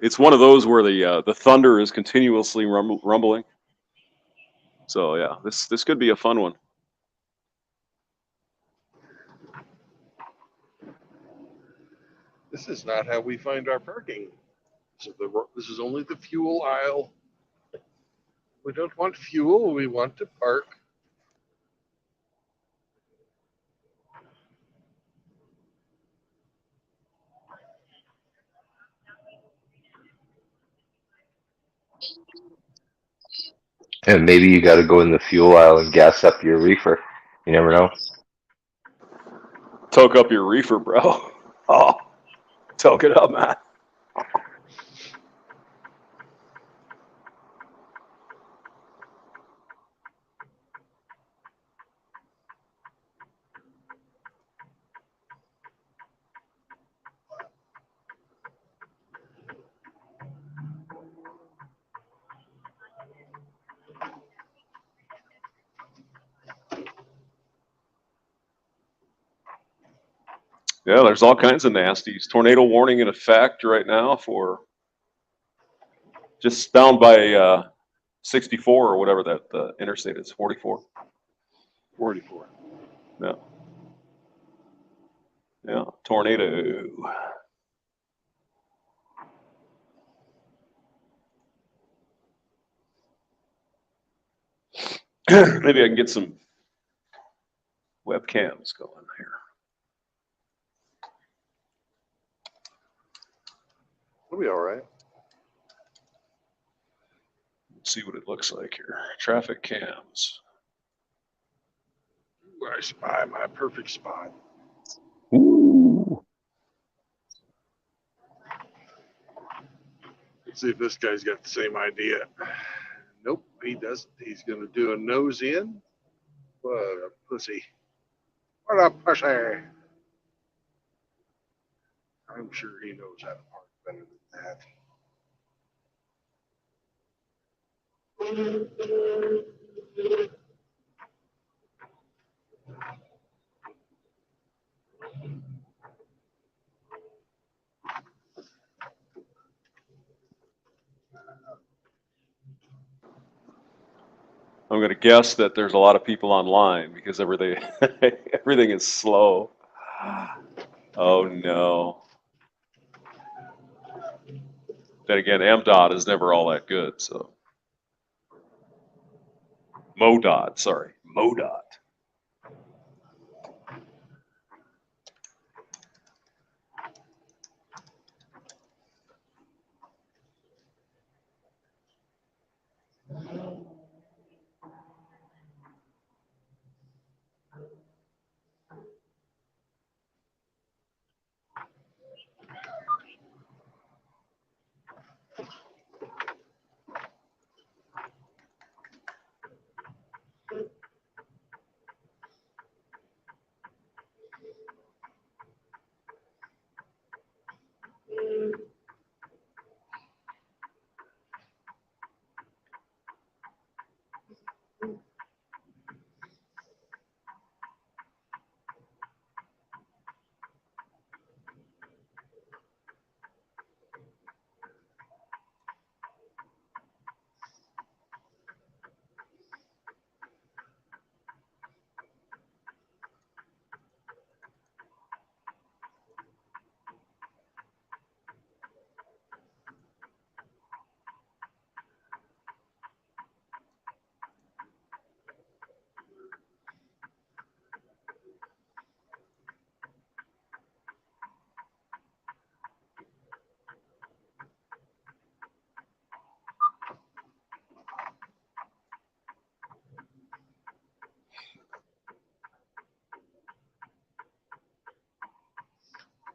It's one of those where the thunder is continuously rumbling. So yeah, this could be a fun one. This is not how we find our parking. So this is only the fuel aisle. We don't want fuel. We want to park. And maybe you got to go in the fuel aisle and gas up your reefer. You never know. Toke up your reefer, bro. Oh, toke it up, man. Yeah, there's all kinds of nasties. Tornado warning in effect right now for just down by 64 or whatever that interstate is, 44. 44. Yeah. Yeah, tornado. Maybe I can get some webcams going here. It'll be all right. Let's see what it looks like here. Traffic cams. Ooh, I spy my perfect spot. Ooh. Let's see if this guy's got the same idea. Nope, he doesn't. He's going to do a nose in. What a pussy. What a pussy. I'm sure he knows how to park better than that. I'm going to guess that there's a lot of people online because everything everything is slow. Oh no. Then again, MDOT is never all that good, so. MoDOT, sorry, MoDOT.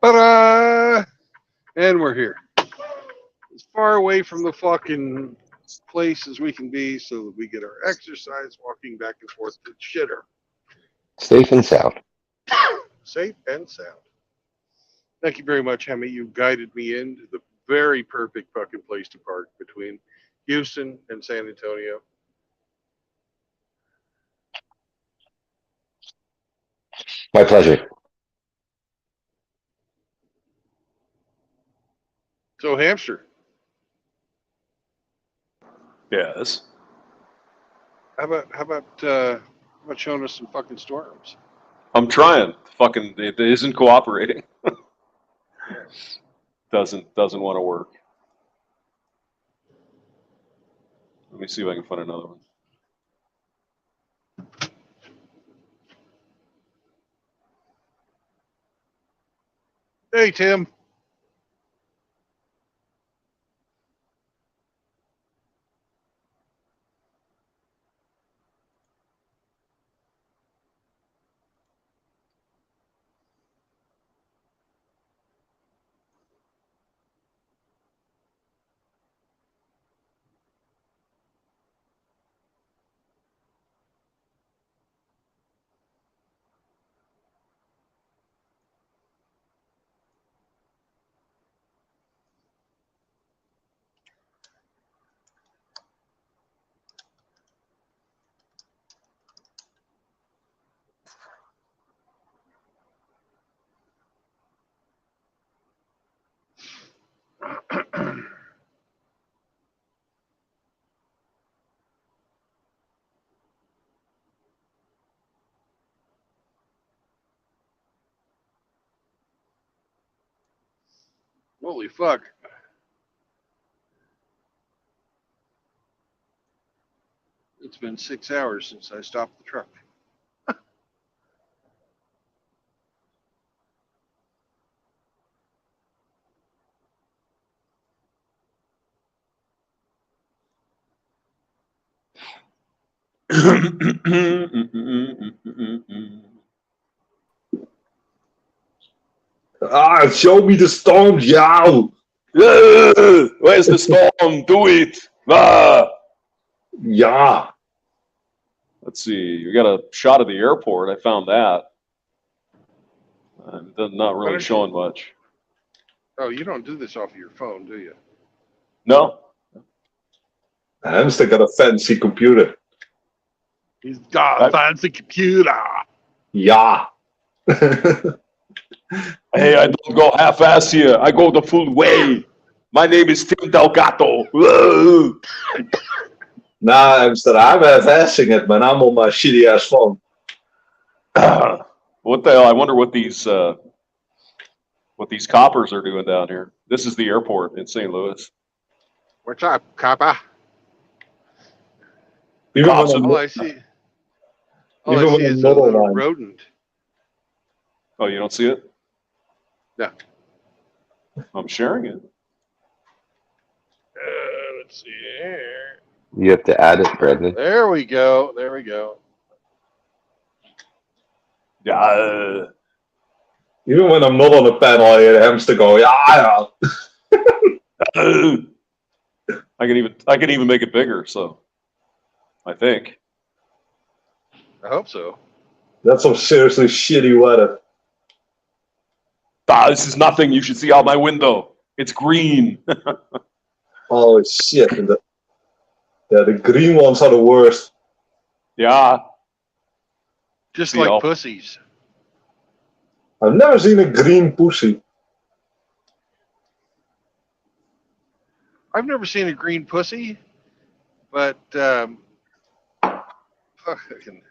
But and we're here. As far away from the fucking place as we can be so that we get our exercise walking back and forth to shitter. Safe and sound. Safe and sound. Thank you very much, Hemi. You guided me into the very perfect fucking place to park between Houston and San Antonio. My pleasure. So, Hamster, Yes. how about showing us some fucking storms? I'm trying. Fucking, it isn't cooperating. doesn't want to work. Let me see if I can find another one. Hey, Tim. Holy fuck. It's been 6 hours since I stopped the truck. Show me the storm, Jow. Where's the storm? Do it. Yeah. Let's see. You got a shot of the airport. I found that. Not Why really don't showing much. Oh, you don't do this off of your phone, do you? No. Hamster got a fancy computer. He's got a fancy computer. Yeah. Hey, I don't go half-ass here. I go the full way. My name is Tim Delgato. Nah, Hamster, I'm half-assing it, man. I'm on my shitty ass phone. What the hell? I wonder what these coppers are doing down here. This is the airport in St. Louis. What's up, copper? Even Cops when All I see, Even when is I'm a little line. rodent. Oh, you don't see it? No. I'm sharing it. Let's see here. You have to add it, Brendan. There we go. There we go. Yeah. Even when I'm not on the panel, I hear Hamster go, yeah. I can even make it bigger. So, I think. I hope so. That's some seriously shitty weather. This is nothing. You should see out my window. It's green. Holy shit. The green ones are the worst. Yeah. Just See, like pussies. I've never seen a green pussy. I've never seen a green pussy, but fucking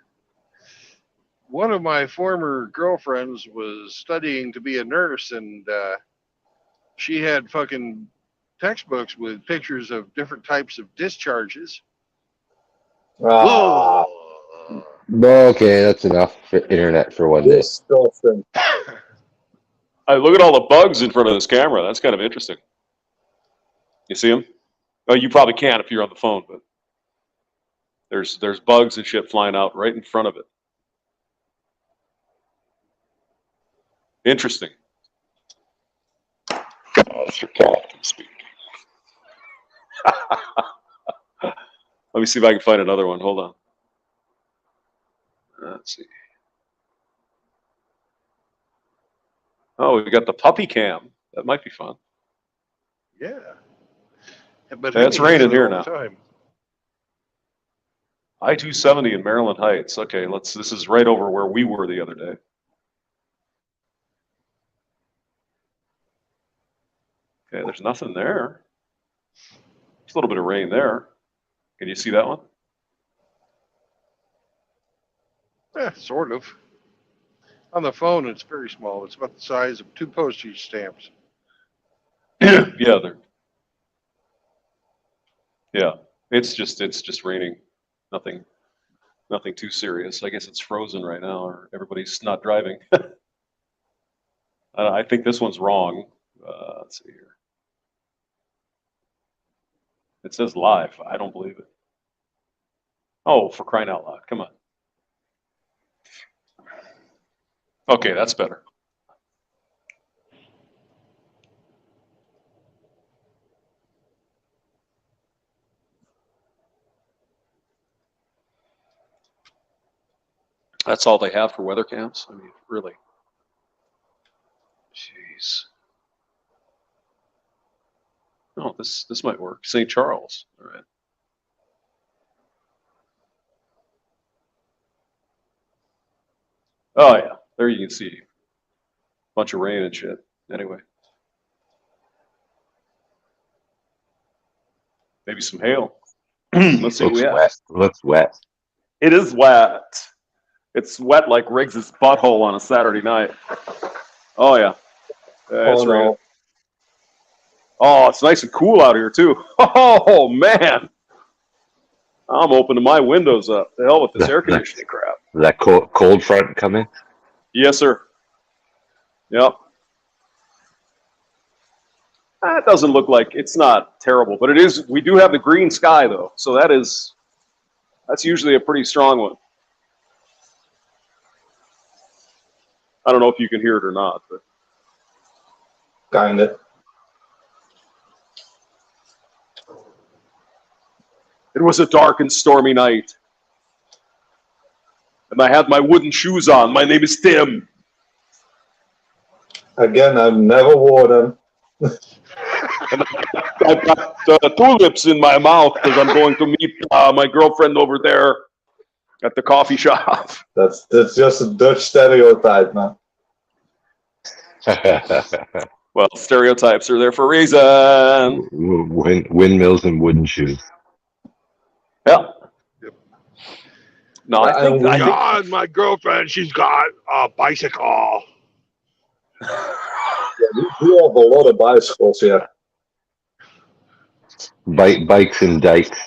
one of my former girlfriends was studying to be a nurse, and she had fucking textbooks with pictures of different types of discharges. Ah, Okay, that's enough for internet for one day. disgusting. Look at all the bugs in front of this camera. That's kind of interesting. You see them? Oh, you probably can't if you're on the phone, but there's bugs and shit flying out right in front of it. Interesting. Mr. Captain speak. Let me see if I can find another one. Hold on. Let's see. Oh, we got the puppy cam. That might be fun. Yeah. But Yeah, it's Henny has raining it here all now. the time. I-270 in Maryland Heights. Okay, this is right over where we were the other day. Okay, there's nothing there. There's a little bit of rain there. Can you see that one? Yeah, sort of. On the phone, it's very small. It's about the size of 2 postage stamps. Yeah, it's just raining. Nothing too serious. I guess it's frozen right now, or everybody's not driving. I think this one's wrong. Let's see here. It says live. I don't believe it. Oh, for crying out loud! Come on. Okay, that's better. That's all they have for weather cams? I mean, really. Jeez. Oh, this might work. St. Charles. All right. Oh, yeah. There you can see a bunch of rain and shit. Anyway. Maybe some hail. Let's see what we have. Wet. Looks wet. It is wet. It's wet like Riggs's butthole on a Saturday night. Oh, yeah. It's raining. no. Oh, it's nice and cool out here, too. Oh, man. I'm opening my windows up. The hell with this air conditioning crap. That cold front coming? Yes, sir. Yep. That doesn't look like it's not terrible, but it is. We do have the green sky, though, so that's usually a pretty strong one. I don't know if you can hear it or not, but Kinda. it was a dark and stormy night, and I had my wooden shoes on. My name is Tim. Again, I've never wore them. And I've got tulips in my mouth because I'm going to meet my girlfriend over there at the coffee shop. That's just a Dutch stereotype, man. Well, stereotypes are there for a reason. Windmills and wooden shoes. Yeah. No, I think God, my girlfriend, she's got a bicycle. Yeah, we have a lot of bicycles here. Bikes and dikes.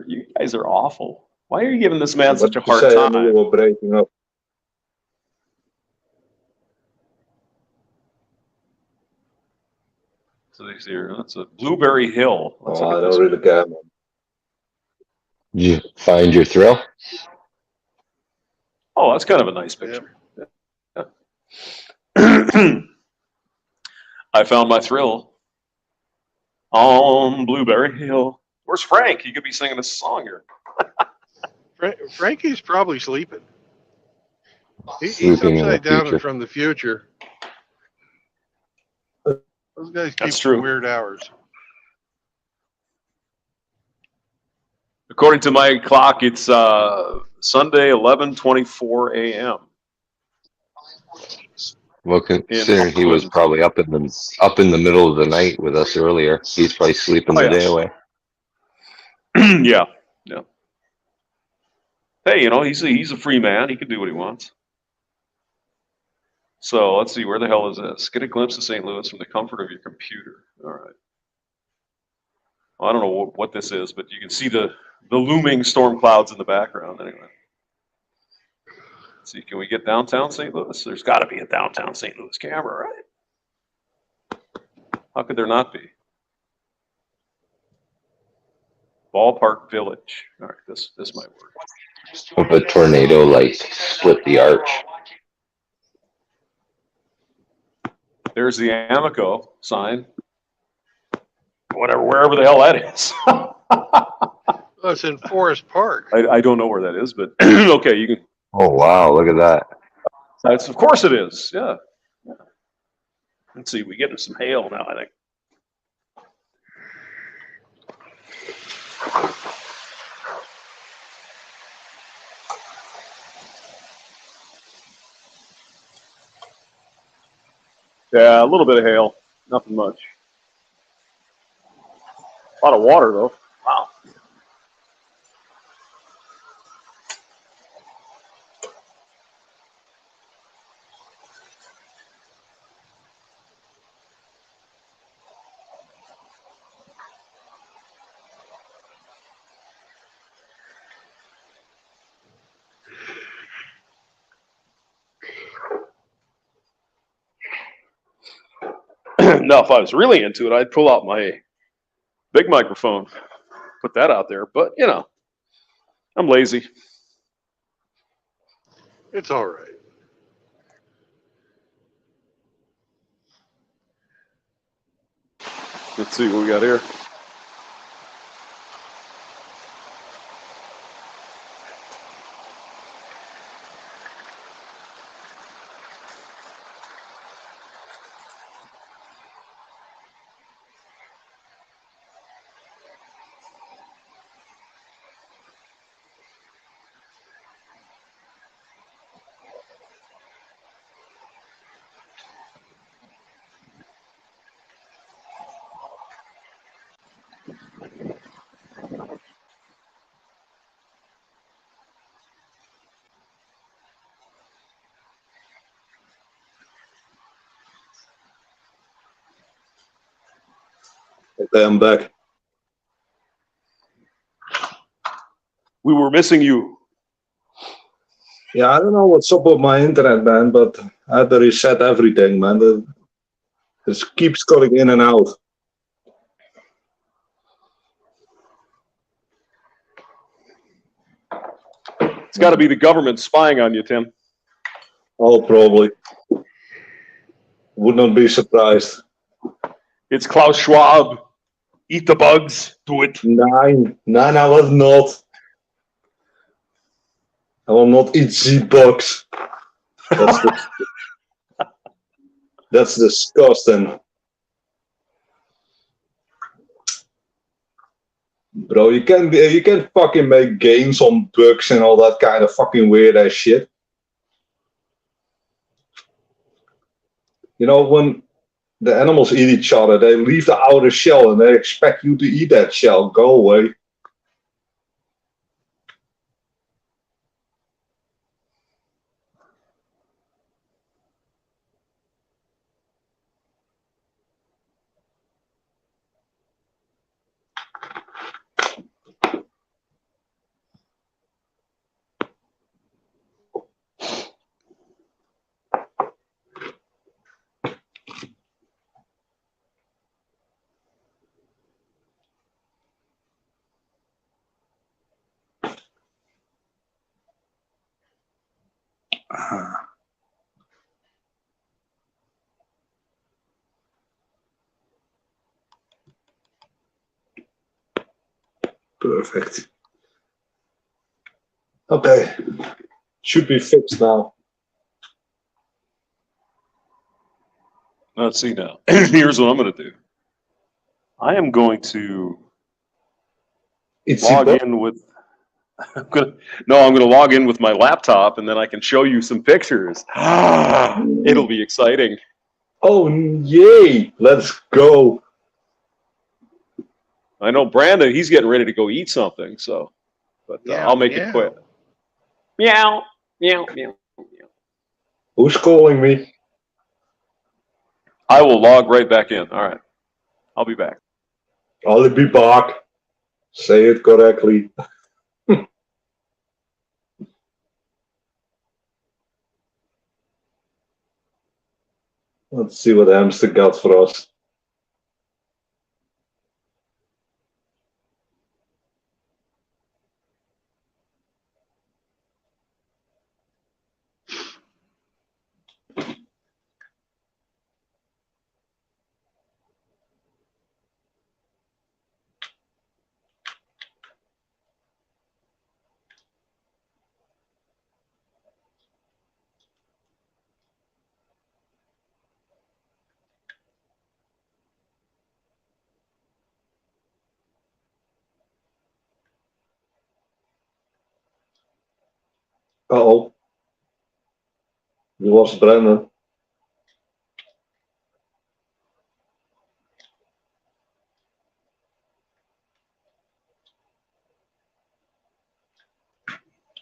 You guys are awful. Why are you giving this man such a What hard you say, time? we were breaking up. So these here, that's a Blueberry Hill. Let's Oh, look I at don't this really care, man. Did you find your thrill? Oh, that's kind of a nice picture. Yeah. I found my thrill on Blueberry Hill. Where's Frank? He could be singing this song here. Frankie's probably sleeping. He's Sleeping in the upside down future. and from the future. Those guys keep That's some true. weird hours. According to my clock, it's Sunday, 11:24 a.m. Well, considering he was probably up in the middle of the night with us earlier, he's probably sleeping the day away. Yeah. Hey, he's a free man. He can do what he wants. So let's see, where the hell is this? Get a glimpse of St. Louis from the comfort of your computer. All right. Well, I don't know what this is, but you can see the looming storm clouds in the background anyway. Let's see, can we get downtown St. Louis? There's got to be a downtown St. Louis camera, right? How could there not be? Ballpark Village. All right, this might work. Hope a tornado split the arch. There's the Amoco sign. Wherever the hell that is. Oh, it's in Forest Park. I don't know where that is, but okay, you can. Oh wow, look at that. That's of course it is. Yeah. Let's see, we getting some hail now, I think. Yeah, a little bit of hail, nothing much. A lot of water though. Wow. Now, if I was really into it, I'd pull out my big microphone, put that out there. But, you know, I'm lazy. It's all right. Let's see what we got here. Okay, I'm back. We were missing you. Yeah, I don't know what's up with my internet, man, but I had to reset everything, man. It just keeps going in and out. It's got to be the government spying on you, Tim. Oh, probably. Would not be surprised. It's Klaus Schwab. Eat the bugs. Do it. Nine, I was not. I will not eat Z-Bucks. That's disgusting. Bro, you can fucking make games on bugs and all that kind of fucking weird ass shit. You know, when the animals eat each other, they leave the outer shell and they expect you to eat that shell. Go away. Perfect. Okay. Should be fixed now. Let's see now. Here's what I'm going to do. I am going to log in with. I'm going to log in with my laptop, and then I can show you some pictures. It'll be exciting. Oh, yay! Let's go. I know Brandon, he's getting ready to go eat something, so, but I'll make it quick. Meow, meow, meow, meow. Who's calling me? I will log right back in. All right. I'll be back. I'll be back. Say it correctly. Let's see what Hamster got for us. Uh-oh. We lost Brandon.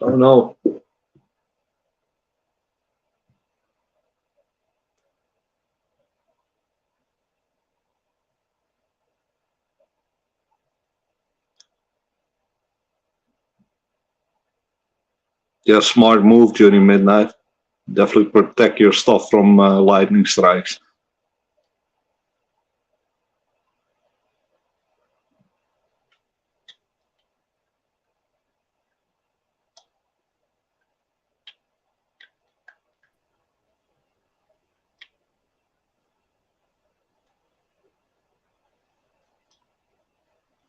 Oh no. Yeah, smart move during midnight. Definitely protect your stuff from lightning strikes.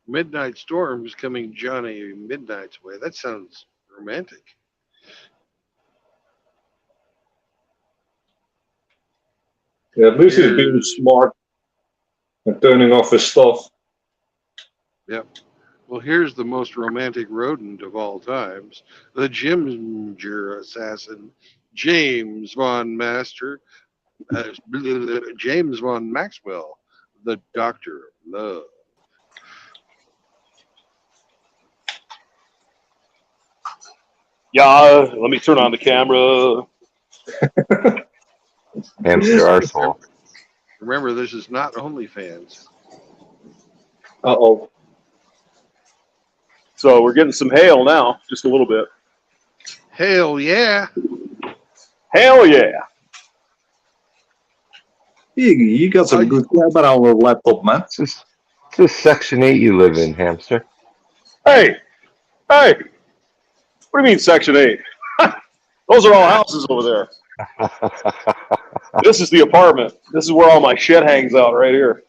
Midnight storms coming Johnny Midnight's way. That sounds romantic. Yeah, at least he's being smart and turning off his stuff. Yep. Well, here's the most romantic rodent of all times, the Ginger assassin, James Von Master, James Von Maxwell, the Doctor of Love. Yeah, let me turn on the camera. Hamster arsehole. Remember, this is not OnlyFans. Uh-oh. So we're getting some hail now, just a little bit. Hell yeah. Hell yeah. You got some good camera on your laptop, man. It's just Section 8 you live in, hamster. Hey, what do you mean Section 8? Those are all houses over there. This is the apartment. This is where all my shit hangs out right here.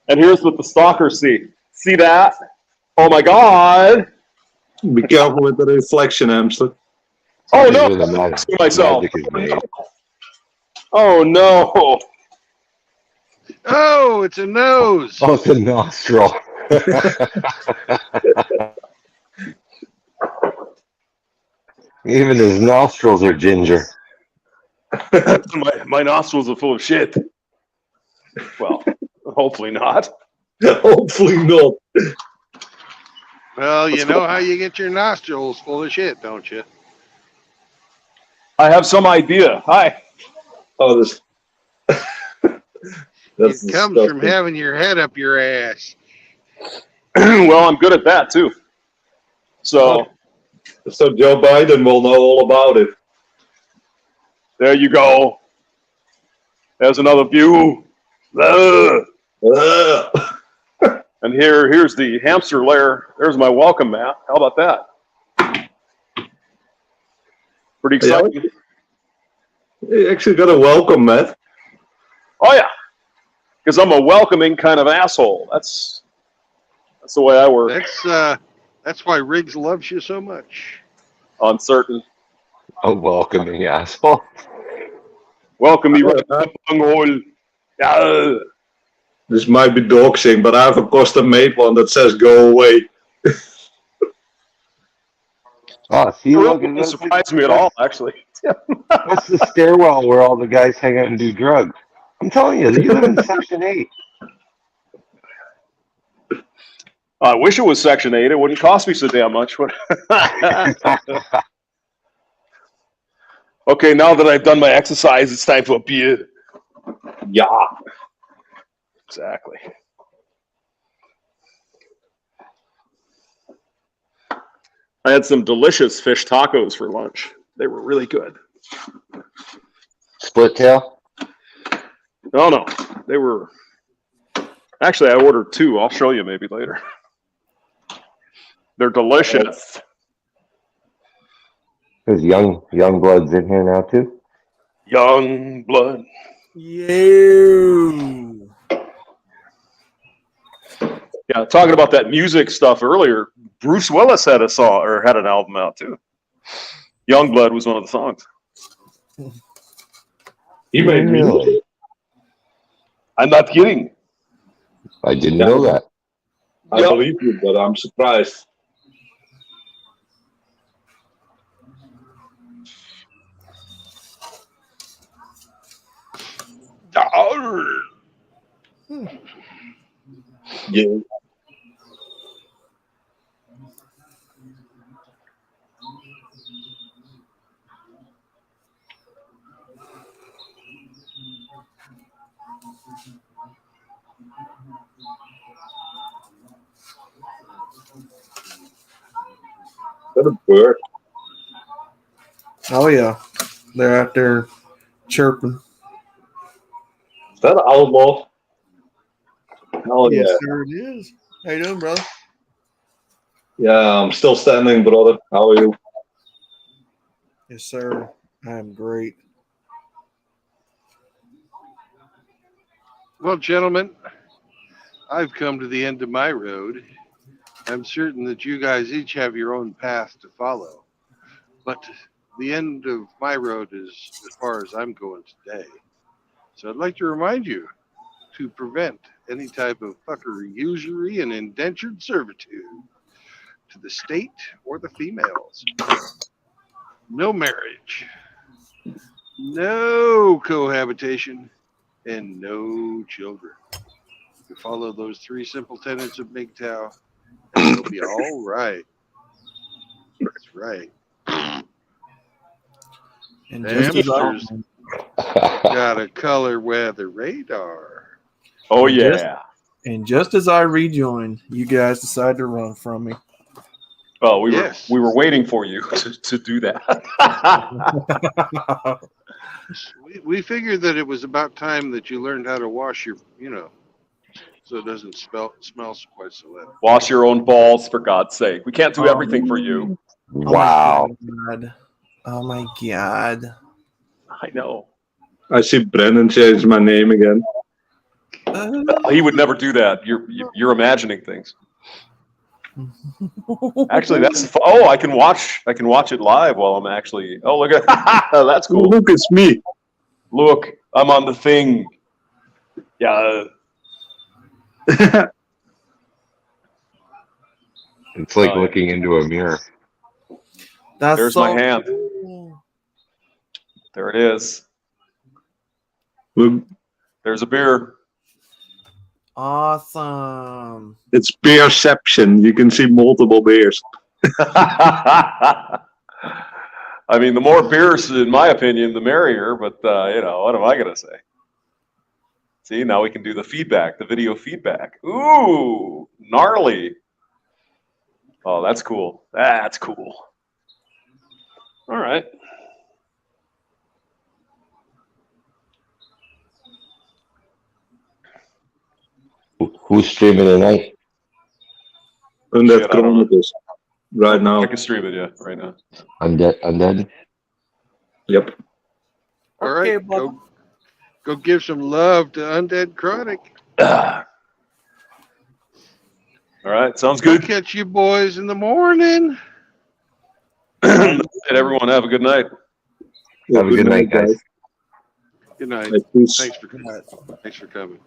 And here's what the stalkers see. See that? Oh my God. Be careful with the reflection, hamster. Oh This is no, where the I see myself. magic is made. Oh no. Oh, it's a nose. Oh, it's a nostril. Even his nostrils are ginger. my nostrils are full of shit. Well, hopefully not. Hopefully not. Well, you know how you get your nostrils full of shit, don't you? I have some idea. Hi. Oh, this. It comes from having your head up your ass. Well, I'm good at that too. So Joe Biden will know all about it. There you go. There's another view. And here's the hamster lair. There's my welcome mat. How about that? Pretty exciting. You actually got a welcome mat. Oh yeah, because I'm a welcoming kind of asshole. That's the way I work. That's why Riggs loves you so much. Uncertain. A welcoming asshole. Welcome you right to bunghole. Yeah. This might be doxing, but I have a custom-made one that says "Go away." Oh, see, look, It doesn't surprise me at all, actually. That's the stairwell where all the guys hang out and do drugs. I'm telling you, you live in Section 8. I wish it was Section 8. It wouldn't cost me so damn much. Okay, now that I've done my exercise, it's time for a beer. Yeah. Exactly. I had some delicious fish tacos for lunch. They were really good. Split tail? No. They were... Actually, I ordered 2. I'll show you maybe later. They're delicious. There's young bloods in here now, too. Young blood. You. Yeah, talking about that music stuff earlier, Bruce Willis had a song or had an album out too. Youngblood was one of the songs. He made music. I'm not kidding. I didn't know that. I believe you, but I'm surprised. Yeah. Is that a bird? Oh yeah, they're out there chirping. Is that an outlaw? Oh Yes, yeah. sir, it is. How you doing, brother? Yeah, I'm still standing, brother. How are you? Yes, sir. I am great. Well, gentlemen, I've come to the end of my road. I'm certain that you guys each have your own path to follow, but the end of my road is as far as I'm going today. So I'd like to remind you to prevent any type of fuckery, usury, and indentured servitude to the state or the females. No marriage, no cohabitation, and no children. You follow those 3 simple tenets of MGTOW, and you'll be all right. That's right. And just as Hamsters got a color weather radar. Oh and just- yeah. and just as I rejoined, you guys decided to run from me. Well, we Yes. were waiting for you to do that. We figured that it was about time that you learned how to wash your, so it doesn't smell quite so bad. Wash your own balls, for God's sake. We can't do everything for you. Wow. Oh my god. I know. I see Brennan change my name again. He would never do that. You're imagining things. Actually, I can watch it live while I'm actually. Oh, look at that's cool. Look, it's me. Look, I'm on the thing. Yeah. It's like looking into a mirror. That's There's so my hand. cool. There it is. Look, there's a beer. Awesome. It's beerception. You can see multiple beers. I mean, the more beers, in my opinion, the merrier. But what am I gonna say? See, now we can do the feedback, the video feedback. Ooh, gnarly. Oh, that's cool. That's cool. All right. Who's streaming tonight? Undead Chronicles. Right now. I can stream it, yeah, right now. Undead? Yep. All right, go give some love to Undead Chronic. All right, sounds good. I'll catch you boys in the morning. And everyone have a good night. Have a good night, guys. Good night. Peace. Thanks for coming.